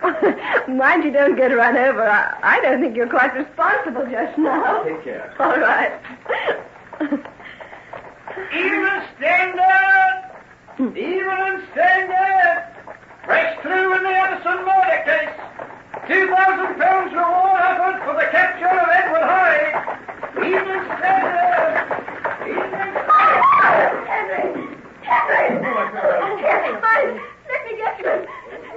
Mind you don't get run over. I don't think you're quite responsible just now. Take care. All right. Even standard! Even standard! Breaks through in the Addison murder case. £2,000 reward offered for the capture of Edward Hyde. Even standard! Henry! Henry! Let me get you.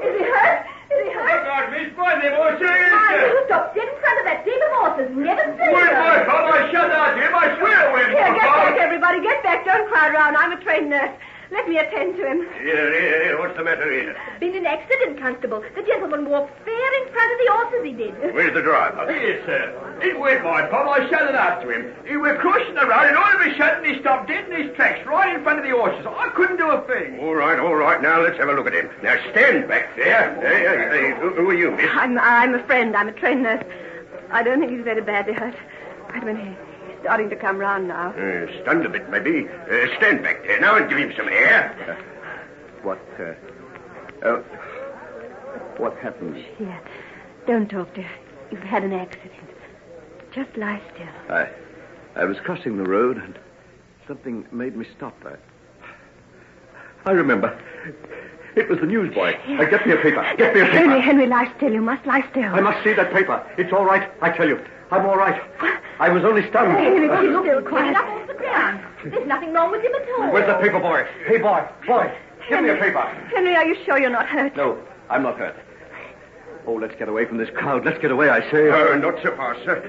Is he hurt? Is he hurt? Oh, God, Miss Boy, them horses! You stop dead in front of that team of horses. Never see Where's my pal? I shut out here. My swear win. Here, get back, everybody. Get back. Don't crowd around. I'm a trained nurse. Let me attend to him. Here. What's the matter here? Been an accident, Constable. The gentleman walked fair in front of the horses, he did. Where's the driver? Yes, sir. He went, my pal. I shouted after him. He was crossing the road, and all of a sudden he stopped dead in his tracks right in front of the horses. I couldn't do a thing. All right. Now, let's have a look at him. Now, stand back there. Hey, who are you, miss? I'm a friend. I'm a trained nurse. I don't think he's very badly hurt. Wait a minute. He's starting to come round now. Stunned a bit, maybe. Stand back there now and give him some air. What happened? Here. Don't talk, dear. You've had an accident. Just lie still. I was crossing the road, and Something made me stop that. I remember. It was the newsboy. Get me a paper. Get me a paper. Henry, lie still. You must lie still. I must see that paper. It's all right, I tell you. I'm all right. I was only stunned. Henry, keep still, quiet. Up off the ground. There's nothing wrong with him at all. Where's the paper, boy? Hey, boy. Give me a paper. Henry, are you sure you're not hurt? No, I'm not hurt. Oh, let's get away from this crowd. Let's get away, I say. Not so fast, sir.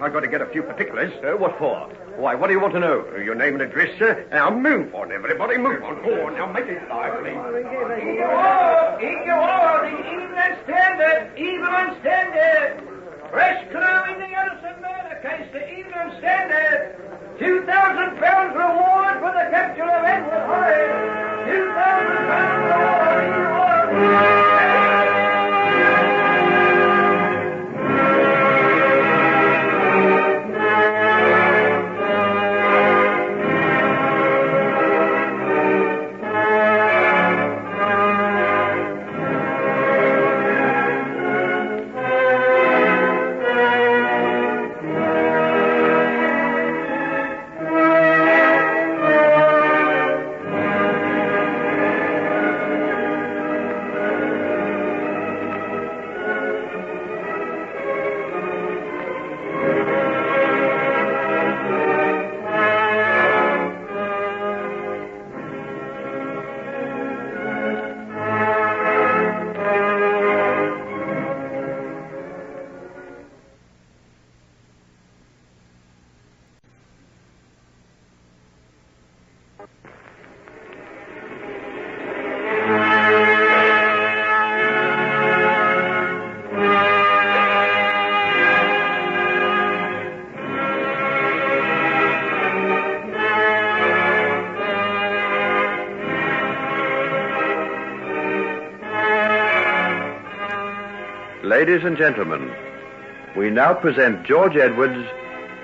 I've got to get a few particulars. What for? Why, what do you want to know? Your name and address, sir. Now, move on, everybody. Move on. Go on. Now, make it lively. Here you are, the Evening Standard. Fresh clue in the Edison murder case, the Evening Standard. £2,000 reward for the capture of Edward Hyde. £2,000 reward. Ladies and gentlemen, we now present George Edwards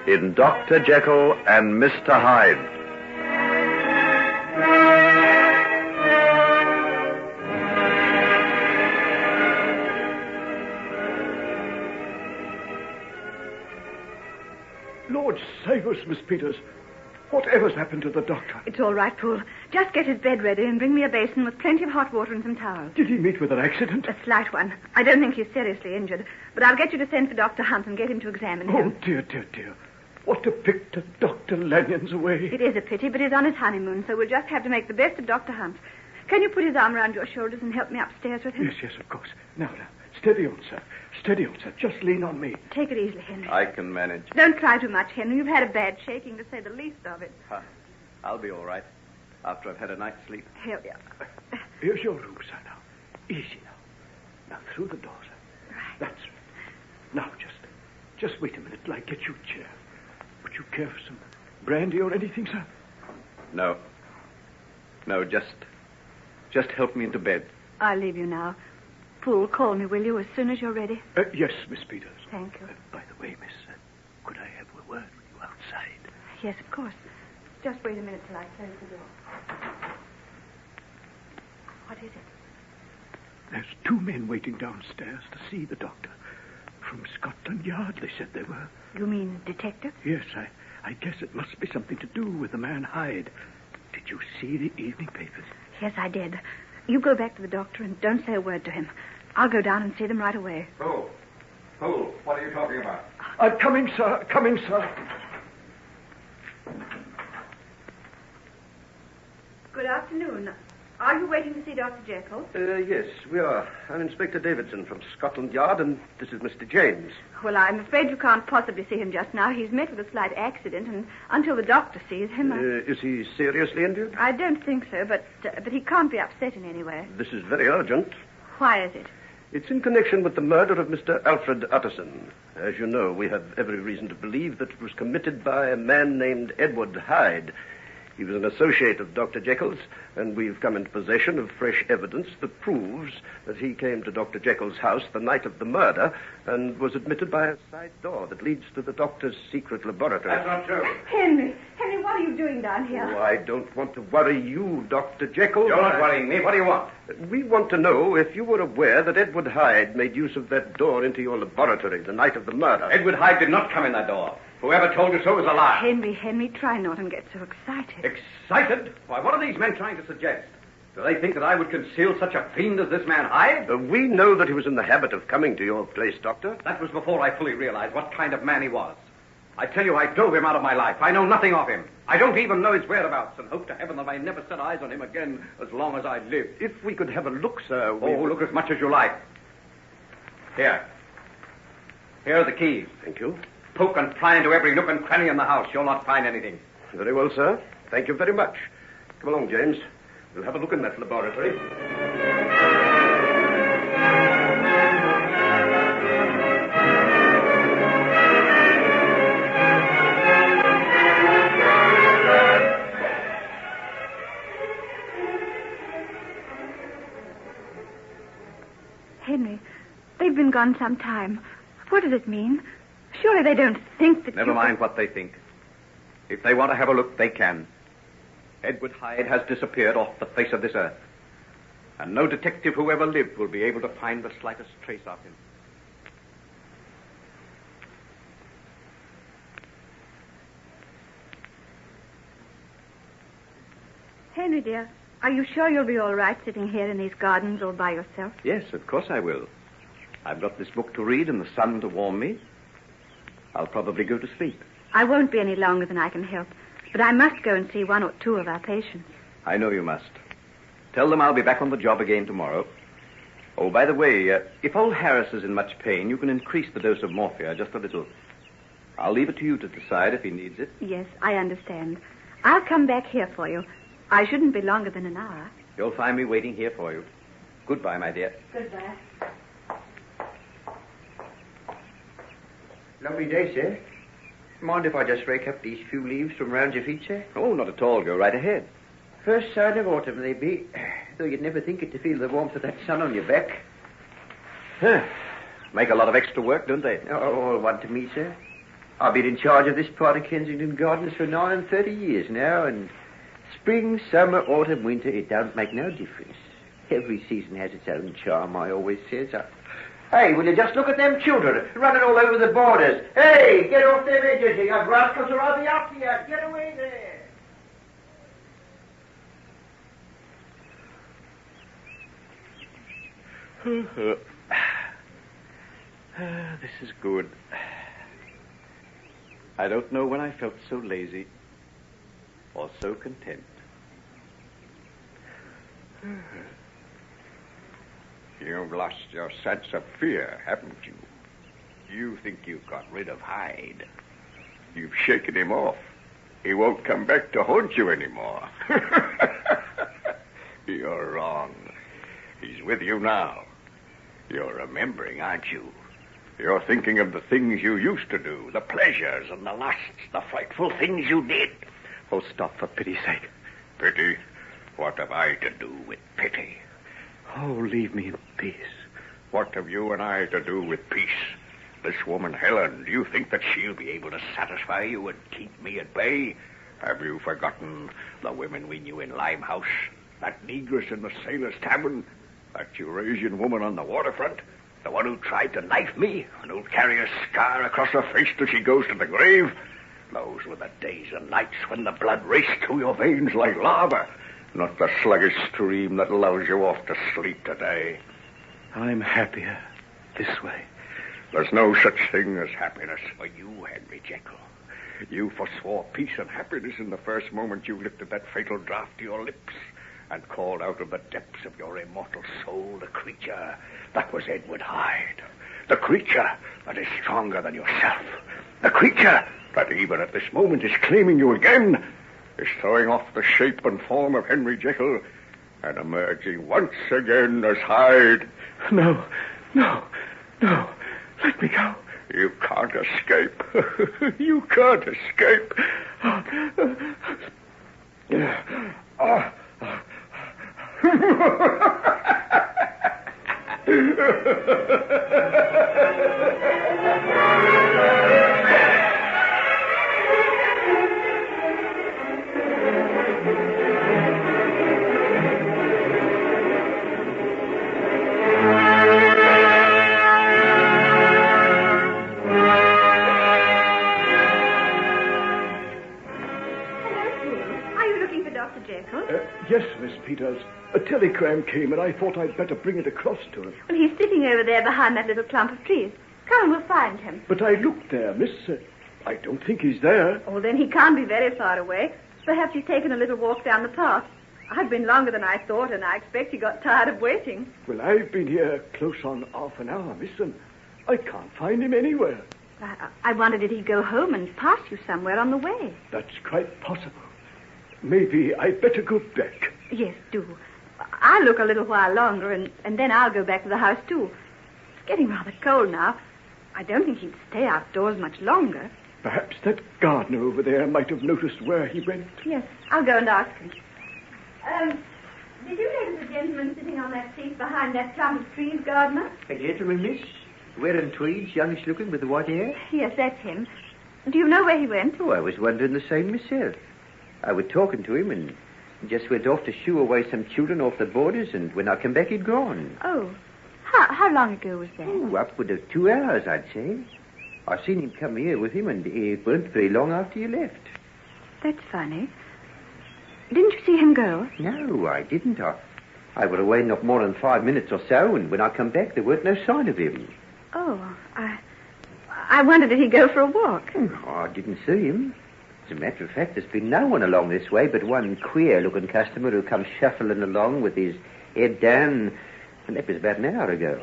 in Dr. Jekyll and Mr. Hyde. Lord save us, Miss Peters. Whatever's happened to the doctor? It's all right, Poole. Just get his bed ready and bring me a basin with plenty of hot water and some towels. Did he meet with an accident? A slight one. I don't think he's seriously injured, but I'll get you to send for Dr. Hunt and get him to examine him. Oh, dear. What a picture Dr. Lanyon's away. It is a pity, but he's on his honeymoon, so we'll just have to make the best of Dr. Hunt. Can you put his arm around your shoulders and help me upstairs with him? Yes, of course. Now. Steady on, sir. Just lean on me. Take it easily, Henry. I can manage. Don't try too much, Henry. You've had a bad shaking, to say the least of it. I'll be all right after I've had a night's sleep. Here we are. Here's your room, sir, now. Easy now. Now, through the door, sir. Right. That's right. Now, just wait a minute till I get you a chair. Would you care for some brandy or anything, sir? No, just help me into bed. I'll leave you now. Poole, call me, will you, as soon as you're ready? Yes, Miss Peters. Thank you. By the way, miss, could I have a word with you outside? Yes, of course. Just wait a minute till I close the door. What is it? There's 2 men waiting downstairs to see the doctor. From Scotland Yard, they said they were. You mean detectives? Yes, I guess it must be something to do with the man Hyde. Did you see the evening papers? Yes, I did. You go back to the doctor and don't say a word to him. I'll go down and see them right away. Poole, what are you talking about? Coming, sir. Good afternoon. Are you waiting to see Dr. Jekyll? Yes, we are. I'm Inspector Davidson from Scotland Yard, and this is Mr. James. Well, I'm afraid you can't possibly see him just now. He's met with a slight accident, and until the doctor sees him... Is he seriously injured? I don't think so, but he can't be upset in any way. This is very urgent. Why is it? It's in connection with the murder of Mr. Alfred Utterson. As you know, we have every reason to believe that it was committed by a man named Edward Hyde. He was an associate of Dr. Jekyll's, and we've come into possession of fresh evidence that proves that he came to Dr. Jekyll's house the night of the murder and was admitted by a side door that leads to the doctor's secret laboratory. That's not true. Henry, what are you doing down here? Oh, I don't want to worry you, Dr. Jekyll. You're not worrying me. What do you want? We want to know if you were aware that Edward Hyde made use of that door into your laboratory the night of the murder. Edward Hyde did not come in that door. Whoever told you so is a liar. Henry, try not and get so excited. Excited? Why, what are these men trying to suggest? Do they think that I would conceal such a fiend as this man Hyde? We know that he was in the habit of coming to your place, Doctor. That was before I fully realized what kind of man he was. I tell you, I drove him out of my life. I know nothing of him. I don't even know his whereabouts, and hope to heaven that I never set eyes on him again as long as I live. If we could have a look, sir. Look as much as you like. Here. Here are the keys. Thank you. Poke and pry into every nook and cranny in the house. You'll not find anything. Very well, sir. Thank you very much. Come along, James. We'll have a look in that laboratory. Henry, they've been gone some time. What does it mean? Surely they don't think that Never mind what they think. If they want to have a look, they can. Edward Hyde has disappeared off the face of this earth. And no detective who ever lived will be able to find the slightest trace of him. Henry, dear, are you sure you'll be all right sitting here in these gardens all by yourself? Yes, of course I will. I've got this book to read and the sun to warm me. I'll probably go to sleep. I won't be any longer than I can help, but I must go and see one or two of our patients. I know you must. Tell them I'll be back on the job again tomorrow. Oh, by the way, if old Harris is in much pain, you can increase the dose of morphia just a little. I'll leave it to you to decide if he needs it. Yes, I understand. I'll come back here for you. I shouldn't be longer than an hour. You'll find me waiting here for you. Goodbye, my dear. Goodbye. Lovely day, sir. Mind if I just rake up these few leaves from round your feet, sir? Oh, not at all. Go right ahead. First sign of autumn, they be. Though you'd never think it to feel the warmth of that sun on your back. Huh. Make a lot of extra work, don't they? Oh, all one to me, sir. I've been in charge of this part of Kensington Gardens for 39 years now, and spring, summer, autumn, winter, it don't make no difference. Every season has its own charm, I always says. Hey, will you just look at them children running all over the borders? Hey, get off them edges, you young rascals, or I'll be after you. Get away there. This is good. I don't know when I felt so lazy or so content. You've lost your sense of fear, haven't you? You think you've got rid of Hyde. You've shaken him off. He won't come back to haunt you anymore. You're wrong. He's with you now. You're remembering, aren't you? You're thinking of the things you used to do, the pleasures and the lusts, the frightful things you did. Oh, stop, for pity's sake. Pity? What have I to do with pity? Oh, leave me in peace. What have you and I to do with peace? This woman, Helen, do you think that she'll be able to satisfy you and keep me at bay? Have you forgotten the women we knew in Limehouse? That negress in the Sailor's Tavern? That Eurasian woman on the waterfront? The one who tried to knife me and who'll carry a scar across her face till she goes to the grave? Those were the days and nights when the blood raced through your veins like lava, not the sluggish stream that lulls you off to sleep today. I'm happier this way. There's no such thing as happiness for you, Henry Jekyll. You forswore peace and happiness in the first moment you lifted that fatal draught to your lips and called out of the depths of your immortal soul the creature that was Edward Hyde. The creature that is stronger than yourself. The creature that even at this moment is claiming you again, is throwing off the shape and form of Henry Jekyll and emerging once again as Hyde. No. Let me go. You can't escape. You can't escape. A telegram came, and I thought I'd better bring it across to him. Well, he's sitting over there behind that little clump of trees. Come, we'll find him. But I looked there, miss. I don't think he's there. Oh, then he can't be very far away. Perhaps he's taken a little walk down the path. I've been longer than I thought, and I expect he got tired of waiting. Well, I've been here close on half an hour, miss, and I can't find him anywhere. I wondered did he go home and pass you somewhere on the way? That's quite possible. Maybe I'd better go back. Yes, do. I'll look a little while longer, and then I'll go back to the house, too. It's getting rather cold now. I don't think he'd stay outdoors much longer. Perhaps that gardener over there might have noticed where he went. Yes, I'll go and ask him. Did you notice the gentleman sitting on that seat behind that clump of trees, gardener? A gentleman, miss? Wearing tweeds, youngish looking, with the white hair? Yes, that's him. Do you know where he went? Oh, I was wondering the same myself. I was talking to him and just went off to shoo away some children off the borders, and when I come back, he'd gone. Oh. How long ago was that? Oh, upward of 2 hours, I'd say. I seen him come here with him, and it weren't very long after you left. That's funny. Didn't you see him go? No, I didn't. I was away not more than 5 minutes or so, and when I come back, there weren't no sign of him. Oh, I wondered did he go for a walk? Oh, I didn't see him. As a matter of fact, there's been no one along this way but one queer-looking customer who comes shuffling along with his head down, and that was about an hour ago.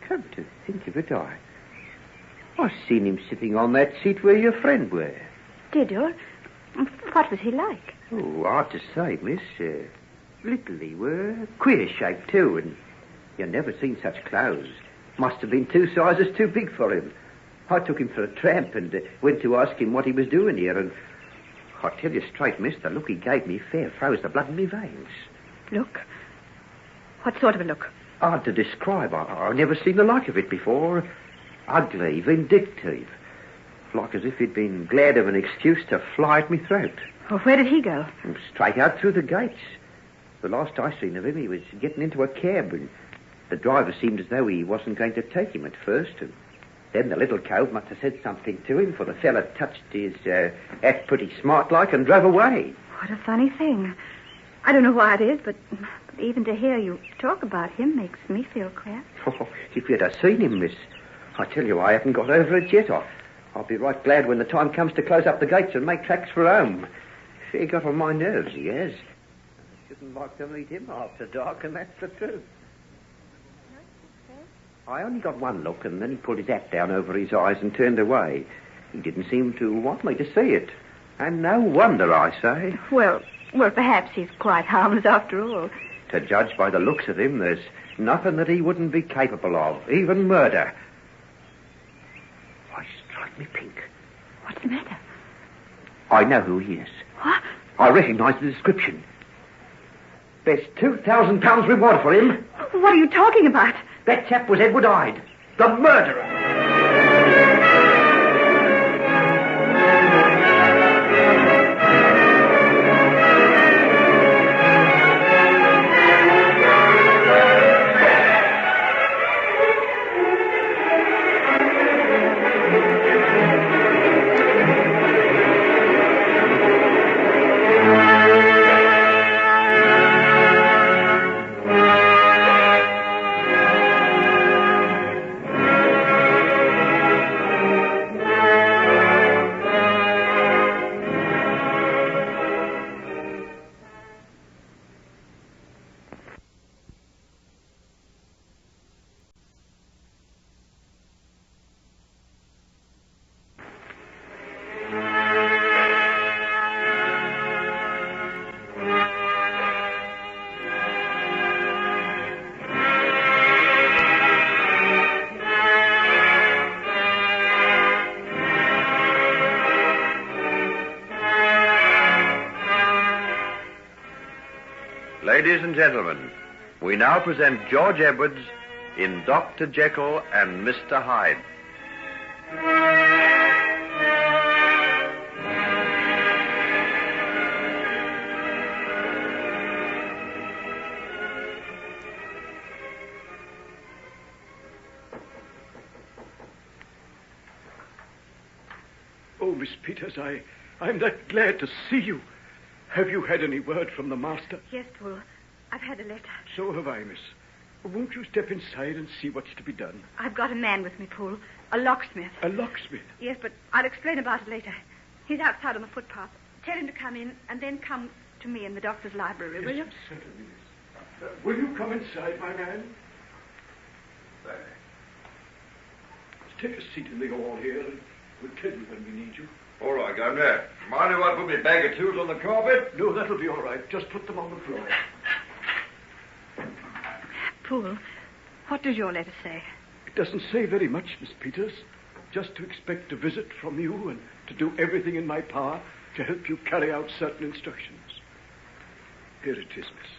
Come to think of it, I seen him sitting on that seat where your friend were. Did you? What was he like? Oh, hard to say, miss. Little he were. Queer shape, too, and you never seen such clothes. Must have been 2 sizes too big for him. I took him for a tramp and went to ask him what he was doing here, and I tell you straight, miss, the look he gave me fair froze the blood in me veins. Look? What sort of a look? Hard to describe. I've never seen the like of it before. Ugly, vindictive. Like as if he'd been glad of an excuse to fly at me throat. Well, where did he go? Straight out through the gates. The last I seen of him, he was getting into a cab, and the driver seemed as though he wasn't going to take him at first, and then the little cove must have said something to him, for the fella touched his hat pretty smart-like and drove away. What a funny thing. I don't know why it is, but even to hear you talk about him makes me feel queer. Oh, if you'd have seen him, miss, I tell you, I haven't got over it yet. I'll be right glad when the time comes to close up the gates and make tracks for home. He got on my nerves, he has. I shouldn't like to meet him after dark, and that's the truth. I only got one look, and then he pulled his hat down over his eyes and turned away. He didn't seem to want me to see it. And no wonder, I say. Well, perhaps he's quite harmless after all. To judge by the looks of him, there's nothing that he wouldn't be capable of, even murder. Why, strike me pink. What's the matter? I know who he is. What? I recognise the description. There's £2,000 reward for him. What are you talking about? That chap was Edward Hyde, the murderer. Ladies and gentlemen, we now present George Edwards in Dr. Jekyll and Mr. Hyde. Oh, Miss Peters, I'm that glad to see you. Have you had any word from the master? Yes, well, I've had a letter. So have I, miss. Won't you step inside and see what's to be done? I've got a man with me, Poole. A locksmith. A locksmith? Yes, but I'll explain about it later. He's outside on the footpath. Tell him to come in and then come to me in the doctor's library, will you? Certainly, miss. Will you come inside, my man? There. Let's take a seat in the hall here, and we'll tell you when we need you. All right, Governor. Mind if I put my bag of tools on the carpet? No, that'll be all right. Just put them on the floor. Poole, what does your letter say? It doesn't say very much, Miss Peters. Just to expect a visit from you and to do everything in my power to help you carry out certain instructions. Here it is, miss,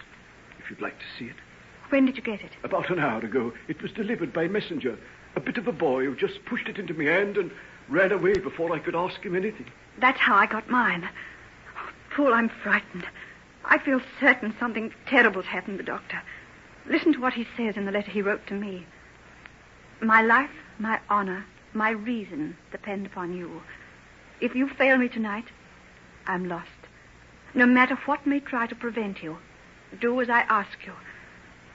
if you'd like to see it. When did you get it? About an hour ago. It was delivered by messenger. A bit of a boy who just pushed it into my hand and ran away before I could ask him anything. That's how I got mine. Oh, Poole, I'm frightened. I feel certain something terrible's happened to the doctor. Listen to what he says in the letter he wrote to me. My life, my honor, my reason depend upon you. If you fail me tonight, I'm lost. No matter what may try to prevent you, do as I ask you.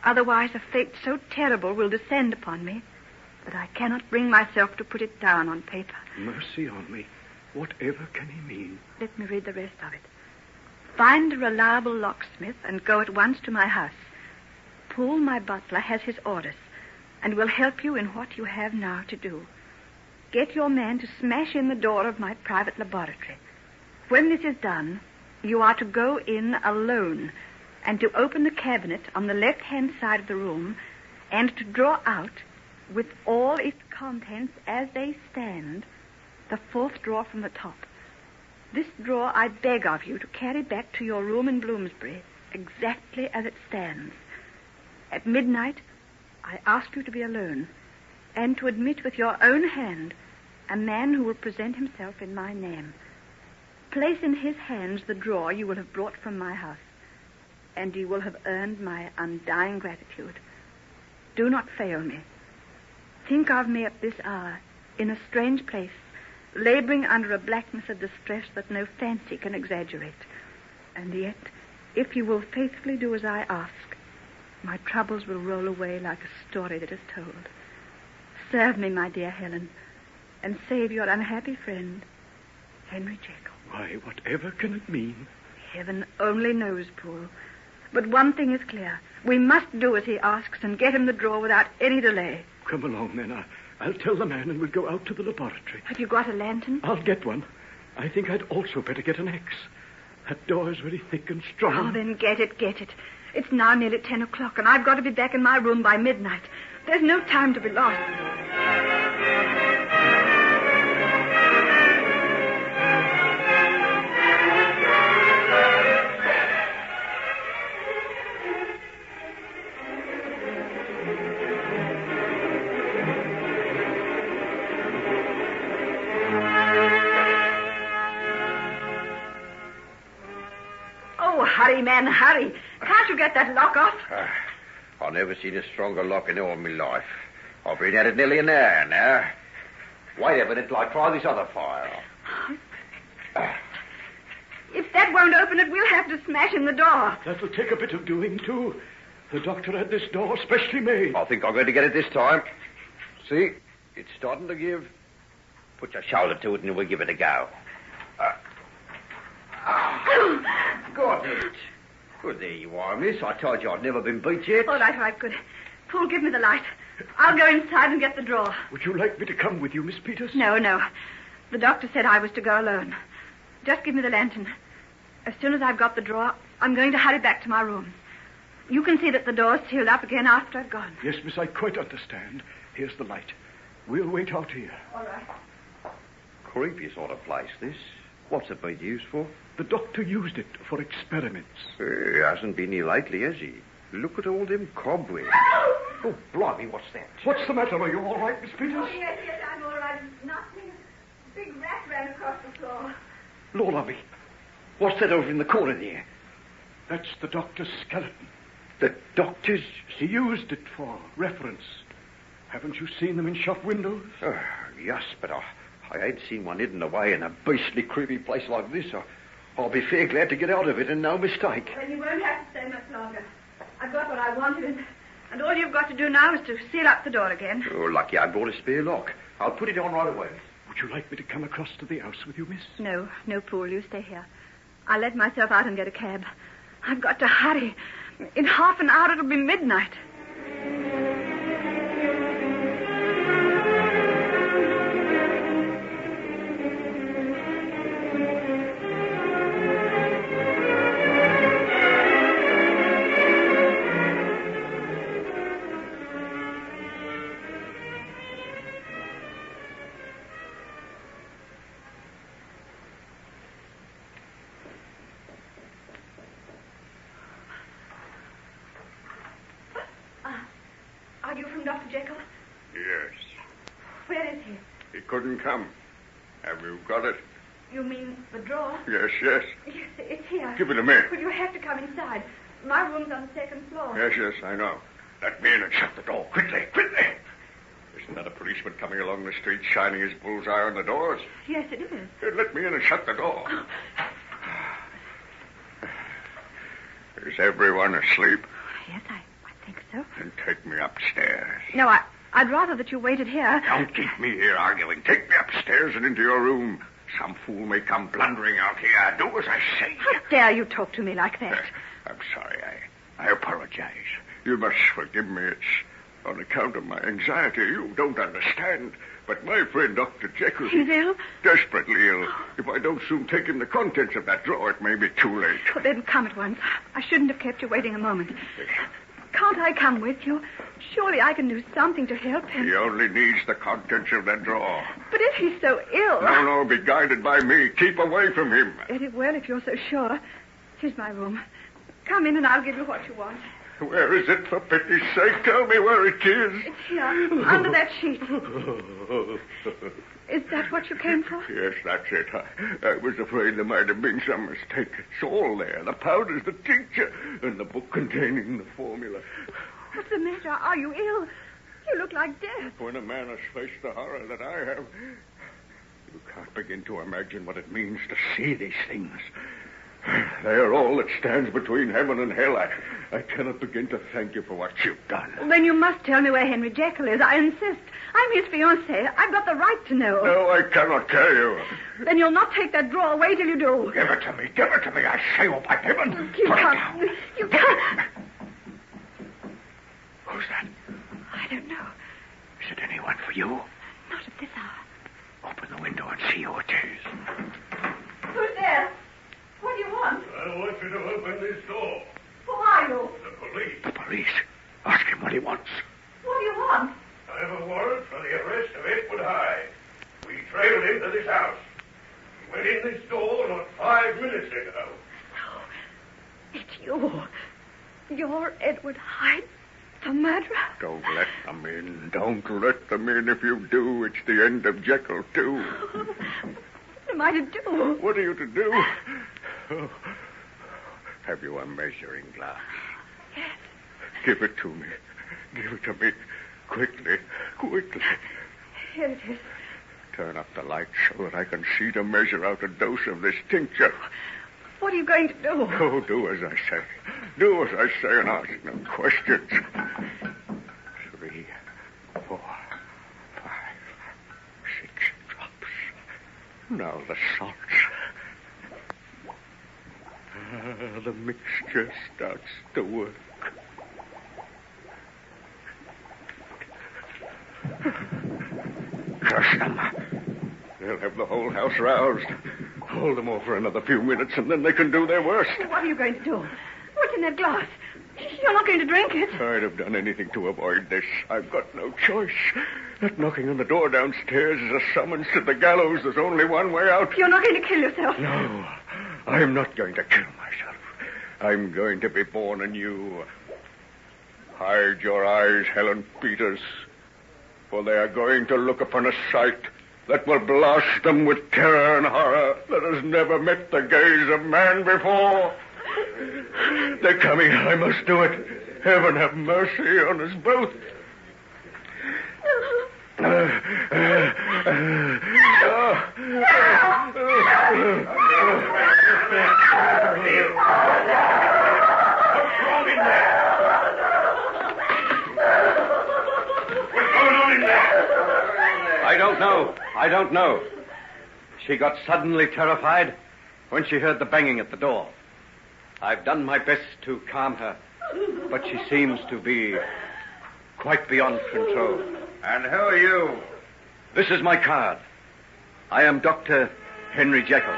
Otherwise, a fate so terrible will descend upon me that I cannot bring myself to put it down on paper. Mercy on me. Whatever can he mean? Let me read the rest of it. Find a reliable locksmith and go at once to my house. Poole, my butler, has his orders and will help you in what you have now to do. Get your man to smash in the door of my private laboratory. When this is done, you are to go in alone and to open the cabinet on the left-hand side of the room and to draw out, with all its contents as they stand, the fourth drawer from the top. This drawer I beg of you to carry back to your room in Bloomsbury exactly as it stands. At midnight, I ask you to be alone and to admit with your own hand a man who will present himself in my name. Place in his hands the drawer you will have brought from my house, and you will have earned my undying gratitude. Do not fail me. Think of me at this hour, in a strange place, laboring under a blackness of distress that no fancy can exaggerate. And yet, if you will faithfully do as I ask, my troubles will roll away like a story that is told. Serve me, my dear Helen, and save your unhappy friend, Henry Jekyll. Why, whatever can it mean? Heaven only knows, Poole. But one thing is clear. We must do as he asks and get him the drawer without any delay. Come along, then. I'll tell the man and we'll go out to the laboratory. Have you got a lantern? I'll get one. I think I'd also better get an axe. That door is very thick and strong. Oh, then get it. It's now nearly 10 o'clock, and I've got to be back in my room by midnight. There's no time to be lost. Hurry, man, hurry. Can't you get that lock off? I've never seen a stronger lock in all my life. I've been at it nearly an hour now. Wait a minute till I try this other fire. If that won't open it, we'll have to smash in the door. That'll take a bit of doing, too. The doctor had this door specially made. I think I'm going to get it this time. See? It's starting to give. Put your shoulder to it and we'll give it a go. Got it. Well, there you are, miss. I told you I'd never been beat yet. All right, good. Poole, give me the light. I'll go inside and get the drawer. Would you like me to come with you, Miss Peters? No. The doctor said I was to go alone. Just give me the lantern. As soon as I've got the drawer, I'm going to hurry back to my room. You can see that the door's sealed up again after I've gone. Yes, miss, I quite understand. Here's the light. We'll wait out here. All right. Creepy sort of place, this. What's it been used for? The doctor used it for experiments. He hasn't been here lately, has he? Look at all them cobwebs. Oh, blimey, what's that? What's the matter? Are you all right, Miss Peters? Oh, yes, I'm all right. Nothing. A big rat ran across the floor. Lord love me. What's that over in the corner there? That's the doctor's skeleton. The doctor's? He used it for reference. Haven't you seen them in shop windows? Yes, but I ain't seen one hidden away in a beastly, creepy place like this. I'll be fair glad to get out of it, and no mistake. Then you won't have to stay much longer. I've got what I wanted, and all you've got to do now is to seal up the door again. Oh, lucky I brought a spare lock. I'll put it on right away. Would you like me to come across to the house with you, miss? No, Poole, you stay here. I'll let myself out and get a cab. I've got to hurry. In half an hour it'll be midnight. Are you from Dr. Jekyll? Yes. Where is he? He couldn't come. Have you got it? You mean the drawer? Yes, yes. Yes, it's here. Give it to me. Well, you have to come inside. My room's on the second floor. Yes, yes, I know. Let me in and shut the door. Quickly, quickly. Isn't that a policeman coming along the street shining his bullseye on the doors? Yes, it is. Here, let me in and shut the door. Is everyone asleep? Yes, I think so. Then take me upstairs. No, I'd rather that you waited here. Don't keep me here arguing. Take me upstairs and into your room. Some fool may come blundering out here. Do as I say. How dare you talk to me like that? I'm sorry. I apologize. You must forgive me. It's on account of my anxiety. You don't understand. But my friend, Dr. Jekyll... He's ill? Desperately ill. If I don't soon take him the contents of that drawer, it may be too late. Well, then come at once. I shouldn't have kept you waiting a moment. Can't I come with you? Surely I can do something to help him. He only needs the contents of that drawer. But if he's so ill... No, be guided by me. Keep away from him. Very well, if you're so sure. Here's my room. Come in and I'll give you what you want. Where is it, for pity's sake? Tell me where it is. It's here, under that sheet. Is that what you came for? Yes, that's it. I was afraid there might have been some mistake. It's all there. The powders, the tincture, and the book containing the formula. What's the matter? Are you ill? You look like death. When a man has faced the horror that I have, you can't begin to imagine what it means to see these things. They are all that stands between heaven and hell. I cannot begin to thank you for what you've done. Then you must tell me where Henry Jekyll is. I insist. I'm his fiancée. I've got the right to know. No, I cannot tell you. Then you'll not take that drawer. Wait till you do. Give it to me. Give it to me. I say, oh, by heaven. You can't. You can't. Who's that? I don't know. Is it anyone for you? Not at this hour. Open the window and see who it is. Who's there? What do you want? I want you to open this door. Who are you? The police. The police. Ask him what he wants. What do you want? I have a warrant for the arrest of Edward Hyde. We trailed him to this house. He went in this door not 5 minutes ago. No. It's you. You're Edward Hyde, the murderer. Don't let them in. Don't let them in. If you do, it's the end of Jekyll, too. What am I to do? What are you to do? Oh. Have you a measuring glass? Yes. Give it to me. Give it to me. Quickly. Quickly. Here it is. Turn up the light so that I can see to measure out a dose of this tincture. What are you going to do? Oh, do as I say. Do as I say and ask no questions. 3, 4, 5, 6 drops. Now the salts. The mixture starts to work. Curse them. They'll have the whole house roused. Hold them over another few minutes, and then they can do their worst. What are you going to do? What's in that glass? You're not going to drink it. I'd have done anything to avoid this. I've got no choice. That knocking on the door downstairs is a summons to the gallows. There's only one way out. You're not going to kill yourself. No, I'm not going to kill myself. I'm going to be born anew. Hide your eyes, Helen Peters, for they are going to look upon a sight that will blast them with terror and horror that has never met the gaze of man before. They're coming. I must do it. Heaven have mercy on us both. What's wrong in there? I don't know. She got suddenly terrified when she heard the banging at the door. I've done my best to calm her, but she seems to be quite beyond control. And who are you? This is my card. I am Dr. Henry Jekyll.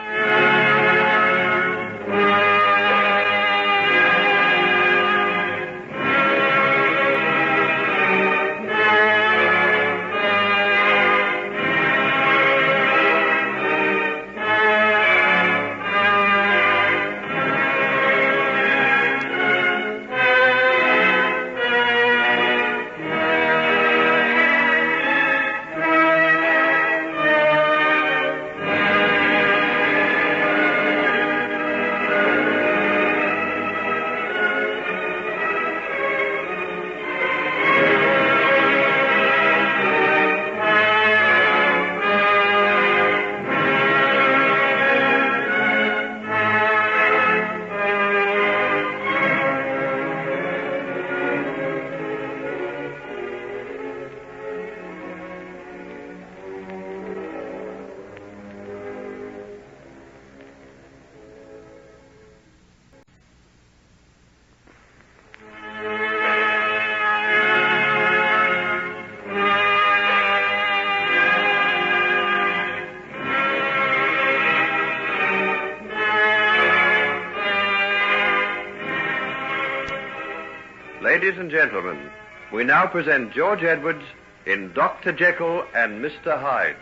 Ladies and gentlemen, we now present George Edwards in Dr. Jekyll and Mr. Hyde.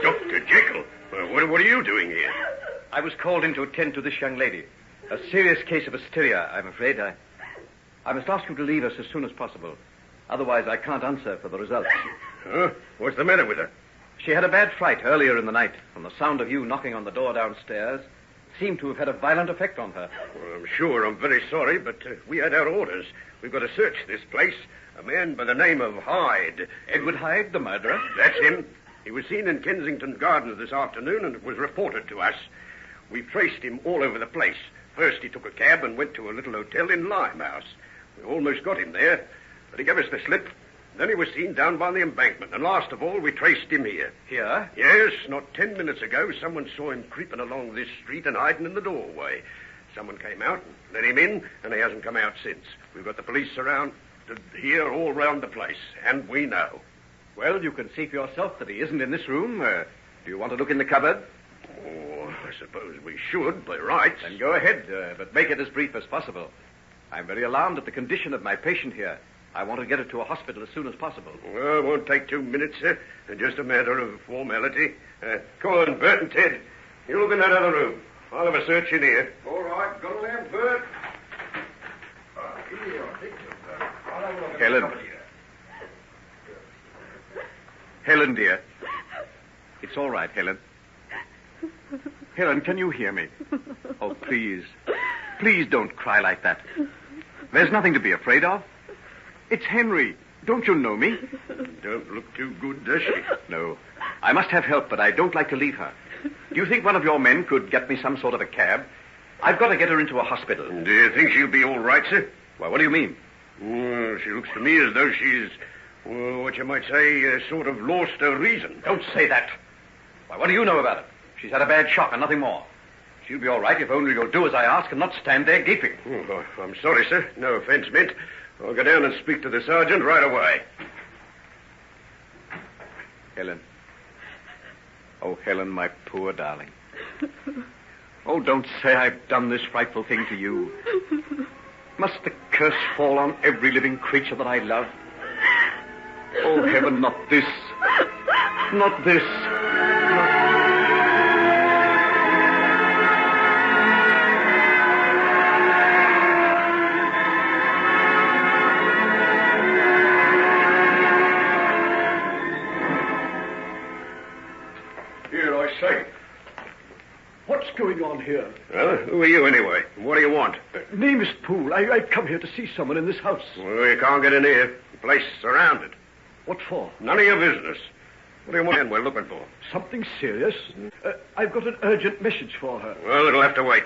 Dr. Jekyll? What are you doing here? I was called in to attend to this young lady. A serious case of hysteria, I'm afraid. I must ask you to leave us as soon as possible. Otherwise, I can't answer for the results. Huh? What's the matter with her? She had a bad fright earlier in the night, and the sound of you knocking on the door downstairs seemed to have had a violent effect on her. Well, I'm sure I'm very sorry, but we had our orders. We've got to search this place. A man by the name of Hyde. Edward Hyde, the murderer? That's him. He was seen in Kensington Gardens this afternoon, and it was reported to us. We've traced him all over the place. First, he took a cab and went to a little hotel in Limehouse. We almost got him there, but he gave us the slip. Then he was seen down by the embankment, and last of all, we traced him here. Here? Yes, not 10 minutes ago, someone saw him creeping along this street and hiding in the doorway. Someone came out and let him in, and he hasn't come out since. We've got the police around here all round the place, and we know. Well, you can see for yourself that he isn't in this room. Do you want to look in the cupboard? Oh, I suppose we should, by rights. Then go ahead, but make it as brief as possible. I'm very alarmed at the condition of my patient here. I want to get her to a hospital as soon as possible. Well, it won't take 2 minutes, sir. Just a matter of formality. Come on, Bert and Ted. You look in that other room. I'll have a search in here. All right, got a lamp, Bert. Helen. Helen, dear. It's all right, Helen. Helen, can you hear me? Oh, please. Please don't cry like that. There's nothing to be afraid of. It's Henry. Don't you know me? Don't look too good, does she? No. I must have help, but I don't like to leave her. Do you think one of your men could get me some sort of a cab? I've got to get her into a hospital. Do you think she'll be all right, sir? Well, what do you mean? Well, she looks to me as though she's, well, what you might say, sort of lost her reason. Don't say that. Why, what do you know about it? She's had a bad shock and nothing more. She'll be all right if only you'll do as I ask and not stand there gaping. Oh, I'm sorry, sir. No offense meant. I'll go down and speak to the sergeant right away. Helen. Oh, Helen, my poor darling. Oh, don't say I've done this frightful thing to you. Must the curse fall on every living creature that I love? Oh, heaven, not this. Not this. Say, what's going on here? Well, who are you anyway? What do you want? Name is Poole. I come here to see someone in this house. Well, you can't get in here. The place is surrounded. What for? None of your business. What do you want we're looking for? Something serious. I've got an urgent message for her. Well, it'll have to wait.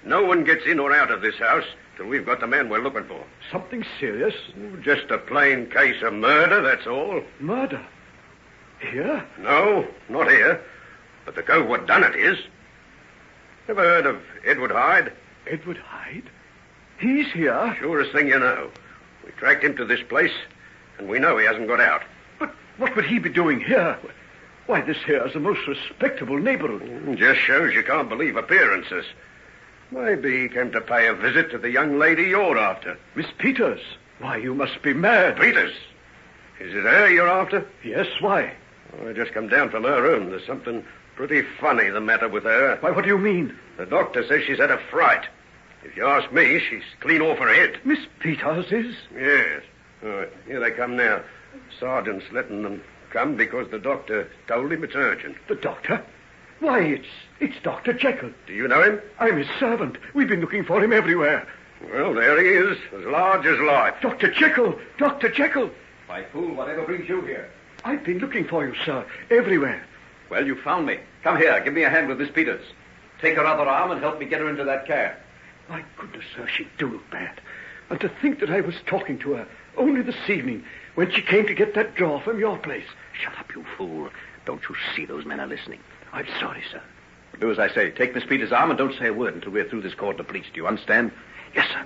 No one gets in or out of this house till we've got the man we're looking for. Something serious? Just a plain case of murder, that's all. Murder? Here? No, not here. But the cove what done it is. Ever heard of Edward Hyde? Edward Hyde? He's here? Surest thing you know. We tracked him to this place, and we know he hasn't got out. But what would he be doing here? Why, this here is a most respectable neighborhood. Just shows you can't believe appearances. Maybe he came to pay a visit to the young lady you're after. Miss Peters? Why, you must be mad. Peters? Is it her you're after? Yes, why? Oh, I just come down from her room. There's something pretty funny the matter with her. Why, what do you mean? The doctor says she's had a fright. If you ask me, she's clean off her head. Miss Peters is? Yes. All right, here they come now. Sergeant's letting them come because the doctor told him it's urgent. The doctor? Why, it's Dr. Jekyll. Do you know him? I'm his servant. We've been looking for him everywhere. Well, there he is, as large as life. Dr. Jekyll! Dr. Jekyll! My fool, whatever brings you here? I've been looking for you, sir, everywhere. Well, you found me. Come here, give me a hand with Miss Peters. Take her other arm and help me get her into that car. My goodness, sir, she do look bad. And to think that I was talking to her only this evening when she came to get that draw from your place. Shut up, you fool. Don't you see those men are listening? I'm sorry, sir. Do as I say. Take Miss Peters' arm and don't say a word until we're through this court of police. Do you understand? Yes, sir.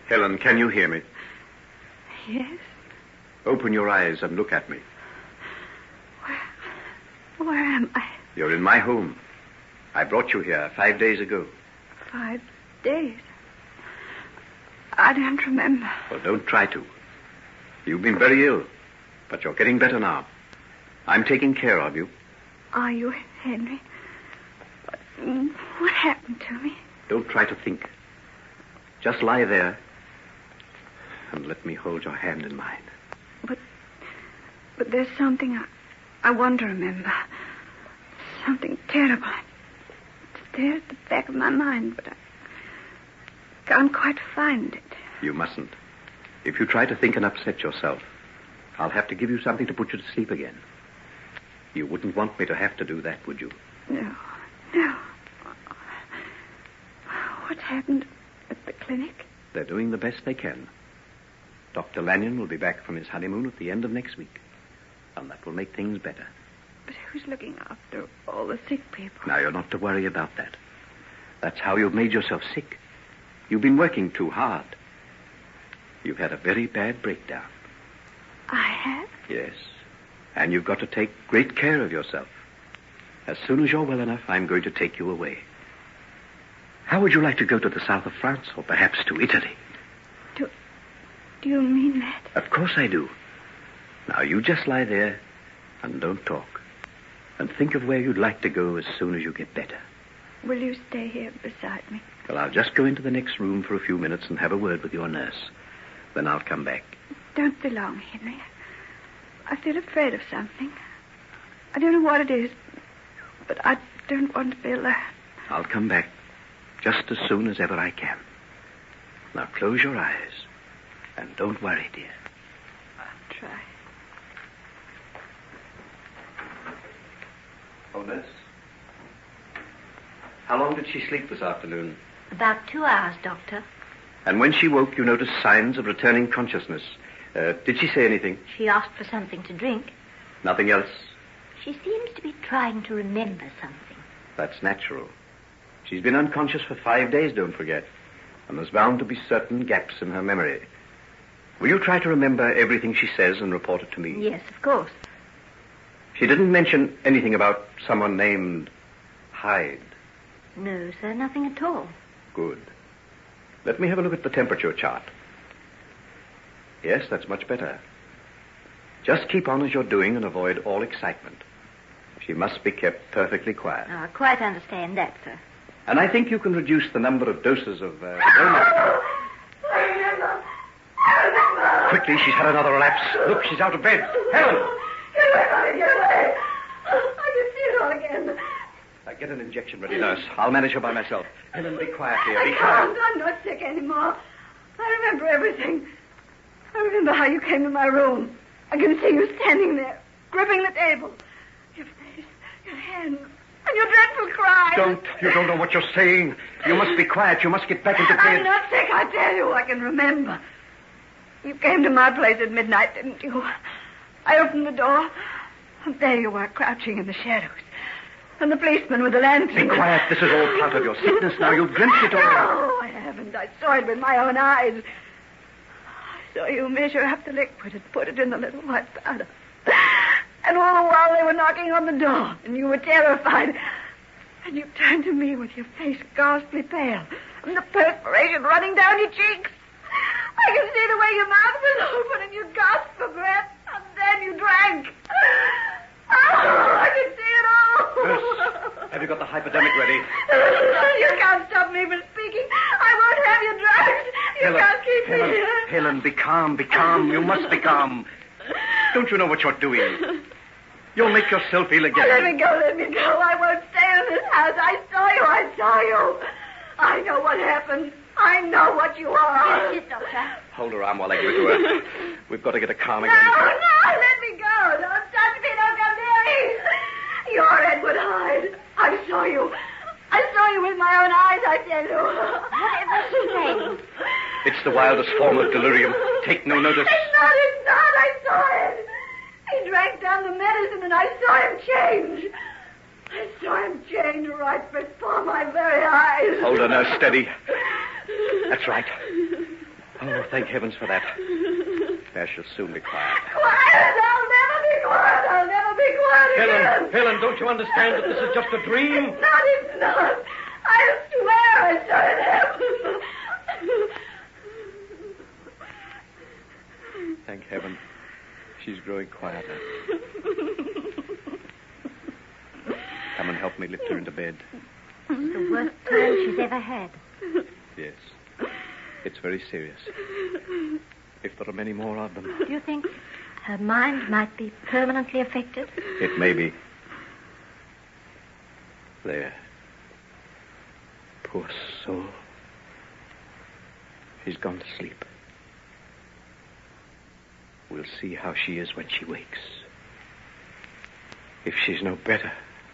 Helen, can you hear me? Yes? Open your eyes and look at me. Where am I? You're in my home. I brought you here 5 days ago. 5 days? I don't remember. Well, don't try to. You've been very ill, but you're getting better now. I'm taking care of you. Are you, Henry? What happened to me? Don't try to think. Just lie there and let me hold your hand in mine. But there's something I want to remember. Something terrible. It's there at the back of my mind, but I can't quite find it. You mustn't. If you try to think and upset yourself, I'll have to give you something to put you to sleep again. You wouldn't want me to have to do that, would you? No. What happened at the clinic? They're doing the best they can. Dr. Lanyon will be back from his honeymoon at the end of next week. And that will make things better. But who's looking after all the sick people? Now, you're not to worry about that. That's how you've made yourself sick. You've been working too hard. You've had a very bad breakdown. I have? Yes. And you've got to take great care of yourself. As soon as you're well enough, I'm going to take you away. How would you like to go to the south of France, or perhaps to Italy? Do you mean that? Of course I do. Now, you just lie there and don't talk. And think of where you'd like to go as soon as you get better. Will you stay here beside me? Well, I'll just go into the next room for a few minutes and have a word with your nurse. Then I'll come back. Don't be long, Henry. I feel afraid of something. I don't know what it is, but I don't want to be alone. I'll come back just as soon as ever I can. Now, close your eyes and don't worry, dear. I'll try. Oh, nurse. How long did she sleep this afternoon? About 2 hours, Doctor. And when she woke, you noticed signs of returning consciousness. Did she say anything? She asked for something to drink. Nothing else? She seems to be trying to remember something. That's natural. She's been unconscious for 5 days, don't forget. And there's bound to be certain gaps in her memory. Will you try to remember everything she says and report it to me? Yes, of course. She didn't mention anything about someone named Hyde. No, sir, nothing at all. Good. Let me have a look at the temperature chart. Yes, that's much better. Just keep on as you're doing and avoid all excitement. She must be kept perfectly quiet. I quite understand that, sir. And I think you can reduce the number of doses of... quickly. She's had another relapse. Look, she's out of bed. Helen! Get away, Molly, get away. I can see it all again. Get an injection ready, nurse. I'll manage her by myself. Helen, be quiet, dear. Be I quiet. can't. I'm not sick anymore. I remember everything. I remember how you came to my room. I can see you standing there, gripping the table. Your face, your hands, and your dreadful cry. You don't know what you're saying. You must be quiet. You must get back into bed. I'm not sick, I tell you. I can remember. You came to my place at midnight, didn't you? I opened the door, and there you were, crouching in the shadows. And the policeman with the lantern. Be quiet. This is all part of your sickness now. You've glimpsed it all. No, I haven't. I saw it with my own eyes. I saw you measure up the liquid and put it in the little white powder. And all the while they were knocking on the door, and you were terrified. And you turned to me with your face ghastly pale, and the perspiration running down your cheeks. I can see the way your mouth was open, and you gasped for breath, and then you drank. Oh, I can see it all. Nurse, have you got the hypodermic ready? You can't stop me from speaking. I won't have you drugged. You can't keep me here. Helen, be calm, be calm. You must be calm. Don't you know what you're doing? You'll make yourself ill again. Let me go. I won't stay in this house. I saw you. I know what happened. I know what you are. Yes, Doctor. Hold her arm while I give it to her. We've got to get her calm again. No, let me go. Don't touch me. Don't come near me. You're Edward Hyde. I saw you with my own eyes, I tell you. Whatever she's saying. It's the wildest form of delirium. Take no notice. It's not. I saw it. He drank down the medicine, and I saw him change. I saw him change right before my very eyes. Hold her, nurse, steady. That's right. Oh, thank heavens for that. There, she'll soon be quiet. Quiet! I'll never be quiet again. Helen, don't you understand that this is just a dream? It's not. I swear I saw it happen. Thank heaven. She's growing quieter. Come and help me lift her into bed. It's the worst time she's ever had. Yes. It's very serious. If there are many more of them. Do you think her mind might be permanently affected? It may be. There. Poor soul. She's gone to sleep. We'll see how she is when she wakes. If she's no better.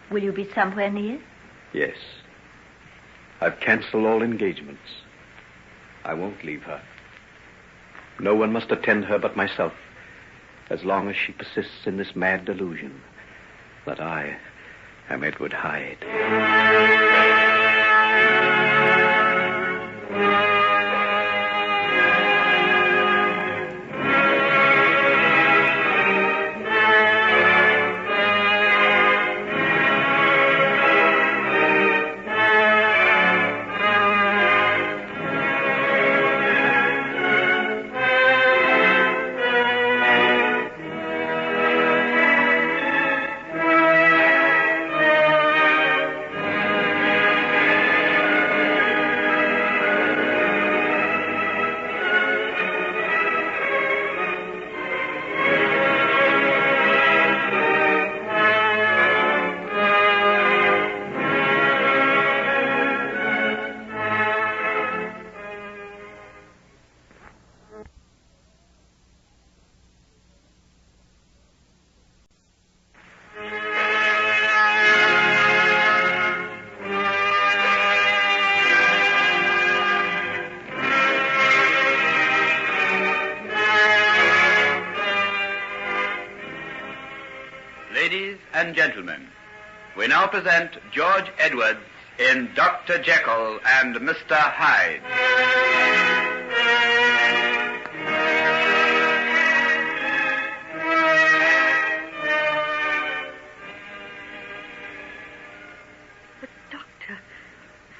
Will you be somewhere near? Yes. I've cancelled all engagements. I won't leave her. No one must attend her but myself, as long as she persists in this mad delusion that I am Edward Hyde. Ladies and gentlemen, we now present George Edwards in Dr. Jekyll and Mr. Hyde. But, Doctor,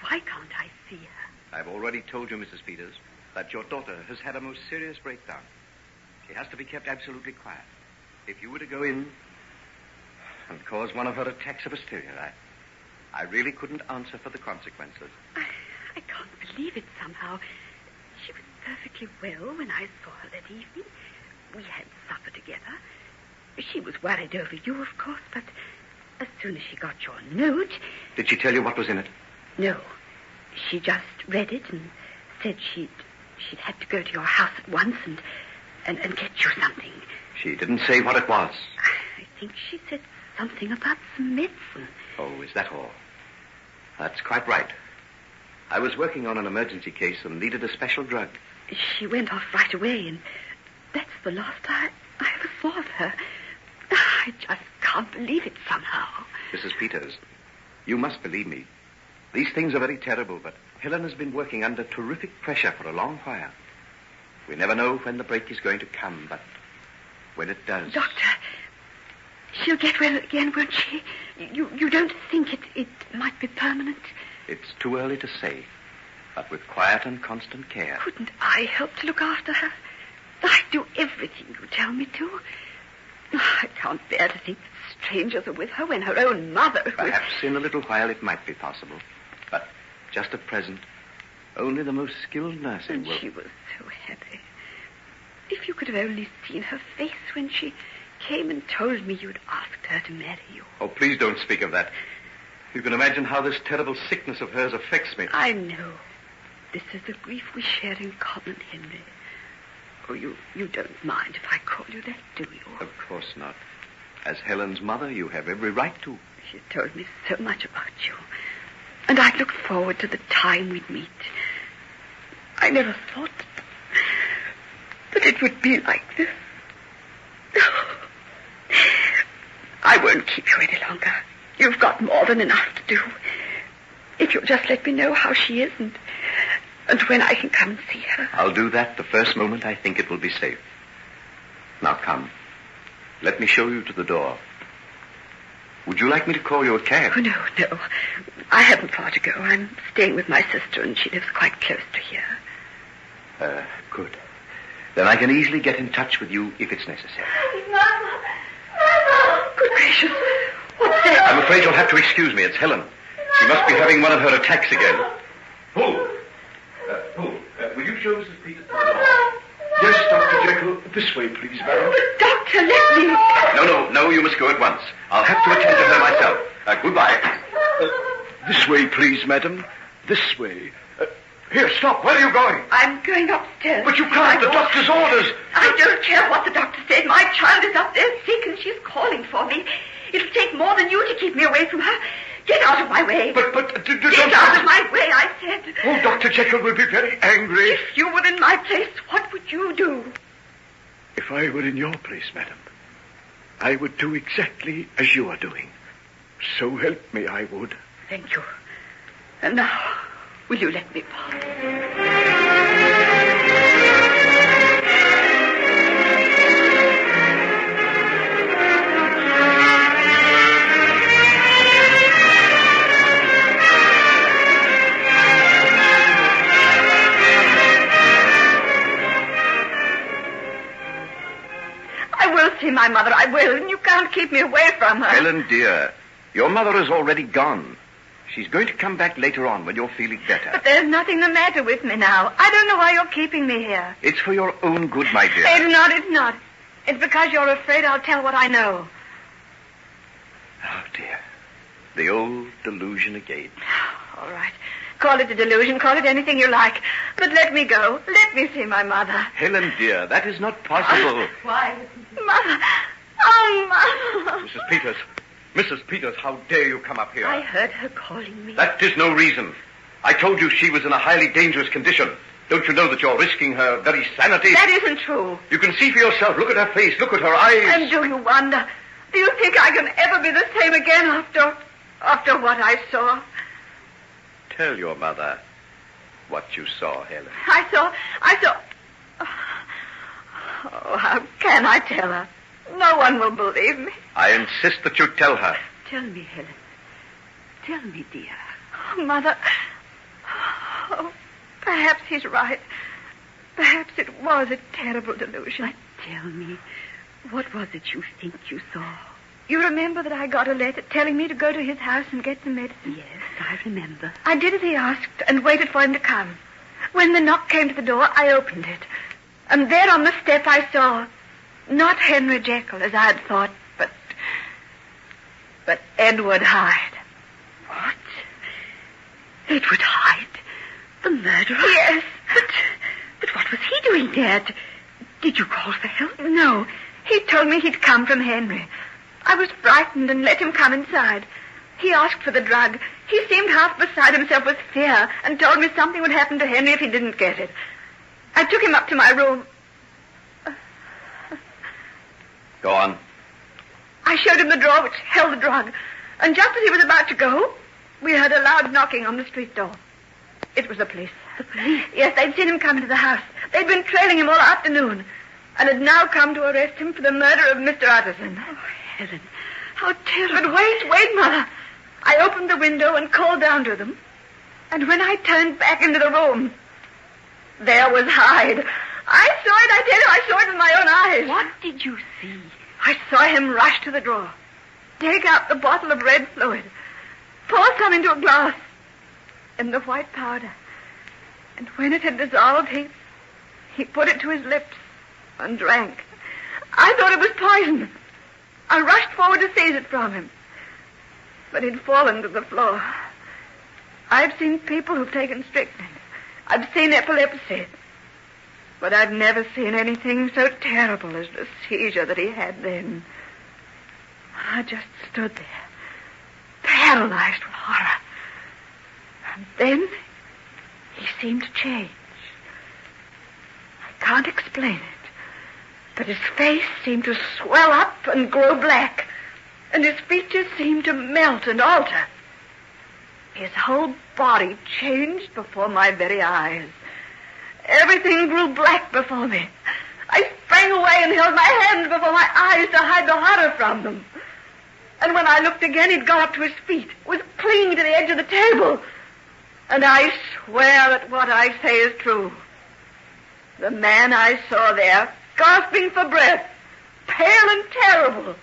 why can't I see her? I've already told you, Mrs. Peters, that your daughter has had a most serious breakdown. She has to be kept absolutely quiet. If you were to go in and cause one of her attacks of hysteria, I really couldn't answer for the consequences. I can't believe it somehow. She was perfectly well when I saw her that evening. We had supper together. She was worried over you, of course, but as soon as she got your note... Did she tell you what was in it? No. She just read it and said she'd have to go to your house at once and get you something. She didn't say what it was. I think she said something about some medicine. Oh, is that all? That's quite right. I was working on an emergency case and needed a special drug. She went off right away, and that's the last I ever saw of her. I just can't believe it somehow. Mrs. Peters, you must believe me. These things are very terrible, but Helen has been working under terrific pressure for a long while. We never know when the break is going to come, but when it does... Doctor, she'll get well again, won't she? You don't think it might be permanent? It's too early to say, but with quiet and constant care. Couldn't I help to look after her? I'd do everything you tell me to. I can't bear to think that strangers are with her when her own mother... Perhaps in a little while it might be possible. But just at present, only the most skilled nursing will... She was so happy. If you could have only seen her face when she came and told me you'd asked her to marry you. Oh, please don't speak of that. You can imagine how this terrible sickness of hers affects me. I know. This is the grief we share in common, Henry. Oh, you don't mind if I call you that, do you? Of course not. As Helen's mother, you have every right to. She told me so much about you. And I looked forward to the time we'd meet. I never thought that it would be like this. I won't keep you any longer. You've got more than enough to do. If you'll just let me know how she is and when I can come and see her. I'll do that the first moment I think it will be safe. Now come. Let me show you to the door. Would you like me to call you a cab? Oh, no. I haven't far to go. I'm staying with my sister, and she lives quite close to here. Good. Then I can easily get in touch with you if it's necessary. Mama! Good gracious. What's that? I'm afraid you'll have to excuse me. It's Helen. She must be having one of her attacks again. Who? Will you show Mrs. Peters to the door? Yes, Dr. Jekyll. This way, please, madam. But, Doctor, let me... No, you must go at once. I'll have to attend to her myself. Goodbye. This way, please, madam. This way. Here, stop. Where are you going? I'm going upstairs. But you can't. The doctor's orders. I don't care what the doctor said. My child is up there sick, and she's calling for me. It'll take more than you to keep me away from her. Get out of my way. But Get out of my way, I said. Oh, Dr. Jekyll will be very angry. If you were in my place, what would you do? If I were in your place, madam, I would do exactly as you are doing. So help me, I would. Thank you. And now, will you let me pass? See my mother, I will, and you can't keep me away from her. Helen, dear, your mother is already gone. She's going to come back later on when you're feeling better. But there's nothing the matter with me now. I don't know why you're keeping me here. It's for your own good, my dear. It's not. It's because you're afraid I'll tell what I know. Oh, dear. The old delusion again. All right. Call it a delusion. Call it anything you like. But let me go. Let me see my mother. Helen, dear, that is not possible. Why? Mother. Oh, Mother. Mrs. Peters, how dare you come up here? I heard her calling me. That is no reason. I told you she was in a highly dangerous condition. Don't you know that you're risking her very sanity? That isn't true. You can see for yourself. Look at her face. Look at her eyes. And do you wonder? Do you think I can ever be the same again after what I saw? Tell your mother what you saw, Helen. I saw... Oh, how can I tell her? No one will believe me. I insist that you tell her. Tell me, Helen. Tell me, dear. Oh, Mother. Oh, perhaps he's right. Perhaps it was a terrible delusion. But tell me, what was it you think you saw? You remember that I got a letter telling me to go to his house and get some medicine? Yes, I remember. I did as he asked and waited for him to come. When the knock came to the door, I opened it. And there on the step I saw Not Henry Jekyll, as I had thought, but Edward Hyde. What? Edward Hyde? The murderer? Yes. But what was he doing there? Did you call for help? No. He told me he'd come from Henry. I was frightened and let him come inside. He asked for the drug. He seemed half beside himself with fear and told me something would happen to Henry if he didn't get it. I took him up to my room. Go on. I showed him the drawer which held the drug. And just as he was about to go, we heard a loud knocking on the street door. It was the police. The police? Yes, they'd seen him come into the house. They'd been trailing him all afternoon and had now come to arrest him for the murder of Mr. Utterson. Oh, Helen, how terrible. But wait, Mother. I opened the window and called down to them. And when I turned back into the room, there was Hyde. I saw it, I tell you, I saw it with my own eyes. What did you see? I saw him rush to the drawer, take out the bottle of red fluid, pour some into a glass, and the white powder. And when it had dissolved, he put it to his lips and drank. I thought it was poison. I rushed forward to seize it from him, but he'd fallen to the floor. I've seen people who've taken strychnine. I've seen epilepsy. But I've never seen anything so terrible as the seizure that he had then. I just stood there, paralyzed with horror. And then he seemed to change. I can't explain it, but his face seemed to swell up and grow black, and his features seemed to melt and alter. His whole body changed before my very eyes. Everything grew black before me. I sprang away and held my hands before my eyes to hide the horror from them. And when I looked again, he'd got up to his feet, was clinging to the edge of the table. And I swear that what I say is true. The man I saw there, gasping for breath, pale and terrible,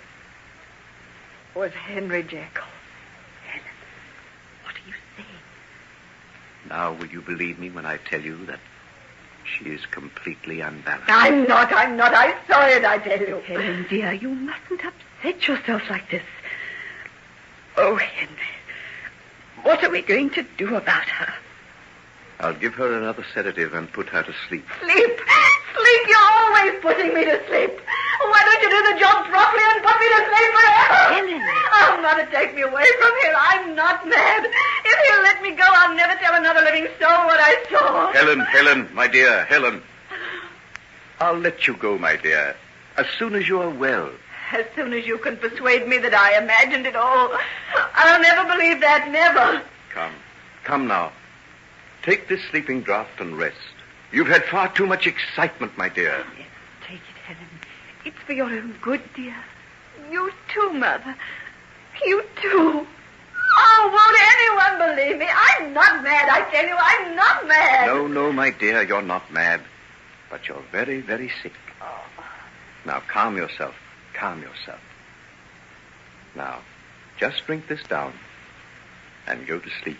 was Henry Jekyll. Helen, what are you saying? Now, will you believe me when I tell you that she is completely unbalanced? I'm not. I saw it, I tell you. Helen, dear, you mustn't upset yourself like this. Oh, Henry, what are we going to do about her? I'll give her another sedative and put her to sleep. Sleep? Sleep? You're always putting me to sleep. Why don't you do the job properly and put me to sleep forever? Helen. Oh, Mother, take me away from here. I'm not mad. If he'll let me go, I'll never tell another living soul what I saw. Helen, my dear, Helen. I'll let you go, my dear, as soon as you are well. As soon as you can persuade me that I imagined it all. I'll never believe that, never. Come now. Take this sleeping draught and rest. You've had far too much excitement, my dear. Yes, take it, Helen. It's for your own good, dear. You too, Mother. You too. Oh, won't anyone believe me? I'm not mad, I tell you. I'm not mad. No, my dear, you're not mad. But you're very, very sick. Oh. Now, calm yourself. Now, just drink this down and go to sleep.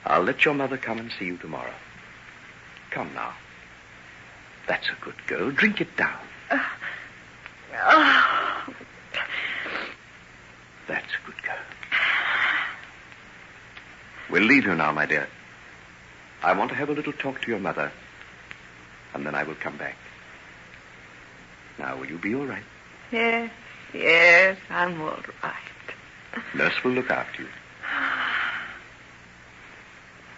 I'll let your mother come and see you tomorrow. Come now. That's a good girl. Drink it down. That's a good girl. We'll leave you now, my dear. I want to have a little talk to your mother, and then I will come back. Now, will you be all right? Yes, I'm all right. Nurse will look after you.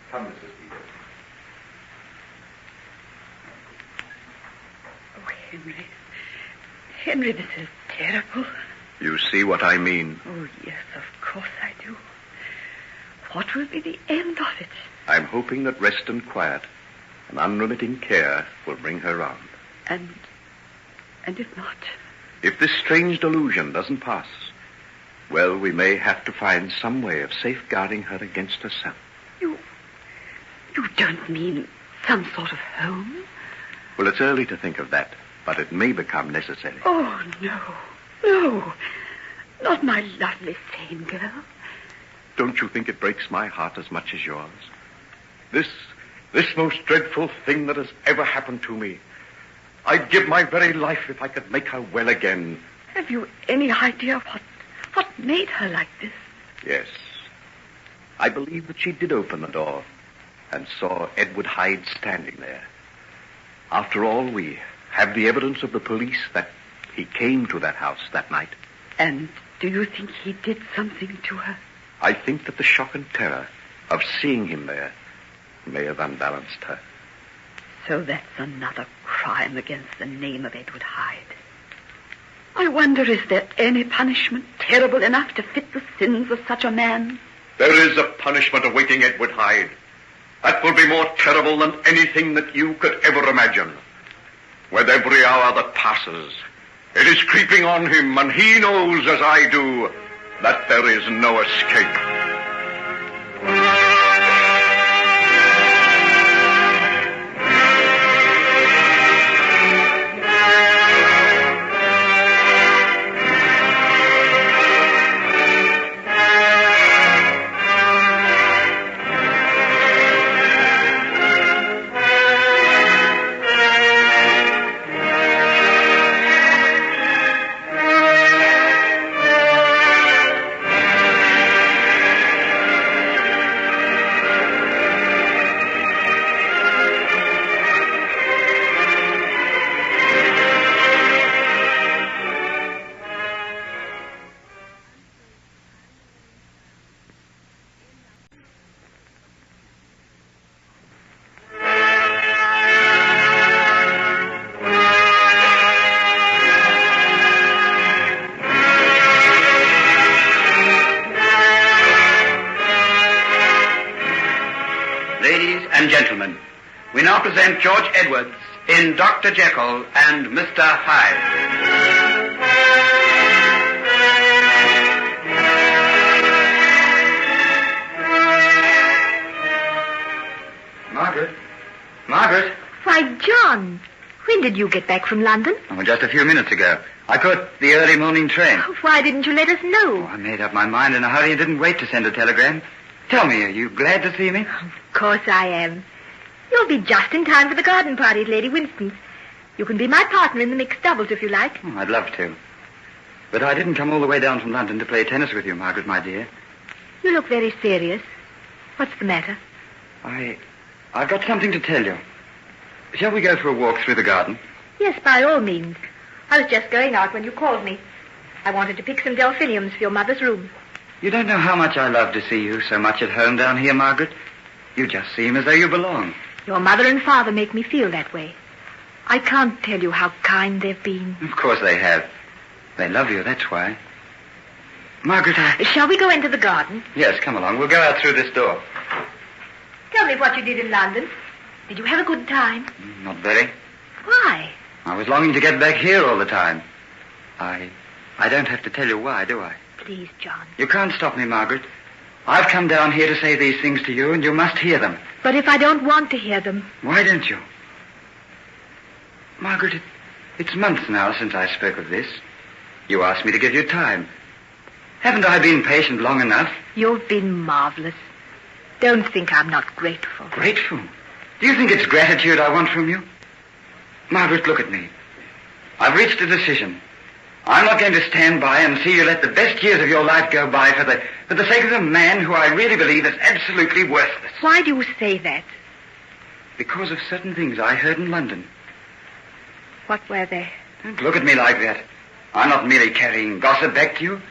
Come, Mrs. Peter. Oh, Henry, this is terrible. You see what I mean? Oh, yes, of course I do. What will be the end of it? I'm hoping that rest and quiet and unremitting care will bring her round. And if not? If this strange delusion doesn't pass, well, we may have to find some way of safeguarding her against herself. You don't mean some sort of home? Well, it's early to think of that, but it may become necessary. Oh, no. Not my lovely, sane girl. Don't you think it breaks my heart as much as yours? This most dreadful thing that has ever happened to me. I'd give my very life if I could make her well again. Have you any idea what made her like this? Yes. I believe that she did open the door and saw Edward Hyde standing there. After all, we have the evidence of the police that he came to that house that night. And do you think he did something to her? I think that the shock and terror of seeing him there may have unbalanced her. So that's another crime against the name of Edward Hyde. I wonder, is there any punishment terrible enough to fit the sins of such a man? There is a punishment awaiting Edward Hyde. That will be more terrible than anything that you could ever imagine. With every hour that passes, it is creeping on him, and he knows, as I do, that there is no escape. Gentlemen, we now present George Edwards in Dr. Jekyll and Mr. Hyde. Margaret? Why, John, when did you get back from London? Oh, just a few minutes ago. I caught the early morning train. Why didn't you let us know? I made up my mind in a hurry and didn't wait to send a telegram. Tell me, are you glad to see me? Of course I am. You'll be just in time for the garden party at Lady Winston's. You can be my partner in the mixed doubles if you like. Oh, I'd love to. But I didn't come all the way down from London to play tennis with you, Margaret, my dear. You look very serious. What's the matter? I've got something to tell you. Shall we go for a walk through the garden? Yes, by all means. I was just going out when you called me. I wanted to pick some delphiniums for your mother's room. You don't know how much I love to see you so much at home down here, Margaret. You just seem as though you belong. Your mother and father make me feel that way. I can't tell you how kind they've been. Of course they have. They love you, that's why. Margaret, Shall we go into the garden? Yes, come along. We'll go out through this door. Tell me what you did in London. Did you have a good time? Not very. Why? I was longing to get back here all the time. I don't have to tell you why, do I? Please, John. You can't stop me, Margaret. I've come down here to say these things to you, and you must hear them. But if I don't want to hear them? Why don't you? Margaret, it's months now since I spoke of this. You asked me to give you time. Haven't I been patient long enough? You've been marvelous. Don't think I'm not grateful. Grateful? Do you think it's gratitude I want from you? Margaret, look at me. I've reached a decision. I'm not going to stand by and see you let the best years of your life go by for the sake of a man who I really believe is absolutely worthless. Why do you say that? Because of certain things I heard in London. What were they? Don't look at me like that. I'm not merely carrying gossip back to you.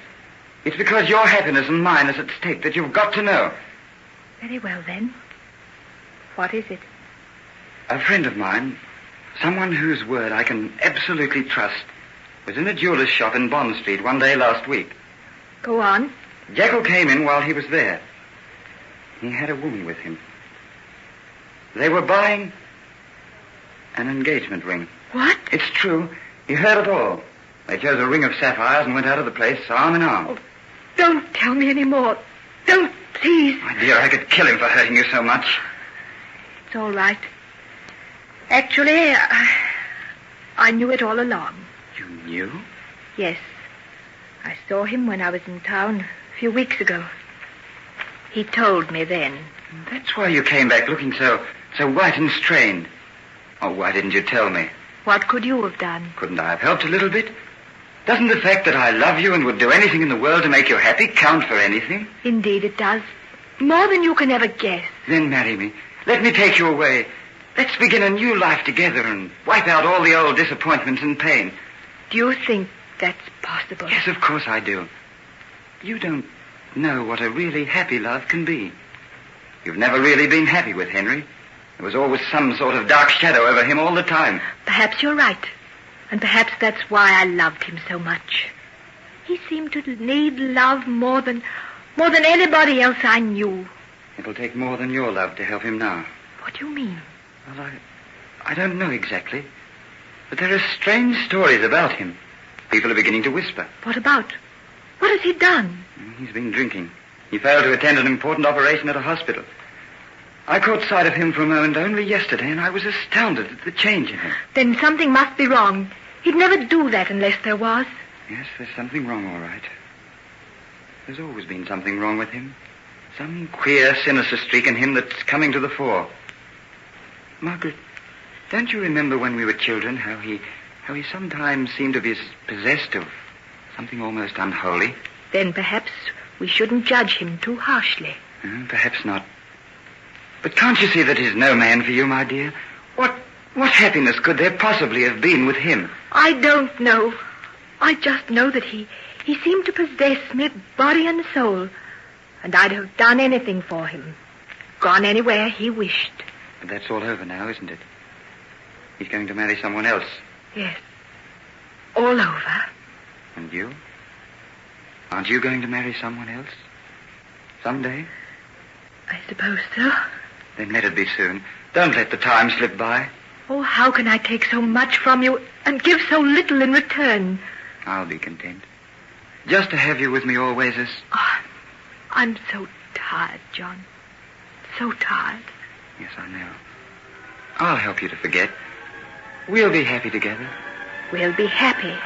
It's because your happiness and mine is at stake that you've got to know. Very well, then. What is it? A friend of mine, someone whose word I can absolutely trust, was in a jeweler's shop in Bond Street one day last week. Go on. Jekyll came in while he was there. He had a woman with him. They were buying an engagement ring. What? It's true. He heard it all. They chose a ring of sapphires and went out of the place arm in arm. Oh, don't tell me any more. Don't, please. My dear, I could kill him for hurting you so much. It's all right. Actually, I knew it all along. You knew? Yes. I saw him when I was in town a few weeks ago. He told me then. That's why you came back looking so white and strained. Oh, why didn't you tell me? What could you have done? Couldn't I have helped a little bit? Doesn't the fact that I love you and would do anything in the world to make you happy count for anything? Indeed it does. More than you can ever guess. Then marry me. Let me take you away. Let's begin a new life together and wipe out all the old disappointments and pain. Do you think that's possible? Yes, of course I do. You don't know what a really happy love can be. You've never really been happy with Henry. There was always some sort of dark shadow over him all the time. Perhaps you're right. And perhaps that's why I loved him so much. He seemed to need love more than anybody else I knew. It'll take more than your love to help him now. What do you mean? Well, I don't know exactly. But there are strange stories about him. People are beginning to whisper. What about? What has he done? He's been drinking. He failed to attend an important operation at a hospital. I caught sight of him for a moment only yesterday, and I was astounded at the change in him. Then something must be wrong. He'd never do that unless there was. Yes, there's something wrong, all right. There's always been something wrong with him. Some queer, sinister streak in him that's coming to the fore. Margaret, don't you remember when we were children how he sometimes seemed to be possessed of something almost unholy? Then perhaps we shouldn't judge him too harshly. Perhaps not. But can't you see that he's no man for you, my dear? What happiness could there possibly have been with him? I don't know. I just know that he seemed to possess me body and soul. And I'd have done anything for him. Gone anywhere he wished. But that's all over now, isn't it? He's going to marry someone else. Yes. All over. And you? Aren't you going to marry someone else? Someday? I suppose so. Then let it be soon. Don't let the time slip by. Oh, how can I take so much from you and give so little in return? I'll be content. Just to have you with me always as... Oh, I'm so tired, John. So tired. Yes, I know. I'll help you to forget. We'll be happy together. We'll be happy.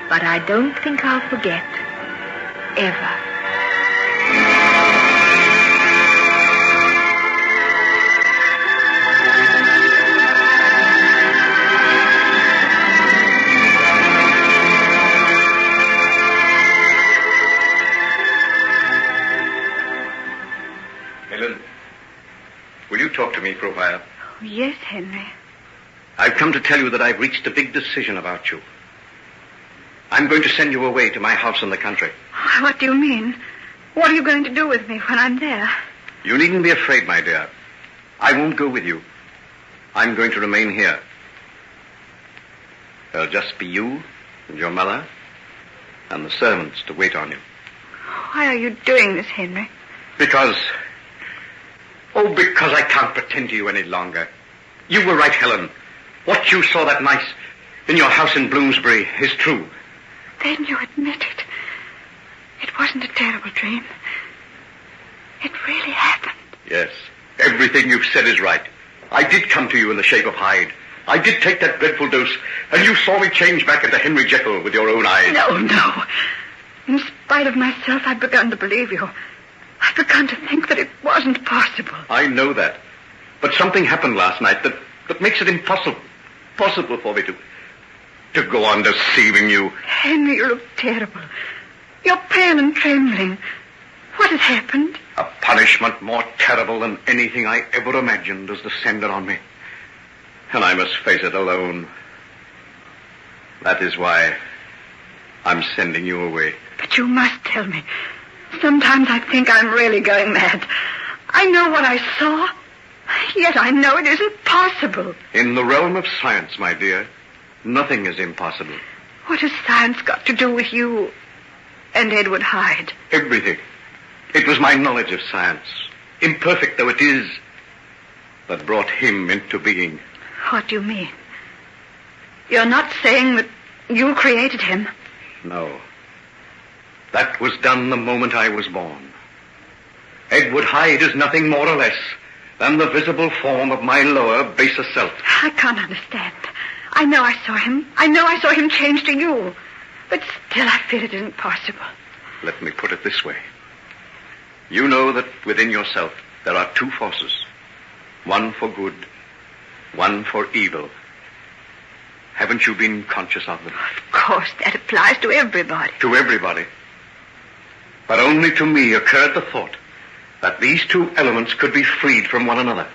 But I don't think I'll forget. Ever. Helen, will you talk to me for a while? Oh, yes, Henry. I've come to tell you that I've reached a big decision about you. I'm going to send you away to my house in the country. What do you mean? What are you going to do with me when I'm there? You needn't be afraid, my dear. I won't go with you. I'm going to remain here. There'll just be you and your mother and the servants to wait on you. Why are you doing this, Henry? Because I can't pretend to you any longer. You were right, Helen. What you saw that night in your house in Bloomsbury is true. Then you admit it. It wasn't a terrible dream. It really happened. Yes, everything you've said is right. I did come to you in the shape of Hyde. I did take that dreadful dose, and you saw me change back into Henry Jekyll with your own eyes. No. In spite of myself, I've begun to believe you. I've begun to think that it wasn't possible. I know that. But something happened last night that makes it impossible for me to go on deceiving you. Henry, you look terrible. You're pale and trembling. What has happened? A punishment more terrible than anything I ever imagined has descended on me. And I must face it alone. That is why I'm sending you away. But you must tell me. Sometimes I think I'm really going mad. I know what I saw, yet I know it isn't possible. In the realm of science, my dear, nothing is impossible. What has science got to do with you and Edward Hyde? Everything. It was my knowledge of science, imperfect though it is, that brought him into being. What do you mean? You're not saying that you created him? No. That was done the moment I was born. Edward Hyde is nothing more or less than the visible form of my lower, baser self. I can't understand. I know I saw him. I know I saw him change to you. But still I feel it isn't possible. Let me put it this way. You know that within yourself there are two forces. One for good, one for evil. Haven't you been conscious of them? Of course, that applies to everybody. To everybody. But only to me occurred the thought that these two elements could be freed from one another.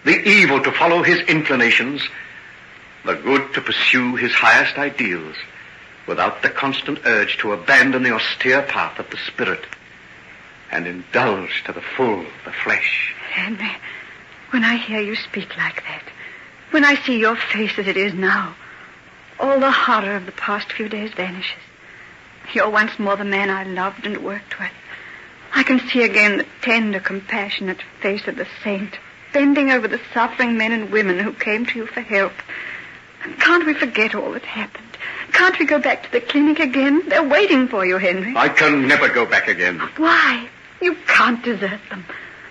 The evil to follow his inclinations, the good to pursue his highest ideals, without the constant urge to abandon the austere path of the spirit and indulge to the full the flesh. Henry, when I hear you speak like that, when I see your face as it is now, all the horror of the past few days vanishes. You're once more the man I loved and worked with. I can see again the tender, compassionate face of the saint, bending over the suffering men and women who came to you for help. Can't we forget all that happened? Can't we go back to the clinic again? They're waiting for you, Henry. I can never go back again. Why? You can't desert them.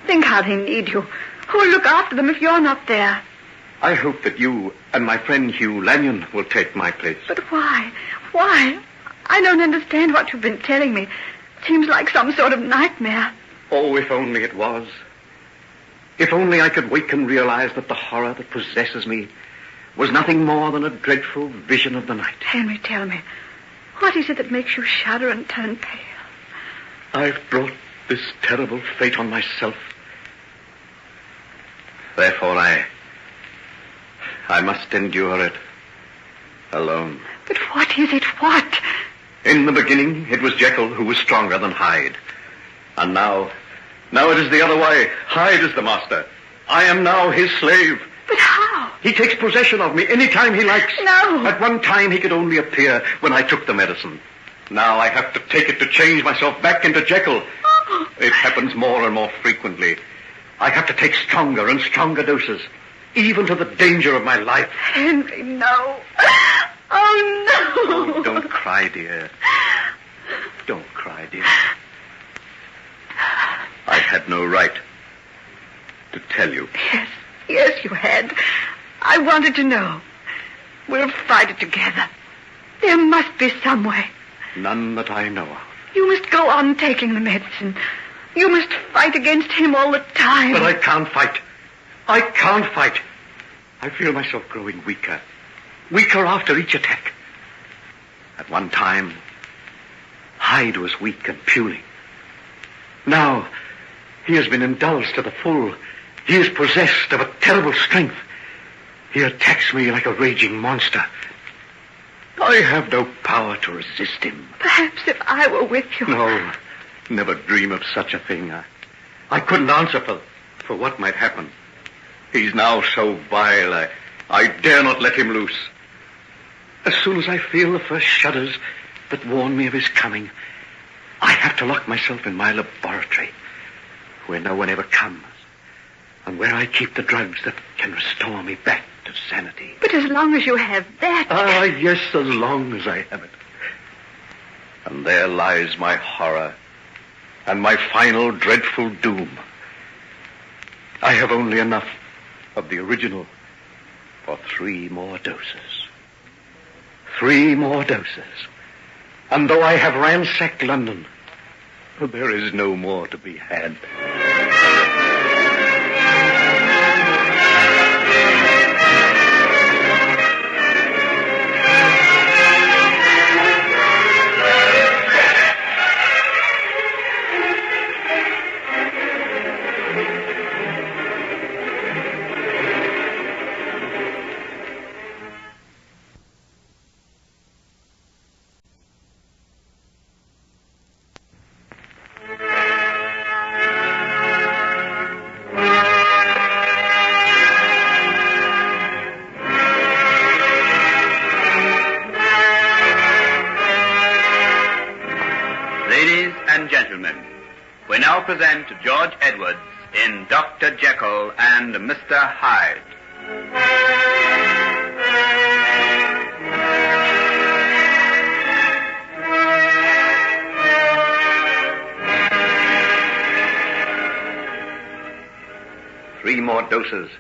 Think how they need you. Who'll look after them if you're not there? I hope that you and my friend Hugh Lanyon will take my place. But why? Why? I don't understand what you've been telling me. It seems like some sort of nightmare. Oh, if only it was. If only I could wake and realize that the horror that possesses me was nothing more than a dreadful vision of the night. Henry, tell me, what is it that makes you shudder and turn pale? I've brought this terrible fate on myself. Therefore, I must endure it alone. But what is it? What? In the beginning, it was Jekyll who was stronger than Hyde. And now it is the other way. Hyde is the master. I am now his slave. But how? He takes possession of me any time he likes. No. At one time, he could only appear when I took the medicine. Now I have to take it to change myself back into Jekyll. Oh. It happens more and more frequently. I have to take stronger and stronger doses, even to the danger of my life. Henry, no. Oh, no. Oh, don't cry, dear. Don't cry, dear. I had no right to tell you. Yes, you had. I wanted to know. We'll fight it together. There must be some way. None that I know of. You must go on taking the medicine. You must fight against him all the time. But I can't fight. I can't fight. I feel myself growing weaker. Weaker after each attack. At one time, Hyde was weak and puling. Now, he has been indulged to the full. He is possessed of a terrible strength. He attacks me like a raging monster. I have no power to resist him. Perhaps if I were with you. No, never dream of such a thing. I couldn't answer for what might happen. He's now so vile, I dare not let him loose. As soon as I feel the first shudders that warn me of his coming, I have to lock myself in my laboratory, where no one ever comes, and where I keep the drugs that can restore me back to sanity. But as long as you have that... Ah, yes, as long as I have it. And there lies my horror and my final dreadful doom. I have only enough of the original for 3 more doses. 3 more doses. And though I have ransacked London, there is no more to be had. Present George Edwards in Dr. Jekyll and Mr. Hyde. Three more doses,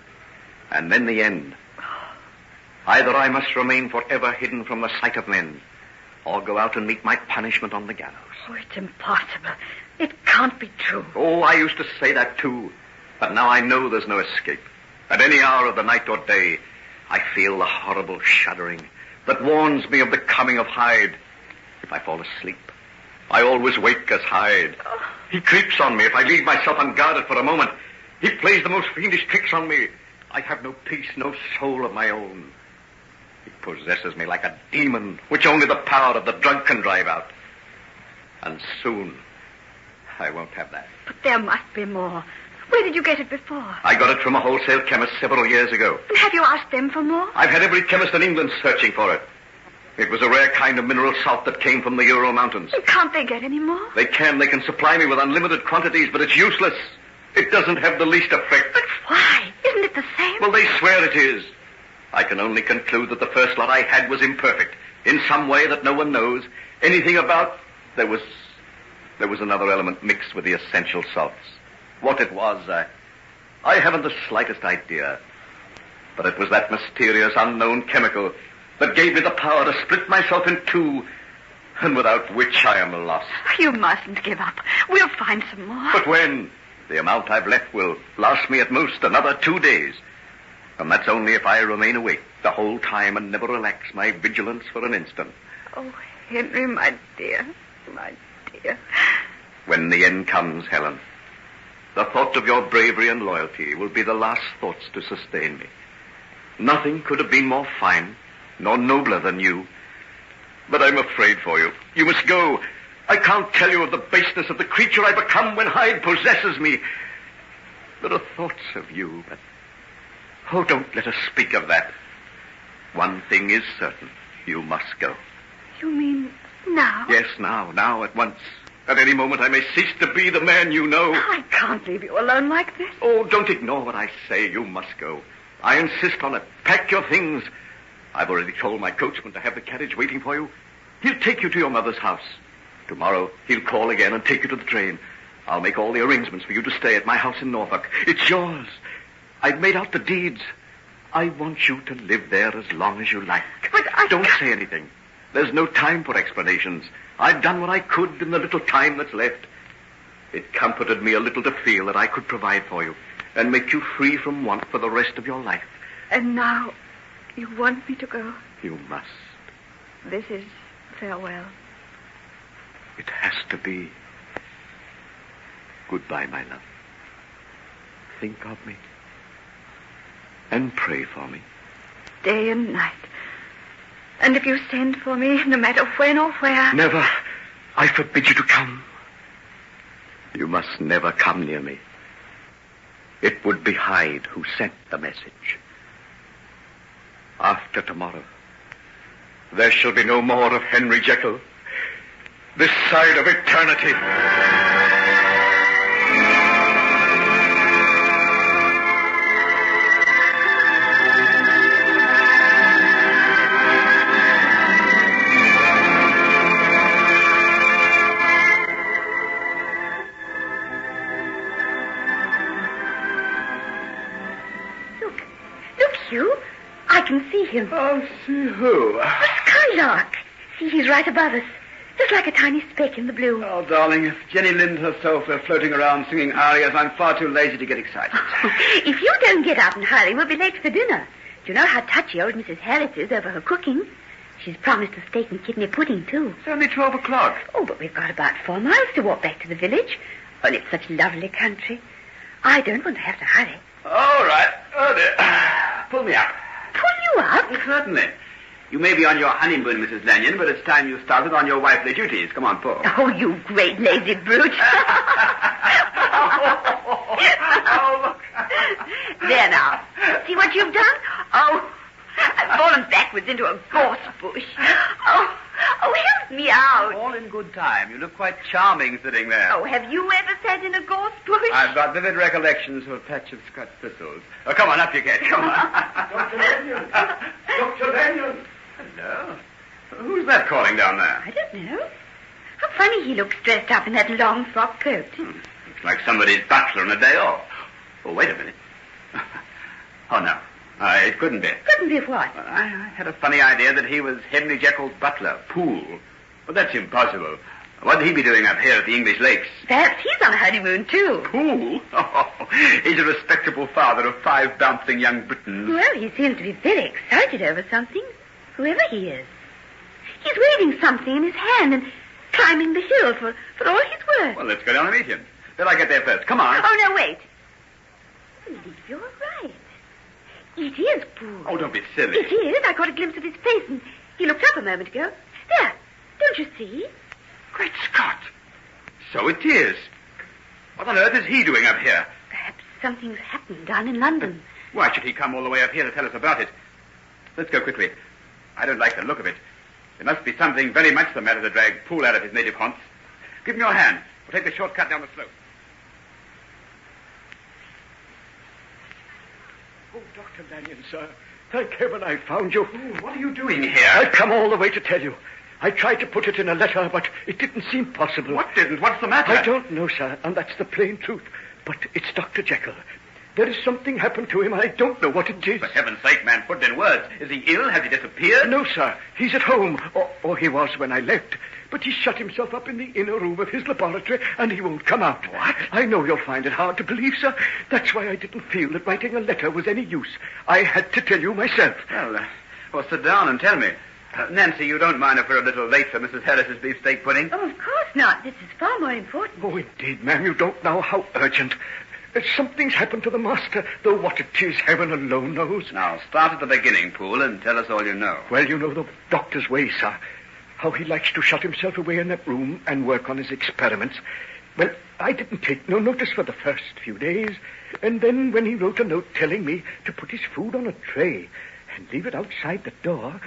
and then the end. Either I must remain forever hidden from the sight of men, or go out and meet my punishment on the gallows. Oh, it's impossible. It can't be true. Oh, I used to say that too. But now I know there's no escape. At any hour of the night or day, I feel the horrible shuddering that warns me of the coming of Hyde. If I fall asleep, I always wake as Hyde. He creeps on me if I leave myself unguarded for a moment. He plays the most fiendish tricks on me. I have no peace, no soul of my own. He possesses me like a demon, which only the power of the drug can drive out. And soon, I won't have that. But there must be more. Where did you get it before? I got it from a wholesale chemist several years ago. And have you asked them for more? I've had every chemist in England searching for it. It was a rare kind of mineral salt that came from the Ural Mountains. And can't they get any more? They can. They can supply me with unlimited quantities, but it's useless. It doesn't have the least effect. But why? Isn't it the same? Well, they swear it is. I can only conclude that the first lot I had was imperfect, in some way that no one knows anything about. There was another element mixed with the essential salts. What it was, I haven't the slightest idea. But it was that mysterious, unknown chemical that gave me the power to split myself in two, and without which I am lost. You mustn't give up. We'll find some more. But when? The amount I've left will last me at most another 2 days. And that's only if I remain awake the whole time and never relax my vigilance for an instant. Oh, Henry, my dear, my dear. When the end comes, Helen, the thought of your bravery and loyalty will be the last thoughts to sustain me. Nothing could have been more fine, nor nobler than you. But I'm afraid for you. You must go. I can't tell you of the baseness of the creature I become when Hyde possesses me. There are thoughts of you, but... Oh, don't let us speak of that. One thing is certain. You must go. You mean now? Yes, now, at once. At any moment I may cease to be the man you know. I can't leave you alone like this. Oh, don't ignore what I say. You must go. I insist on it. Pack your things. I've already told my coachman to have the carriage waiting for you. He'll take you to your mother's house. Tomorrow, he'll call again and take you to the train. I'll make all the arrangements for you to stay at my house in Norfolk. It's yours. I've made out the deeds. I want you to live there as long as you like. But Don't say anything. There's no time for explanations. I've done what I could in the little time that's left. It comforted me a little to feel that I could provide for you and make you free from want for the rest of your life. And now, you want me to go? You must. This is farewell. It has to be. Goodbye, my love. Think of me. And pray for me. Day and night. And if you send for me, no matter when or where... Never. I forbid you to come. You must never come near me. It would be Hyde who sent the message. After tomorrow, there shall be no more of Henry Jekyll. This side of eternity. Look, Hugh. I can see him. Oh, see who? The skylark. See, he's right above us. Just like a tiny speck in the blue. Oh, darling, if Jenny Lind herself were floating around singing arias, I'm far too lazy to get excited. If you don't get up and hurry, we'll be late for dinner. Do you know how touchy old Mrs. Harris is over her cooking? She's promised a steak and kidney pudding, too. It's only 12 o'clock. Oh, but we've got about 4 miles to walk back to the village. Well, it's such lovely country. I don't want to have to hurry. All right. Oh, dear. Pull me up. Pull you up? Certainly. You may be on your honeymoon, Mrs. Lanyon, but it's time you started on your wifely duties. Come on, pull. Oh, you great lazy brute. Oh, look. There now. See what you've done? Oh, I've fallen backwards into a gorse bush. Oh, help me out. All in good time. You look quite charming sitting there. Oh, have you ever sat in a gorse bush? I've got vivid recollections of a patch of Scotch thistles. Oh, come on, up you get. Come on. Dr. Lanyon. Dr. Lanyon. Hello. Who's that calling down there? I don't know. How funny he looks dressed up in that long frock coat. Looks like somebody's butler on a day off. Oh, wait a minute. Oh, no. It couldn't be. Couldn't be what? Well, I had a funny idea that he was Henry Jekyll's butler, Poole. But that's impossible. What'd he be doing up here at the English Lakes? Perhaps he's on a honeymoon, too. Who? Oh, he's a respectable father of 5 bouncing young Britons. Well, he seems to be very excited over something, whoever he is. He's waving something in his hand and climbing the hill for all he's worth. Well, let's go down and meet him. Better I get there first. Come on. Oh, no, wait. I believe you're right. It is Poole. Oh, don't be silly. It is. I caught a glimpse of his face, and he looked up a moment ago. There. Don't you see? Great Scott. So it is. What on earth is he doing up here? Perhaps something's happened down in London. Why should he come all the way up here to tell us about it? Let's go quickly. I don't like the look of it. There must be something very much the matter to drag Poole out of his native haunts. Give me your hand. We'll take the short-cut down the slope. Oh, Dr. Lanyon, sir. Thank heaven I found you. What are you doing here? I've come all the way to tell you. I tried to put it in a letter, but it didn't seem possible. What didn't? What's the matter? I don't know, sir, and that's the plain truth. But it's Dr. Jekyll. There is something happened to him. I don't know what it is. For heaven's sake, man, put it in words. Is he ill? Has he disappeared? No, sir. He's at home. Or he was when I left. But he shut himself up in the inner room of his laboratory, and he won't come out. What? I know you'll find it hard to believe, sir. That's why I didn't feel that writing a letter was any use. I had to tell you myself. Well, sit down and tell me. Nancy, you don't mind if we're a little late for Mrs. Harris's beefsteak pudding? Oh, of course not. This is far more important. Oh, indeed, ma'am. You don't know how urgent. Something's happened to the master, though what it is, heaven alone knows. Now, start at the beginning, Poole, and tell us all you know. Well, you know the doctor's way, sir. How he likes to shut himself away in that room and work on his experiments. Well, I didn't take no notice for the first few days. And then when he wrote a note telling me to put his food on a tray and leave it outside the door,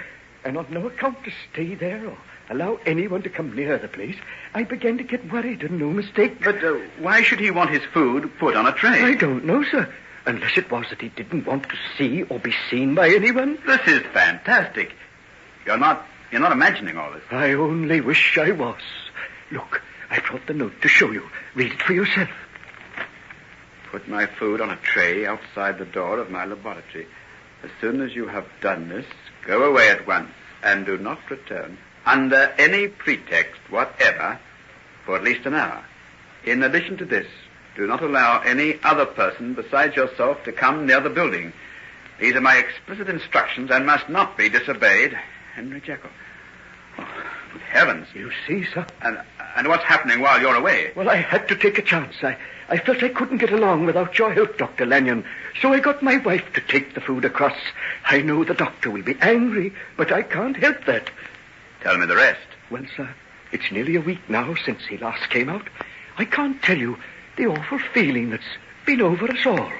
and on no account to stay there or allow anyone to come near the place, I began to get worried, and no mistake. But why should he want his food put on a tray? I don't know, sir. Unless it was that he didn't want to see or be seen by anyone. This is fantastic. You're not imagining all this. I only wish I was. Look, I brought the note to show you. Read it for yourself. Put my food on a tray outside the door of my laboratory. As soon as you have done this, go away at once and do not return under any pretext whatever for at least an hour. In addition to this, do not allow any other person besides yourself to come near the building. These are my explicit instructions and must not be disobeyed. Henry Jekyll. Oh, good heavens. You see, sir. And what's happening while you're away? Well, I had to take a chance. I felt I couldn't get along without your help, Dr. Lanyon. So I got my wife to take the food across. I know the doctor will be angry, but I can't help that. Tell me the rest. Well, sir, it's nearly a week now since he last came out. I can't tell you the awful feeling that's been over us all.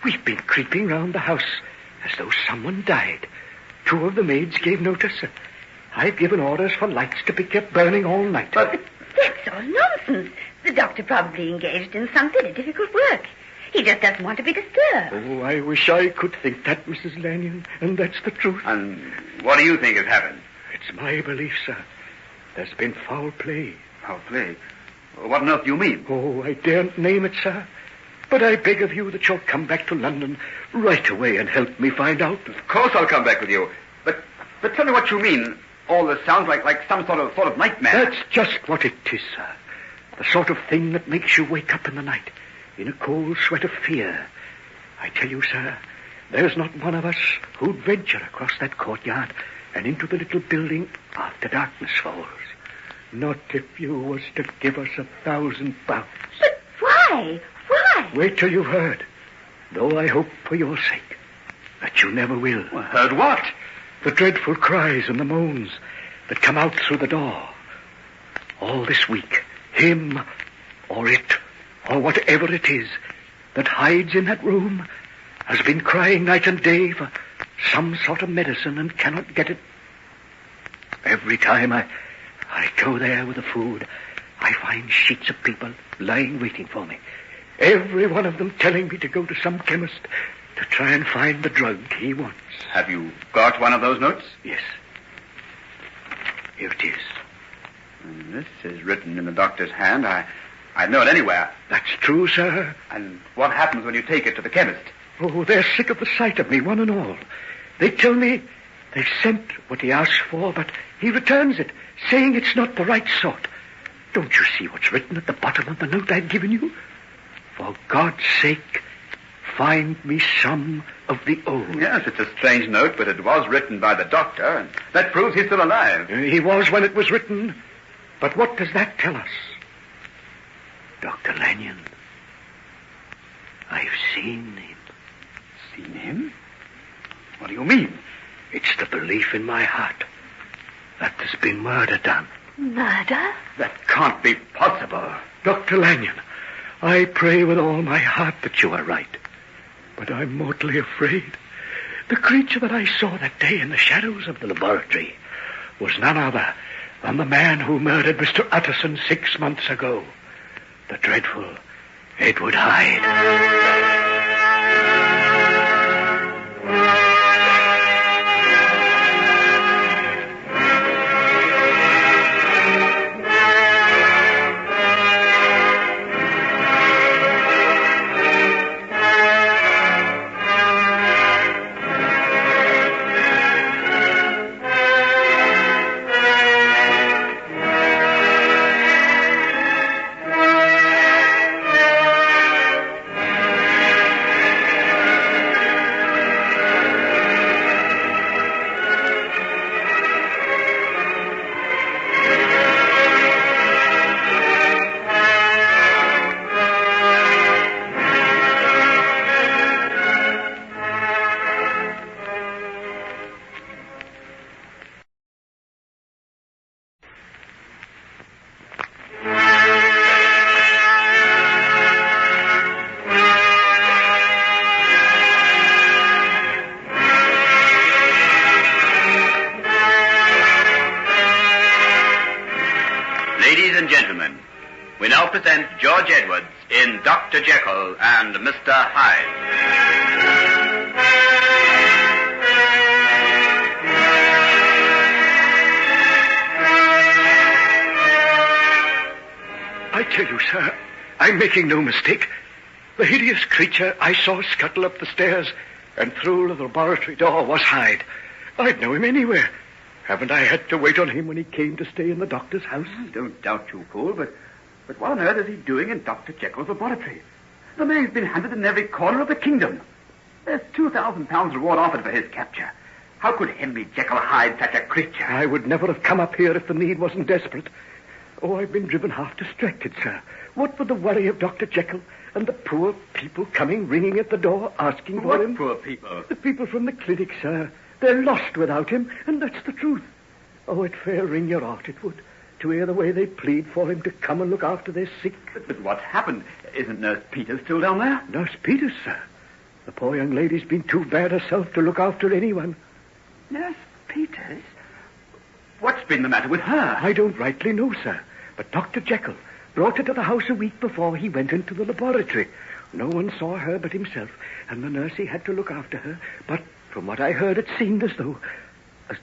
We've been creeping round the house as though someone died. 2 of the maids gave notice. I've given orders for lights to be kept burning all night. But that's all nonsense. The doctor probably engaged in some very difficult work. He just doesn't want to be disturbed. Oh, I wish I could think that, Mrs. Lanyon, and that's the truth. And what do you think has happened? It's my belief, sir. There's been foul play. Foul play? What on earth do you mean? Oh, I daren't name it, sir. But I beg of you that you'll come back to London right away and help me find out. Of course I'll come back with you. But tell me what you mean. All this sounds like some sort of nightmare. That's just what it is, sir. The sort of thing that makes you wake up in the night in a cold sweat of fear. I tell you, sir, there's not one of us who'd venture across that courtyard and into the little building after darkness falls. Not if you was to give us £1,000. But why? Why? Wait till you've heard. Though I hope for your sake that you never will. Well, heard what? The dreadful cries and the moans that come out through the door. All this week, him or it or whatever it is that hides in that room has been crying night and day for some sort of medicine and cannot get it. Every time I go there with the food, I find sheets of people lying waiting for me. Every one of them telling me to go to some chemist to try and find the drug he wants. Have you got one of those notes? Yes. Here it is. And this is written in the doctor's hand. I'd know it anywhere. That's true, sir. And what happens when you take it to the chemist? Oh, they're sick of the sight of me, one and all. They tell me they've sent what he asked for, but he returns it, saying it's not the right sort. Don't you see what's written at the bottom of the note I've given you? For God's sake, find me some of the old. Yes, it's a strange note, but it was written by the doctor, and that proves he's still alive. He was when it was written. But what does that tell us? Dr. Lanyon, I've seen him. Seen him? What do you mean? It's the belief in my heart that there's been murder done. Murder? That can't be possible. Dr. Lanyon, I pray with all my heart that you are right. But I'm mortally afraid. The creature that I saw that day in the shadows of the laboratory was none other than the man who murdered Mr. Utterson 6 months ago. The dreadful Edward Hyde. Present George Edwards in Dr. Jekyll and Mr. Hyde. I tell you, sir, I'm making no mistake. The hideous creature I saw scuttle up the stairs and through the laboratory door was Hyde. I'd know him anywhere. Haven't I had to wait on him when he came to stay in the doctor's house? I don't doubt you, fool, but what on earth is he doing in Dr. Jekyll's laboratory? The man's been hunted in every corner of the kingdom. There's £2,000 reward offered for his capture. How could Henry Jekyll hide such a creature? I would never have come up here if the need wasn't desperate. Oh, I've been driven half distracted, sir. What with the worry of Dr. Jekyll and the poor people coming ringing at the door asking for him. What poor people? The people from the clinic, sir. They're lost without him, and that's the truth. Oh, it'd fair wring your heart, it would, to hear the way they plead for him to come and look after their sick. But what's happened? Isn't Nurse Peters still down there? Nurse Peters, sir? The poor young lady's been too bad herself to look after anyone. Nurse Peters? What's been the matter with her? I don't rightly know, sir. But Dr. Jekyll brought her to the house a week before he went into the laboratory. No one saw her but himself, and the nursey had to look after her. But from what I heard, it seemed as though,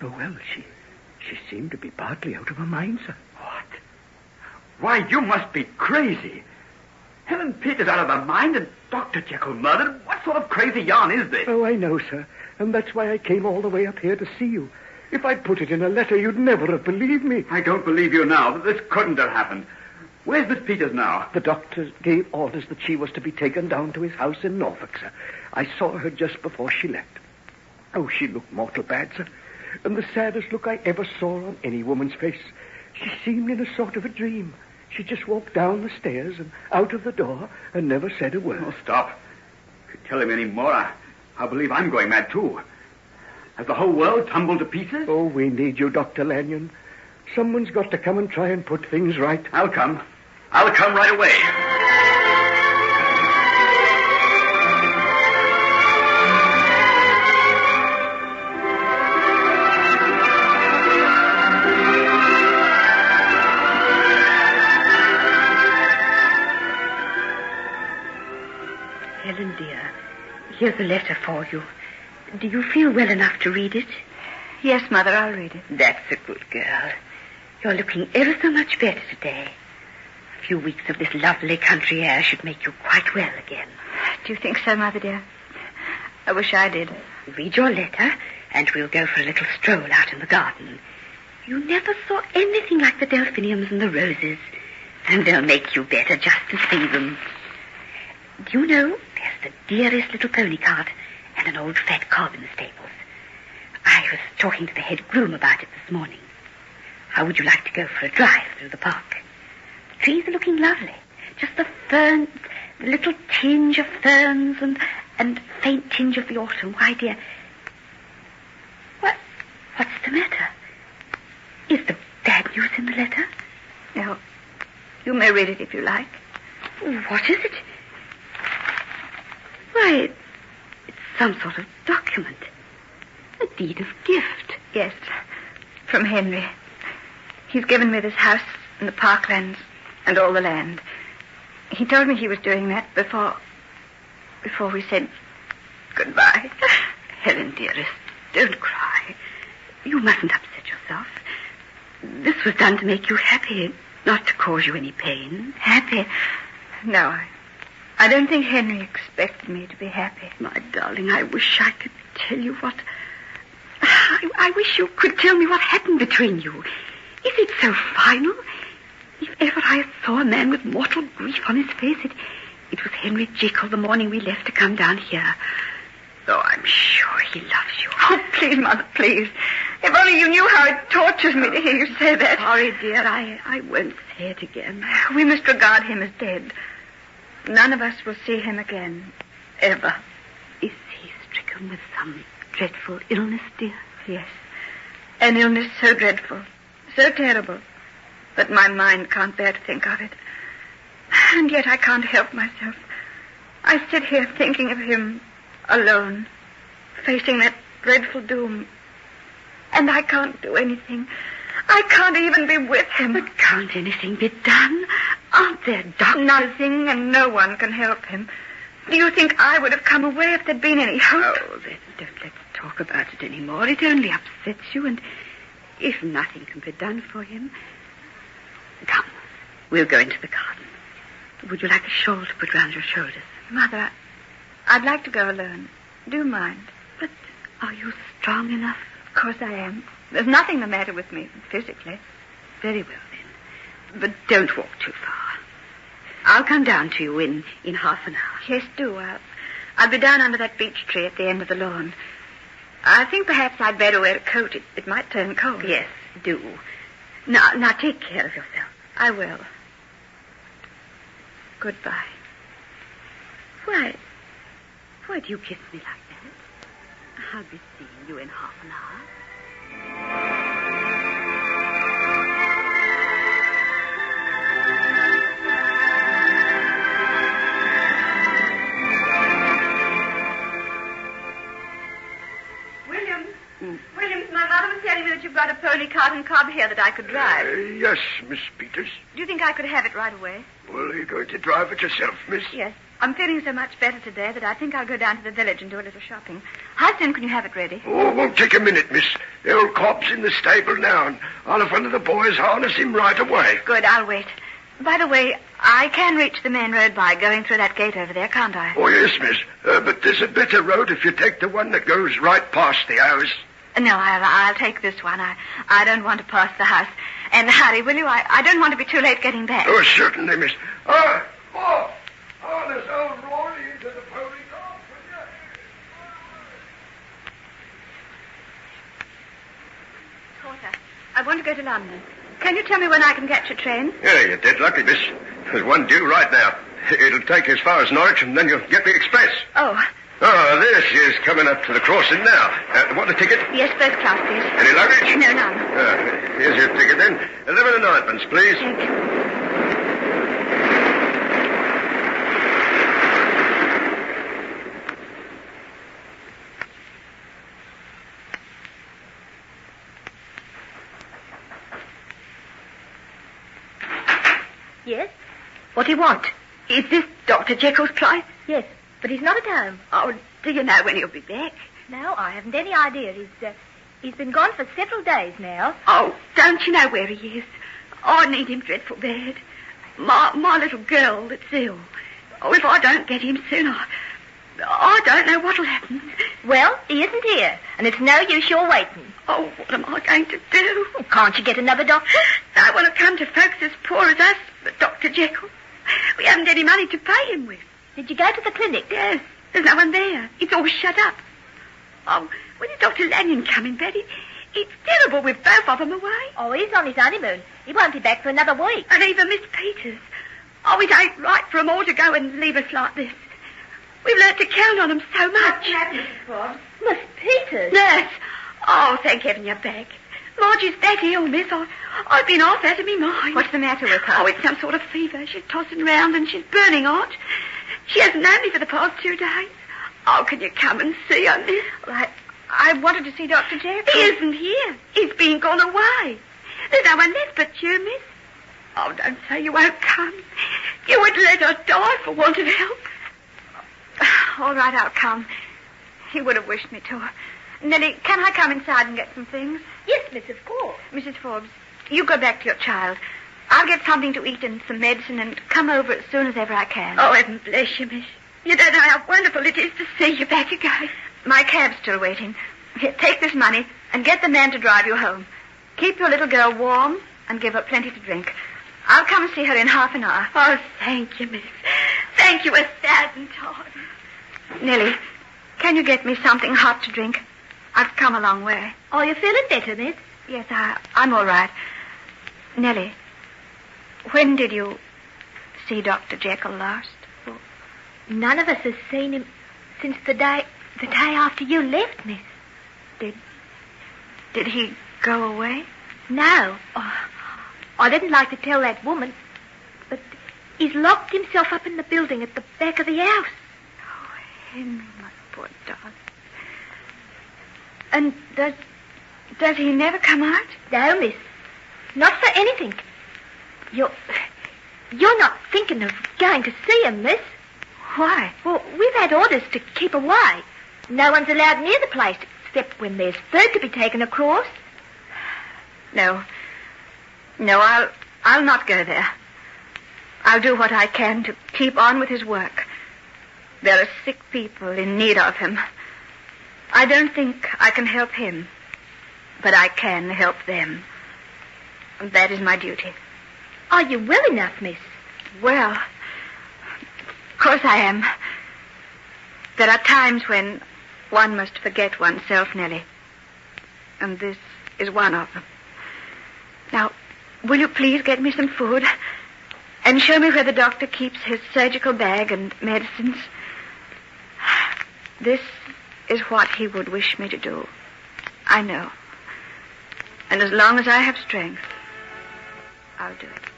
well, she seemed to be partly out of her mind, sir. What? Why, you must be crazy. Helen Peters out of her mind and Dr. Jekyll murdered? What sort of crazy yarn is this? Oh, I know, sir. And that's why I came all the way up here to see you. If I'd put it in a letter, you'd never have believed me. I don't believe you now. This couldn't have happened. Where's Miss Peters now? The doctor gave orders that she was to be taken down to his house in Norfolk, sir. I saw her just before she left. Oh, she looked mortal bad, sir. And the saddest look I ever saw on any woman's face. She seemed in a sort of a dream. She just walked down the stairs and out of the door and never said a word. Oh, stop. If you tell him any more, I believe I'm going mad, too. Has the whole world tumbled to pieces? Oh, we need you, Dr. Lanyon. Someone's got to come and try and put things right. I'll come. I'll come right away. Helen, dear, here's a letter for you. Do you feel well enough to read it? Yes, Mother, I'll read it. That's a good girl. You're looking ever so much better today. A few weeks of this lovely country air should make you quite well again. Do you think so, Mother, dear? I wish I did. Read your letter, and we'll go for a little stroll out in the garden. You never saw anything like the delphiniums and the roses. And they'll make you better just to see them. Do you know, there's the dearest little pony cart and an old fat cob in the stables. I was talking to the head groom about it this morning. How would you like to go for a drive through the park? The trees are looking lovely. Just the fern, the little tinge of ferns and faint tinge of the autumn. Why, dear, what's the matter? Is the bad news in the letter? No. You may read it if you like. What is it? Why, it's some sort of document. A deed of gift. Yes, from Henry. He's given me this house and the parklands and all the land. He told me he was doing that before we said goodbye. Helen, dearest, don't cry. You mustn't upset yourself. This was done to make you happy, not to cause you any pain. Happy? No, I don't think Henry expected me to be happy. My darling, I wish I could tell you what... I wish you could tell me what happened between you. Is it so final? If ever I saw a man with mortal grief on his face, it was Henry Jeckyll the morning we left to come down here. Oh, I'm sure he loves you. Oh, please, Mother, please. If only you knew how it tortures me to hear you say that. Sorry, dear, I won't say it again. We must regard him as dead. None of us will see him again, ever. Is he stricken with some dreadful illness, dear? Yes. An illness so dreadful, so terrible, that my mind can't bear to think of it. And yet I can't help myself. I sit here thinking of him alone, facing that dreadful doom. And I can't do anything. I can't even be with him. But can't anything be done? Aren't there doctors? Nothing, and no one can help him. Do you think I would have come away if there'd been any hope? Oh, then don't let's talk about it anymore. It only upsets you, and if nothing can be done for him... Come, we'll go into the garden. Would you like a shawl to put round your shoulders? Mother, I'd like to go alone. Do you mind? But are you strong enough? Of course I am. There's nothing the matter with me physically. Very well, then. But don't walk too far. I'll come down to you in half an hour. Yes, do. I'll be down under that beech tree at the end of the lawn. I think perhaps I'd better wear a coat. It might turn cold. Yes, do. Now take care of yourself. I will. Goodbye. Why do you kiss me like that? I'll be seeing you in half an hour. Williams, my mother was telling me that you've got a pony cart and cob here that I could drive. Yes, Miss Peters. Do you think I could have it right away? Well, are you going to drive it yourself, miss? Yes. I'm feeling so much better today that I think I'll go down to the village and do a little shopping. How soon can you have it ready? Oh, it won't take a minute, miss. The old cob's in the stable now, and I'll have one of the boys harness him right away. Good, I'll wait. By the way, I can reach the main road by going through that gate over there, can't I? Oh, yes, miss. But there's a better road if you take the one that goes right past the house. No, I'll take this one. I don't want to pass the house. And hurry, will you? I don't want to be too late getting back. Oh, certainly, miss. Harness old Rory into the pony cart, will you? Porter, I want to go to London. Can you tell me when I can catch a train? Yeah, you're dead lucky, miss. There's one due right now. It'll take you as far as Norwich, and then you'll get the express. Oh. Oh, there she is, coming up to the crossing now. Want a ticket? Yes, first class, please. Any luggage? No, none. Here's your ticket, then. 11 and 9pence, please. Thank you. Yes? What do you want? Is this Dr. Jekyll's place? Yes, but he's not at home. Oh, do you know when he'll be back? No, I haven't any idea. He's been gone for several days now. Oh, don't you know where he is? Oh, I need him dreadful bad. My little girl that's ill. Oh, if I don't get him soon, I don't know what'll happen. Well, he isn't here, and it's no use your waiting. Oh, what am I going to do? Can't you get another doctor? I want to come to folks as poor as us, but Dr. Dr. Jekyll. We haven't any money to pay him with. Did you go to the clinic? Yes. There's no one there. It's all shut up. Oh, when is Dr. Lanyon coming, Betty? It's terrible with both of them away. Oh, he's on his honeymoon. He won't be back for another week. And even Miss Peters. Oh, it ain't right for 'em all to go and leave us like this. We've learnt to count on them so much. What's happened, Mrs. Forbes? Miss Peters? Nurse. Oh, thank heaven you're back. Margie's that ill, miss. I've been off out of me mind. What's the matter with her? Oh, it's some sort of fever. She's tossing round and she's burning hot. She hasn't known me for the past 2 days. Oh, can you come and see her, miss? Well, I wanted to see Dr. Jekyll. He isn't here. He's been gone away. There's no one left but you, miss. Oh, don't say you won't come. You would let her die for want of help. All right, I'll come. He would have wished me to. Nellie, can I come inside and get some things? Yes, miss, of course. Mrs. Forbes, you go back to your child. I'll get something to eat and some medicine and come over as soon as ever I can. Oh, heaven bless you, miss. You don't know how wonderful it is to see you back again. My cab's still waiting. Here, take this money and get the man to drive you home. Keep your little girl warm and give her plenty to drink. I'll come and see her in half an hour. Oh, thank you, miss. Thank you 1,000 times. Nellie, can you get me something hot to drink? I've come a long way. Oh, you're feeling better, miss? Yes, I'm all right. Nellie, when did you see Dr. Jekyll last? Well, none of us has seen him since the day after you left, miss. Did he go away? No. Oh, I didn't like to tell that woman, but he's locked himself up in the building at the back of the house. Oh, Henry, my poor darling. And does he never come out? No, miss. Not for anything. You're not thinking of going to see him, miss? Why? Well, we've had orders to keep away. No one's allowed near the place except when there's food to be taken across. No, I'll not go there. I'll do what I can to keep on with his work. There are sick people in need of him. I don't think I can help him, but I can help them. And that is my duty. Are you well enough, miss? Well, of course I am. There are times when one must forget oneself, Nellie. And this is one of them. Now, will you please get me some food and show me where the doctor keeps his surgical bag and medicines? This is what he would wish me to do. I know. And as long as I have strength, I'll do it.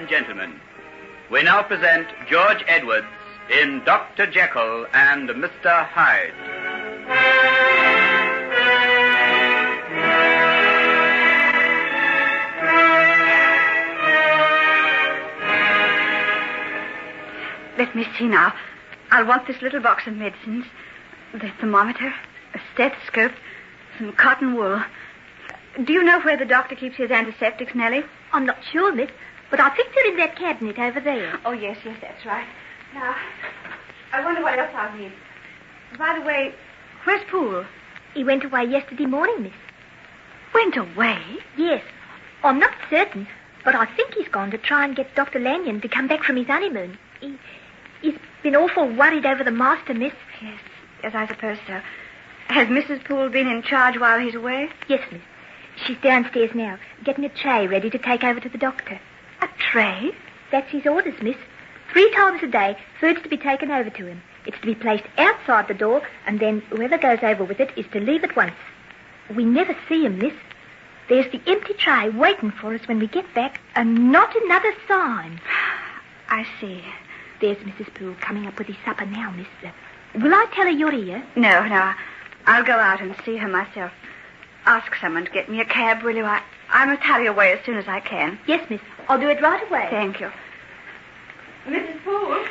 Gentlemen, we now present George Edwards in Dr. Jekyll and Mr. Hyde. Let me see now. I'll want this little box of medicines, the thermometer, a stethoscope, some cotton wool. Do you know where the doctor keeps his antiseptics, Nellie? I'm not sure, miss. But I think they're in that cabinet over there. Oh, yes, that's right. Now, I wonder what else I'll need. By the way, where's Poole? He went away yesterday morning, miss. Went away? Yes. I'm not certain, But I think he's gone to try and get Dr. Lanyon to come back from his honeymoon. He's been awful worried over the master, miss. Yes, I suppose so. Has Mrs. Poole been in charge while he's away? Yes, miss. She's downstairs now, getting a tray ready to take over to the doctor. A tray? That's his orders, miss. 3 times a day, food's to be taken over to him. It's to be placed outside the door, and then whoever goes over with it is to leave at once. We never see him, miss. There's the empty tray waiting for us when we get back, and not another sign. I see. There's Mrs. Poole coming up with his supper now, miss. Will I tell her you're here? No. I'll go out and see her myself. Ask someone to get me a cab, will you? I must hurry away as soon as I can. Yes, miss. I'll do it right away. Thank you. Mrs. Poole?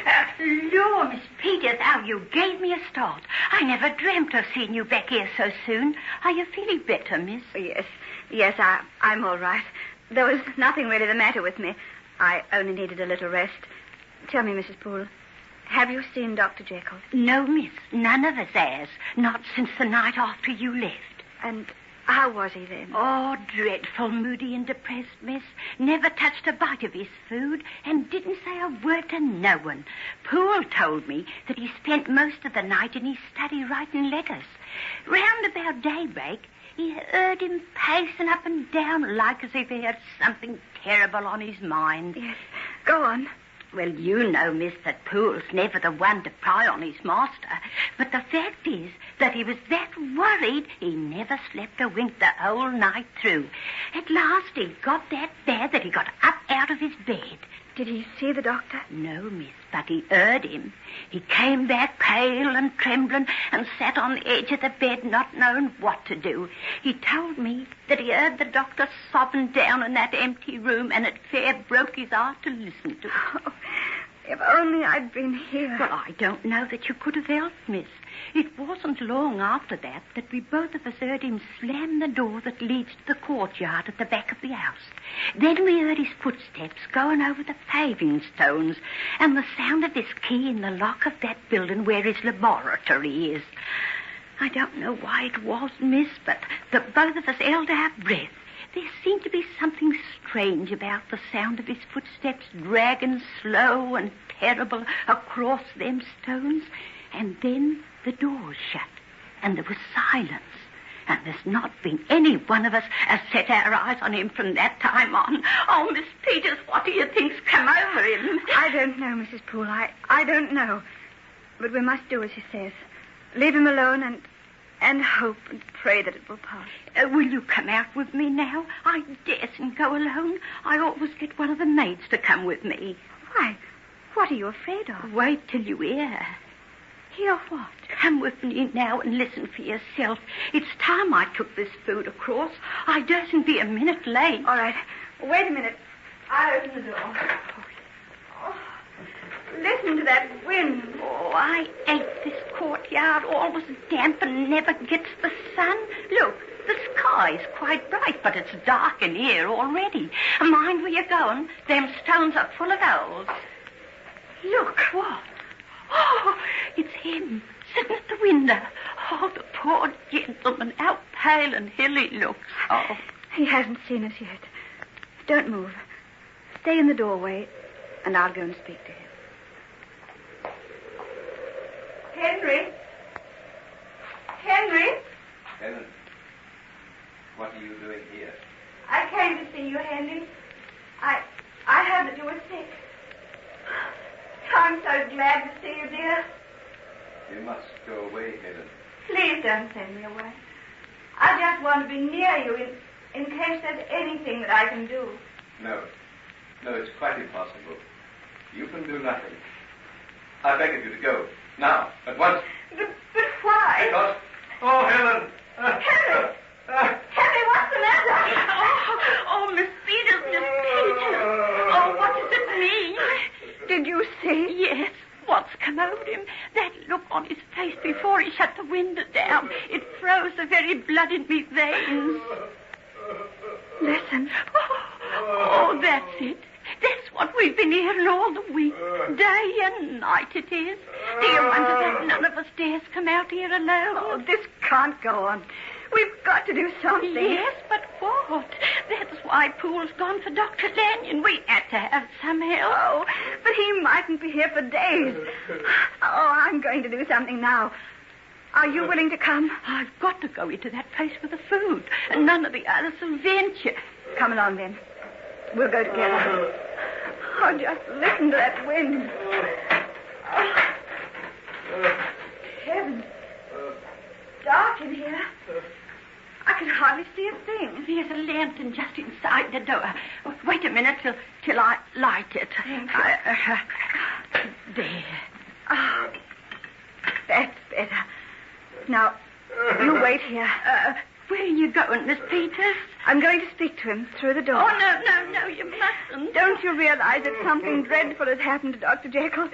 Lord, Miss Peters, how you gave me a start. I never dreamt of seeing you back here so soon. Are you feeling better, miss? Yes, I'm all right. There was nothing really the matter with me. I only needed a little rest. Tell me, Mrs. Poole, have you seen Dr. Jekyll? No, miss. None of us has. Not since the night after you left. And how was he then? Oh, dreadful, moody and depressed, miss. Never touched a bite of his food and didn't say a word to no one. Poole told me that he spent most of the night in his study writing letters. Round about daybreak, he heard him pacing up and down like as if he had something terrible on his mind. Yes. Go on. Well, you know, miss, that Poole's never the one to pry on his master. But the fact is that he was that worried he never slept a wink the whole night through. At last he got that bad that he got up out of his bed. Did he see the doctor? No, miss, but he heard him. He came back pale and trembling and sat on the edge of the bed not knowing what to do. He told me that he heard the doctor sobbing down in that empty room and it fair broke his heart to listen to. Oh, if only I'd been here. Well, I don't know that you could have helped, miss. It wasn't long after that we both of us heard him slam the door that leads to the courtyard at the back of the house. Then we heard his footsteps going over the paving stones and the sound of his key in the lock of that building where his laboratory is. I don't know why it was, miss, but both of us held our breath. There seemed to be something strange about the sound of his footsteps dragging slow and terrible across them stones. And then the door shut, and there was silence. And there's not been any one of us has set our eyes on him from that time on. Oh, Miss Peters, what do you think's come over him? I don't know, Mrs. Poole. I don't know. But we must do as he says. Leave him alone and hope and pray that it will pass. Will you come out with me now? I daresn't go alone. I always get one of the maids to come with me. Why? What are you afraid of? Wait till you hear. Hear what? Come with me now and listen for yourself. It's time I took this food across. I daresn't be a minute late. All right. Wait a minute. I'll open the door. Oh, listen to that wind. Oh, I hate this courtyard. Always damp and never gets the sun. Look, the sky's quite bright, but it's dark in here already. Mind where you're going. Them stones are full of holes. Look. What? Oh, it's him, sitting at the window. Oh, the poor gentleman, how pale and ill he looks. Oh. He hasn't seen us yet. Don't move. Stay in the doorway, and I'll go and speak to him. Henry? Henry? Helen, what are you doing here? I came to see you, Henry. I heard that you were sick. I'm so glad to see you, dear. You must go away, Helen. Please don't send me away. I just want to be near you in case there's anything that I can do. No, it's quite impossible. You can do nothing. I beg of you to go. Now, at once. But why? Because... Oh, Helen! Henry! Henry, what's the matter? Oh, Miss Peters, Miss Peters. Oh, what does it mean? Did you see? Yes. What's come over him? That look on his face before he shut the window down. It froze the very blood in me veins. Listen. Oh, that's it. That's what we've been hearing all the week. Day and night it is. Do you wonder that none of us dares come out here alone? Oh, this can't go on. We've got to do something. Yes, but what? That's why Poole's gone for Dr. Lanyon. We had to have some help. Oh, but he mightn't be here for days. Oh, I'm going to do something now. Are you willing to come? I've got to go into that place for the food, and none of the others will venture. Come along, then. We'll go together. Oh, just listen to that wind. Oh. Heavens. Dark in here. I can hardly see a thing. There's a lantern just inside the door. Wait a minute till I light it. There. Oh, that's better. Now, you wait here. Where are you going, Miss Peters? I'm going to speak to him through the door. Oh, no, you mustn't. Don't you realize that something dreadful has happened to Dr. Jekyll?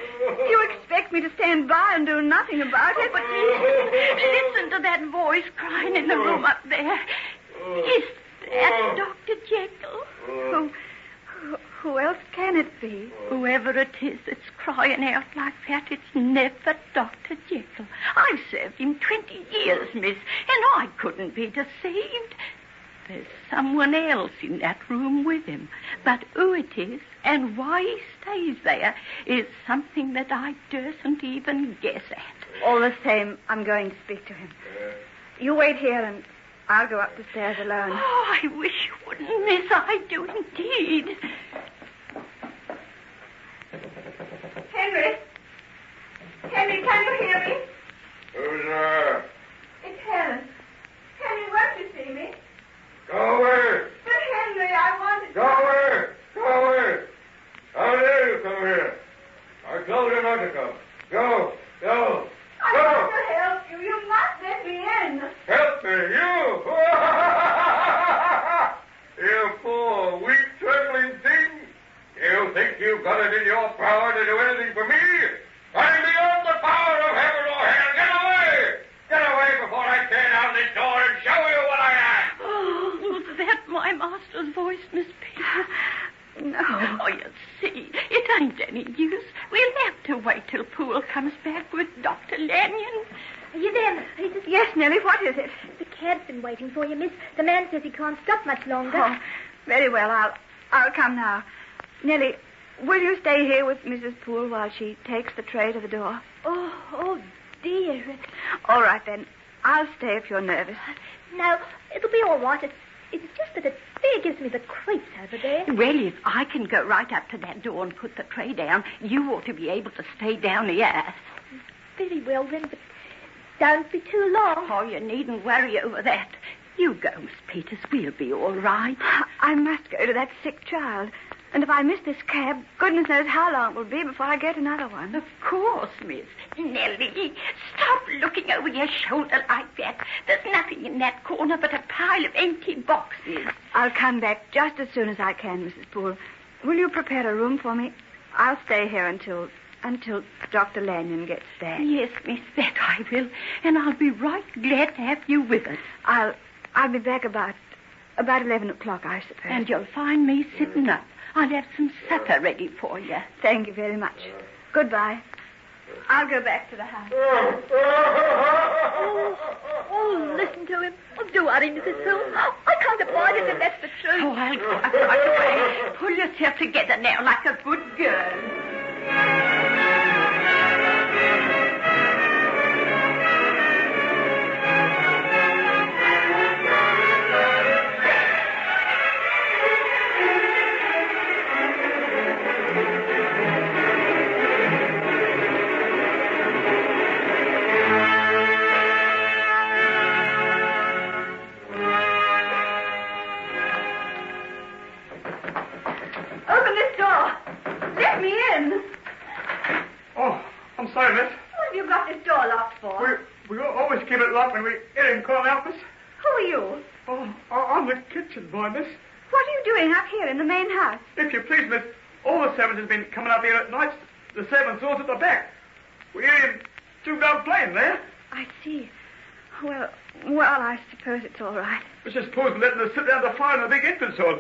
You expect me to stand by and do nothing about it? But listen to that voice crying in the room up there. Is that Dr. Jekyll? Who else can it be? Whoever it is that's crying out like that, it's never Dr. Jekyll. I've served him 20 years, miss, and I couldn't be deceived. There's someone else in that room with him. But who it is and why he stays there is something that I dursn't even guess at. All the same, I'm going to speak to him. You wait here and I'll go up the stairs alone. Oh, I wish you wouldn't, miss. I do indeed. Henry, can you hear me? Who's there? It's Helen. Henry, won't you see me? Go away. But Henry, I wanted to... Go away. Go away. How dare you come here? I told you not to come. Go. I want to help you. You must let me in. Help me, you! You poor, weak, trembling thing. You think you've got it in your power to do anything for me? I'm beyond the power of heaven or hell. Get away! Get away before I tear down this door and show you what I am! Oh, was that my master's voice, Miss Peters? No. Oh, you see, it ain't any use. We'll have to wait till Poole comes back with Dr. Lanyon. Are you there, Miss Peters? Yes, Nellie, what is it? The cab's been waiting for you, miss. The man says he can't stop much longer. Oh, very well. I'll come now. Nellie, will you stay here with Mrs. Poole while she takes the tray to the door? Oh, dear. All right, then. I'll stay if you're nervous. No, it'll be all right. It's just that it fair gives me the creeps over there. Well, if I can go right up to that door and put the tray down, you ought to be able to stay down here. Very well, then, but don't be too long. Oh, you needn't worry over that. You go, Miss Peters. We'll be all right. I must go to that sick child. And if I miss this cab, goodness knows how long it will be before I get another one. Of course, miss. Nellie, stop looking over your shoulder like that. There's nothing in that corner but a pile of empty boxes. I'll come back just as soon as I can, Mrs. Poole. Will you prepare a room for me? I'll stay here until Dr. Lanyon gets back. Yes, miss, that I will. And I'll be right glad to have you with us. I'll be back about 11 o'clock, I suppose. And you'll find me sitting up. I'll have some supper ready for you. Thank you very much. Goodbye. I'll go back to the house. Oh, listen to him. Oh, do worry, Mrs. Poole. I can't abide it if that's the truth. Oh, I'll go up right away. Pull yourself together now like a good girl. Open this door. Let me in. Oh, I'm sorry, miss. What have you got this door locked for? We always keep it locked when we get in. Can't help us. Who are you? Oh, I'm the kitchen boy, miss. What are you doing up here in the main house? If you please, miss, all the servants have been coming up here at night. The servants' doors at the back. We hear him two dogs playing there. I see. Well, I suppose it's all right. Mrs. Poole's letting us sit down the fire in the big entrance hall.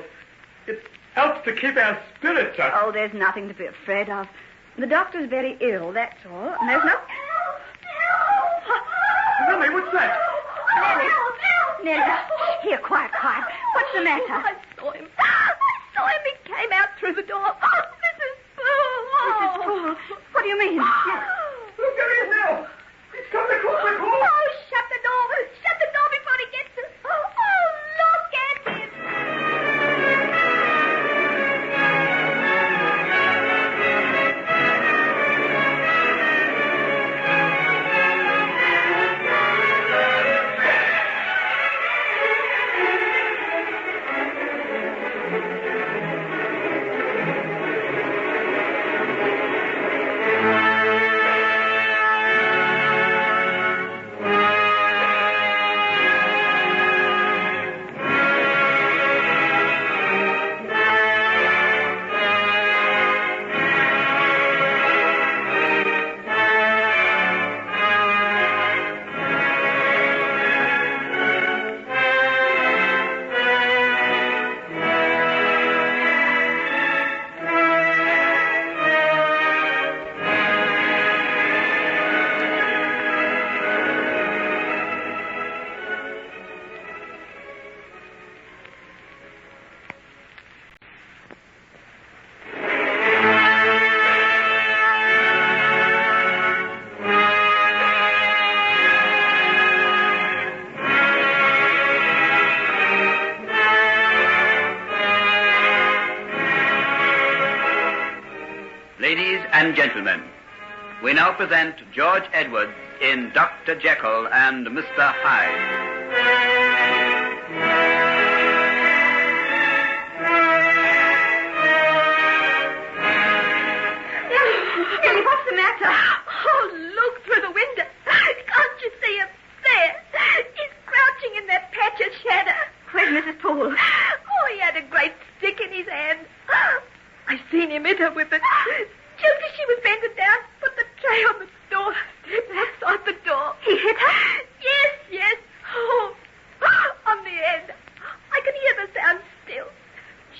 It helps to keep our spirits up. Oh, there's nothing to be afraid of. The doctor's very ill, that's all. And there's no... Nellie, what's that? Nellie. Nellie, here, quiet. What's the matter? I saw him. He came out through the door. Oh, Mrs. Poole. Mrs. Poole? What do you mean? Look at him now. He's coming across the court. Oh, shut the door. Shut the door before he gets us. Oh, look at him. Ladies and gentlemen, we now present George Edwards in Dr. Jekyll and Mr. Hyde. Nellie, what's the matter? Oh, look through the window. Can't you see him? There. He's crouching in that patch of shadow. Where's Mrs. Poole? Oh, he had a great stick in his hand. I seen him hit her with it. Just as she was bending down, put the tray on the doorstep outside the door. He hit her? Yes. Oh, on the end. I could hear the sound still.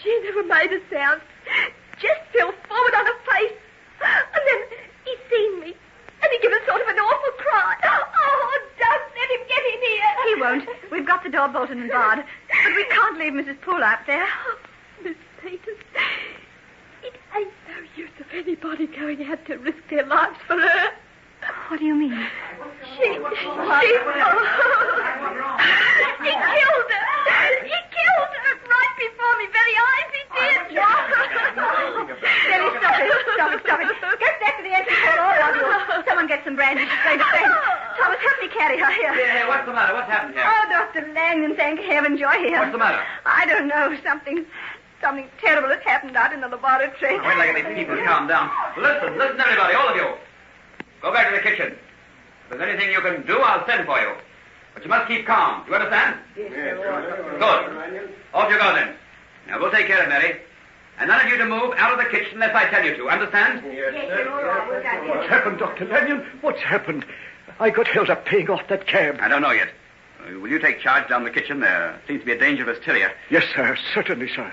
She never made a sound. Just fell forward on her face. And then he seen me. And he gave a sort of an awful cry. Oh, don't let him get in here. He won't. We've got the door bolted and barred. But we can't leave Mrs. Poole out there. Miss Peters, it ain't no use of anybody going out to risk their lives for her. What do you mean? He killed her. He killed her right before me very eyes, he did. Nellie, stop it. Get back to the entrance hall, all of you. Someone get some brandy. She's going to faint. Thomas, help me carry her here. Here, what's the matter? What's happened here? Oh, Dr. Lanyon, thank heaven you're here. What's the matter? I don't know. Something terrible has happened out in the laboratory. Wait till I get these people to calm down. Listen, everybody, all of you. Go back to the kitchen. If there's anything you can do, I'll send for you. But you must keep calm. You understand? Yes, Good. Off you go, then. Now, we'll take care of Mary. And none of you to move out of the kitchen unless I tell you to. Understand? Yes, What's happened, Dr. Lanyon? What's happened? I got held up paying off that cab. I don't know yet. Will you take charge down the kitchen? There seems to be a danger of hysteria. Yes, sir. Certainly, sir.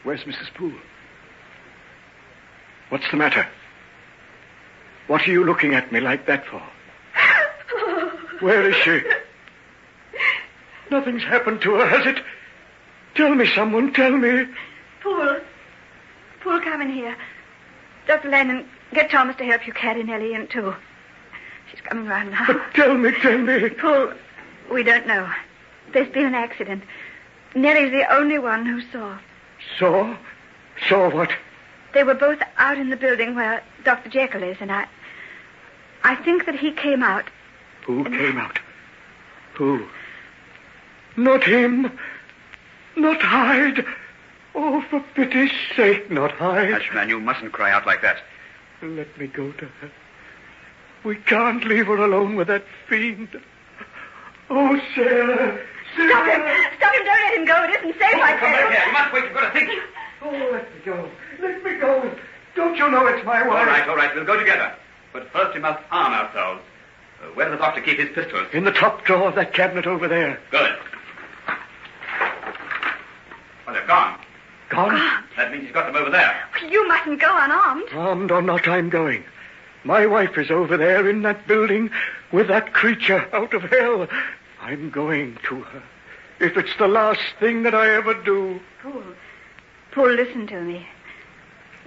Where's Mrs. Poole? What's the matter? What are you looking at me like that for? Where is she? Nothing's happened to her, has it? Tell me, someone, tell me. Poole, come in here. Dr. Lanyon, get Thomas to help you carry Nellie in, too. She's coming round now. But tell me. Poole, we don't know. There's been an accident. Nellie's the only one who saw. Saw? Saw what? They were both out in the building where Dr. Jekyll is, and I think that he came out. Who came out? Who? Not him. Not Hyde. Oh, for pity's sake, not Hyde. Hush, man, you mustn't cry out like that. Let me go to her. We can't leave her alone with that fiend. Oh, Sarah. Stop him! Don't let him go. It isn't safe, I tell you. Come back here. You must wait. You've got to think. Oh, let me go. Don't you know it's my wife? All right. We'll go together. But first we must arm ourselves. Where does the doctor keep his pistols? In the top drawer of that cabinet over there. Good. Well, they're gone. Gone? That means he's got them over there. You mustn't go unarmed. Armed or not, I'm going. My wife is over there in that building with that creature out of hell. I'm going to her. If it's the last thing that I ever do. Paul, listen to me.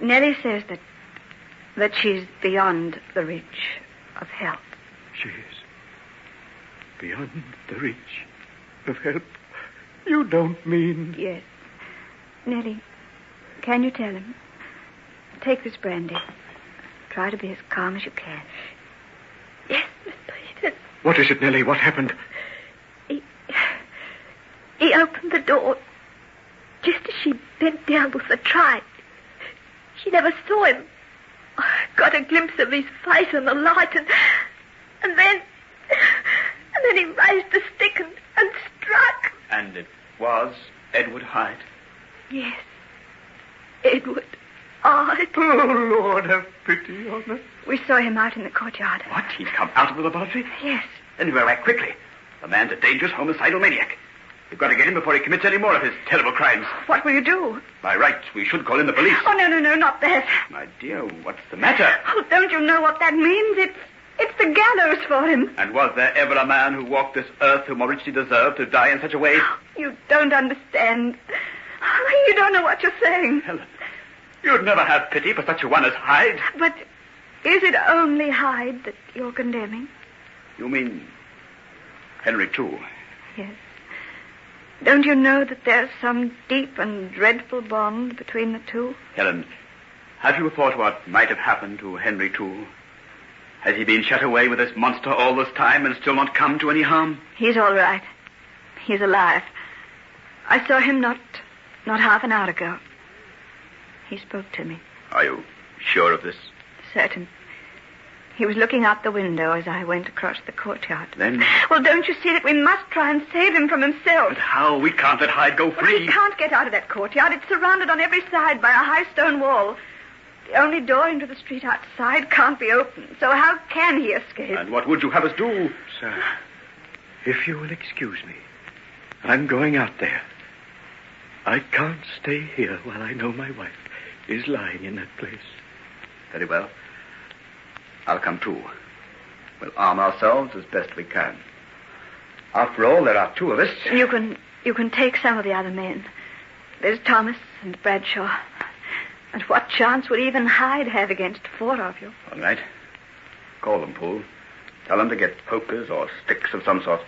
Nellie says that she's beyond the reach of help. She is beyond the reach of help. You don't mean... Yes. Nellie, can you tell him? Take this brandy. Try to be as calm as you can. Yes, Mr. Eden. What is it, Nellie? What happened? He opened the door just as she bent down with the tray. She never saw him. I got a glimpse of his face in the light, and then he raised the stick and struck. And it was Edward Hyde? Yes, Edward Hyde. Oh, Lord, have pity on her. We saw him out in the courtyard. What? He's come out of the laboratory? Yes. Then we'll act quickly. The man's a dangerous homicidal maniac. We've got to get him before he commits any more of his terrible crimes. What will you do? By rights, we should call in the police. Oh, no, not that. My dear, what's the matter? Oh, don't you know what that means? It's the gallows for him. And was there ever a man who walked this earth who more richly deserved to die in such a way? You don't understand. You don't know what you're saying. Helen, you'd never have pity for such a one as Hyde. But is it only Hyde that you're condemning? You mean Henry, too? Yes. Don't you know that there's some deep and dreadful bond between the two? Helen, have you thought what might have happened to Henry, too? Has he been shut away with this monster all this time and still not come to any harm? He's all right. He's alive. I saw him not half an hour ago. He spoke to me. Are you sure of this? Certain. He was looking out the window as I went across the courtyard. Then? Well, don't you see that we must try and save him from himself? But how? We can't let Hyde go free. Well, he can't get out of that courtyard. It's surrounded on every side by a high stone wall. The only door into the street outside can't be opened. So how can he escape? And what would you have us do? Sir, if you will excuse me, I'm going out there. I can't stay here while I know my wife is lying in that place. Very well. I'll come too. We'll arm ourselves as best we can. After all, there are two of us. You can take some of the other men. There's Thomas and Bradshaw. And what chance would even Hyde have against four of you? All right. Call them, Poole. Tell them to get pokers or sticks of some sort.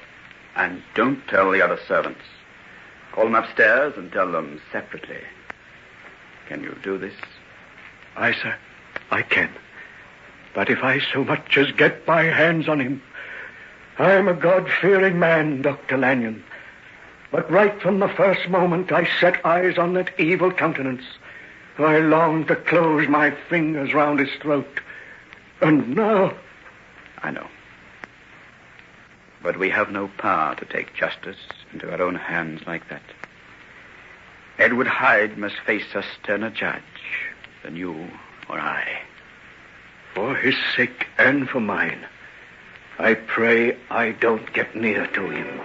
And don't tell the other servants. Call them upstairs and tell them separately. Can you do this? Aye, sir. I can. But if I so much as get my hands on him, I'm a God-fearing man, Dr. Lanyon. But right from the first moment I set eyes on that evil countenance, I longed to close my fingers round his throat. And now... I know. But we have no power to take justice into our own hands like that. Edward Hyde must face a sterner judge than you or I. For his sake and for mine, I pray I don't get near to him.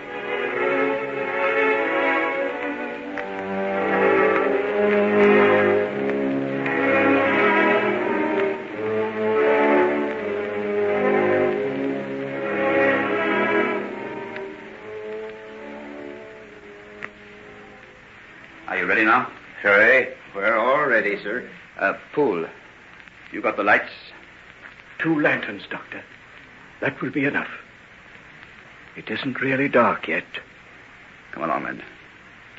Are you ready now? Sure, we're all ready, sir. Poole, you got the lights? 2 lanterns, Doctor. That will be enough. It isn't really dark yet. Come along, men.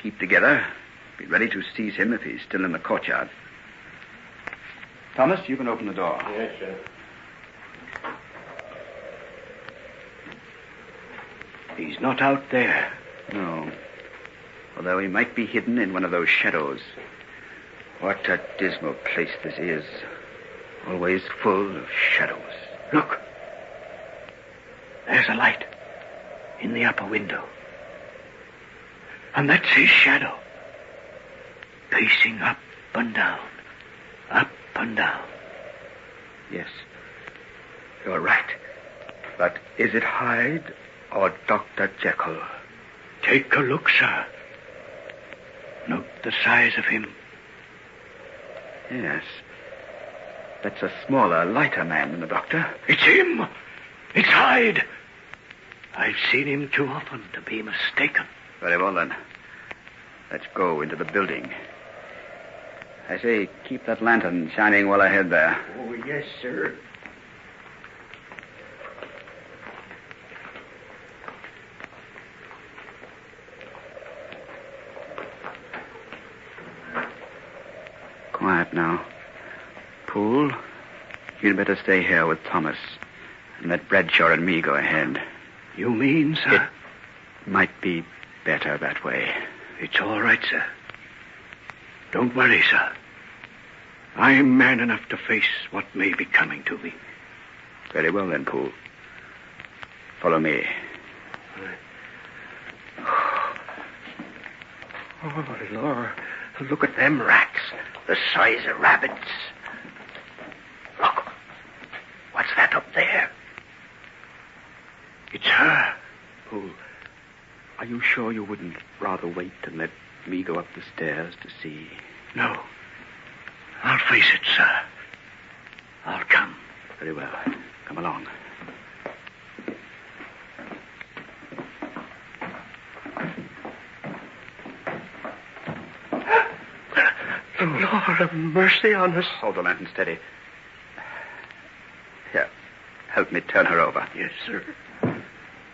Keep together. Be ready to seize him if he's still in the courtyard. Thomas, you can open the door. Yes, sir. He's not out there. No. Although he might be hidden in one of those shadows. What a dismal place this is. Always full of shadows. Look. There's a light in the upper window. And that's his shadow. Pacing up and down. Up and down. Yes. You're right. But is it Hyde or Dr. Jekyll? Take a look, sir. Note the size of him. Yes. That's a smaller, lighter man than the doctor. It's him. It's Hyde. I've seen him too often to be mistaken. Very well, then. Let's go into the building. I say, keep that lantern shining well ahead there. Oh, yes, sir. Quiet now. Poole, you'd better stay here with Thomas and let Bradshaw and me go ahead. You mean, sir? It might be better that way. It's all right, sir. Don't worry, sir. I'm man enough to face what may be coming to me. Very well, then, Poole. Follow me. Oh, Lord. Look at them rats. The size of rabbits. Look. What's that up there? It's her. Poole, are you sure you wouldn't rather wait and let me go up the stairs to see? No. I'll face it, sir. I'll come. Very well. Come along. Lord have mercy on us. Hold the lantern steady. Here, help me turn her over. Yes, sir.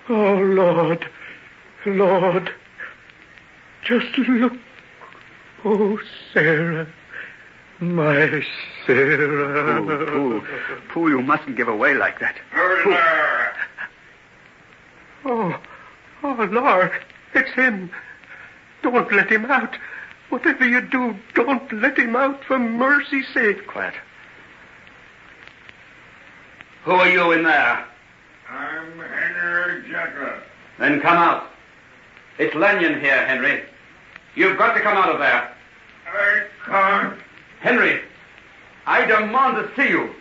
Oh, Lord. Lord. Just look. Oh, Sarah. My Sarah. Poole, you mustn't give away like that. Oh, Lord. It's him. Don't let him out. Whatever you do, don't let him out for mercy's sake. Quiet. Who are you in there? I'm Henry Jekyll. Then come out. It's Lanyon here, Henry. You've got to come out of there. I can't. Henry, I demand to see you.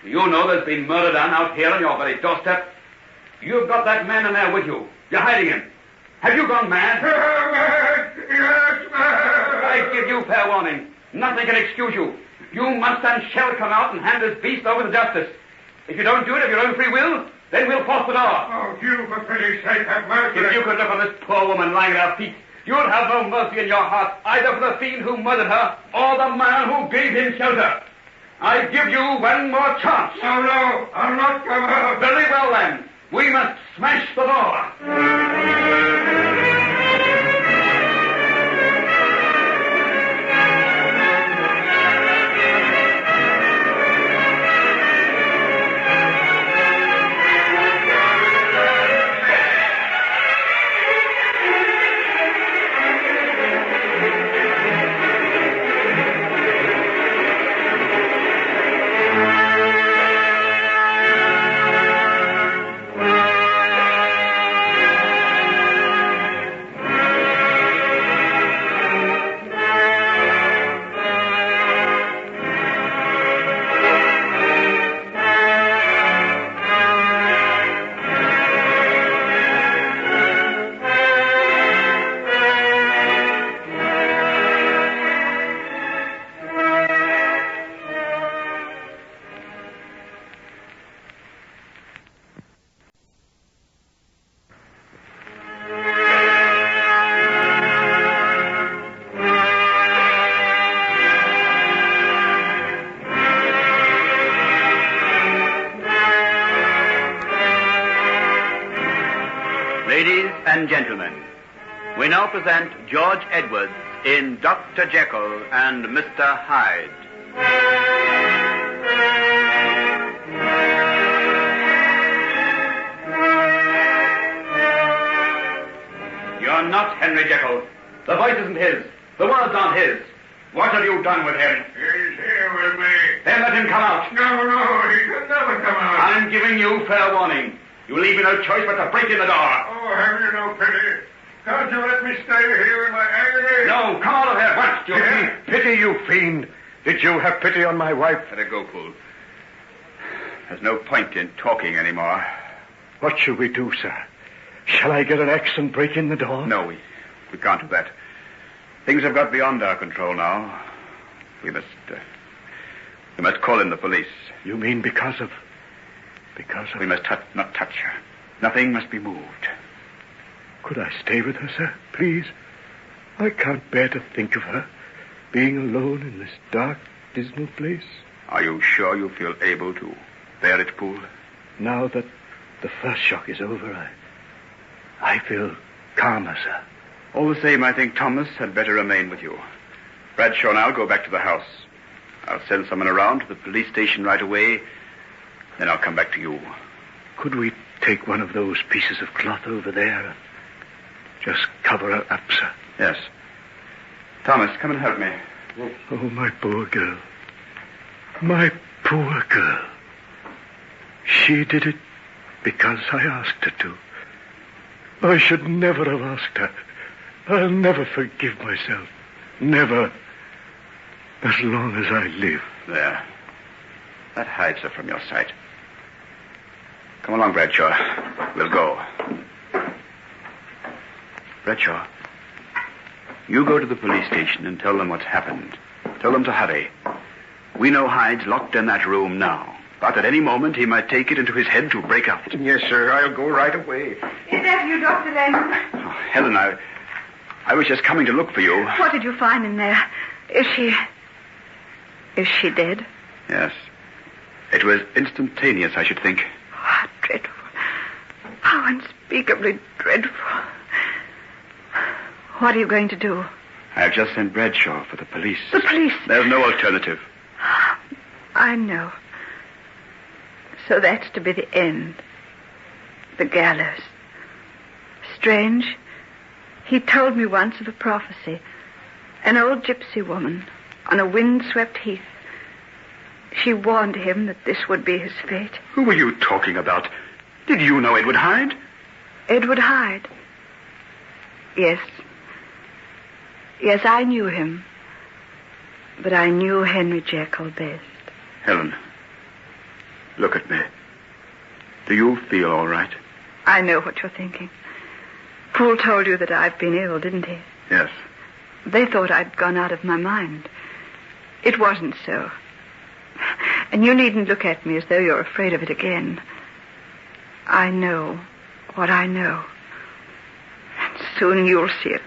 You know there's been murder done out here on your very doorstep. You've got that man in there with you. You're hiding him. Have you gone mad? Yes, ma'am. I give you fair warning. Nothing can excuse you. You must and shall come out and hand this beast over to justice. If you don't do it of your own free will, then we'll force the door. Oh, Hugh, for pity's sake, have mercy. If you could look on this poor woman lying at our feet, you'd have no mercy in your heart, either for the fiend who murdered her or the man who gave him shelter. I give you one more chance. No, I'll not come out. Very well, then. We must smash the door. Ladies and gentlemen, we now present George Edwards in Dr. Jekyll and Mr. Hyde. You're not Henry Jekyll. The voice isn't his. The words aren't his. What have you done with him? He's here with me. Then let him come out. No, he can never come out. I'm giving you fair warning. You leave me no choice but to break in the door. Oh, have you no pity? Can't you let me stay here in my agony? No, come out of here once, you Yeah. Pity, you fiend. Did you have pity on my wife? Let her go, Poole. There's no point in talking anymore. What shall we do, sir? Shall I get an axe and break in the door? No, we can't do that. Things have got beyond our control now. We must call in the police. You mean because of... We must not touch her. Nothing must be moved. Could I stay with her, sir, please? I can't bear to think of her being alone in this dark, dismal place. Are you sure you feel able to bear it, Poole? Now that the first shock is over, I feel calmer, sir. All the same, I think Thomas had better remain with you. Bradshaw and I'll go back to the house. I'll send someone around to the police station right away. Then I'll come back to you. Could we take one of those pieces of cloth over there and just cover her up, sir? Yes. Thomas, come and help me. Oh, my poor girl. My poor girl. She did it because I asked her to. I should never have asked her. I'll never forgive myself. Never. As long as I live. There. That hides her from your sight. Come along, Bradshaw. We'll go. Bradshaw, you go to the police station and tell them what's happened. Tell them to hurry. We know Hyde's locked in that room now. But at any moment, he might take it into his head to break out. Yes, sir. I'll go right away. Is that you, Dr. Lennon? Oh, Helen, I was just coming to look for you. What did you find in there? Is she dead? Yes. It was instantaneous, I should think. How dreadful. How unspeakably dreadful. What are you going to do? I've just sent Bradshaw for the police. The police? There's no alternative. I know. So that's to be the end. The gallows. Strange. He told me once of a prophecy. An old gypsy woman on a wind-swept heath. She warned him that this would be his fate. Who were you talking about? Did you know Edward Hyde? Edward Hyde? Yes. Yes, I knew him. But I knew Henry Jeckyll best. Helen, look at me. Do you feel all right? I know what you're thinking. Poole told you that I've been ill, didn't he? Yes. They thought I'd gone out of my mind. It wasn't so. And you needn't look at me as though you're afraid of it again. I know what I know. And soon you'll see it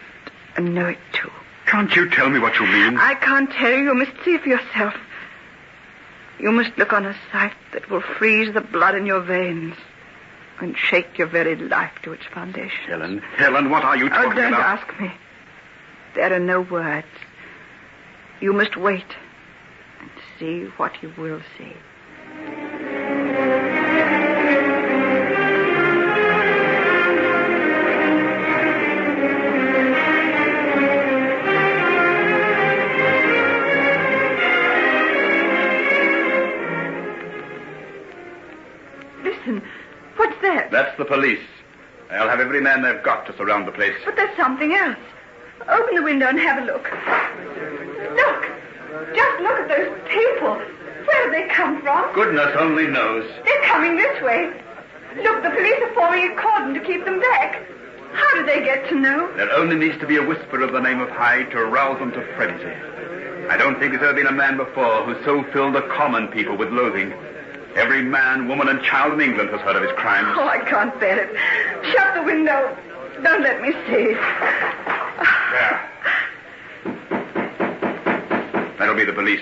and know it too. Can't you tell me what you mean? I can't tell you. You must see for yourself. You must look on a sight that will freeze the blood in your veins and shake your very life to its foundation. Helen, what are you talking about? Don't ask me. There are no words. You must wait and see what you will see. What's that? That's the police. They'll have every man they've got to surround the place. But there's something else. Open the window and have a look. Look! Just look at those people. Where did they come from? Goodness only knows. They're coming this way. Look, the police are forming a cordon to keep them back. How did they get to know? There only needs to be a whisper of the name of Hyde to arouse them to frenzy. I don't think there's ever been a man before who so filled the common people with loathing. Every man, woman, and child in England has heard of his crimes. Oh, I can't bear it. Shut the window. Don't let me see. There. That'll be the police.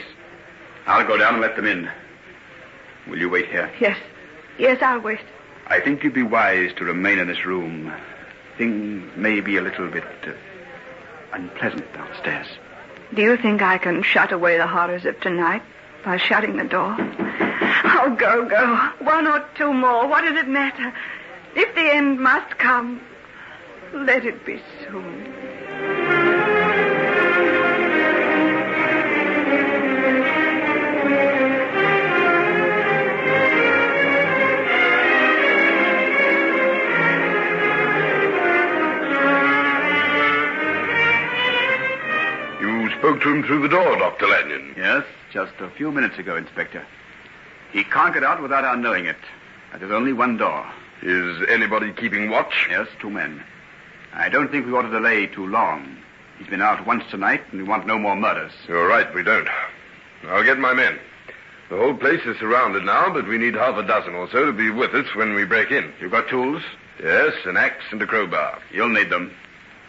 I'll go down and let them in. Will you wait here? Yes. Yes, I'll wait. I think you'd be wise to remain in this room. Things may be a little bit unpleasant downstairs. Do you think I can shut away the horrors of tonight by shutting the door? Oh, go. One or two more. What does it matter? If the end must come, let it be soon. You spoke to him through the door, Dr. Lanyon? Yes, just a few minutes ago, Inspector. He can't get out without our knowing it. There's only one door. Is anybody keeping watch? Yes, 2 men. I don't think we ought to delay too long. He's been out once tonight, and we want no more murders. You're right, we don't. I'll get my men. The whole place is surrounded now, but we need half a dozen or so to be with us when we break in. You've got tools? Yes, an axe and a crowbar. You'll need them.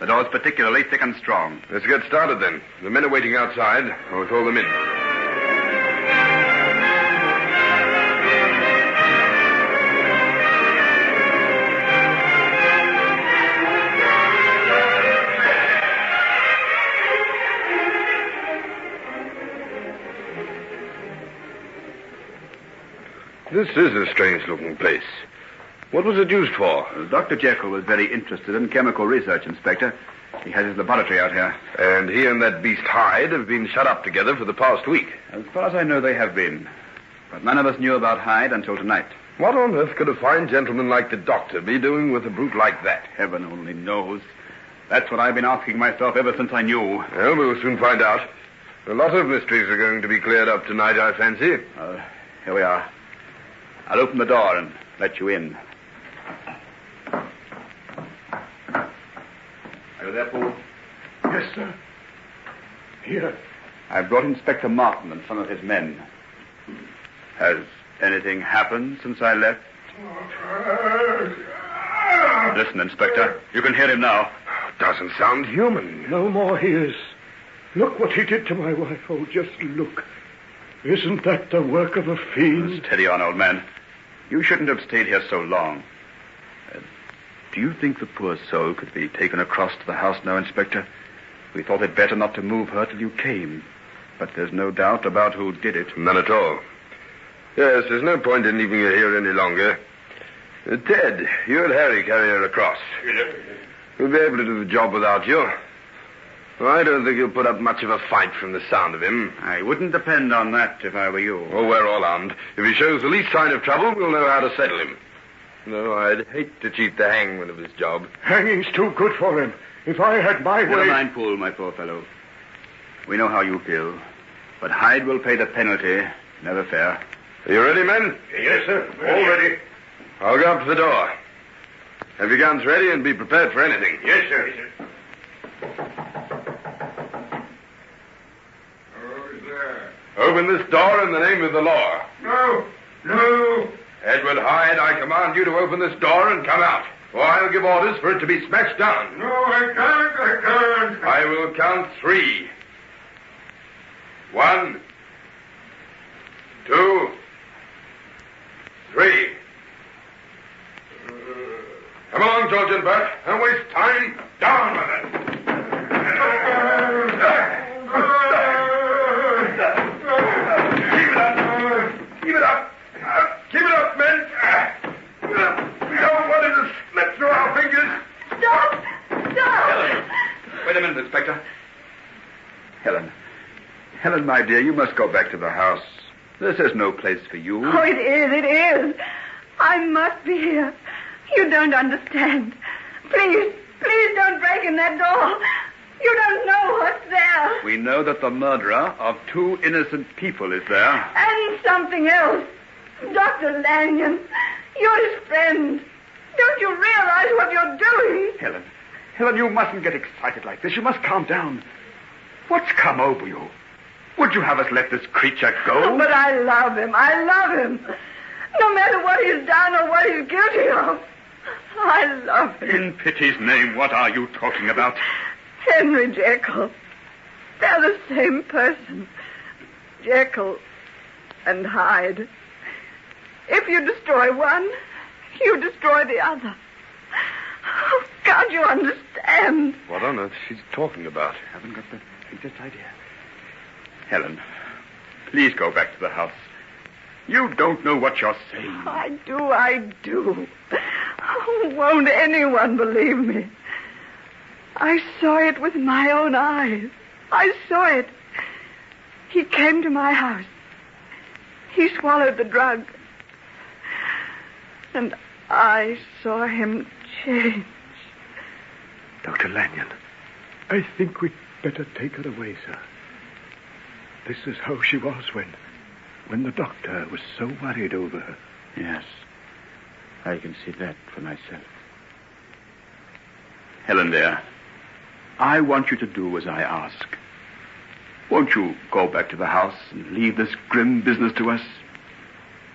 The door's particularly thick and strong. Let's get started then. The men are waiting outside. I'll call them in. This is a strange-looking place. What was it used for? Dr. Jekyll was very interested in chemical research, Inspector. He has his laboratory out here. And he and that beast Hyde have been shut up together for the past week. As far as I know, they have been. But none of us knew about Hyde until tonight. What on earth could a fine gentleman like the doctor be doing with a brute like that? Heaven only knows. That's what I've been asking myself ever since I knew. Well, we'll soon find out. A lot of mysteries are going to be cleared up tonight, I fancy. Here we are. I'll open the door and let you in. Are you there, Paul? Yes, sir. Here. I've brought Inspector Markham and some of his men. Has anything happened since I left? Listen, Inspector. You can hear him now. Doesn't sound human. No more he is. Look what he did to my wife. Oh, just look. Isn't that the work of a fiend? Steady on, old man. You shouldn't have stayed here so long. Do you think the poor soul could be taken across to the house now, Inspector? We thought it better not to move her till you came. But there's no doubt about who did it. None at all. Yes, there's no point in leaving her here any longer. Ted, you and Harry carry her across. We'll be able to do the job without you. I don't think he'll put up much of a fight from the sound of him. I wouldn't depend on that if I were you. Oh, we're all armed. If he shows the least sign of trouble, we'll know how to settle him. No, I'd hate to cheat the hangman of his job. Hanging's too good for him. If I had my way... Never mind, Poole, my poor fellow. We know how you feel. But Hyde will pay the penalty. Never fair. Are you ready, men? Yes, sir. All ready. I'll go up to the door. Have your guns ready and be prepared for anything. Yes, sir. Yes, sir. Who's there? Open this door in the name of the law. No. No. Edward Hyde, I command you to open this door and come out, or I'll give orders for it to be smashed down. No, I can't. I will count 3. 1, 2, 3. Come along, George and Bert. Don't waste time. Down with it. Keep it up. Keep it up, men. We don't want it to slip through our fingers. Stop! Helen. Wait a minute, Inspector. Helen, my dear, you must go back to the house. This is no place for you. Oh, it is. I must be here. You don't understand. Please don't break in that door. You don't know what's there. We know that the murderer of 2 innocent people is there. And something else. Dr. Lanyon, you're his friend. Don't you realize what you're doing? Helen, you mustn't get excited like this. You must calm down. What's come over you? Would you have us let this creature go? Oh, but I love him. No matter what he's done or what he's guilty of. I love him. In pity's name, what are you talking about? Henry Jekyll. They're the same person. Jekyll and Hyde. If you destroy one, you destroy the other. Oh, can't you understand? What on earth she's talking about? I haven't got the faintest idea. Helen, please go back to the house. You don't know what you're saying. I do. Oh, won't anyone believe me? I saw it with my own eyes. I saw it. He came to my house. He swallowed the drug. And I saw him change. Dr. Lanyon, I think we'd better take her away, sir. This is how she was when the doctor was so worried over her. Yes, I can see that for myself. Helen, dear, I want you to do as I ask. Won't you go back to the house and leave this grim business to us?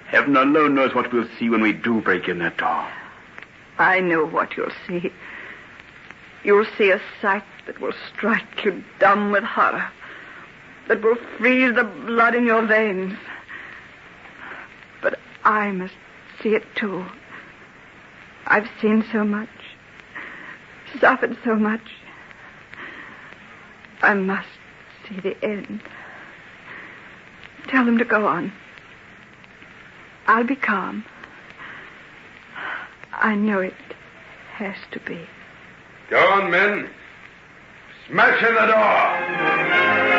Heaven alone knows what we'll see when we do break in that door. I know what you'll see. You'll see a sight that will strike you dumb with horror, that will freeze the blood in your veins. But I must see it too. I've seen so much, suffered so much. I must see the end. Tell them to go on. I'll be calm. I know it has to be. Go on, men. Smash in the door.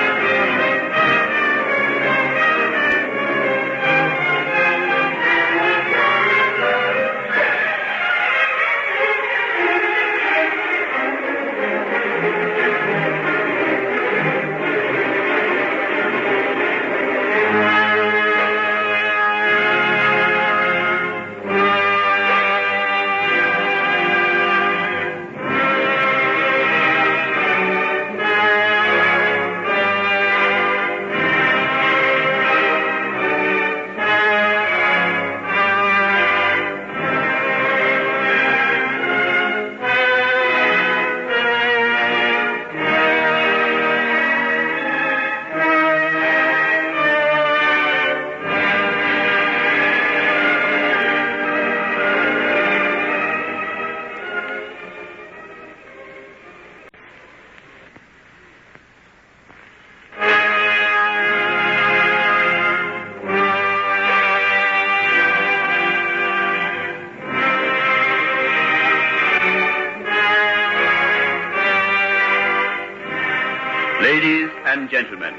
Ladies and gentlemen,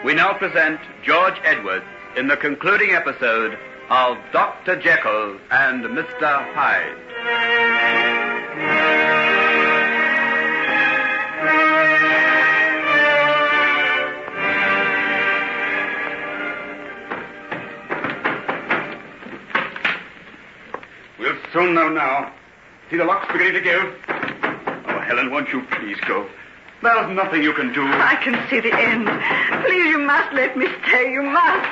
we now present George Edwards in the concluding episode of Dr. Jekyll and Mr. Hyde. We'll soon know now. See, the lock's beginning to give. Oh, Helen, won't you please go? There's nothing you can do. I can see the end. Please, you must let me stay. You must.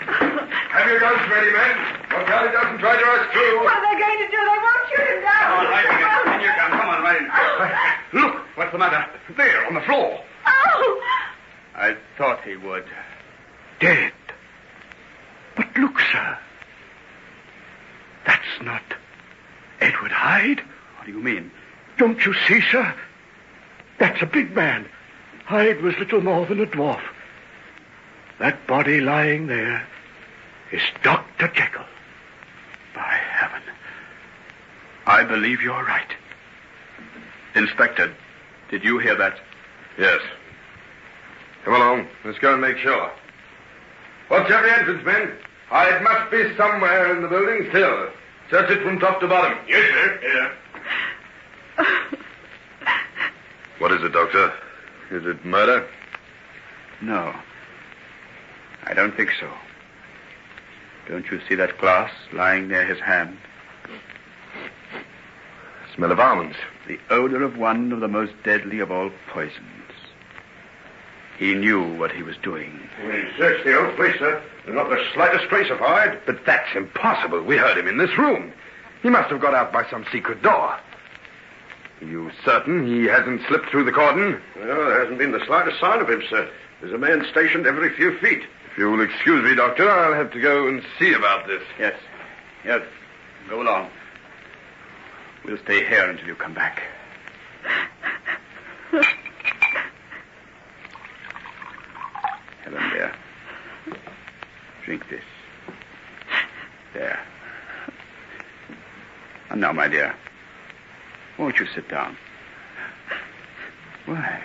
Have your guns ready, men. Look out he doesn't try to rush through. What are they going to do? They won't shoot him down. Come on, Hyde, in your gun. Come on, right in. Look, what's the matter? There, on the floor. Oh! I thought he would. Dead. But look, sir. That's not Edward Hyde. What do you mean? Don't you see, sir? That's a big man. Hyde was little more than a dwarf. That body lying there is Dr. Jekyll. By heaven. I believe you're right. Inspector, did you hear that? Yes. Come along. Let's go and make sure. Watch every entrance, men. Hyde must be somewhere in the building still. Search it from top to bottom. Yes, sir. Yeah. What is it, Doctor? Is it murder? No. I don't think so. Don't you see that glass lying near his hand? Smell of almonds. The odor of one of the most deadly of all poisons. He knew what he was doing. We searched the old place, sir. There's not the slightest trace of Hyde. But that's impossible. We heard him in this room. He must have got out by some secret door. Are you certain he hasn't slipped through the cordon? Well, there hasn't been the slightest sign of him, sir. There's a man stationed every few feet. If you'll excuse me, Doctor, I'll have to go and see about this. Yes. Yes. Go along. We'll stay here until you come back. Helen, dear. Drink this. There. And now, my dear, won't you sit down? Why,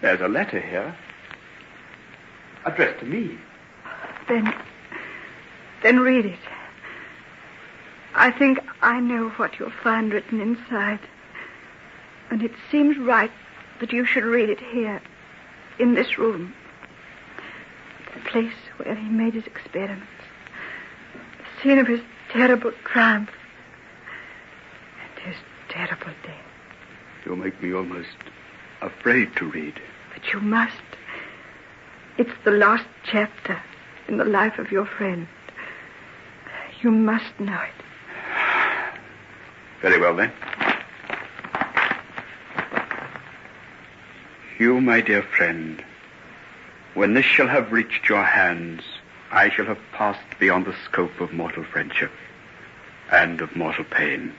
there's a letter here. Addressed to me. Then read it. I think I know what you'll find written inside. And it seems right that you should read it here, in this room. The place where he made his experiments. The scene of his terrible triumph. And his terrible death. You make me almost afraid to read. But you must. It's the last chapter in the life of your friend. You must know it. Very well, then. Hugh, my dear friend, when this shall have reached your hands, I shall have passed beyond the scope of mortal friendship and of mortal pain.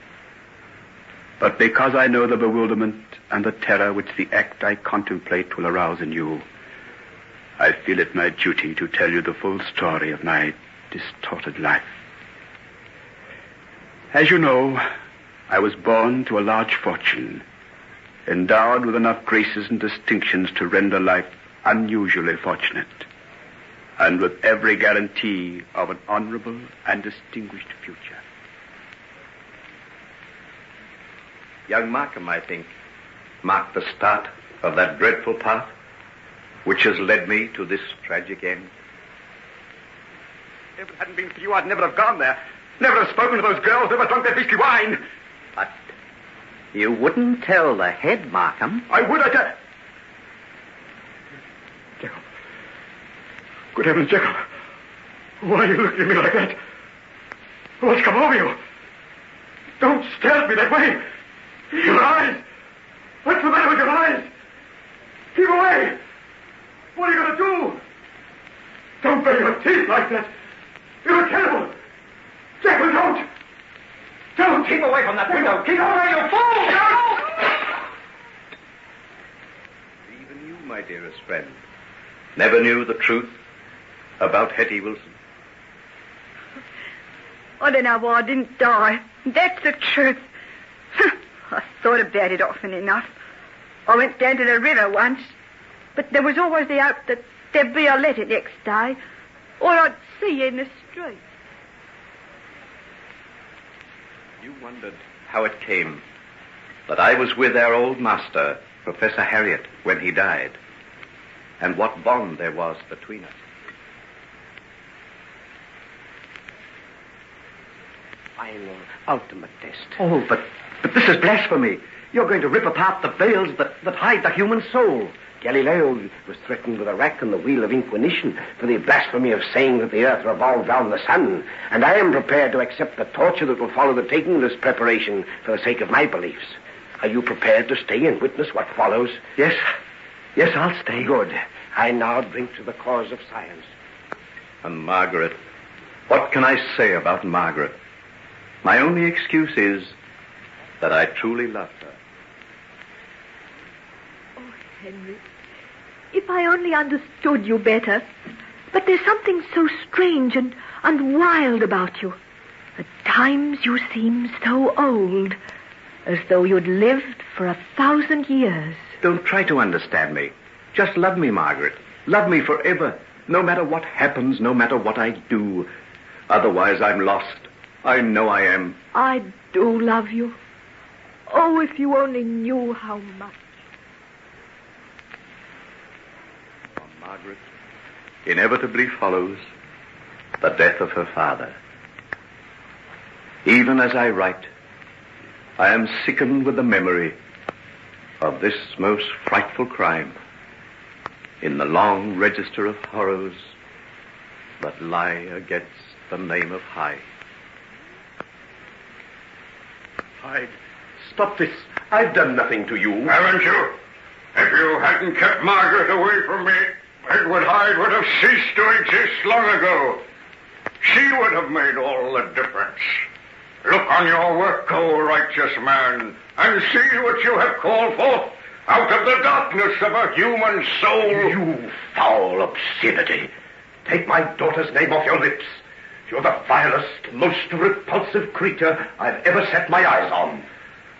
But because I know the bewilderment and the terror which the act I contemplate will arouse in you, I feel it my duty to tell you the full story of my distorted life. As you know, I was born to a large fortune, endowed with enough graces and distinctions to render life unusually fortunate, and with every guarantee of an honorable and distinguished future. Young Markham, I think, marked the start of that dreadful path which has led me to this tragic end. If it hadn't been for you, I'd never have gone there. Never have spoken to those girls, never drunk their beastly wine. But you wouldn't tell the head, Markham. I would, I tell... Jekyll. Good heavens, Jekyll. Why are you looking at me like that? What's come over you? Don't stare at me that way. Your eyes. What's the matter with your eyes? Keep away. What are you going to do? Don't bare your teeth like that. You're a cannibal. Jekyll, don't. Don't. Keep away from that window. Keep away, you fool. Even you, my dearest friend, never knew the truth about Hettie Wilson. I don't know why I didn't die. That's the truth. I thought about it often enough. I went down to the river once, but there was always the hope that there'd be a letter next day, or I'd see you in the street. You wondered how it came that I was with our old master, Professor Harriet, when he died, and what bond there was between us. Final, ultimate test. Oh, but this is blasphemy. You're going to rip apart the veils that hide the human soul. Galileo was threatened with a rack and the wheel of inquisition for the blasphemy of saying that the earth revolved round the sun, and I am prepared to accept the torture that will follow the taking of this preparation for the sake of my beliefs. Are you prepared to stay and witness what follows? Yes. Yes, I'll stay. Good. I now drink to the cause of science. And Margaret. What can I say about Margaret? My only excuse is that I truly loved her. Oh, Henry, if I only understood you better. But there's something so strange and wild about you. At times you seem so old, as though you'd lived for 1,000 years. Don't try to understand me. Just love me, Margaret. Love me forever, no matter what happens, no matter what I do. Otherwise, I'm lost. I know I am. I do love you. Oh, if you only knew how much. From Margaret inevitably follows the death of her father. Even as I write, I am sickened with the memory of this most frightful crime in the long register of horrors that lie against the name of Hyde. Hyde, stop this. I've done nothing to you. Haven't you? If you hadn't kept Margaret away from me, Edward Hyde would have ceased to exist long ago. She would have made all the difference. Look on your work, O righteous man, and see what you have called forth out of the darkness of a human soul. You foul obscenity. Take my daughter's name off your lips. You're the vilest, most repulsive creature I've ever set my eyes on.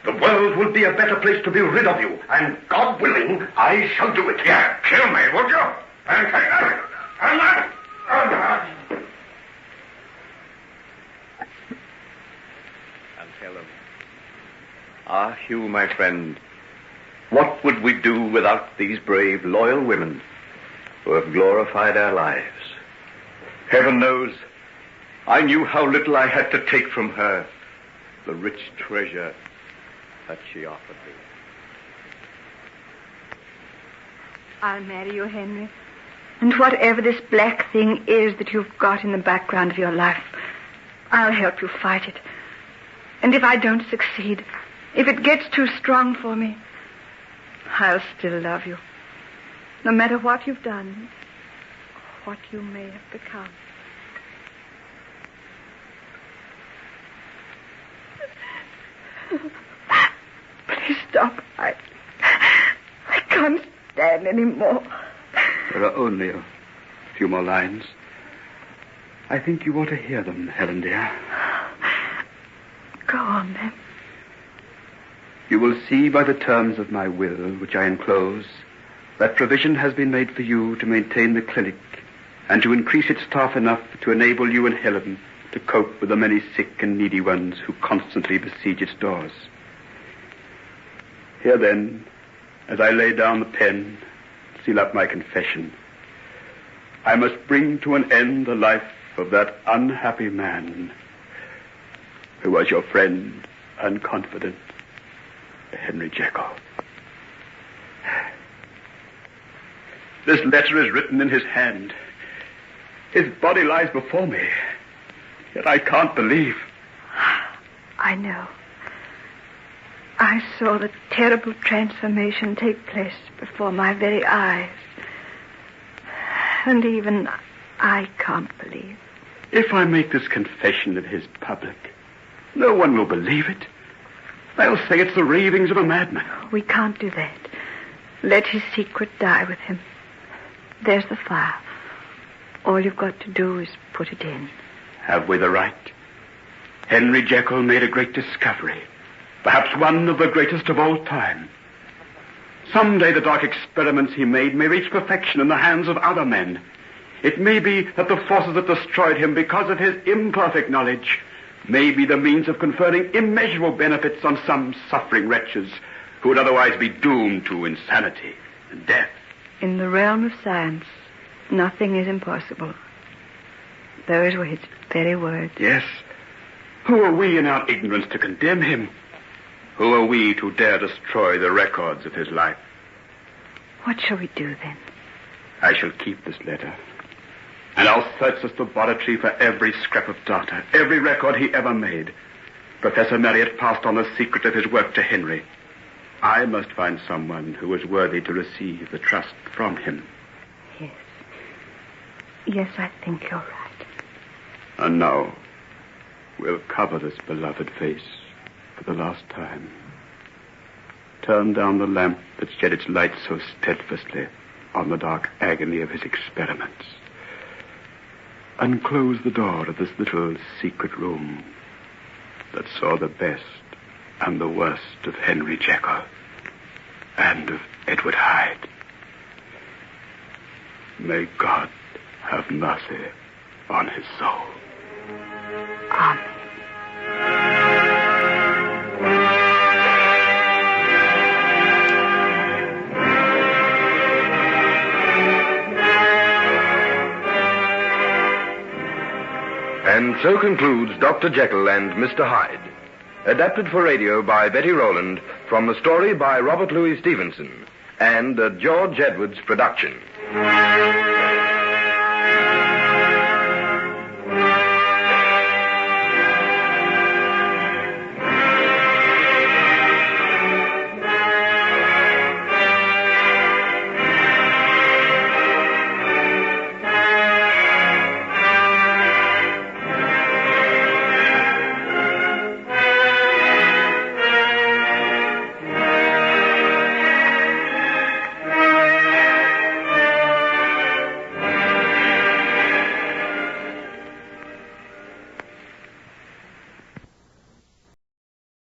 The world will be a better place to be rid of you, and God willing, I shall do it. Yeah, kill me, would you? And take that, and that, and that. And Helen. Ah, Hugh, my friend, what would we do without these brave, loyal women who have glorified our lives? Heaven knows, I knew how little I had to take from her, the rich treasure that she offered me. I'll marry you, Henry. And whatever this black thing is that you've got in the background of your life, I'll help you fight it. And if I don't succeed, if it gets too strong for me, I'll still love you. No matter what you've done, what you may have become. Please stop. I can't stand anymore. There are only a few more lines. I think you ought to hear them, Helen, dear. Go on, then. You will see by the terms of my will, which I enclose, that provision has been made for you to maintain the clinic and to increase its staff enough to enable you and Helen to cope with the many sick and needy ones who constantly besiege its doors. Here, then, as I lay down the pen, seal up my confession, I must bring to an end the life of that unhappy man who was your friend and confidant, Henry Jekyll. This letter is written in his hand. His body lies before me, yet I can't believe. I know. I saw the terrible transformation take place before my very eyes. And even I can't believe. If I make this confession of his public, no one will believe it. They'll say it's the ravings of a madman. We can't do that. Let his secret die with him. There's the fire. All you've got to do is put it in. Have we the right? Henry Jekyll made a great discovery. Perhaps one of the greatest of all time. Someday the dark experiments he made may reach perfection in the hands of other men. It may be that the forces that destroyed him because of his imperfect knowledge may be the means of conferring immeasurable benefits on some suffering wretches who would otherwise be doomed to insanity and death. In the realm of science, nothing is impossible. Those were his very words. Yes. Who are we in our ignorance to condemn him? Who are we to dare destroy the records of his life? What shall we do, then? I shall keep this letter. And I'll search this laboratory for every scrap of data, every record he ever made. Professor Marriott passed on the secret of his work to Henry. I must find someone who is worthy to receive the trust from him. Yes. Yes, I think you're right. And now, we'll cover this beloved face for the last time. Turn down the lamp that shed its light so steadfastly on the dark agony of his experiments. And close the door of this little secret room that saw the best and the worst of Henry Jekyll and of Edward Hyde. May God have mercy on his soul. Amen. And so concludes Dr. Jekyll and Mr. Hyde, adapted for radio by Betty Rowland from the story by Robert Louis Stevenson and a George Edwards production.